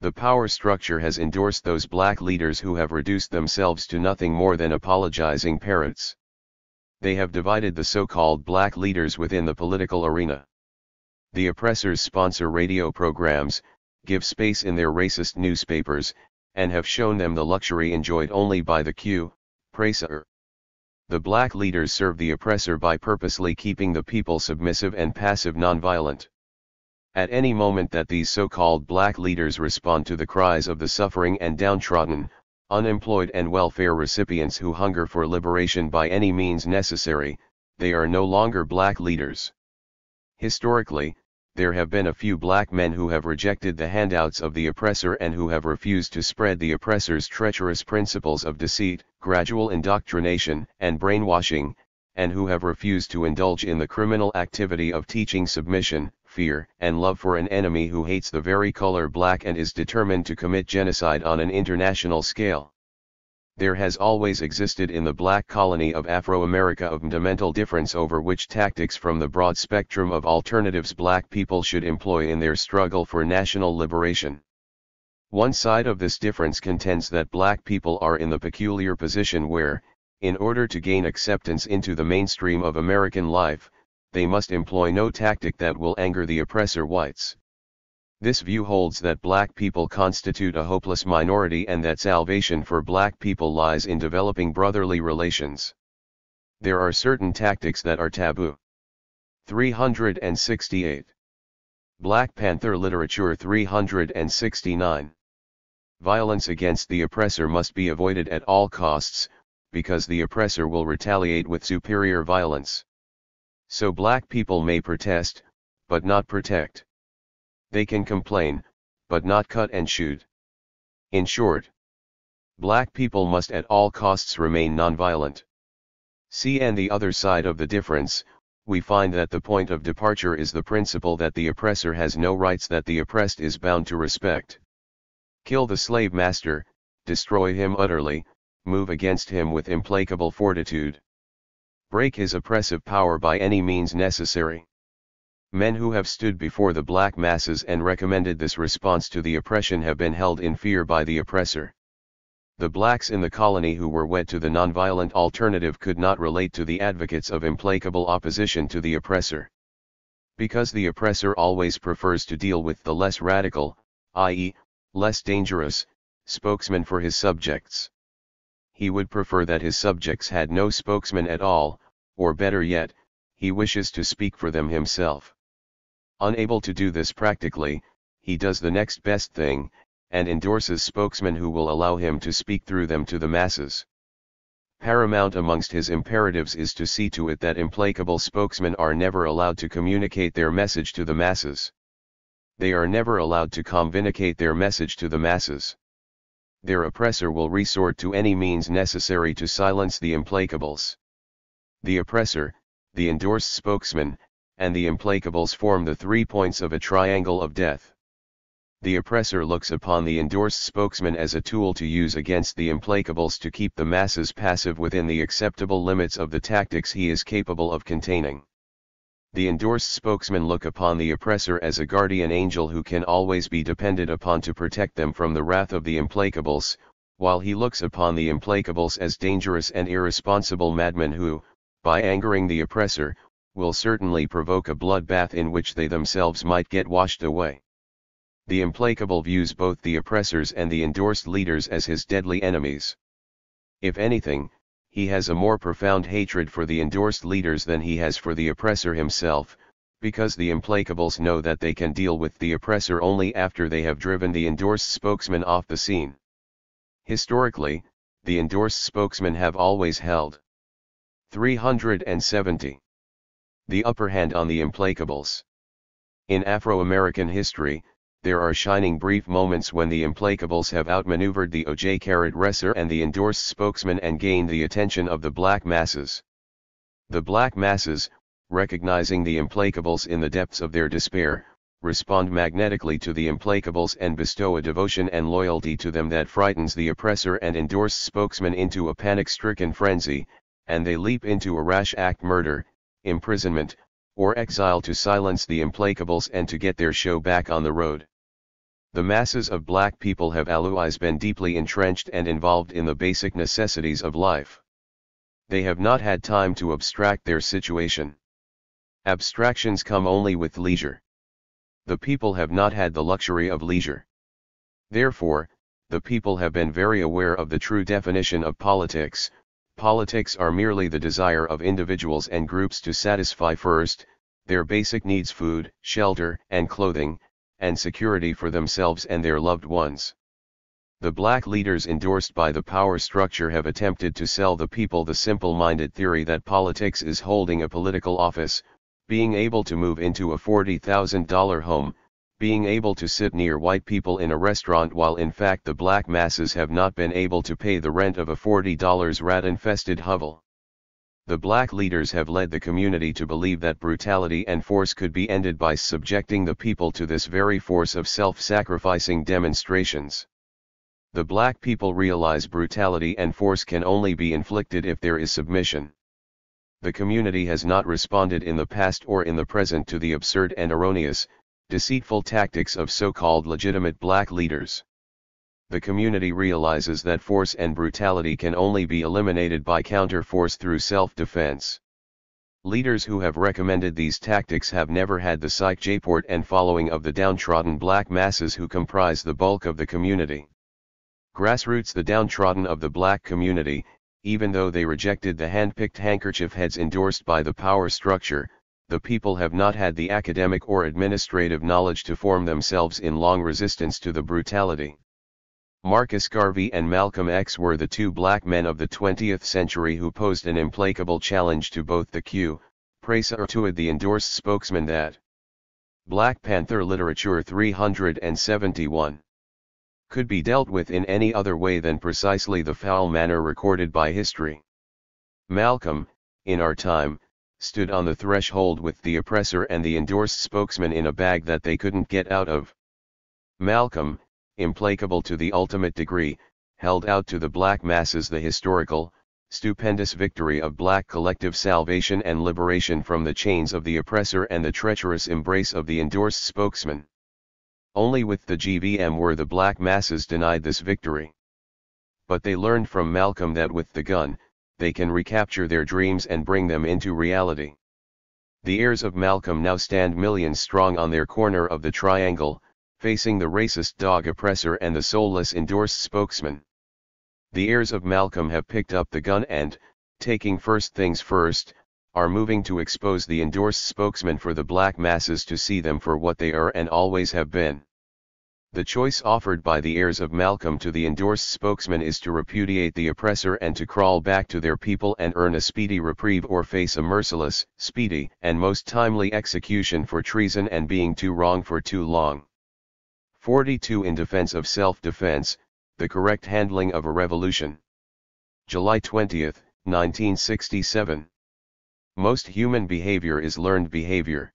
The power structure has endorsed those black leaders who have reduced themselves to nothing more than apologizing parrots. They have divided the so-called black leaders within the political arena. The oppressors sponsor radio programs, give space in their racist newspapers, and have shown them the luxury enjoyed only by the oppressor. The black leaders serve the oppressor by purposely keeping the people submissive and passive nonviolent. At any moment that these so-called black leaders respond to the cries of the suffering and downtrodden, unemployed and welfare recipients who hunger for liberation by any means necessary, they are no longer black leaders. Historically, there have been a few black men who have rejected the handouts of the oppressor and who have refused to spread the oppressor's treacherous principles of deceit, gradual indoctrination, and brainwashing, and who have refused to indulge in the criminal activity of teaching submission, fear, and love for an enemy who hates the very color black and is determined to commit genocide on an international scale. There has always existed in the black colony of Afro-America a fundamental difference over which tactics from the broad spectrum of alternatives black people should employ in their struggle for national liberation. One side of this difference contends that black people are in the peculiar position where, in order to gain acceptance into the mainstream of American life, they must employ no tactic that will anger the oppressor whites. This view holds that black people constitute a hopeless minority and that salvation for black people lies in developing brotherly relations. There are certain tactics that are taboo. 368. Black Panther Literature 369. Violence against the oppressor must be avoided at all costs, because the oppressor will retaliate with superior violence. So black people may protest, but not protect. They can complain, but not cut and shoot. In short, black people must at all costs remain nonviolent. See, and the other side of the difference, we find that the point of departure is the principle that the oppressor has no rights that the oppressed is bound to respect. Kill the slave master, destroy him utterly, move against him with implacable fortitude. Break his oppressive power by any means necessary. Men who have stood before the black masses and recommended this response to the oppression have been held in fear by the oppressor. The blacks in the colony who were wed to the nonviolent alternative could not relate to the advocates of implacable opposition to the oppressor. Because the oppressor always prefers to deal with the less radical, i.e., less dangerous, spokesman for his subjects. He would prefer that his subjects had no spokesman at all, or better yet, he wishes to speak for them himself. Unable to do this practically, he does the next best thing, and endorses spokesmen who will allow him to speak through them to the masses. Paramount amongst his imperatives is to see to it that implacable spokesmen are never allowed to communicate their message to the masses. They are never allowed to communicate their message to the masses. Their oppressor will resort to any means necessary to silence the implacables. The oppressor, the endorsed spokesman, and the implacables form the 3 points of a triangle of death. The oppressor looks upon the endorsed spokesman as a tool to use against the implacables to keep the masses passive within the acceptable limits of the tactics he is capable of containing. The endorsed spokesmen look upon the oppressor as a guardian angel who can always be depended upon to protect them from the wrath of the implacables, while he looks upon the implacables as dangerous and irresponsible madmen who, by angering the oppressor, will certainly provoke a bloodbath in which they themselves might get washed away. The implacable views both the oppressors and the endorsed leaders as his deadly enemies. If anything, he has a more profound hatred for the endorsed leaders than he has for the oppressor himself, because the implacables know that they can deal with the oppressor only after they have driven the endorsed spokesman off the scene. Historically, the endorsed spokesmen have always held 370. The upper hand on the implacables. In Afro-American history, there are shining brief moments when the implacables have outmaneuvered the OJ-Resser and the endorsed spokesman and gained the attention of the black masses. The black masses, recognizing the implacables in the depths of their despair, respond magnetically to the implacables and bestow a devotion and loyalty to them that frightens the oppressor and endorsed spokesman into a panic-stricken frenzy, and they leap into a rash act: murder, imprisonment, or exile to silence the implacables and to get their show back on the road. The masses of black people have always been deeply entrenched and involved in the basic necessities of life. They have not had time to abstract their situation. Abstractions come only with leisure. The people have not had the luxury of leisure. Therefore, the people have been very aware of the true definition of politics. Politics are merely the desire of individuals and groups to satisfy first, their basic needs: food, shelter, and clothing, and security for themselves and their loved ones. The black leaders endorsed by the power structure have attempted to sell the people the simple-minded theory that politics is holding a political office, being able to move into a $40,000 home, being able to sit near white people in a restaurant, while in fact the black masses have not been able to pay the rent of a $40 rat-infested hovel. The black leaders have led the community to believe that brutality and force could be ended by subjecting the people to this very force of self-sacrificing demonstrations. The black people realize brutality and force can only be inflicted if there is submission. The community has not responded in the past or in the present to the absurd and erroneous, deceitful tactics of so-called legitimate black leaders. the community realizes that force and brutality can only be eliminated by counter-force through self-defense. Leaders who have recommended these tactics have never had the support and following of the downtrodden black masses who comprise the bulk of the community. Grassroots, the downtrodden of the black community, even though they rejected the hand-picked handkerchief heads endorsed by the power structure, the people have not had the academic or administrative knowledge to form themselves in long resistance to the brutality. Marcus Garvey and Malcolm X were the two black men of the 20th century who posed an implacable challenge to both the Q. Presa Ertuid, the endorsed spokesman that Black Panther literature 371 could be dealt with in any other way than precisely the foul manner recorded by history. Malcolm, in our time, stood on the threshold with the oppressor and the endorsed spokesman in a bag that they couldn't get out of. Malcolm, implacable to the ultimate degree, held out to the black masses the historical, stupendous victory of black collective salvation and liberation from the chains of the oppressor and the treacherous embrace of the endorsed spokesman. Only with the GVM were the black masses denied this victory. But they learned from Malcolm that with the gun, they can recapture their dreams and bring them into reality. The heirs of Malcolm now stand millions strong on their corner of the triangle, facing the racist dog oppressor and the soulless endorsed spokesman. The heirs of Malcolm have picked up the gun and, taking first things first, are moving to expose the endorsed spokesman for the black masses to see them for what they are and always have been. The choice offered by the heirs of Malcolm to the endorsed spokesman is to repudiate the oppressor and to crawl back to their people and earn a speedy reprieve or face a merciless, speedy, and most timely execution for treason and being too wrong for too long. 42 In defense of self-defense, the correct handling of a revolution. July 20, 1967. Most human behavior is learned behavior.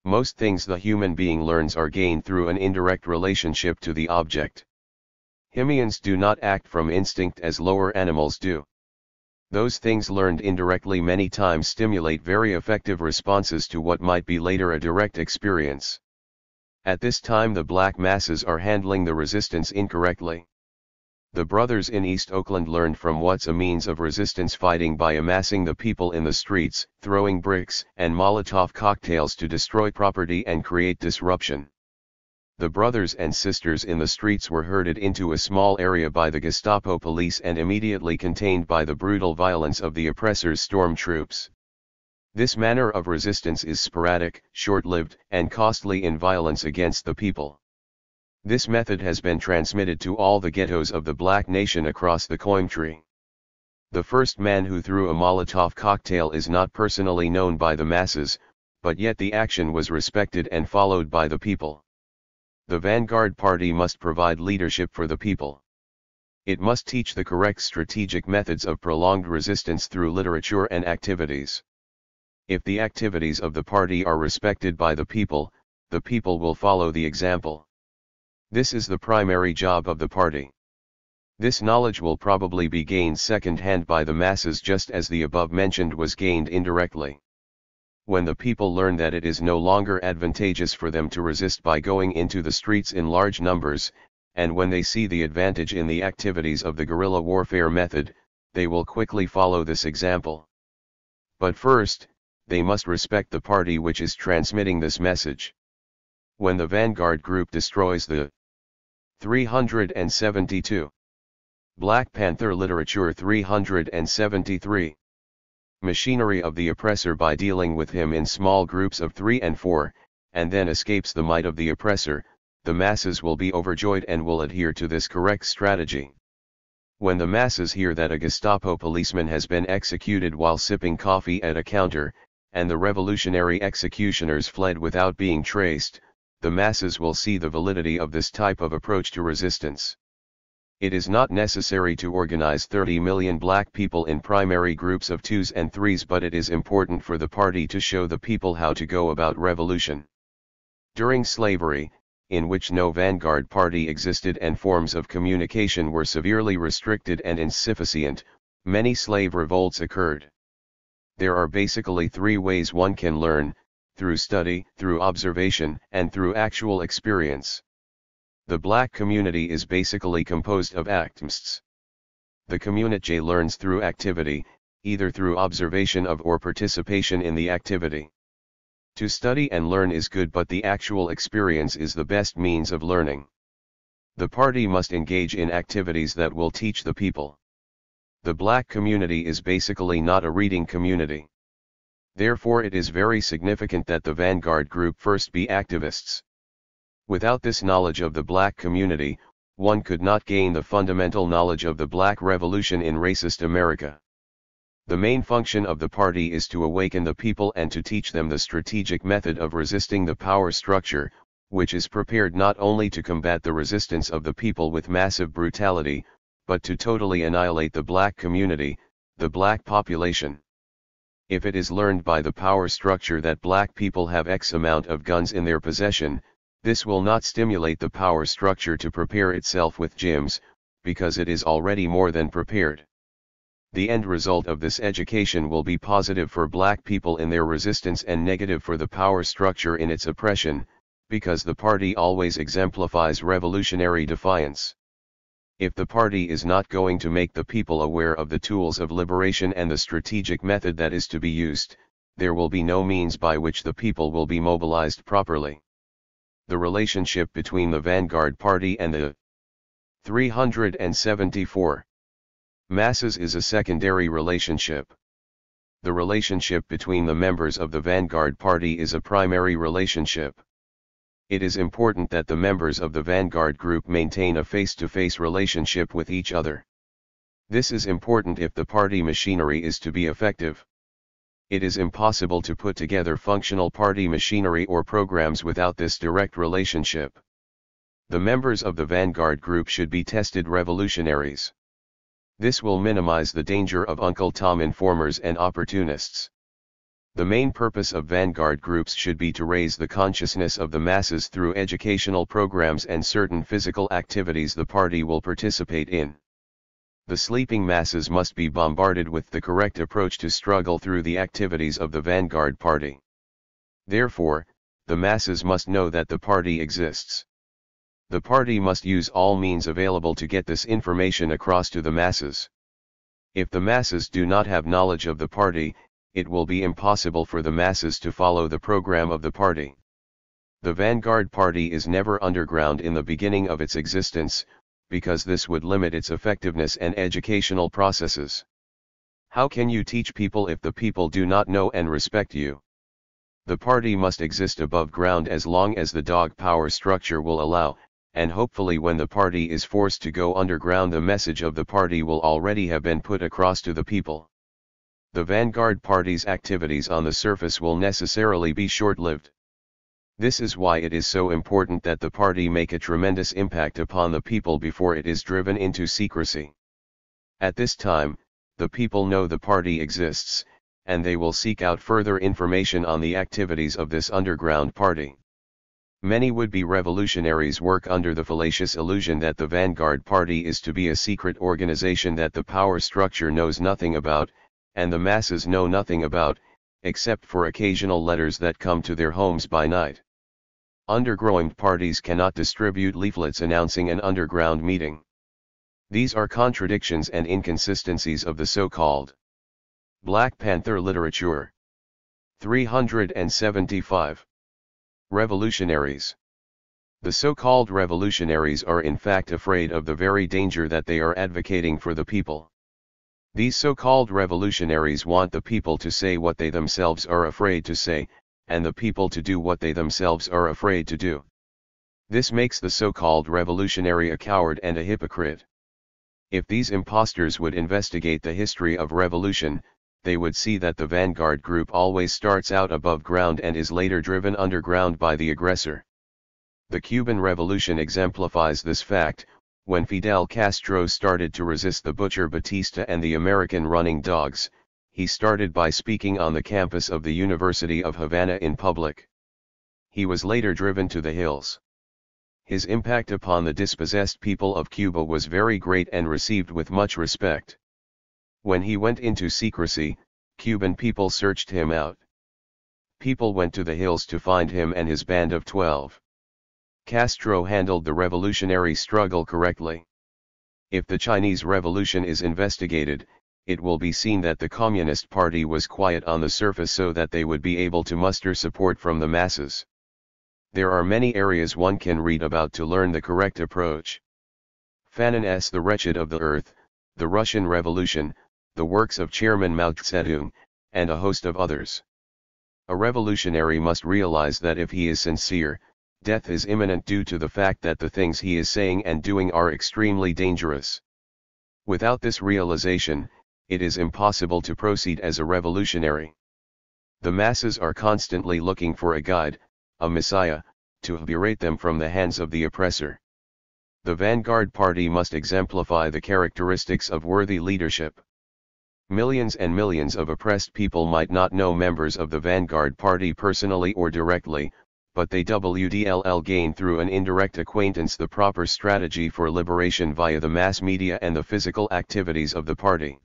Most things the human being learns are gained through an indirect relationship to the object. Simians do not act from instinct as lower animals do. Those things learned indirectly many times stimulate very effective responses to what might be later a direct experience. At this time the black masses are handling the resistance incorrectly. The brothers in East Oakland learned from what's a means of resistance fighting by amassing the people in the streets, throwing bricks and Molotov cocktails to destroy property and create disruption. The brothers and sisters in the streets were herded into a small area by the Gestapo police and immediately contained by the brutal violence of the oppressor's storm troops. This manner of resistance is sporadic, short-lived, and costly in violence against the people. This method has been transmitted to all the ghettos of the black nation across the Coimtree. The first man who threw a Molotov cocktail is not personally known by the masses, but yet the action was respected and followed by the people. The vanguard party must provide leadership for the people. It must teach the correct strategic methods of prolonged resistance through literature and activities. If the activities of the party are respected by the people will follow the example. This is the primary job of the party. This knowledge will probably be gained second-hand by the masses just as the above-mentioned was gained indirectly. When the people learn that it is no longer advantageous for them to resist by going into the streets in large numbers, and when they see the advantage in the activities of the guerrilla warfare method, they will quickly follow this example. But first, they must respect the party which is transmitting this message. When the vanguard group destroys the 372. Black Panther literature 373. Machinery of the oppressor by dealing with him in small groups of 3 and 4, and then escapes the might of the oppressor, the masses will be overjoyed and will adhere to this correct strategy. When the masses hear that a Gestapo policeman has been executed while sipping coffee at a counter, and the revolutionary executioners fled without being traced, the masses will see the validity of this type of approach to resistance. It is not necessary to organize 30 million black people in primary groups of 2s and 3s, but it is important for the party to show the people how to go about revolution. During slavery, in which no vanguard party existed and forms of communication were severely restricted and insufficient, many slave revolts occurred. There are basically 3 ways one can learn: through study, through observation, and through actual experience. The black community is basically composed of activists. The community learns through activity, either through observation of or participation in the activity. To study and learn is good, but the actual experience is the best means of learning. The party must engage in activities that will teach the people. The black community is basically not a reading community. Therefore it is very significant that the vanguard group first be activists. Without this knowledge of the black community, one could not gain the fundamental knowledge of the black revolution in racist America. The main function of the party is to awaken the people and to teach them the strategic method of resisting the power structure, which is prepared not only to combat the resistance of the people with massive brutality, but to totally annihilate the black community, the black population. If it is learned by the power structure that black people have X amount of guns in their possession, this will not stimulate the power structure to prepare itself with gyms, because it is already more than prepared. The end result of this education will be positive for black people in their resistance and negative for the power structure in its oppression, because the party always exemplifies revolutionary defiance. If the party is not going to make the people aware of the tools of liberation and the strategic method that is to be used, there will be no means by which the people will be mobilized properly. The relationship between the vanguard party and the 374 masses is a secondary relationship. The relationship between the members of the vanguard party is a primary relationship. It is important that the members of the vanguard group maintain a face-to-face relationship with each other. This is important if the party machinery is to be effective. It is impossible to put together functional party machinery or programs without this direct relationship. The members of the vanguard group should be tested revolutionaries. This will minimize the danger of Uncle Tom informers and opportunists. The main purpose of vanguard groups should be to raise the consciousness of the masses through educational programs and certain physical activities the party will participate in. The sleeping masses must be bombarded with the correct approach to struggle through the activities of the vanguard party. Therefore, the masses must know that the party exists. The party must use all means available to get this information across to the masses. If the masses do not have knowledge of the party, it will be impossible for the masses to follow the program of the party. The vanguard party is never underground in the beginning of its existence, because this would limit its effectiveness and educational processes. How can you teach people if the people do not know and respect you? The party must exist above ground as long as the dog power structure will allow, and hopefully when the party is forced to go underground, the message of the party will already have been put across to the people. The vanguard party's activities on the surface will necessarily be short-lived. This is why it is so important that the party make a tremendous impact upon the people before it is driven into secrecy. At this time, the people know the party exists, and they will seek out further information on the activities of this underground party. Many would-be revolutionaries work under the fallacious illusion that the vanguard party is to be a secret organization that the power structure knows nothing about, and the masses know nothing about, except for occasional letters that come to their homes by night. Underground parties cannot distribute leaflets announcing an underground meeting. These are contradictions and inconsistencies of the so-called Black Panther literature. 375. Revolutionaries. The so-called revolutionaries are in fact afraid of the very danger that they are advocating for the people. These so-called revolutionaries want the people to say what they themselves are afraid to say, and the people to do what they themselves are afraid to do. This makes the so-called revolutionary a coward and a hypocrite. If these impostors would investigate the history of revolution, they would see that the vanguard group always starts out above ground and is later driven underground by the aggressor. The Cuban Revolution exemplifies this fact. When Fidel Castro started to resist the butcher Batista and the American running dogs, he started by speaking on the campus of the University of Havana in public. He was later driven to the hills. His impact upon the dispossessed people of Cuba was very great and received with much respect. When he went into secrecy, Cuban people searched him out. People went to the hills to find him and his band of 12. Castro handled the revolutionary struggle correctly. If the Chinese Revolution is investigated, it will be seen that the Communist Party was quiet on the surface so that they would be able to muster support from the masses. There are many areas one can read about to learn the correct approach. Fanon's The Wretched of the Earth, The Russian Revolution, the works of Chairman Mao Zedong, and a host of others. A revolutionary must realize that if he is sincere, death is imminent due to the fact that the things he is saying and doing are extremely dangerous. Without this realization, it is impossible to proceed as a revolutionary. The masses are constantly looking for a guide, a messiah, to liberate them from the hands of the oppressor. The vanguard party must exemplify the characteristics of worthy leadership. Millions and millions of oppressed people might not know members of the vanguard party personally or directly, but they would gain through an indirect acquaintance the proper strategy for liberation via the mass media and the physical activities of the party.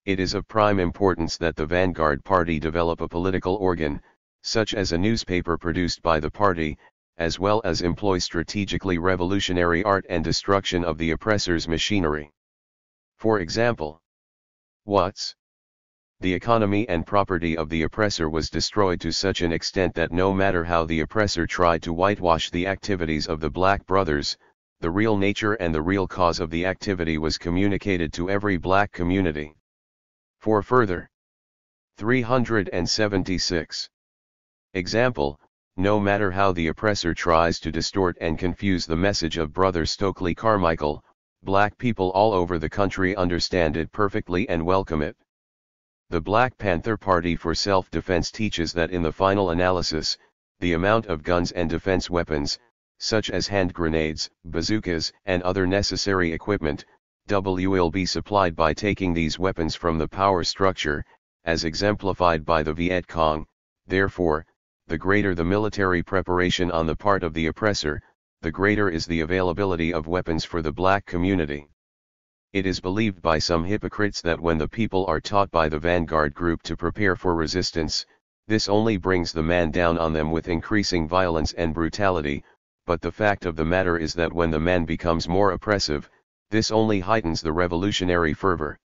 It is of prime importance that the vanguard party develop a political organ, such as a newspaper produced by the party, as well as employ strategically revolutionary art and destruction of the oppressor's machinery. For example, the economy and property of the oppressor was destroyed to such an extent that no matter how the oppressor tried to whitewash the activities of the Black Brothers, the real nature and the real cause of the activity was communicated to every black community. For further 376. Example, no matter how the oppressor tries to distort and confuse the message of Brother Stokely Carmichael, black people all over the country understand it perfectly and welcome it. The Black Panther Party for Self-Defense teaches that in the final analysis, the amount of guns and defense weapons, such as hand grenades, bazookas, and other necessary equipment, will be supplied by taking these weapons from the power structure, as exemplified by the Viet Cong. Therefore, the greater the military preparation on the part of the oppressor, the greater is the availability of weapons for the black community. It is believed by some hypocrites that when the people are taught by the vanguard group to prepare for resistance, this only brings the man down on them with increasing violence and brutality, but the fact of the matter is that when the man becomes more oppressive, this only heightens the revolutionary fervor.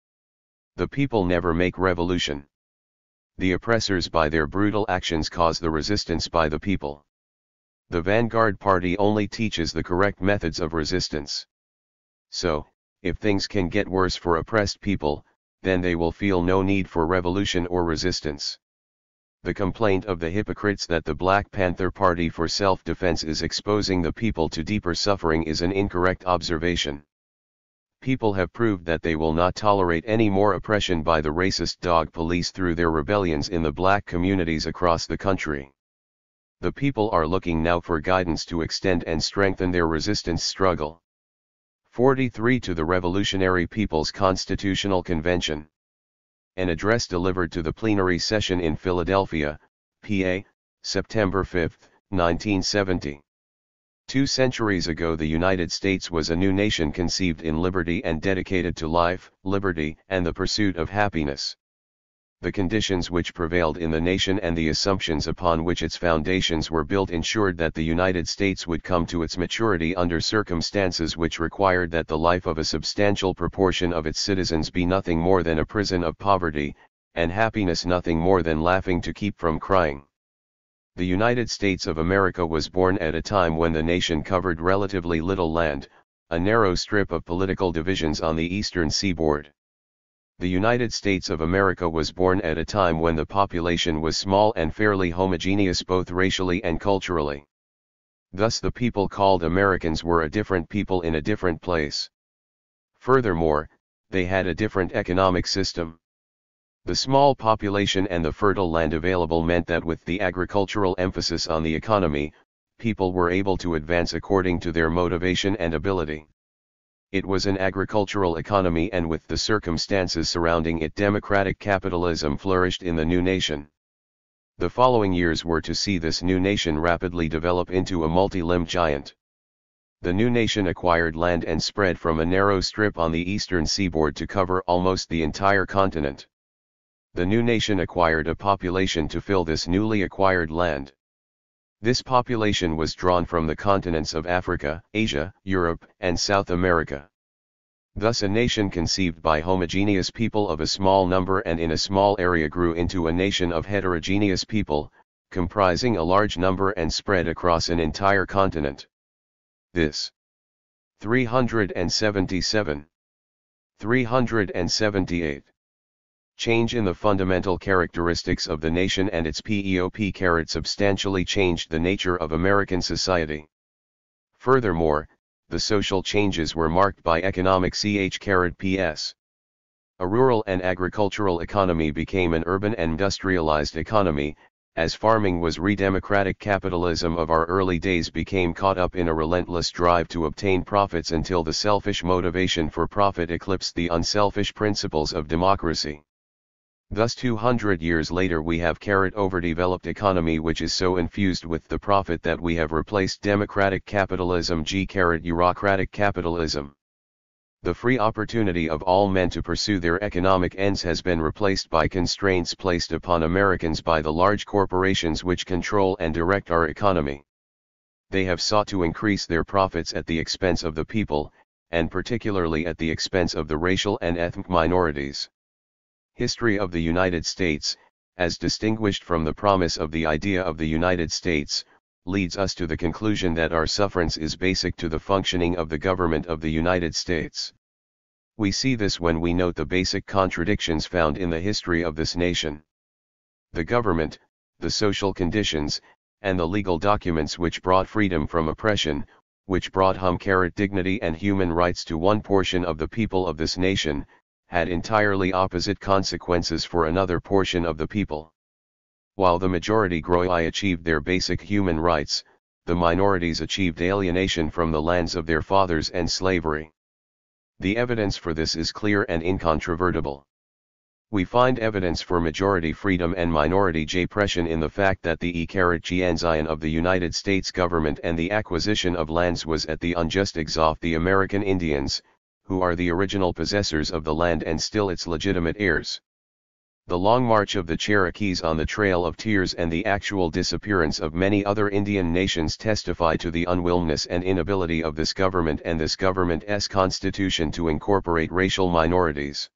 The people never make revolution. The oppressors by their brutal actions cause the resistance by the people. The vanguard party only teaches the correct methods of resistance. So, if things can get worse for oppressed people, then they will feel no need for revolution or resistance. The complaint of the hypocrites that the Black Panther Party for Self-Defense is exposing the people to deeper suffering is an incorrect observation. People have proved that they will not tolerate any more oppression by the racist dog police through their rebellions in the black communities across the country. The people are looking now for guidance to extend and strengthen their resistance struggle. 43 To the Revolutionary People's Constitutional Convention. An address delivered to the plenary session in Philadelphia, PA, September 5, 1970. 2 centuries ago the United States was a new nation conceived in liberty and dedicated to life, liberty, and the pursuit of happiness. The conditions which prevailed in the nation and the assumptions upon which its foundations were built ensured that the United States would come to its maturity under circumstances which required that the life of a substantial proportion of its citizens be nothing more than a prison of poverty, and happiness nothing more than laughing to keep from crying. The United States of America was born at a time when the nation covered relatively little land, a narrow strip of political divisions on the eastern seaboard. The United States of America was born at a time when the population was small and fairly homogeneous both racially and culturally. Thus the people called Americans were a different people in a different place. Furthermore, they had a different economic system. The small population and the fertile land available meant that with the agricultural emphasis on the economy, people were able to advance according to their motivation and ability. It was an agricultural economy, and with the circumstances surrounding it, democratic capitalism flourished in the new nation. The following years were to see this new nation rapidly develop into a multi-limbed giant. The new nation acquired land and spread from a narrow strip on the eastern seaboard to cover almost the entire continent. The new nation acquired a population to fill this newly acquired land. This population was drawn from the continents of Africa, Asia, Europe, and South America. Thus a nation conceived by homogeneous people of a small number and in a small area grew into a nation of heterogeneous people, comprising a large number and spread across an entire continent. This 377. 378. Change in the fundamental characteristics of the nation and its PEOP substantially changed the nature of American society. Furthermore, the social changes were marked by economic PS. A rural and agricultural economy became an urban and industrialized economy, as farming was redemocratic capitalism of our early days became caught up in a relentless drive to obtain profits until the selfish motivation for profit eclipsed the unselfish principles of democracy. Thus 200 years later we have overdeveloped economy which is so infused with the profit that we have replaced democratic capitalism bureaucratic capitalism. The free opportunity of all men to pursue their economic ends has been replaced by constraints placed upon Americans by the large corporations which control and direct our economy. They have sought to increase their profits at the expense of the people, and particularly at the expense of the racial and ethnic minorities. History of the United States, as distinguished from the promise of the idea of the United States, leads us to the conclusion that our sufferance is basic to the functioning of the government of the United States. We see this when we note the basic contradictions found in the history of this nation. The government, the social conditions, and the legal documents which brought freedom from oppression, which brought dignity and human rights to one portion of the people of this nation, had entirely opposite consequences for another portion of the people. While the majority achieved their basic human rights, the minorities achieved alienation from the lands of their fathers and slavery. The evidence for this is clear and incontrovertible. We find evidence for majority freedom and minority oppression in the fact that the Zion of the United States government and the acquisition of lands was at the unjust exhaust the American Indians, who are the original possessors of the land and still its legitimate heirs. The long march of the Cherokees on the Trail of Tears and the actual disappearance of many other Indian nations testify to the unwillingness and inability of this government and this government's constitution to incorporate racial minorities.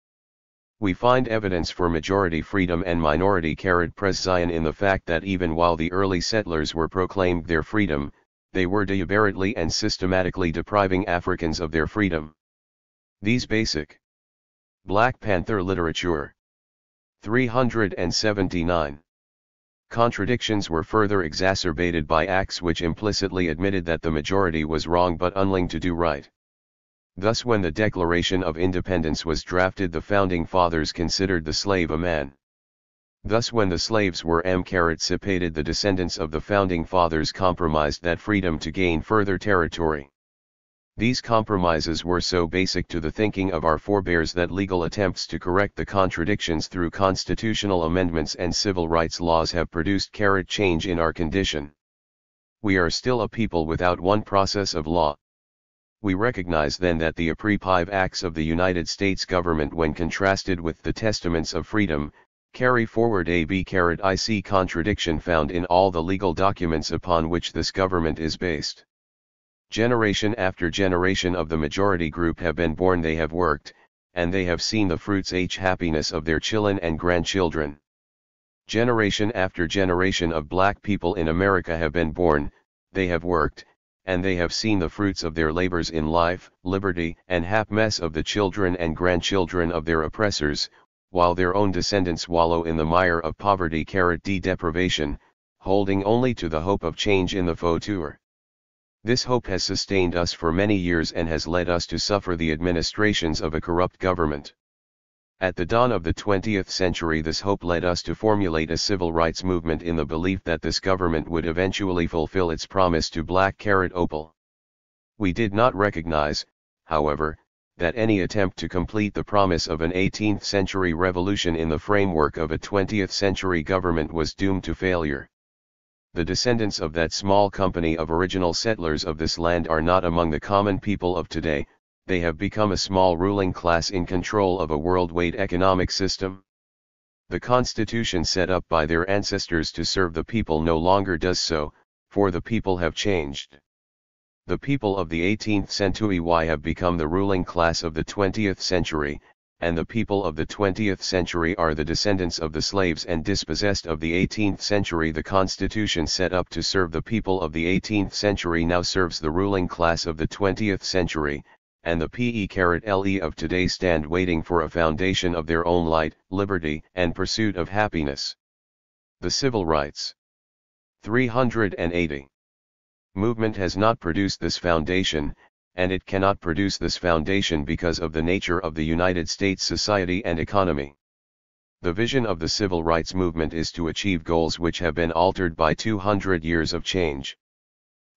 We find evidence for majority freedom and minority Zion in the fact that even while the early settlers were proclaimed their freedom, they were deliberately and systematically depriving Africans of their freedom. These basic Black Panther literature 379. Contradictions were further exacerbated by acts which implicitly admitted that the majority was wrong but unwilling to do right. Thus when the Declaration of Independence was drafted the Founding Fathers considered the slave a man. Thus when the slaves were emancipated the descendants of the Founding Fathers compromised that freedom to gain further territory. These compromises were so basic to the thinking of our forebears that legal attempts to correct the contradictions through constitutional amendments and civil rights laws have produced change in our condition. We are still a people without one process of law. We recognize then that the oppressive acts of the United States government when contrasted with the testaments of freedom, carry forward a IC contradiction found in all the legal documents upon which this government is based. Generation after generation of the majority group have been born, they have worked, and they have seen the fruits happiness of their children and grandchildren. Generation after generation of black people in America have been born, they have worked, and they have seen the fruits of their labors in life, liberty, and happiness of the children and grandchildren of their oppressors, while their own descendants wallow in the mire of poverty deprivation, holding only to the hope of change in the future. This hope has sustained us for many years and has led us to suffer the administrations of a corrupt government. At the dawn of the 20th century this hope led us to formulate a civil rights movement in the belief that this government would eventually fulfill its promise to black opal. We did not recognize, however, that any attempt to complete the promise of an 18th century revolution in the framework of a 20th century government was doomed to failure. The descendants of that small company of original settlers of this land are not among the common people of today, they have become a small ruling class in control of a worldwide economic system. The constitution set up by their ancestors to serve the people no longer does so, for the people have changed. The people of the 18th century have become the ruling class of the 20th century, and the people of the 20th century are the descendants of the slaves and dispossessed of the 18th century. The constitution set up to serve the people of the 18th century now serves the ruling class of the 20th century, and the PERLE of today stand waiting for a foundation of their own light, liberty, and pursuit of happiness. The Civil Rights 380 movement has not produced this foundation, and it cannot produce this foundation because of the nature of the United States society and economy. The vision of the civil rights movement is to achieve goals which have been altered by 200 years of change.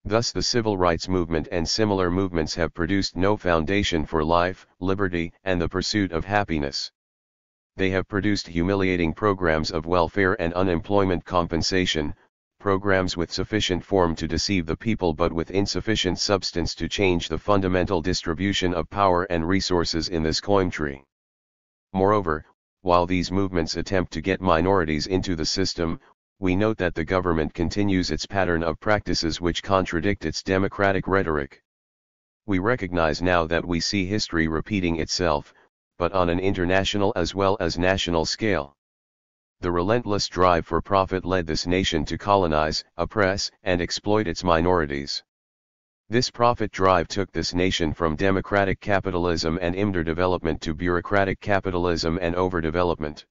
Thus the civil rights movement and similar movements have produced no foundation for life, liberty, and the pursuit of happiness. They have produced humiliating programs of welfare and unemployment compensation, programs with sufficient form to deceive the people but with insufficient substance to change the fundamental distribution of power and resources in this country. Moreover, while these movements attempt to get minorities into the system, we note that the government continues its pattern of practices which contradict its democratic rhetoric. We recognize now that we see history repeating itself, but on an international as well as national scale. The relentless drive for profit led this nation to colonize, oppress, and exploit its minorities. This profit drive took this nation from democratic capitalism and underdevelopment to bureaucratic capitalism and overdevelopment.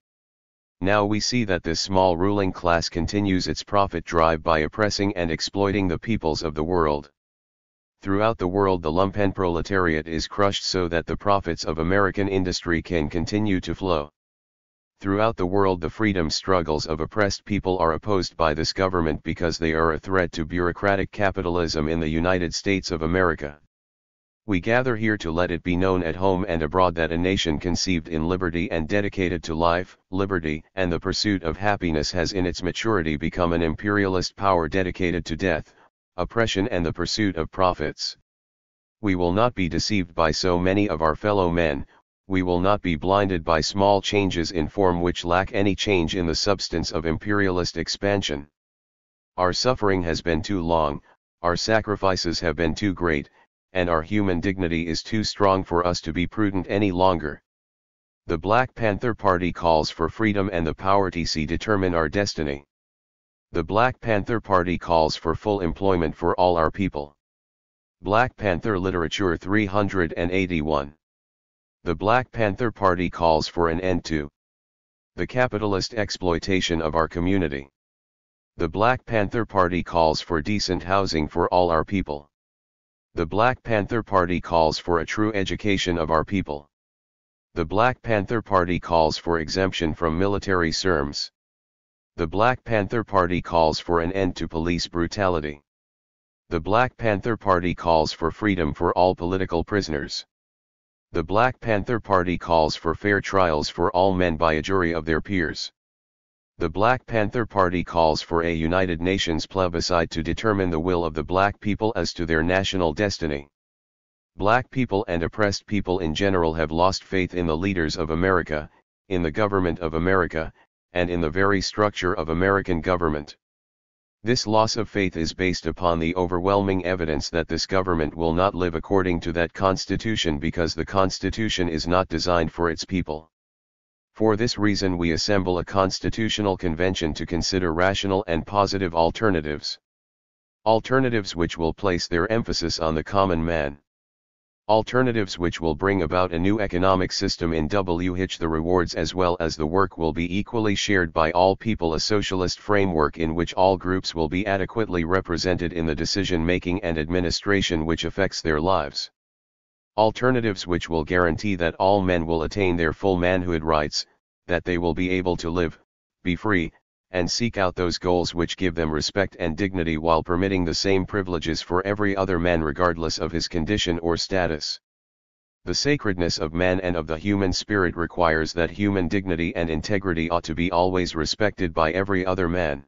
Now we see that this small ruling class continues its profit drive by oppressing and exploiting the peoples of the world. Throughout the world the lumpen proletariat is crushed so that the profits of American industry can continue to flow. Throughout the world the freedom struggles of oppressed people are opposed by this government because they are a threat to bureaucratic capitalism in the United States of America. We gather here to let it be known at home and abroad that a nation conceived in liberty and dedicated to life, liberty, and the pursuit of happiness has in its maturity become an imperialist power dedicated to death, oppression and the pursuit of profits. We will not be deceived by so many of our fellow men. We will not be blinded by small changes in form which lack any change in the substance of imperialist expansion. Our suffering has been too long, our sacrifices have been too great, and our human dignity is too strong for us to be prudent any longer. The Black Panther Party calls for freedom and the power to determine our destiny. The Black Panther Party calls for full employment for all our people. Black Panther Literature 381. The Black Panther Party calls for an end to the capitalist exploitation of our community. The Black Panther Party calls for decent housing for all our people. The Black Panther Party calls for a true education of our people. The Black Panther Party calls for exemption from military service. The Black Panther Party calls for an end to police brutality. The Black Panther Party calls for freedom for all political prisoners. The Black Panther Party calls for fair trials for all men by a jury of their peers. The Black Panther Party calls for a United Nations plebiscite to determine the will of the black people as to their national destiny. Black people and oppressed people in general have lost faith in the leaders of America, in the government of America, and in the very structure of American government. This loss of faith is based upon the overwhelming evidence that this government will not live according to that Constitution because the Constitution is not designed for its people. For this reason we assemble a constitutional convention to consider rational and positive alternatives. Alternatives which will place their emphasis on the common man. Alternatives which will bring about a new economic system in which the rewards as well as the work will be equally shared by all people, a socialist framework in which all groups will be adequately represented in the decision-making and administration which affects their lives. Alternatives which will guarantee that all men will attain their full manhood rights, that they will be able to live, be free, and seek out those goals which give them respect and dignity while permitting the same privileges for every other man regardless of his condition or status. The sacredness of man and of the human spirit requires that human dignity and integrity ought to be always respected by every other man.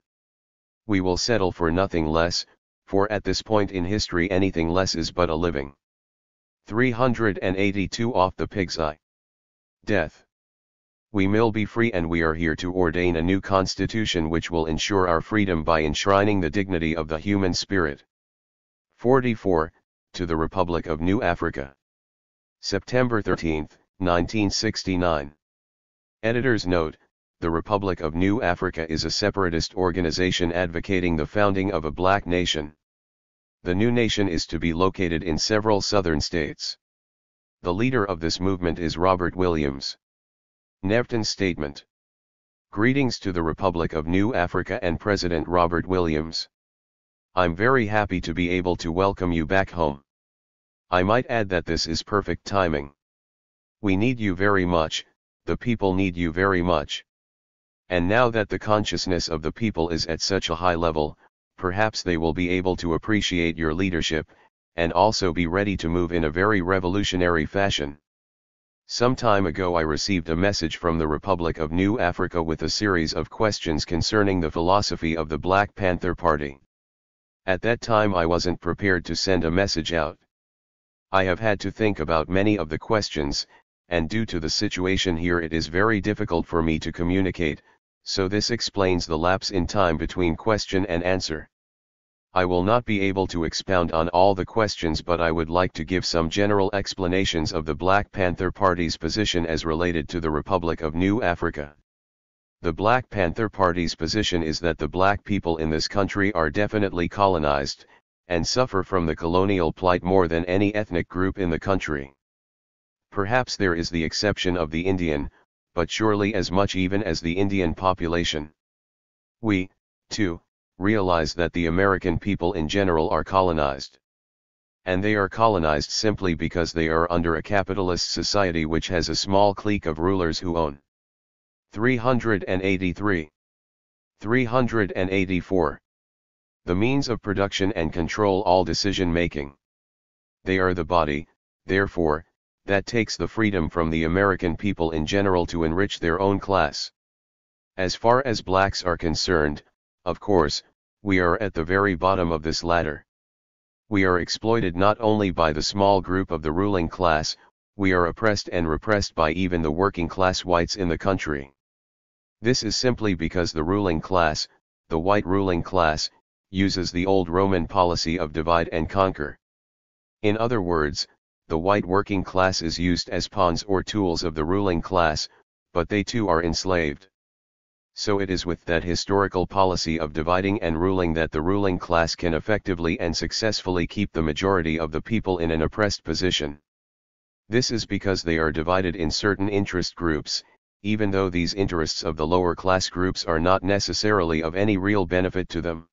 We will settle for nothing less, for at this point in history anything less is but a living. 382 Off the pig's eye. Death. We will be free, and we are here to ordain a new constitution which will ensure our freedom by enshrining the dignity of the human spirit. 44, to the Republic of New Africa. September 13, 1969. Editor's note: the Republic of New Africa is a separatist organization advocating the founding of a black nation. The new nation is to be located in several southern states. The leader of this movement is Robert Williams. Neptune Statement. Greetings to the Republic of New Africa and President Robert Williams. I'm very happy to be able to welcome you back home. I might add that this is perfect timing. We need you very much, the people need you very much. And now that the consciousness of the people is at such a high level, perhaps they will be able to appreciate your leadership, and also be ready to move in a very revolutionary fashion. Some time ago I received a message from the Republic of New Africa with a series of questions concerning the philosophy of the Black Panther Party. At that time I wasn't prepared to send a message out. I have had to think about many of the questions, and due to the situation here it is very difficult for me to communicate, so this explains the lapse in time between question and answer. I will not be able to expound on all the questions, but I would like to give some general explanations of the Black Panther Party's position as related to the Republic of New Africa. The Black Panther Party's position is that the black people in this country are definitely colonized, and suffer from the colonial plight more than any ethnic group in the country. Perhaps there is the exception of the Indian, but surely as much even as the Indian population. We, too, realize that the American people in general are colonized. And they are colonized simply because they are under a capitalist society which has a small clique of rulers who own. 383. 384. The means of production and control all decision-making. They are the body, therefore, that takes the freedom from the American people in general to enrich their own class. As far as blacks are concerned, of course, we are at the very bottom of this ladder. We are exploited not only by the small group of the ruling class, we are oppressed and repressed by even the working class whites in the country. This is simply because the ruling class, the white ruling class, uses the old Roman policy of divide and conquer. In other words, the white working class is used as pawns or tools of the ruling class, but they too are enslaved. So it is with that historical policy of dividing and ruling that the ruling class can effectively and successfully keep the majority of the people in an oppressed position. This is because they are divided in certain interest groups, even though these interests of the lower class groups are not necessarily of any real benefit to them.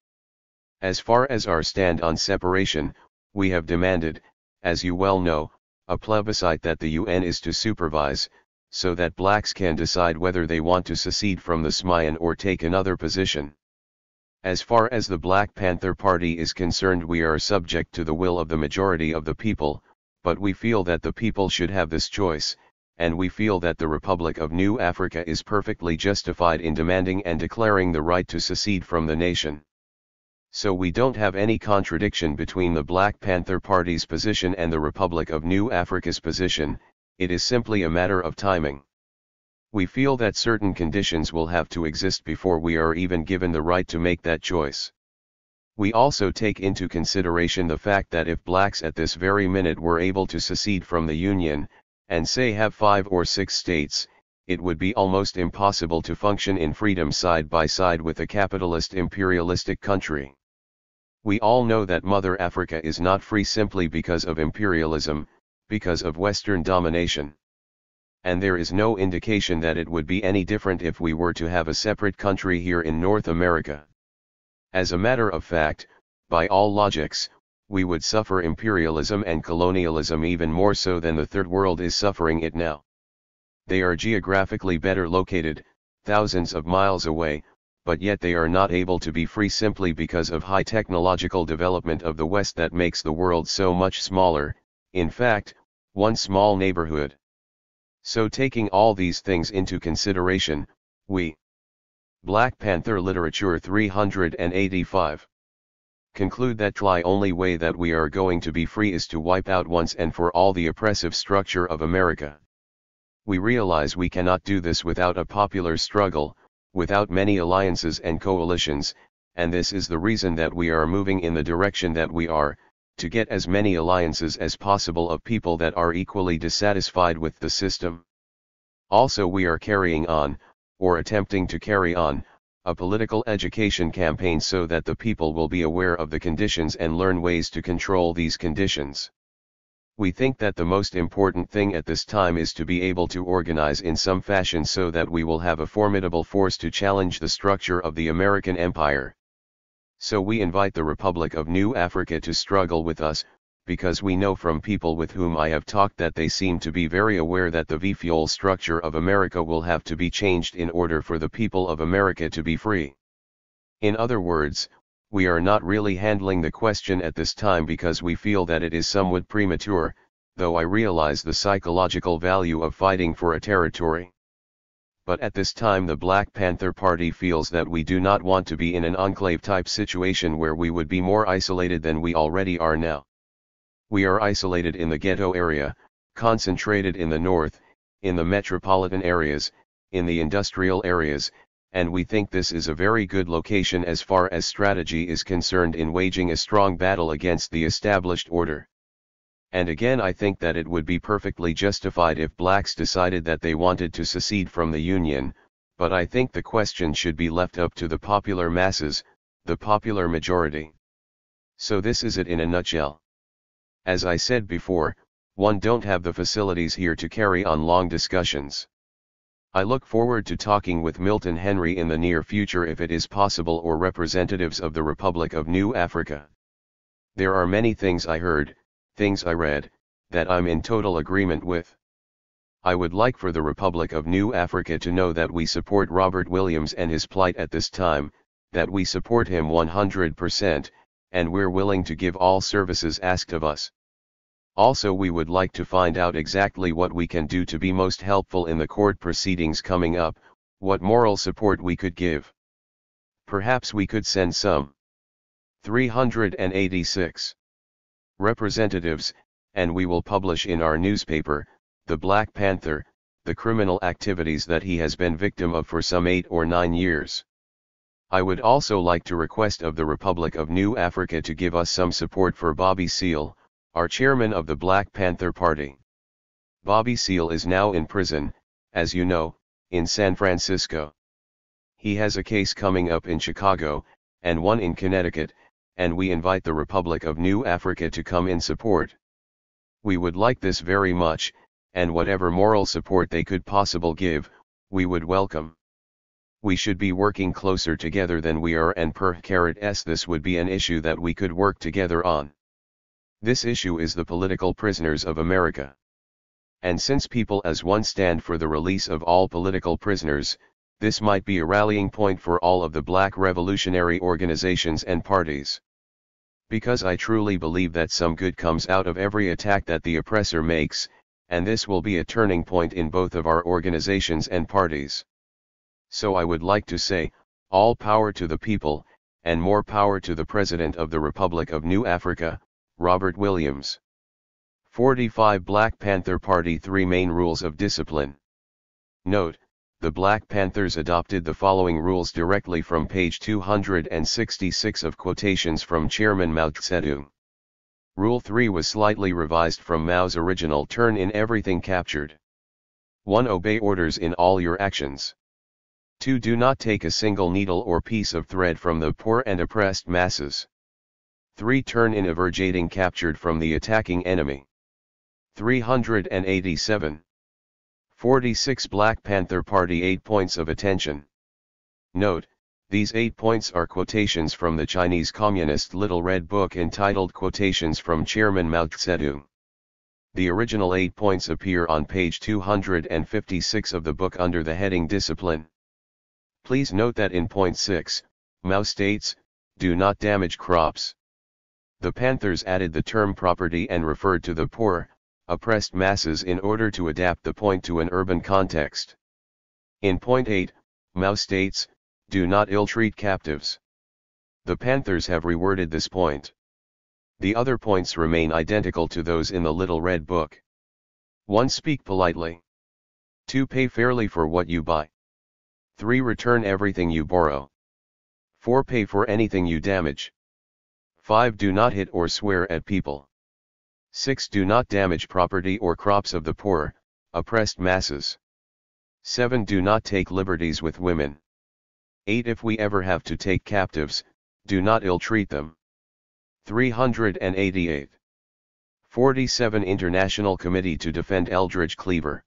As far as our stand on separation, we have demanded, as you well know, a plebiscite that the UN is to supervise, so that blacks can decide whether they want to secede from the SMIAN or take another position. As far as the Black Panther Party is concerned, we are subject to the will of the majority of the people, but we feel that the people should have this choice, and we feel that the Republic of New Africa is perfectly justified in demanding and declaring the right to secede from the nation. So we don't have any contradiction between the Black Panther Party's position and the Republic of New Africa's position, it is simply a matter of timing. We feel that certain conditions will have to exist before we are even given the right to make that choice. We also take into consideration the fact that if blacks at this very minute were able to secede from the Union, and say have 5 or 6 states, it would be almost impossible to function in freedom side by side with a capitalist imperialistic country. We all know that Mother Africa is not free simply because of imperialism, because of Western domination. And there is no indication that it would be any different if we were to have a separate country here in North America. As a matter of fact, by all logics, we would suffer imperialism and colonialism even more so than the Third World is suffering it now. They are geographically better located, thousands of miles away, but yet they are not able to be free simply because of high technological development of the West that makes the world so much smaller, in fact, one small neighborhood. So taking all these things into consideration, we Black Panther Literature 385 conclude that the only way that we are going to be free is to wipe out once and for all the oppressive structure of America. We realize we cannot do this without a popular struggle, without many alliances and coalitions, and this is the reason that we are moving in the direction that we are, to get as many alliances as possible of people that are equally dissatisfied with the system. Also we are carrying on, or attempting to carry on, a political education campaign so that the people will be aware of the conditions and learn ways to control these conditions. We think that the most important thing at this time is to be able to organize in some fashion so that we will have a formidable force to challenge the structure of the American empire. So we invite the Republic of New Africa to struggle with us, because we know from people with whom I have talked that they seem to be very aware that the V-fuel structure of America will have to be changed in order for the people of America to be free. In other words, we are not really handling the question at this time because we feel that it is somewhat premature, though I realize the psychological value of fighting for a territory. But at this time the Black Panther Party feels that we do not want to be in an enclave-type situation where we would be more isolated than we already are now. We are isolated in the ghetto area, concentrated in the north, in the metropolitan areas, in the industrial areas, and we think this is a very good location as far as strategy is concerned in waging a strong battle against the established order. And again I think that it would be perfectly justified if blacks decided that they wanted to secede from the Union, but I think the question should be left up to the popular masses, the popular majority. So this is it in a nutshell. As I said before, one don't have the facilities here to carry on long discussions. I look forward to talking with Milton Henry in the near future if it is possible, or representatives of the Republic of New Africa. There are many things I heard, things I read, that I'm in total agreement with. I would like for the Republic of New Africa to know that we support Robert Williams and his plight at this time, that we support him 100%, and we're willing to give all services asked of us. Also we would like to find out exactly what we can do to be most helpful in the court proceedings coming up, what moral support we could give. Perhaps we could send some 386 representatives, and we will publish in our newspaper, the Black Panther, the criminal activities that he has been victim of for some 8 or 9 years. I would also like to request of the Republic of New Africa to give us some support for Bobby Seale, our chairman of the Black Panther Party. Bobby Seale is now in prison, as you know, in San Francisco. He has a case coming up in Chicago, and one in Connecticut, and we invite the Republic of New Africa to come in support. We would like this very much, and whatever moral support they could possibly give, we would welcome. We should be working closer together than we are, and this would be an issue that we could work together on. This issue is the political prisoners of America. And since people as one stand for the release of all political prisoners, this might be a rallying point for all of the black revolutionary organizations and parties. Because I truly believe that some good comes out of every attack that the oppressor makes, and this will be a turning point in both of our organizations and parties. So I would like to say, all power to the people, and more power to the President of the Republic of New Africa, Robert Williams. 45 Black Panther Party 3 Main Rules of Discipline. Note, the Black Panthers adopted the following rules directly from page 266 of quotations from Chairman Mao Zedong. Rule 3 was slightly revised from Mao's original turn in everything captured. 1. Obey orders in all your actions. 2. Do not take a single needle or piece of thread from the poor and oppressed masses. 3. Turn in everything captured from the attacking enemy. 387. 46 Black Panther Party 8 Points of Attention. Note, these 8 points are quotations from the Chinese Communist Little Red Book entitled Quotations from Chairman Mao Zedong. The original 8 points appear on page 256 of the book under the heading Discipline. Please note that in point 6, Mao states, "Do not damage crops." The Panthers added the term property and referred to the poor, oppressed masses in order to adapt the point to an urban context. In point 8, Mao states, "Do not ill-treat captives." The Panthers have reworded this point. The other points remain identical to those in the Little Red Book. 1. Speak politely. 2. Pay fairly for what you buy. 3. Return everything you borrow. 4. Pay for anything you damage. 5. Do not hit or swear at people. 6. Do not damage property or crops of the poor, oppressed masses. 7. Do not take liberties with women. 8. If we ever have to take captives, do not ill-treat them. 388. 47. International Committee to Defend Eldridge Cleaver.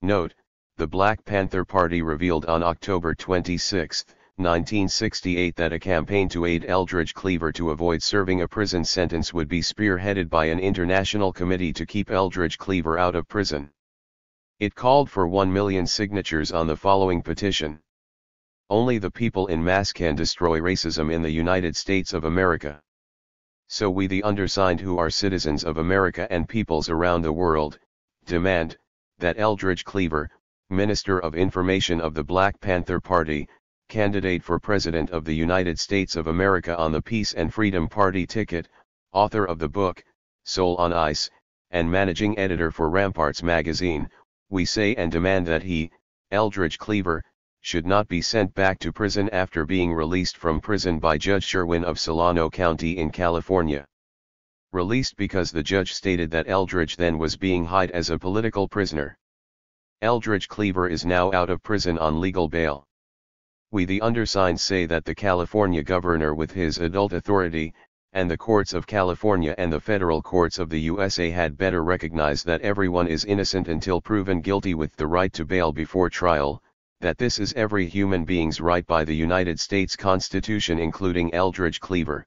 Note, the Black Panther Party revealed on October 26, 1968 that a campaign to aid Eldridge Cleaver to avoid serving a prison sentence would be spearheaded by an international committee to keep Eldridge Cleaver out of prison. It called for 1 million signatures on the following petition. Only the people in mass can destroy racism in the United States of America. So we the undersigned who are citizens of America and peoples around the world, demand, that Eldridge Cleaver, Minister of Information of the Black Panther Party, candidate for President of the United States of America on the Peace and Freedom Party ticket, author of the book, Soul on Ice, and managing editor for Ramparts magazine, we say and demand that he, Eldridge Cleaver, should not be sent back to prison after being released from prison by Judge Sherwin of Solano County in California. Released because the judge stated that Eldridge then was being held as a political prisoner. Eldridge Cleaver is now out of prison on legal bail. We the undersigned say that the California governor with his adult authority, and the courts of California and the federal courts of the USA had better recognize that everyone is innocent until proven guilty with the right to bail before trial, that this is every human being's right by the United States Constitution including Eldridge Cleaver.